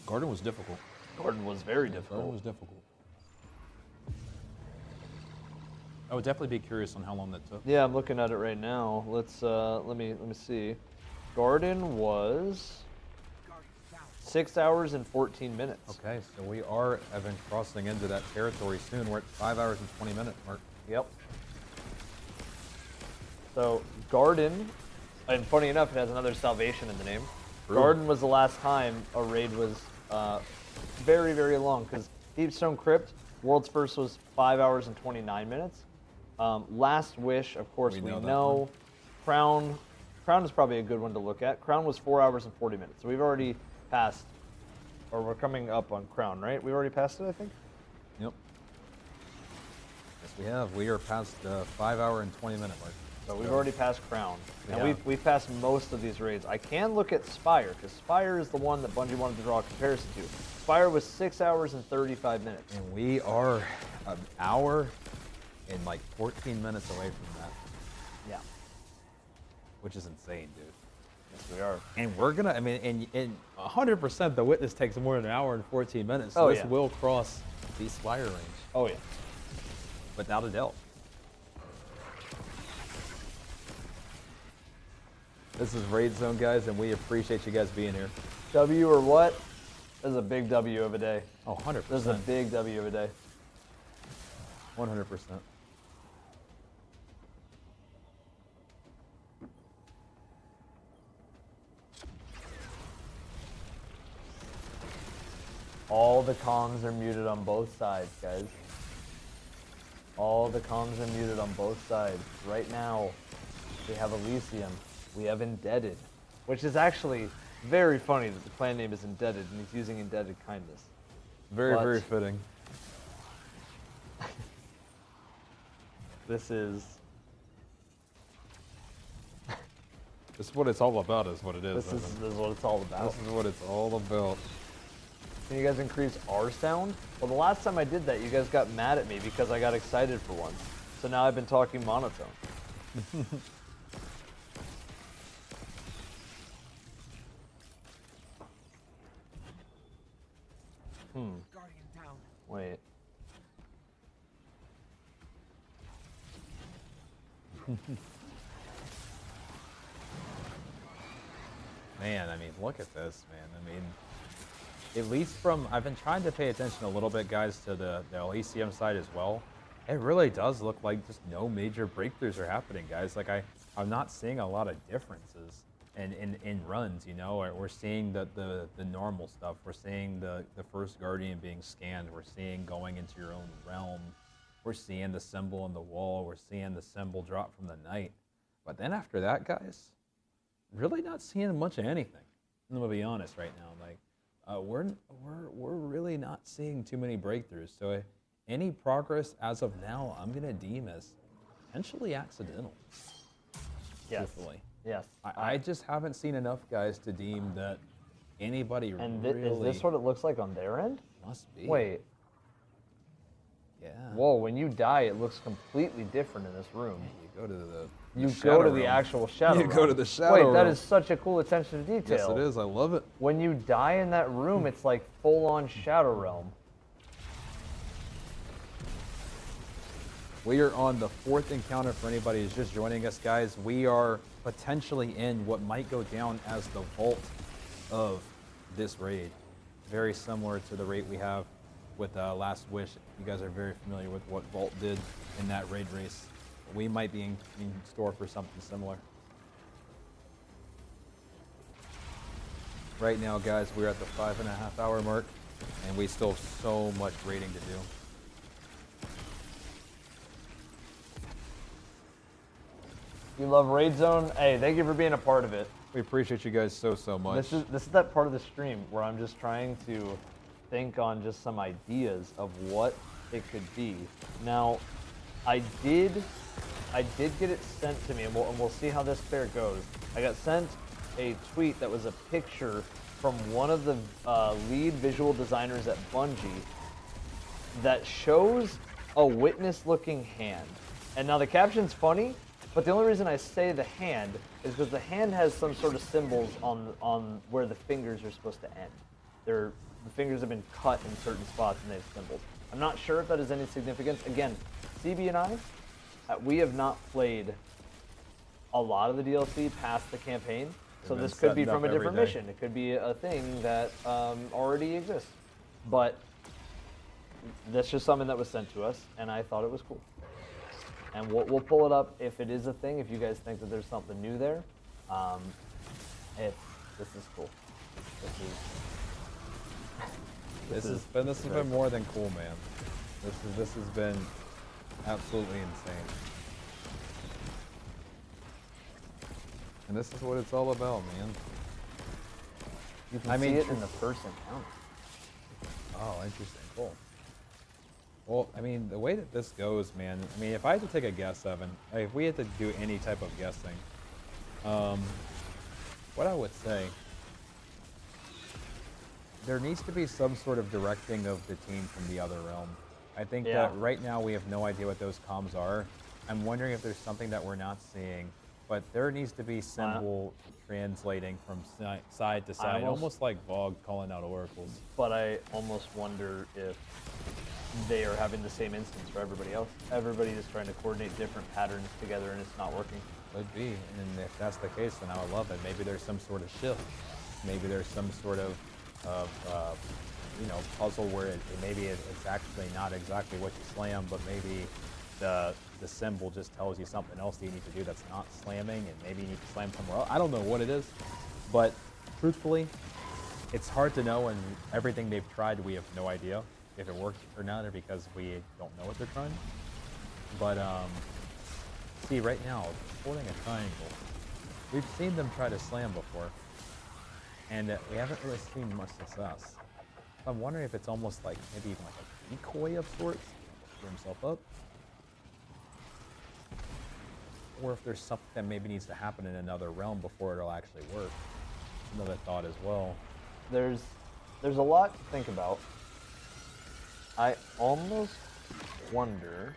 Garden was difficult. Garden was very difficult. Garden was difficult. I would definitely be curious on how long that took. Yeah, I'm looking at it right now. Let's let me see. Garden was 6 hours and 14 minutes. Okay, so we are even crossing into that territory soon. We're at 5 hours and 20 minutes mark. Yep. So Garden, and funny enough, it has another Salvation in the name. True. Garden was the last time a raid was very, very long, because Deepstone Crypt, World's First was 5 hours and 29 minutes. Last Wish, of course, we know. Crown is probably a good one to look at. Crown was 4 hours and 40 minutes. So we've already passed, or we're coming up on Crown, right? We already passed it, I think? Yep. Yes, we have. We are past the 5 hour and 20 minute mark. So we've already passed Crown. And Yeah. we've passed most of these raids. I can look at Spire, because Spire is the one that Bungie wanted to draw a comparison to. Spire was 6 hours and 35 minutes. And we are an hour and like 14 minutes away from that. Yeah. Which is insane, dude. Yes, we are. And we're gonna, I mean, and 100% the Witness takes more than an hour and 14 minutes. So Oh, this yeah. will cross the Spire range. Oh, yeah. Without a doubt. This is Raid Zone, guys, and we appreciate you guys being here. W or what? This is a big W of a day. Oh, 100%. This is a big W of a day. 100%. All the comms are muted on both sides, guys. All the comms are muted on both sides. Right now, we have Elysium. We have Indebted, which is actually very funny that the clan name is Indebted and he's using Indebted Kindness. Very fitting. This is... This is what it's all about, is what it is. This is what it's all about. This is what it's all about. Can you guys increase our sound? Well, the last time I did that, you guys got mad at me because I got excited for once. So now I've been talking monotone. Guardian down. Wait. Man, I mean, look at this, man. I mean, at least from, I've been trying to pay attention a little bit, guys, to the Elysium side as well. It really does look like just no major breakthroughs are happening, guys. Like, I'm not seeing a lot of differences in runs, you know. We're seeing the normal stuff. We're seeing the first Guardian being scanned. We're seeing going into your own realm. We're seeing the symbol on the wall. We're seeing the symbol drop from the night. But then after that, guys, really not seeing much of anything. I'm gonna be honest right now. Like, we're really not seeing too many breakthroughs. So any progress as of now, I'm gonna deem as potentially accidental. Yes. Truthfully. Yes. I just haven't seen enough guys to deem that anybody And really. is this what it looks like on their end? Must be. Wait. Yeah. Whoa, when you die, it looks completely different in this room. You go to the. You shadow go to the realm. actual shadow You realm. go to the shadow Wait, that realm. is such a cool attention to detail. Yes, it is. I love it. When you die in that room, it's like full-on shadow realm. We are on the 4th encounter for anybody who's just joining us, guys. We are potentially in what might go down as the vault of this raid. Very similar to the raid we have with Last Wish. You guys are very familiar with what Vault did in that raid race. We might be in store for something similar. Right now, guys, we're at the 5.5 hour mark, and we still have so much raiding to do. You love Raid Zone? Hey, thank you for being a part of it. We appreciate you guys so much. This is that part of the stream where I'm just trying to think on just some ideas of what it could be. Now, I did get it sent to me, and we'll see how this fair goes. I got sent a tweet that was a picture from one of the lead visual designers at Bungie that shows a witness-looking hand. And now the caption's funny, but the only reason I say the hand is because the hand has some sort of symbols on where the fingers are supposed to end. The fingers have been cut in certain spots and they have symbols. I'm not sure if that has any significance. Again, CB and I, we have not played a lot of the DLC past the campaign, so this could be from a different mission. It could be a thing that already exists. But that's just something that was sent to us, and I thought it was cool. And we'll pull it up if it is a thing, if you guys think that there's something new there. This is cool. This has been more than cool, man. This has been absolutely insane. And this is what it's all about, man. You can see it in the first encounter. Oh, interesting. Cool. Well, I mean, the way that this goes, man, I mean, if I had to take a guess, Evan, like, if we had to do any type of guessing, what I would say, there needs to be some sort of directing of the team from the other realm. I think that right now we have no idea what those comms are. I'm wondering if there's something that we're not seeing, but there needs to be symbol translating from side to side, almost like Vogue calling out oracles. But I almost wonder if they are having the same instance for everybody else. Everybody is trying to coordinate different patterns together and it's not working. Could be, and if that's the case, then I would love it. Maybe there's some sort of shift. Maybe there's some sort of puzzle where maybe it's actually not exactly what you slam, but maybe the symbol just tells you something else that you need to do that's not slamming, and maybe you need to slam somewhere else. I don't know what it is, but truthfully, it's hard to know, and everything they've tried, we have no idea if it works or not, or because we don't know what they're trying. But see, right now, holding a triangle, we've seen them try to slam before, and we haven't really seen much success. So I'm wondering if it's almost like maybe even like a decoy of sorts for himself up, or if there's something that maybe needs to happen in another realm before it'll actually work. Another thought as well. There's a lot to think about. I almost wonder.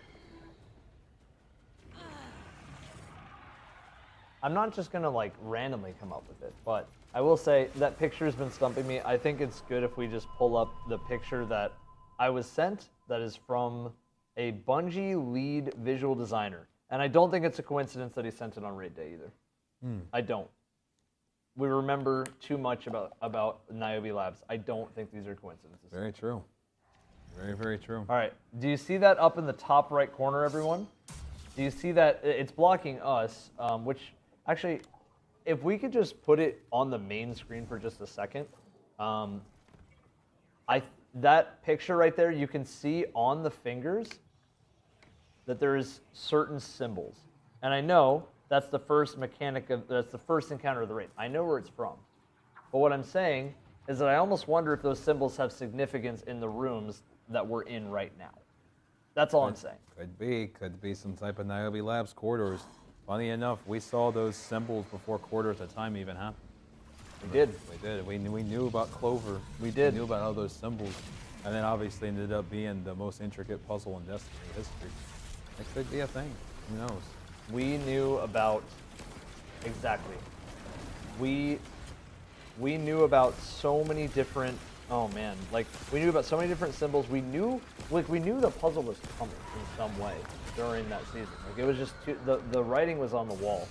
I'm not just gonna like randomly come up with it, but I will say that picture has been stumping me. I think it's good if we just pull up the picture that I was sent that is from a Bungie lead visual designer. And I don't think it's a coincidence that he sent it on raid day either. I don't. We remember too much about Niobe Labs. I don't think these are coincidences. Very true. Very, very true. All right. Do you see that up in the top right corner, everyone? Do you see that? It's blocking us, which actually, if we could just put it on the main screen for just a second. That picture right there, you can see on the fingers that there's certain symbols. And I know that's the first that's the first encounter of the raid. I know where it's from. But what I'm saying is that I almost wonder if those symbols have significance in the rooms that we're in right now. That's all I'm saying. Could be some type of Niobe Labs corridors. Funny enough, we saw those symbols before Quarters of Time even happened. We did. We knew about Clover. We knew about all those symbols. And then obviously ended up being the most intricate puzzle in Destiny history. It could be a thing. Who knows? We knew about, exactly. We knew about so many different, oh man, like we knew about so many different symbols. We knew the puzzle was coming in some way during that season. Like it was just the writing was on the wall.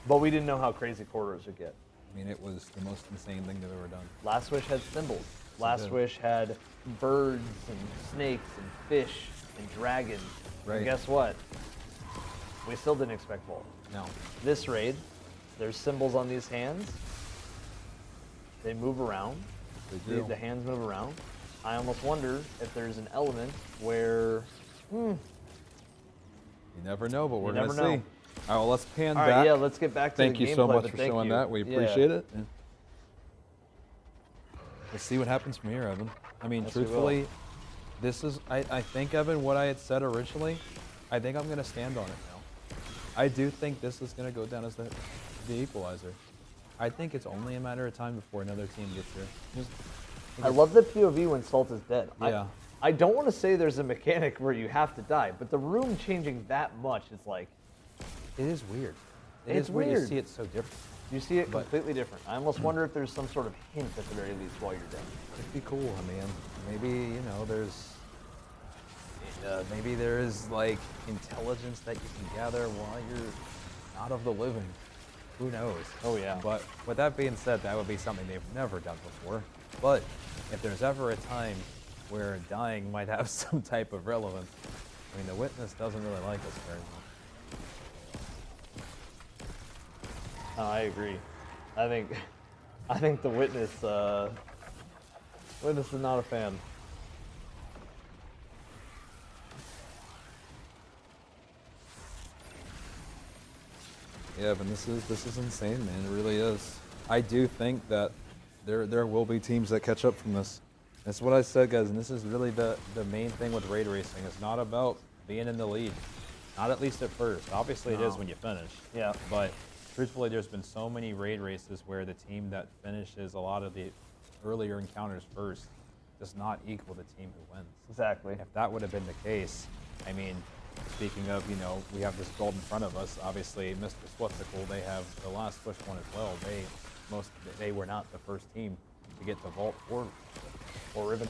But we didn't know how crazy Quarters would get. I mean, it was the most insane thing they've ever done. Last Wish had symbols. Last Wish had birds and snakes and fish and dragons. Right. And guess what? We still didn't expect Vault. No. This raid, there's symbols on these hands. They move around. They do. The hands move around. I almost wonder if there's an element where, You never know, but we're You gonna never know. see. All right, well, let's pan All back. right, yeah, let's get back to Thank the you so gameplay, much but for thank showing you. that. We Yeah. appreciate it. And let's see what happens from here, Evan. I mean, Yes, we will. truthfully, this is, I think, Evan, what I had said originally, I think I'm going to stand on it now. I do think this is going to go down as the equalizer. I think it's only a matter of time before another team gets here. I love the POV when Salt is dead. Yeah. I don't want to say there's a mechanic where you have to die, but the room changing that much is like... It is weird. It's is weird weird. to see it so different. You see it But- completely different. I almost wonder if there's some sort of hint at the very least while you're dead. It'd be cool. I mean, maybe, maybe there is like intelligence that you can gather while you're not of the living. Who knows? Oh yeah. But with that being said, that would be something they've never done before. But if there's ever a time where dying might have some type of relevance, I mean, the witness doesn't really like us very much. I agree. I think the witness is not a fan. Yeah, but this is insane, man. It really is. I do think that there will be teams that catch up from this. That's what I said, guys, and this is really the main thing with raid racing. It's not about being in the lead. Not at least at first. Obviously, it is No. when you finish. Yeah. But truthfully, there's been so many raid races where the team that finishes a lot of the earlier encounters first does not equal the team who wins. Exactly. If that would have been the case, I mean, speaking of, we have this gold in front of us. Obviously, Mr. Swutsicle, they have the last push one as well. They were not the first team to get to Vault or Ribbon.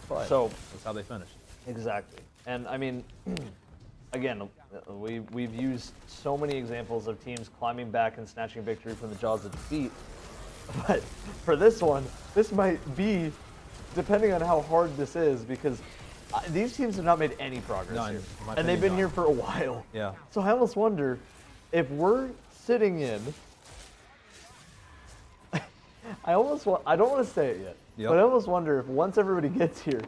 But So that's how they finished. Exactly. And I mean, again, we've used so many examples of teams climbing back and snatching victory from the jaws of defeat. But for this one, this might be, depending on how hard this is, because these teams have not made any progress None. here. In my And they've been opinion, here for a while. Yeah. So I almost wonder if we're sitting in. I don't want to say it yet, Yep. but I almost wonder if once everybody gets here,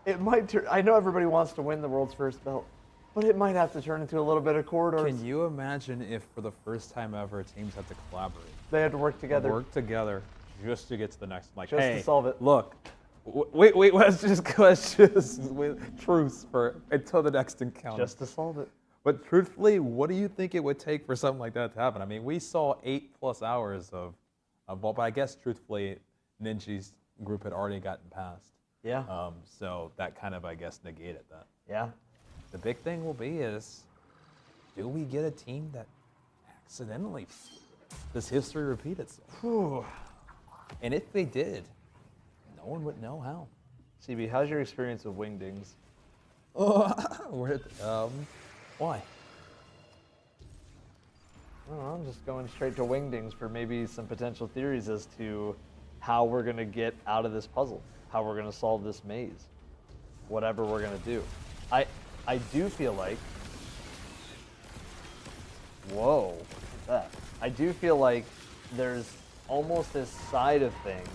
it might turn. I know everybody wants to win the world's first belt, but it might have to turn into a little bit of corridors. Can you imagine if for the first time ever teams had to collaborate? They had to work together. Work together just to get to the next. Like, Just to hey, solve it. Look, wait, let's just truce for until the next encounter. Just to solve it. But truthfully, what do you think it would take for something like that to happen? I mean, we saw 8+ hours of Vault, but I guess truthfully, Ninja's group had already gotten past. Yeah. So that kind of, I guess, negated that. Yeah. The big thing will be is, do we get a team that accidentally does history repeat itself? And if they did, no one would know how. CB, how's your experience with wingdings? Why? I don't know, I'm just going straight to wingdings for maybe some potential theories as to how we're going to get out of this puzzle, how we're going to solve this maze, whatever we're going to do. I do feel like, whoa, look at that. I do feel like there's almost this side of things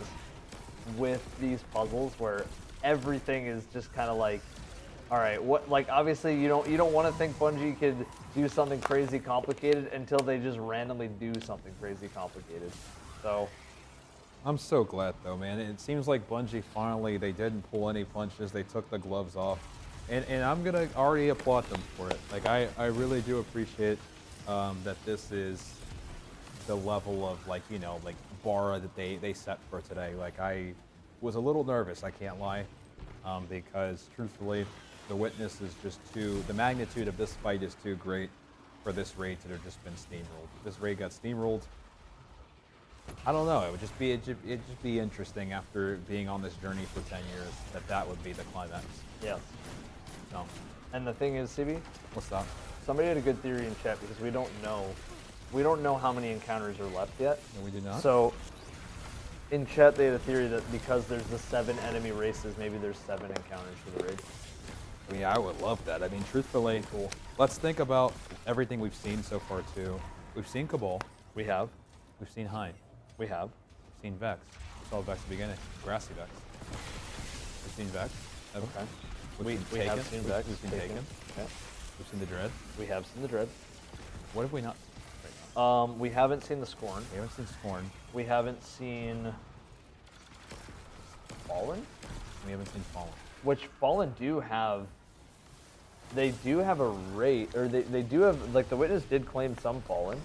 with these puzzles where everything is just kind of like, all right, what? Like obviously you don't want to think Bungie could do something crazy complicated until they just randomly do something crazy complicated. So I'm so glad though, man. It seems like Bungie finally, they didn't pull any punches. They took the gloves off. And I'm gonna already applaud them for it. Like I really do appreciate that this is the level of like bar that they set for today. Like I was a little nervous, I can't lie, because truthfully, the witness is just the magnitude of this fight is too great for this raid to have just been steamrolled. If this raid got steamrolled, I don't know. It'd just be interesting after being on this journey for 10 years that would be the climax. yes. No. And the thing is, CB, What's that? somebody had a good theory in chat because we don't know how many encounters are left yet. No, we do not. So In chat, they had a theory that because there's the 7 enemy races, maybe there's 7 encounters for the raid. I mean, I would love that. I mean, truthfully, cool. Let's think about everything we've seen so far, too. We've seen Cabal. We have. We've seen Hein. We have. We've seen Vex. We saw Vex at the beginning. Grassy Vex. We've seen Vex. Okay. We've We seen have Taken. seen Vex. We've seen Taken. Okay. We've seen the Dread. We have seen the Dread. What have we not seen? We haven't seen the Scorn. We haven't seen Scorn. We haven't seen Fallen? We haven't seen Fallen. Which Fallen do have. They do have a rate, or they do have, like, the Witness did claim some Fallen.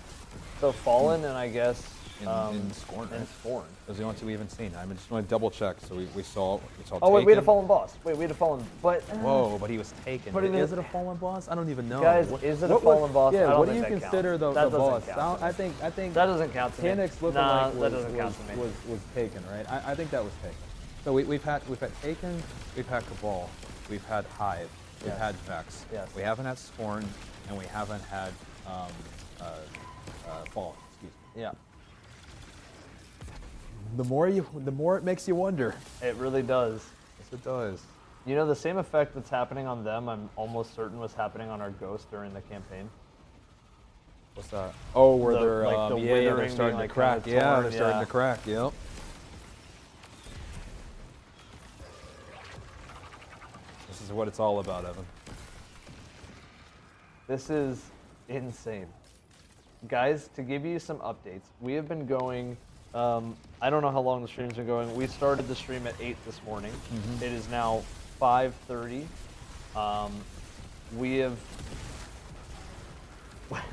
So Fallen and I guess in Scorn, right? And Scorn. Those are the only two we haven't seen. I just want to double check. So we saw Oh wait, we had a Taken. Fallen boss. Wait, we had a Fallen, but Whoa, but he was taken. But Is it a fallen boss? I don't even know. Guys, is it a fallen boss? I Yeah, don't what do think you that consider counts. the That boss? doesn't count. I think that doesn't count to me. Tanix lookalike Nah, that was, doesn't count to me. was taken, right? I think that was taken. So we've had Taken, we've had Cabal, we've had Hive, we've Yes. had Vex. Yes. We haven't had Scorn, and we haven't had Fallen. Excuse me. Yeah. The more it makes you wonder. It really does. Yes, it does. You know, the same effect that's happening on them, I'm almost certain was happening on our Ghost during the campaign. What's that? Oh, where they're like the they're withering starting being, to like, crack. kinda Yeah, torn, they're starting yeah. to crack. Yep. This is what it's all about, Evan. This is insane. Guys, to give you some updates, we have been going, I don't know how long the stream's been going. We started the stream at 8 this morning. Mhm. It is now 5:30.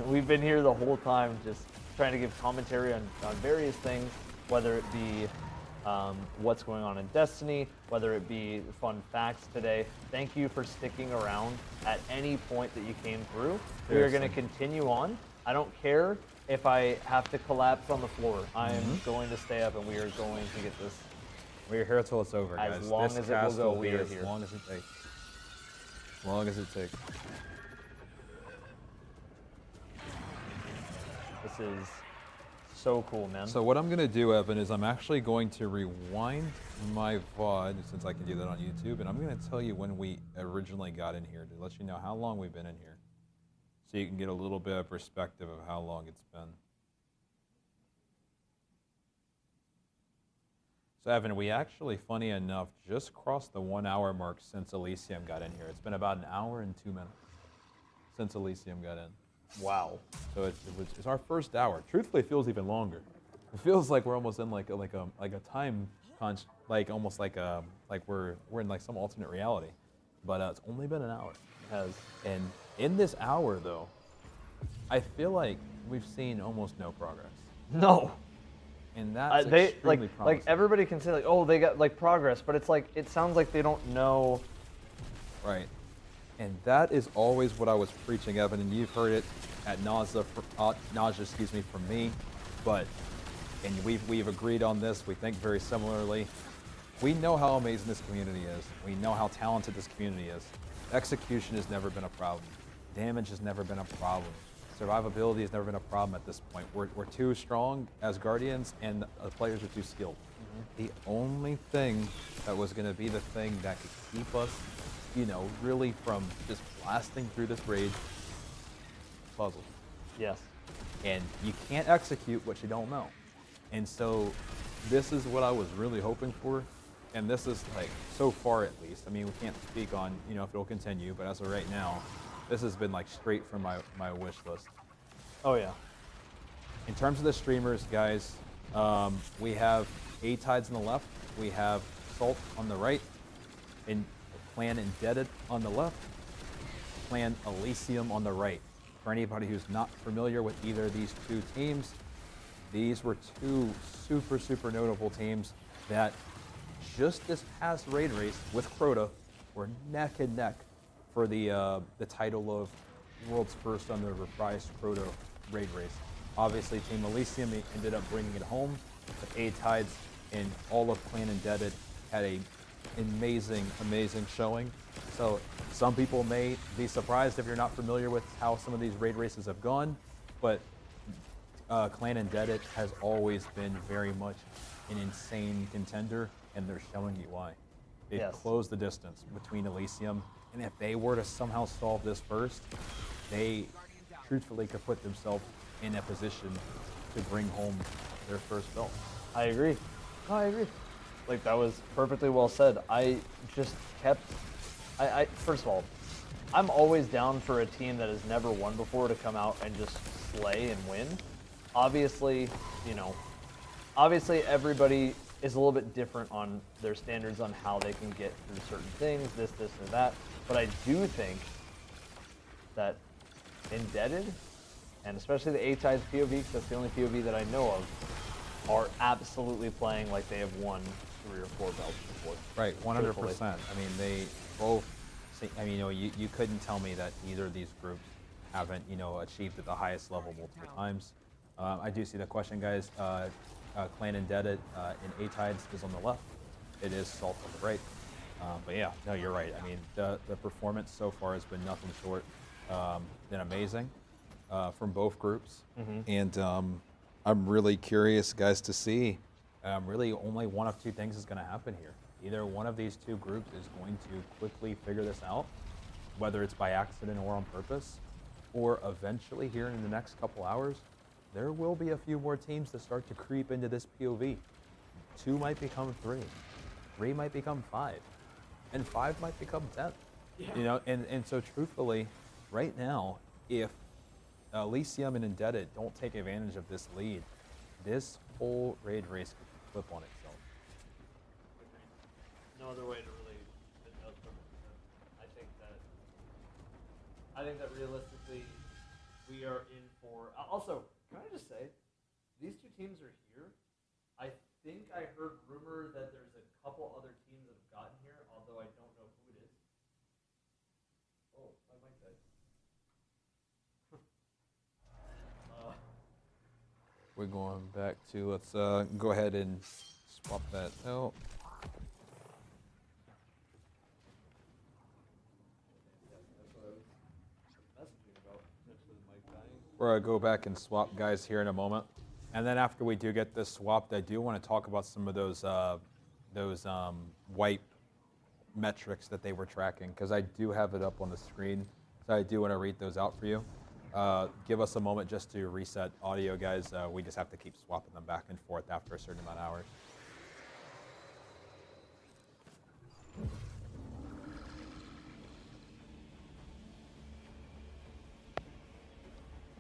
We've been here the whole time just trying to give commentary on various things, whether it be what's going on in Destiny, whether it be fun facts today. Thank you for sticking around at any point that you came through. We are going to continue on. I don't care if I have to collapse on the floor. I am going to stay up, and we are going to get this. We're here till it's over, guys. As long This as it will has go, to we be are as here. long as it takes. As long as it takes. This is so cool, man. So what I'm going to do, Evan, is I'm actually going to rewind my VOD, since I can do that on YouTube, and I'm going to tell you when we originally got in here to let you know how long we've been in here, so you can get a little bit of perspective of how long it's been. So Evan, we actually, funny enough, just crossed the 1 hour mark since Elysium got in here. It's been about an hour and 2 minutes since Elysium got in. Wow. So it's our first hour. Truthfully, it feels even longer. It feels like we're almost in like a time almost like we're in like some alternate reality. But it's only been an hour. It has. And in this hour though, I feel like we've seen almost no progress. No. And that's they extremely promising. everybody can say like, oh, they got like progress, but it's like it sounds like they don't know. Right. And that is always what I was preaching, Evan, and you've heard it at nausea, from me. But, and we've agreed on this. We think very similarly. We know how amazing this community is. We know how talented this community is. Execution has never been a problem. Damage has never been a problem. Survivability has never been a problem at this point. We're too strong as Guardians, and the players are too skilled. The only thing that was going to be the thing that could keep us, really from just blasting through this raid, puzzles. Yes. And you can't execute what you don't know. And so this is what I was really hoping for. And this is like, so far at least, I mean, we can't speak on, if it'll continue, but as of right now, this has been like straight from my wish list. Oh yeah. In terms of the streamers, guys, we have A-Tides on the left, we have Salt on the right, and Clan Indebted on the left, Clan Elysium on the right. For anybody who's not familiar with either of these two teams, these were two super notable teams that just this past raid race with Crota were neck and neck for the title of world's first on the reprised Crota raid race. Obviously, Team Elysium ended up bringing it home, but A-Tides and all of Clan Indebted had a amazing showing. So some people may be surprised if you're not familiar with how some of these raid races have gone, but Clan Indebted has always been very much an insane contender, and they're showing you why. They've Yes. closed the distance between Elysium, and if they were to somehow solve this first, they truthfully could put themselves in a position to bring home their first belt. I agree. No, I agree. Like, that was perfectly well said. I just kept... I first of all, I'm always down for a team that has never won before to come out and just slay and win. Obviously, you know, obviously everybody is a little bit different on their standards on how they can get through certain things, this, and that. But I do think that Indebted, and especially the A-Tides POV, because that's the only POV that I know of, are absolutely playing like they have won 3 or 4 belts before. Right, 100%. Truthfully. I mean, they both. I mean, you know, you couldn't tell me that either of these groups haven't, you know, achieved at the highest level multiple times. I do see the question, guys. Clan Indebted in A-Tides is on the left. It is Salt on the right. But yeah, no, you're right. I mean, the performance so far has been nothing short than amazing from both groups. And I'm really curious, guys, to see. Really, only one of two things is going to happen here. Either one of these two groups is going to quickly figure this out, whether it's by accident or on purpose, or eventually here in the next couple hours, there will be a few more teams that start to creep into this POV. 2 might become 3, 3 might become 5, and 5 might become 10. Yeah. You know, and so truthfully, right now, if Elysium and Indebted don't take advantage of this lead, this whole raid race could flip on itself. No other way to really adjust from it. I think that realistically, we are in for. Also, can I just say, these two teams are here. I think I heard rumor that there's a couple other teams that have gotten here, although I don't know who it is. Oh, my mic died. We're going back to, let's go ahead and swap that out. We're going to go back and swap guys here in a moment. And then after we do get this swapped, I do want to talk about some of those wipe metrics that they were tracking, because I do have it up on the screen. So I do want to read those out for you. Give us a moment just to reset audio, guys. We just have to keep swapping them back and forth after a certain amount of hours.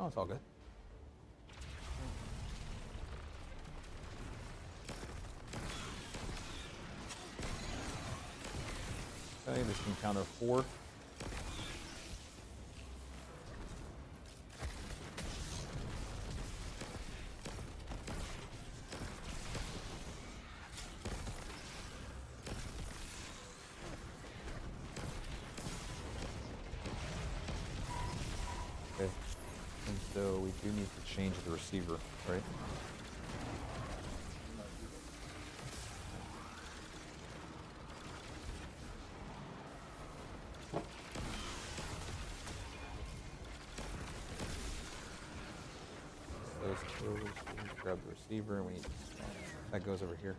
Oh, it's all good. Okay, this can counter 4. Okay, and so we do need to change the receiver, right? Those throws, we grab the receiver, and we need that goes over here.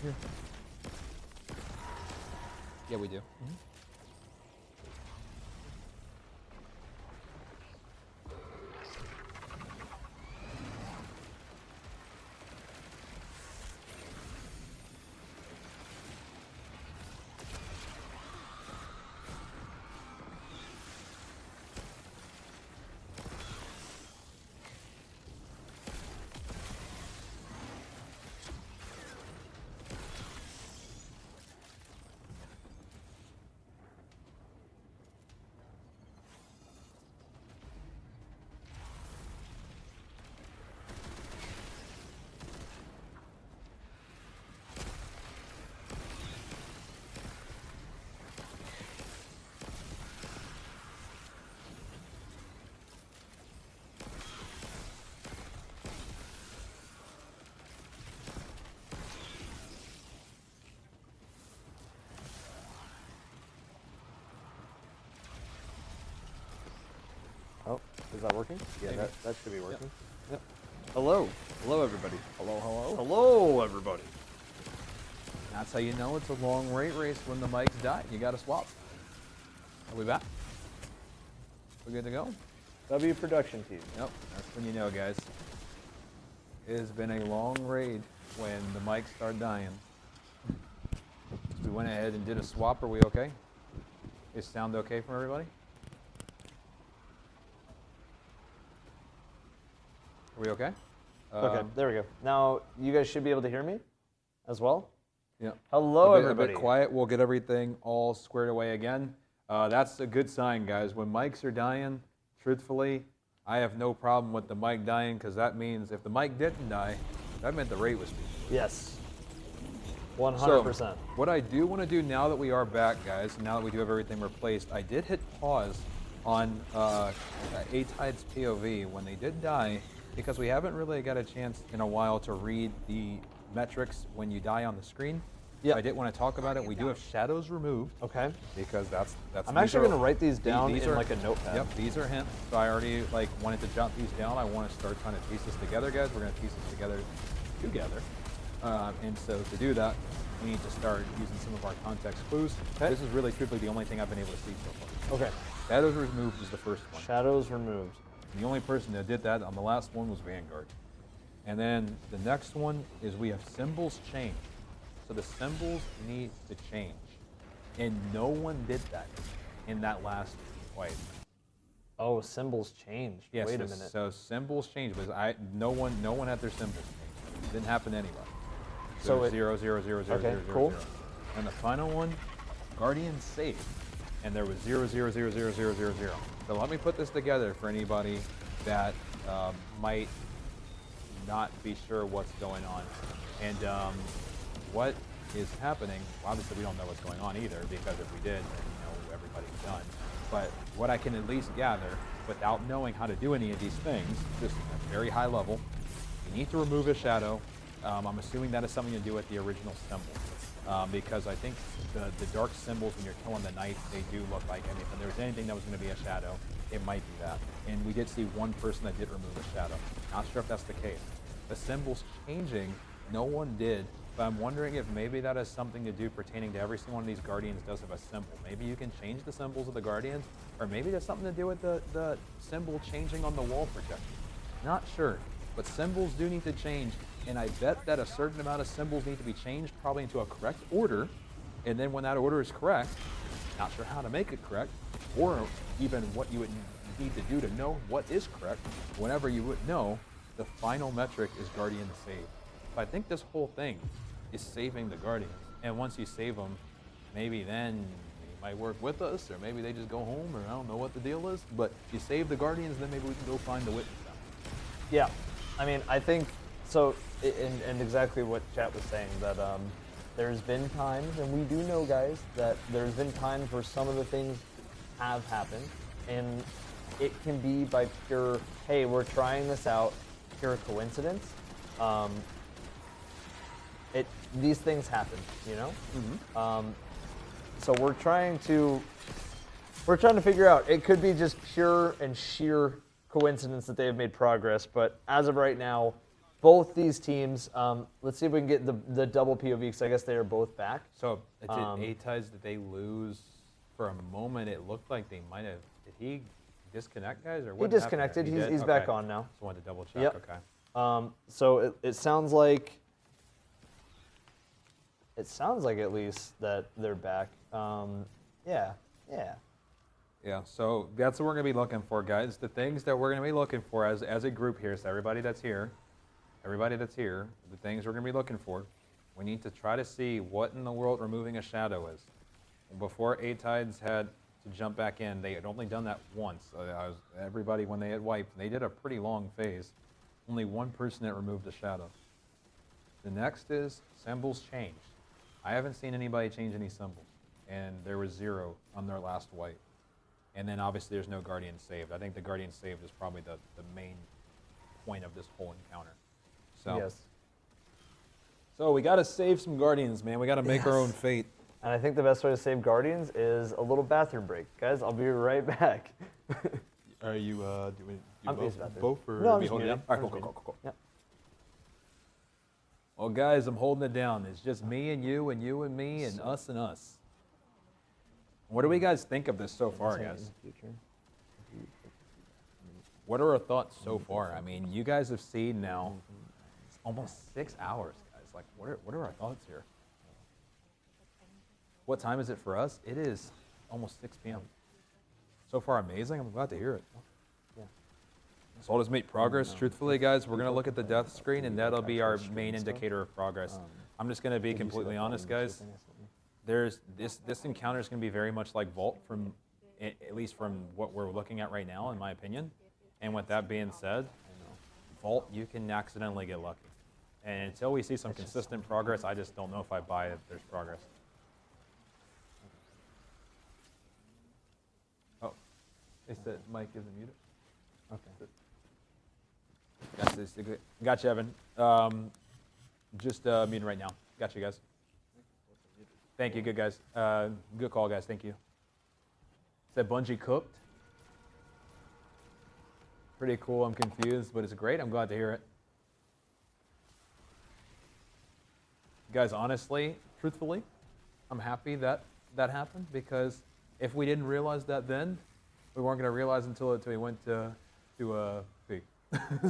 Here. Yeah, we do. Oh, is that working? Yeah, that should be working. Yep. Hello. Hello, everybody. Hello, hello. Hello, everybody. That's how you know it's a long rate race when the mics die. You got to swap. Are we back? We're good to go? W production team. Yep, that's when you know, guys. It has been a long raid when the mics start dying. We went ahead and did a swap. Are we okay? Is sound okay from everybody? Are we okay? Okay, there we go. Now, you guys should be able to hear me as well. Yeah. Hello, A everybody. bit quiet. We'll get everything all squared away again. That's a good sign, guys. When mics are dying, truthfully, I have no problem with the mic dying because that means if the mic didn't die, that meant the rate was peaceful. Yes. 100%. So, what I do want to do now that we are back, guys, now that we do have everything replaced, I did hit pause on A-Tide's POV when they did die because we haven't really got a chance in a while to read the metrics when you die on the screen. Yeah. I did want to talk about it. We do have shadows removed. Okay. Because that's. I'm actually going to write these down in like a notepad. Yep, these are hints. So I already wanted to jot these down. I want to start trying to piece this together, guys. We're going to piece this together. And so to do that, we need to start using some of our context clues. Okay. This is really truthfully the only thing I've been able to see so far. Okay. Shadows removed is the first one. Shadows removed. The only person that did that on the last one was Vanguard. And then the next one is we have symbols changed. So the symbols need to change. And no one did that in that last fight. Oh, symbols changed. Yes, Wait a minute. So symbols changed, but no one had their symbols changed. It didn't happen to anybody. So it, 0, 0, 0, 0, okay, 0, 0, cool. 0. And the final one, Guardian saved. And there was 0, 0, 0, 0, 0, 0, 0. So let me put this together for anybody that might not be sure what's going on. And what is happening, obviously we don't know what's going on either, because if we did, then everybody's done. But what I can at least gather, without knowing how to do any of these things, just at a very high level, you need to remove a shadow. I'm assuming that has something to do with the original symbol. Because I think the dark symbols when you're killing the knight, they do look like anything. If there was anything that was going to be a shadow, it might be that. And we did see one person that did remove a shadow. Not sure if that's the case. The symbols changing, no one did. But I'm wondering if maybe that has something to do pertaining to every single one of these Guardians does have a symbol. Maybe you can change the symbols of the Guardians, or maybe there's something to do with the symbol changing on the wall projection. Not sure, but symbols do need to change, and I bet that a certain amount of symbols need to be changed probably into a correct order, and then when that order is correct, not sure how to make it correct, or even what you would need to do to know what is correct, whenever you would know, the final metric is Guardian save. But I think this whole thing is saving the Guardians. And once you save them, maybe then they might work with us, or maybe they just go home, or I don't know what the deal is. But you save the Guardians, then maybe we can go find the witness down. Yeah, I mean, I think, so, and exactly what chat was saying, that there's been times, and we do know, guys, that there's been times where some of the things have happened, and it can be by pure, hey, we're trying this out, pure coincidence. These things happen, you know? Mm-hmm. So we're trying to figure out, it could be just pure and sheer coincidence that they have made progress, but as of right now, both these teams, let's see if we can get the double POV, because I guess they are both back. So did A-Tides, did they lose for a moment? It looked like they might have, did he disconnect, guys, or what? He disconnected, he's back on now. So I wanted to double check, yep. Okay. So it sounds like, at least that they're back. Yeah. Yeah, so that's what we're going to be looking for, guys. The things that we're going to be looking for as a group here, so everybody that's here, the things we're going to be looking for, we need to try to see what in the world removing a shadow is. Before A-Tides had to jump back in, they had only done that once. Everybody, when they had wiped, they did a pretty long phase. Only one person that removed a shadow. The next is symbols changed. I haven't seen anybody change any symbols, and there was 0 on their last wipe. And then obviously there's no Guardian saved. I think the Guardian saved is probably the main point of this whole encounter. So, yes. So we got to save some Guardians, man. We got to make our own fate. And I think the best way to save Guardians is a little bathroom break. Guys, I'll be right back. Are you doing I'm both, about to. both or No, I'm me just holding it muting. down? All I'm right, just cool. muting. Yep. Well, guys, I'm holding it down. It's just me and you and me and us and us. What do we guys think of this so far, guys? What are our thoughts so far? I mean, you guys have seen now it's almost 6 hours, guys. Like, what are our thoughts here? What time is it for us? It is almost 6 p.m. So far, amazing. I'm glad to hear it. Yeah. So I'll just make progress. Truthfully, guys, we're going to look at the death screen, and that'll be our main indicator of progress. I'm just going to be completely honest, guys. This encounter is going to be very much like Vault, from at least from what we're looking at right now, in my opinion. And with that being said, Vault, you can accidentally get lucky. And until we see some consistent progress, I just don't know if I buy that there's progress. Oh, they said Mike isn't muted. Okay. Gotcha, Evan. Just muting right now. Got you, guys. Thank you, good guys. Good call, guys. Thank you. Said Bungie cooked. Pretty cool. I'm confused, but it's great. I'm glad to hear it. Guys, honestly, truthfully, I'm happy that that happened, because if we didn't realize that then, we weren't going to realize until we went to Big.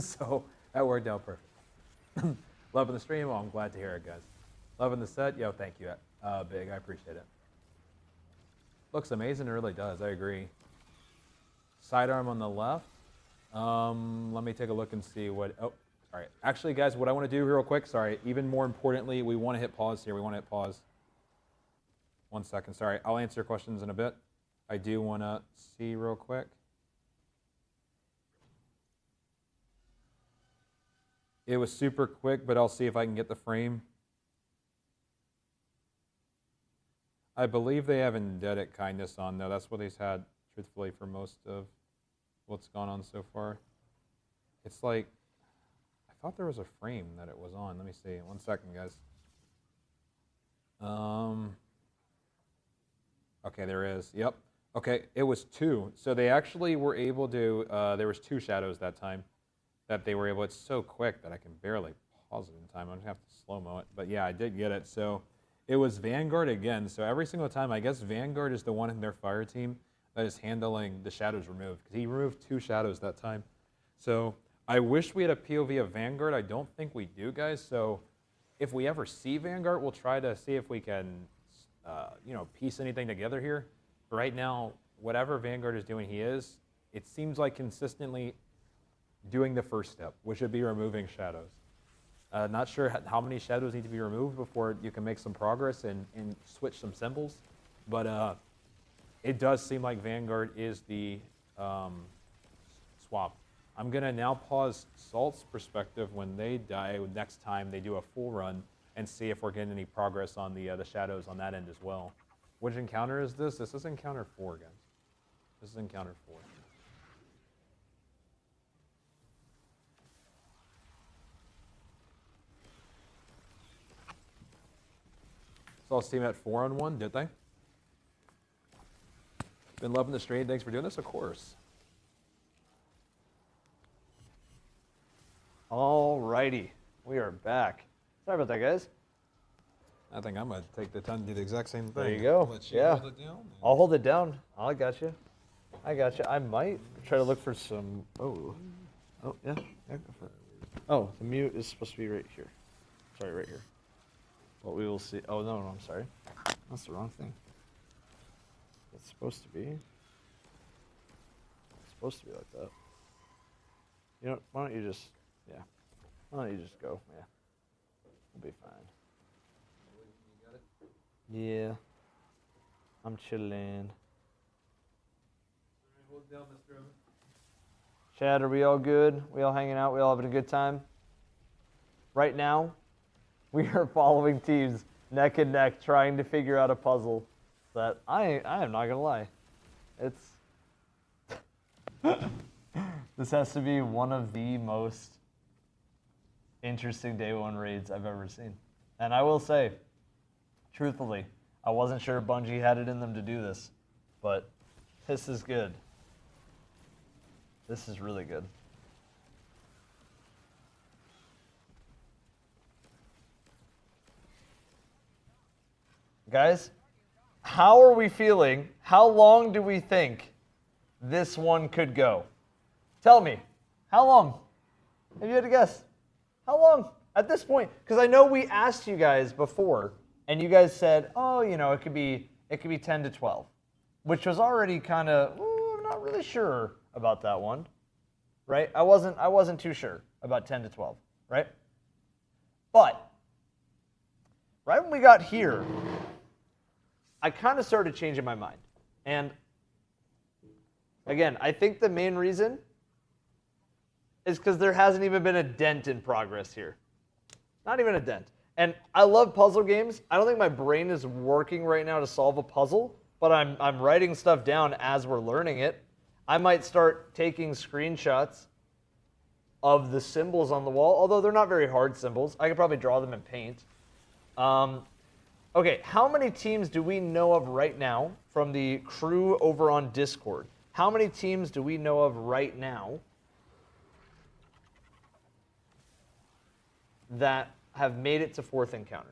So that worked out perfect. Loving the stream. Well, I'm glad to hear it, guys. Loving the set. Yo, thank you, Big. I appreciate it. Looks amazing. It really does. I agree. Sidearm on the left. Let me take a look and see what. Oh, all right. Actually, guys, what I want to do real quick. Sorry. Even more importantly, we want to hit pause here. We want to hit pause. 1 second. Sorry. I'll answer questions in a bit. I do want to see real quick. It was super quick, but I'll see if I can get the frame. I believe they have Indebted Kindness on, though. That's what he's had, truthfully, for most of what's gone on so far. It's like, I thought there was a frame that it was on. Let me see. 1 second, guys. Okay, there is. Yep. Okay, it was 2. So they actually were able to, there was 2 shadows that time that they were able. It's so quick that I can barely pause it in time. I'm going to have to slow-mo it. But yeah, I did get it. So it was Vanguard again. So every single time, I guess Vanguard is the one in their fire team that is handling the shadows removed, because he removed 2 shadows that time. So I wish we had a POV of Vanguard. I don't think we do, guys. So if we ever see Vanguard, we'll try to see if we can, piece anything together here. But right now, whatever Vanguard is doing, it seems like consistently doing the first step, which would be removing shadows. Not sure how many shadows need to be removed before you can make some progress and switch some symbols. But it does seem like Vanguard is the swap. I'm going to now pause Salt's perspective when they die next time they do a full run, and see if we're getting any progress on the shadows on that end as well. Which encounter is this? This is encounter 4, guys. This is encounter 4. Saw team at 4-on-1, did they? Been loving the stream. Thanks for doing this, of course. Alrighty, we are back. Sorry about that, guys. I think I'm going to take the time to do the exact same thing. There you go. Let you Yeah. hold it down. I'll hold it down. I got you. I might try to look for some. Oh, yeah. Go for it. Oh, the mute is supposed to be right here. Sorry, right here. What we will see. Oh, no, I'm sorry. That's the wrong thing. It's supposed to be. It's supposed to be like that. You know, why don't you just, yeah. Why don't you just go? Yeah. We'll be fine. Yeah. I'm chilling. Hold down, Mr. Evans. Chad, are we all good? We all hanging out? We all having a good time? Right now, we are following teams neck and neck, trying to figure out a puzzle that I am not gonna lie. It's this has to be one of the most interesting day 1 raids I've ever seen. And I will say, truthfully, I wasn't sure Bungie had it in them to do this, but this is good. This is really good. Guys, how are we feeling? How long do we think this one could go? Tell me, how long? Have you had to guess? How long at this point? Because I know we asked you guys before, and you guys said, oh, you know, it could be 10 to 12, which was already kind of, I'm not really sure about that one, right? I wasn't too sure about 10 to 12, right? But right when we got here, I kind of started changing my mind. And again, I think the main reason is because there hasn't even been a dent in progress here. Not even a dent. And I love puzzle games. I don't think my brain is working right now to solve a puzzle, but I'm writing stuff down as we're learning it. I might start taking screenshots of the symbols on the wall, although they're not very hard symbols. I could probably draw them in paint. Okay, how many teams do we know of right now from the crew over on Discord? How many teams do we know of right now that have made it to 4th encounter?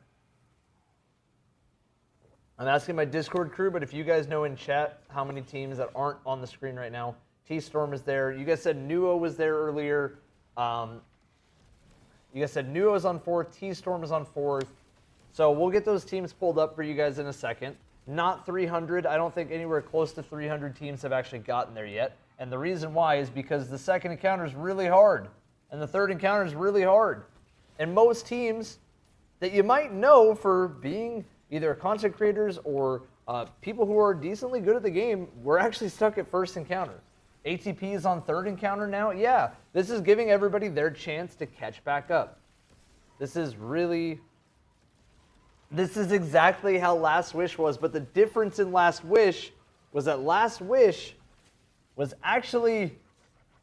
I'm asking my Discord crew, but if you guys know in chat how many teams that aren't on the screen right now, T-Storm is there. You guys said Nuo was there earlier. You guys said Nuo is on 4th, T-Storm is on 4th. So we'll get those teams pulled up for you guys in a second. Not 300. I don't think anywhere close to 300 teams have actually gotten there yet. And the reason why is because the 2nd encounter is really hard. And the 3rd encounter is really hard. And most teams that you might know for being either content creators or people who are decently good at the game, we're actually stuck at 1st encounter. ATP is on 3rd encounter now. Yeah, this is giving everybody their chance to catch back up. This is exactly how Last Wish was, but the difference in Last Wish was that Last Wish was actually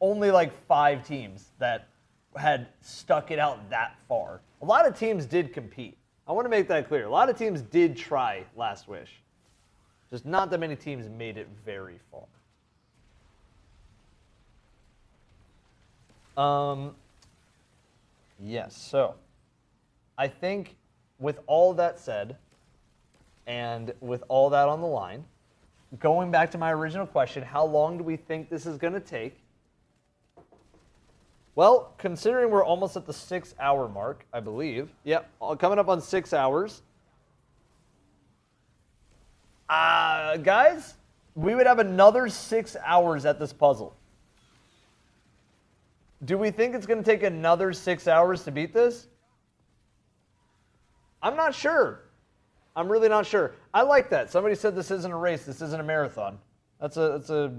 only like 5 teams that had stuck it out that far. A lot of teams did compete. I want to make that clear. A lot of teams did try Last Wish. Just not that many teams made it very far. Yes, so I think with all that said, and with all that on the line, going back to my original question, how long do we think this is going to take? Well, considering we're almost at the 6-hour mark, I believe. Yep, coming up on 6 hours. Guys, we would have another 6 hours at this puzzle. Do we think it's going to take another 6 hours to beat this? I'm not sure. I'm really not sure. I like that. Somebody said this isn't a race. This isn't a marathon. That's a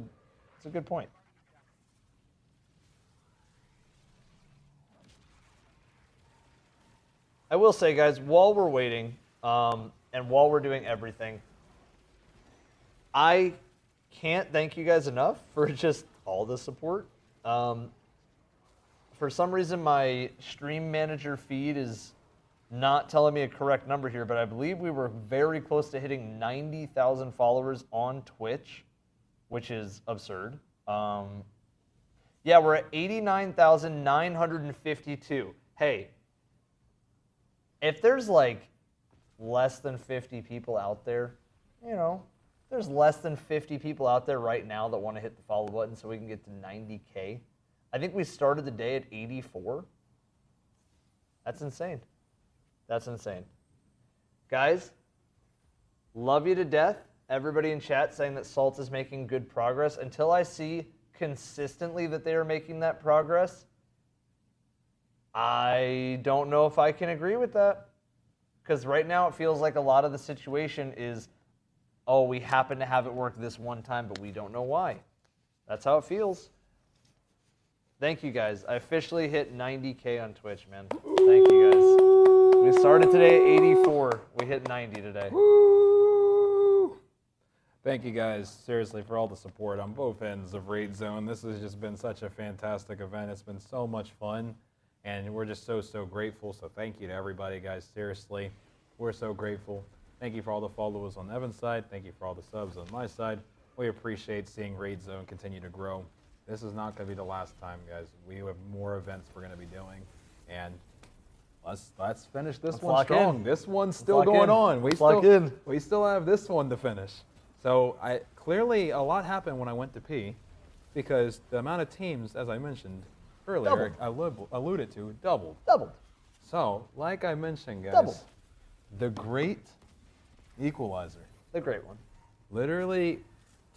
good point. I will say, guys, while we're waiting and while we're doing everything, I can't thank you guys enough for just all the support. For some reason, my stream manager feed is not telling me a correct number here, but I believe we were very close to hitting 90,000 followers on Twitch, which is absurd. Yeah, we're at 89,952. Hey, if there's like less than 50 people out there, you know, there's less than 50 people out there right now that want to hit the follow button so we can get to 90K. I think we started the day at 84. That's insane. That's insane. Guys, love you to death. Everybody in chat saying that Salt is making good progress. Until I see consistently that they are making that progress, I don't know if I can agree with that. Because right now it feels like a lot of the situation is, oh, we happen to have it work this one time, but we don't know why. That's how it feels. Thank you, guys. I officially hit 90K on Twitch, man. Thank you, guys. We started today at 84. We hit 90 today. Woo! Thank you guys, seriously, for all the support on both ends of Raid Zone. This has just been such a fantastic event. It's been so much fun, and we're just so grateful. So thank you to everybody, guys. Seriously, we're so grateful. Thank you for all the followers on Evan's side. Thank you for all the subs on my side. We appreciate seeing Raid Zone continue to grow. This is not going to be the last time, guys. We have more events we're going to be doing, and let's finish this one strong. This one's still going on. We still have this one to finish. So clearly a lot happened when I went to P, because the amount of teams, as I mentioned earlier, I alluded to, doubled. So, like I mentioned, guys, the great equalizer. The great one. Literally,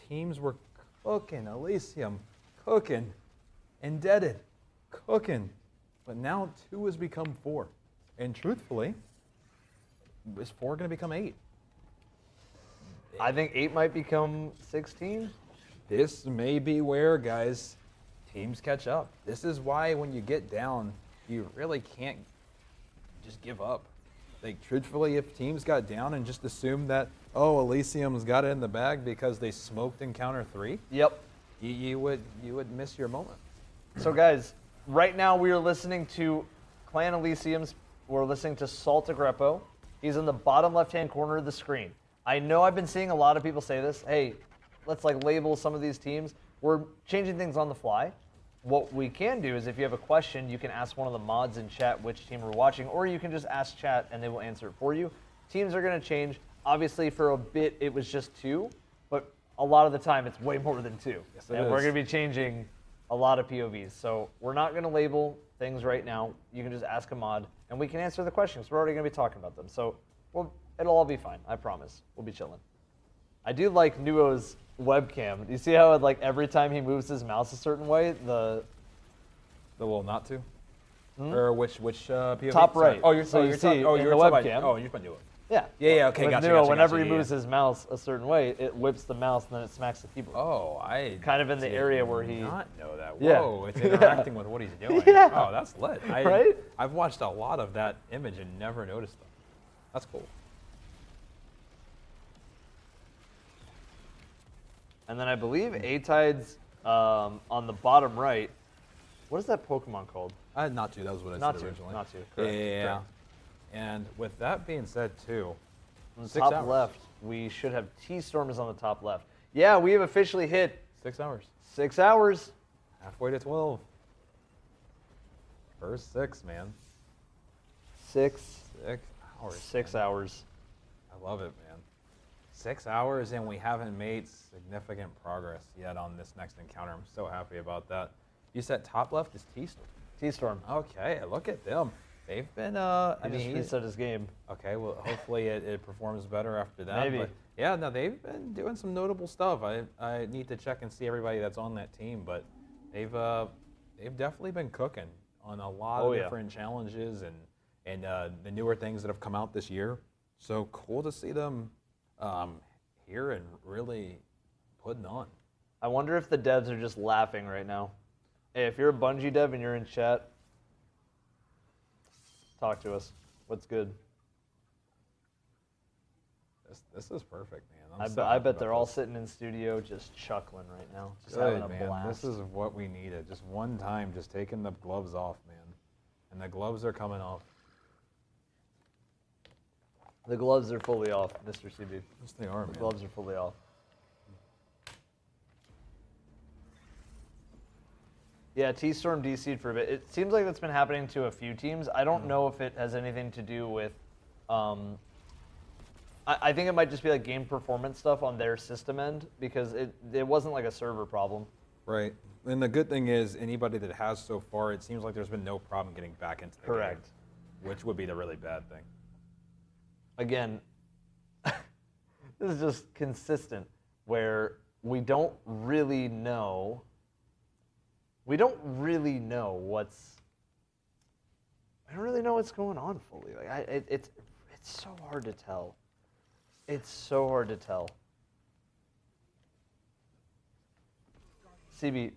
teams were cooking, Elysium, cooking, Indebted, cooking. But now 2 has become 4. And truthfully, is 4 going to become 8? I think 8 might become 16. This may be where, guys, teams catch up. This is why when you get down, you really can't just give up. Like, truthfully, if teams got down and just assumed that, oh, Elysium's got it in the bag because they smoked encounter 3, yep, you would miss your moment. So, guys, right now we are listening to Clan Elysium's. We're listening to Salt Agrepo. He's in the bottom left-hand corner of the screen. I know I've been seeing a lot of people say this. Hey, let's label some of these teams. We're changing things on the fly. What we can do is if you have a question, you can ask one of the mods in chat which team we're watching, or you can just ask chat and they will answer it for you. Teams are going to change. Obviously, for a bit, it was just 2, but a lot of the time, it's way more than 2. Yes, and we're going to be changing a lot of POVs. So we're not going to label things right now. You can just ask a mod, and we can answer the questions. We're already going to be talking about them. So it'll all be fine. I promise. We'll be chilling. I do like Nuo's webcam. Do you see how every time he moves his mouse a certain way, the not to? Or which POV? Top right. Oh, you're so you see you're in the talking whencam. Oh, you're Nuo. Yeah. Yeah, okay, With gotcha, Nuo, gotcha, whenever gotcha, he moves his mouse a certain way, it whips the mouse and then it smacks the keyboard. Oh, I kind of in the area where he not know that. Yeah. Whoa, it's interacting with what he's doing. Yeah. Oh, that's lit. Right? I've watched a lot of that image and never noticed them. That's cool. And then I believe A-Tide's on the bottom right. What is that Pokemon called? Not to. That was what I said originally. Not to. Correct. Yeah. Correct. And with that being said, too, on the 6 top hours. left, we should have T-Storm is on the top left. Yeah, we have officially hit 6 hours. 6 hours. Halfway to 12. First 6, man. 6 hours. 6 hours. I love it, man. 6 hours, and we haven't made significant progress yet on this next encounter. I'm so happy about that. You said top left is T-Storm. T-Storm. Okay, look at them. They've been, he reset his game. Okay, well, hopefully it performs better after that. Maybe. But yeah, no, they've been doing some notable stuff. I need to check and see everybody that's on that team, but they've definitely been cooking on a lot of different challenges and the newer things that have come out this year. So cool to see them here and really putting on. I wonder if the devs are just laughing right now. Hey, if you're a Bungie dev and you're in chat, talk to us. What's good? This is perfect, man. I bet they're all sitting in studio just chuckling right now, just having a blast. This is what we needed. Just one time, just taking the gloves off, man. And the gloves are coming off. The gloves are fully off, Mr. CB. Yes, they are, man. The gloves are fully off. Yeah, T-Storm DC'd for a bit. It seems like that's been happening to a few teams. I don't know if it has anything to do with... I think it might just be game performance stuff on their system end, because it wasn't a server problem. Right. And the good thing is, anybody that has so far, it seems like there's been no problem getting back into the Correct. game, which would be the really bad thing. Again, this is just consistent, where we don't really know... We don't really know what's going on fully. It's so hard to tell. It's so hard to tell. CB,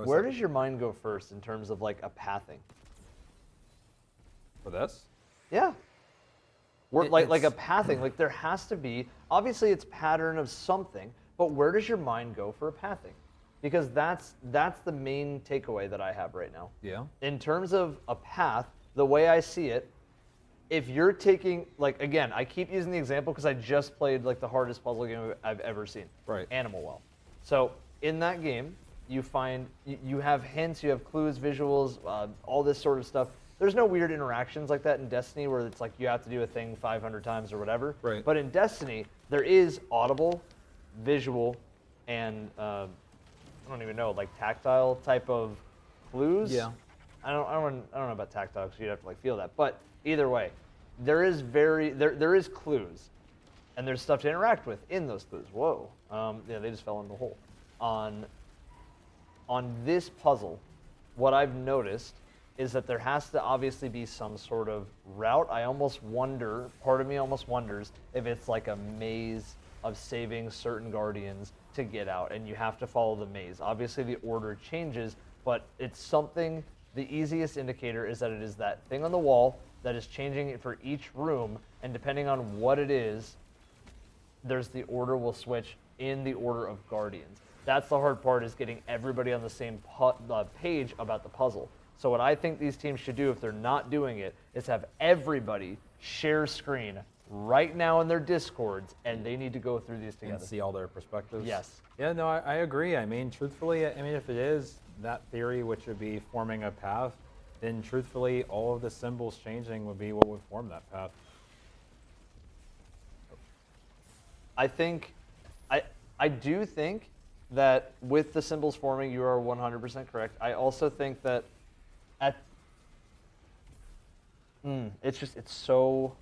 where does your mind go first in terms of a pathing? For this? Yeah. Like a pathing. There has to be, obviously it's pattern of something, but where does your mind go for a pathing? Because that's the main takeaway that I have right now. Yeah. In terms of a path, the way I see it, if you're taking, again, I keep using the example because I just played the hardest puzzle game I've ever seen. Right. Animal Well. So in that game, you find you have hints, you have clues, visuals, all this sort of stuff. There's no weird interactions like that in Destiny where it's like you have to do a thing 500 times or whatever. Right. But in Destiny, there is audible, visual, and I don't even know, like tactile type of clues. Yeah. I don't know about tactile because you'd have to like feel that. But either way, there is there is clues, and there's stuff to interact with in those clues. Whoa. Yeah, they just fell in the hole. On this puzzle, what I've noticed is that there has to obviously be some sort of route. I almost wonder, part of me almost wonders if it's like a maze of saving certain guardians to get out, and you have to follow the maze. Obviously the order changes, but it's something, the easiest indicator is that it is that thing on the wall that is changing it for each room, and depending on what it is, there's the order will switch in the order of guardians. That's the hard part, is getting everybody on the same page about the puzzle. So what I think these teams should do if they're not doing it is have everybody share screen right now in their Discords, and they need to go through these together. And see all their perspectives. Yes. Yeah, no, I agree. I mean, truthfully, I mean, if it is that theory, which would be forming a path, then truthfully, all of the symbols changing would be what would form that path. I do think that with the symbols forming, you are 100% correct. I also think that it's so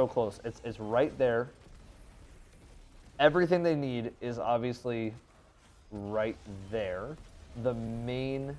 close. It's right there. Everything they need is obviously right there. The main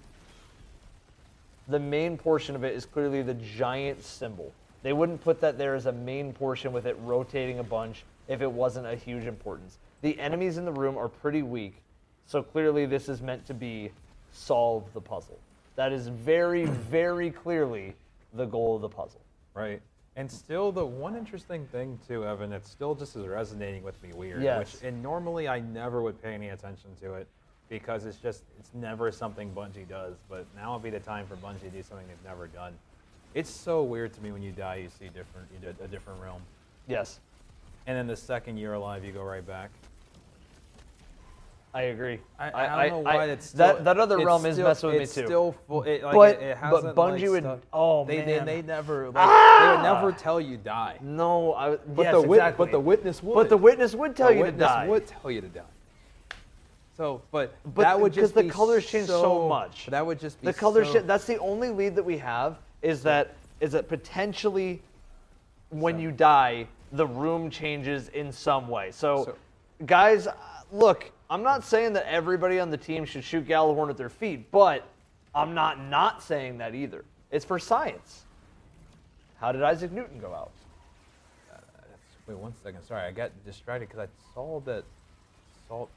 portion of it is clearly the giant symbol. They wouldn't put that there as a main portion with it rotating a bunch if it wasn't a huge importance. The enemies in the room are pretty weak, so clearly this is meant to be solve the puzzle. That is very, very clearly the goal of the puzzle. Right. And still, the one interesting thing too, Evan, it still just is resonating with me weird. Yes. And normally I never would pay any attention to it because it's never something Bungie does. But now would be the time for Bungie to do something they've never done. It's so weird to me when you die, you see a different realm. Yes. And then the second you're alive, you go right back. I agree. I don't know why it's still, that other realm is messing with me too. It's still full. It but hasn't, Bungie would. stuck. Oh they, man, they never. They would never tell you die. No, But exactly. But the witness would. But the witness would tell you to die. The witness would tell you to die. So, but that that would just because the colors change so much. That would just be the colors. That's the only lead that we have is that potentially when you die, the room changes in some way. So guys, look. I'm not saying that everybody on the team should shoot Gallahorn at their feet, but I'm not saying that either. It's for science. How did Isaac Newton go out? Wait 1 second. Sorry, I got distracted because I saw that Salt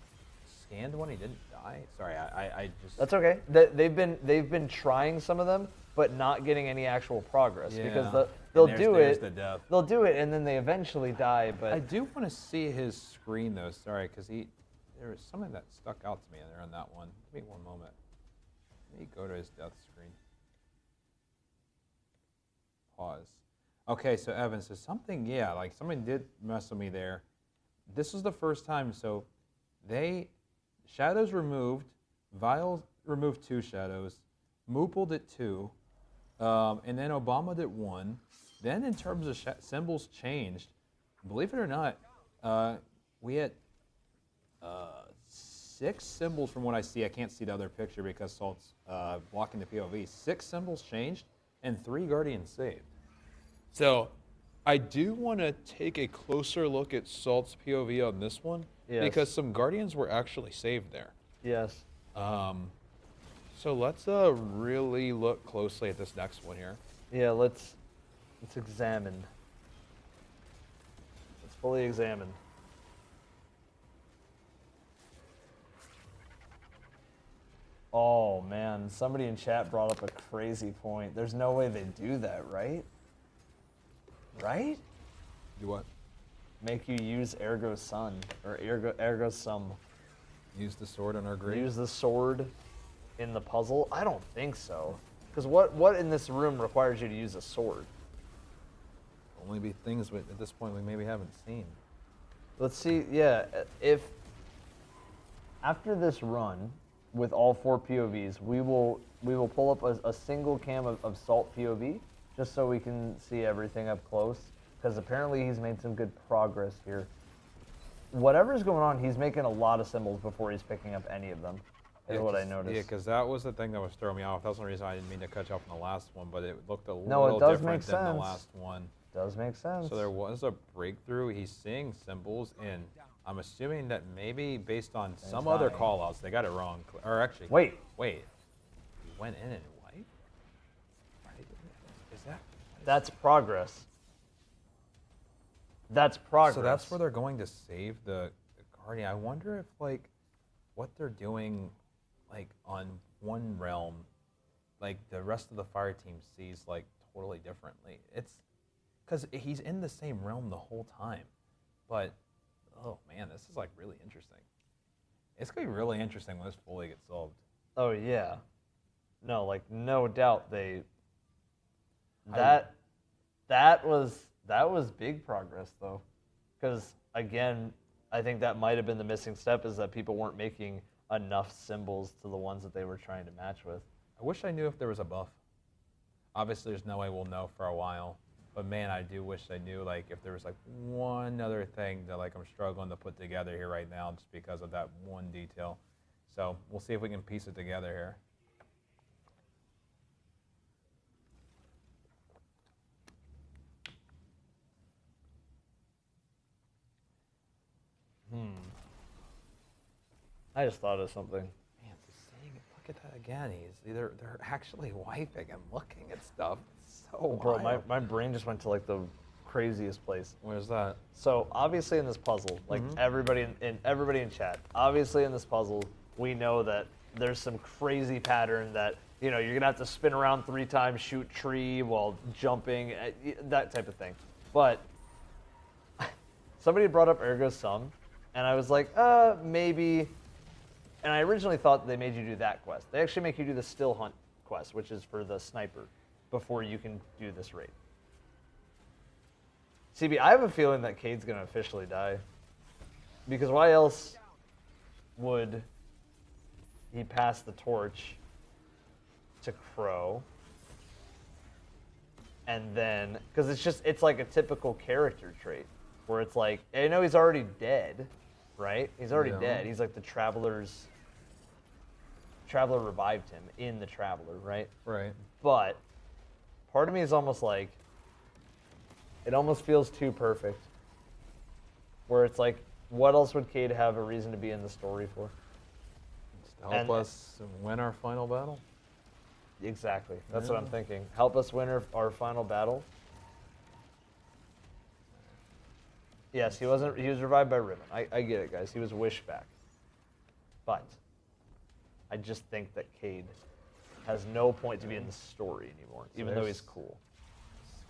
scanned one. He didn't die. Sorry, I just. That's okay. They've been trying some of them, but not getting any actual progress because they'll do it. The death. They'll do it, and then they eventually die. But I do want to see his screen though. Sorry, because there was something that stuck out to me there on that one. Give me 1 moment. Let me go to his death screen. Pause. Okay, so Evan, so something did mess with me there. This was the first time, so Shadows removed, Vile removed 2 shadows, Moople did 2, and then Obama did 1. Then in terms of symbols changed, believe it or not, we had 6 symbols from what I see. I can't see the other picture because Salt's blocking the POV. 6 symbols changed and 3 Guardians saved. So I do want to take a closer look at Salt's POV on this one because some Guardians were actually saved there. Yes. So let's really look closely at this next one here. Yeah, let's examine. Let's fully examine. Oh man, somebody in chat brought up a crazy point. There's no way they do that, right? Right? Do what? Make you use Ergo Sun or Ergo Sum. Use the sword on our grave? Use the sword in the puzzle? I don't think so. Because what in this room requires you to use a sword? Only be things at this point we maybe haven't seen. Let's see, yeah, if after this run, with all 4 POVs. We will pull up a single cam of Salt POV just so we can see everything up close, because apparently he's made some good progress here. Whatever's going on, he's making a lot of symbols before he's picking up any of them, is what I noticed. Yeah, because that was the thing that was throwing me off. That's the reason I didn't mean to cut you off in the last one, but it looked a little different than the last one. Does make sense. So there was a breakthrough. He's seeing symbols, and I'm assuming that maybe based on some other call-outs, they got it wrong. Or actually, wait. He went in and wiped? Is that? That's progress. That's progress. So that's where they're going to save the Guardian. I wonder if, like, what they're doing, like, on one realm, like, the rest of the fire team sees, like, totally differently. It's because he's in the same realm the whole time. But, oh, man, this is, like, really interesting. It's going to be really interesting when this fully gets solved. Oh, yeah. No, like, no doubt they... That was big progress, though. Because, again, I think that might have been the missing step, is that people weren't making enough symbols to the ones that they were trying to match with. I wish I knew if there was a buff. Obviously, there's no way we'll know for a while. But, man, I do wish I knew, like, if there was, like, one other thing that, like, I'm struggling to put together here right now just because of that one detail. So, we'll see if we can piece it together here. I just thought of something. Man, just seeing it, look at that again. They're actually wiping and looking at stuff. It's so Bro, wild. my brain just went to, like, the craziest place. Where's that? So, obviously in this puzzle, like, everybody in chat, obviously in this puzzle, we know that there's some crazy pattern that, you know, you're going to have to spin around 3 times, shoot tree while jumping, that type of thing. But somebody brought up Ergo Sum, and I was like, maybe. And I originally thought they made you do that quest. They actually make you do the Still Hunt quest, which is for the sniper, before you can do this raid. CB, I have a feeling that Cade's going to officially die. Because why else would he pass the torch to Crow? And then, because it's like a typical character trait, where it's like, I know he's already dead, right? He's already dead. He's like the Traveler revived him in the Traveler, right? Right. But part of me is almost like, it almost feels too perfect. Where it's like, what else would Cade have a reason to be in the story for? To help us win our final battle? Exactly. That's what I'm thinking. Help us win our final battle. Yes, he was revived by Ribbon. I get it, guys. He was wished back. But I just think that Cade has no point to be in the story anymore, even though he's cool.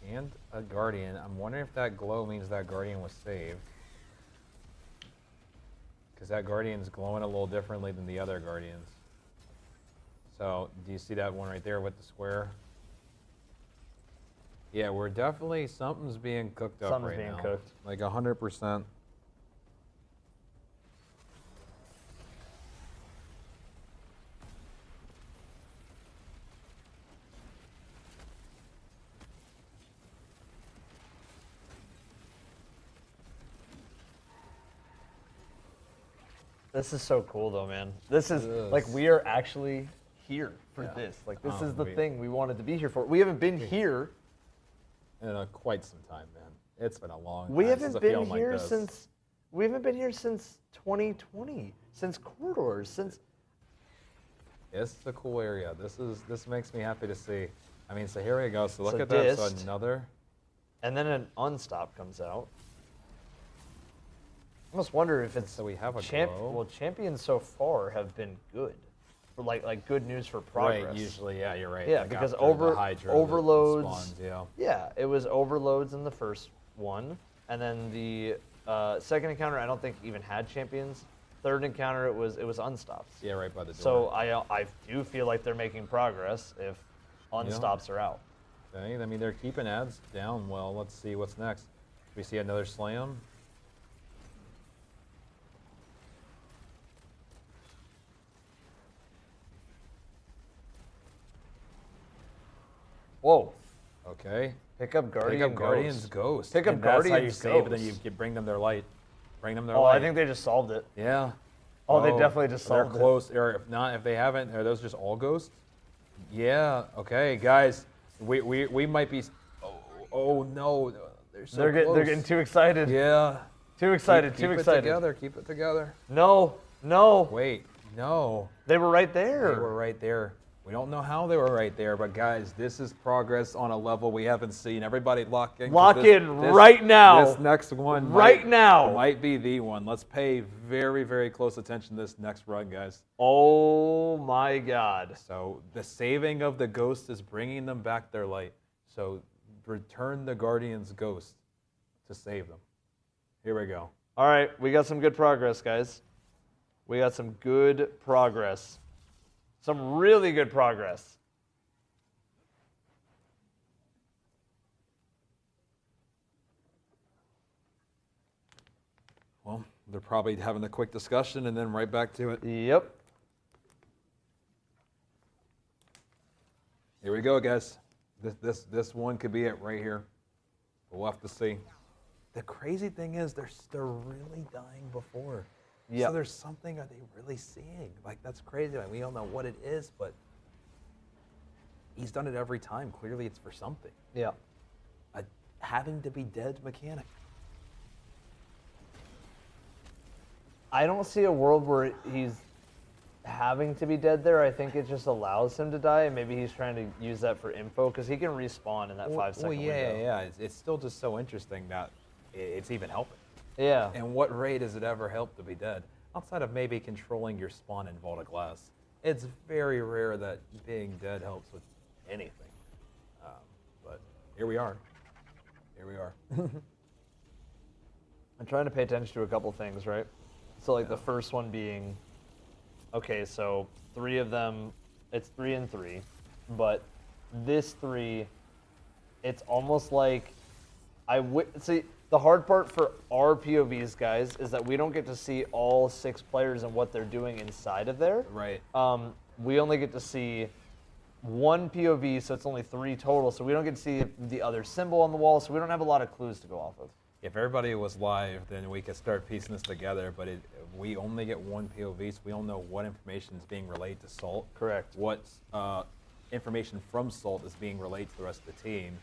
Scanned a Guardian. I'm wondering if that glow means that Guardian was saved. Because that Guardian's glowing a little differently than the other Guardians. So, do you see that one right there with the square? Yeah, we're definitely, something's being cooked up right now. Something's being cooked. Like 100%. This is so cool, though, man. This is, like, we are actually here for this. Like, this is the thing we wanted to be here for. We haven't been here in quite some time, man. It's been a long time. We haven't been here since 2020, since Corridors, since. It's a cool area. This makes me happy to see. I mean, so here we go. So look at Dist, that. So another. And then an Unstop comes out. I almost wonder if it's. So we have a glow. Well, champions so far have been good. For like good news for progress. Right, usually, yeah, you're right. Yeah, Like because after the Hydra, overloads. the spawns, yeah. Yeah, it was overloads in the first one, and then the second encounter I don't think even had champions. Third encounter it was unstops. Yeah, right by the door. So I do feel like they're making progress if unstops are out. Okay, I mean they're keeping ads down well. Let's see what's next. We see another slam. Whoa. Okay. Pick up Guardian Guardian's Ghost. Pick up And that's how you Guardian's save, and then Ghost. you bring them their light. Bring them their Oh, light. I think they just solved it. Yeah. Oh, they definitely just solved it. They're close, or if not, if they haven't, are those just all ghosts? Yeah. Okay, guys, we might be. Oh no, they're so They're close. getting too excited. Yeah. Too excited. Keep too it excited. together. Keep it together. No. No. Wait. No. They were right there. They were right there. We don't know how they were right there, but guys, this is progress on a level we haven't seen. Everybody lock in. 'cause Lock in right now. This next one Right now. might be the one. Let's pay very, very close attention to this next run, guys. Oh my God. So the saving of the ghost is bringing them back their light. So return the Guardian's ghost to save them. Here we go. All right, we got some good progress, guys. We got some good progress. Some really good progress. Well, they're probably having a quick discussion and then right back to it. Yep. Here we go, guys. This one could be it right here. We'll have to see. The crazy thing is they're really dying before. Yeah. So there's something are they really seeing? Like that's crazy. Like we don't know what it is, but he's done it every time. Clearly it's for something. Yeah. A having to be dead mechanic. I don't see a world where he's having to be dead there. I think it just allows him to die, and maybe he's trying to use that for info because he can respawn in that 5-second window. Yeah. It's still just so interesting that it's even helping. Yeah. And what raid does it ever help to be dead? Outside of maybe controlling your spawn in Vault of Glass. It's very rare that being dead helps with anything. But here we are. Here we are. I'm trying to pay attention to a couple things, right? So like the first one being, okay, so 3 of them, it's 3 and 3, but this 3, it's almost like see. The hard part for our POVs, guys, is that we don't get to see all 6 players and what they're doing inside of there. Right. We only get to see 1 POV, so it's only 3 total. So we don't get to see the other symbol on the wall, so we don't have a lot of clues to go off of. If everybody was live, then we could start piecing this together, but we only get 1 POV, so we don't know what information is being relayed to Salt. Correct. What information from Salt is being relayed to the rest of the team.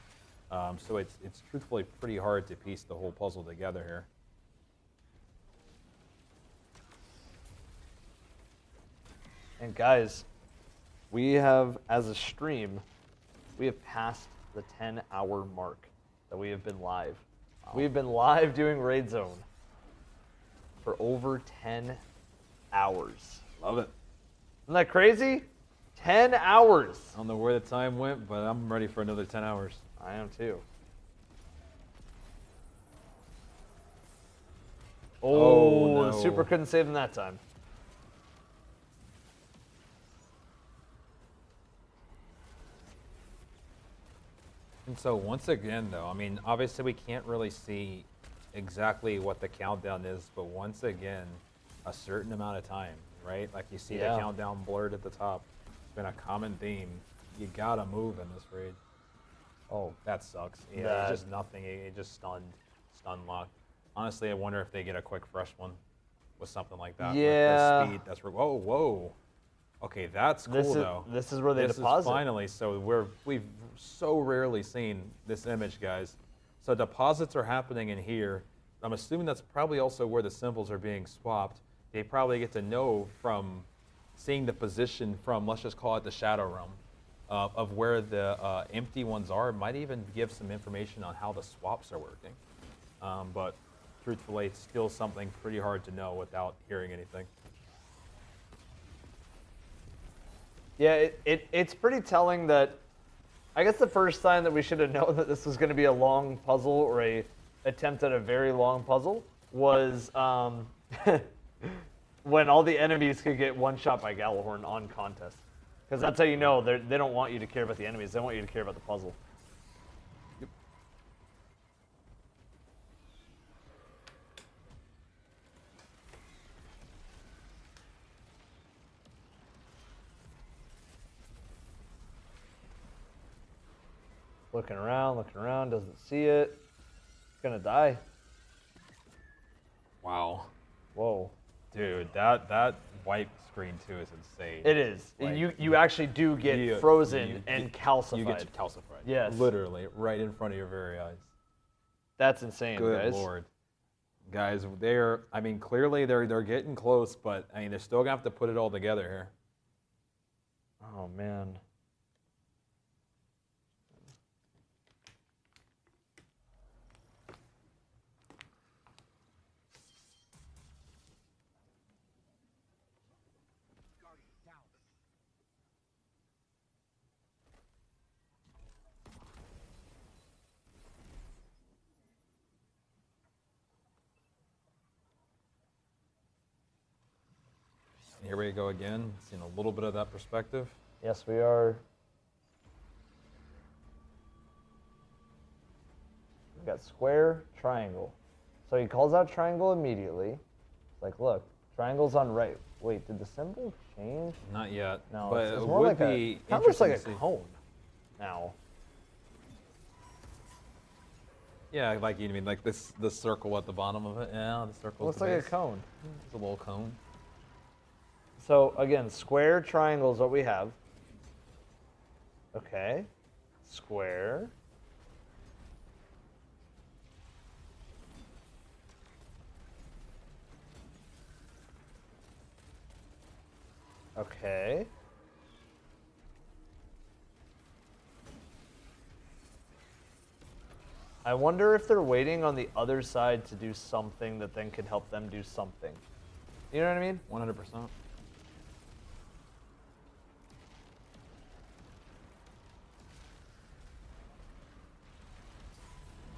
So it's truthfully pretty hard to piece the whole puzzle together here. And guys, we have, as a stream, we have passed the 10-hour mark that we have been live. Wow. We have been live doing Raid Zone for over 10 hours. Love it. Isn't that crazy? 10 hours. I don't know where the time went, but I'm ready for another 10 hours. I am too. Oh, no. The super couldn't save him that time. And so once again, though, I mean, obviously we can't really see exactly what the countdown is, but once again, a certain amount of time, right? Like you see the countdown blurred at the top. It's been a common theme. You gotta move in this raid. Oh, that sucks. Yeah, it's just nothing. It just stun lock. Honestly, I wonder if they get a quick fresh one with something like that. Yeah. With the speed. That's whoa. Okay, that's cool though. This is where they deposit. Is finally, so we've so rarely seen this image, guys. So deposits are happening in here. I'm assuming that's probably also where the symbols are being swapped. They probably get to know from seeing the position from, let's just call it the Shadow Realm, of where the empty ones are. It might even give some information on how the swaps are working. But truthfully, it's still something pretty hard to know without hearing anything. Yeah, it's pretty telling that, I guess the first sign that we should have known that this was going to be a long puzzle or a attempt at a very long puzzle was when all the enemies could get one shot by Gallahorn on contest. Because that's how you know they don't want you to care about the enemies, they want you to care about the puzzle. Looking around, doesn't see it. Gonna die. Wow. Whoa. Dude, that wipe screen too is insane. It is. Like, you actually do get frozen and calcified. You get calcified. Yes. Literally, right in front of your very eyes. That's insane, Good guys. Lord. Guys, clearly they're getting close, but they're still gonna have to put it all together here. Oh man. Here we go again, seeing a little bit of that perspective. Yes, we are. We got square, triangle. So he calls out triangle immediately. It's like, look, triangle's on right. Wait, did the symbol change? Not yet. No, but it's it more would like be kind of looks like a interesting to see. cone now. Yeah, like you mean like the circle at the bottom of it. Yeah, the circle. Looks like a cone. It's a little cone. So again, square, triangle is what we have. Okay, square. Okay. I wonder if they're waiting on the other side to do something that then could help them do something. You know what I mean? 100%.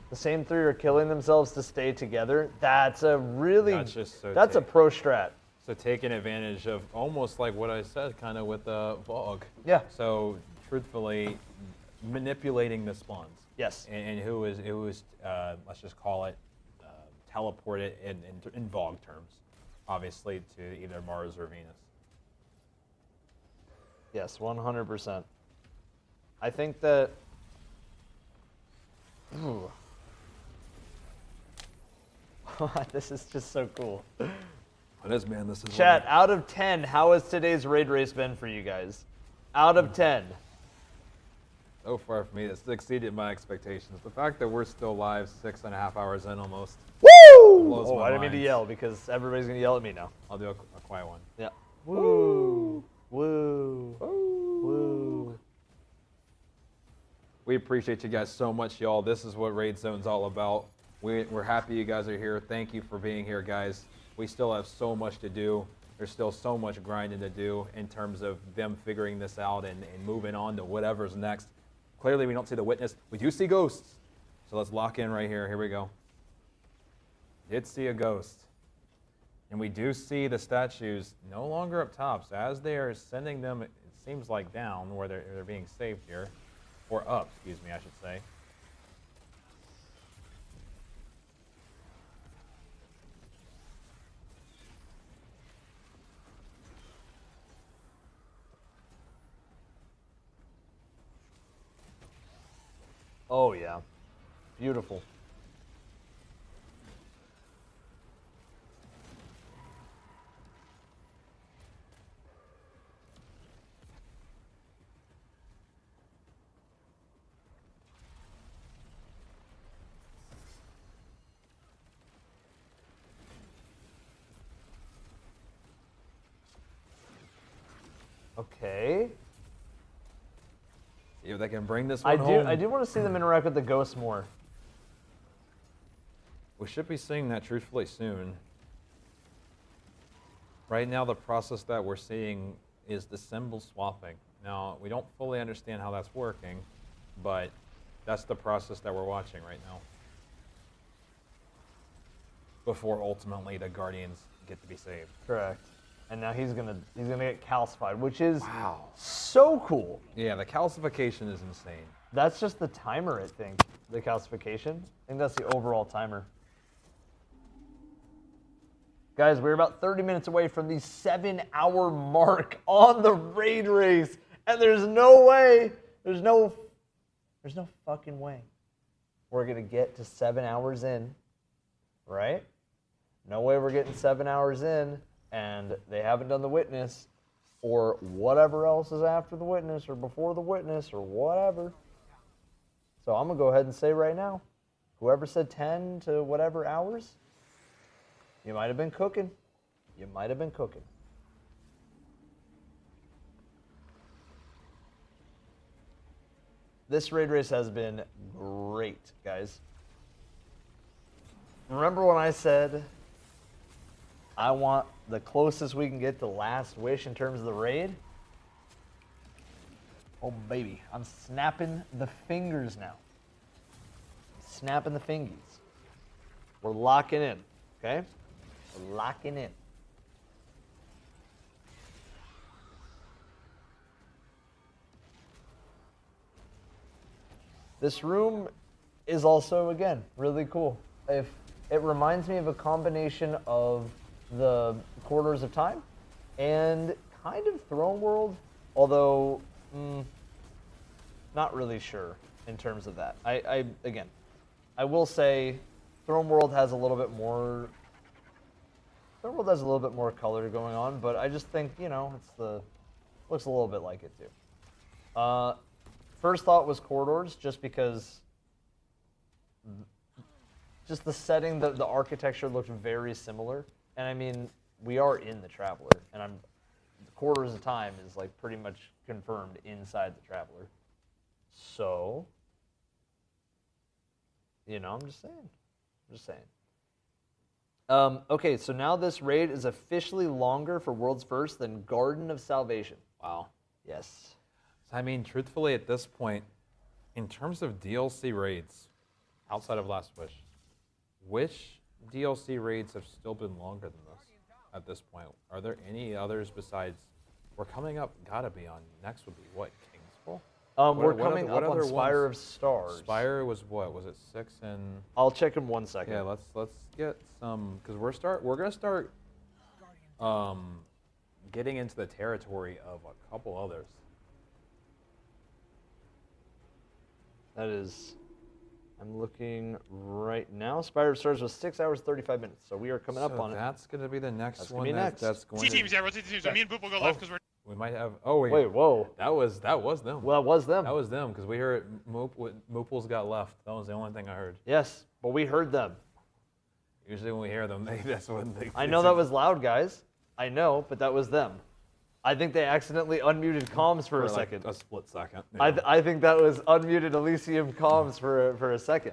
The same three are killing themselves to stay together. That's a really, That's just so that's a pro strat. So taking advantage of almost like what I said, kind of with Vogue. Yeah. So truthfully, manipulating the spawns. Yes. And who is let's just call it teleported in Vogue terms, obviously to either Mars or Venus. Yes, 100%. I think that. Ooh. This is just so cool. It is, man. This is. Chat, out of 10, how has today's raid race been for you guys? Out of 10. So far for me, it's exceeded my expectations. The fact that we're still live 6.5 hours in almost. Woo! Blows Oh, my I didn't mean to mind. yell because everybody's going to yell at me now. I'll do a quiet one. Yeah. Woo! Woo! Woo! We appreciate you guys so much, y'all. This is what Raid Zone's all about. We're happy you guys are here. Thank you for being here, guys. We still have so much to do. There's still so much grinding to do in terms of them figuring this out and moving on to whatever's next. Clearly, we don't see the witness. We do see ghosts. So let's lock in right here. Here we go. Did see a ghost. And we do see the statues no longer up top. So as they are sending them, it seems like down where they're being saved here. Or up, excuse me, I should say. Oh, yeah. Beautiful. Okay. See if they can bring this one I home. do want to see them interact with the ghosts more. We should be seeing that truthfully soon. Right now, the process that we're seeing is the symbol swapping. Now, we don't fully understand how that's working, but that's the process that we're watching right now. Before ultimately the Guardians get to be saved. Correct. And now he's gonna get calcified, which is so cool. Yeah, the calcification is insane. That's just the timer, I think. The calcification. I think that's the overall timer. Guys, we're about 30 minutes away from the 7-hour mark on the raid race, and there's no There's no fucking way we're going to get to 7 hours in, right? No way we're getting 7 hours in and they haven't done the witness or whatever else is after the witness or before the witness or whatever. So I'm going to go ahead and say right now, whoever said 10 to whatever hours, you might have been cooking. You might have been cooking. This raid race has been great, guys. Remember when I said I want the closest we can get to Last Wish in terms of the raid? Oh, baby. I'm snapping the fingers now. Snapping the fingies. We're locking in, okay? We're locking in. This room is also, again, really cool. If it reminds me of a combination of the Corridors of Time and kind of Throne World, although not really sure in terms of that. Again, I will say Throne World has a little bit more. Throne World has a little bit more color going on, but I just think looks a little bit like it too. First thought was Corridors, just because just the setting, the architecture looked very similar. And I mean, we are in the Traveler, and Corridors of Time is like pretty much confirmed inside the Traveler. So, I'm just saying. Okay, so now this raid is officially longer for World's First than Garden of Salvation. Wow. Yes. I mean, truthfully, at this point, in terms of DLC raids, outside of Last Wish, which DLC raids have still been longer than this at this point? Are there any others besides? We're coming up, gotta be on, next would be what, Kingsfall? We're coming up on Spire of Stars. Spire was what? Was it 6 and? I'll check in 1 second. Yeah, let's get some, because we're gonna start getting into the territory of a couple others. That is, I'm looking right now. Spire of Stars was 6 hours 35 minutes, so we are coming up on it. That's going to be the next one. That's going T teams, yeah, rotate the teams. So me and Boop will go left because we're. We might have. Oh wait. Wait, whoa. That was them. Well, that was them. That was them because we heard Mooples got left. That was the only thing I heard. Yes, but we heard them. Usually when we hear them, that's when they. I know that was loud, guys. I know, but that was them. I think they accidentally unmuted comms for a second. A split second. I think that was unmuted Elysium comms for a second.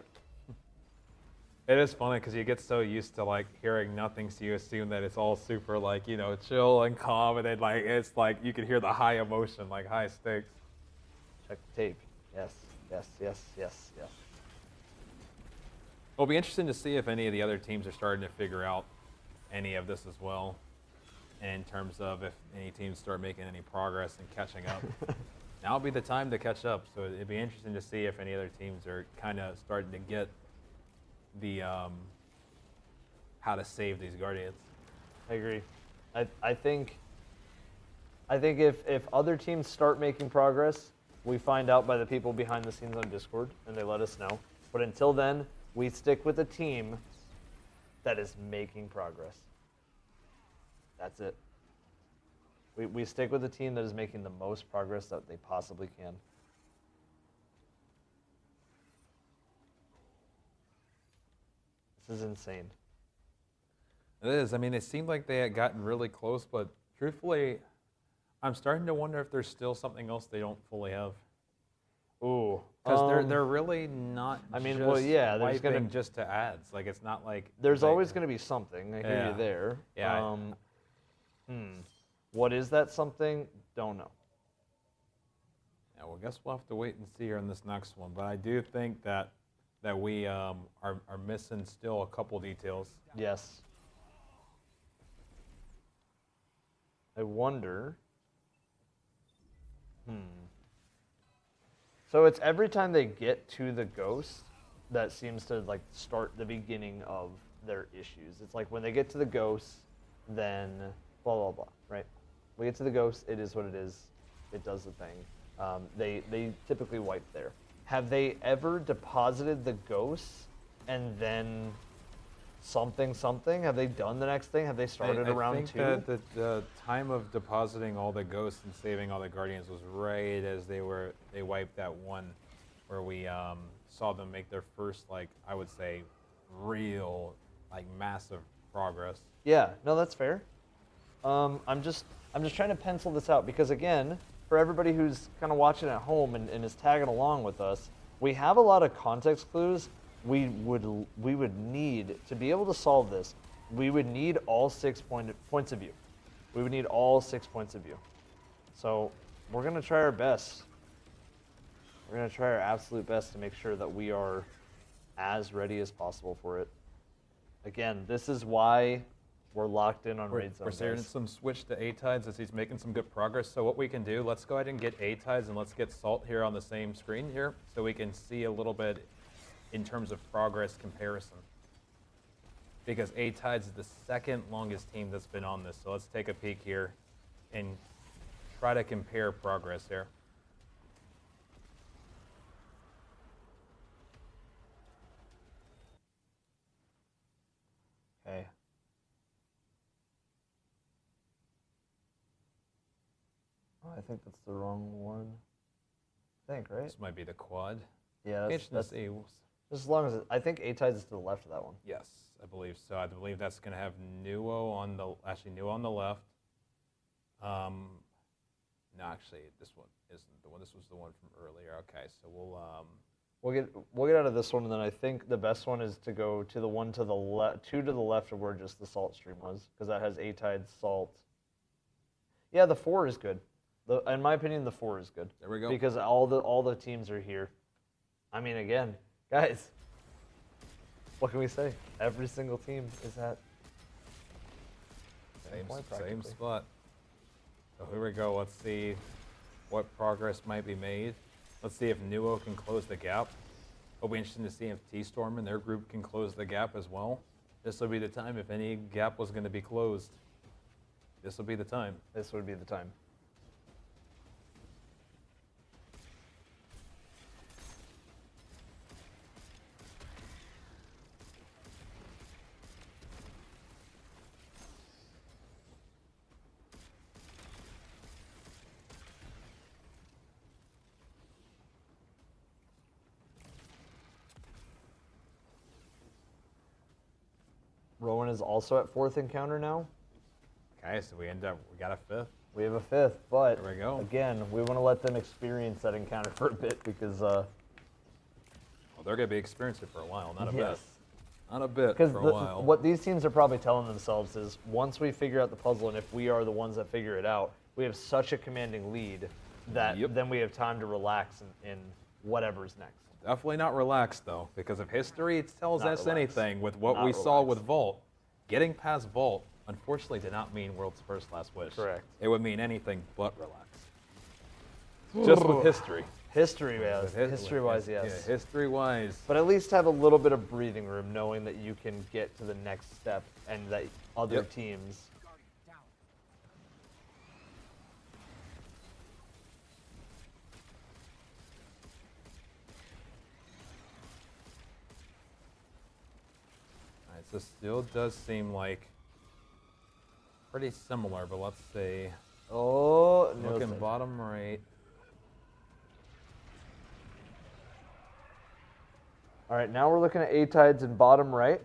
It is funny because you get so used to like hearing nothing, so you assume that it's all super like chill and calm, and then it's like you can hear the high emotion, like high stakes. Check the tape. Yes. It'll be interesting to see if any of the other teams are starting to figure out any of this as well. In terms of if any teams start making any progress and catching up. Now would be the time to catch up. So it'd be interesting to see if any other teams are kind of starting to get the how to save these Guardians. I agree. I think if other teams start making progress, we find out by the people behind the scenes on Discord and they let us know. But until then, we stick with a team that is making progress. That's it. We stick with a team that is making the most progress that they possibly can. This is insane. It is. I mean, it seemed like they had gotten really close, but truthfully, I'm starting to wonder if there's still something else they don't fully have. Ooh. Because they're really not. I mean, just well, yeah, there's wiping gonna just to ads. Like it's not like there's always going to be something. I hear you there. Yeah. What is that something? Don't know. Yeah, well, I guess we'll have to wait and see here on this next one. But I do think that we are missing still a couple details. Yes. I wonder. So it's every time they get to the ghost that seems to like start the beginning of their issues. It's like when they get to the ghost, then blah blah blah, right? We get to the ghost, it is what it is. It does the thing. They typically wipe there. have they ever deposited the ghosts and then something? Have they done the next thing? Have they started around I think 2? that the time of depositing all the ghosts and saving all the guardians was right as they wiped that one, where we saw them make their first, like, I would say, real, like, massive progress. Yeah, no, that's fair. I'm just trying to pencil this out because, again, for everybody who's kind of watching at home and is tagging along with us, we have a lot of context clues. We would need to be able to solve this. We would need all 6 points of view. We would need all 6 points of view. So we're gonna try our best. We're gonna try our absolute best to make sure that we are as ready as possible for it. Again, this is why we're locked in on raid zone. We're seeing some switch to A-Tides as he's making some good progress. So what we can do, let's go ahead and get A-Tides and let's get Salt here on the same screen here so we can see a little bit in terms of progress comparison. Because A-Tides is the second longest team that's been on this. So let's take a peek here and try to compare progress here. Okay. Oh, I think that's the wrong one. I think, right? This might be the quad. Yeah, that's just as long as I think A-Tides is to the left of that one. Yes, I believe so. I believe that's going to have Nuo on the Nuo on the left. No, actually, this one isn't the one. This was the one from earlier. Okay, so we'll get out of this one, and then I think the best one is to go to the one to the left, 2 to the left of where just the Salt stream was, because that has A-Tides, Salt. Yeah, the 4 is good. In my opinion, the 4 is good. There we go. Because all the teams are here. I mean, again, guys, what can we say? Every single team is at same spot. So here we go. Let's see what progress might be made. Let's see if Nuo can close the gap. It'll be interesting to see if T-Storm and their group can close the gap as well. This will be the time if any gap was going to be closed. This will be the time. This would be the time. Rowan is also at 4th encounter now. Okay, so we got a 5th. We have a 5th, but there we go. Again, we want to let them experience that encounter for a bit because well, they're going to be experiencing it for a while, not a bit. Not a bit Because for a while. what these teams are probably telling themselves is once we figure out the puzzle and if we are the ones that figure it out, we have such a commanding lead that then we have time to relax in whatever's next. Definitely not relaxed, though, because if history tells Not us relaxed. anything with what Not we saw relaxed. with Vault, getting past Vault, unfortunately, did not mean world's first last wish. Correct. It would mean anything but relax. Just with history. History-wise, history-wise, yes. Yeah, history-wise. But at least have a little bit of breathing room knowing that you can get to the next step and that other teams... Alright, so still does seem like pretty similar, but let's see. Oh, looking bottom right. All right, now we're looking at A-Tides in bottom right.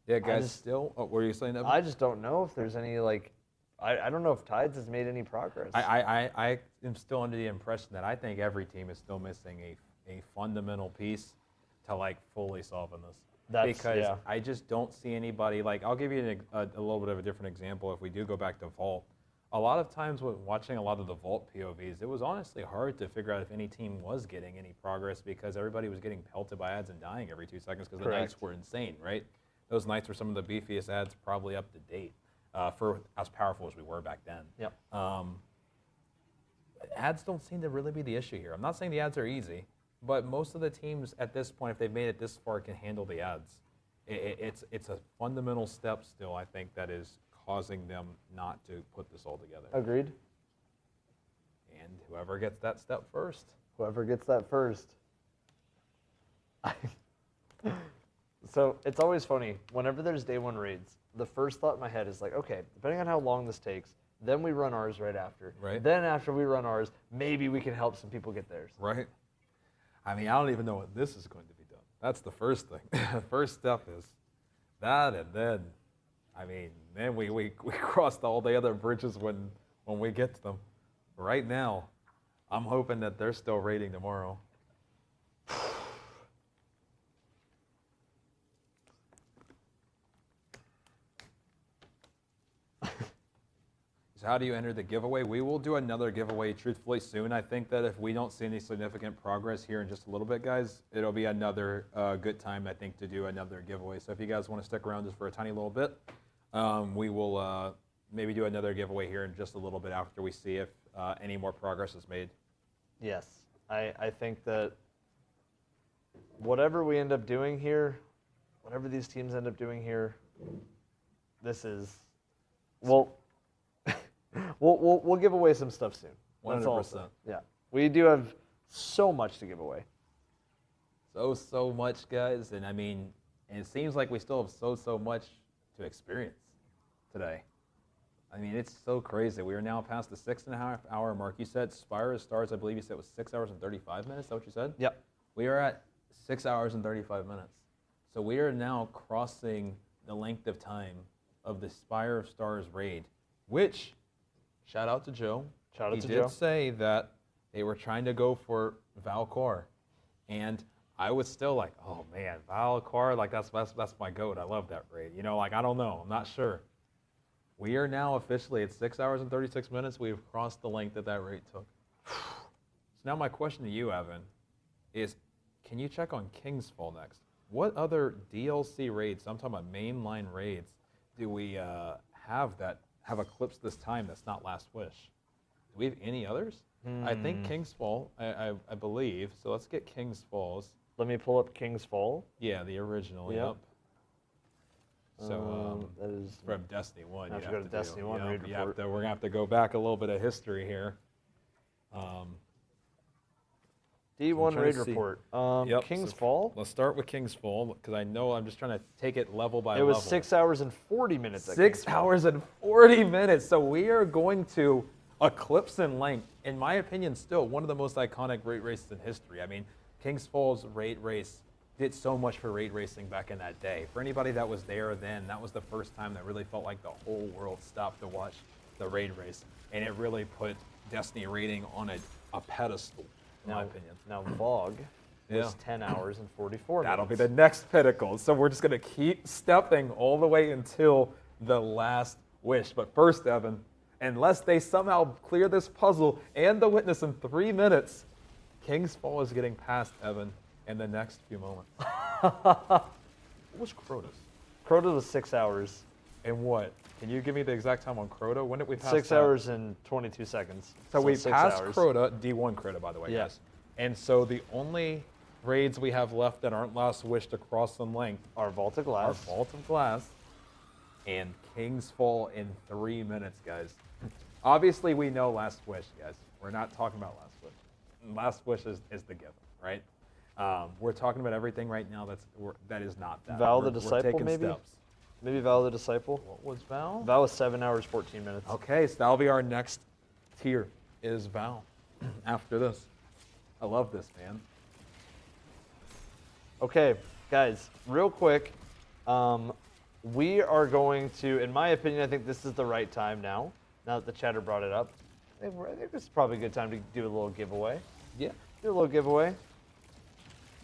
Yeah, guys, what were you saying, Evan? I just don't know if there's any, like, I don't know if Tides has made any progress. I am still under the impression that I think every team is still missing a fundamental piece to, like, fully solving this. Because I just don't see anybody, like, I'll give you a little bit of a different example if we do go back to Vault. A lot of times when watching a lot of the Vault POVs, it was honestly hard to figure out if any team was getting any progress because everybody was getting pelted by ads and dying every 2 seconds because the Knights were insane, right? Those Knights were some of the beefiest ads probably up to date for as powerful as we were back then. Yep. Ads don't seem to really be the issue here. I'm not saying the ads are easy, but most of the teams at this point, if they've made it this far, can handle the ads. It's a fundamental step still, I think, that is causing them not to put this all together. Agreed. And whoever gets that step first. Whoever gets that first. So it's always funny. Whenever there's day one raids, the first thought in my head is like, okay, depending on how long this takes, then we run ours right after. Right. Then after we run ours, maybe we can help some people get theirs. Right. I mean, I don't even know what this is going to be done. That's the first thing. The first step is that, and then, I mean, then we crossed all the other bridges when we get to them. Right now, I'm hoping that they're still raiding tomorrow. So how do you enter the giveaway? We will do another giveaway truthfully soon. I think that if we don't see any significant progress here in just a little bit, guys, it'll be another good time, I think, to do another giveaway. So if you guys want to stick around just for a tiny little bit, we will maybe do another giveaway here in just a little bit after we see if any more progress is made. Yes. I think that whatever we end up doing here, whatever these teams end up doing here, this is, well, we'll give away some stuff soon. That's all. 100%. Yeah. We do have so much to give away. So much, guys. And I mean, it seems like we still have so much to experience today. I mean, it's so crazy. We are now past the 6.5 hour mark. You said Spire Stars, I believe you said, was 6 hours and 35 minutes. Is that what you said? Yep. We are at 6 hours and 35 minutes. So we are now crossing the length of time of the Spire of Stars raid, which, shout out to Joe. Shout out to Joe. He did say that they were trying to go for Valcor. And I was still like, oh man, Valcor, like that's my goat. I love that raid. You know, like, I don't know. I'm not sure. We are now officially at 6 hours and 36 minutes. We have crossed the length that raid took. So now my question to you, Evan, is can you check on King's Fall next? What other DLC raids, I'm talking about mainline raids, do we have that have eclipsed this time that's not Last Wish? Do we have any others? I think King's Fall, I believe. So let's get King's Falls. Let me pull up King's Fall. Yeah, the original, yep. So that is from Destiny 1. I have to go to Destiny 1 raid report. We're going to have to go back a little bit of history here. D1 raid report. Yep, King's Fall? Let's start with King's Fall, because I know I'm just trying to take it level by level. It was 6 hours and 40 minutes. 6 hours and 40 minutes. So we are going to eclipse in length, in my opinion, still one of the most iconic raid races in history. I mean, King's Fall's raid race did so much for raid racing back in that day. For anybody that was there then, that was the first time that really felt like the whole world stopped to watch the raid race. And it really put Destiny raiding on a pedestal, in my opinion. Now, VOG was 10 hours and 44 minutes. That'll be the next pinnacle. So we're just going to keep stepping all the way until the Last Wish. But first, Evan, unless they somehow clear this puzzle and the witness in 3 minutes, King's Fall is getting past Evan in the next few moments. What was Crota's? Crota was 6 hours. And what? Can you give me the exact time on Crota? When did we pass 6 that? hours and 22 seconds. So we 6 passed hours. Crota, D1 Crota, by the way, Yeah. guys. And so the only raids we have left that aren't Last Wish to cross in length are Vault of Glass. Are Vault of Glass and King's Fall in 3 minutes, guys. Obviously, we know Last Wish, guys. We're not talking about Last Wish. Last Wish is the given, right? We're talking about everything right now that is not that. Val the We're Disciple, taking maybe? steps. Maybe Val the Disciple? What was Val? Val was 7 hours, 14 minutes. Okay, so that'll be our next tier, is Val, after this. I love this, man. Okay, guys, real quick, we are going to, in my opinion, I think this is the right time now that the chatter brought it up. I think this is probably a good time to do a little giveaway. Yeah. Do a little giveaway.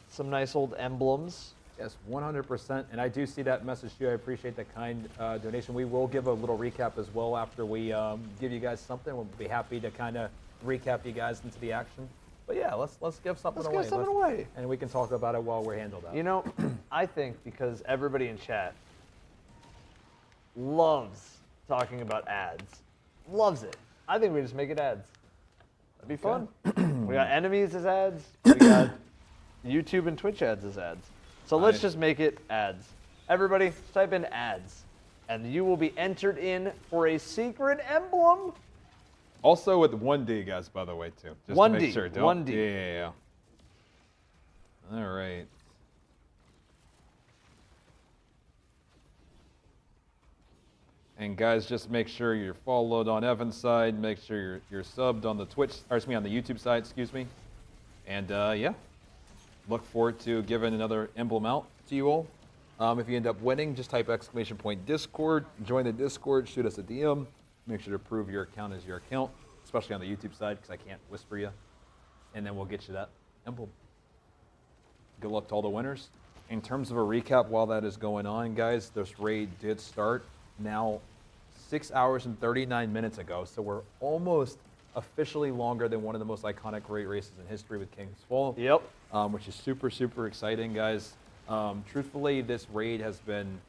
Some nice old emblems. Yes, 100%. And I do see that message too. I appreciate the kind donation. We will give a little recap as well after we give you guys something. We'll be happy to kind of recap you guys into the action. But yeah, let's give something away. Let's give something away. And we can talk about it while we're handled out. You know, I think because everybody in chat loves talking about ads. Loves it. I think we just make it ads. That'd be fun. We got enemies as ads. We got YouTube and Twitch ads as ads. So let's just make it ads. Everybody, type in ads, and you will be entered in for a secret emblem. Also with 1D, guys, by the way, too. Just 1D, to make sure. 1D. Yeah. All right. And guys, just make sure you're followed on Evan's side. Make sure you're subbed on the Twitch, or excuse me, on the YouTube side, excuse me. And yeah, look forward to giving another emblem out to you all. If you end up winning, just type !Discord, join the Discord, shoot us a DM. Make sure to prove your account is your account, especially on the YouTube side, because I can't whisper you. And then we'll get you that emblem. Good luck to all the winners. In terms of a recap while that is going on, guys, this raid did start now 6 hours and 39 minutes ago, so we're almost officially longer than one of the most iconic raid races in history with King's Fall. Yep. Which is super, super exciting, guys. Truthfully, this raid has been,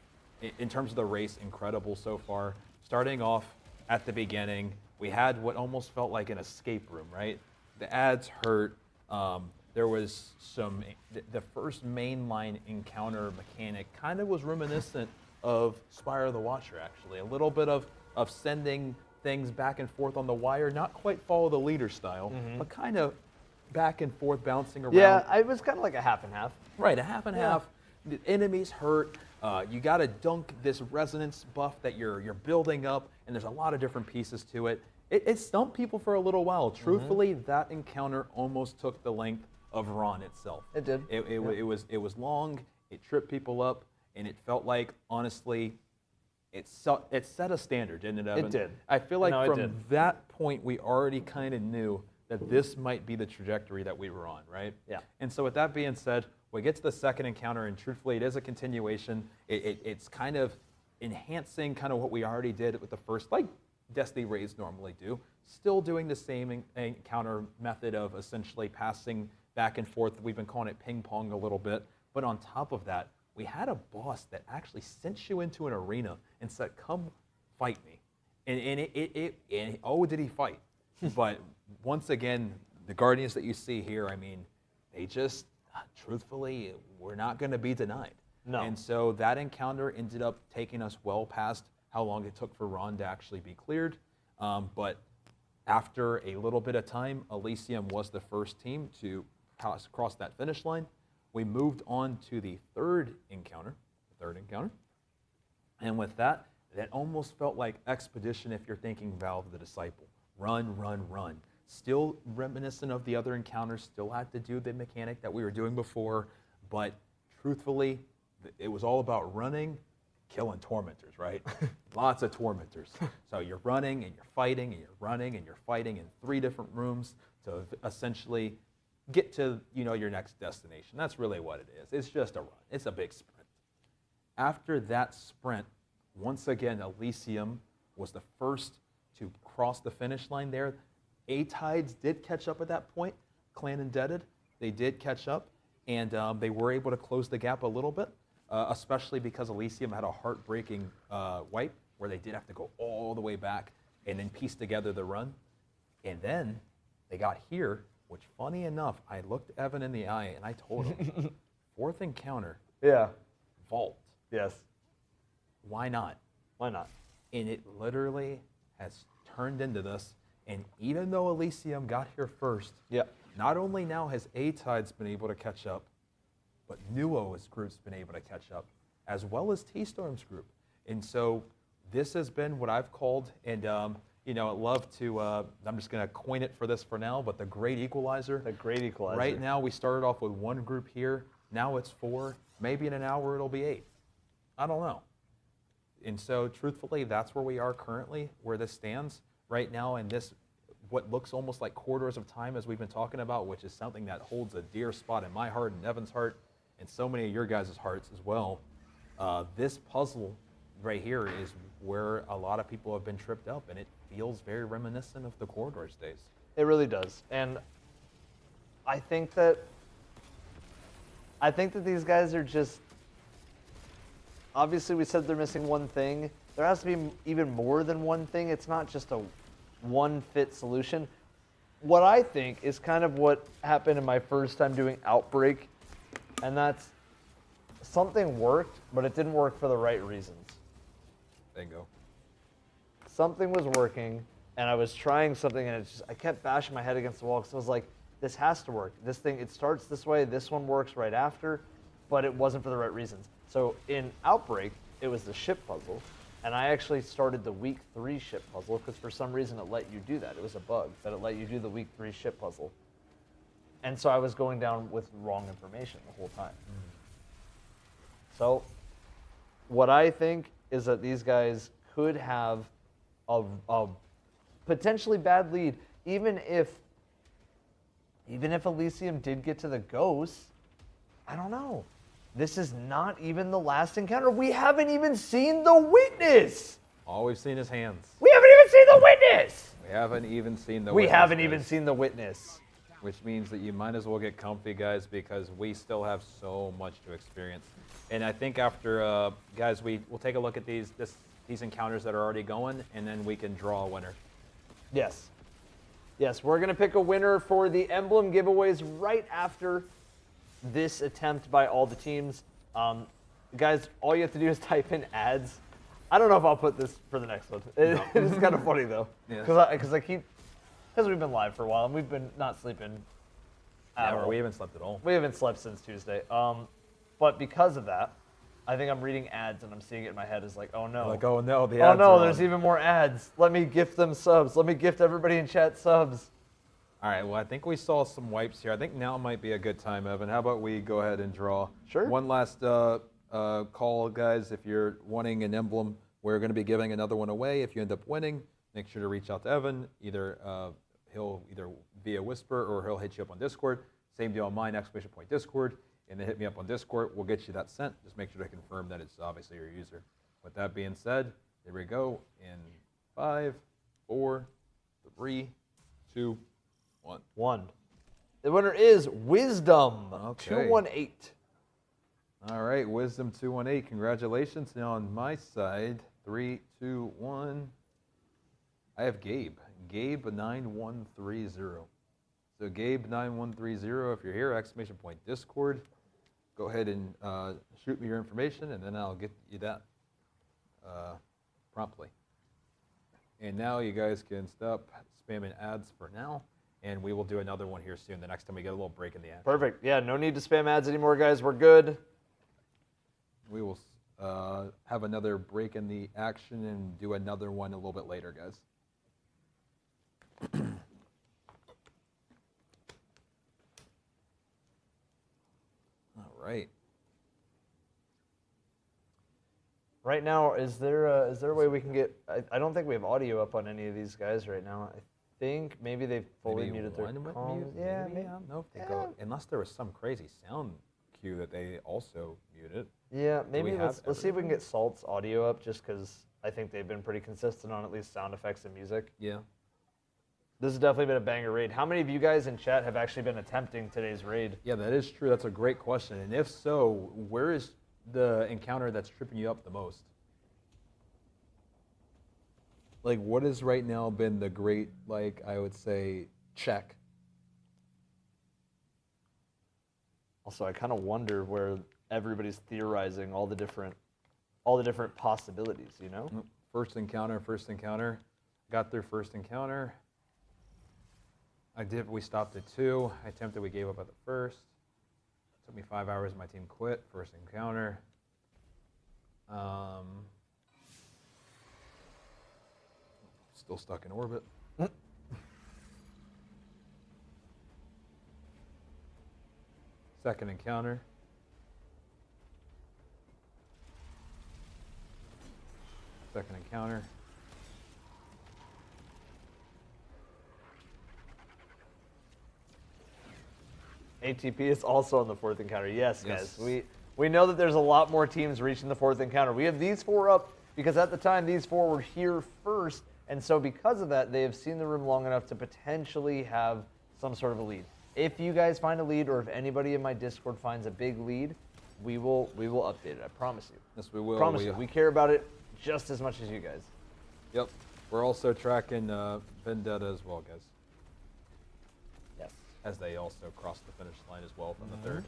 in terms of the race, incredible so far. Starting off at the beginning, we had what almost felt like an escape room, right? The ads hurt. There was the first mainline encounter mechanic kind of was reminiscent of Spire of the Watcher, actually. A little bit of sending things back and forth on the wire, not quite follow the leader style, but kind of back and forth, bouncing around. Yeah, it was kind of like a half and half. Right, a half and half. The enemies hurt. You got to dunk this resonance buff that you're building up, and there's a lot of different pieces to it. It stumped people for a little while. Truthfully, that encounter almost took the length of Ron itself. It did. It was long. It tripped people up, and it felt like, honestly, it set a standard, didn't it, Evan? It did. I feel like No, it from did. that point, we already kind of knew that this might be the trajectory that we were on, right? Yeah. And so with that being said, we get to the second encounter, and truthfully, it is a continuation. It's kind of enhancing kind of what we already did with the first, like Destiny raids normally do. Still doing the same encounter method of essentially passing back and forth. We've been calling it ping pong a little bit. But on top of that, we had a boss that actually sent you into an arena and said, come fight me. And oh, did he fight. But once again, the Guardians that you see here, I mean, they just, truthfully, we're not going to be denied. No. And so that encounter ended up taking us well past how long it took for Ron to actually be cleared. But after a little bit of time, Elysium was the first team to cross that finish line. We moved on to the third encounter. And with that, that almost felt like Expedition if you're thinking Valve the Disciple. Run, run, run. Still reminiscent of the other encounters, still had to do the mechanic that we were doing before, but truthfully, it was all about running, killing tormentors, right? Lots of tormentors. So you're running and you're fighting and you're running and you're fighting in 3 different rooms to essentially get to your next destination. That's really what it is. It's just a run. It's a big sprint. After that sprint, once again, Elysium was the first to cross the finish line there. A-Tides did catch up at that point. Clan Indebted, they did catch up, and they were able to close the gap a little bit, especially because Elysium had a heartbreaking wipe where they did have to go all the way back and then piece together the run. And then they got here, which funny enough, I looked Evan in the eye and I told him, 4th encounter, Vault. Yes. Why not? Why not? And it literally has turned into this. And even though Elysium got here first, not only now has A-Tides been able to catch up, but Nuo's group's been able to catch up, as well as T-Storm's group. And so this has been what I've called, and I'd love to, I'm just going to coin it for this for now, but the Great Equalizer. The Great Equalizer. Right now we started off with 1 group here. Now it's 4. Maybe in an hour it'll be 8. I don't know. And so truthfully, that's where we are currently, where this stands right now in this, what looks almost like quarters of time as we've been talking about, which is something that holds a dear spot in my heart and Evan's heart and so many of your guys' hearts as well. This puzzle right here is where a lot of people have been tripped up, and it feels very reminiscent of the Corridors days. It really does. And I think that these guys are just, obviously we said they're missing one thing. There has to be even more than one thing. It's not just a one-fit solution. What I think is kind of what happened in my first time doing Outbreak, and that's something worked, but it didn't work for the right reasons. Bingo. Something was working, and I was trying something, and I kept bashing my head against the wall because I was like, this has to work. This thing, it starts this way, this one works right after, but it wasn't for the right reasons. So in Outbreak, it was the ship puzzle, and I actually started the week 3 ship puzzle because for some reason it let you do that. It was a bug that it let you do the week 3 ship puzzle. And so I was going down with wrong information the whole time. So what I think is that these guys could have a potentially bad lead, even if Elysium did get to the ghosts. I don't know. This is not even the last encounter. We haven't even seen the witness. All we've seen is hands. We haven't even seen the witness. We haven't even seen the We witness, haven't guys. even seen the witness. Which means that you might as well get comfy, guys, because we still have so much to experience. And I think after, guys, we'll take a look at these encounters that are already going, and then we can draw a winner. Yes. Yes, we're going to pick a winner for the Emblem giveaways right after this attempt by all the teams. Guys, all you have to do is type in ads. I don't know if I'll put this for the next one. It's kind of funny, though. Because we've been live for a while, and we've been not sleeping at all. We haven't slept at all. We haven't slept since Tuesday. But because of that, I think I'm reading ads, and I'm seeing it in my head as like, oh no. Like, oh no, the oh ads no, are there's on. even more ads. Let me gift them subs. Let me gift everybody in chat subs. All right, well, I think we saw some wipes here. I think now might be a good time, Evan. How about we go ahead and draw? Sure. One last call, guys. If you're wanting an emblem, we're going to be giving another one away. If you end up winning, make sure to reach out to Evan. He'll either via Whisper or he'll hit you up on Discord. Same deal on mine, !Discord. And then hit me up on Discord. We'll get you that sent. Just make sure to confirm that it's obviously your user. With that being said, here we go in 5, 4, 3, 2, 1. The winner is Wisdom 218. All right, Wisdom 218. Congratulations. Now on my side, 3, 2, 1. I have Gabe. Gabe 9130. So Gabe 9130. If you're here, !Discord. Go ahead and shoot me your information, and then I'll get you that promptly. And now you guys can stop spamming ads for now, and we will do another one here soon. The next time we get a little break in the ad. Perfect. Yeah, no need to spam ads anymore, guys. We're good. We will have another break in the action and do another one a little bit later, guys. All right. Right now, is there a way we can get? I don't think we have audio up on any of these guys right now. I think maybe they've fully muted their comms. Yeah, maybe. I don't know if they go, unless there was some crazy sound cue that they also muted. Yeah, maybe let's see if we can get Salt's audio up, just because I think they've been pretty consistent on at least sound effects and music. Yeah. This has definitely been a banger raid. How many of you guys in chat have actually been attempting today's raid? Yeah, that is true. That's a great question. And if so, where is the encounter that's tripping you up the most? Like, what has right now been the great, like, I would say, check? Also, I kind of wonder where everybody's theorizing all the different possibilities, you know? First encounter. Got through first encounter. We stopped at 2. I attempted, we gave up at the first. Took me 5 hours, my team quit. First encounter. Still stuck in orbit. Second encounter. Second encounter. ATP is also on the fourth encounter. Yes, guys. Yes. We know that there's a lot more teams reaching the fourth encounter. We have these 4 up because at the time these 4 were here first, and so because of that, they have seen the room long enough to potentially have some sort of a lead. If you guys find a lead, or if anybody in my Discord finds a big lead, we will update it. I promise you. Yes, we will. Promise you. We care about it just as much as you guys. Yep. We're also tracking Vendetta as well, guys. Yes. As they also cross the finish line as well from the third.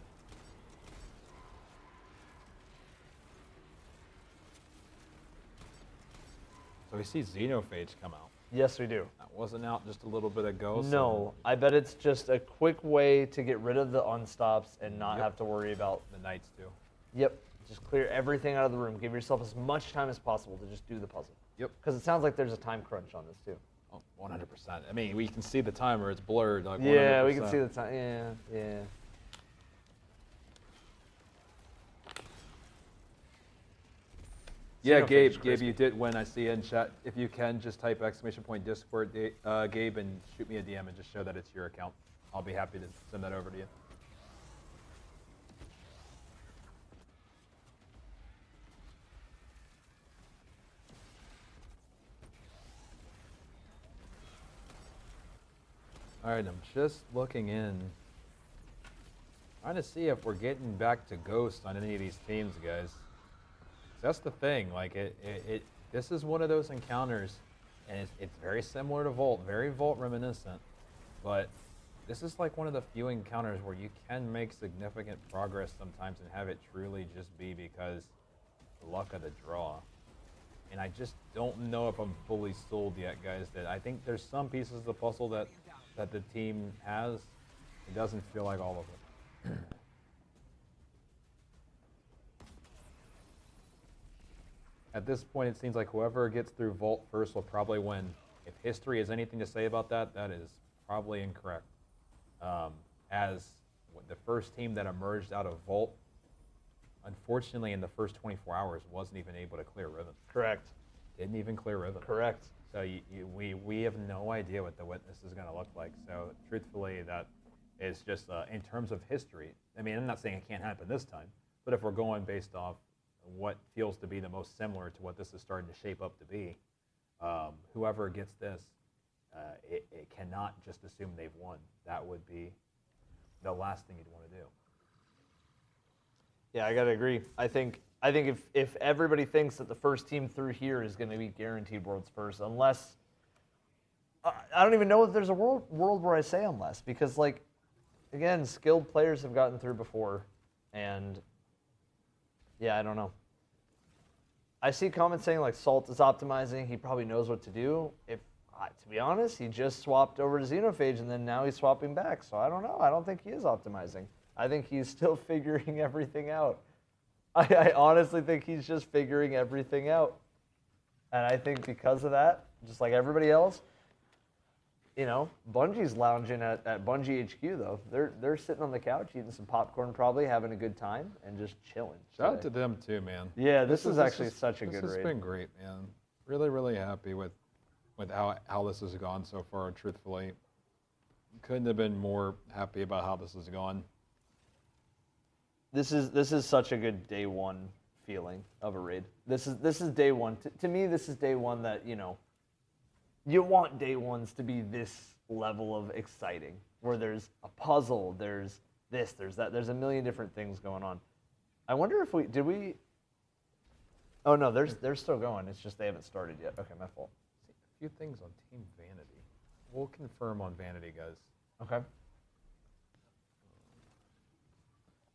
So we see Xenophage come out. Yes, we do. That wasn't out just a little bit ago. No, I bet it's just a quick way to get rid of the unstops and not Yep. have to worry about. The Knights too. Yep. Just clear everything out of the room. Give yourself as much time as possible to just do the puzzle. Yep. Because it sounds like there's a time crunch on this too. Oh, 100%. I mean, we can see the timer. It's blurred. Like Yeah, 100%. we can see the time. Yeah, yeah. Yeah, Xenophage Gabe, is Gabe, crispy. you did win. I see in chat. If you can, just type !Discord, Gabe, and shoot me a DM and just show that it's your account. I'll be happy to send that over to you. All right, I'm just looking in, trying to see if we're getting back to Ghost on any of these teams, guys. That's the thing. Like this is one of those encounters, and it's very similar to Volt, very Volt reminiscent, but this is like one of the few encounters where you can make significant progress sometimes and have it truly just be because the luck of the draw. And I just don't know if I'm fully sold yet, guys. That I think there's some pieces of the puzzle that the team has. It doesn't feel like all of it. At this point, it seems like whoever gets through Vault first will probably win. If history has anything to say about that, that is probably incorrect. As the first team that emerged out of Vault, unfortunately, in the first 24 hours, wasn't even able to clear Riven. Correct. Didn't even clear Riven. Correct. So we have no idea what the witness is going to look like. So truthfully, that is just in terms of history. I mean, I'm not saying it can't happen this time, but if we're going based off what feels to be the most similar to what this is starting to shape up to be, whoever gets this, it cannot just assume they've won. That would be the last thing you'd want to do. Yeah, I gotta agree. I think if everybody thinks that the first team through here is going to be guaranteed worlds first, unless I don't even know if there's a world where I say unless, because like again, skilled players have gotten through before, and yeah, I don't know. I see comments saying like Salt is optimizing. He probably knows what to do. If to be honest, he just swapped over to Xenophage and then now he's swapping back. So I don't know. I don't think he is optimizing. I think he's still figuring everything out. I honestly think he's just figuring everything out. And I think because of that, just like everybody else, you know, Bungie's lounging at Bungie HQ though. They're sitting on the couch eating some popcorn, probably having a good time and just chilling. Shout out to them too, man. Yeah, this is actually such a good raid. This has been great, man. Really, really happy with how this has gone so far. Truthfully, couldn't have been more happy about how this has gone. This is such a good day one feeling of a raid. This is day one. To me, this is day one that, you know, you want day ones to be this level of exciting, where there's a puzzle, there's this, there's that, there's a million different things going on. I wonder if did we? Oh no, they're still going. It's just they haven't started yet. Okay, my fault. See, a few things on Team Vanity. We'll confirm on Vanity, guys. Okay.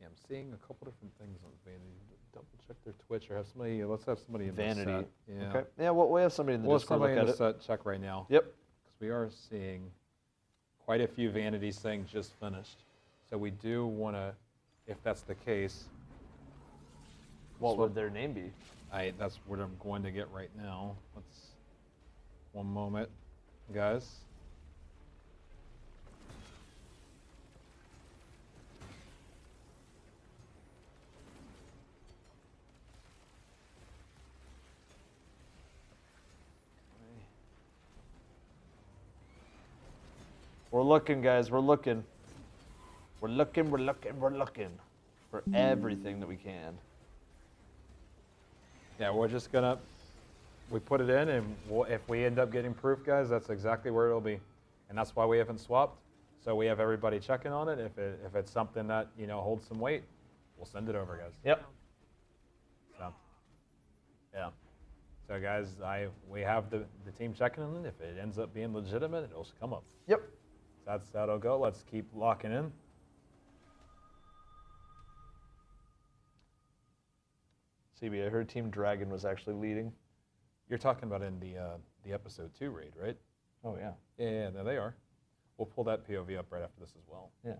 Yeah, I'm seeing a couple different things on Vanity. Double check their Twitch or have somebody. Let's have somebody in Vanity. the set. Yeah. Okay. Yeah, well, we have somebody in the Discord look somebody at in the it. set check right now. Yep. Because we are seeing quite a few Vanity things just finished. So we do want to, if that's the case. What would their name be? That's what I'm going to get right now. Let's. One moment, guys. We're looking, guys. We're looking. We're looking for everything that we can. Yeah, we're just gonna. We put it in, and if we end up getting proof, guys, that's exactly where it'll be, and that's why we haven't swapped. So we have everybody checking on it. If it's something that holds some weight, we'll send it over, guys. Yep. So. Yeah. So guys, we have the team checking on it. If it ends up being legitimate, it'll come up. Yep. That's how it'll go. Let's keep locking in. CB, I heard Team Dragon was actually leading. You're talking about in the episode 2 raid, right? Oh yeah. Yeah, there they are. We'll pull that POV up right after this as well. Yeah.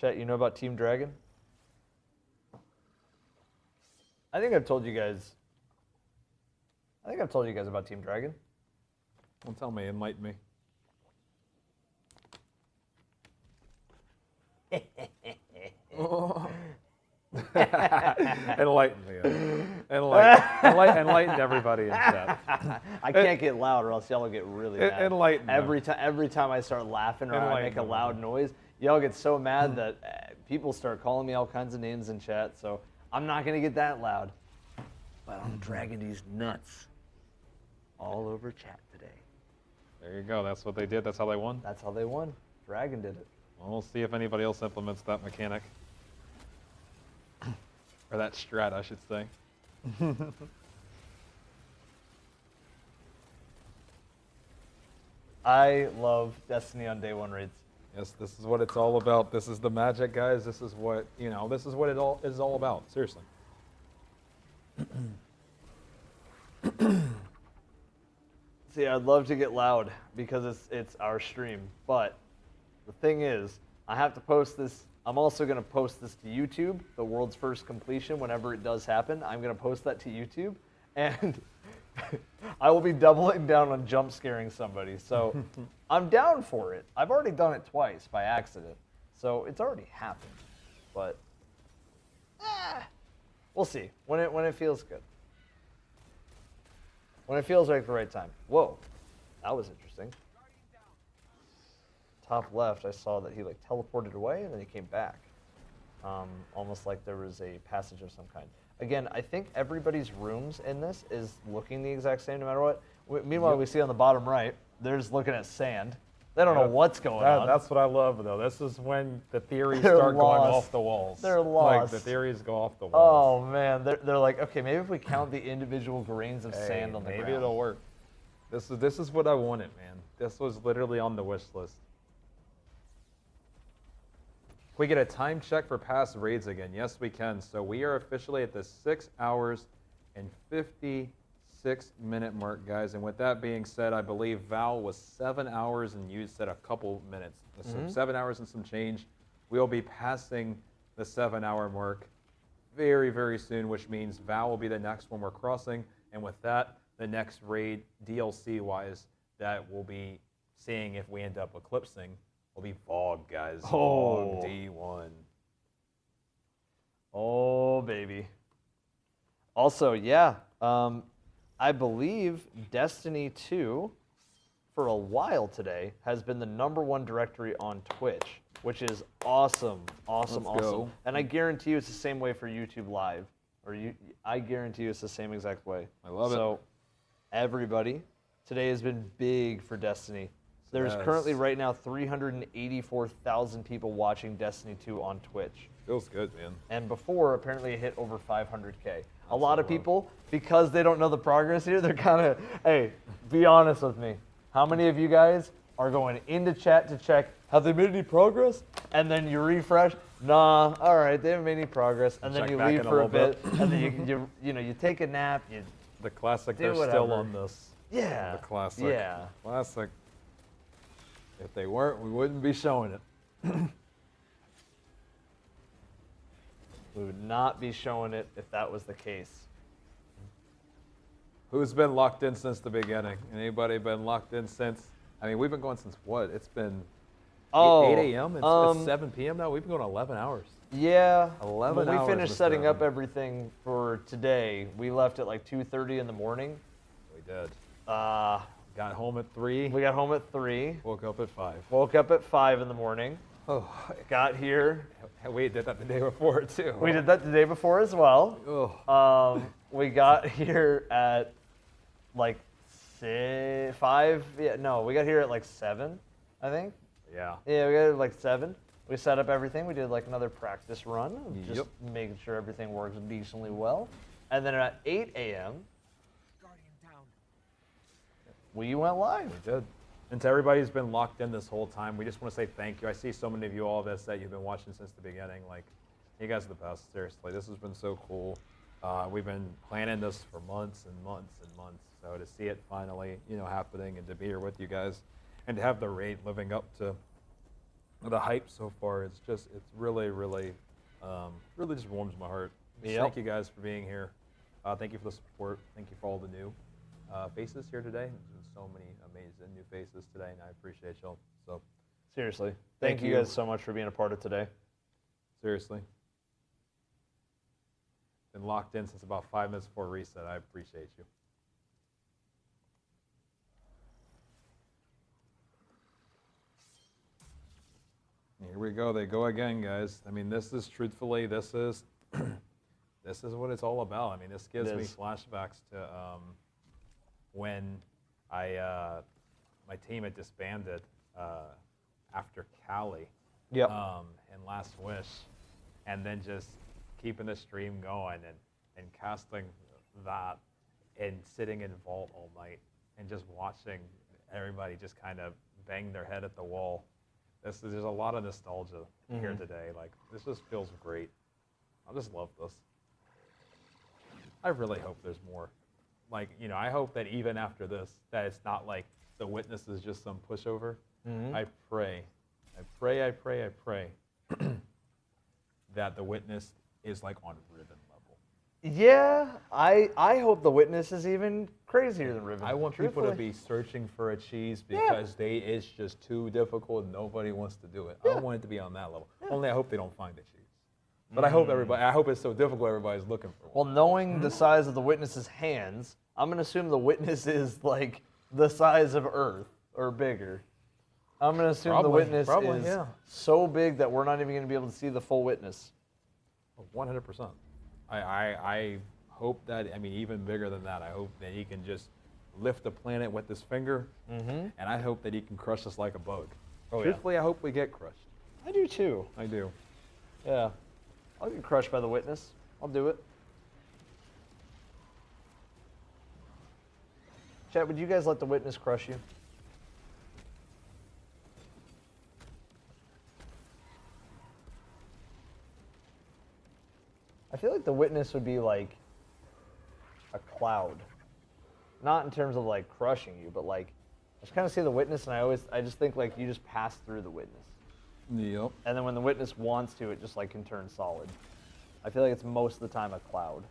Chat, you know about Team Dragon? I think I've told you guys about Team Dragon. Well, tell me, enlighten me. Enlighten me. Enlighten everybody in chat. I can't get loud or else y'all will get really mad. Enlighten them. Every time I start laughing or I make a loud noise, y'all get so mad that people start calling me all kinds of names in chat. So I'm not gonna get that loud. But I'm dragging these nuts all over chat today. There you go. That's what they did. That's how they won. That's how they won. Dragon did it. Well, we'll see if anybody else implements that mechanic. Or that strat, I should say. I love Destiny on day 1 raids. Yes, this is what it's all about. This is the magic, guys. This is what, this is what it all is all about. Seriously. See, I'd love to get loud because it's our stream, but the thing is, I have to post this. I'm also going to post this to YouTube, the world's first completion, whenever it does happen. I'm going to post that to YouTube, and I will be doubling down on jump scaring somebody. So I'm down for it. I've already done it twice by accident, so it's already happened. But we'll see when it feels good. When it feels like the right time. Whoa, that was interesting. Top left, I saw that he like teleported away and then he came back. Almost like there was a passage of some kind. Again, I think everybody's rooms in this is looking the exact same no matter what. Meanwhile, we see on the bottom right, they're just looking at sand. They don't know what's going on. That's what I love, though. This is when the theories They're start going lost. off the walls. They're lost. Like, the theories go off the walls. Oh, man. They're like, okay, maybe if we count the individual grains of sand on the ground. Maybe it'll work. This is what I wanted, man. This was literally on the wish list. Can we get a time check for past raids again? Yes, we can. So we are officially at the 6 hours and 56-minute mark, guys. And with that being said, I believe Val was 7 hours and you said a couple minutes. So 7 hours and some change. We'll be passing the 7-hour mark very, very soon, which means Val will be the next one we're crossing. And with that, the next raid, DLC-wise, that we'll be seeing if we end up eclipsing will be Fog, guys. Fog D1. Oh, baby. Also, yeah, I believe Destiny 2, for a while today, has been the #1 directory on Twitch, which is awesome, awesome, Let's awesome. go. And I guarantee you it's the same way for YouTube Live. I guarantee you it's the same exact way. I love it. So, everybody, today has been big for Destiny. There's Yes. currently right now 384,000 people watching Destiny 2 on Twitch. Feels good, man. And before, apparently it hit over 500K. A lot of people, because they don't know the progress here, they're kind of, hey, be honest with me. How many of you guys are going into chat to check, have they made any progress? And then you refresh, nah, all right, they haven't made any progress. And then Check you back leave in a for a little bit, and then you take a nap, you The classic, do they're whatever. still on this. Yeah. The classic. Yeah. Classic. If they weren't, we wouldn't be showing it. We would not be showing it if that was the case. Who's been locked in since the beginning? Anybody been locked in since? I mean, we've been going since what? It's been 8 a.m. It's 7 p.m. now. We've been going 11 hours. Yeah. 11 when hours. we finished Mr. setting up Evan. everything for today, we left at like 2:30 in the morning. We did. Got home at 3. We got home at 3. Woke up at 5. Woke up at 5 in the morning. Oh. Got here. We did that the day before too. We did that the day before as well. We got here at like 5. Yeah, no, we got here at like 7, I think. Yeah. Yeah, we got here at like 7. We set up everything. We did like another practice run, just Yep. making sure everything works decently well. And then at 8 a.m., we went live. We did. And to everybody who's been locked in this whole time, we just want to say thank you. I see so many of you all that said you've been watching since the beginning. Like, you guys are the best. Seriously, this has been so cool. We've been planning this for months and months and months. So to see it finally, happening, and to be here with you guys, and to have the raid living up to the hype so far, it's really, really, really just warms my heart. Yep. Thank you guys for being here. Thank you for the support. Thank you for all the new faces here today. There's been so many amazing new faces today, and I appreciate y'all. So Seriously. Thank you guys so much for being a part of today. seriously. Been locked in since about 5 minutes before reset. I appreciate you. Here we go. They go again, guys. I mean, this is truthfully, this is what it's all about. I mean, this gives me flashbacks to when my team had disbanded after Cali. Yep. And Last Wish, and then just keeping the stream going and casting that and sitting in Vault all night and just watching everybody just kind of bang their head at the wall. There's a lot of nostalgia here today. Like, this just feels great. I just love this. I really hope there's more. Like, I hope that even after this, that it's not like the Witness is just some pushover. I pray that the Witness is like on Riven level. Yeah, I hope the Witness is even crazier than Riven. I want people to be searching for a cheese because it's just too difficult and nobody wants to do it. I don't want it to be on that level. Only I hope they don't find a cheese. But I hope it's so difficult everybody's looking for one. Well, knowing the size of the Witness's hands, I'm gonna assume the Witness is like the size of Earth or bigger. I'm gonna assume the Witness is so big that we're not even gonna be able to see the full Witness. 100%. I hope that, even bigger than that, I hope that he can just lift the planet with his finger, and I hope that he can crush us like a bug. Truthfully, I hope we get crushed. I do too. I do. Yeah. I'll get crushed by the Witness. I'll do it. Chat, would you guys let the Witness crush you? I feel like the Witness would be like a cloud. Not in terms of like crushing you, but like I just kind of see the Witness and I just think like you just pass through the Witness. Yep. And then when the Witness wants to, it just like can turn solid. I feel like it's most of the time a cloud.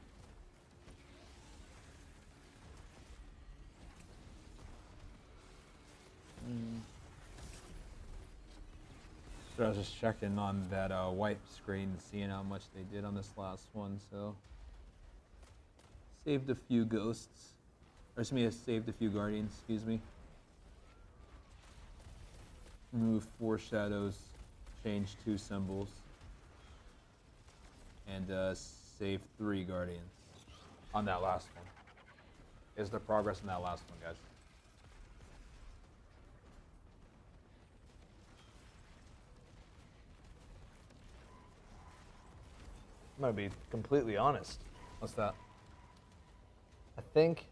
So I was just checking on that wipe screen, seeing how much they did on this last one. So saved a few ghosts, or excuse me, saved a few guardians. Excuse me. Remove 4 shadows, change 2 symbols, and save 3 guardians on that last one. Is the progress on that last one, guys? I'm gonna be completely honest. What's that? I think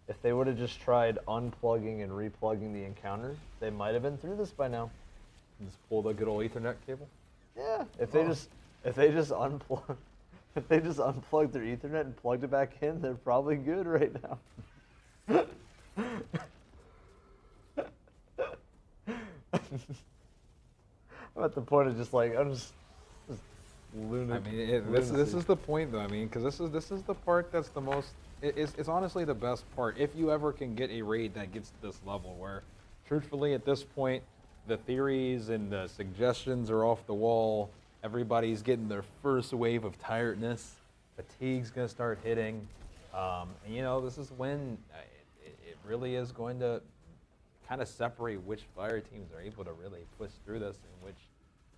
if they would have just tried unplugging and replugging the encounter, they might have been through this by now. Just pull the good old Ethernet cable? Yeah. If they just unplugged their Ethernet and plugged it back in, they're probably good right now. I'm at the point of just like I'm just lunatic. I mean, this is the point, though. I mean, because this is the part that's the most. It's honestly the best part. If you ever can get a raid that gets to this level, where, truthfully, at this point, the theories and the suggestions are off the wall. Everybody's getting their first wave of tiredness. Fatigue's gonna start hitting, and this is when it really is going to kind of separate which fire teams are able to really push through this and which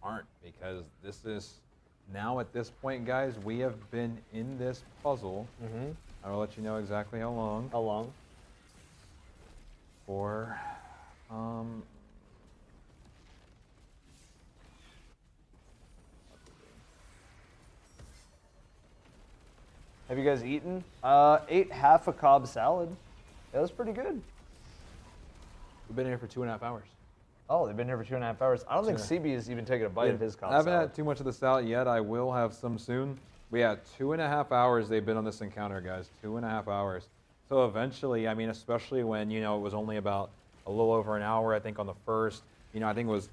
aren't, because this is. Now at this point, guys, we have been in this puzzle. I will let you know exactly how long. How long? For, Have you guys eaten? Ate half a Cobb salad. That was pretty good. We've been here for 2.5 hours. Oh, they've been here for 2.5 hours. I don't think CB has even taken a bite of his Cobb I haven't salad. had too much of the salad yet. I will have some soon. Yeah, 2.5 hours they've been on this encounter, guys. 2.5 hours. So eventually, I mean, especially when, you know, it was only about a little over an hour, I think, on the first. You know, I think it was,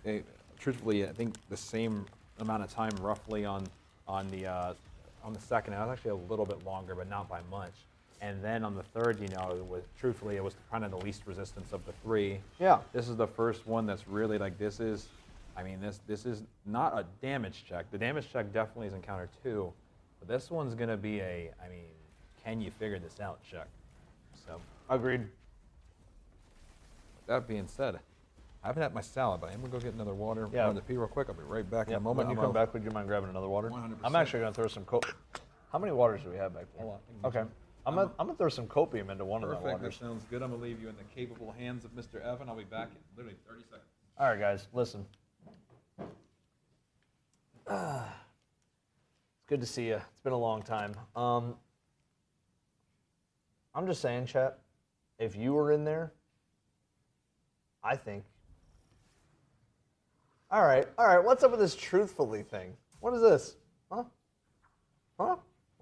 truthfully, I think the same amount of time roughly on the second. It was actually a little bit longer, but not by much. And then on the third, you know, it was, truthfully, it was kind of the least resistance of the three. Yeah. This is the first one that's really like, this is, I mean, this is not a damage check. The damage check definitely is encounter 2, but this one's gonna be a, I mean, can you figure this out check. So. Agreed. With that being said, I haven't had my salad, but I'm gonna go get another water. Yeah. I'm gonna pee real quick. I'll be right back in a moment. When you come back, would you mind grabbing another water? 100%. I'm actually gonna throw some How many waters do we have back there? Okay. I'm gonna throw some copium into one of the Perfect. waters. That sounds good. I'm gonna leave you in the capable hands of Mr. Evan. I'll be back in literally 30 seconds. All right, guys, listen. It's good to see you. It's been a long time. I'm just saying, chat, if you were in there, I think. All right, what's up with this truthfully thing? What is this? Huh? Why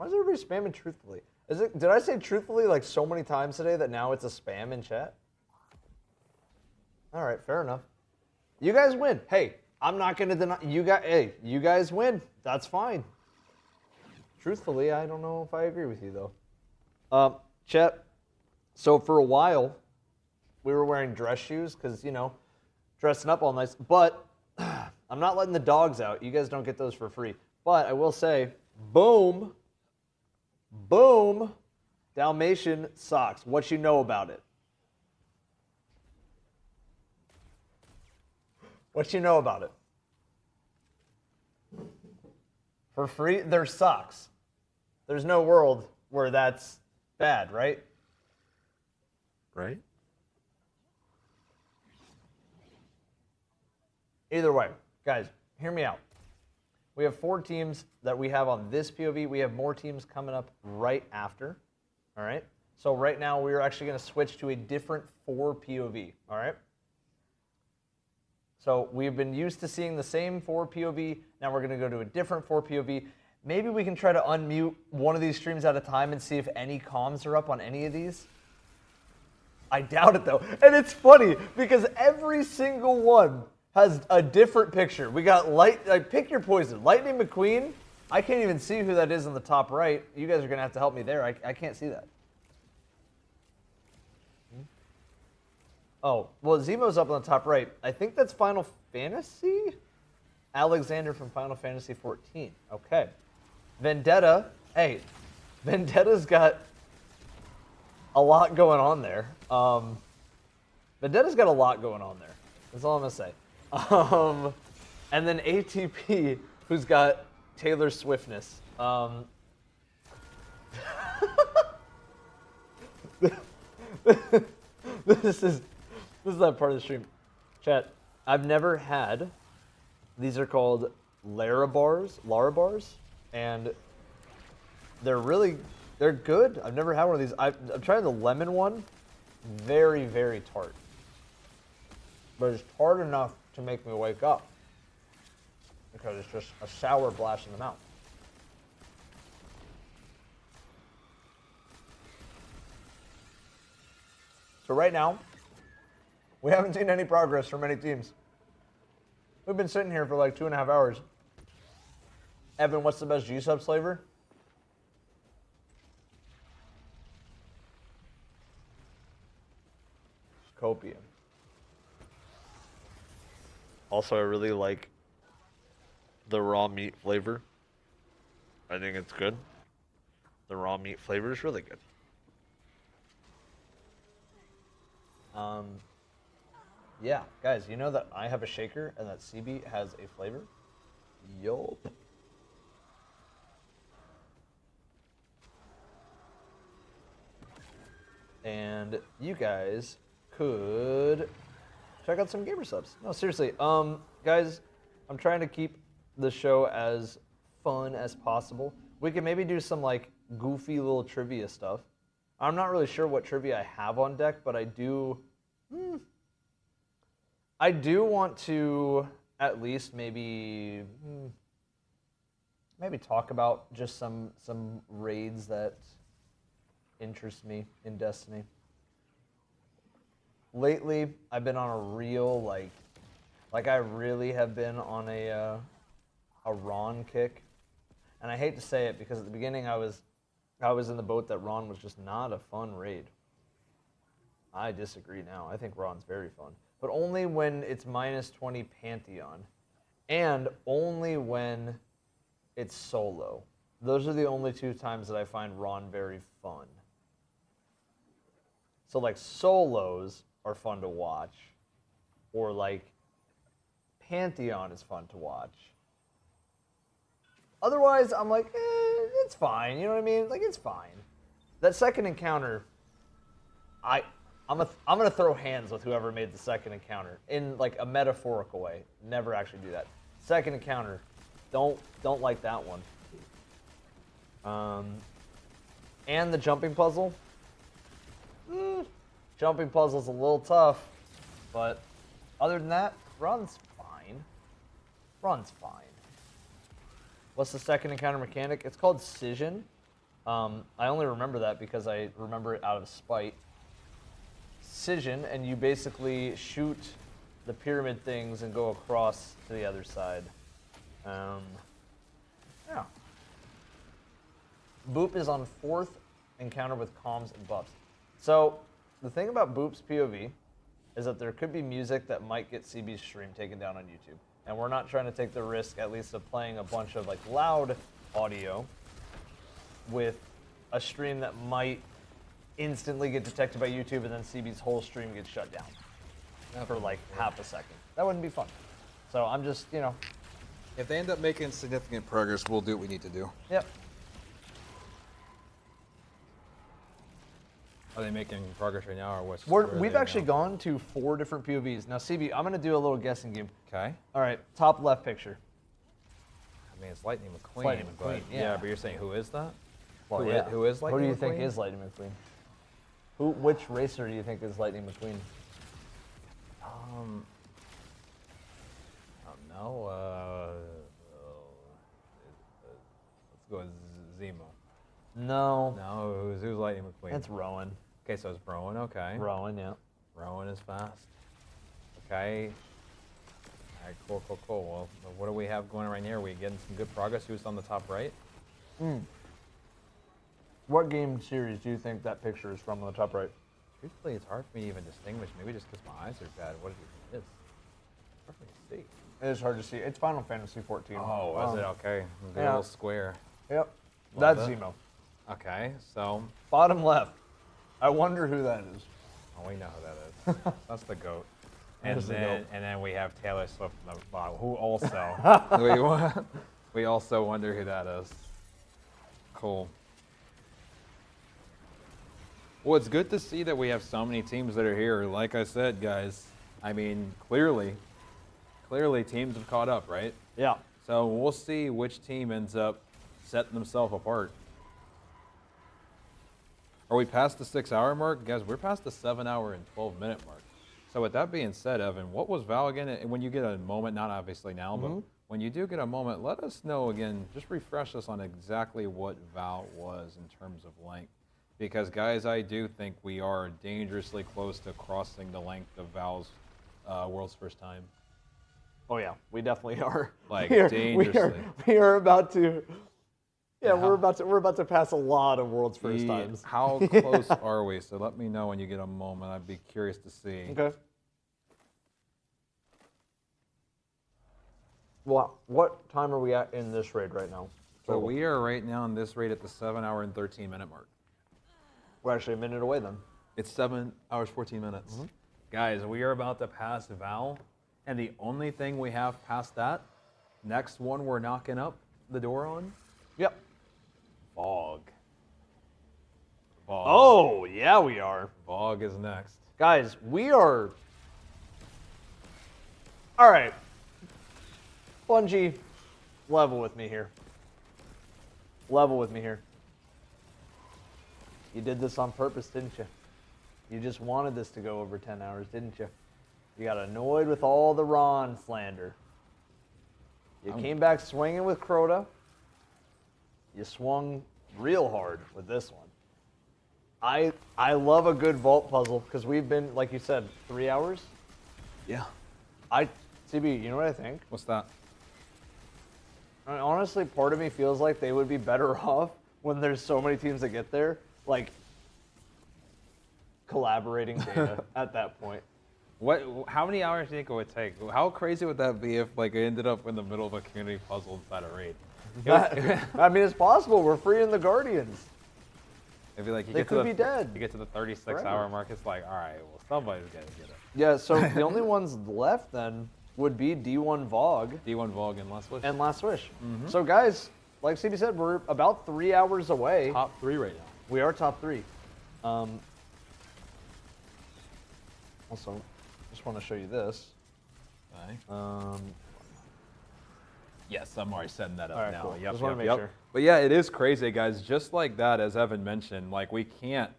is everybody spamming truthfully? Did I say truthfully like so many times today that now it's a spam in chat? All right, fair enough. You guys win. Hey, I'm not going to deny you guys. Hey, you guys win. That's fine. Truthfully, I don't know if I agree with you though. Chet. So for a while, we were wearing dress shoes because, you know, dressing up all nice. But I'm not letting the dogs out. You guys don't get those for free. But I will say, boom, Dalmatian socks. What you know about it? What you know about it? For free, they're socks. There's no world where that's bad, right? Right? Either way, guys, hear me out. We have 4 teams that we have on this POV. We have more teams coming up right after, all right? So right now, we're actually going to switch to a different 4 POV, all right? So we've been used to seeing the same 4 POV. Now we're going to go to a different 4 POV. Maybe we can try to unmute one of these streams at a time and see if any comms are up on any of these. I doubt it, though. And it's funny because every single one has a different picture. We got pick your poison. Lightning McQueen. I can't even see who that is in the top right. You guys are going to have to help me there. I can't see that. Oh, well, Zemo's up on the top right. I think that's Final Fantasy? Alexander from Final Fantasy 14. Okay. Vendetta. Hey, Vendetta's got a lot going on there. Vendetta's got a lot going on there. That's all I'm going to say. And then ATP, who's got Taylor Swiftness. This is that part of the stream. Chat, I've never had, these are called Lara bars, and they're good. I've never had one of these. I'm trying the lemon one, very, very tart. But it's tart enough to make me wake up because it's just a sour blast in the mouth. So right now, we haven't seen any progress from any teams. We've been sitting here for like 2.5 hours. Evan, what's the best G-Subs flavor? Copium. Also, I really like the raw meat flavor. I think it's good. The raw meat flavor is really good. Yeah, guys, you know that I have a shaker and that CB has a flavor? Yup. And you guys could check out some gamer subs. No, seriously. Guys, I'm trying to keep the show as fun as possible. We can maybe do some like goofy little trivia stuff. I'm not really sure what trivia I have on deck, but I do want to at least maybe maybe talk about just some raids that interest me in Destiny. Lately, I've been on a real like I really have been on a Ron kick, and I hate to say it because at the beginning I was in the boat that Ron was just not a fun raid. I disagree now. I think Ron's very fun, but only when it's -20 Pantheon, and only when it's solo. Those are the only two times that I find Ron very fun. So like solos are fun to watch, or like Pantheon is fun to watch. Otherwise, I'm like, it's fine. You know what I mean? Like, it's fine. That second encounter, I'm gonna throw hands with whoever made the second encounter in like a metaphorical way. Never actually do that. Second encounter, don't like that one. And the jumping puzzle. Jumping puzzle's a little tough, but other than that, Ron's fine. Ron's fine. What's the second encounter mechanic? It's called Scission. I only remember that because I remember it out of spite. Scission, and you basically shoot the pyramid things and go across to the other side. Yeah. Boop is on 4th encounter with comms and buffs. So the thing about Boop's POV is that there could be music that might get CB's stream taken down on YouTube. And we're not trying to take the risk, at least, of playing a bunch of like loud audio with a stream that might instantly get detected by YouTube and then CB's whole stream gets shut down for like half a second. That wouldn't be fun. So I'm just, you know. If they end up making significant progress, we'll do what we need to do. Yep. Are they making progress right now, or what's? We've actually gone to 4 different POVs. Now, CB, I'm going to do a little guessing game. Okay. All right, top left picture. I mean, it's Lightning McQueen. Lightning McQueen, but, yeah. But you're saying who is that? Well, who, yeah. Who is Lightning McQueen? Who do you think is Lightning McQueen? Which racer do you think is Lightning McQueen? I don't know. Let's go with Zemo. No. No, who's Lightning McQueen? It's Rowan. Okay, so it's Rowan, okay. Rowan, yeah. Rowan is fast. Okay. All right, cool. Well, what do we have going right here? Are we getting some good progress? Who's on the top right? What game series do you think that picture is from on the top right? Truthfully, it's hard for me to even distinguish. Maybe just because my eyes are bad. What do you think it is? Hard for me to see. It is hard to see. It's Final Fantasy 14. Oh, is it? Okay. Good little square. Yep. Love That's it. Zemo. Okay, so. Bottom left. I wonder who that is. Oh, we know who that is. That's the GOAT. And then we have Taylor Swift on the bottom, who also we also wonder who that is. Cool. Well, it's good to see that we have so many teams that are here. Like I said, guys, I mean, clearly teams have caught up, right? Yeah. So we'll see which team ends up setting themselves apart. Are we past the 6-hour mark? Guys, we're past the 7-hour and 12-minute mark. So with that being said, Evan, what was Val again? And when you get a moment, not obviously now, but when you do get a moment, let us know again, just refresh us on exactly what Val was in terms of length. Because guys, I do think we are dangerously close to crossing the length of Val's world's first time. Oh yeah, we definitely are. Like dangerously. We are about to. Yeah, we're about to pass a lot of world's first times. How close are we? So let me know when you get a moment. I'd be curious to see. Okay. Well, what time are we at in this raid right now? So we are right now in this raid at the 7-hour and 13-minute mark. We're actually a minute away then. It's 7 hours, 14 minutes. Guys, we are about to pass Val, and the only thing we have past that, next one we're knocking up the door on. Yep. Fog. Oh, yeah, we are. Fog is next. Guys, we are. All right. Bungie, level with me here. Level with me here. You did this on purpose, didn't you? You just wanted this to go over 10 hours, didn't you? You got annoyed with all the Ron slander. You came back swinging with Crota. you swung real hard with this one. I love a good vault puzzle because we've been, like you said, 3 hours. Yeah. CB, you know what I think? What's that? Honestly, part of me feels like they would be better off when there's so many teams that get there, like collaborating data at that point. How many hours do you think it would take? How crazy would that be if like it ended up in the middle of a community puzzle inside a raid? I mean, it's possible. We're freeing the Guardians. It'd be like They could be dead. You get to the 36-hour Forever. mark. It's like, all right, well, somebody's gonna get it. Yeah. So the only ones left then would be D1 Vogue. D1 Vogue and Last Wish. And Last Wish. So guys, like CB said, we're about 3 hours away. Top 3 right now. We are top 3. Also, just want to show you this. Okay. Yes, I'm already setting that up All right, now. cool. Yep, Just wanna yep, make yep. sure. But yeah, it is crazy, guys. Just like that, as Evan mentioned, like we can't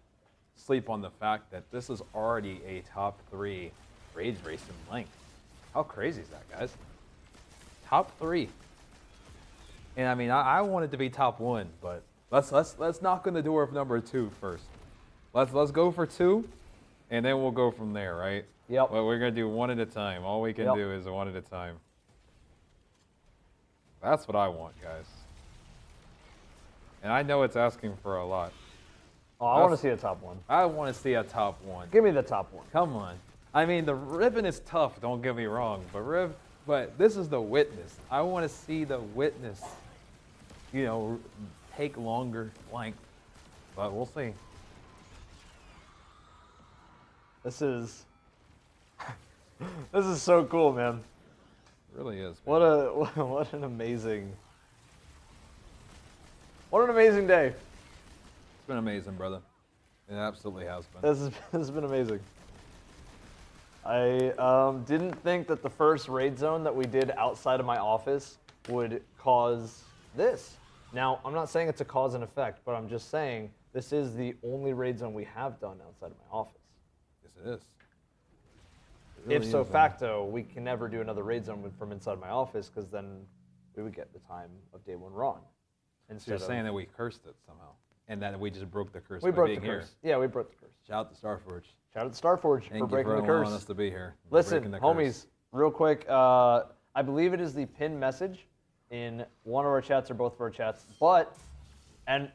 sleep on the fact that this is already a top 3 rage race in length. How crazy is that, guys? Top 3. And I mean, I want it to be top 1, but let's knock on the door of number 2 first. Let's go for 2, and then we'll go from there, right? Yep. But we're gonna do one at a time. All we can do is one at a time. That's what I want, guys. And I know it's asking for a lot. Oh, I want to see a top 1. I want to see a top 1. Give me the top 1. Come on. I mean, the ribbon is tough, don't get me wrong, but this is the witness. I want to see the witness, you know, take longer length. But we'll see. This is so cool, man. It really is. What an amazing day. It's been amazing, brother. It absolutely has been. This has been amazing. I didn't think that the first raid zone that we did outside of my office would cause this. Now, I'm not saying it's a cause and effect, but I'm just saying this is the only raid zone we have done outside of my office. Yes, it is. Ipso facto, we can never do another raid zone from inside my office because then we would get the time of day 1 wrong. So you're saying that we cursed it somehow, and that we just broke the curse We by broke being the here. curse. Yeah, we broke the curse. Shout out to Starforge. Shout out to Starforge for breaking the curse. allowing us to be here. Listen, Breaking the homies, curse. real quick, I believe it is the pinned message in one of our chats or both of our chats. And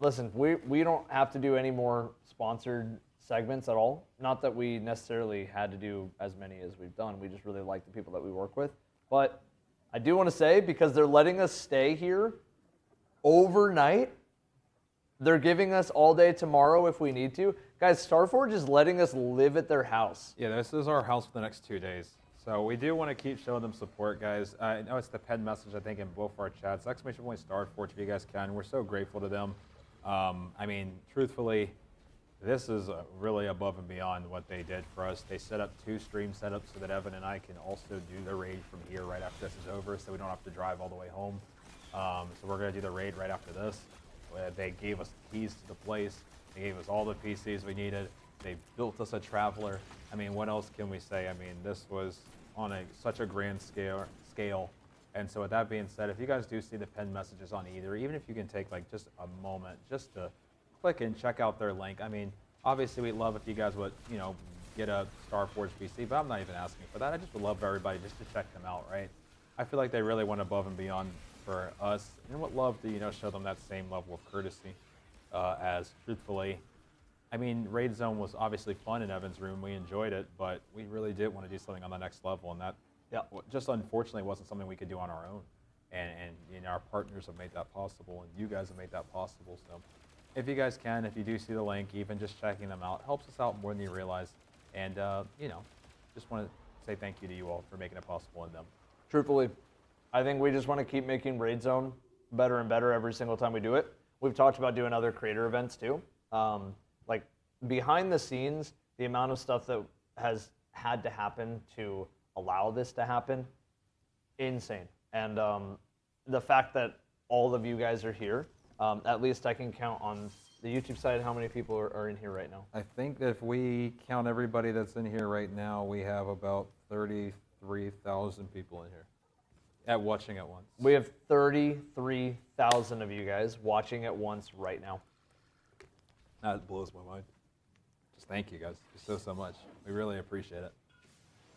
listen, we don't have to do any more sponsored segments at all. Not that we necessarily had to do as many as we've done. We just really like the people that we work with. But I do want to say, because they're letting us stay here overnight, they're giving us all day tomorrow if we need to. Guys, Starforge is letting us live at their house. Yeah, this is our house for the next 2 days. So we do want to keep showing them support, guys. I know it's the pen message, I think, in both our chats. ! Starforge if you guys can. We're so grateful to them. I mean, truthfully, this is really above and beyond what they did for us. They set up 2 stream setups so that Evan and I can also do the raid from here right after this is over, so we don't have to drive all the way home. So we're going to do the raid right after this. They gave us the keys to the place. They gave us all the PCs we needed. They built us a traveler. I mean, what else can we say? I mean, this was on such a grand scale. And so with that being said, if you guys do see the pinned messages on either, even if you can take like just a moment just to click and check out their link. I mean, obviously we'd love if you guys would, you know, get a Starforge PC, but I'm not even asking for that. I just would love for everybody just to check them out, right? I feel like they really went above and beyond for us, and would love to, you know, show them that same level of courtesy as truthfully. I mean, Raid Zone was obviously fun in Evan's room. We enjoyed it, but we really did want to do something on the next level, and that just unfortunately wasn't something we could do on our own. And you know, our partners have made that possible, and you guys have made that possible. So if you guys can, if you do see the link, even just checking them out helps us out more than you realize. And you know, just want to say thank you to you all for making it possible in them. Truthfully, I think we just want to keep making Raid Zone better and better every single time we do it. We've talked about doing other creator events too. Like behind the scenes, the amount of stuff that has had to happen to allow this to happen, insane. And the fact that all of you guys are here, at least I can count on the YouTube side how many people are in here right now. I think that if we count everybody that's in here right now, we have about 33,000 people in here. At watching at once. We have 33,000 of you guys watching at once right now. That blows my mind. Just thank you guys so much. We really appreciate it.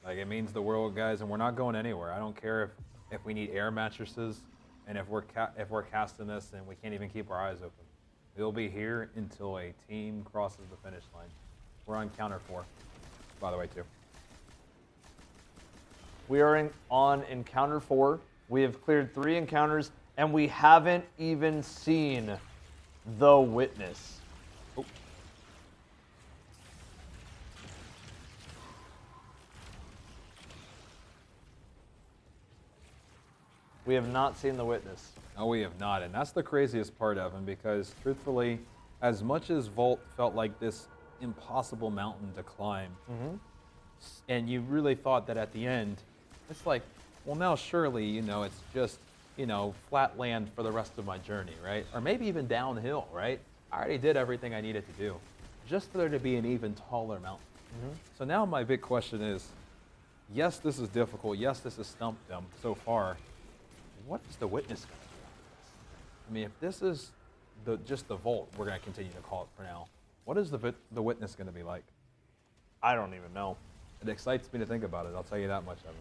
Like, it means the world, guys, and we're not going anywhere. I don't care if we need air mattresses and if we're casting this and we can't even keep our eyes open. We'll be here until a team crosses the finish line. We're on counter 4, by the way, too. We are on encounter 4. We have cleared 3 encounters, and we haven't even seen the witness. Oh. We have not seen the witness. No, we have not, and that's the craziest part, Evan, because truthfully, as much as Vault felt like this impossible mountain to climb, and you really thought that at the end, it's like, well, now surely, you know, it's just, you know, flat land for the rest of my journey, right? Or maybe even downhill, right? I already did everything I needed to do, just for there to be an even taller mountain. So now my big question is, yes, this is difficult. Yes, this has stumped them so far. What is the witness going to do? I mean, if this is just the Vault, we're going to continue to call it for now. What is the witness going to be like? I don't even know. It excites me to think about it. I'll tell you that much, Evan.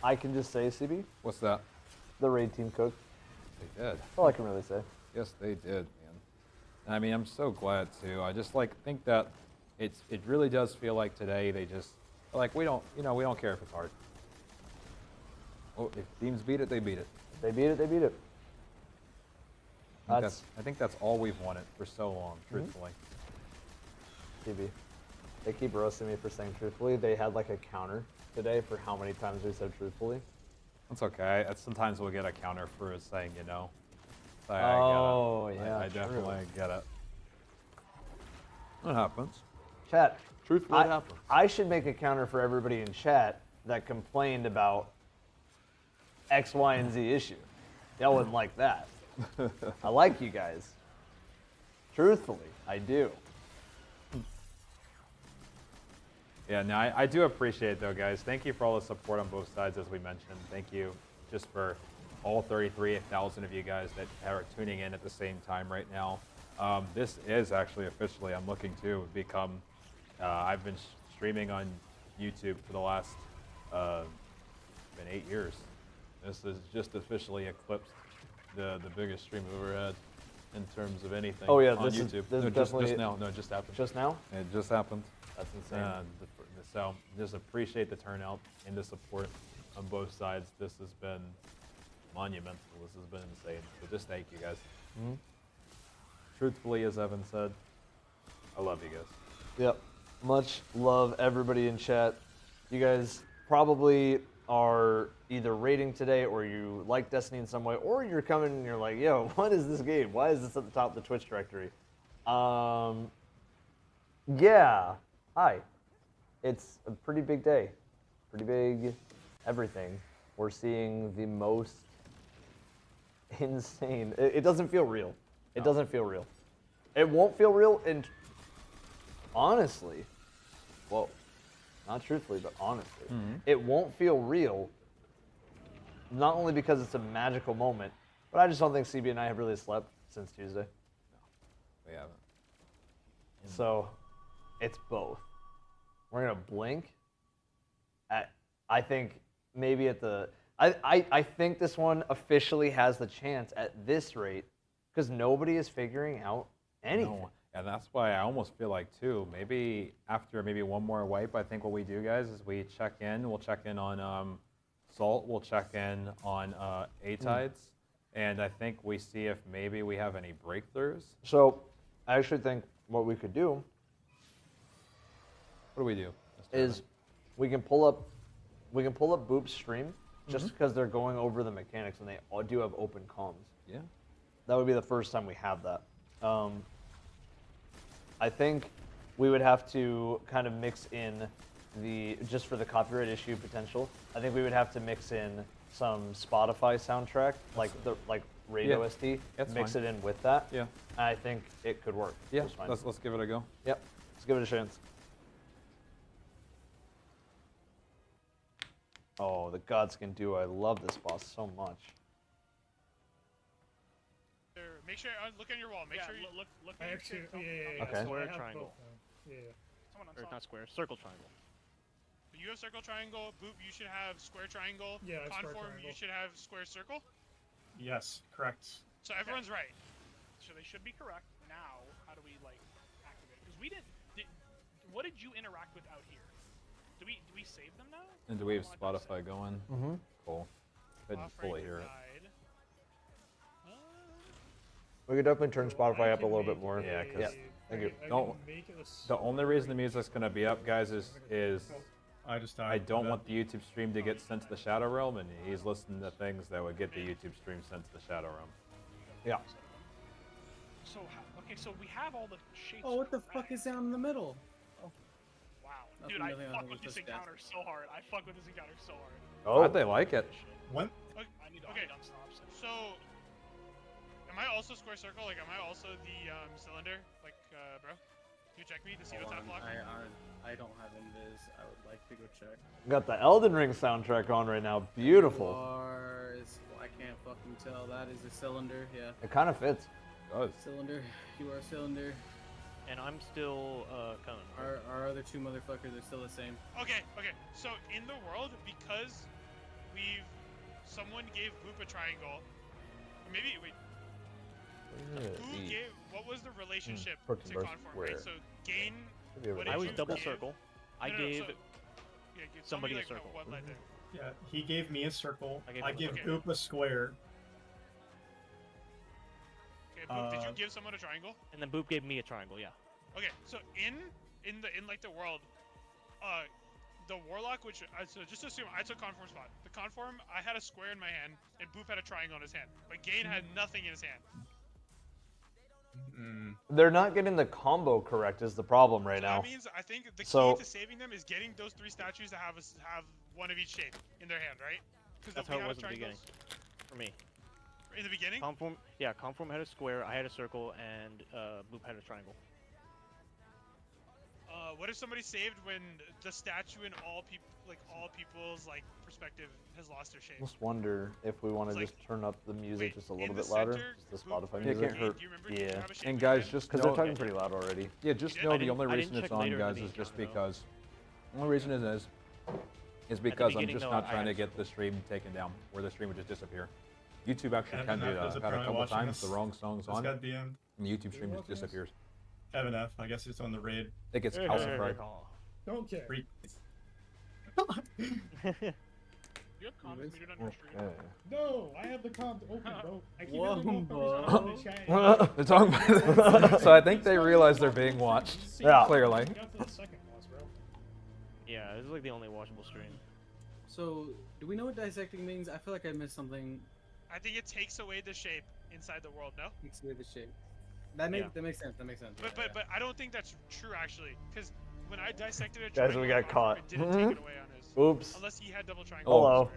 I can just say, CB. What's that? The raid team cooked. They did. That's all I can really say. Yes, they did, man. I mean, I'm so glad too. I just think that it really does feel like today they just like we don't care if it's hard. Oh, if teams beat it, they beat it. If they beat it, they beat it. I think that's all we've wanted for so long, truthfully. CB. They keep roasting me for saying truthfully. They had like a counter today for how many times we said truthfully. That's okay. Sometimes we'll get a counter for saying, you know. So Oh, I get it. yeah, I definitely get it. What happens? Chat. Truthfully, it happens. I should make a counter for everybody in chat that complained about X, Y, and Z issue. Y'all wouldn't like that. I like you guys. Truthfully, I do. Yeah, no, I do appreciate it, though, guys. Thank you for all the support on both sides, as we mentioned. Thank you just for all 33,000 of you guys that are tuning in at the same time right now. This is actually officially, I'm looking to become, I've been streaming on YouTube for the last, been 8 years. This has just officially eclipsed the biggest stream we've ever had in terms of anything Oh, yeah, on this YouTube. is definitely just now. No, it just happened. Just now? It just happened. That's insane. So just appreciate the turnout and the support on both sides. This has been monumental. This has been insane. So just thank you guys. Truthfully, as Evan said, I love you guys. Yep. Much love, everybody in chat. You guys probably are either raiding today or you like Destiny in some way, or you're coming and you're like, yo, what is this game? Why is this at the top of the Twitch directory? Yeah. Hi. It's a pretty big day. Pretty big everything. We're seeing the most insane. It doesn't feel real. It doesn't feel real. It won't feel real and honestly, well, not truthfully, but honestly, it won't feel real, not only because it's a magical moment, but I just don't think CB and I have really slept since Tuesday. No, we haven't. So, it's both. We're gonna blink at, I think, maybe at the, I think this one officially has the chance at this rate, because nobody is figuring out anything. No. And that's why I almost feel like, too, maybe after one more wipe, I think what we do, guys, is we check in. We'll check in on Salt. We'll check in on A-Tides. And I think we see if maybe we have any breakthroughs. So, I actually think what we could do. What do we do? Is we can pull up Boop's stream just because they're going over the mechanics and they all do have open comms. Yeah. That would be the first time we have that. I think we would have to kind of mix in just for the copyright issue potential, I think we would have to mix in some Spotify soundtrack, like radio Yeah, SD, that's mix fine. it in with that. Yeah. I think it could work. Yeah, just fine. let's give it a go. Yep, let's give it a chance. Oh, the Godskin duo. I love this boss so much. Make sure look on your wall. Make sure you look. I actually, yeah. Okay. I Square have triangle. both now. Yeah. Someone on Or top. not square, circle triangle. You have circle triangle. Boop, you should have square triangle. Yeah, I have square Conform, you triangle. should have square circle. Yes, correct. So everyone's right. So they should be correct. Now, how do we like activate? Because we didn't. What did you interact with out here? Do we save them now? And do we have Spotify going? Mm-hmm. Cool. Couldn't fully hear it. We could definitely turn Spotify up a little bit more. Yeah, because Thank you. the only reason the music's gonna be up, guys, is I don't want the YouTube stream to get sent to the Shadow Realm, and he's listening to things that would get the YouTube stream sent to the Shadow Realm. Yeah. So okay, so we have all the shapes. Oh, what the fuck is down in the middle? Wow, Nothing dude, I really on fuck the with this discuss. encounter so hard. I fuck with this encounter so hard. Oh. Glad they like it. What? I need to unstop. So, am I also square circle? Like, am I also the cylinder? Like, bro, you check me to see what's Hold top on, lock. I don't have invis. I would like to go check. Got the Elden Ring soundtrack on right now. Beautiful. Bars. I can't fucking tell. That is a cylinder. Yeah. It kind of fits. Cylinder. You are a cylinder. And I'm still cone. Our other two motherfuckers are still the same. Okay. So in the world, because someone gave Boop a triangle. Or maybe wait. Who gave? What was the relationship to Perkinberg conform? Right. square. So gain. What I did was you double give? circle. I No, gave so, yeah, give somebody a like, circle. What led there? Yeah, he gave me a circle. I gave I him a give circle. Goop a square. Okay, Boop, did you give someone a triangle? And then Boop gave me a triangle. Yeah. Okay, so in like the world, the warlock, which so just assume I took conform spot. The conform, I had a square in my hand, and Boop had a triangle in his hand, but Gain had nothing in his hand. They're not getting the combo correct is the problem right So now. that means I think the So- key to saving them is getting those three statues to have one of each shape in their hand, right? That's how it was in the beginning. For me. In the beginning? Conform had a square, I had a circle, and Boop had a triangle. What if somebody saved when the statue in all people's like perspective has lost their shape? Just wonder if we want to It's just turn up the music just a little in bit the louder, center, just the Boop, Spotify It music. can't hurt. Do you remember? Did you Yeah. have a shape And in your guys, hand? just Because know, they're talking pretty loud already. yeah, just did? know I the only I didn't reason it's check on, later in guys, the is just encounter, because. The only reason is because I'm beginning, just though, not I trying to had get the stream taken down, where the stream would just disappear. YouTube actually Evan can do F. that. is I've had a apparently couple watching times this. the wrong songs Just on, got DM'd. and the YouTube stream just disappears. Evan F. I guess it's on the raid. It gets calcified. Don't care. Freak. Do you have comments muted on your stream? No, I have the comms open, bro. I keep Whoa, every bro. motherfucker in the chat. They're talking about so I think they realize they're being watched. Yeah. Clearly. Got to the second boss, bro. Yeah, this is like the only watchable stream. So, do we know what dissecting means? I feel like I missed something. I think it takes away the shape inside the world. No. Takes away the shape. That makes sense. That makes sense. But I don't think that's true actually, because when I dissected a Guys, triangle, we got caught. It didn't take it away on his. Oops. Unless he had double triangle. Hello.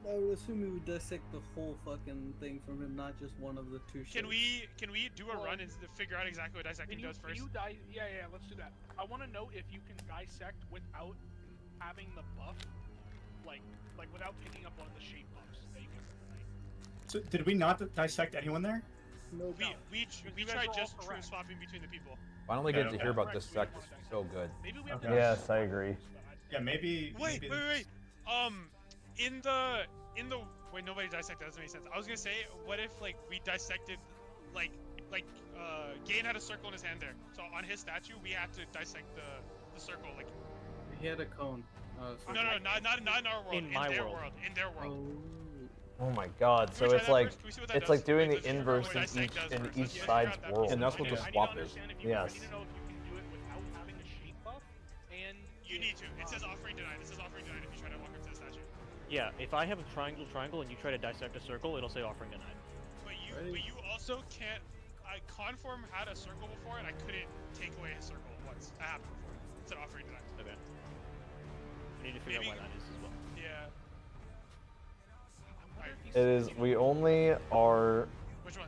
I would assume we would dissect the whole fucking thing from him, not just one of the two shapes. Can we do a run and figure out exactly what dissecting does first? Yeah, let's do that. I want to know if you can dissect without having the buff, like without picking up one of the shape buffs that you can. So did we not dissect anyone there? No. We you guys tried are all just correct. swapping between the people. Finally get to Okay. hear about this sect. This is so good. Maybe we have Okay. to. Yes, I agree. Yeah, maybe. Wait. maybe In the wait, nobody dissected. That doesn't make sense. I was gonna say, what if like we dissected, like Gain had a circle in his hand there. So on his statue, we had to dissect the circle. Like He had a cone. no, not in our world. In my their world. In their world. Oh my God! So Can we try it's that like first? Can we see what that it's does? like doing Wait, the let's inverse figure in out what each dissect in does each first. Let's side's figure out that world. And that's what the I need swap to is. understand if you, Yes. I need to know if you can do it without having a shape buff, and You need to. It says offering denied. It says offering denied if you try to walk up to the statue. Yeah, if I have a triangle, and you try to dissect a circle, it'll say offering denied. But you also can't. Conform had a circle before, and I couldn't take away his circle once. That happened before. It said offering denied. Okay. I need to figure out why that is as well. Yeah. It is. We only are.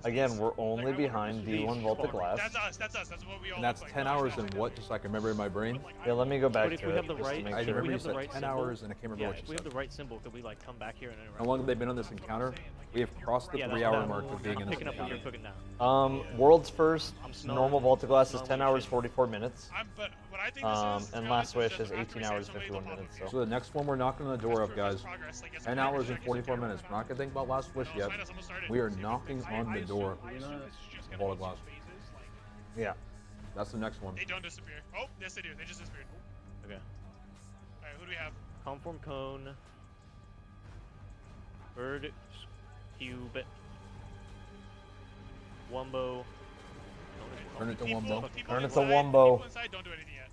Again, we're only behind D1 Vault of Glass. That's us. That's what we all. And that's look like. 10 hours and what? Just so I can remember in my brain. Yeah, let me go back But if to we it. have the just to right, make I sure. remember we you have the said right 10 symbol, hours and I can't remember yeah, what you if we have said. the right symbol, could we like come back here and interact? How long have they been on this encounter? We have crossed the Yeah, 3 that's hour about- mark of being in I'm this picking up what encounter. you're cooking now. World's first smelling normal Vault of Glass is it. 10 hours 44 minutes. But what I think this is, And Last Wish is 18 hours 51 minutes. So the next one we're knocking on the door of, guys. 10 hours and 44 minutes. We're not gonna think about Last Wish yet. We are knocking on the door of Vault of Glass. Yeah. That's the next one. They don't disappear. Oh, yes they do. They just disappeared. Okay. Alright, who do we have? Conform cone. Bird. Cube. Wumbo. Turn it to Wumbo. Turn it to Wumbo. People inside don't do anything yet.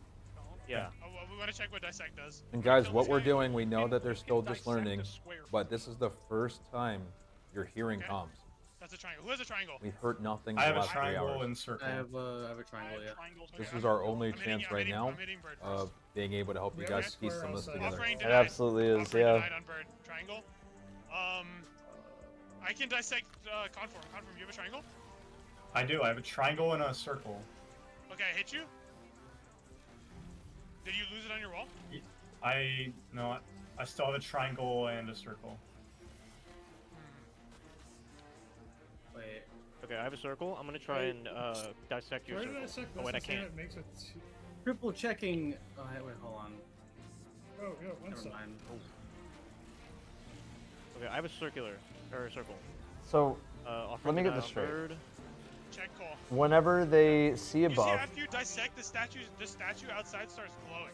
Yeah. Oh, well, we want to check what Dissect does. And guys, what we're doing, we know that they're still just learning, but this is the first time you're hearing comms. That's a triangle. Who has a triangle? We've heard nothing I in have the a last 3 triangle hours. and circle. I have a triangle, yeah. This is our only chance right now of being able to help you guys piece some of this together. It absolutely is, yeah. Denied on bird. Triangle. I can dissect conform. Conform, you have a triangle? I do. I have a triangle and a circle. Okay, I hit you. Did you lose it on your wall? I still have a triangle and a circle. Wait. Okay, I have a circle. I'm gonna try and dissect your Try circle. to dissect Oh this wait, I and see can't. what makes it Triple checking. Oh, wait, hold on. Oh, yeah, one Never sec. mind. Okay, I have a circular or circle. So, let me get this straight. Check call. Whenever they see You see above, after you dissect the statue outside starts glowing.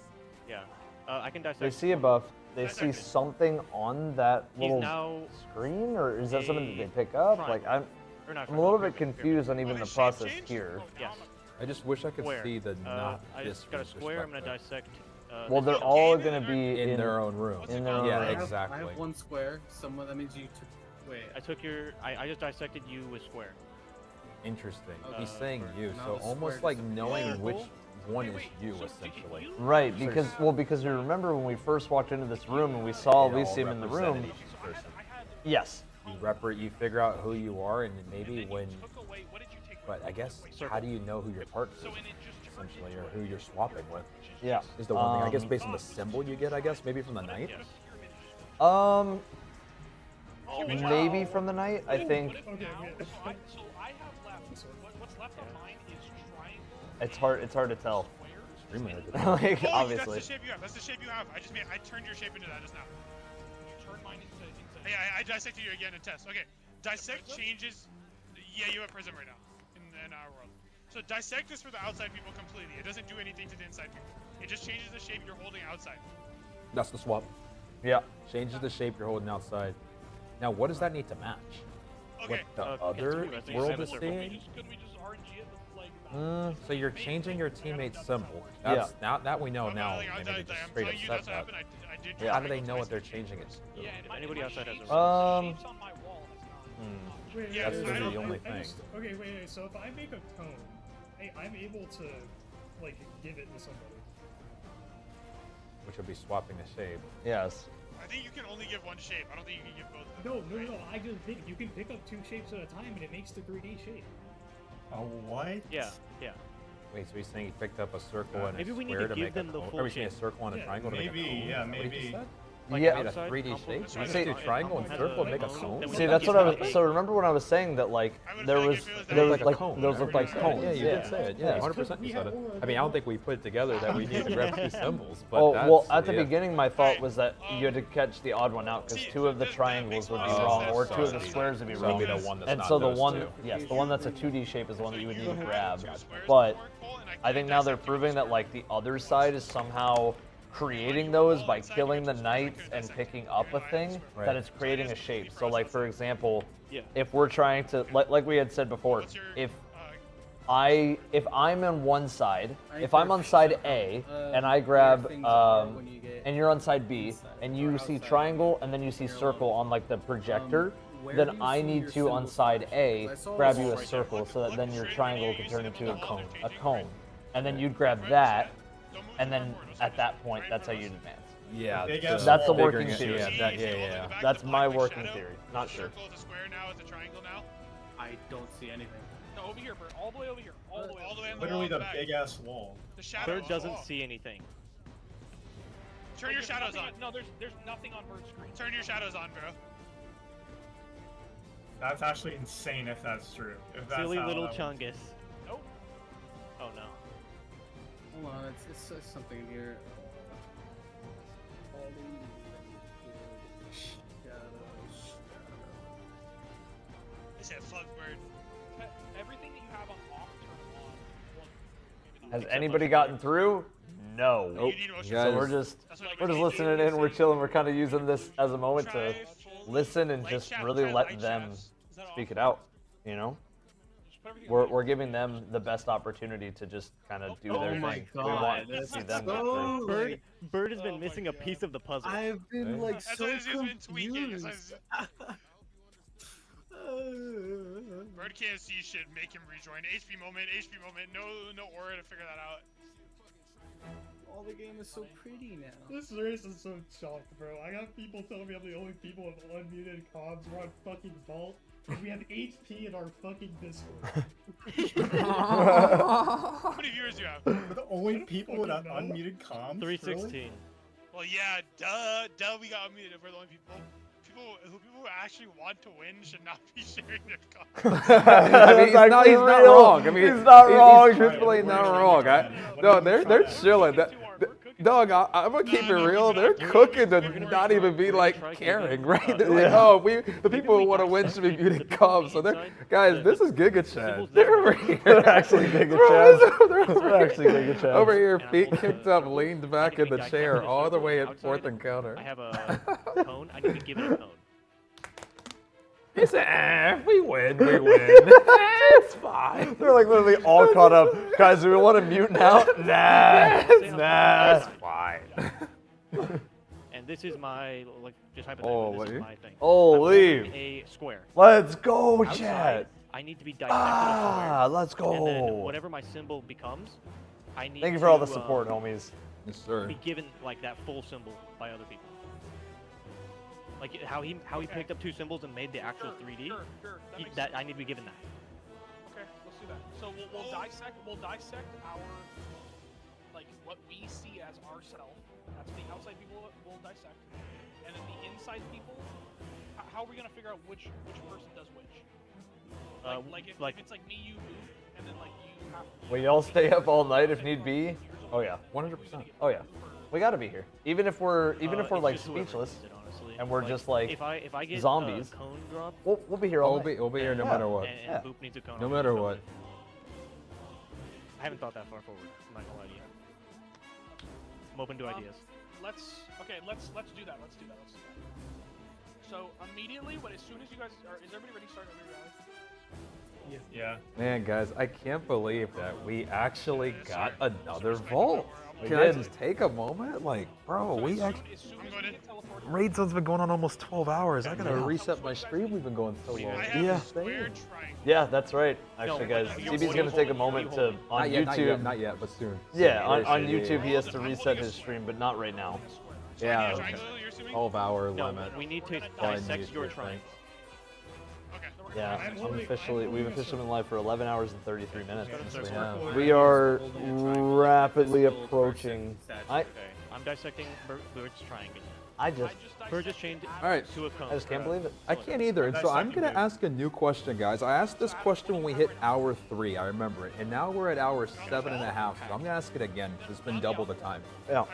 Yeah. I can dissect. they see above, they see something on that He's little now screen, or is that something that they pick up? Like, I'm a little bit confused on even the process here. Yes. I just wish I could Square. see the not I just got a square. I'm gonna dissect. Well, they're all gonna be in their own room. In their own yeah, room. exactly. I have one square. Someone that means you took. Wait. I took your. I just dissected you with square. Interesting. Okay. He's saying you, Now so the almost square like knowing which one is you, essentially. Right, because you remember when we first walked into this room and we saw Elysium in the room. Yes. You figure out who you are, and maybe when. But I guess, how do you know who your partner is, essentially, or who you're swapping with? Yeah. Is the one thing. I guess based on the symbol you get, I guess, maybe from the night? Maybe from the night, I think. So I have left. What's left of mine is triangle. It's hard to tell. Extremely hard to tell. Like, Oh, obviously. That's the shape you have. That's the shape you have. I turned your shape into that just now. You turned mine into. Hey, I dissected you again in test. Okay, dissect changes. Yeah, you have prism right now in our world. So dissect is for the outside people completely. It doesn't do anything to the inside people. It just changes the shape you're holding outside. That's the swap. Yeah. Changes the shape you're holding outside. Now, what does that need to match? Okay. What the other world is seeing? So you're changing your teammate's symbol. That's, Now that we know now, maybe they just straight up said that. How do they know what they're changing it to? If anybody outside has a. Wait, That's wait, really wait, the only I thing. okay, wait. So if I make a cone, hey, I'm able to, like, give it to somebody. Which would be swapping the shape. Yes. I think you can only give one shape. I don't think you can give both of them. No. I just think you can pick up 2 shapes at a time, and it makes the 3D shape. Oh, what? Yeah. Wait, so he's saying he picked up a circle and Maybe a we need square to to give make a them the cone? full Are we saying a shape. circle and a triangle to make a Maybe, cone? yeah, Is that what he maybe. just said? Like Yeah. Made a 3D shape? See- See, a triangle and circle and make a cone? See, that's what I was. So remember when I was saying that, like, there was Like a like cone. those looked like cones. Yeah, you did say it. Yeah, 100% you said it. I mean, I don't think we put it together that we need to grab 2 symbols, but Well, at the yeah. beginning, my thought was that you had to catch the odd one out because 2 of the triangles would be wrong, or 2 of the squares would be So wrong. it'd be the one that's And not so the those one, 2. yes, the one that's a 2D shape is the one that you would need to grab. But I think now they're proving that, like, the other side is somehow creating those by killing the knights and picking up a thing, that it's creating a shape. So, like, for example, if we're trying to, like we had said before, if I'm on one side, if I'm on side A and I grab, and you're on side B, and you see triangle and then you see circle on, like, the projector, then I need to, on side A, grab you a circle so that then your triangle can turn into a cone. And then you'd grab that, and then at that point, that's how you'd advance. Yeah, Big ass that's the wall. working Figuring it, theory. yeah. That's my working theory, not sure. Circle is a square now. It's a triangle now. I don't see anything. No, over here, Bert. All the way over here. All the way. All the way on the Literally wall the in big ass wall. The shadow. Bird doesn't see anything. Turn your shadows on. No, there's nothing on Bird's screen. Turn your shadows on, bro. That's actually insane if that's true. If that's Silly how little that Chungus. Nope. Oh no. Hold on, it says something in here. It said fuck Bird. Everything that you have on off, turn on. Well, maybe not. Has anybody gotten through? No. Nope. You need motion So we're sensors. just That's what we're just everybody listening needs. in. We're chilling. We're kind of using this as a moment to Try full listen and light just chat, really try let light them chats. Is that speak off? it out. You know, we're giving them the best opportunity to just kind of do their thing. We want to see them get through. Bird has been missing a piece of the puzzle. I've been like That's so why he's been tweaking. confused. Bird can't see shit. Make him rejoin. HP moment. HP moment. No aura to figure that out. All the game is so pretty now. This race is so shocked, bro. I got people telling me I'm the only people with unmuted comms. We're on fucking Vault, and we have HP in our fucking Discord. How many viewers do you have? We're the only people with unmuted comms. 316. Well, yeah, duh, we got unmuted. We're the only people. People who actually want to win should not be sharing their comments. I mean, he's not wrong. I mean, he's not wrong. He's truthfully not wrong. No, they're chilling. Dog, I'm gonna keep it real. They're cooking to not even be like caring, right? They're like, oh, the people who want to win should be muted comms. So they're, guys, this is Giga Chad. They're over here. They're actually Giga Chad. They're actually Giga Chad. Over here, feet kicked up, leaned back in the chair, all the way at fourth encounter. I have a cone. I need to give it a cone. He said, we win, we win. It's fine. They're like literally all caught up. Guys, do we want to mute now? Nah, It's fine. And this is my, like, just hypothetically, this is my thing. Holy. I'm a square. Let's go, Outside, chat. I need to be dissected a square. Let's go. And then whatever my symbol becomes, I need Thank you for all the to, support, homies. Yes, sir. be given, like, that full symbol by other people. Like how he picked up two symbols and made the actual 3D. Sure. That I need to be given that. Okay, let's do that. So we'll dissect our, like, what we see as ourselves. That's the outside people we'll dissect, and then the inside people. How are we gonna figure out which person does which? Like if it's like me, you, Boo, and then like you have. Will y'all stay up all night if need be? Oh yeah, 100%. Oh yeah, we gotta be here. Even if we're like just whoever speechless, needs it, honestly. and we're just like if I get zombies. Cone drop, we'll be here all night. We'll be here no matter what. and Boop needs a cone. No matter what. I haven't thought that far forward. I'm not gonna lie to you. I'm open to ideas. Let's do that. Let's do that. So immediately, as soon as you guys is everybody ready to start under rally? Yeah. Man, guys, I can't believe that we actually got another vault. We Can I did. just take a moment? Like, bro, we actually. As soon as you get teleported. Raid zone's been going on almost 12 hours. I gotta reset my stream. We've been going so long. Yeah, that's right. Actually, guys, CB's gonna take a moment to on YouTube. Not yet, but soon. Yeah, on YouTube he has to reset his stream, but not right now. Yeah, 12-hour limit. We need to on dissect your YouTube, triangle. Yeah, we've officially been live for 11 hours and 33 minutes. Yeah. We are rapidly approaching. Okay, I'm dissecting Bird's triangle. Bird just changed All right. to a cone. I just can't believe it. I can't either. And so I'm going to ask a new question, guys. I asked this question when we hit hour 3. I remember it. And now we're at hour 7.5. So I'm going to ask it again because it's been double the time. Yeah.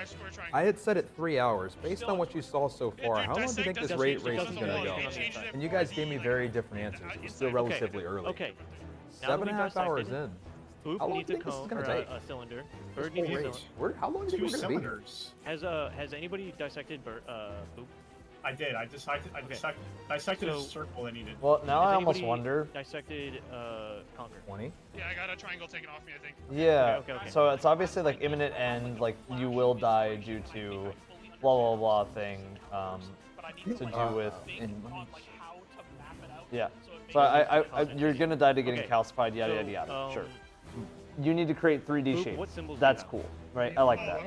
I had said it 3 hours. Based on what you saw so far, how long do you think this race is going to go? And you guys gave me very different answers. It's still relatively early. Okay. 7.5 hours in. Boop How long needs do a you think this is cone gonna or take? a cylinder. This Bird whole needs a race. cylinder. How long do you think we're going to be? Has anybody dissected Boop? I did. I dissected a circle that needed. Well, now Has I almost anybody wonder. Dissected Conquer. 20. Yeah, I got a triangle taken off me, I think. Yeah. Okay. So it's obviously like imminent end. Like you will die due to blah blah blah thing. To do with. Yeah. So you're gonna die to getting calcified. Yada yada yada. Sure. You need to create 3D Boop, shapes. what symbols do you That's have? cool, right? I like that.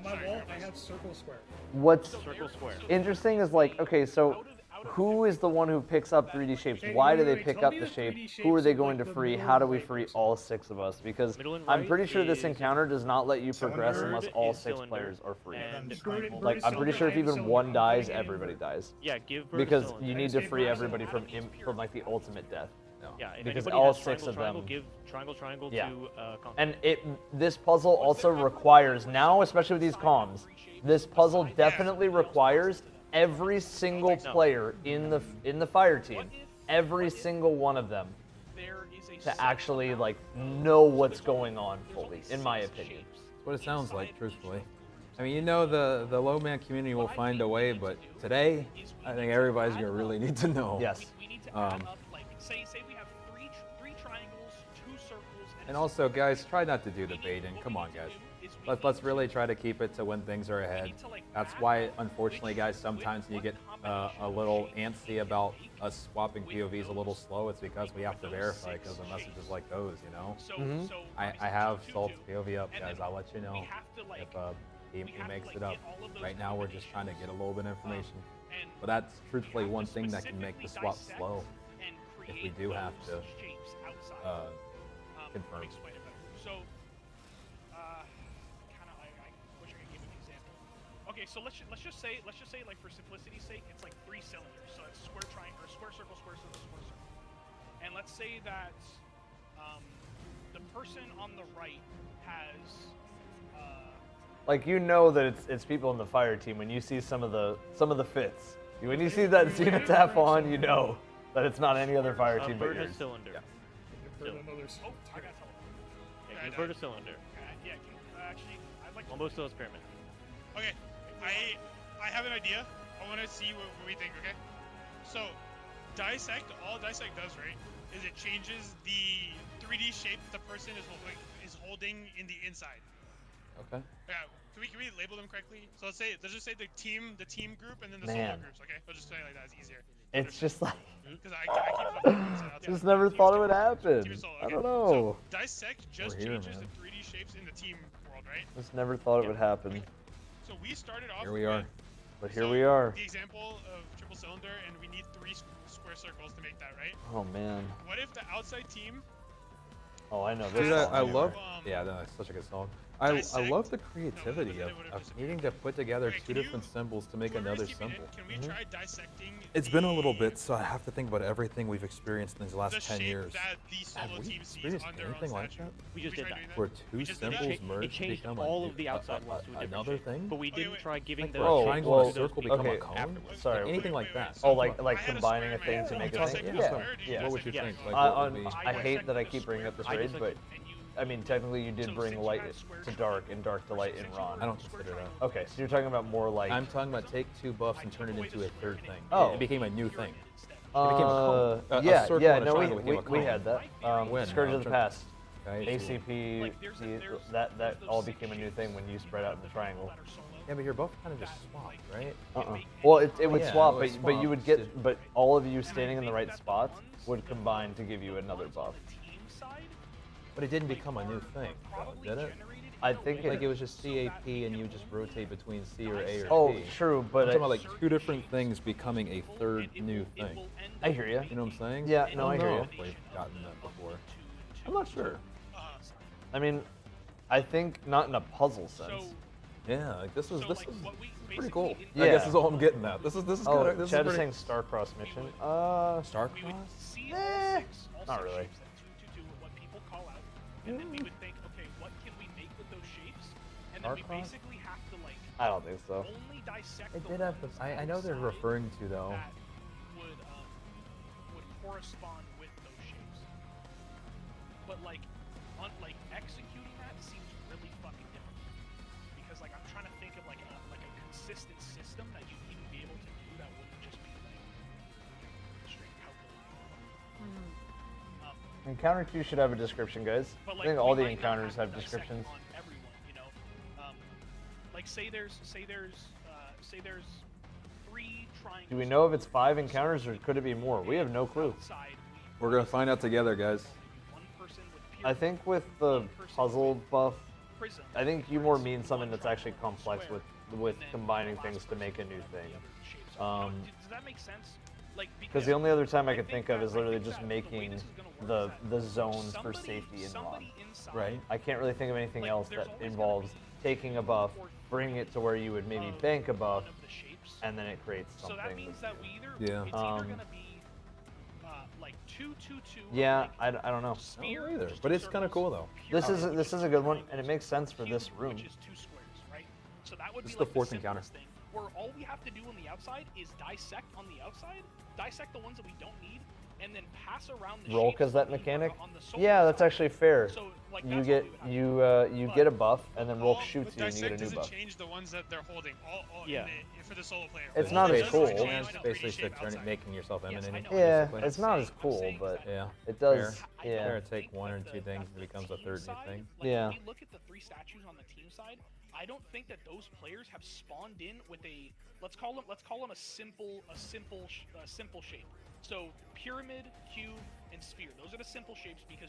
my wall, I have circle square. What's Circle square. interesting is like, okay, so who is the one who picks up 3D shapes? Why do they pick up the shape? Who are they going to free? How do we free all 6 of us? Because I'm pretty sure this encounter does not let you progress unless all 6 players are free. Like, I'm pretty sure if even one dies, everybody dies. Yeah, give Bird Because cylinder. you need to free everybody from like the ultimate death. Yeah, if because anybody all has 6 of triangle, them. give triangle Yeah. to And this puzzle also requires, now especially with these comms, this puzzle definitely requires every single player in the fire team, every single one of them, to actually like know what's going on fully, in my opinion. That's what it sounds like, truthfully. I mean, you know, the low man community will find a way, but today, I think everybody's gonna really need to know. Yes. Say we have three triangles, 2 circles, And also, guys, try not to do the baiting. Come on, guys. Let's really try to keep it to when things are ahead. That's why, unfortunately, guys, sometimes you get a little antsy about us swapping POVs a little slow. It's because we have to verify because of messages like those, you know? I have Salt's POV up, guys. I'll let you know if he makes it up. Right now, we're just trying to get a little bit of information. But that's truthfully one thing that can make the swap slow if we do have to confirm. So, I wish I could give an example. Okay, so let's just say like for simplicity's sake, it's like 3 cylinders. So it's square triangle, or square circle, square circle, square circle. And let's say that the person on the right has. Like, you know that it's people in the fire team when you see some of the fits. When you see that Xena tap on, you know that it's not any other fire team but Bird yours. has cylinder. I got Yeah, give Bird a cylinder. Actually, I'd like On both of those pyramids. Okay, I have an idea. I want to see what we think. Okay, so dissect. All dissect does, right, is it changes the 3D shape the person is holding in the inside. Okay. Yeah. Can we label them correctly? So let's just say the team group and then the Man. solo groups. Okay, we'll just say it like that. It's easier. It's just like. Because I keep Just never thought it would happen. I don't know. So dissect just We're here, changes man. the 3D shapes in the team world, right? Just never thought it would happen. So we started off. Here we are. But here we are. The example of triple cylinder, and we need 3 square circles to make that, right? Oh man. What if the outside team? Oh, I know this. Dude, I song. love. Yeah, no, it's such a good song. I love the creativity of needing to put together 2 different symbols to make another symbol. Can we try dissecting? It's been a little bit, so I have to think about everything we've experienced in these last 10 years. That the solo Have we team sees experienced on their own anything like statue? that? We just did that. Where 2 just did that? symbols It merged to changed become all of the outside walls to a different another shape. thing? But we didn't try giving Like the where a shape triangle and a to those circle people become a okay, cone? afterwards. Sorry. Anything like that. Oh, like combining a thing to make a thing? Yeah. What would you think? Like, I, what would be? I hate that I keep bringing up this raid, but I mean, technically you did bring light to dark and dark to light in Ron. I don't consider that. Okay, so you're talking about more like. I'm talking about take 2 buffs and turn it into a third thing. Oh. It became a new thing. It became a cone. A Yeah, circle yeah, and a no, triangle became a we cone. had that. When? Scourge of the Past. Okay, so- ACP, that all became a new thing when you spread out in the triangle. Yeah, but your buff kind of just swapped, right? Well, it would Yeah, swap, it would but you swap. would get, but all of you standing in the right spots would combine to give you another buff. But it didn't become a new thing, though, did it? I think like it was just CAP and you just rotate between C or A or Oh, P. true, but I'm talking about like 2 different things becoming a third new thing. I hear you. You know what I'm saying? Yeah, no, I don't hear know you. if we've gotten that before. I'm not sure. I mean, I think not in a puzzle sense. Yeah, like this is pretty cool. Yeah. I guess is all I'm getting at. This is Oh, good. This Chad is is pretty... saying Starcross mission. Starcross? Not really. And then we would think, okay, what can we make with those shapes? And then we Starcross? basically have to like I don't think so. only dissect It the did have the. ones I know they're outside referring to though. that would correspond with those shapes. But like executing that seems really fucking difficult. Because like I'm trying to think of like a consistent system that you'd even be able to do that wouldn't just be like straight calculating. Encounter 2 should have a description, guys. But, I think like, all we the might not encounters have to dissect descriptions. on everyone, you know. Like say there's 3 triangles. Do we know if it's 5 encounters or could it be more? We have no clue. We're gonna find out together, guys. I think with the puzzle buff, prism. I think you more mean something that's actually complex with combining things to make a new thing. Does that make sense? Like, Because the only other time I could think of is literally just making the zones for safety in mod. Right. I can't really think of anything else that involves taking a buff, bringing it to where you would maybe bank a buff, and then it creates something. So that means that we either Yeah. it's either gonna be like 2-2-2. Yeah, I don't know. I don't know either, but it's kind of cool though. This is a good one, and it makes sense for this room. Which is 2 squares, right? So that would This be is the like fourth the encounter. simplest thing, where all we have to do on the outside is dissect on the outside, dissect the ones that we don't need, and then pass around the Roll shapes because that on the- mechanic. on the solar Yeah, that's side. actually fair. So, like, You that's get what we would have to do. you get a buff, and then Roll shoots But you, and you get a dissect new doesn't buff. change the ones that they're holding. Yeah. For the solo player. It's All not it as does is cool. change Yeah, it's the 3D basically shape outside. making yourself eminent. Yeah, basically. it's not as cool, but Yeah. it does. Fair. Yeah. Fair to take one or two things, it becomes a third new thing. Like, Yeah. When we look at the 3 statues on the team side, I don't think that those players have spawned in with a let's call them a simple shape. So pyramid, cube, and sphere. Those are the simple shapes because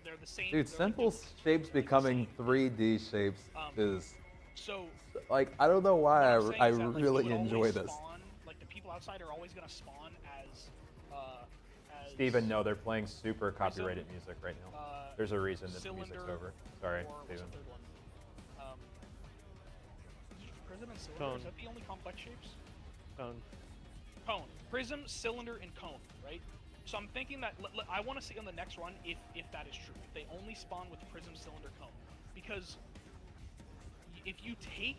they're the same. Dude, they're simple shapes becoming 3D shapes is so. like I don't know why I is that, like, really you would enjoy always this. Spawn, like the people outside are always gonna spawn as. Steven, no, they're playing super copyrighted music right now. There's a reason that the music's over. Sorry, Steven. Prism and cylinder. Cone. Is that the only complex shapes? Cone. Cone, prism, cylinder, and cone, right? So I'm thinking that I want to see on the next run if that is true. If they only spawn with prism, cylinder, cone, because if you take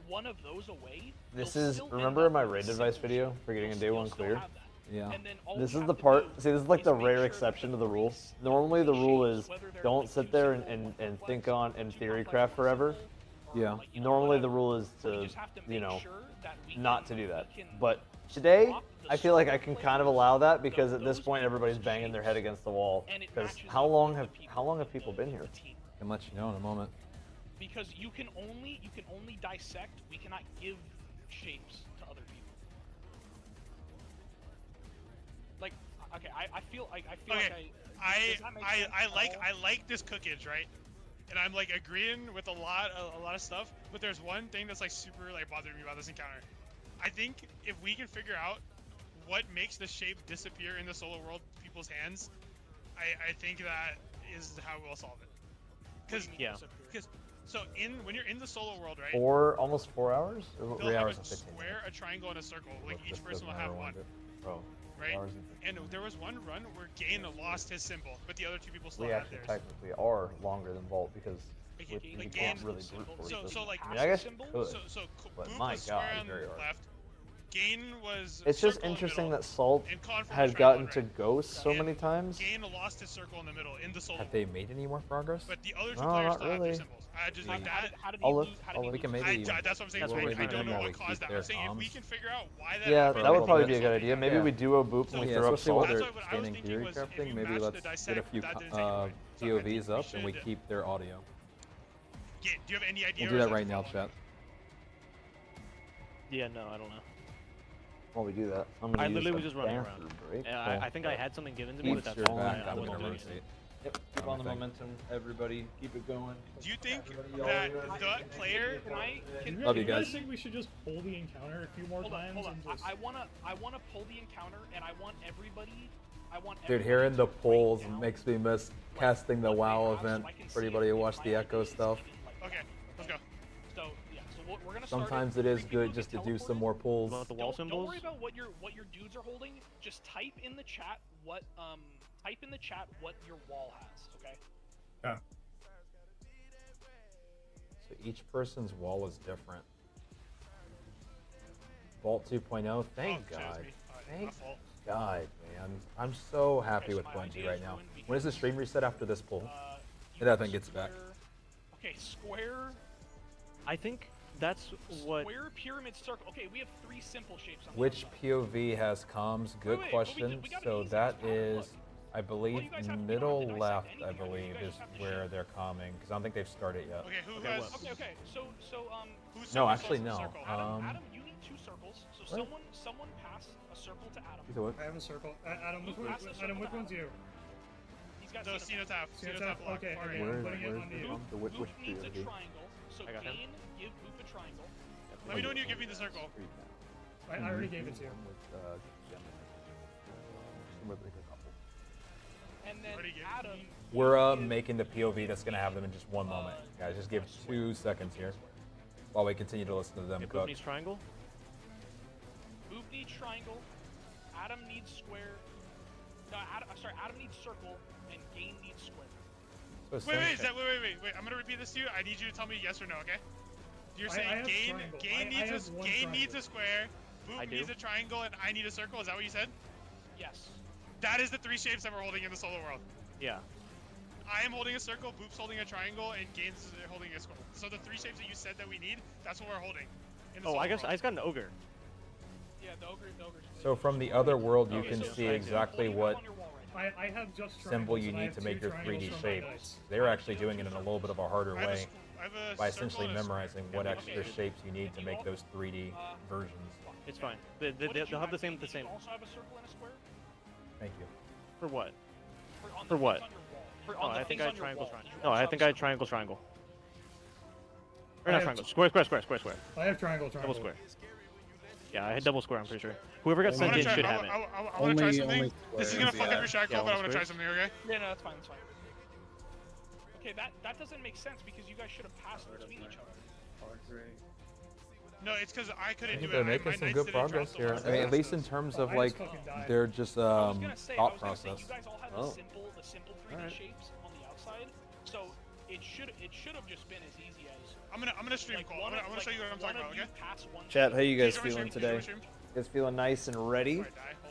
one of those away, This you'll is still remember end in my up with raid a advice simple video shape. for getting a You'll day one still clear. have that. Yeah. And then all This you is have the to part. do See, this is like is the make rare sure exception to that the rule. race- Normally, the rule shapes, is whether they're don't like sit too there simple, and complex, think on and too theory complex, craft or forever. simple, Yeah. like, you know, Normally, the whatever. rule is But you to just have to you make know sure that we not can- to do that. we can But today, drop the I feel like I solo can players, kind of allow that because at this those point everybody's people's banging their shapes, head against the wall. and it Because matches how up long with have the people, how long have people been here? the team. I can let you know in a moment. Because you can only dissect. We cannot give shapes to other people. Like, okay, I feel Okay, like does that make sense at all? I like this cookage, right? And I'm like agreeing with a lot of stuff, but there's one thing that's like super like bothering me about this encounter. I think if we can figure out what makes the shape disappear in the solo world people's hands, I think that is how we'll solve it. Because so when you're in the solo world, right? Almost 4 hours? Or They'll 3 have hours a and 15 square, a triangle, and a circle. Like Look, each this person will doesn't have matter one, Bro, right? 3 hours and 15. And there was one run where Gain lost his symbol, but the other two people still We had actually theirs. technically are longer than Vault because Like, you like can't Gain- really brute force so this. like I mean, I guess you could, so but Boop my was square god, on very hard. left. Gain was It's just circle in interesting middle, that Salt and Con from had the gotten triangle to on Ghost so right. many times. Gain lost his circle in the middle in the solo. Have they made any more progress? But the other two No, players not still have really. their symbols. I just like that. How did I'll he look- lose? How I'll did he look. We can lose? maybe. That's what I'm saying. That's I what we're don't trying to know do. what We caused keep that. their I'm saying if we comms. can figure out why that Yeah, happened, that would little probably bit. be a good idea. Maybe Yeah. we do a boop and we Yeah, throw up especially while Salt. they're That's what I was scanning thinking theory was if crafting, you maybe match the let's get a dissect, few that didn't take away. So I POVs think we up and we should- keep their audio. Yeah, do you have any idea? We'll do or is that right too now, far chat. Yeah, no, I don't know. While we do that, I'm gonna I use literally a was just running bathroom around. break. Yeah, Cool. I think I had something given to me, but Keeps that's your all. back. I I'm wasn't gonna doing it. rotate. Yep, keep on the momentum, everybody. Keep it going. Do you think that the player? Love you Do you guys. think we should just pull the encounter a few more times? Hold on. And just... I wanna pull the encounter, and I want everybody. Dude, hearing the polls makes me miss casting the WoW event for anybody who watched the Echo stuff. Okay, let's go. So yeah, so we're gonna start Sometimes it is good just to do some more polls. Don't worry about what your dudes are holding. Just type in the chat what your wall has. Okay. Yeah. So each person's wall is different. Vault 2.0, thank God. Thank God, man. I'm so happy with Bungie right now. When does the stream reset after this poll? It I think gets back. Okay, square. I think that's what. Square, pyramid, circle. Okay, we have 3 simple shapes on the Which outside. POV has comms? Good Wait, question. we got So an easy that path. is, I believe, you guys have- we don't middle have to dissect left, anything, I right? You believe, guys is have to where show. they're coming, because I don't think they've started yet. Okay, who Okay, has? what? Okay. So who's No, circle actually, sauce no. and circle? Adam, you need 2 circles. So someone pass a circle to Adam. Either way. I have a circle. Adam, Pass the circle which to one's you? got No, cenotaph. Cenotaph block. Okay, Far okay, right. I'm putting it on the. The which Boop needs a POV? triangle, so I got him. Gain, give Boop a triangle. Let me know when you give me the circle. I already gave it to you. And then Adam. We're making the POV that's going to have them in just one moment. Guys, just give 2 seconds here while we continue to listen to them Okay, cook. Boop needs triangle. Boop needs triangle. Adam needs square. No, Adam needs circle, and Gain needs square. Wait, wait. I'm gonna repeat this to you. I need you to tell me yes or no, okay? You're saying I have Gain triangle. Gain needs a square, I Boop do. needs a triangle, and I need a circle. Is that what you said? Yes. That is the 3 shapes that we're holding in the solo world. Yeah. I am holding a circle, Boop's holding a triangle, and Gain's holding a square. So the 3 shapes that you said that we need, that's what we're holding. In the Oh, solo I guess world. I just got an ogre. Yeah, the ogre. So from the other world, you Okay, can so see I do. exactly what I have just symbol triangles, you and I need have to 2 make your triangles 3D for my shapes. dice. They're actually doing it in a little bit of a harder I have a way I have a by circle essentially and a square. memorizing what extra shapes you need to make those 3D versions. It's fine. They'll have the same. Did you also have a circle and a square? Thank you. For what? On For the what? things on your wall. Oh, On the I think things I on your triangle wall, triangle. you No, also I have think a I circle. triangle triangle. I Or not have triangle. Square. I have triangle. Double square. Yeah, I had double square. I'm pretty sure. Whoever got I sent wanna in try, should have it. I want to try something. This is gonna fuck up your shackle, Yeah, but I want to try squares. something, okay? Yeah, no, that's fine. Okay, that doesn't make sense because you guys should have passed between each other. No, it's because I I couldn't think do they're it. making My some knights good didn't progress draft the here. last I mean, one. at least in terms of I like just fucking died. their just I was gonna say, thought you process. guys all have Oh. the simple 3D shapes on the outside, so it should have just been as easy as. I'm gonna stream like, call. I'm gonna show you what I'm talking about, okay? Pass one Chat, how you guys Can you join feeling stream? Can you today? join You guys feeling nice and ready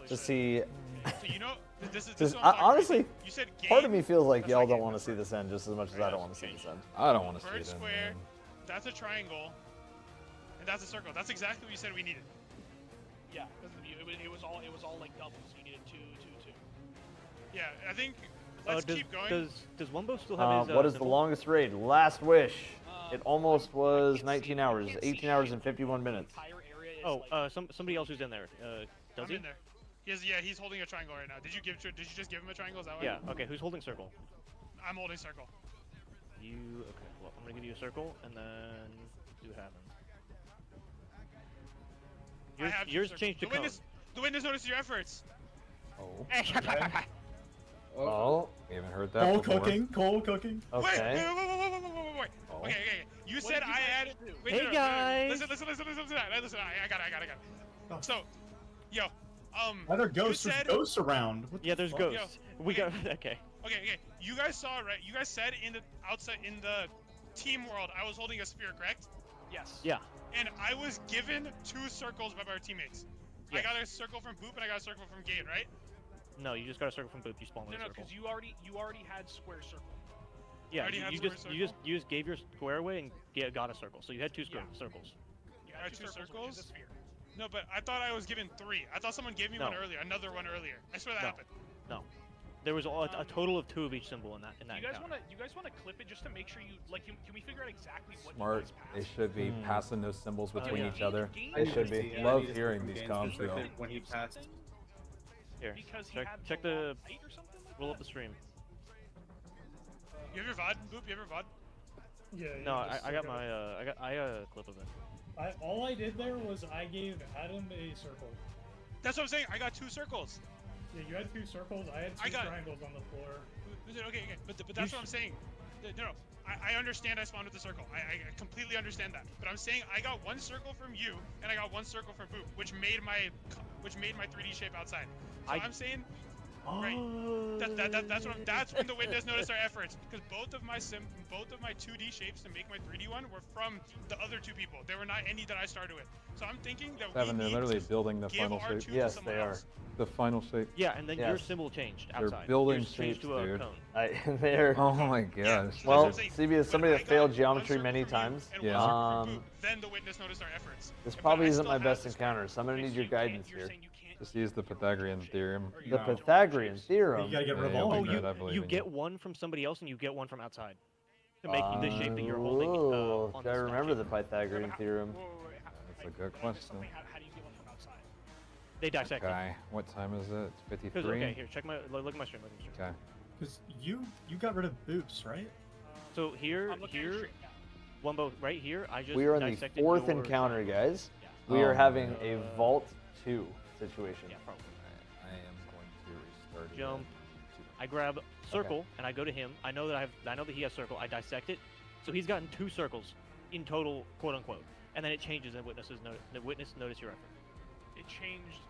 to see? So you know, this is Just, what I'm talking honestly, about. You said part of game, me feels like that's y'all not don't game, want to that's see this end just as much as I don't want to see this end. I don't want to see Bird them. square, that's a triangle, and that's a circle. That's exactly what you said we needed. Yeah, it was all like doubles. You needed two. Yeah, I think let's does, keep going. Does Wumbo still have his? What is the symbol? longest raid? Last wish. It almost was 19 hours, 18 hours and 51 minutes. Oh, somebody else who's in there. Does I'm he? in there. He's holding a triangle right now. Did you just give him a triangle? Is that what? Yeah. Okay. Who's holding circle? I'm holding circle. You. Okay. Well, I'm gonna give you a circle, and then you have him. I have Yours circle. changed to cone. The witness noticed your efforts. Oh. Oh, we haven't heard that Coal before. cooking. Wait. Okay. Okay. Okay. You said I had. Wait, Hey, no, guys. Listen. Listen. I got it. So, yo, Other ghosts. you There's said, ghosts around. What Yeah, the there's fuck? ghosts. We got. Okay. Okay. You guys saw it, right? You guys said in the team world, I was holding a spear, correct? Yes. Yeah. And I was given 2 circles by my teammates. I Yes. got a circle from Boop and I got a circle from Gabe, right? No, you just got a circle from Boop. You spawned No, with a no, circle. because you already had square circle. Yeah, already had you square just gave your square away and got a circle. So you had 2 circles. You had 2 which is a circles? sphere. No, but I thought I was given 3. I thought someone gave me No. one earlier, another one earlier. I swear that No. happened. No. There was a total of 2 of each symbol in that You guys encounter. wanna clip it just to make sure you like? Can we figure out exactly what Smart. you guys They passed? should be passing those symbols between yeah. each other. They should be. Love hearing these comms though. When he passed. Here, Because he check, had check the the. long height or something like Roll that? up the stream. You have your VOD, Boop? You have your VOD? Yeah. No, just I got circle. my I got a clip of it. All I did there was I gave Adam a circle. That's what I'm saying. I got 2 circles. Yeah, you had 2 circles. I had 2 I got- triangles on the floor. Okay. But that's what I'm saying. No. I understand I spawned with the circle. I completely understand that. But I'm saying I got 1 circle from you, and I got 1 circle from Boop, which made my 3D shape outside. So I'm saying, right? That's when the witness noticed our efforts, because both of my 2D shapes to make my 3D one were from the other 2 people. They were not any that I started with. So I'm thinking that Seven, we they're need literally to building the give final our shape. 2 Yes, to someone they are. else. The final shape. Yeah, and then your Yes. symbol changed They're outside. building Yours changed shapes, to a dude. cone. They're. Oh my gosh. Well, That's what I'm CB is somebody that failed geometry many times. Yeah. Then the witness noticed our efforts. This But probably I isn't still my have best this- encounter, so I'm gonna need your guidance here. Just use the Pythagorean theorem. The Pythagorean theorem. You gotta get Yeah, revolving. yeah, I believe You in get one from somebody else and you get one from outside to make the shape that you're holding. Oh, On do I the remember statue. the Pythagorean theorem? That's a good question. How do you get one from outside? They dissect it. Okay, what time is it? It's 53. Okay, here, check my look at my stream. Look at my stream. Okay. Because you got rid of boops, right? So here, Wumbo, right here, I just We are in the dissected 4th your encounter, triangle. guys. Yeah. We are Oh, having no. a Vault 2 situation. Yeah, probably. I am going to restart. Jump. I grab circle and I go to him. I know that he has circle. I dissect it. So he's gotten 2 circles in total, quote unquote. And then it changes and the witness notice your effort. It changed.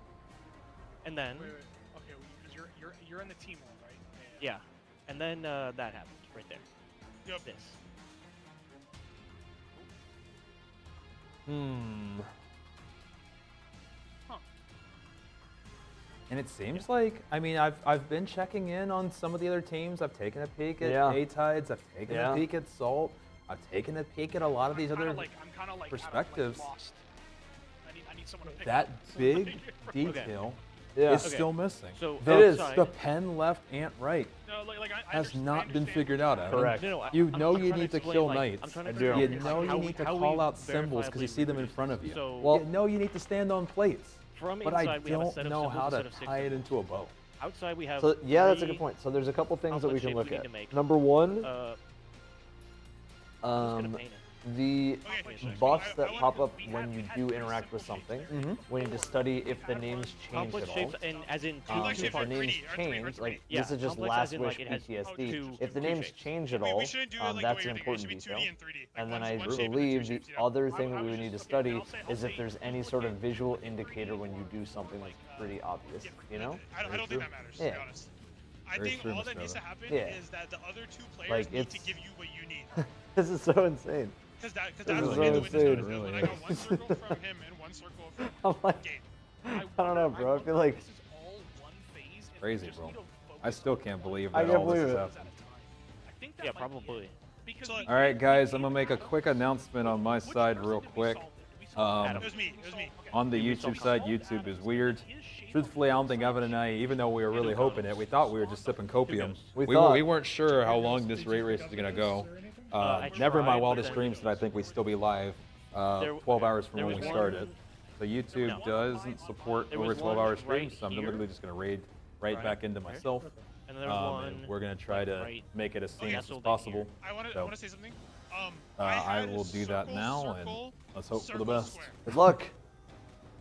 And then Wait. Okay, well, you're in the team one, right? yeah. And then that happens right there. Yep. This. And it seems like, I mean, I've been checking in on some of the other teams. I've taken a peek at A-Tides. I've taken a peek at Salt. I've taken a peek at a lot of these other perspectives. Lost. I need someone to pick That up. big detail Yeah. is still missing. So the pen left ant right No, I has not been figured out, Adam. Correct. You know I'm you trying need to explain, kill like, knights. I'm trying to I do. figure out You know how you we- need to how call we out symbols because you see them in front of you. So You know you need to stand on plates. from But I inside we have a don't set of know symbols, how a set to of 6 tie it symbols. into a bow. Outside we have So yeah, that's a 3 good point. So there's a couple things that we complex can look shapes we at. need to make. Number one, gonna paint it? the buffs that pop up when you do interact with something. We need to study if the names change Complex at all. shapes and as in two If the parts. names change, like Yeah, this is just complex last as in, wish like, it has PTSD. two If the names shapes. change at all, that's an important detail. And then I believe the other thing that we would need to study is if there's any sort of visual indicator when you do something that's pretty obvious. You know? I don't think that matters, to be honest. I Very think true, all that Mr. needs to Evans. happen Yeah. is that the other 2 players Like, need to it's- give you what you need. This is so insane. Because that's This what is made so the witness insane. notice. When I got 1 circle from him and 1 circle from I'm like, Gabe. I don't know, bro. I feel like Crazy, bro. I still can't believe I that can't all this believe is it. happening. Yeah, probably. All right, guys, I'm gonna make a quick announcement on my side real quick. It was me. On the YouTube side, YouTube is weird. Truthfully, I don't think Evan and I, even though we were really hoping it, we thought we were just sipping copium. We weren't sure how long this rate race is gonna go. Never in my wildest dreams did I think we'd still be live 12 hours from when we started. So YouTube doesn't support over 12-hour streams, so I'm literally just gonna raid right back into myself. And then there's one And we're gonna try to make it as seamless as nestled in possible. I want So, to say something. I will do that now, and let's hope for the best. Good luck.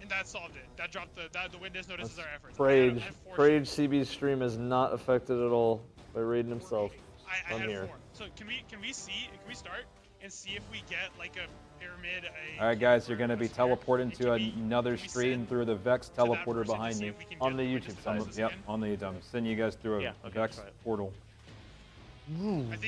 And that solved it. That dropped the witness notices our efforts. Rage CB's stream is not affected at all by Raiden himself. I I'm had here. 4. So can we start and see if we get like a pyramid? All right, guys, you're gonna be teleported to another stream through the Vex teleporter behind me. On the YouTube side. Yep, on the YouTube. I'm sending you guys through a Vex portal. I think